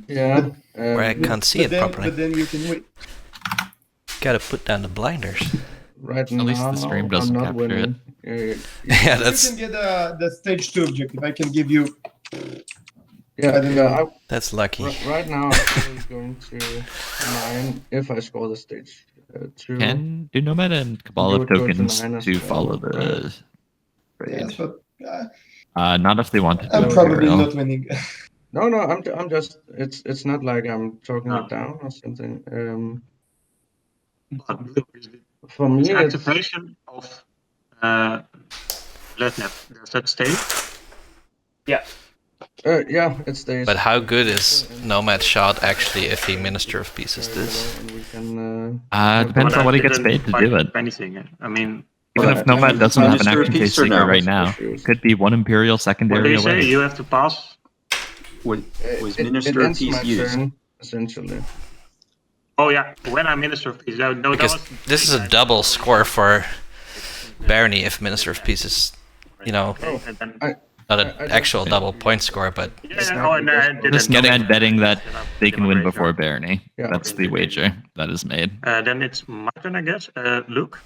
I can't see it properly. But then you can wait. Gotta put down the blinders. Right At least the stream doesn't I'm not capture it. winning. Yeah, that's You can get the stage 2 objective. I can give you. Yeah, I don't know. that's lucky. Right now, I'm probably going to 9 if I score the stage 2. Can do Nomad and Cabal You have would go to tokens 9 as to well, follow the Yes, raid. but Not if they want to do I'm it probably IRL. not winning. No, I'm just. It's not like I'm talking it down or something. For me, It's it's activation of Letnet. Does that stay? Yeah. Yeah, it stays. But how good is Nomad Shot actually if he Minister of Pieces this? And we can, Depends on what he gets paid to do it. Anything. I mean, Even if Nomad doesn't have an Minister of action Peace phase or secret no? right now, could be one Imperial what do secondary you say? away. You have to pass. Was it Minister of ends my Peace used? turn, essentially. Oh yeah, when I'm Minister of Peace. No, Because this is a double score for Barony if Minister of Peace is, you know, not an actual double point score, but Just Nomad betting that they can win before Barony. Yeah. That's the wager that is made. Then it's my turn, I guess. Luke.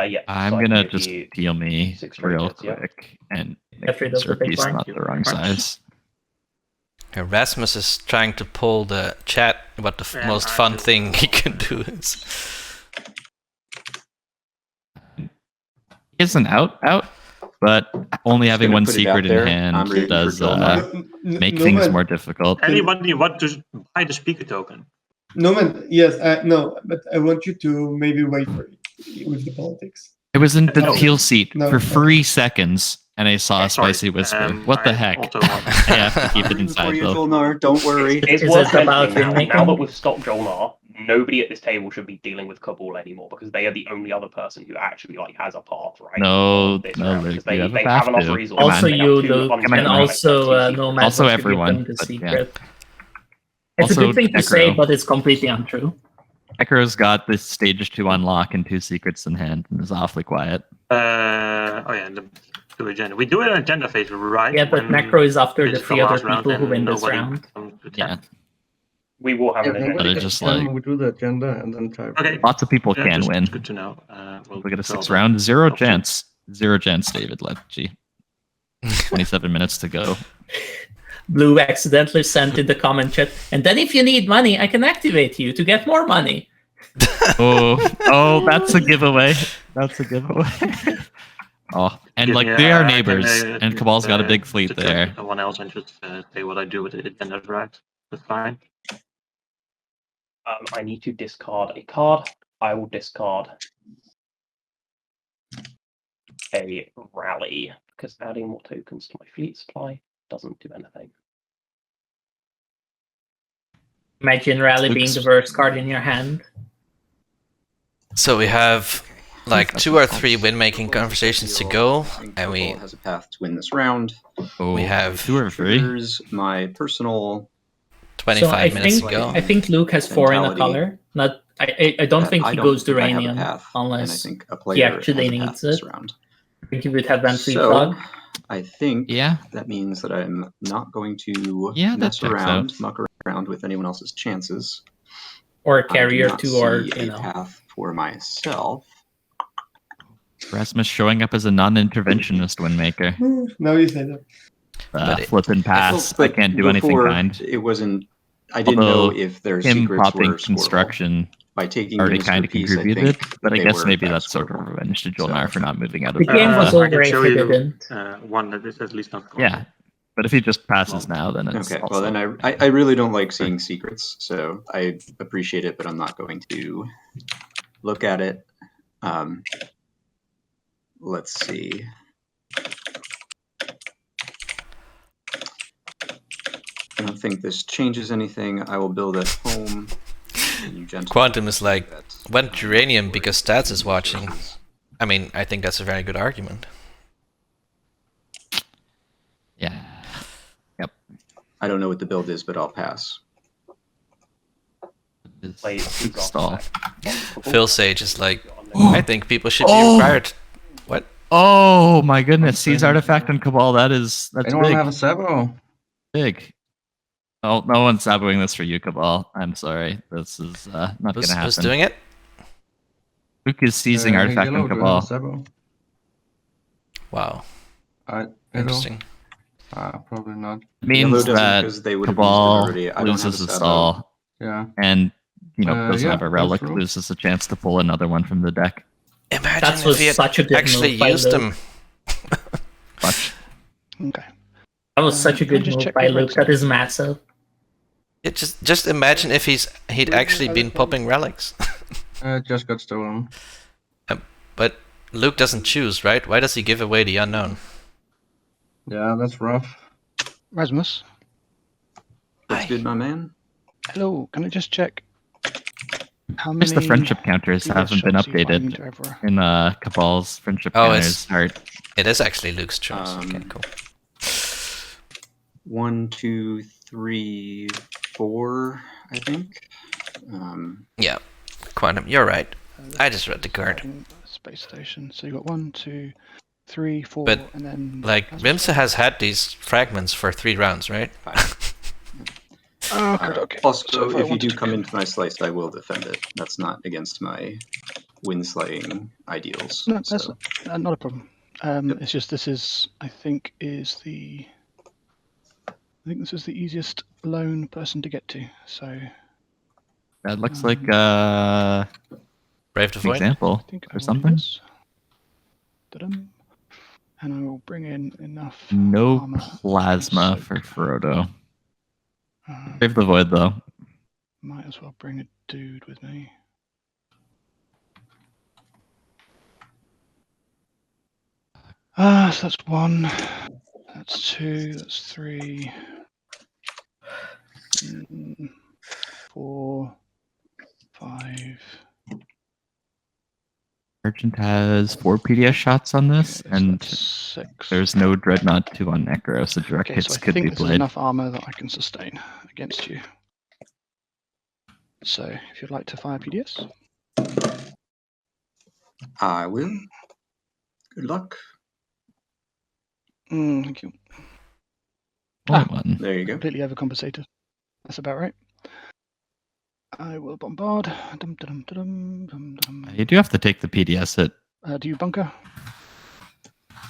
Yeah. I'm so I gonna can just give you heal me 6 real trade goods, yeah. quick and Get make rid of the big piece blind. not the wrong size. Rasmus is trying to pull the chat what the most fun thing he can do is. He isn't out, but only having gonna one put it out secret in there. hand I'm ready for does Dolma. make things more difficult. Anybody want to buy the speaker token? No man, yes, no, but I want you to maybe wait for it with the politics. It was in the No. teal seat No. for 3 seconds, and I saw a Sorry, spicy whisper. What the I heck? also want- I have to keep it For inside you, though. Volnar, don't worry. It's Is worth it about mentioning now, filmmaking? that we've stopped Jolnar, nobody at this table should be dealing with Cabal anymore because they are the only other person who actually like has a path, right? No, This no, round, Luke, 'cause they, you have a they path have enough to. resources. Also Come on. They have you, 2 Luke, unspent and relics also and 2 secrets. Nomad Also wants to give everyone, them the but yeah. secret. It's Also a good thing to say, Necro. but it's completely untrue. Necro's got this stage 2 unlock and 2 secrets in hand and is awfully quiet. Oh yeah, the agenda. We do an agenda phase, right? Yeah, but When Necro is after the it's 3 other last round people who and win this nobody round. comes to Yeah. attack. We will have Yeah, an agenda. But nobody it's gets just 10, like- we do the agenda and then try. Okay. Lots of people Yeah, can just win. good to know. We'll Look at a 6 go round, 0 over. chance. 0 chance, David Lepchi. 27 minutes to go. Blue accidentally sent in the comment chat, and then if you need money, I can activate you to get more money. Oh, that's a giveaway. That's a giveaway. Oh, and Yeah, like yeah, they are I can, neighbors, and Cabal's got a big fleet to trust there. Someone else and just say what I do with the agenda, right? That's fine. I need to discard a card. I will discard a rally because adding more tokens to my fleet supply doesn't do anything. Imagine Rally being Luke's- the worst card in your hand. So we have like 2 or 3 win-making conversations to go, and we has a path to win this round. we have 2 or 3. Here's my personal 25 minutes to go. I think Luke has 4 in a color. Not, I don't think he goes think I have a Duranium path, unless and I think a he player actually has a path needs this it. round. I think he would have been 3 So, plug. I think Yeah. that means that I'm not going to Yeah, that mess checks around, out. muck around with anyone else's chances. Or a I do carrier not 2 or, see you a know. path for myself. Rasmus showing up as a non-interventionist windmaker. Now you say that. But Flip and pass. Well, I can't do anything before, kind. It wasn't. I didn't Although know if their him secrets popping were scoreable. construction By taking already Minister kind of Peace, I contributed, think but I they guess were, maybe in that's fact, sort of scoreable. revenge to Jolnar for not moving out of The game was I over can if show he you didn't. one that is at least not scoreable. Yeah, but if he just passes now, then it's Okay, also... well then I really don't like seeing secrets, so I appreciate it, but I'm not going to look at it. Let's see. I don't think this changes anything. I will build at home. Quantum is like, went Duranium because Stads is watching. I mean, I think that's a very good argument. Yeah. Yep. I don't know what the build is, but I'll pass. Stall. Phil Sage is like, I think people should be required. What? Oh my goodness! Seize artifact and Cabal. That's Anyone big. have a Sabo? Big. Oh, no one's saboing this for you, Cabal. I'm sorry. This is not going to happen. Who's doing it? Luke is seizing artifact Yellow, and do you have a Cabal. Sabo? Wow. Hello? Interesting. Probably not. Means that because they would have Cabal used it already. I don't have loses a a Sabo. stall, Yeah. and doesn't yeah, have a that's relic, true. loses a chance to pull another one from the deck. Imagine That if was he had such a good actually move by used them. Watch. Okay. That was such a Can I good just move check by the Luke. red That side? is massive. It just imagine if he'd actually been popping relics. Just got stolen. But Luke doesn't choose, right? Why does he give away the unknown? Yeah, that's rough. Rasmus, That's good, my man. hello. Can I just check how Just many the friendship counters previous haven't been shots are you buying updated into Evra? in Cabal's friendship Oh, counters. it is actually Luke's choice. Okay, cool. 1, 2, 3, 4, I think. Yeah, Quantum, you're right. I just read the card. Space station. So you got 1, 2, 3, 4, But, and then like, Rimse has had these fragments for 3 rounds, right? okay. Also, So if I if you wanted do to come go- into my slice, I will defend it. That's not against my win-slaying ideals. No, that's so. not a problem. It's just this is, I think this is the easiest lone person to get to. So That looks like Brave the an Void. example I think I or will do something. this. Ta-dum. And I will bring in enough No armor. plasma Soak. for Frodo. Uh, Brave the Void, though. might as well bring a dude with me. So that's 1, that's 2, that's 3, 4, 5. Merchant has 4 PDS shots on this, Okay, so and that's 6. there's no Dreadnought 2 on Necro, so direct Okay, hits so I could think be this is played. enough armor that I can sustain against you. So, if you'd like to fire PDS. I will. Good luck. Thank you. One. There you go. Completely overcompensated. That's about right. I will bombard. Dum, dum, dum, dum, dum. You do have to take the PDS hit. Do you bunker?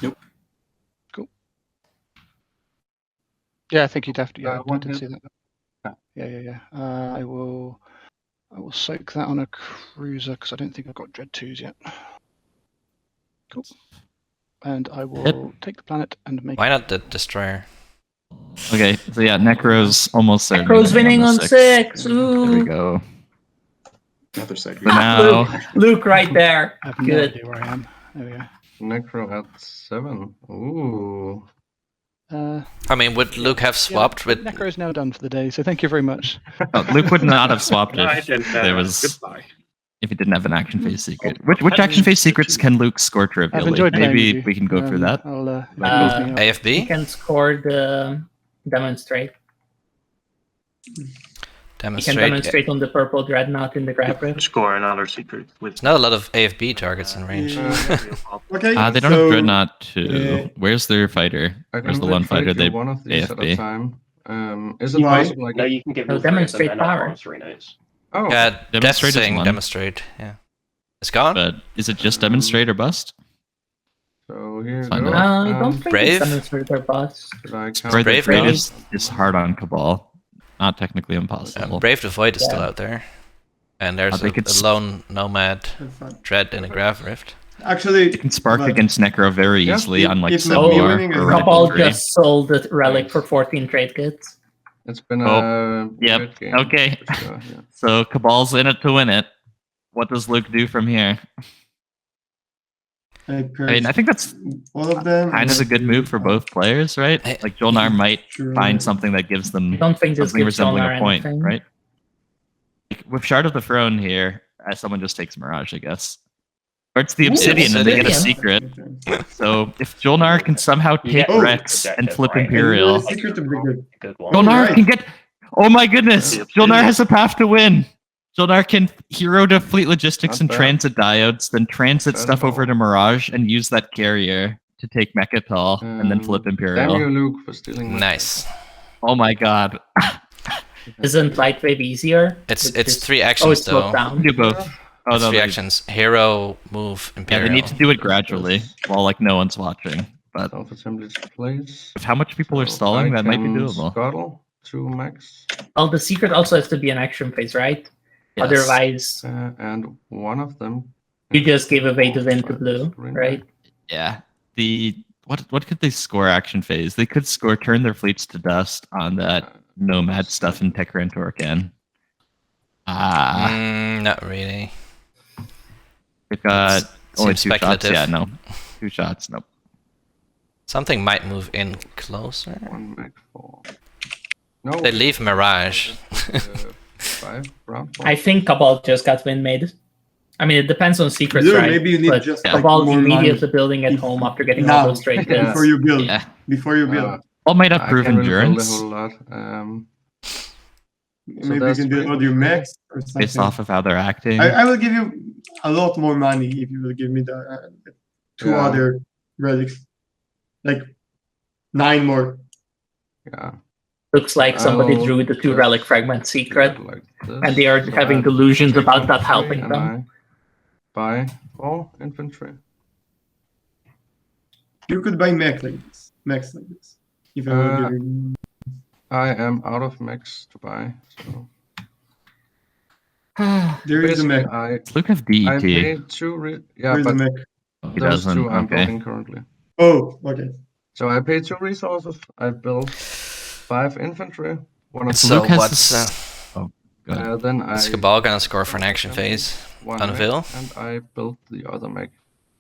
Nope. Cool. Yeah, I think you'd have to. Yeah, I one did hit. see that. Yeah. I will soak that on a cruiser because I don't think I've got Dread 2s yet. Cool. And I will take the planet and make. Why not the Destroyer? Okay, so yeah, Necro's almost certain. Necro's winning on 6. There we Ooh. go. Another side. For now, Luke right there. I have no Good. idea where I am. There we go. Necro at 7. Ooh. I mean, would Luke have swapped with... Necro is now done for the day, so thank you very much. Luke would not have swapped No, I it. didn't. There was Goodbye. if he didn't have an action phase secret. Which action phase secrets can Luke score I've trivially? enjoyed playing Maybe with you. we can go through that. I'll, Uh, you AFB? You can score the demonstrate. You can Demonstrate. demonstrate on the purple dreadnought in the grab rift. Score another secret with. There's not a lot of AFB targets in range. Okay. They don't have Dreadnought 2. Where's their fighter? I Where's can the one fighter literally they do one of these at a AFB? time. Is it Why? possible? No, you can give No, all three of them demonstrate their power. mastery notes. Oh, Yeah, that's Demonstrate is saying one. demonstrate. Yeah. It's gone? But is it just demonstrate or bust? so here you Find go. out. I don't think Brave? it's demonstrate or bust. Should I count Brave, Brave Brave gone? is hard on Cabal. Not technically impossible. Brave the Void is still Yeah. out there. And there's they a could lone nomad That's fine. dread in a graph rift. Actually, It can spark but- against Necro very Yeah, easily, if- unlike if not Similar me winning, or I Cabal Infantry. just sold the relic for 14 trade goods. It's been Oh, a yep, good game. okay. for sure, yeah. So Cabal's in it to win it. What does Luke do from here? I mean, I think that's all of them. kind of a good move for both players, right? Like Jolnar might find something that gives them I don't think this something gives resembling Jolnar a point, anything. right? Like, with Shard of the Throne here, someone just takes Mirage, I guess. Or it's the Ooh, Obsidian and they get a Obsidian. secret. So if Jolnar can somehow take Yeah. Rex and Objective, flip right. Imperial, Secret to be good. Good one. Jolnar Right. can get... Oh my goodness! Yeah. Jolnar has a path to win! Jolnar can hero to fleet logistics Not and bad. transit diodes, then transit Bad stuff at over all. to Mirage and use that carrier to take Mechatol and then flip Damn Imperial. you, Luke, for stealing my Nice. Oh my god. Isn't Lightwave easier? It's Which it's is- three Oh, actions it's slowed though. down. Do both. Oh It's no, three they, actions. Hero, move, yeah, Imperial. they need to do it gradually while like no one's watching. But Self-assembly place. with how much people are So stalling, I that might be can doable. Scuttle to max. Well, the secret also has to be an action phase, right? Yes. Otherwise, And one of them. you just gave away the win to By the blue, screen right? Yeah. The what could they score action phase? They could score turn their fleets to dust on that nomad stuff in Tekrantor. Not really. They've got only Seems 2 shots. speculative. Yeah, no. 2 shots, nope. Something might move in closer. One max 4. No. They leave Mirage. 5 round 4. I think Cabal just got win made. I mean, it depends on secrets, Blue, right? maybe you need But just Cabal more immediately money. building at If- home after getting now, all those trade goods. before you build. Yeah. Before you build. Uh, All might have I proof can't really build a endurance whole lot. Maybe you that's can do pretty all your much max or something. based off of how they're acting. I will give you a lot more money if you will give me the 2 Yeah. other relics. Like 9 more. Yeah. Looks like somebody I'll drew the 2 just relic fragment secret, Like and they are having delusions about that helping and them. I buy 4 infantry. You could buy max like this. Max like this. If I will give you. I am out of max to buy. So There is a basically, max. Luke have I DET. paid 2 yeah, There is a but max. He those doesn't. 2 I'm Okay. building currently. Oh, okay. So I paid 2 resources. I built 5 infantry. One of So Luke has what's this- Oh, go ahead. then I is Cabal gonna score for an action phase? one Unveil? mech, and I built the other mech.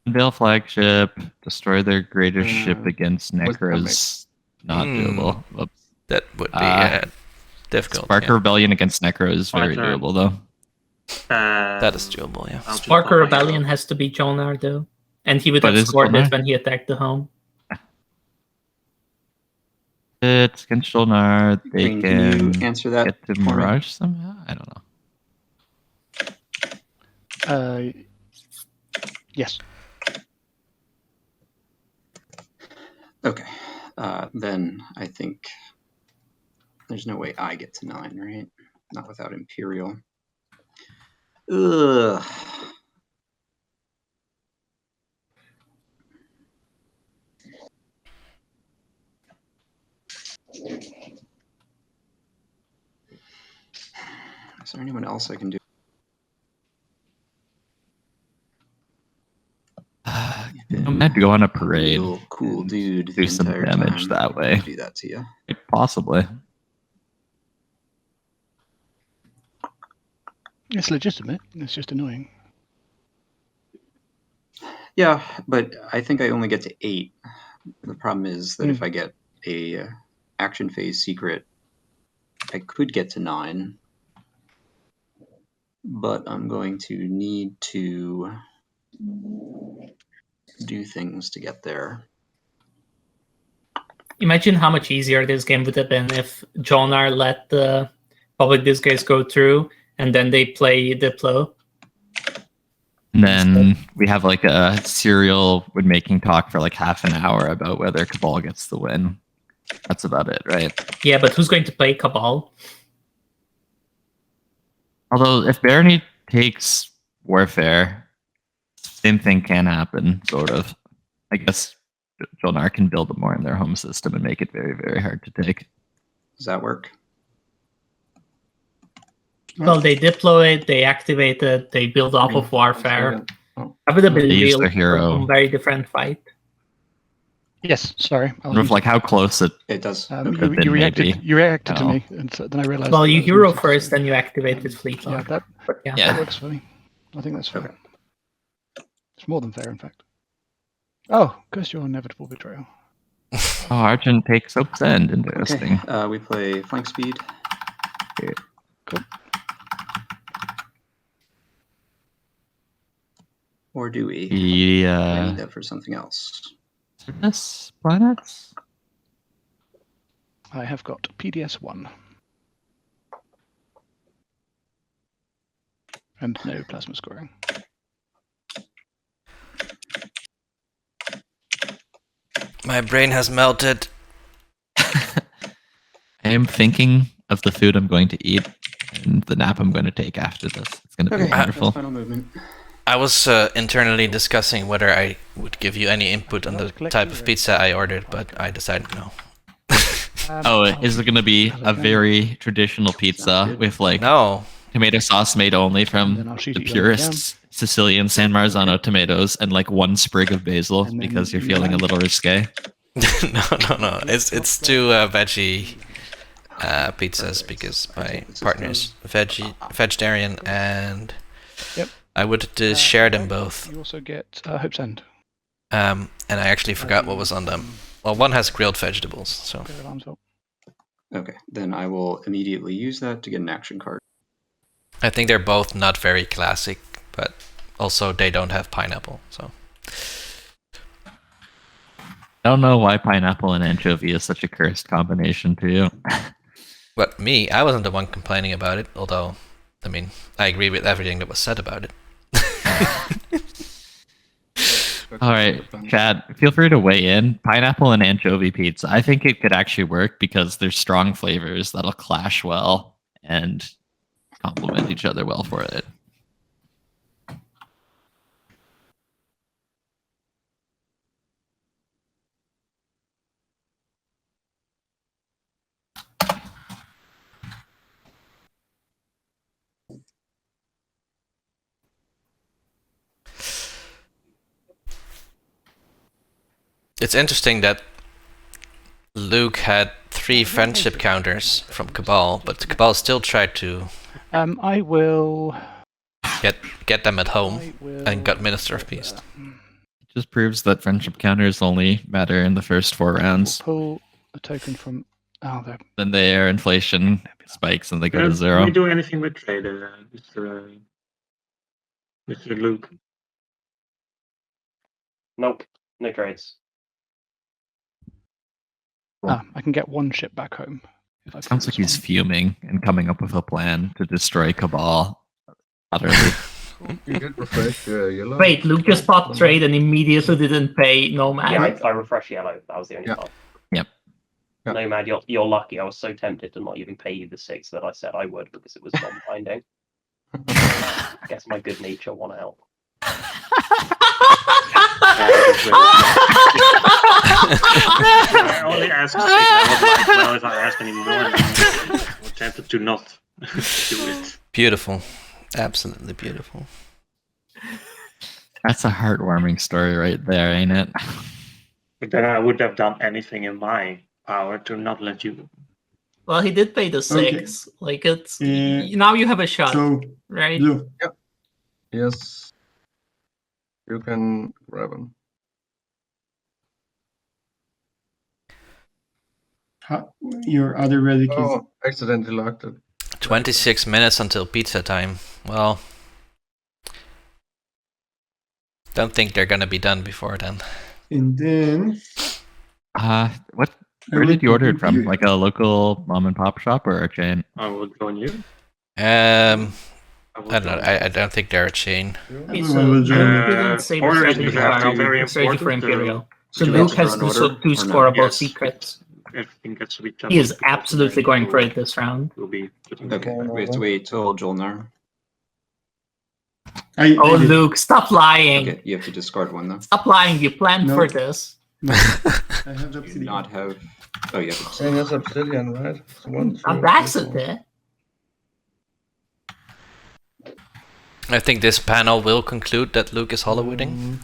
Unveil flagship, destroy their greatest ship against with the Necros. Not doable. Whoops. That would be difficult. Spark yeah. Rebellion against Necro is very turn. doable, though. That is doable, yeah. I'll just Sparker pop my Rebellion hero. has to be Jolnar, though. And he would But have is scored Jolnar? it when he attacked the home. It's against Jolnar. They Green, can can you answer that? get to for me? Mirage somehow? I don't know. Yes. Okay. Then I think there's no way I get to 9, right? Not without Imperial. Ugh. Is there anyone else I can do? I'm gonna go on a parade. Real cool dude. Do the some entire damage time. that way. Do that to you. Possibly. It's legitimate. It's just annoying. Yeah, but I think I only get to 8. The problem is that if I get a action phase secret, I could get to 9. but I'm going to need to do things to get there. Imagine how much easier this game would have been if Jonar let the public disguise go through and then they play Diplo. And then we have like a serial with making talk for like half an hour about whether Cabal gets the win. That's about it, right? Yeah, but who's going to play Cabal? Although if Barony takes Warfare, same thing can happen, sort of. I guess Jonar can build it more in their home system and make it very, very hard to take. Does that work? Well, they deploy it, they activate it, they build off of Warfare. I would have been They use real their hero. very different fight. Yes, sorry. Sort of like how close it does. Okay. You reacted. You reacted to No. me, and so then I realized. Well, that you was hero useless. first, then you activate with Fleet Yeah, Lock. that Yeah. Yeah. that works for me. I think that's fair. It's more than fair, in fact. Oh, curse your inevitable betrayal. Oh, Argent takes Soap's End. Interesting. Okay, we play flank speed. Cool. Or do we? I need that for something else. Fitness planets? I have got PDS 1. And no plasma scoring. My brain has melted. I am thinking of the food I'm going to eat and the nap I'm going to take after this. It's going to be wonderful. Final movement. I was internally discussing whether I would give you any input on the type of pizza I ordered, but I decided no. Oh, is it going to be a very traditional pizza with like No. tomato sauce made only from then I'll shoot the at you purest Sicilian San Marzano tomatoes and like one sprig of basil And then because you're you feeling a land. little risque? No. It's two veggie pizzas because my partner's vegetarian, and Yep. I would share them both. You also get Hope's End. And I actually forgot what was on them. Well, one has grilled vegetables, so. Go alarms up. Okay, then I will immediately use that to get an action card. I think they're both not very classic, but also they don't have pineapple, so. I don't know why pineapple and anchovy is such a cursed combination to you. But me, I wasn't the one complaining about it, although, I mean, I agree with everything that was said about it. All right, Chad, feel free to weigh in. Pineapple and anchovy pizza. I think it could actually work because there's strong flavors that'll clash well and complement each other well for it. It's interesting that Luke had 3 friendship counters from Cabal, but Cabal still tried to I will. get them at I home will and got Minister of Peace. It just proves that friendship counters only matter in the first 4 rounds. Pull a token from. Oh, there. Then their inflation spikes and they go to Can 0. we do anything with trade, Mr. Luke? Nope, no trades. Ah, I can get 1 ship back home. If I It sounds pull like this he's one. fuming and coming up with a plan to destroy Cabal. Utterly. You get refresh yellow. Wait, Luke just popped trade and immediately didn't pay Nomad. Yeah, I refresh yellow. That was the only Yeah. part. Yep. Yeah. Nomad, you're lucky. I was so tempted to not even pay you the 6 that I said I would because it was non-binding. I guess my good nature won out. I only asked 6. I was not asked any more. I was tempted to not do it. Beautiful. Absolutely beautiful. That's a heartwarming story right there, ain't it? But then I would have done anything in my power to not let you. Well, he did pay the 6. Like, it's. Now you have a shot, So, right? Luke, Yes. You can grab him. your other relic is Oh, accidentally locked it. 26 minutes until pizza time. Well, don't think they're gonna be done before then. And then What? I Where will did you order it put from? Imperium. Like a local mom and pop shop or a chain? I will join you. I don't know. I don't think they're a chain. Okay, Everyone so will Luke join. didn't save a order is strategy very- card. very It's ready for important, Imperial. So do we have Luke to has draw an two order or no? scoreable Yes. secrets. Everything gets to be He is absolutely going for it this round. Will be putting Okay, we have to wait till Jolnar. I Oh, did. Luke, stop lying. Okay, you have to discard one though. Stop lying. You planned No. for this. No, I have the Do you obsidian. not have. Oh, yeah. Saying it's obsidian, right? So one, two, Now that's three, it. four. Eh? I think this panel will conclude that Luke is Hollowwooding.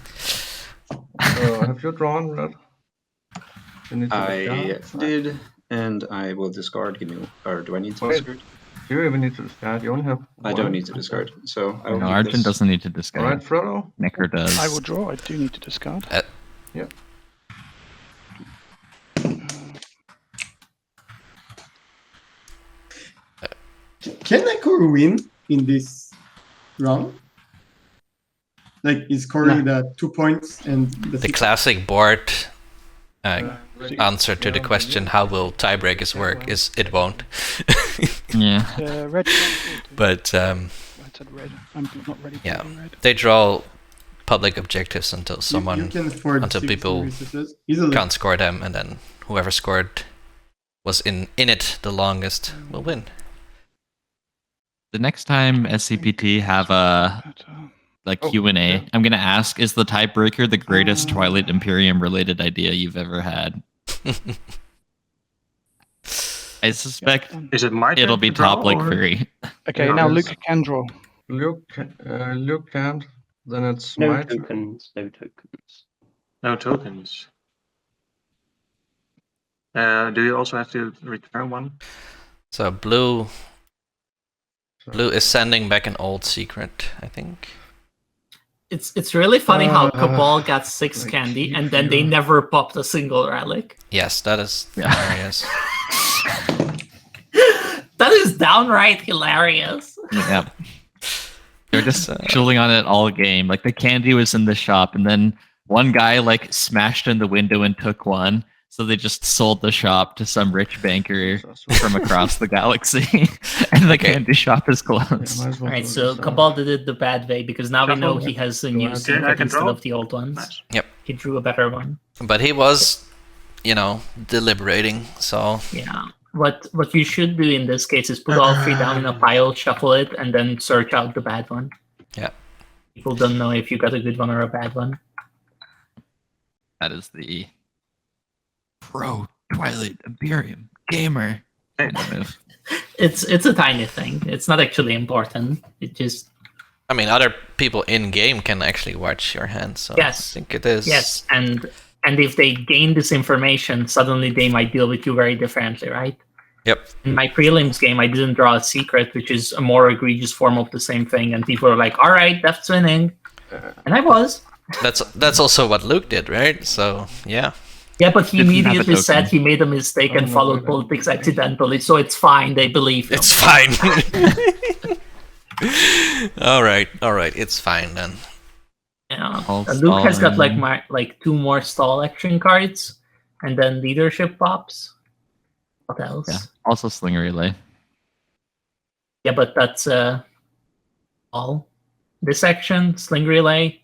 So have you drawn red? You need to I discard. did, and I will discard. Give me, or do I need to Wait. discard? You even need to discard. You only have. I don't one. need to discard. So I will No, keep Arjun this. doesn't need to All discard. right, Frodo. Necker does. I will draw. I do need to discard. Can Nekor win in this round? Like, is Corey the 2 points and The classic board answer to the question, how will tiebreakers work, is it won't. Yeah. Red. But I said red. I'm not ready for yeah, red. they draw public objectives until someone you can afford until 60 people resources easily. can't score them, and then whoever scored was in it the longest will win. The next time SCPT have a like Oh, Q&A, yeah. I'm gonna ask: is the tiebreaker the greatest Twilight Imperium related idea you've ever had? I suspect Is it my turn it'll be to draw, top like or- 3. Okay, Yeah, now yes. Luke can draw. Luke can't. Then it's No my turn. tokens. No tokens. No tokens. Do you also have to return one? So blue So- is sending back an old secret, I think. It's really funny how Uh, Cabal got 6 like candy keep and then they you- never popped a single relic. Yes, that is Yeah. hilarious. That is downright hilarious. Yeah. They're just Uh, chilling on it all game. Like the candy was in the shop, and then one guy like smashed in the window and took one. So they just sold the shop to some rich banker from across the galaxy, and the Okay. candy shop is Yeah, closed. might as well Alright, do so this, Cabal did it the bad way because now we know Shuffle. he has a Go new ahead. Okay, I secret can instead draw. of the old ones. Nice. He drew a better one. But he was, deliberating, so Yeah. What you should do in this case is put all 3 down in a pile, shuffle it, and then search out the bad one. Yeah. People don't know if you got a good one or a bad one. That is the pro Twilight Imperium gamer. Hey. move. It's a tiny thing. It's not actually important. It just I mean, other people in game can actually watch your hand, so Yes. I think it is. yes, and if they gain this information, suddenly they might deal with you very differently, right? Yep. In my prelims game, I didn't draw a secret, which is a more egregious form of the same thing, and people are like, "All right, that's winning," and I was. That's also what Luke did, right? So yeah. Yeah, but he Didn't have a immediately token. said he made a mistake and Oh, no, followed wait, politics okay. accidentally, so it's fine. They believe him. It's fine. all right, it's fine then. Yeah. All Luke has got stalling. like 2 more stall action cards, and then leadership pops. What else? Yeah. Also Sling Relay. Yeah, but that's all. This action, Sling Relay.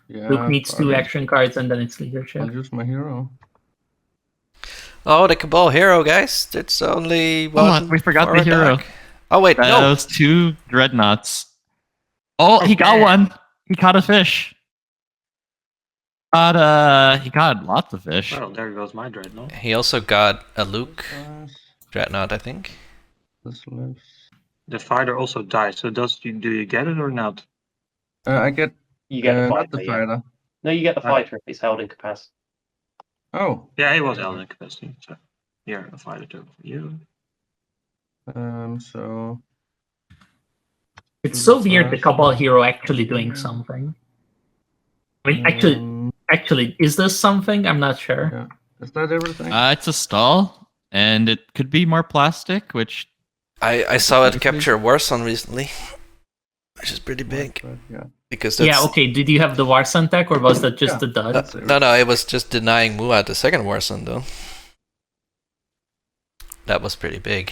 Yeah, Luke needs 2 probably. action cards, and then it's leadership. I'll use my hero. Oh, the Cabal hero, guys. It's only Hold on, one. we forgot for the a hero. deck. Oh wait, no. Those 2 dreadnoughts. Oh, he got Okay. one. He caught a fish. He caught lots of fish. Well, there goes my dreadnought. He also got a Luke Guys, dreadnought, I think. this lives. The fighter also dies. So do you get it or not? I get You get the not fighter. the Yeah. fighter. No, you get the fighter if he's held incapacitated. Oh, Yeah, he was held in capacity. So here, a fighter token for you. so It's so weird the Cabal hero actually doing something. I mean, actually, is this something? I'm not sure. yeah. Is that everything? It's a stall, and it could be more plastic, which I saw it capture Warsun recently, which is pretty big. Yeah. Because that's, okay. Did you have the Warsun tech, or was that just the dud? no, it was just denying Muad the second Warsun though. That was pretty big.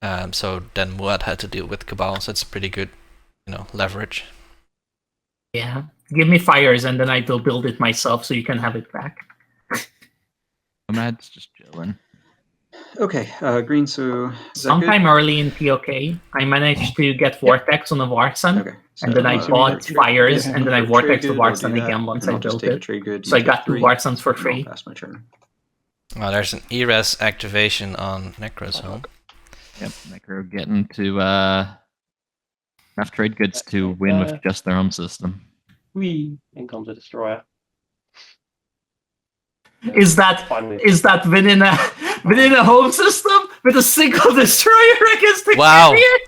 So then Muad had to deal with Cabal, so it's pretty good, leverage. Yeah. Give me fires, and then I will build it myself, so you can have it back. Nomad's just chilling. Okay, green. So sometime early in POK, I managed to get Vortex on the Warsun, okay, so, and then I bought fires, and then I Vortex the Warsun again once I built it. So I got 2 Warsuns for free. Pass my turn. Oh, there's an ERES activation on Necro's home. Yep, Necro getting to enough trade goods to win with just their home system. In comes a destroyer. Is that within a home system with a single destroyer against the carrier?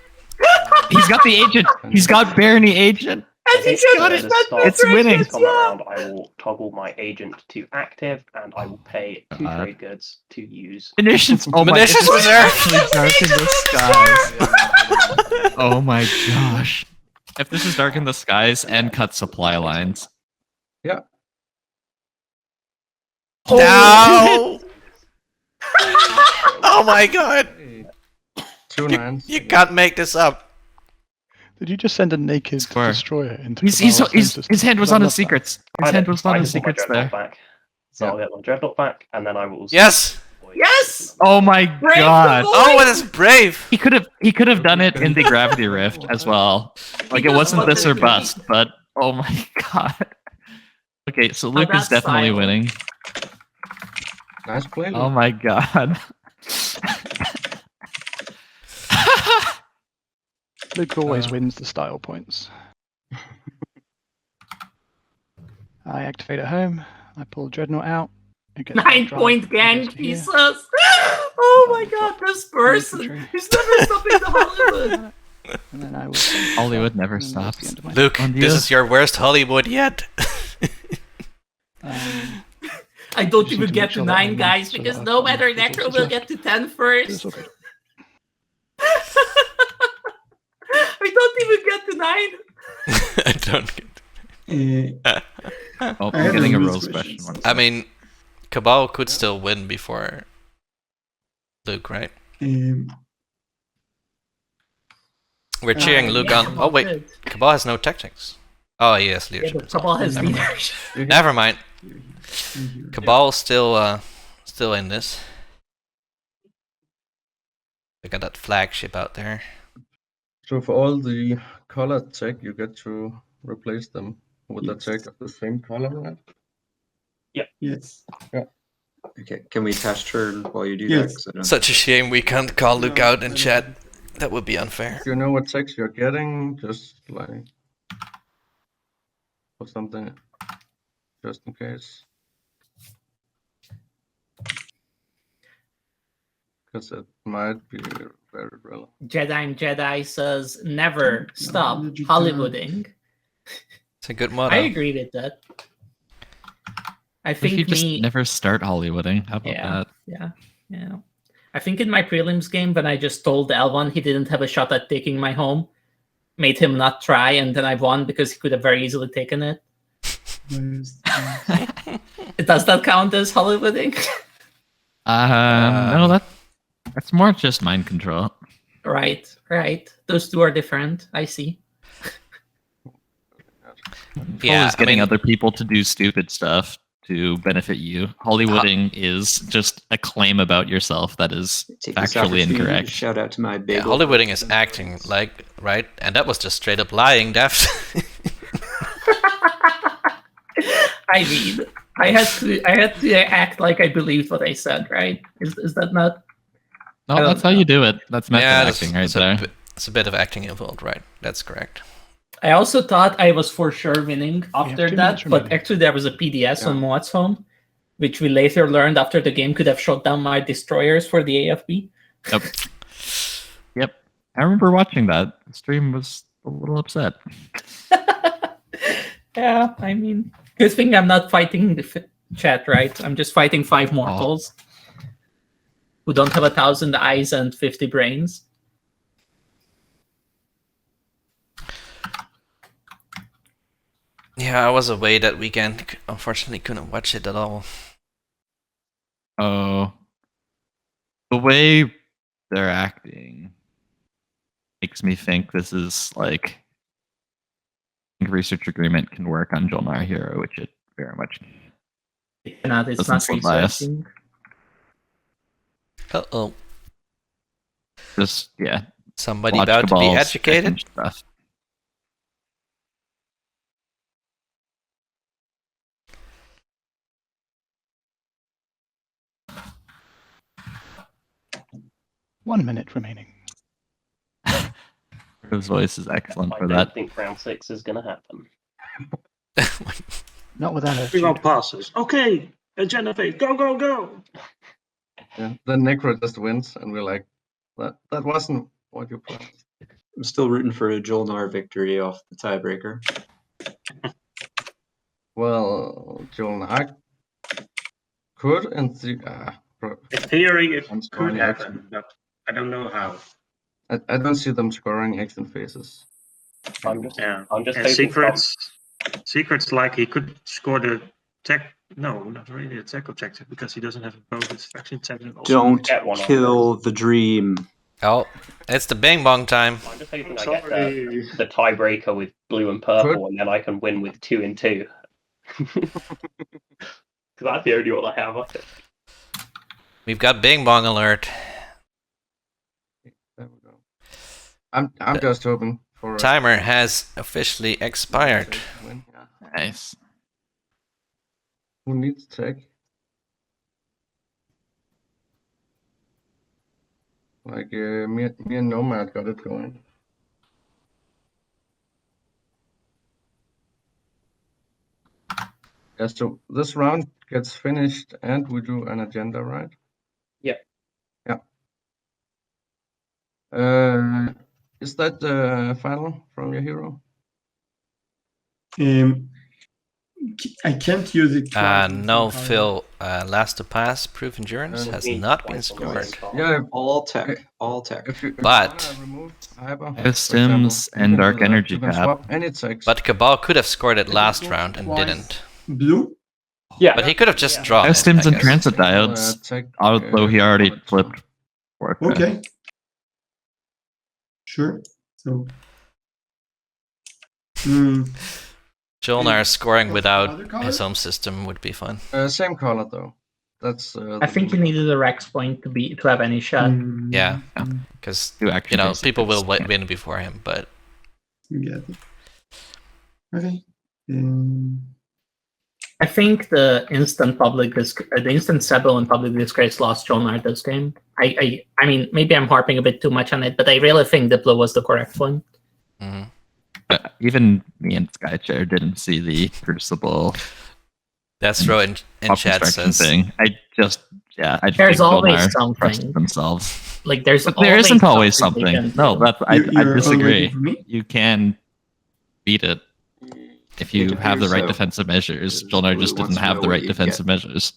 He's got the agent. He's got Barony agent. And he got it. It's winning. Around, I will toggle my agent to active, and I will pay 2 trade goods to use. Munitions. Oh my! Munitions reserve. Dark in the skies. Oh my gosh! If this is Dark in the Skies and cut supply lines. Yeah. No! Oh my god! 2 9s. You can't make this up. Did you just send a naked destroyer into his hand was on his secrets. His hand was on his secrets there. So I'll get my Dreadnought back, and then I will... Yes! Yes! Oh my god! Oh, what is brave! He could have done it in the Gravity Rift as well. Like it wasn't this or bust, but oh my god. Okay, so Luke is definitely winning. Nice play. Oh my god. Luke always wins the style points. I activate at home. I pull Dreadnought out. 9-point gang, Jesus! Oh my god, this person! He's never stopping the Hollywood! And then I will Hollywood never stops. Luke, this is your worst Hollywood yet. I don't even get to 9, guys, because no matter Necro will get to 10 first. I don't even get to 9. I don't get. I'm getting a rose question. I mean, Cabal could still win before Luke, right? We're cheering Luke on. Oh wait, Cabal has no tactics. Oh yes, leadership. Yeah, Cabal has leadership. Never mind. Cabal still in this. They got that flagship out there. So for all the color tech, you get to replace them with a tech of the same color, right? Yeah. Yes. Yeah. Okay, can we attach turn while you do Yes. that? 'Cause I don't- Such a shame we can't call Luke out in chat. That would be unfair. If you know what text you're getting, just like put something just in case. Because it might be very relevant. Jedi says never stop Hollywooding. It's a good motto. I agree with that. I If think you just never start Hollywooding, how about that? Yeah. I think in my prelims game, when I just told Elvan he didn't have a shot at taking my home, made him not try, and then I won because he could have very easily taken it. Does that count as Hollywooding? No, that's more just mind control. Right. Those two are different. I see. Yeah, always getting other people to do stupid stuff to benefit you. Hollywooding is just a claim about yourself that is Take this factually opportunity to incorrect. Shout out to my Yeah, bagel. Hollywooding is acting like, right? And that was just straight up lying, Deft. I mean, I had to act like I believed what I said, right? Is that not? No, that's how you do it. That's method Yeah, acting right there. It's a bit of acting involved, right? That's correct. I also thought I was for sure winning after that, but actually there was a PDS on Moat's home, which we later learned after the game could have shot down my destroyers for the AFB. Yep. I remember watching that. The stream was a little upset. Yeah, I mean, good thing I'm not fighting the chat, right? I'm just fighting 5 mortals who don't have 1,000 eyes and 50 brains. Yeah, I was away that weekend. Unfortunately, couldn't watch it at all. Oh, the way they're acting makes me think this is like, I think research agreement can work on Jolnar Hero, which it very much It's doesn't not slip by us. researching. Uh-oh. Just, yeah. Somebody Watch about to be Cabal's educated? and stuff. One minute remaining. His voice is excellent I for don't that. think round 6 is going to happen. Not without Everyone attitude. passes. Okay, agenda phase. Go, go, go. Yeah. Then Necro just wins, and we're like, that wasn't what you planned. I'm still rooting for a Jolnar victory off the tiebreaker. Well, Jolnar could, and In theory, it I'm could scoring happen, but I don't know how. I don't see them scoring action phases. I'm just Yeah. hoping And secrets like he could score the tech. No, not really a tech objective because he doesn't have a bonus faction tech. Don't get one kill the dream. Oh, it's the bing bong time. I'm just hoping I get the tiebreaker with blue and purple, and then I can win with 2 and 2. Because that's the only one I have. I think. We've got bing bong alert. There we go. I'm just hoping for Timer has officially expired. win. Yeah. Nice. Who needs tech? Like me and Nomad got it going. Yeah, so this round gets finished and we do an agenda, right? Yep. Yeah. Is that the final from your hero? I can't use it twice. No, Phil. Last to pass, proof endurance has not been scored. Yeah, All tech. All tech. if you But- wanna remove Hyper, for Systems example, you and can Dark do that. Energy You can cap. swap any text. But Cabal could have scored it last round and Twice. didn't. Blue? Yeah. But he could have just drawn it, I Systems and guess. transit diodes, although he already flipped. Orca. Okay. Sure. So. Jolnar scoring Other without color? his home system would be fun. Same color though. That's. I think you needed a Rex point to have any shot. Yeah, because Two action phase people will secrets. win before him, but Get it. Okay. I think the instant Sebo and public disgrace lost Jolnar this game. I mean, maybe I'm harping a bit too much on it, but I really think the blue was the correct one. Even me and Skychair didn't see the Crucible Destro in chat construction says thing. I There's think always Jolnar something. trusted themselves. Like there Isn't always they something. can No, do. that's I You're disagree. waiting for me? You can beat it if you It have the appears right so. defensive measures. Because Jolnar Blue just wants didn't to have know the what right you defensive get. measures.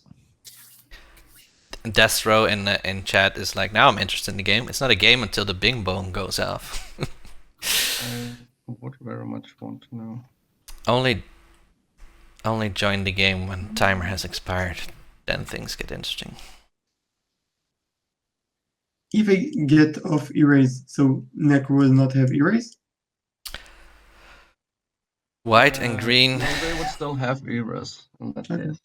Destro in chat is like, now I'm interested in the game. It's not a game until the bing bong goes off. I would very much want to know. Only join the game when timer has expired. Then things get interesting. If I get off erase, so Necro will not have erase? White and green. No, they would still have eras in that Okay. case.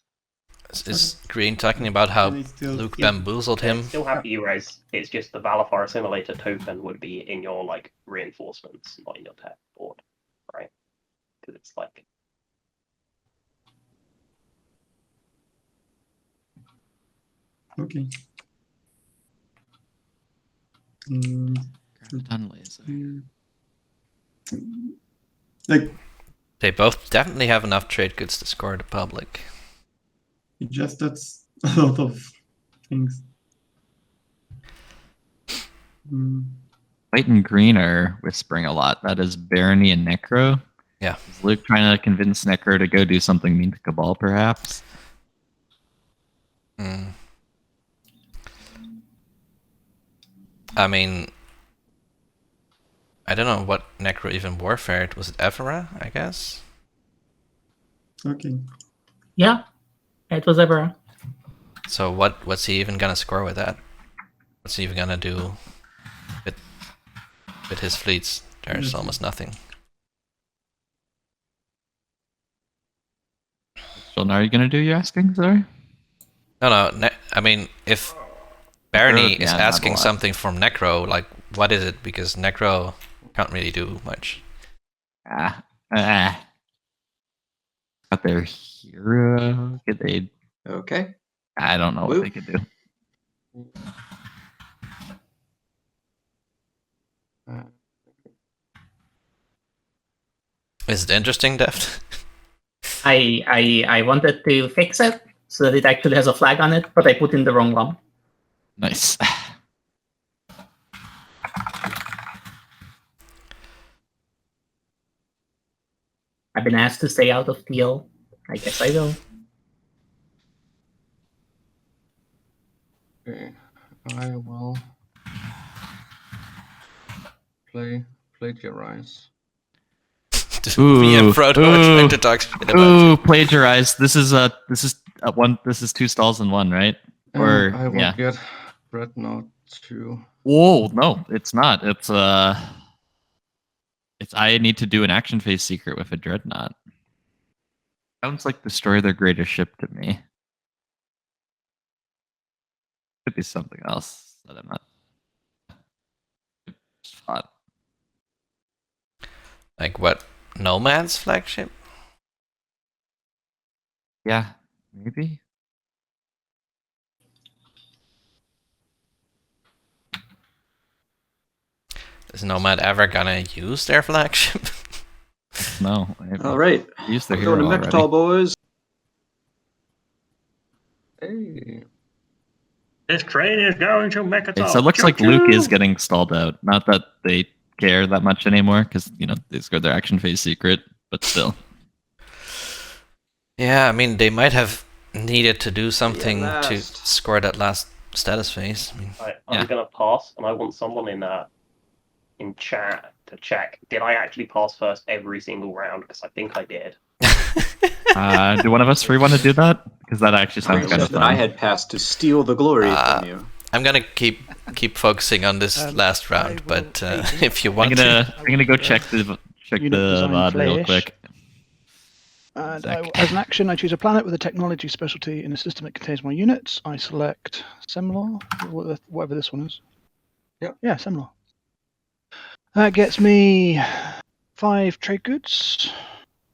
Is Green talking about how Then it's still- Luke yeah. bamboozled him? Still have erase. It's just the Valafar assimilator token would be in your like reinforcements, not in your tech board, right? Because it's like Okay. Done laser. Like, They both definitely have enough trade goods to score the public. it just that's a lot of things. White and green are whispering a lot. That is Barony and Necro. Yeah. Is Luke trying to convince Necro to go do something mean to Cabal, perhaps? I mean, I don't know what Necro even warfared. Was it Ephora, I guess? Okay. Yeah, it was ever. So what's he even gonna score with that? What's he even gonna do with his fleets? There's almost nothing. So now are you gonna do? You're asking, sorry. No. I mean, if Barony is not a asking lot. something from Necro, like what is it? Because Necro can't really do much. Got their hero. Could they? Okay. I don't know what they could do. Is it interesting, Deft? I wanted to fix it so that it actually has a flag on it, but I put in the wrong one. Nice. I've been asked to stay out of teal. I guess I will. Okay, I will plagiarize. Me and Frodo are trying to talk shit about you. Plagiarize. This is one. This is 2 stalls in one, right? Or I will yeah. get Dreadnought to. Whoa, no, it's not. It's I need to do an action phase secret with a Dreadnought. Sounds like destroy their greatest ship to me. Could be something else that I'm not. Spot. Like what? Nomad's flagship? Yeah, maybe. Is Nomad ever gonna use their flagship? No. All right. Use the We're hero going to already. Mechatol, boys. Hey. This train is going to Mechatol. Okay, so it looks like Luke is getting stalled out. Not that they care that much anymore, because they scored their action phase secret, but still. Yeah, I mean they might have needed to do something to last. score that last status phase. I mean, I'm gonna pass, and I want someone in chat to check. Did I actually pass first every single round? Because I think I did. Do one of us want to do that? Because that actually sounds kind of that fun. I had passed to steal the glory from you. I'm gonna keep focusing on this last round, but if you want I'm gonna go check the VOD real quick. And as an action, I choose a planet with a technology specialty in a system that contains my units. I select Semlor, whatever this one is. Yeah, Semlor. That gets me 5 trade goods,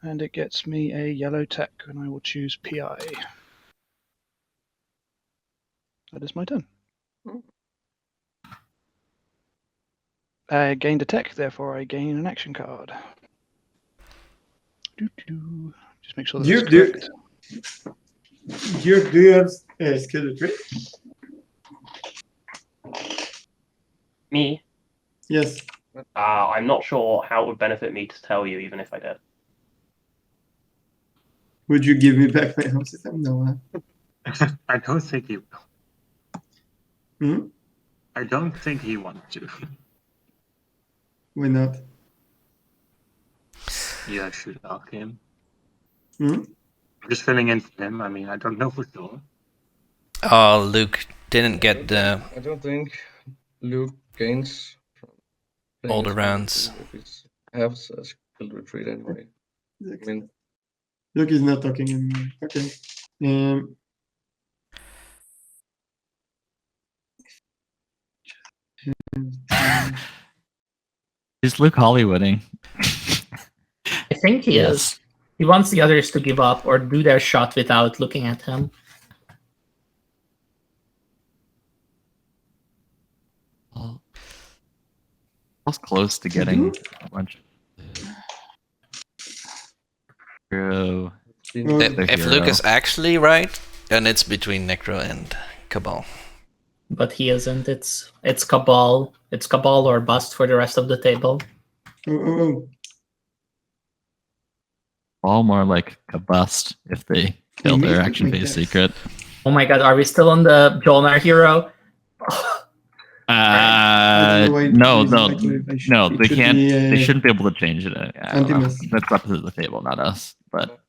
and it gets me a yellow tech, and I will choose PI. That is my turn. I gained a tech, therefore I gain an action card. Just make sure that's correct. Do you have schedule 3? Me? Yes. I'm not sure how it would benefit me to tell you, even if I did. Would you give me back my home system? No. I don't think he will. Hmm? I don't think he wants to. Why not? Yeah, I should ask him. Hmm? I'm just filling in for him. I mean, I don't know for sure. Oh, Luke didn't get the I don't think Luke gains from playing older his rounds. if he has a skilled retreat anyway. I mean, Luke is not talking anymore. Okay. Is Luke Hollywooding? I think he is. He wants the others to give up or do their shot without looking at him. I was close to getting a bunch. Hero. If Luke is actually right, then it's between Necro and Cabal. But he isn't. It's Cabal. It's Cabal or bust for the rest of the table. All more like a bust if they kill their action phase secret. Oh my god, are we still on the Jolnar hero? No, they can't. They shouldn't be able to change it. That's up to the table, not us. But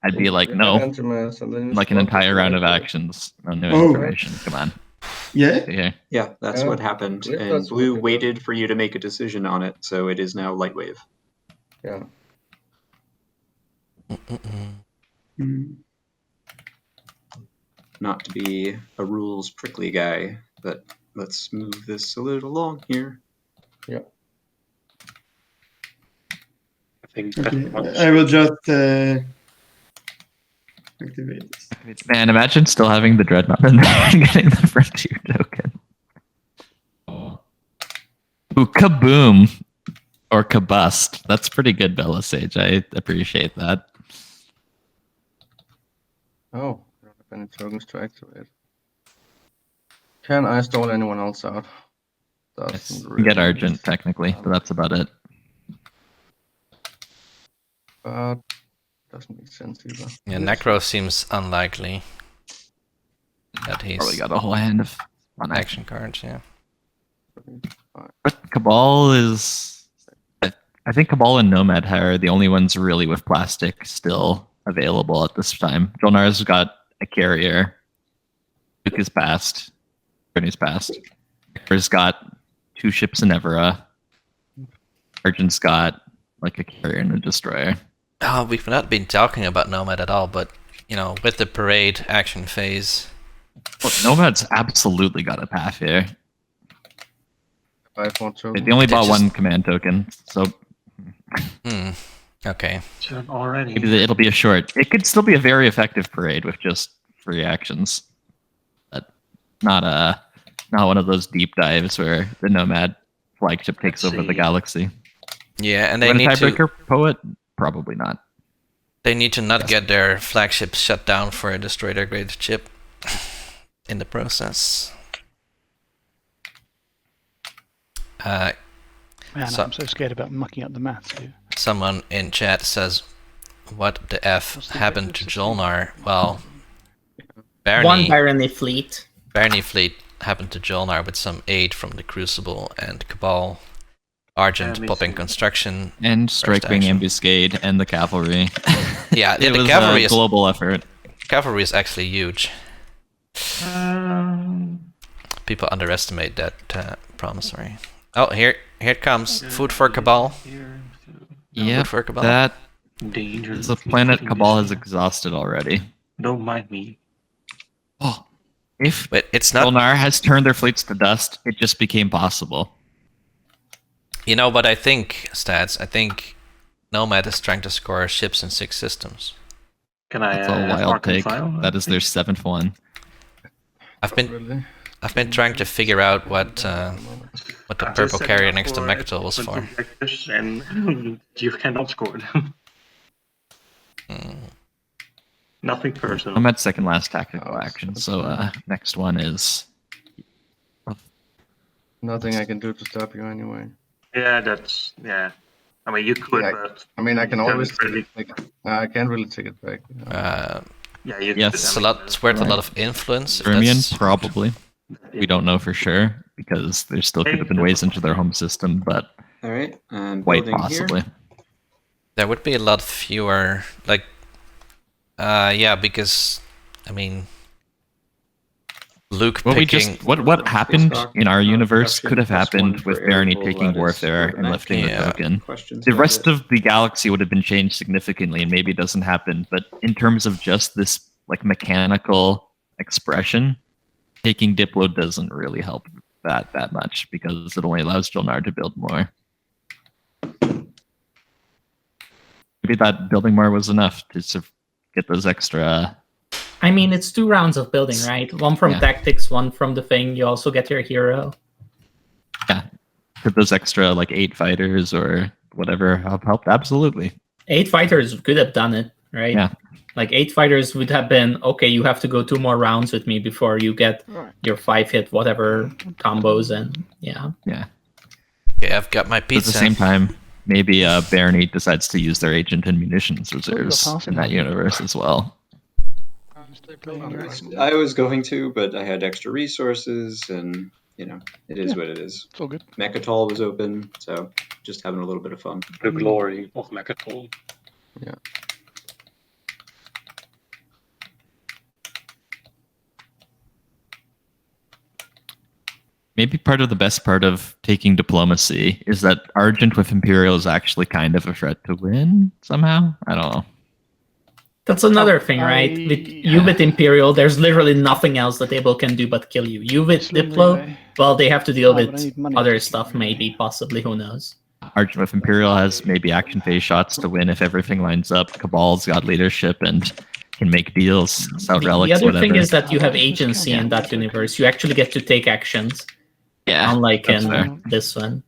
I'd be like, no. Like an entire round of actions. No new information. Come on. Yeah? Yeah, that's what happened. And Blue waited for you to make a decision on it, so it is now light wave. Yeah. Not to be a rules prickly guy, but let's move this a little along here. Yeah. I think Okay. I will just activate this. Man, imagine still having the Dreadnought in there and getting the Frontier token. Ooh, kaboom! Or kabust. That's pretty good, Bella Sage. I appreciate that. Oh, I don't have any tokens to activate. Can I stall anyone else out? Yes. You get Argent, technically, but that's about it. But doesn't make sense either. Yeah, Necro seems unlikely. That he's Probably got a whole hand of on action cards, yeah. But Cabal is... I think Cabal and Nomad are the only ones really with plastic still available at this time. Jolnar's got a carrier. Luke is passed. Brittany's passed. Victor's got 2 ships in Evera. Argent's got like a carrier and a destroyer. Oh, we've not been talking about Nomad at all, but you know, with the parade action phase. Well, Nomad's absolutely got a path here. They only bought 1 command token, so okay. Already. Maybe it'll be a short. It could still be a very effective parade with just free actions. But not one of those deep dives where the Nomad flagship takes over the galaxy. Yeah, and they need tiebreaker poet? Probably not. They need to not get their flagships shut down for a destroy their greatest ship in the process. Man, I'm so scared about mucking up the maths here. Someone in chat says, "What the f happened to Jolnar?" Well, One Barony fleet. Barony fleet happened to Jolnar with some aid from the Crucible and Cabal. Argent popping construction and strike wing ambuscade and the cavalry. Yeah, it the was cavalry a global effort. Cavalry is actually huge. People underestimate that promissory. Oh, here it comes. Food for Cabal. Yeah, for Cabal. That danger. The planet Cabal has exhausted already. Don't mind me. Oh, if it's not. Jolnar has turned their fleets to dust, it just became possible. You know what I think, Stads? I think Nomad is trying to score ships in 6 systems. Can I? That's a wild take. That is their 7th one. I've been trying to figure out what the purple carrier next to Mechatol was for. And you cannot score them. Nothing personal. I'm at 2nd last tactical action, so next one is nothing I can do to stop you anyway. Yeah, yeah. I mean, you could, but I mean, I can always. I can't really take it back. Yeah, it's worth a lot of influence. Imperium, probably. We don't know for sure because there still could have been ways into their home system, but all right, quite possibly. Here. There would be a lot fewer, like, yeah, because I mean, Luke picking. What happened in our universe could have happened with Barony taking Warfare and lifting the token. The rest of the galaxy would have been changed significantly, and maybe it doesn't happen. But in terms of just this like mechanical expression, taking Diplo doesn't really help that much because it only allows Jolnar to build more. Maybe that building more was enough to sort of get those extra. I mean, it's 2 rounds of building, right? One from tactics, one from the thing. You also get your hero. Yeah, could those extra like 8 fighters or whatever have helped? Absolutely. 8 fighters could have done it, right? Yeah. Like 8 fighters would have been okay. You have to go 2 more rounds with me before you get your 5-hit whatever combos and yeah. Yeah. Okay, I've got my pizza. At the same time, maybe Barony decides to use their agent and munitions reserves in that universe as well. I was going to, but I had extra resources, and you know, it is what it is. It's all good. Mechatol was open, so just having a little bit of fun. The glory of Mechatol. Yeah. maybe part of the best part of taking diplomacy is that Argent with Imperial is actually kind of a threat to win somehow. I don't know. That's another thing, right? You with Imperial, there's literally nothing else the table can do but kill you. You with Sling Diplo, relay. well, they have to deal but I with need money other to stuff, sling relay. maybe, possibly, who knows. Argent with Imperial has maybe action phase shots to win if everything lines up. Cabal's got leadership and can make deals, sell The relics, other whatever. thing is that you have agency in that universe. You actually get to take actions, yeah, unlike that's in fair. this one.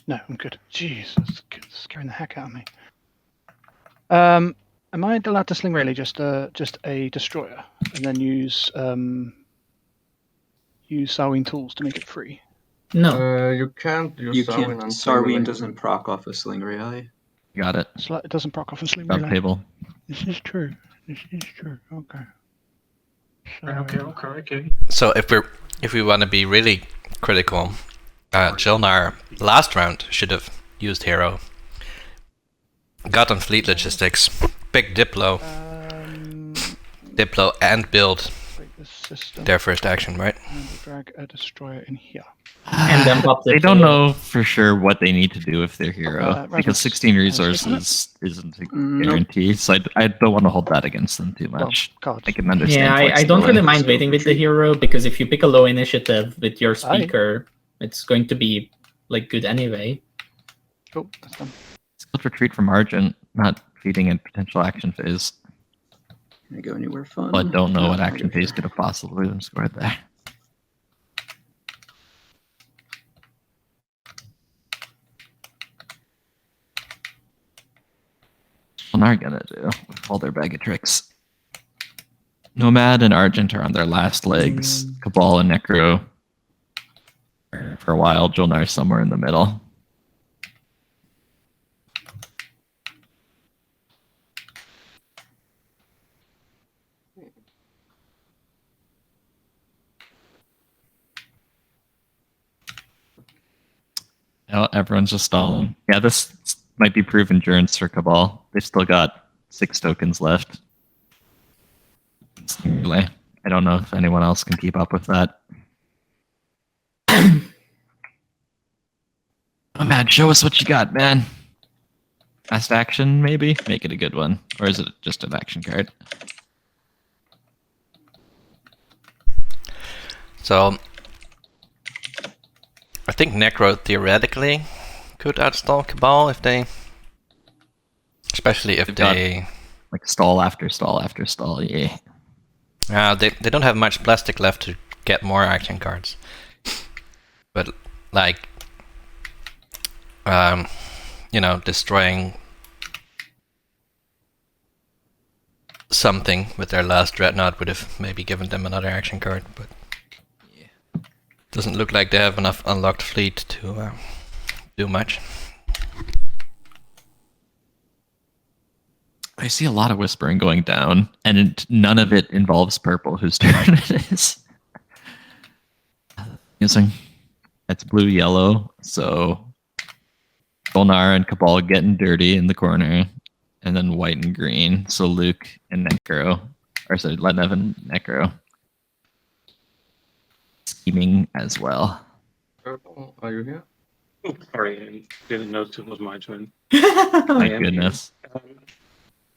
No, I'm good. Jeez, that's scaring the heck out of me. Am I allowed to sling relay just a destroyer and then use Sarween tools to make it free? No. You can't use You Sarween can't. on sling relay. Sarween doesn't proc off a sling relay. Got it. It doesn't proc off a sling Sub relay. table. This is true. This is true. Okay. Okay. So if we want to be really critical, Jilnar last round should have used hero. Got on fleet logistics, picked Diplo and build their first action, right? And we'll drag a destroyer in here. And then pop They Diplo. don't know for sure what they need to do with their hero Rasmus, because 16 isn't resources isn't a guarantee. So I don't want to hold that against them too much. Cards. I can understand. Yeah, I don't really mind waiting with the hero, because if you pick a low initiative with your speaker, it's going to be like good anyway. Cool, that's done. Skilled retreat from Argent, not feeding in potential action phase. Can I go anywhere fun? But don't know No, what not action here. phase could have possibly been scored there. What are gonna do with all their bag of tricks? Nomad and Argent are on their last legs. Cabal and Necro for a while. Jolnar somewhere in the middle. Oh, everyone's just stalling. Yeah, this might be proof endurance for Cabal. They've still got 6 tokens left. I don't know if anyone else can keep up with that. Oh man, show us what you got, man. Last action, maybe? Make it a good one. Or is it just an action card? So I think Necro theoretically could outstall Cabal if they, especially if They've got, they like stall after stall after stall, yeah. they don't have much plastic left to get more action cards. But like you know, destroying something with their last Dreadnought would have maybe given them another action card, but doesn't look like they have enough unlocked fleet to do much. I see a lot of whispering going down, and none of it involves purple, whose turn it is. Using it's blue-yellow, so Jolnar and Cabal getting dirty in the corner, and then white and green, so Luke and Necro, or sorry, Lednev and Necro. Scheming as well. Purple, are you here? Oh, sorry, I didn't notice it was my turn. My am goodness.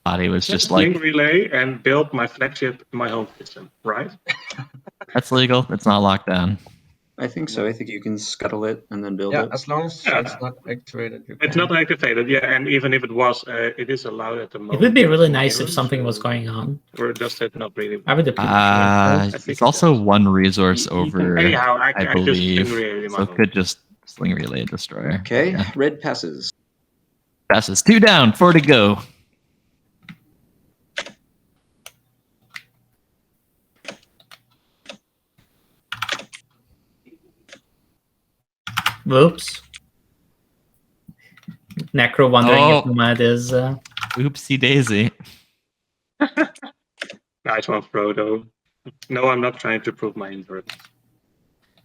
Thought he was just Link like, relay and build my flagship in my home system, right? that's legal, it's not locked down. I think so. I think you can scuttle it and then build Yeah, it. as long as it's not activated. You It's can. not activated, yeah, and even if it was, it is allowed at the It moment. would be really nice if something was going on. Or does it not really? I would appreciate it. think It's it also does. one resource over, Anyhow, I I just believe, sling relay in my so home. could just sling relay destroyer. Okay, Yeah. red passes. Passes 2 down, 4 to go. Whoops. Necro wondering Oh. if Nomad is... Oopsie daisy. Nice one, Frodo. No, I'm not trying to prove my endurance.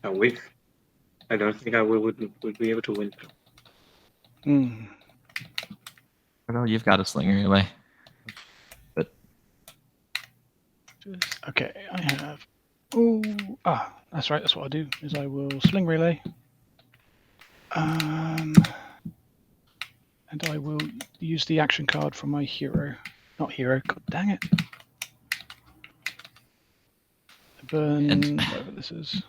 I wish. I don't think I would be able to win. Well, you've got a sling relay. But Okay, I have Oh, that's right. That's what I do. Is I will sling relay. And I will use the action card from my hero. Not hero. God dang it. Burn whatever this is.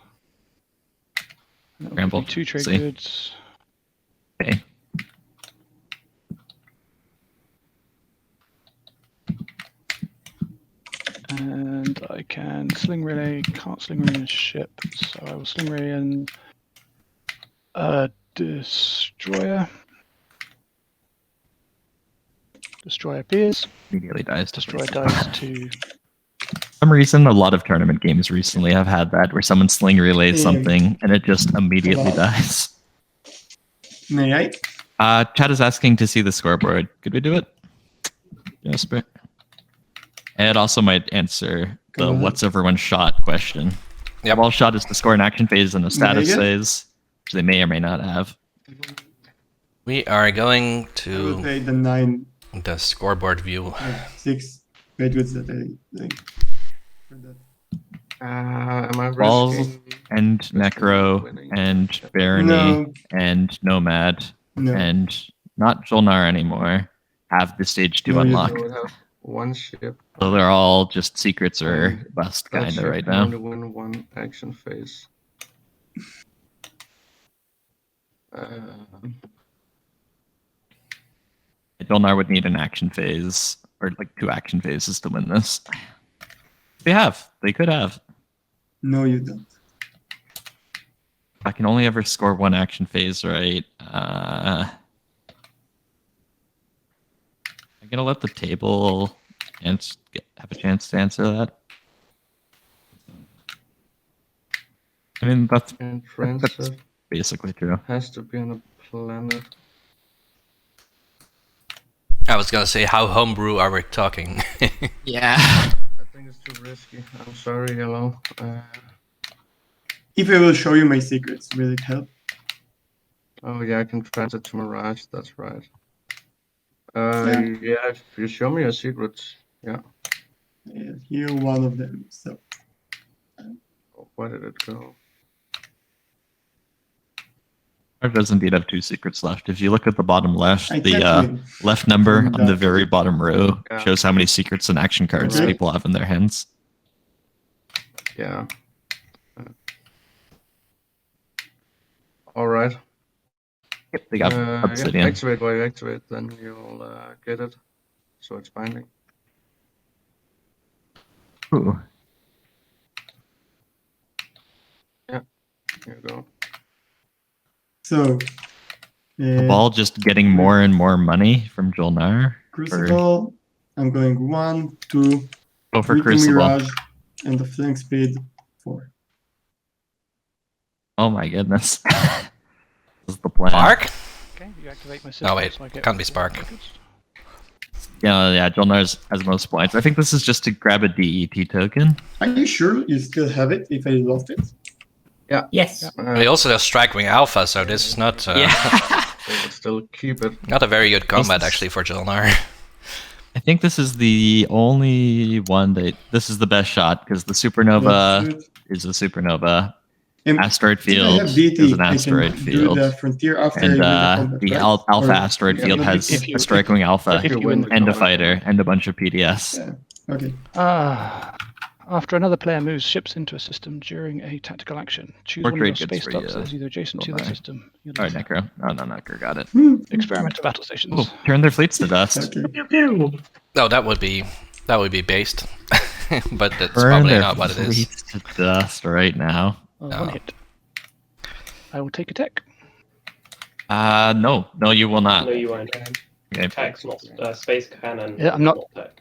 Scramble. 2 trade See. goods. Okay. And I can sling relay. Can't sling relay in a ship, so I will sling relay in a destroyer. Destroyer appears. Immediately dies. Destroyer dies to. For some reason, a lot of tournament games recently have had that where someone sling relays something and it just immediately dies. May I? Chad is asking to see the scoreboard. Could we do it? Jasper. It also might answer the Go ahead. what's everyone's shot question. Yep. Ball shot is the score in action phase and the status Megan? phase, which they may or may not have. We are going I will to pay the 9, the scoreboard view. 6 trade goods that I think. For that. Am I Balls risking? and Necro and Barony No, and Nomad no. and not Jolnar anymore have the stage 2 No, you unlock. I would have one ship. So they're all just secrets or And bust That kind of ship right can now. only win one action phase. Jolnar would need an action phase or like 2 action phases to win this. They have. They could have. No, you don't. I can only ever score 1 action phase, right? I'm gonna let the table have a chance to answer that. I mean, that's And transit basically true. has to be on a planet. I was gonna say, how homebrew are we talking? Yeah. I think it's too risky. I'm sorry, hello. If I will show you my secrets, will it help? Oh yeah, I can transit to Mirage. That's right. Yeah. Yeah, if you show me your secrets, yeah. Yeah, here one of them. So Oh, where did it go? It does indeed have 2 secrets left. If you look at the bottom left, I the can't win. left number From on the that. very bottom row Yeah. shows how many secrets and action cards Okay. people have in their hands. Yeah. All right. Yep, they got Yeah, obsidian. activate while you activate, then you'll get it. So it's binding. Ooh. Here you go. So The ball just getting more and more money from Jolnar. Crucible. I'm going 1, 2, Go for 3 to Crucible. Mirage, and the flank speed 4. Oh my goodness. This is the plan. Spark? Okay, you activate my Oh system, wait, so I get can't be 4 Spark. tokens. Yeah, Jolnar has most points. I think this is just to grab a DET token. Are you sure you still have it if I lost it? Yes. We also have Strike Wing Alpha, so this is not So we'll still keep it. not a very good combat This is- actually for Jolnar. I think this is the only one that this is the best shot because the supernova That's good. is a supernova. And Asteroid if I field have DT, is an I can asteroid do field. the frontier after I And win the combat, the right? Alpha Or- asteroid yeah, field but has if you- a Strike Wing Alpha if you win the and a combat, fighter and a bunch of PDS. Yeah. Okay. After another player moves ships into a system during a tactical action, choose Or one of your trade goods space for dots you, that is either adjacent to the Jolnar. system. All right, Necro. Oh, no, Necro got it. Experimental battle stations. Oh, turn their fleets to dust. Okay. No, that would be based, but that's Burn probably their not what it is. fleets to dust right now. One No. hit. I will take a tech. No, you will not. No, you won't. Okay. Tech's not space cannon. Yeah, I'm not- tech.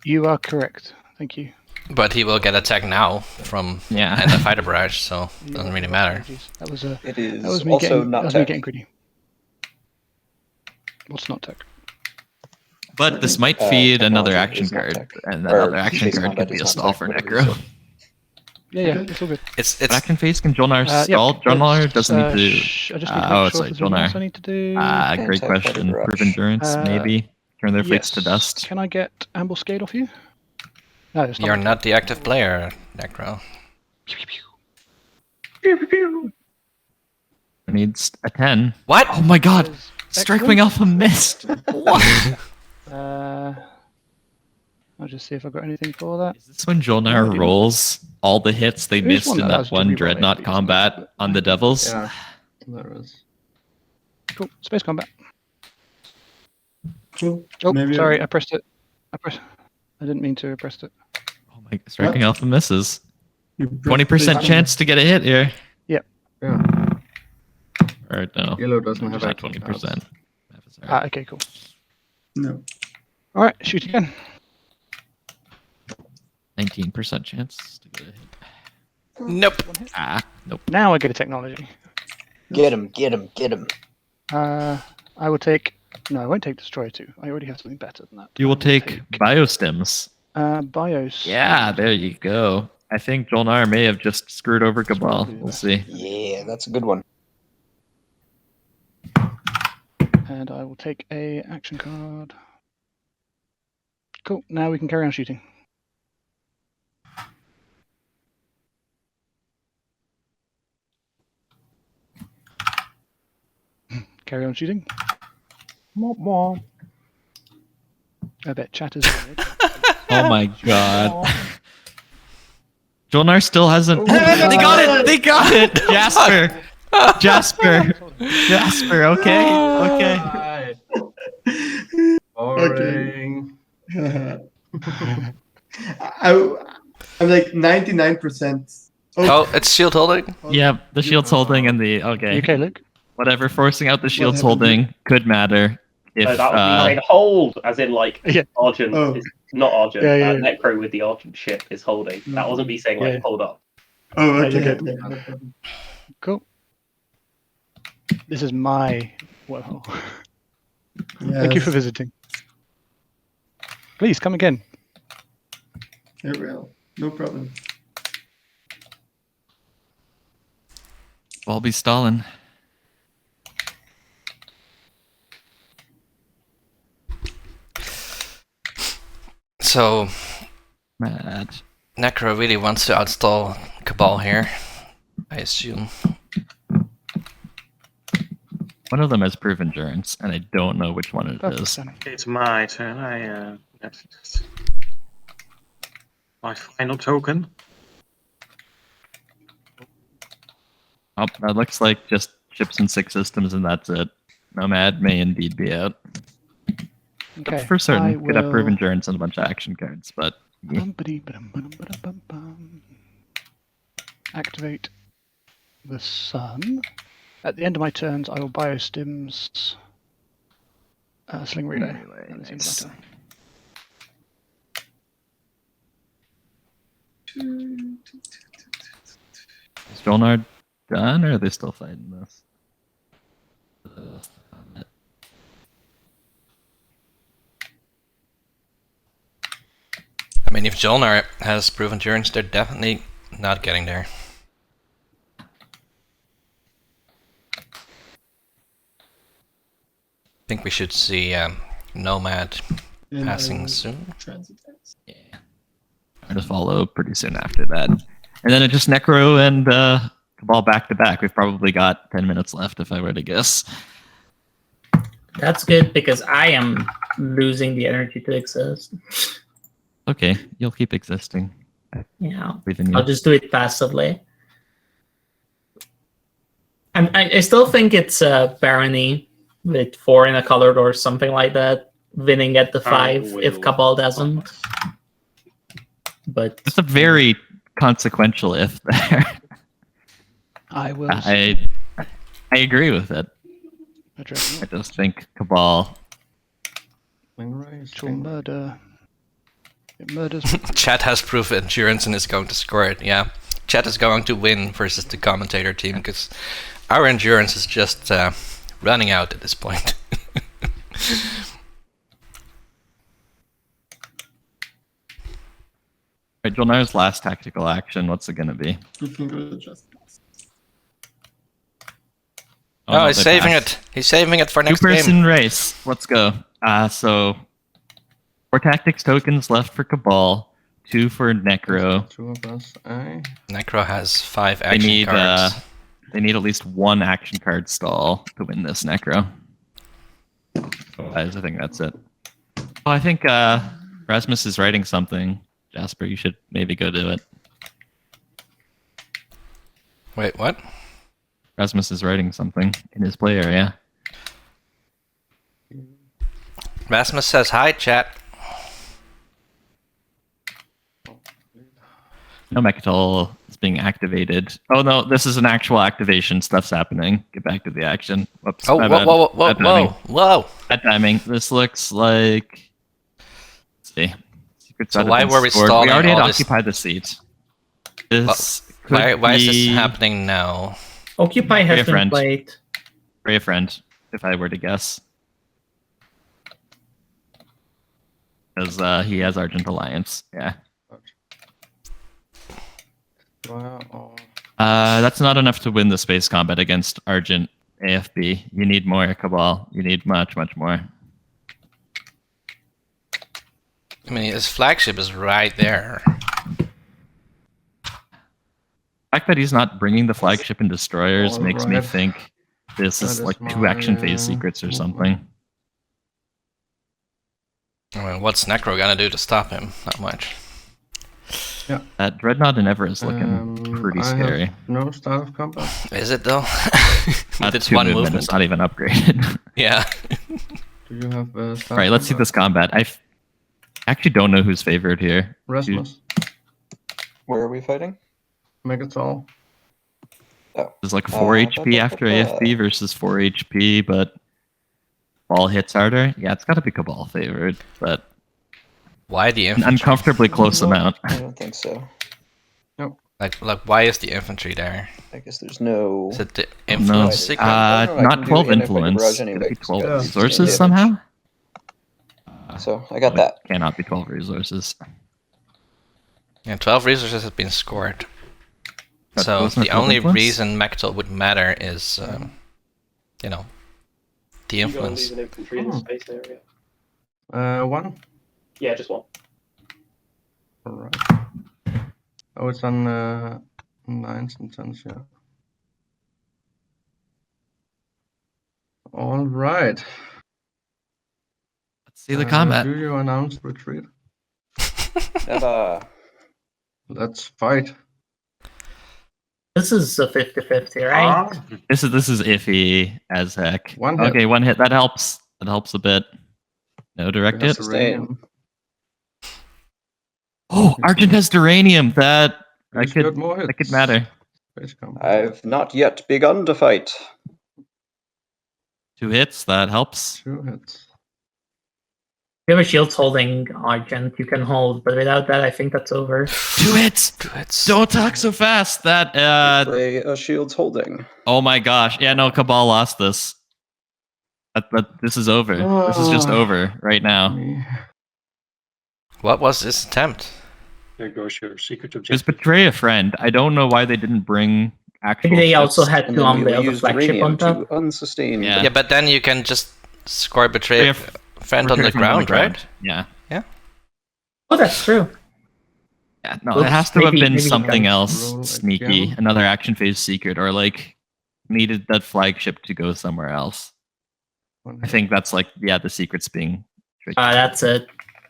You are correct. Thank you. But he will get attack now from Yeah. and the fighter barrage, so You doesn't are really correct. matter. Apologies. That was a. It is That was me also getting. not That was me tech. getting greedy. What's not tech? But this might feed another technology action is not card, tech. and that Or other action space card combat could be is a not stall tech, for whatever you Necro. say. Yeah, it's all good. It's What action phase can Jolnar Yeah, stall? Jolnar let's, doesn't need to. I just need to Oh, make sure sorry, if there's anything else Jolnar. I need to do. Great Anti-fighter question. barrage. Proof endurance, maybe. Turn their fleets to Yes. dust. Can I get ambuscade off you? No, it's not. you're not the active player, Necro. It needs a 10. What? Oh my god! Strike Wing Excellent. Alpha missed! What? I'll just see if I've got anything for that. Is this when Jolnar rolls all the hits they There is missed one in that has that one to reroll Dreadnought AoEs, combat on the Devils? Yeah, there is. Cool. Space combat. Cool. Oh, Maybe sorry, I pressed it. I didn't mean to. I pressed it. Oh my, Strike Wing Alpha misses. you press 20% the- chance to get a hit here. Yeah. Or no. Yellow doesn't have Not action 20%. cards. Ah, okay, cool. No. All right, shoot again. 19% chance to get a hit. Nope. Ah, nope. Now I get a technology. Get him, get him, get him. I will take. No, I won't take Destroyer 2. I already have something better than that. You will take Biostims. Bios. Yeah, there you go. I think Jolnar may have just screwed over Cabal. We'll see. Yeah, that's a good one. And I will take a action card. Cool. Now we can carry on shooting. Carry on shooting. I bet chat is dead. Oh my god. Jolnar still hasn't. They got it! They got it! Jasper! Jasper! Jasper, okay. Okay. Boring. I'm like 99%. Oh, it's shield holding? Yep, the shield's holding and the. Okay. You okay, Luke? Whatever, forcing out the shield's happened holding could matter. If, So that would be like hold, as in like Yeah. Argent Oh. is not Argent. Yeah, yeah, yeah. Necro with the Argent ship is holding. That wasn't me saying like Yeah. hold up. Oh, okay. Okay. Okay. No problem. Cool. This is my well. Yes. Thank you for visiting. Please come again. I will. No problem. I'll be stalling. So, Mad. Necro really wants to outstall Cabal here, I assume. One of them has proof endurance, and I don't know which one it Perfect, is. Danny. It's my turn. That's my final token. Oh, that looks like just ships and 6 systems, and that's it. Nomad may indeed be out. Okay. For certain, I could have proof will- endurance and a bunch of action cards, but yeah. Activate the sun. At the end of my turns, I will biostims Sling Relay. That is the end of my turn. Is Jolnar done, or are they still fighting this? I mean, if Jolnar has proof endurance, they're definitely not getting there. I think we should see Nomad And passing I will soon. transit that. Yeah. I just follow pretty soon after that. And then it just Necro and Cabal back to back. We've probably got 10 minutes left if I were to guess. That's good because I am losing the energy to exist. Okay, you'll keep existing. Yeah, Within you. I'll just do it passively. I still think it's Barony with 4 in a colored or something like that, winning at the 5 if will. Cabal doesn't. But It's a very consequential if there. I will I agree with it. address I just think Cabal. actual murder. It murders. Chat has proof endurance and is going to score it, yeah. Chat is going to win versus the commentator team because our endurance is just running out at this point. Right, Jolnar's last tactical action, what's it going to be? You can go to justice. Oh, no, he's they saving passed. it. He's saving it for next Two-person game. race. Let's go. So 4 tactics tokens left for Cabal, 2 for Necro. 2 of us. Aye. Necro has 5 They action need cards. they need at least 1 action card stall to win this Necro. I think that's it. Oh, I think Rasmus is writing something. Jasper, you should maybe go do it. Wait, what? Rasmus is writing something in his play area. Rasmus says hi, chat. No, Mechatol is being activated. Oh no, this is an actual activation. Stuff's happening. Get back to the action. Whoops. Oh, my whoa, bad. whoa, whoa, Bad timing. whoa! Bad timing. This looks like. Let's see. Secrets So out have why been were we scored. stalling We already had all this- occupied the seat. This Why is this be- happening now? Occupy has Be a been friend. played. Pray a friend, if I were to guess. Because he has Argent Alliance. Yeah. Wow. That's not enough to win the space combat against Argent AFB. You need more, Cabal. You need much, much more. I mean, his flagship is right there. The fact that he's not bringing the flagship and destroyers All makes me right. think this is That is like 2 my, action phase secrets or movement. something. I mean, what's Necro gonna do to stop him? Not much. That Dreadnought and Ever is looking pretty I scary. have no start of combat. Is it though? Not It's 2 one movement, movement. it's not even upgraded. Yeah. Do you have start Alright, let's see this combat. I actually don't know who's favored here. Rasmus, Where are we fighting? Megatol. There's like 4 HP after AFB versus 4 HP, but ball hits harder. Yeah, it's got to be Cabal favored, but Why the an infantry? uncomfortably close amount. I don't think so. Like, why is the infantry there? I guess there's no. Is it the No, influence secret? I can not do 12 infinite influence. barrage Could it anyway, be 12 yeah. resources Damage. somehow? So I got that. Cannot be 12 resources. Yeah, 12 resources have been scored. But So wasn't the it 12 only influence? reason Mechatol would matter is, you know, the You gotta influence. leave an infantry in the space area. 1. Yeah, just 1. Alright. Oh, it's on 9s and 10s, yeah. Alright. Let's see the combat. Do you announce retreat? Never. Let's fight. This is a 50-50, right? This is iffy as heck. One hit. Okay, 1 hit. That helps. That helps a bit. No direct hit. Uranium. Oh, Argent has Duranium. That Who's got more hits? could matter. Space combat. I've not yet begun to fight. 2 hits. That helps. 2 hits. You have a shield holding Argent you can hold, but without that, I think that's over. 2 hits. Don't talk so fast. That Play a shield's holding. Oh my gosh. Yeah, no, Cabal lost this. This is over. This is just over right now. What was this attempt? There goes your secret Just objective. betray a friend. I don't know why they didn't bring actual Maybe they ships. also had And to then we unveil the used flagship uranium on top. to unsustain. Yeah. Yeah, but then you can just score betray a friend on Betray the a friend ground, right? Yeah. Oh, that's true. Yeah, no, Oops, it has to have maybe- been maybe you something can else roll sneaky, again. another action phase secret, or like needed that flagship to go somewhere else. I think that's like, yeah, the secret's being tricky. That's it.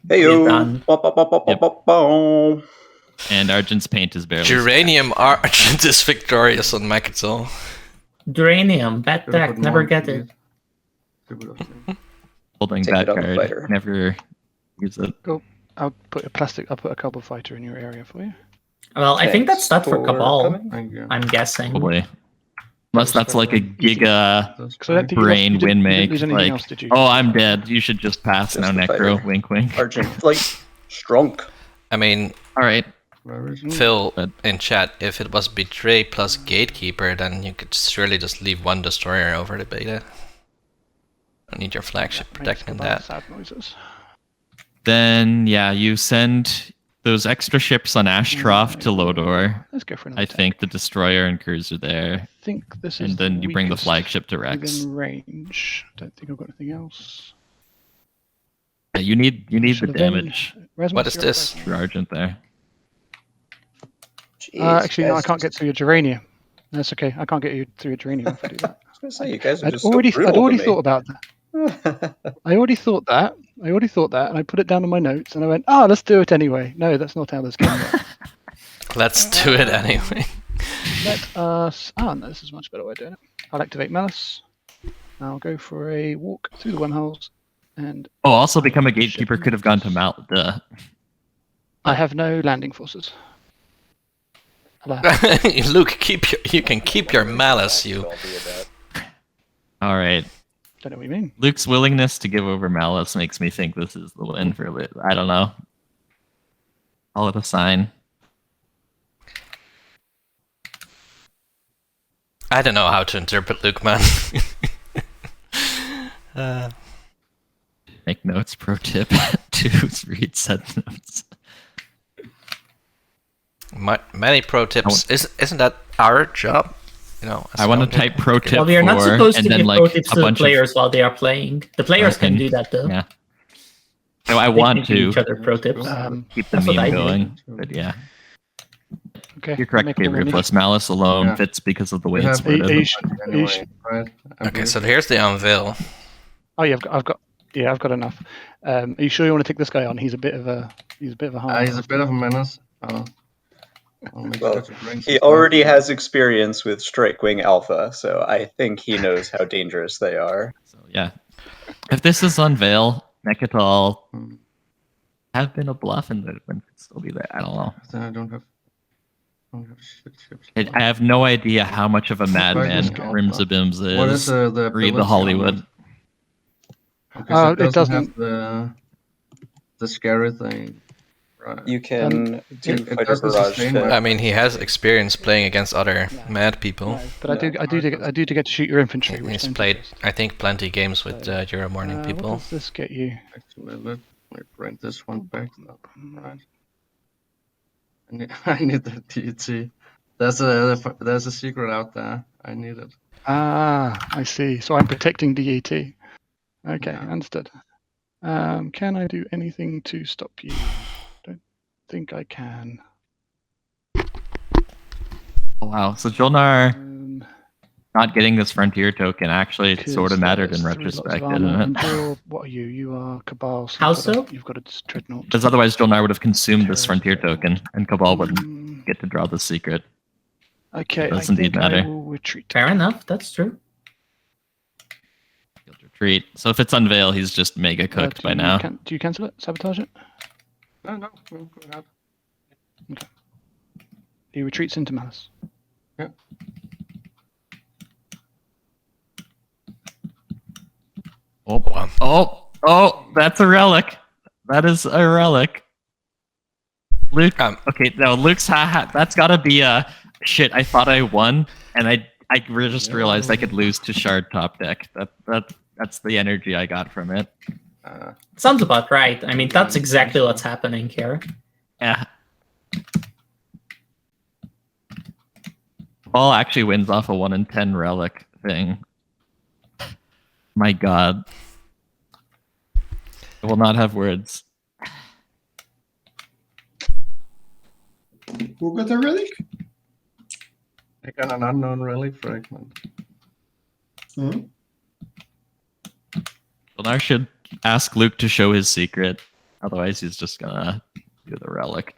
Hey He's yo. done. And Argent's paint is barely. Geranium Argent is victorious on Mechatol. Duranium, bad Should've deck, put never more get into it. it. holding Take that it on the card. fighter. Never use it. I'll put a cobble fighter in your area for you. Well, I think that's that for Cabal, coming. Thank you. I'm guessing. Probably. Unless that's like a giga So I don't think you brain lost- you win didn't- you make. didn't lose anything Like, else, did you? oh, I'm dead. You should just pass Just now, the Necro. fighter. Wink, wink. Argent flight. Strong. I mean, All right. Where is Hmm. it? Phil But- in chat, if it was Betray plus Gatekeeper, then you could surely just leave 1 destroyer over the beta. Don't need your flagship Makes protecting Cabal that. sad noises. Then, yeah, you send those extra ships on Ashtroth to Lodor. Let's go for another I attack. think the destroyer and cruiser there. I think this is And then you bring the weakest flagship to Rex. within range. Don't think I've got anything else. Yeah, you need the Should have been- damage Rasmus, What is you're this? right. through Argent there. Actually, no, I can't get through your geranium. That's okay. I can't get you through your geranium if I do that. I was going to say, you guys are I'd just already, so I'd brutal already to thought about that. I already thought that, and I put it down in my notes, and I went, let's do it anyway. No, that's not how this game works. Let's do it anyway. Let us... no, this is a much better way of doing it. I'll activate Malice. I'll go for a walk through the wormholes, and... Oh, also become a gatekeeper could have gone to Mal. I have no landing forces. Luke, you can keep your malice, you. All right. Don't know what you mean. Luke's willingness to give over Malice makes me think this is the win for Luke. I don't know. Call it a sign. I don't know how to interpret Luke, man. Make notes, pro tip. To read said notes. Many pro tips. Isn't that our job? You know, I want to type pro tip. Well, we are not supposed to give pro tips a to the bunch players while they are playing. The players can do that though. Yeah. So I They want can give to each other pro tips. keep the That's what I meme do. going, but yeah. Okay. You're correct, Gabriel. Plus Malice alone fits because of the way it's worded. Okay, so here's the unveil. Oh yeah, I've got enough. Are you sure you want to take this guy on? He's a bit of a hard. He's a bit of a menace. Well, he already has experience with Strikewing Alpha, so I think he knows how dangerous they are. So yeah, if this is unveil, Nekatal have been a bluff and the win could still be there. I don't know. I don't have I have no idea how much of a madman Rimsebimse is. What is the read the Hollywood? Okay, so it doesn't have the scary thing. Right. You can do it Fighter does the Barrage. sustain To... I mean, he has experience playing against other mad people. No, but I do get to shoot your infantry. He's played, I think, plenty games with Euro Morning people. What does this get you? Actually, let me print this one back. Right. I need the DT. There's a secret out there. I need it. I see. So I'm protecting DET. Okay, understood. Can I do anything to stop you? Don't think I can. Oh wow! So Jolnar not getting this frontier token actually sort of mattered in retrospect, didn't it? What are you? You are Cabal. So How so? You've got a dreadnought. Because otherwise Jolnar would have consumed this frontier token, and Cabal wouldn't get to draw the secret. Okay, it does indeed matter. I will retreat. Fair enough. That's true. Retreat. So if it's unveil, he's just mega cooked by now. Do you cancel it? Sabotage it? No. Go ahead. Okay. He retreats into Malice. Yeah. Oh, that's a relic. That is a relic. Luke. Okay, no, Luke's that's gotta be a shit. I thought I won, and I just realized I could lose to Shard top deck. That's the energy I got from it. Sounds about right. I mean, that's exactly what's happening here. Yeah. Ball actually wins off a 1 in 10 relic thing. My god. I will not have words. Who got a relic? I got an unknown relic fragment. Jolnar should ask Luke to show his secret. Otherwise, he's just gonna do the relic.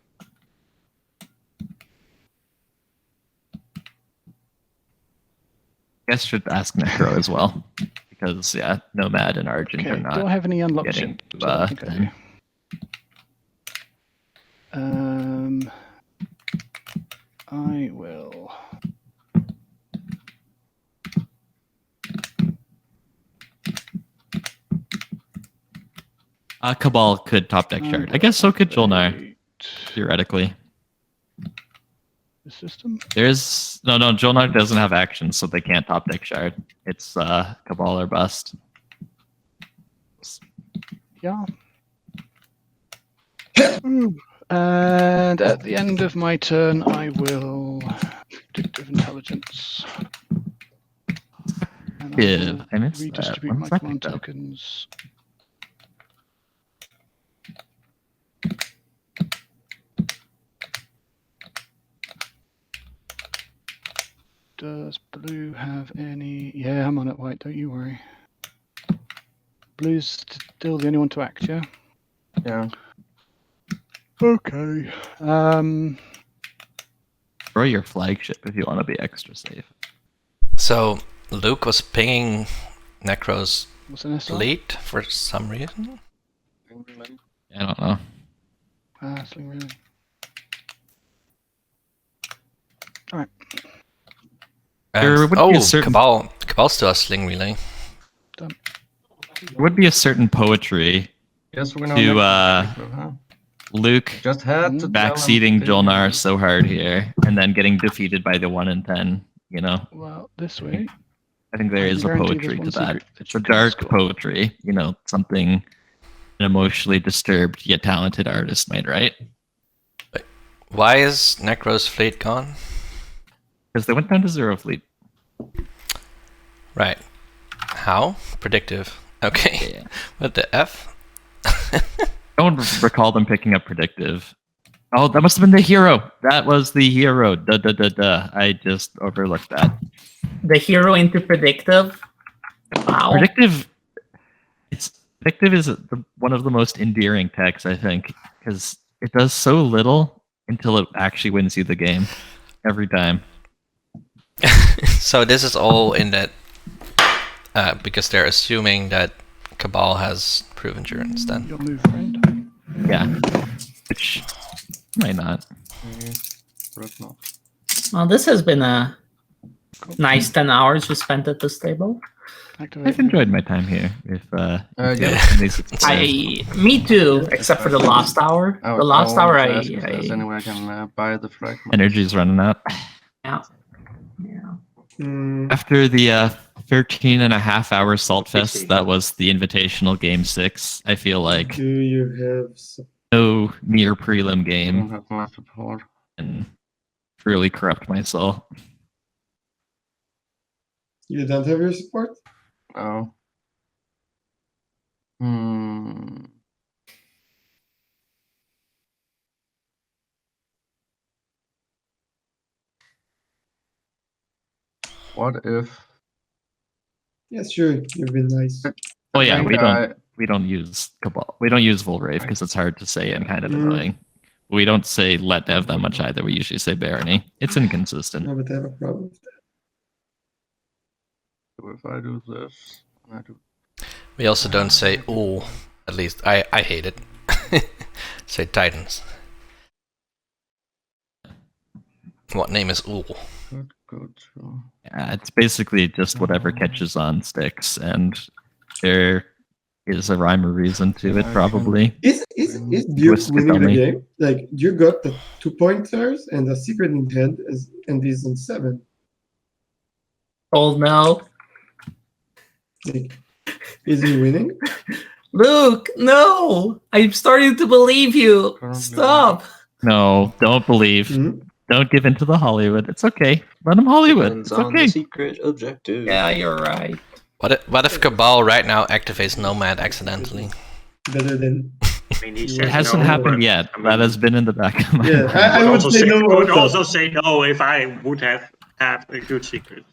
I guess should ask Necro as well. Because, yeah, Nomad and Argent are not do I have any unlocked getting ship? to, I will. Cabal could top deck Shard. I guess so could Jolnar, theoretically. The system? There's no Jolnar doesn't have actions, so they can't top deck Shard. It's Cabal or bust. Yeah. And at the end of my turn, I will predictive intelligence. Yeah, I missed redistribute my command tokens. Does blue have any? Yeah, I'm on it, white. Don't you worry. Blue's still the only one to act, yeah? Yeah. Okay. Throw your flagship if you want to be extra safe. So Luke was pinging Necro's What's an SR? fleet for some reason. I don't know. Sling relay. Alright. There would be Oh, a certain- Cabal still has sling relay. There would be a certain poetry Yes, we're to Luke just had to backseating Jolnar so hard here, and then getting defeated by the 1 in 10. You know, Well, this way. I think there I is a guarantee poetry there's to one that. secret It's a dark poetry. You know, something an emotionally disturbed yet talented artist might write. Why is Necro's fleet gone? Because they went down to 0 fleet. Right. How? Predictive. Okay. Yeah. What the F? I don't recall them picking up predictive. Oh, that must have been the hero. That was the hero. Duh, duh, duh, duh. I just overlooked that. The hero into predictive. Wow. Predictive is one of the most endearing techs, I think, because it does so little until it actually wins you the game every time. So this is all in that because they're assuming that Cabal has proof endurance then. Your move, friend. Yeah. Which might not. Well, this has been a nice 10 hours we spent at this table. I've enjoyed my time here. If me too, except for the last hour. The last hour, There's any way I can buy the fragment. Energy's running out. Yeah. After the 13.5-hour Salt Fest, that was the invitational game 6. I feel like Do you have no near prelim I don't game have my support. can truly corrupt my soul. You don't have your support? No. What if? Yeah, sure. You've been nice. Oh yeah, think we don't use Cabal. We don't use Volrave because it's hard to say and kind of annoying. We don't say let dev that much either. We usually say barony. It's inconsistent. No, but I have a problem with that. If I do this, I do. We also don't say ooh. At least I hate it. Say Titans. What name is ooh? Go to. Yeah, it's basically just whatever catches on sticks, and there is a rhyme or reason to it, probably. Is Duke Twist it winning on the me. game? Like, Duke got the 2 pointers and a secret in hand, and he's on 7. Oh no. Like, is he winning? Luke, no! I'm starting to believe you. Stop. No, don't believe. Don't give in to the Hollywood. It's okay. Let him Hollywood. Depends It's on okay. the secret objective. Yeah, you're right. What if Cabal right now activates Nomad accidentally? Better than. I mean, he It said hasn't no, happened but, yet. I mean, That has been in the back of my Yeah, mind. I would say no. I would also. also say no if I would have had a good secret.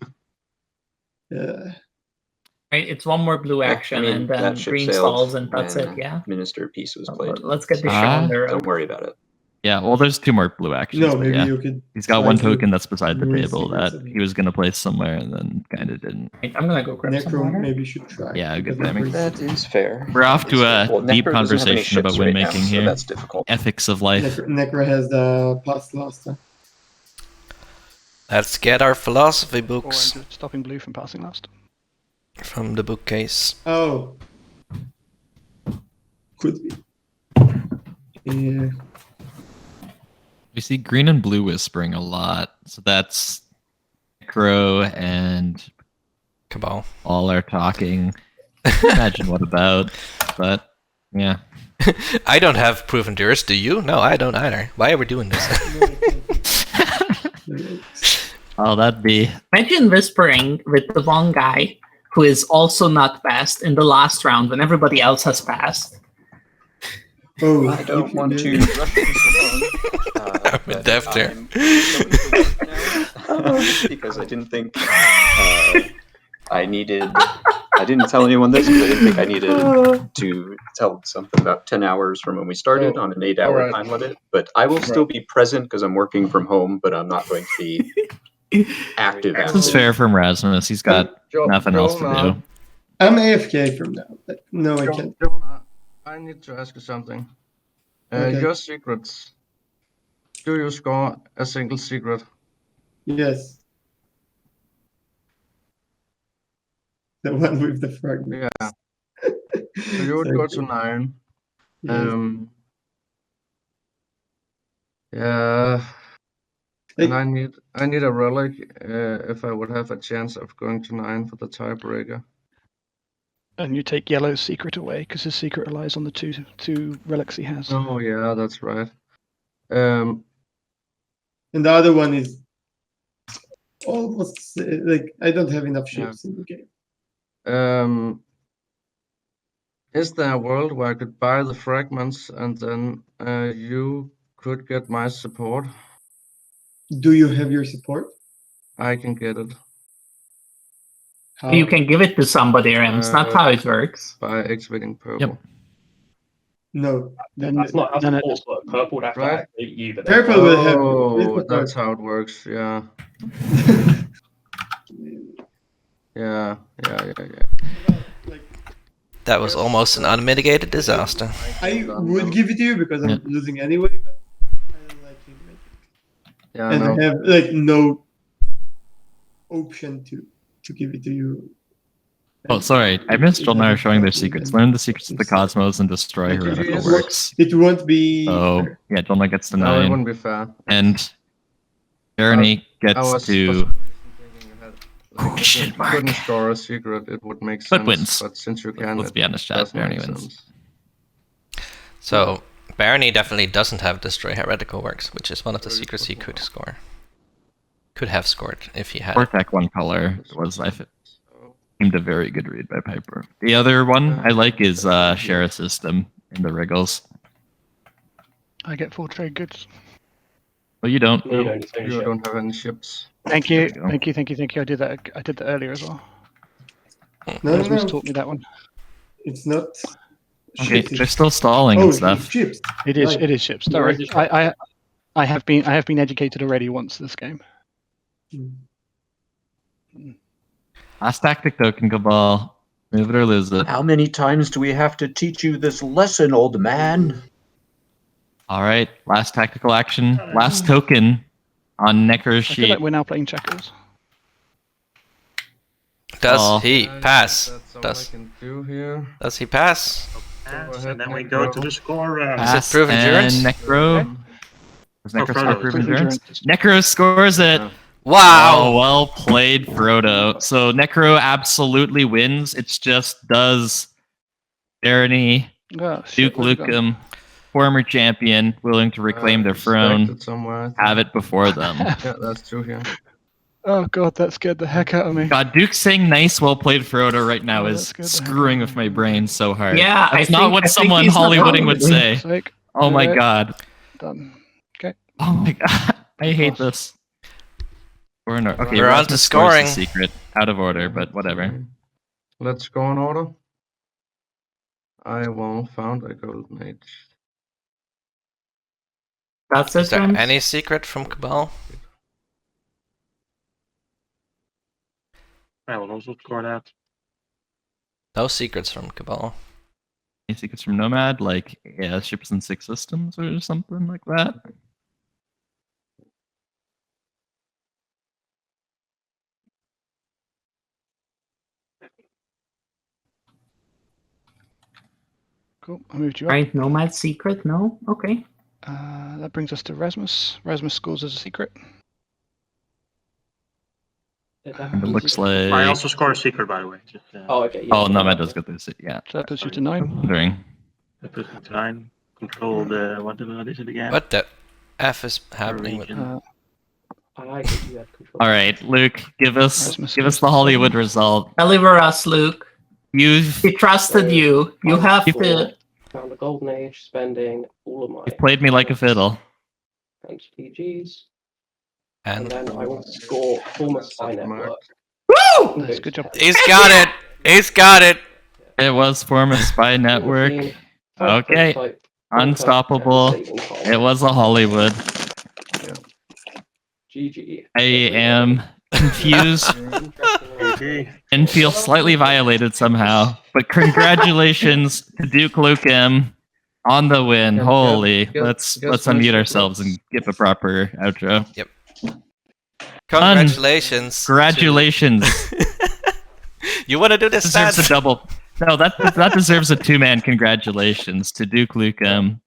Yeah. Right, it's one more blue action, and then that ship green sailed stalls, and that's when it. Yeah. Minister of Peace was played. Let's get this show Ah. on the road. Don't worry about it. Yeah, well, there's 2 more blue actions. No, but maybe yeah. you could. He's got 1 slide to token that's beside the green table secrets, that I mean. he was going to place somewhere and then kind of didn't. Right, I'm gonna go grab some Necro water. maybe should try. Yeah, good because timing. Necro- That is fair. We're off to a Well, deep Necro doesn't have any conversation about ships win right now, making so here. that's difficult. Ethics of life. Necro has the pass last time. Let's get our philosophy Or books I'm stopping blue from passing last. from the bookcase. Oh. Could be. Yeah. We see green and blue whispering a lot. So that's Necro and Cabal. all are talking. Imagine what about, but yeah. I don't have proof endurance, do you? No, I don't either. Why are we doing this? Oh, that'd be Imagine whispering with the one guy who is also not passed in the last round when everybody else has passed. Oh, I don't want to rush things along. I'm a but deaf there. I'm going to work now because I didn't think I needed. I didn't tell anyone this because I didn't think I needed to tell something about 10 hours from when we started on an 8-hour alright. time limit. But I will still be present because I'm working from home, but I'm not going to be active. This is fair from Rasmus. He's got nothing else to do. I'm AFK from now. But no, I can't. Jonah, I need to ask you something. Okay. Your secrets. Do you score a single secret? Yes. The one with the fragment. Yeah. So you would go to 9. Yes. Yeah. Like- And I need a relic if I would have a chance of going to 9 for the tiebreaker. And you take Yellow's secret away because his secret relies on the two relics he has. Oh yeah, that's right. And the other one is almost like I don't have enough ships in the game. Is there a world where I could buy the fragments and then you could get my support? Do you have your support? I can get it. How? You can give it to somebody, Rims. Not how it works. By activating purple. Yep. No. That's not how then supports work. Purple would have to Right. activate you, but Purple will have. Oh, that's how it works. Yeah. Yeah. That was almost an unmitigated disaster. I would give it to you because I'm losing anyway, but I don't like it. Yeah, And no. I have like no option to give it to you. Oh, sorry. I missed Jolnar showing their secrets. Learn the secrets of the cosmos and destroy heretical works. It won't be. So, yeah, Jolnar gets to No, it 9. wouldn't be fair. And Jeremy I gets was to... thinking you had, like, if you couldn't score a secret, it would make sense. But wins. But since you can, Let's be honest, chat. doesn't Barony make wins. sense. So, Barony definitely doesn't have Destroy Heretical Works, which is one of the secrets he could score. Could have scored if he had. Vortec one color was, I seemed a very good read by Piper. The other one I like is share a system in the Wriggles. I get 4 trade goods. Well, you don't. you don't, You don't have any ships. Thank you, There you go. thank you. I did that earlier as well. No, Rasmus no, taught me that one. it's not. Okay, ships, they're still stalling and stuff. Ships. It is Right. ships. Don't worry. I have been educated already once this game. Last tactic token, Cabal. Move it or lose it. How many times do we have to teach you this lesson, old man? All right, last tactical action. Last token on Necro's I feel sheet. like we're now playing checkers. Does he pass? That's all Does I can do here. does he pass? And then we go to the score. Pass prove endurance? and Necro. Does Necro Frodo. score prove Prove endurance? endurance. Necro scores it. Yeah. Wow! Oh, well played, Frodo. So Necro absolutely wins. It's just does Barony, Oh, shit, Duke where's it gone? LukeM, former champion, willing to reclaim their throne, Expected somewhere. have it before them. Yeah, that's true here. Oh god, that scared the heck out of me. God, Duke saying nice, well played, Frodo right now Oh, is that's good. screwing with my brain so hard. Yeah, That's I not think- what I think someone he's not Hollywooding would wrong. say. Sake. Oh my Alright, god. Done. Oh my god. I hate this. Okay, We're on to Rasmus scores the scoring. secret. Out of order, but whatever. Let's go in order. I won't found a golden age. That's Is it, there Rims? any secret from Cabal? I will also score that. No secrets from Cabal. Any secrets from Nomad? Like, yeah, ships and 6 systems or something like that? Cool. I moved you up. Right, Nomad secret? No? Okay. That brings us to Rasmus. Rasmus scores as a secret. And it looks I like... also score a secret, by the way. Just, Oh, okay. Yeah, Oh, Nomad does get this. Yeah. So that puts you to 9. Wondering. I put it to 9. Control the what is it again? What the F is happening with... I think you have control. All right, Luke, give us Rasmus the Hollywood result. Deliver us, Luke. You've We trusted you. You have You- to. Found the golden age, spending all of my. You played me like a fiddle. And GGs. And And then I will score former spy network. Woo! Nice, good job. he's got it. He's got it. It was former spy network. Okay. Unstoppable. It was a Hollywood. GG. I am confused and feel slightly violated somehow. But congratulations to Duke LukeM on the win. Holy. Let's unmute ourselves and give a proper outro. Yep. Congratulations. Congratulations. You want to do this? Deserves a double. No, that deserves a two-man congratulations to Duke LukeM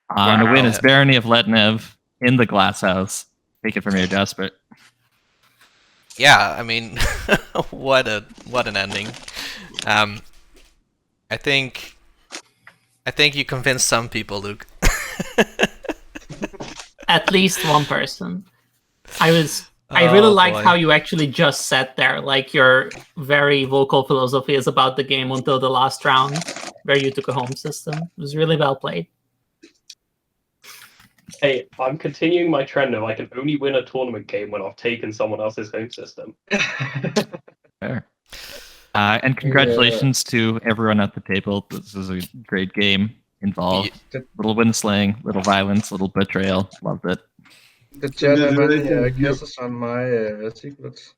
on a win as Barony of Letnev in the Glass House. Take it from here, Jasper. Yeah, I mean, what an ending. I think you convinced some people, Luke. At least one person. I really liked how you actually just sat there, like your very vocal philosophy is about the game until the last round, where you took a home system. It was really well played. Hey, I'm continuing my trend of I can only win a tournament game when I've taken someone else's home system. Fair. And congratulations to everyone at the table. This is a great game involved. Little windslaying, little violence, little betrayal. Loved it. Did Jen have any guesses on my secrets?